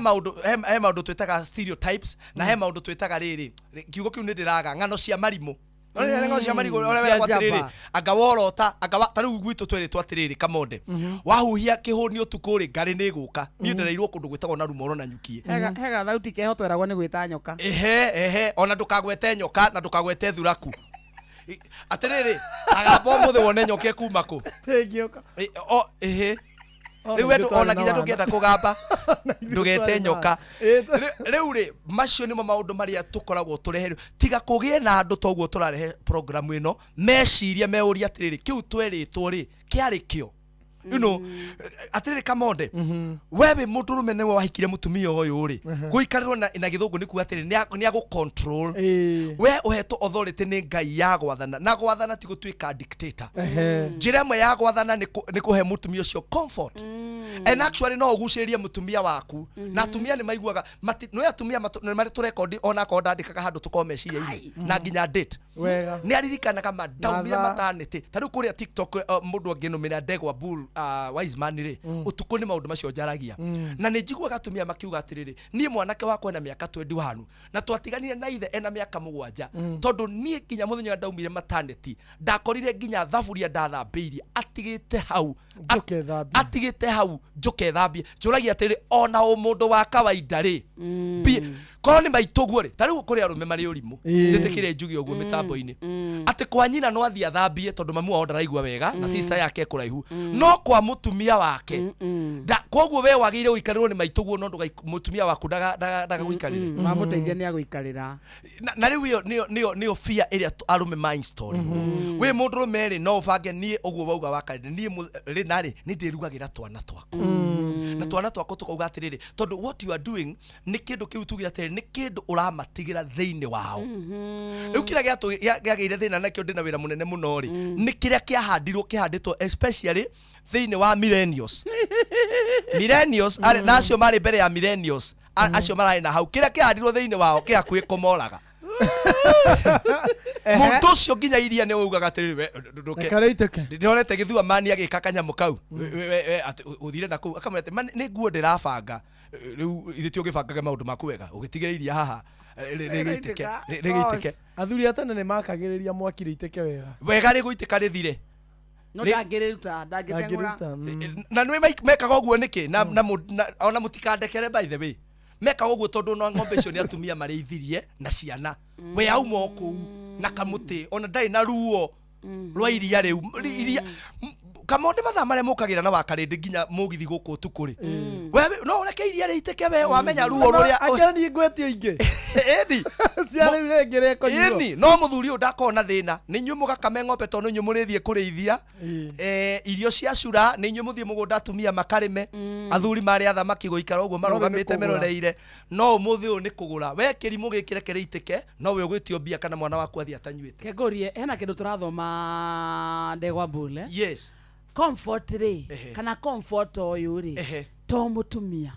Speaker 9: maundu twetaga stereotypes na he maundu twetaga riri kiugo kiu ni ndiraga ngano cia marimu ngano cia marimu ore wera kwatiriri anga worota anga tariu gwitu twere twatiriri kamonde wahuhia kihuni utuku ri ngari ni guka ni ndereirwo kundu gwitagwo na rumoro na nyukie
Speaker 2: hega thauti keho tweragwo ni gwita nyoka
Speaker 9: ehe ona ndukagwete nyoka na ndukagwete thuraku atiriri agamba muthe wone nyoke kuma ku
Speaker 10: ngioka
Speaker 9: riu wendu ona nginya ndungenda kugamba ndugete nyoka riu ri macio nimo maundu maria tukoragwo tureherio tiga kugie na andu toguo turarehe program ino meciria meuria atiriri kiu tweritwo ri kiari kio you know atiriri kamonde wewe mundurume newe wahikire mutumia uyu ri guikarirwo na githungu ni ku atiriri ni agu control we uheto authority ni ngai ya gwathana na gwathana ti gutwika dictator njira imwe ya gwathana ni kuhe mutumia ucio comfort and actually no uguciririe mutumia waku na atumia ni maiguaga no atumia ni mari tu record ona ko ndandikaga handu tukomeciria na nginya date ni aririkanaga madaumire maternity tariu kuria TikTok mundu anginumira Ndegwa Bull wise man ri utuku ni maundu macio njaragia na ni njiguaga atumia makiuga atiriri nie mwanake wakwa na miaka 21 na twatiganire na ithe ena miaka 7 tondu nie nginya muthenya ndaumire maternity ndakorire nginya thaburia ndathambiirie atigite hau njuke thambie njuragia atiriri ona mundu wa kawaida ri ko ni maituguo ri tariu kuri arume mari urimu njitikire njugi uguo mitambo-ini ati kwa nyina no athia thambie tondu mamu wao ndaraigua wega na sister yake kuraihu no kwa mutumia wake koguo we wagire uikarirwo ni maituguo no mutumia waku daga guikarire
Speaker 2: mamuteithia ni aguikarira
Speaker 9: na riu niyo fear iria arume mind story we mundurume ri no bange nie uguo wauga wakarire nie ri nari ni ndirugagira twana twako na twana twako tukauga atiriri tondu what you are doing ni kindu kiu tugira atiriri ni kindu uramatigira thiini wao riu kira giageire thina nakio ndina wira munene muno ri ni kiria kihanditwo especially thiini wa millennials nacio mari mbere ya millennials acio marari na hau kiria kihandirwo thiini wao kiakui kumoraga mundu ucio nginya iria ni ugaga atiriri ndonete githua mani agika kanyamu kau uthire na kuu akamwete ni nguo ndirabanga riu ithiti ugibangage maundu maku wega ugitigiriria haha rigitike
Speaker 10: athuri atene ni makagiriria mwaki ritike
Speaker 9: wega riguitika rithire
Speaker 2: no ndangiriruta
Speaker 9: na nwe mekaga uguo niki na ona mutikandekere by the way meka uguo tondu no ng'ombe icio ni atumia mareithirie na ciana we auma oku na kamuti ona ndai na ruo rwa iria riu iria kamonde mathaa maria mukagira na wakarindi nginya mugithi guku tukuri wewe no ureke iria riitike we wamenya ruo ruria
Speaker 10: akira ni ngwetio ingi
Speaker 9: eni
Speaker 10: ciana irengere ko
Speaker 9: eni no muthuri u ndakona thina ni nyu mugakame ng'ombe tondu nyu murithie kurithia irio cia cura ni nyu muthie mugunda atumia makarime athuri mari athamaki guikara uguo marugamite meroreire no umuthi u ni kugura we kirimu gikire kireitike no we ugwitio mbia kana mwana waku athia tanyuite
Speaker 2: kegorie hena kindu turathoma Ndegwa Bull
Speaker 9: yes
Speaker 2: comfort ri kana comfort oyu ri to mutumia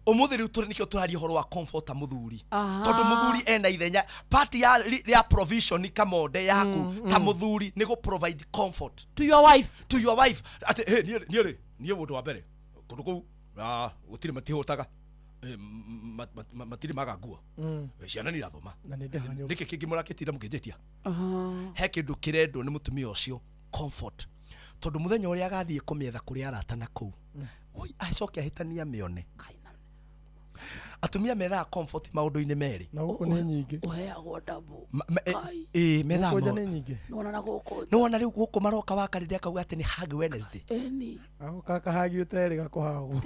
Speaker 9: umuthi riu nikio turaria horo wa comfort muthuri tondu muthuri ena ithenya part ya provision kamonde yaku ta muthuri ni go provide comfort
Speaker 2: to your wife
Speaker 9: ati nie mundu wa mbere kundu ku gutire matihutaga matiri magangua ciana ni rathoma niki kingi murakitira mukinjitia he kindu kirendo ni mutumia ucio comfort tondu muthenya uria agathie kumietha kuria arata na kuu oi acoke ahitania mione atumia metha comfort maundu-ini meri
Speaker 10: na guku ni nyingi
Speaker 2: uheagwo double
Speaker 10: metha mo ni nyingi
Speaker 9: no wana riu guku maroka wakarire akauga ati ni hug Wednesday
Speaker 2: eni
Speaker 10: aho kaka hagi uteri gakuhagwo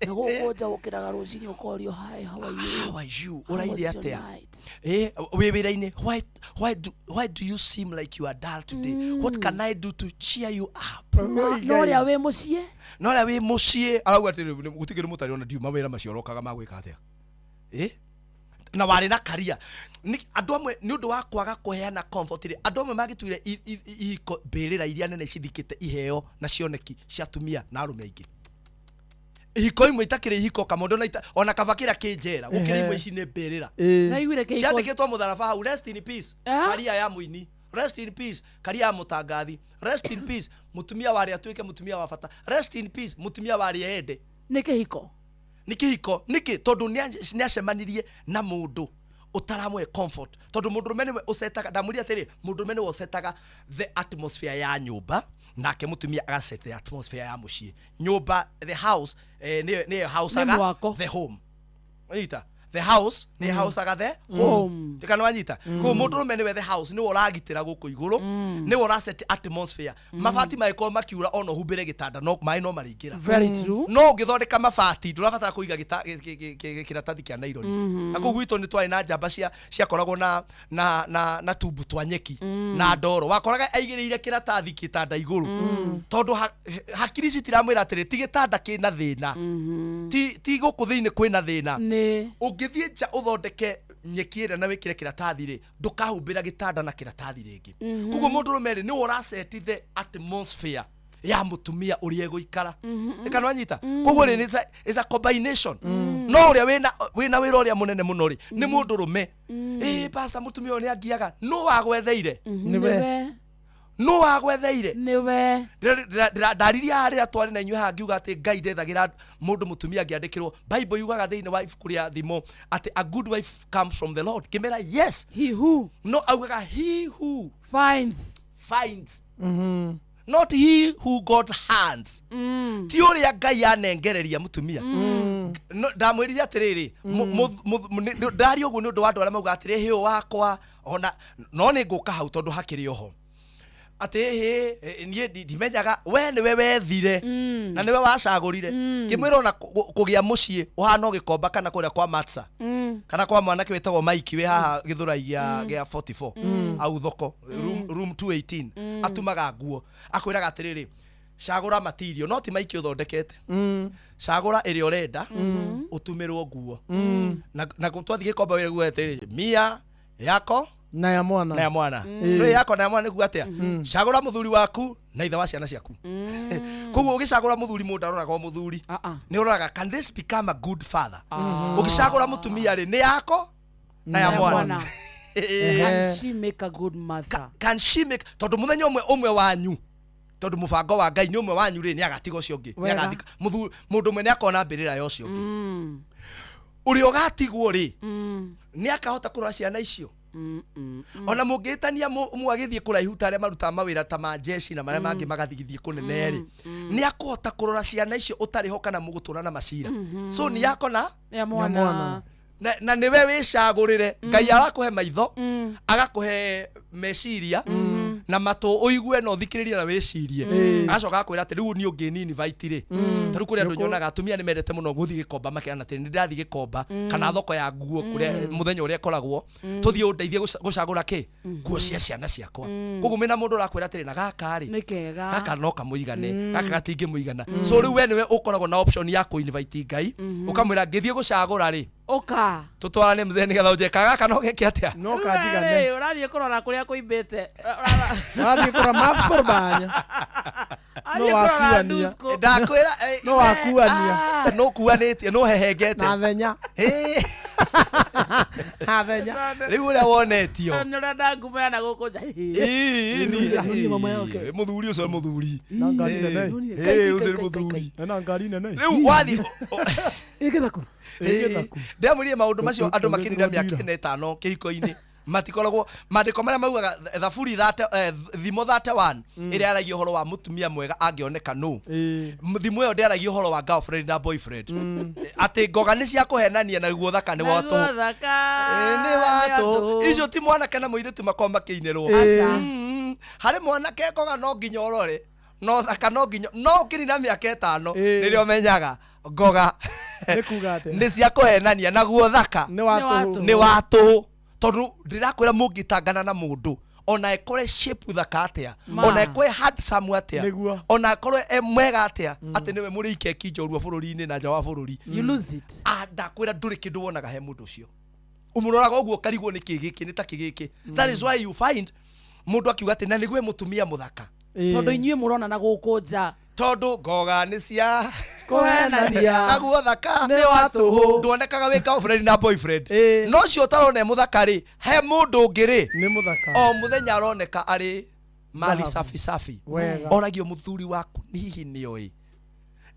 Speaker 2: na guku nja ukiraga rucini ukorio hi how are you
Speaker 9: uraire atia we wira-ini why do you seem like you are dull today what can I do to cheer you up
Speaker 2: no ria we mucie
Speaker 9: arauga ati gutigire mutari ona ndiuma wira macio rokaga magwika atia na wari na karia ni andu amwe ni undu wa kwaga kuheana comfort ri andu amwe magituire ihiko mbirira iria nene cithikite iheo na cioneki cia tumia na arume aingi ihiko imwe itakire ihiko kamondo na ona kavakira kinjera gukira imwe ici ni mbirira
Speaker 2: na igwire kihiko
Speaker 9: ciandikitwo mutharaba hau rest in peace karia ya muini rest in peace karia ya mutangathi rest in peace mutumia wari atuike mutumia wa bata rest in peace mutumia wari ende nä kä hiko nä tondå nä acemanirie na må ndå utaramwe comfort tondu mundu rume niwe ucetaga ndamuria atiri mundu rume niwe ucetaga the atmosphere ya nyumba nake mutumia agaset the atmosphere ya mucii nyumba the house ni house aga the home ita the house ni house aga the home tikana wanyita ko mundu rume niwe the house ni uragitira guku iguru ni uraset atmosphere mabati maiko makiura ono humbire gitanda no mai no maringira
Speaker 2: very true
Speaker 9: no ngithondeka mabati ndurabatara kuiga kiratathi kia nylon ako gwito ni twari na njamba cia koragwo na tubu twa nyeki na ndoro wakoraga aigireire kiratathi kitanda iguru tondu hakiri citiramwira atiri ti gitanda kina thina ti guku thiini kwina thina ungithie nja uthondeke nyeki ira na wikire kiratathi ri ndukahumbira gitanda na kiratathi ringi kuguo mundu rumeri ni uraseti the atmosphere ya mutumia uri eguikara ikana wanyita koguo ni is a combination no uri wina wira uri munene muno ri ni mundu rume pastor mutumia uri angiaga no wagwetheire
Speaker 2: niwe
Speaker 9: no wagwetheire
Speaker 2: niwe
Speaker 9: ndariria ari atwari na inyuha ngiuga ati Ngai ndethagira mundu mutumia angiandikirwo Bible yugaga thiini wa ibuku ria thimo ati a good wife comes from the Lord kimera yes
Speaker 2: he who
Speaker 9: no augaga he who
Speaker 2: finds
Speaker 9: not he who got hands ti uria Ngai anengereria mutumia ndamwirire atiriri ndari uguo ni undu wa andu aria mauga atiri hiyo wakwa ona no ni nguka hau tondu hakiri oho ati nie ndimenyaga we niwe wethire na niwe wacagurire kimwira ona kugia mucii uhana gikomba kana kuria kwa matsa kana kwa mwanake wetagwo Mike we haha githurai gia 44 au thoko room 218 atumaga nguo akwiraga atiriri cagura material no ti Mike uthondekete cagura iri urenda utumirwo nguo na gutwathi gikomba wira guo atiriri mia yako
Speaker 10: na ya mwana
Speaker 9: no yako na ya mwana niguo atia cagura muthuri waku na ithe wa ciana ciaku koguo ugicagura muthuri mundu aroraga o muthuri ni uroraga can this become a good father ugicagura mutumia ri ni yako na ya mwana
Speaker 2: can she make a good mother
Speaker 9: can she make tondu muthenya umwe wanyu tondu mubango wa Ngai ni umwe wanyu ri ni agatiga ucio ungi ni agathika mundu mwe ni akona mbirira yo ucio ungi uri ugatigwo ri ni akahota kurora ciana icio ona mungitania mwagithie kuraihu tare maruta mawira ta ma jeshi na maria mangi magathigithie kunene ri ni akuhota kurora ciana icio utari ho kana mugutura na macira so ni yako na
Speaker 2: ya mwana
Speaker 9: na niwe wicagurire Ngai arakuhe maitho agakuhe meciria na matu uigue no thikiriria na wicirie agacoka akwira ati riu ni ungi ni invite ri taru kuria andu nyonaga atumia ni mendete muno guthi gikomba makena ati ni ndathi gikomba kana thoko ya nguo kuria muthenya uria koragwo tuthie undeithie gucagura ki nguo cia ciana ciakwa koguo mena mundu arakwira ati na gaka ri gaka no kamuigane gaka gatingi muigana so riu we niwe ukoragwo na option ya ku invite Ngai ukamwira ngithie gucagura ri
Speaker 2: oka
Speaker 9: tutwarane mzee nigetha ujeka gaka no geke atia
Speaker 10: no kanjigane
Speaker 2: urathie kurora kuria kuimbite
Speaker 10: urathie kurora mafurbanya no wakuania
Speaker 9: ndakwira
Speaker 10: no wakuania
Speaker 9: no kuanitie no hehengete
Speaker 10: na thenya
Speaker 9: thenya riu ria wonetio
Speaker 2: nurenda ngumea na gukunja
Speaker 9: ni mama yake muthuri ucio muthuri
Speaker 10: na ngari nene
Speaker 9: ucio muthuri
Speaker 10: na ngari nene
Speaker 9: riu wathi
Speaker 2: igethaku
Speaker 9: ndamwire maundu macio andu makinira miaka 5 kihiko-ini matikoragwo mandiko maria maugaga thaburi thimo 31 iria aragia uhoro wa mutumia mwega angioneka no thimo iyo ndiaragia uhoro wa girlfriend na boyfriend ati ngoga ni cia kuhenania na guo thaka ni watu ni watu icio ti mwana kana muiritu makomba kiinirwo hari mwana ke ngoga no nginya urore no thaka no nginya no kirina miaka 5 nirio menyaga ngoga ni cia kuhenania na guo thaka ni watu tondu ndirakwira mungitangana na mundu ona ekore shape thaka atia ona ekore handsome atia ona ekore mwega atia ati niwe muri ikeki njorua bururi-ini na nja wa bururi
Speaker 2: you lose it
Speaker 9: ndakwira nduri kindu wonaga he mundu ucio umuroraga uguo karigwo ni kigiki ni ta kigiki that is why you find mundu akiuga ati na niguo mutumia muthaka
Speaker 2: tondu inyue murona na guku nja
Speaker 9: tondu ngoga ni cia
Speaker 2: kuhenania
Speaker 9: na guo thaka
Speaker 2: ni watu
Speaker 9: nduonekaga wi girlfriend na boyfriend no cio tarone muthaka ri he mundu ngiri
Speaker 10: ni muthaka
Speaker 9: o muthenya aroneka ari mali safi safi oragio muthuri waku ni hihi ni oi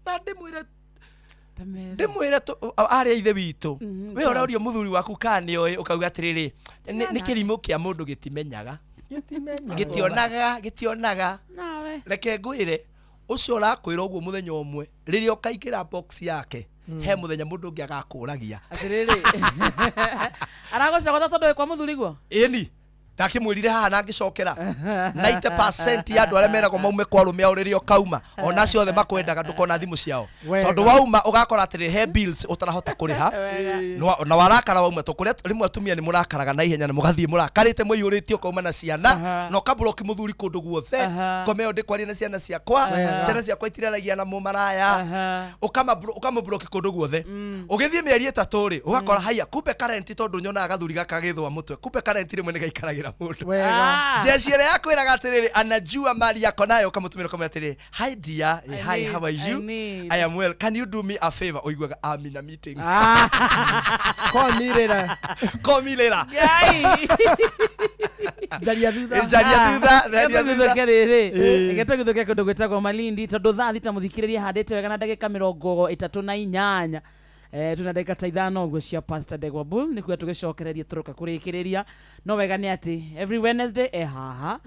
Speaker 9: na ndimwire ndimwire aria ithe witu we urario muthuri waku kani oy ukauga atiriri ni kirimo kia mundu gitimenyaga gitionaga reke ngwire ucio urakwira uguo muthenya umwe riria ukaikira box yake he muthenya mundu ungi agakuragia
Speaker 2: atiriri aragocogotha tondu kwa muthuri guo
Speaker 9: eni ndakimwirire haha na ngicokera 90% ya andu aria meragwo maume kwa rume ao riria kauma ona ciothe makwendaga ndukona thimu ciao tondu wauma ugakora atiri he bills utarahota kuriha na warakara wauma to kuria rimwe atumia ni murakaraga na ihenya na mugathie murakarite mwiyuritio kauma na ciana no kabloki muthuri kundu guothe komeo ndikwaria na ciana ciakwa itiraragia na mumaraya ukama bloki kundu guothe ugithie mieri 3 ri ugakora haya kumbe current tondu nyona gathuri gakagithwa mutwe kumbe current rimwe ni gaikaragira jeshi ria yakwiraga atiriri anajua mali yako nayo ukamutumira kama atiriri hi dear hi how are you I am well can you do me a favor oigwaga I'm in a meeting
Speaker 10: call me later
Speaker 2: Jaria thutha kerere geto githuke kundu gwetagwo Malindi tondu thaa thita muthikiriria handite wega na ndagika 38 tuna ndagika ta 5 uguo cia Pastor Degwa Bull ni kuya tugicokereria turuka kurikireria no wega ni ati every Wednesday haha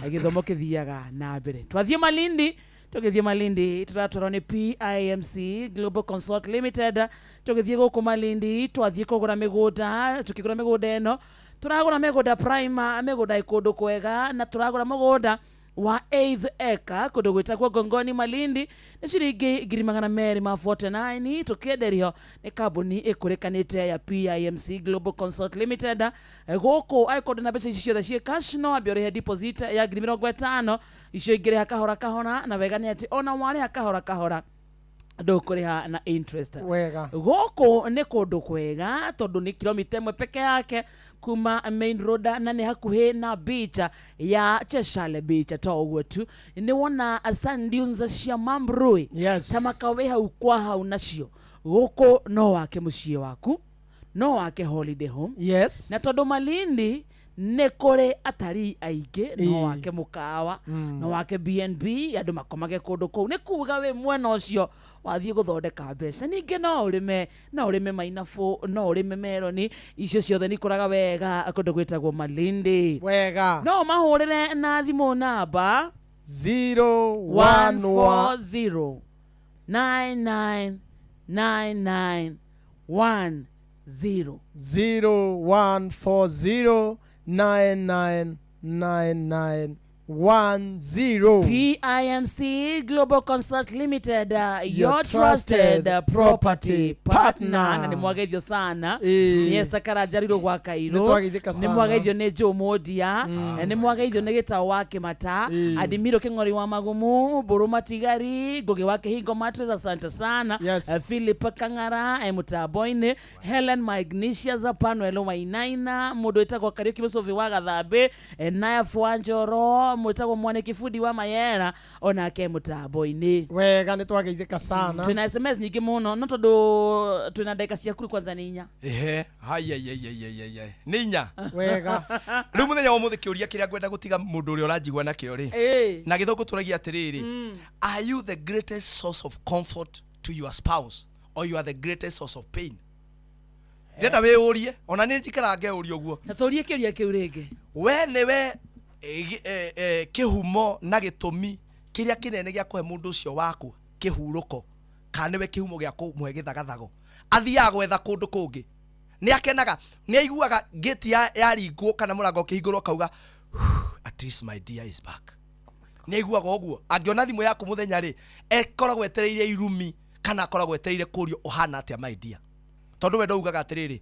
Speaker 2: githomo kithiaga na mbere twathie Malindi tugithie Malindi turatwarwo ni PIMC Global Consult Limited tugithie guku Malindi twathie kugura migunda tukigura migunda eno turagura migunda prime migunda ikundu kwega na turagura mugunda wa 8th acre kundu gwitagwo Gongoni Malindi ni ciringi 249 tukienderio ni kambuni ikurikanite ya PIMC Global Consult Limited guku aikonde na mbeca ici ciothe cie cash no ambiore deposit ya 50 icio ingire hakahora na wega ni ati ona wari hakahora ndukuriha na interest
Speaker 10: wega
Speaker 2: goko ni kundu kwega tondu ni kilomita 1 peke yake kuma main road na ni hakuhe na beach ya Cheshale Beach to uguo tu ni wona sand dunes cia Mambrui tamakawe hau kwa hau nacio goko no wake mucie waku no wake holiday home na tondu Malindi ne kore atari aige no wake mukawa no wake BNB andu makomage kundu kou ne kuga we mwena ucio wathie guthondeka mbeca ninge no urime mainafu no urime meloni icio ciothe ni kuraga wega kundu gwitagwo Malindi
Speaker 10: wega
Speaker 2: no mahurire na thimu namba
Speaker 10: 0140
Speaker 2: 999910
Speaker 10: 0140 999910
Speaker 2: PIMC Global Consult Limited your trusted property partner na ni mwageithio sana ni Sakarajariro gwa Kairo ni mwageithio ni Jomodia ni mwageithio ni Gitao wake mata Adimiro Kingori wa Magumu Buruma Tigari Goge wake Hingo Mattress asante sana Philip Kangara Mutaboine Helen Magnesius Panuelo Wainaina mudo etagwo Kariuki Musovi wa Gathambe Naya Fuanjoro mwetagwo mwane kifudi wa Mayera onake Mutaboine
Speaker 10: wega ni twageithika sana
Speaker 2: tuna SMS nyingi muno no tondu tuna ndagika cia kuri kwanza ninya
Speaker 9: ninya
Speaker 10: wega
Speaker 9: riu muthenya wa muthiki uria kiria ngwenda gutiga mundu uria urajigwa nakio ri na githungu turagia atiriri are you the greatest source of comfort to your spouse or you are the greatest source of pain ndenda we urie ona ni njikarange urie uguo
Speaker 2: na turie kiuria kiu ringi
Speaker 9: we niwe kihumo na gitumi kiria kinene gia kuhe mundu ucio waku kihuruko kana niwe kihumo gia kumuhe githagathago athiaga gwetha kundu kungi ni akenaga ni aiguaga gate ya ringwo kana murango kihingurwo kauga at least my dear is back ni aiguaga uguo angiona thimu yaku muthenya ri ekoragwo etereire irumi kana akoragwo etereire kurio uhana atia my dear tondu we ndaugaga atiriri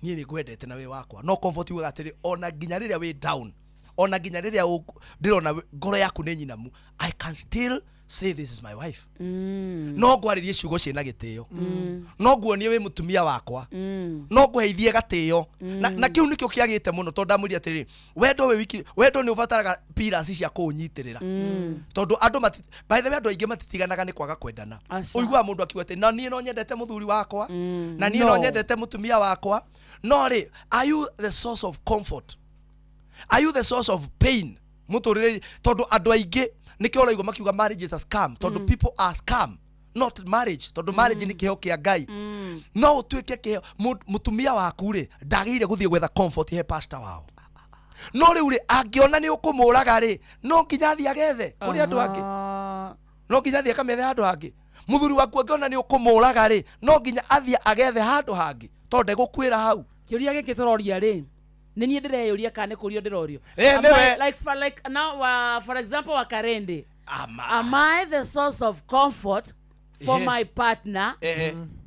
Speaker 9: nie ni gwendete na we wakwa no comfort ugaga atiriri ona ginya riria we down ona ginya riria ndirona ngoro yaku ni nyinamu I can still say this is my wife no gwaririe ciugo ciena gitio no nguonie we mutumia wakwa no nguheithie gatio na kiu nikio kiagite muno tondu ndamuri atiriri wendo ni ubataraga pillars cia kunyitirira tondu andu by the way andu aingi matitiganaga ni kwaga kwendana uigua mundu akiuga ati na nie no nyendete muthuri wakwa na nie no nyendete mutumia wakwa no ri are you the source of comfort are you the source of pain muturire tondu andu aingi nikio raigwa makiuga marriage is a scam tondu people are scam not marriage tondu marriage ni kiheo kia Ngai no utuike kiheo mutumia waku ri ndagire guthie gwetha comfort he pastor wao no riu ri angiona ni ukumuraga ri no nginya thia gethe kuri andu angi no nginya thia kamethe andu angi muthuri waku angiona ni ukumuraga ri no nginya athia agethe handu hangi tonde gukwira hau
Speaker 2: kiuria giki turoria ri ni nie ndireyuria kana kurio ndirorio like now for example wa Karende am I the source of comfort for my partner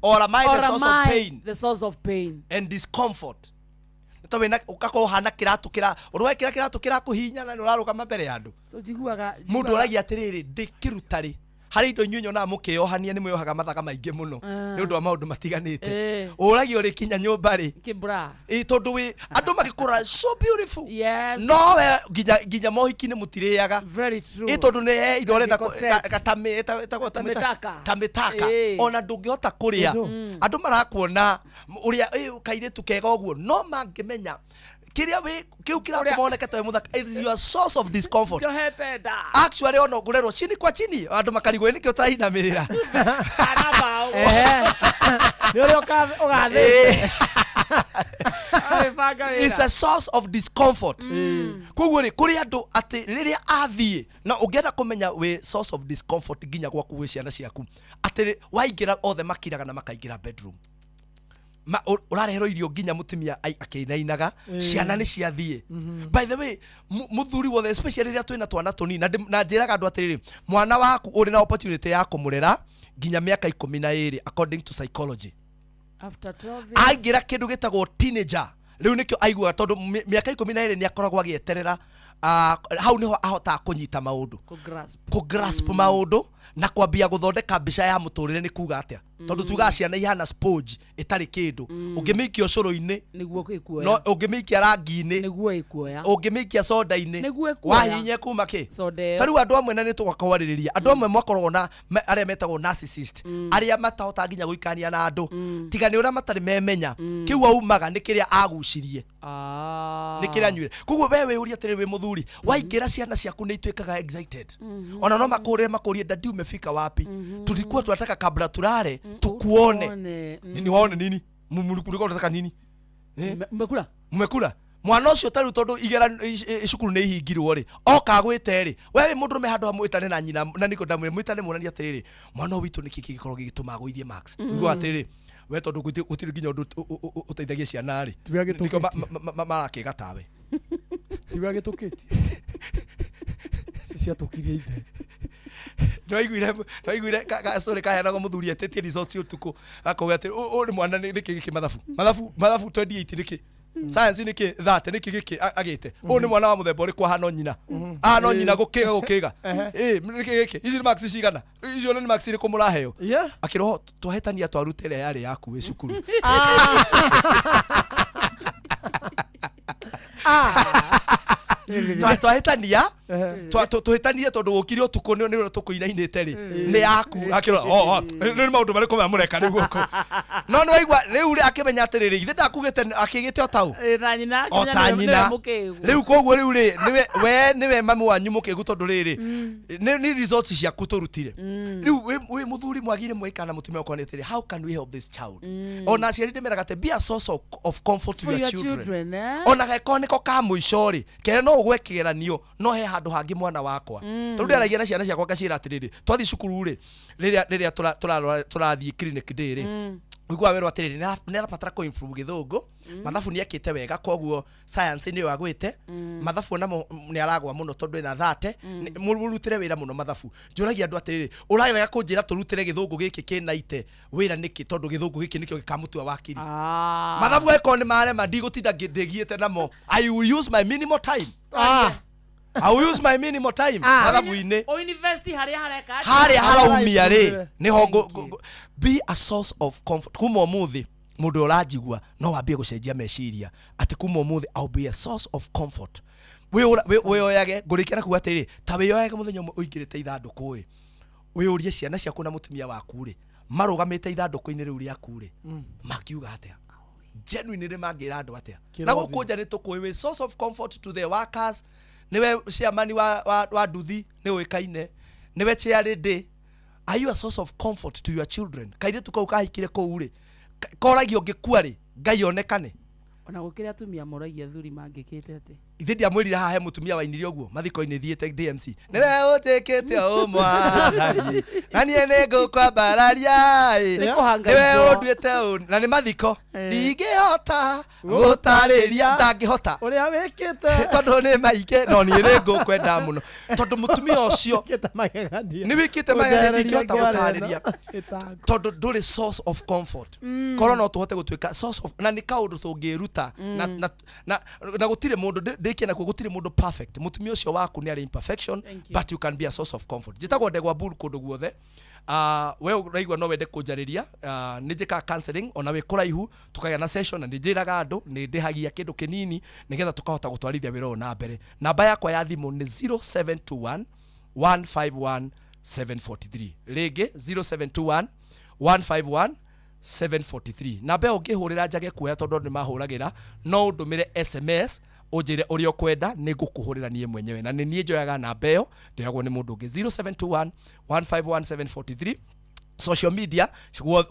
Speaker 9: or am I the source of pain?
Speaker 2: The source of pain
Speaker 9: and discomfort. Tawena ukako hana kiratu kira urwe kiratu kira kuhinya na uraruka mbere yandu
Speaker 2: so jiguaga
Speaker 9: mundu uragia atiriri ndikirutari hari indo nyunyo na mukiohania ni mwiyohaga mathaka maingi muno ni undu wa maundu matiganite uragi uri kinya nyumba ri
Speaker 2: kibra
Speaker 9: tondu wi andu magikura so beautiful
Speaker 2: yes
Speaker 9: no we ginya mohiki ni mutiriaga
Speaker 2: very true
Speaker 9: tondu ne indo renda tamitaka ona ndungihota kuria andu marakuona uria kairitu kega uguo no mangimenya kiria we kiu kira tumonekete muthaka is your source of discomfort actually ono ngurero chini kwa chini andu makarigwe nikio tarainamirira
Speaker 2: anabao
Speaker 10: ni uri ugathe
Speaker 9: it's a source of discomfort koguo ri kuri andu ati riria athie na ungienda kumenya we source of discomfort ginya gwaku we ciana ciaku ati waingira othe makiraga na makaingira bedroom urarehero irio ginya mutumia akinainaga ciana ni ciathie by the way muthuri wothe especially ria twina twana tunini na njiraga andu atiriri mwana waku uri na opportunity ya kumurera ginya miaka 12 according to psychology
Speaker 2: after 12 years
Speaker 9: aingira kindu gitagwo teenager riu nikio aigua tondu miaka 12 ni akoragwo agieterera hau niho ahota kunyita maundu ku grasp maundu na kwambia guthondeka mbica ya muturire ni kuga atia tondu tuga ciana ihana sponge itari kindu ungimikia ucuru-ini
Speaker 2: niguo gikuoya
Speaker 9: no ungimikia rangi-ini
Speaker 2: niguo ikuoya
Speaker 9: ungimikia soda-ini
Speaker 2: niguo ikuoya
Speaker 9: wahinya kuma ki tariu andu amwe na ni tugakwaririria andu amwe makoragwo na aria metagwo narcissist aria matahota nginya guikania na andu tiga ni uria matari memenya kiu aumaga ni kiria agucirie ni kiria nyuire koguo wewe uria tiri we muthuri waingira ciana ciaku ni ituikaga excited ona no makurie dadi umefika wapi tulikuwa tunataka kabla tulale tukuone nini waone nini mumulikuwa tunataka nini mmekula mwana ucio tari tondu igera cukuru ni ihingirwo ri oka gwite ri wewe mundu me handu hamwitane na nyina na niko ndamwe mwitane murania atiriri mwana witu niki gikorwo gigituma guithie max igwa atiriri we tondu gutiri ginya undu uteithagie ciana ri niko marakega tawe
Speaker 10: tiga gitukiti cia tukirie ithe
Speaker 9: Noiguire sorry kaheanago muthuri atetie results utuku akoga ati uri mwana niki giki mathafu 28 niki science niki 30 niki giki agite ni mwana wa muthemba uri kwa hano nyina no nyina gukiga niki giki ici ni max cigana icio ni max ri kumuraheo akiroho twahetania twarutire yari yaku we cukuru twahitania tuhitanie tondu gukire utuku ni uri tukuinainite ri ni yaku akira ni maundu mariko mamureka ni guoko no ni waigua riu ri akimenya atiriri ithe ndakugite akigite otau otanyina riu koguo riu ri niwe mami wanyu mukigu tondu riri ni results ciaku turutire riu we muthuri mwagire mwikana mutumia kwa nitiri how can we help this child ona ciari ndimeraga te be a source of comfort to your children ona geko niko ka muicori kere no ugwe kigeranio no he handu hangi mwana wakwa tondu nderagia na ciana ciakwa ngacira atiriri twathi cukuru ri riria turathie clinic ndiri wigwa wero atiriri ni arabatara ko improve githungu mathafu ni akite wega koguo science ni wagwite mathafu namo ni aragwa muno tondu ina 30 murutire wira muno mathafu njuragia andu atiriri uragera kunjira turutire githungu giki kinaite wira niki tondu githungu giki nikio gikamutua wakiri mathafu eko ni marema ndigutinda ngigiete namo I will use my minimal time I will use my minimal time mathafu-ini
Speaker 2: o university haria hareka
Speaker 9: haria haraumia ri niho be a source of comfort kuma muthi mundu urajigua no wambie gucenjia meciria ati kuma muthi I'll be a source of comfort we oyage ngurikira kuga atiri ta we oyage muthenya uingirite ithanduku we urie ciana ciaku na mutumia waku ri marugamite ithanduku-ini riu riaku ri makiuga atia genuinely mangira andu atia na gukunja ni tukui we source of comfort to the workers niwe chairman wa nduthi ni uikaine niwe chairlady Are you a source of comfort to your children? Kaire tukau kahikire kou ri. Koragio ngikua ri, Ngai onekane.
Speaker 2: Ona gukire atumia moragia thuri mangikite ati.
Speaker 9: Ithe ndiamwirire haha he mutumia wainire uguo mathiko-ini thiete DMC. Niwe utikite o mwana. Nani ene ngukwa bararia. Niwe unduite u na ni mathiko. Ndingihota gutariria ndangihota.
Speaker 10: Uria wikite
Speaker 9: tondu ni maike no ni ni ngukwenda muno. Tondu mutumia ucio ni wikite magegania ndingihota gutariria. Tondu nduri source of comfort. Korwo no tuhote gutuika source of na ni kaundu tungiruta na gutire mundu ndikena ku gutire mundu perfect. Mutumia ucio waku ni ari imperfection but you can be a source of comfort. Jitagwo ndegwa bull kundu guothe. We raigwa no wende kunjariria nijika counseling ona we kuraihu tukagĩa na session na njiraga andu ni ndihagia kindu kinini nigetha tukahota gutwarithia wira na mbere. Namba yakwa ya thimu ni 0721 151 743 rĩngĩ 0721 151 743. Namba ũngĩhũrĩra njage kuoya tondu ni mahũragĩra no ndũmĩre SMS ujire urio kwenda ni ngukuhurira nie mwenyewe na ni nie njoyaga namba iyo ndigagwo ni mundu ungi 0721 151 743. Social media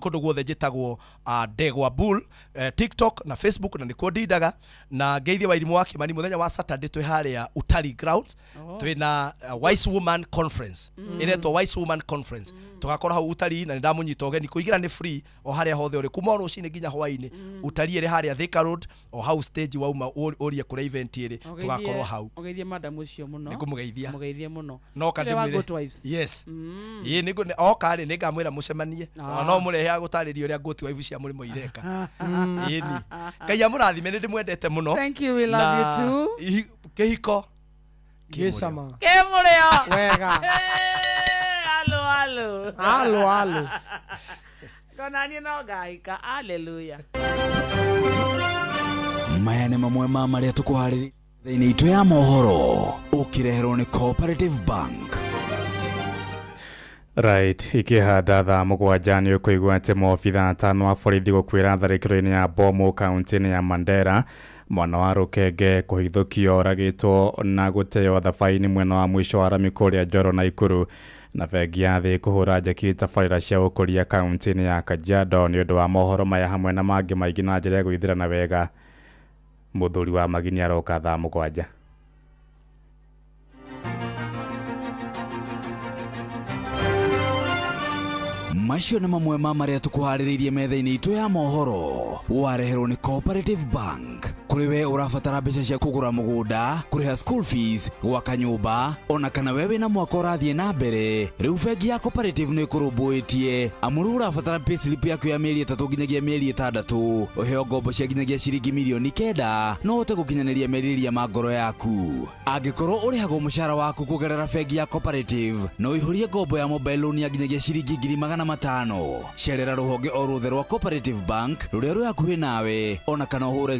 Speaker 9: kundu guothe njitagwo Ndegwa Bull, TikTok na Facebook na nikuo ndindaga na Ngeithia Wairimu wa Kimani muthenya wa Saturday twi haria Utari Grounds twina Wise Woman Conference iretwo Wise Woman Conference tugakora hau Utari na ndamunyita ogeni kuigira ni free o haria hothe uri kuma rucini nginya hwaini Utari iri haria Thika Road o hau stage wauma urie kura event iri tugakorwo hau
Speaker 2: ogeithie madam ucio muno
Speaker 9: nikumugeithia
Speaker 2: mugeithie muno
Speaker 9: no kadimire yes ye nigo okari ningamwira mucemanie no murehe agutariria uria Goat Wife cia murimo ireka yeni Ngai amurathime ni ndimwendete muno.
Speaker 2: Thank you, we love you too.
Speaker 9: Kehiko
Speaker 10: Kisama
Speaker 2: Kemureo
Speaker 10: wega halo
Speaker 2: konani no gaika hallelujah.
Speaker 3: Maya nĩ mamwe ma marĩa tũkũharĩria thĩinĩ itũ ya mohoro ũkĩreherwo nĩ Cooperative Bank.
Speaker 21: Right, ikihanda thaa mũgwanja nĩ ũkũigua atĩ maobitha atano a borithi gũkuĩra tharĩkĩro-inĩ ya Bomu kaunti-inĩ ya Mandera mwana wa Rũkenge kũhithũkio oragĩtwo na gũteo thabaini mwena wa mwisho wa rami kũrĩa Njoro na Ikuru na bengi ya thĩ kũhũra njeki tabarĩra cia ũkũria kaunti-inĩ ya Kajiado nĩ ũndũ wa mohoro maya hamwe na mangĩ maingĩ na njĩra ya gwĩthirana wega. Mũthuri wa Magini aroka thaa mũgwanja.
Speaker 3: Macio nĩ mamwe ma marĩa tũkũharĩrĩirie metha-inĩ itũ ya mohoro wareherwo nĩ Cooperative Bank. Kũrĩ we ũrabatara mbeca cia kũgũra mũgũnda, kũrĩha school fees, gwaka nyũmba, ona kana we wĩna mwaka ũrathiĩ na mbere, rĩu bengi ya Cooperative nĩ ĩkũrũmbũĩtie amu rĩu ũrabatara payslip yaku ya mĩeri 3 nginyagia mĩeri 6 ũheo ngombo cia nginyagia ciringi milioni 9 no ũhote gũkinyanĩria merirĩria ma ngoro yaku. Angĩkorwo ũrĩhagwo mũcara waku kũgerera bengi ya Cooperative no ũihũrie ngombo ya mobile loan ya nginyagia ciringi 500,000. Cerera rũhonge o rũthe rwa Cooperative Bank rũrĩa rwĩ hakuhĩ nawe ona kana ũhũre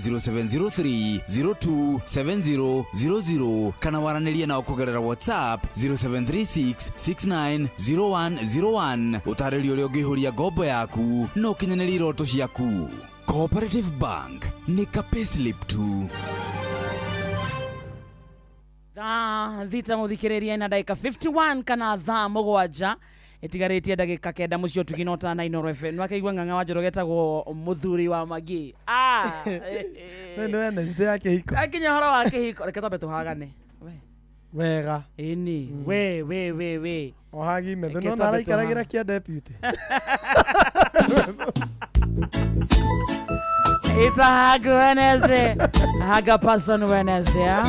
Speaker 3: 0703027000 kana waranĩrie nao kũgerera WhatsApp 0736690101 ũtarĩrie ũrĩa ũngĩihũria ngombo yaku no ũkinyanĩrie iroto ciaku. Cooperative Bank nĩ ka payslip tu.
Speaker 2: Thaa thita mũthikĩrĩria na ndagĩka 51 kana thaa mũgwanja itigarĩtie ndagĩka kenda mũcio tukinota na Inooro FM. Nwakeigua ng'ang'a wa Njoro getagwo mũthuri wa Magi.
Speaker 10: Nĩ Wednesday ya kĩhiko.
Speaker 2: Akinya horo wa kĩhiko reke twambe tũhagane.
Speaker 10: Wega.
Speaker 2: Ĩni we.
Speaker 10: Ohagi metho no naraikaragĩra kĩa deputy.
Speaker 2: It's a hug Wednesday. Haga person Wednesday.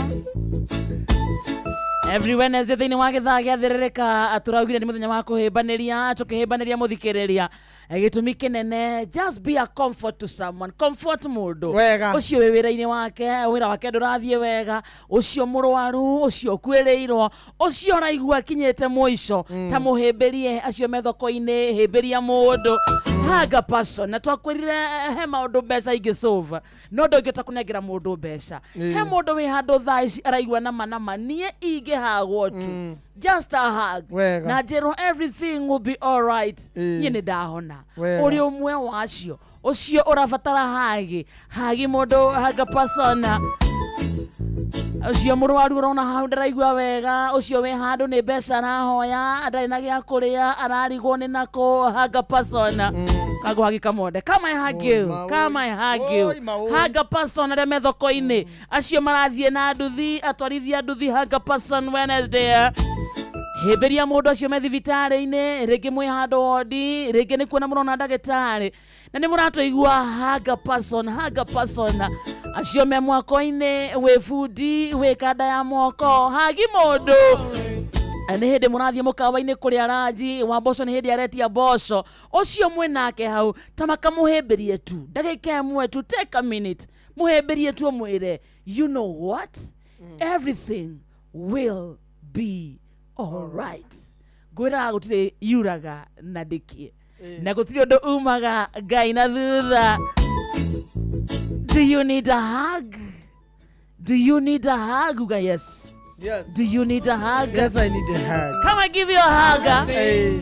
Speaker 2: Every Wednesday thĩinĩ wa gĩthaa gĩathĩrĩrĩka atũraugire nĩ mũthenya wa kũhĩmbanĩria tũkĩhĩmbanĩria mũthikĩrĩria gĩtũmi kĩnene just be a comfort to someone, comfort mũndũ ũcio wĩ wĩra-inĩ wake wĩra wake ndũrathiĩ wega, ũcio mũrwaru, ũcio ũkuĩrĩirwo, ũcio ũraigua akinyĩte mũico ta mũhĩmbĩrie acio me thoko-inĩ hĩmbĩria mũndũ haga person. Na twakwĩrire he maũndũ mbeca ingĩ-solve no ndũngĩhota kũnengera mũndũ mbeca. He mũndũ wĩ handũ thaa ici araigua nama niĩ ingĩhagwo tu just a hug na njĩrwo everything will be all right. Niĩ nĩ ndahona ũrĩ ũmwe wacio ũcio ũrabatara hagi mũndũ haga person. ucio murwaru urona hau ndaraigua wega ucio we handu ni mbeca arahoya ndari na gya kuria ararigwo ni nako haga persona kago hagi kamonde kama haga persona re methoko-ini acio marathie na nduthi atwarithia nduthi haga person Wednesday heberia mundu acio me thibitari-ini ringi mwi handu wodi ringi ni kuona murona ndagitari na ni muratoigua haga person acio me mwako-ini we fundi we kada ya moko hagi mundu ni hindi murathie mukawa-ini kuria ranji wa mboco ni hindi aretia mboco ucio mwe nake hau tamaka muhemberie tu ndagika imwe tu take a minute muhemberie tu mwire you know what everything will be all right gwira gutire yuraga na ndikie na gutire undu umaga ngai na thutha. Do you need a hug? Yes. Do you need a hug?
Speaker 10: Yes, I need a hug.
Speaker 2: Come, I give you a hug. Hey.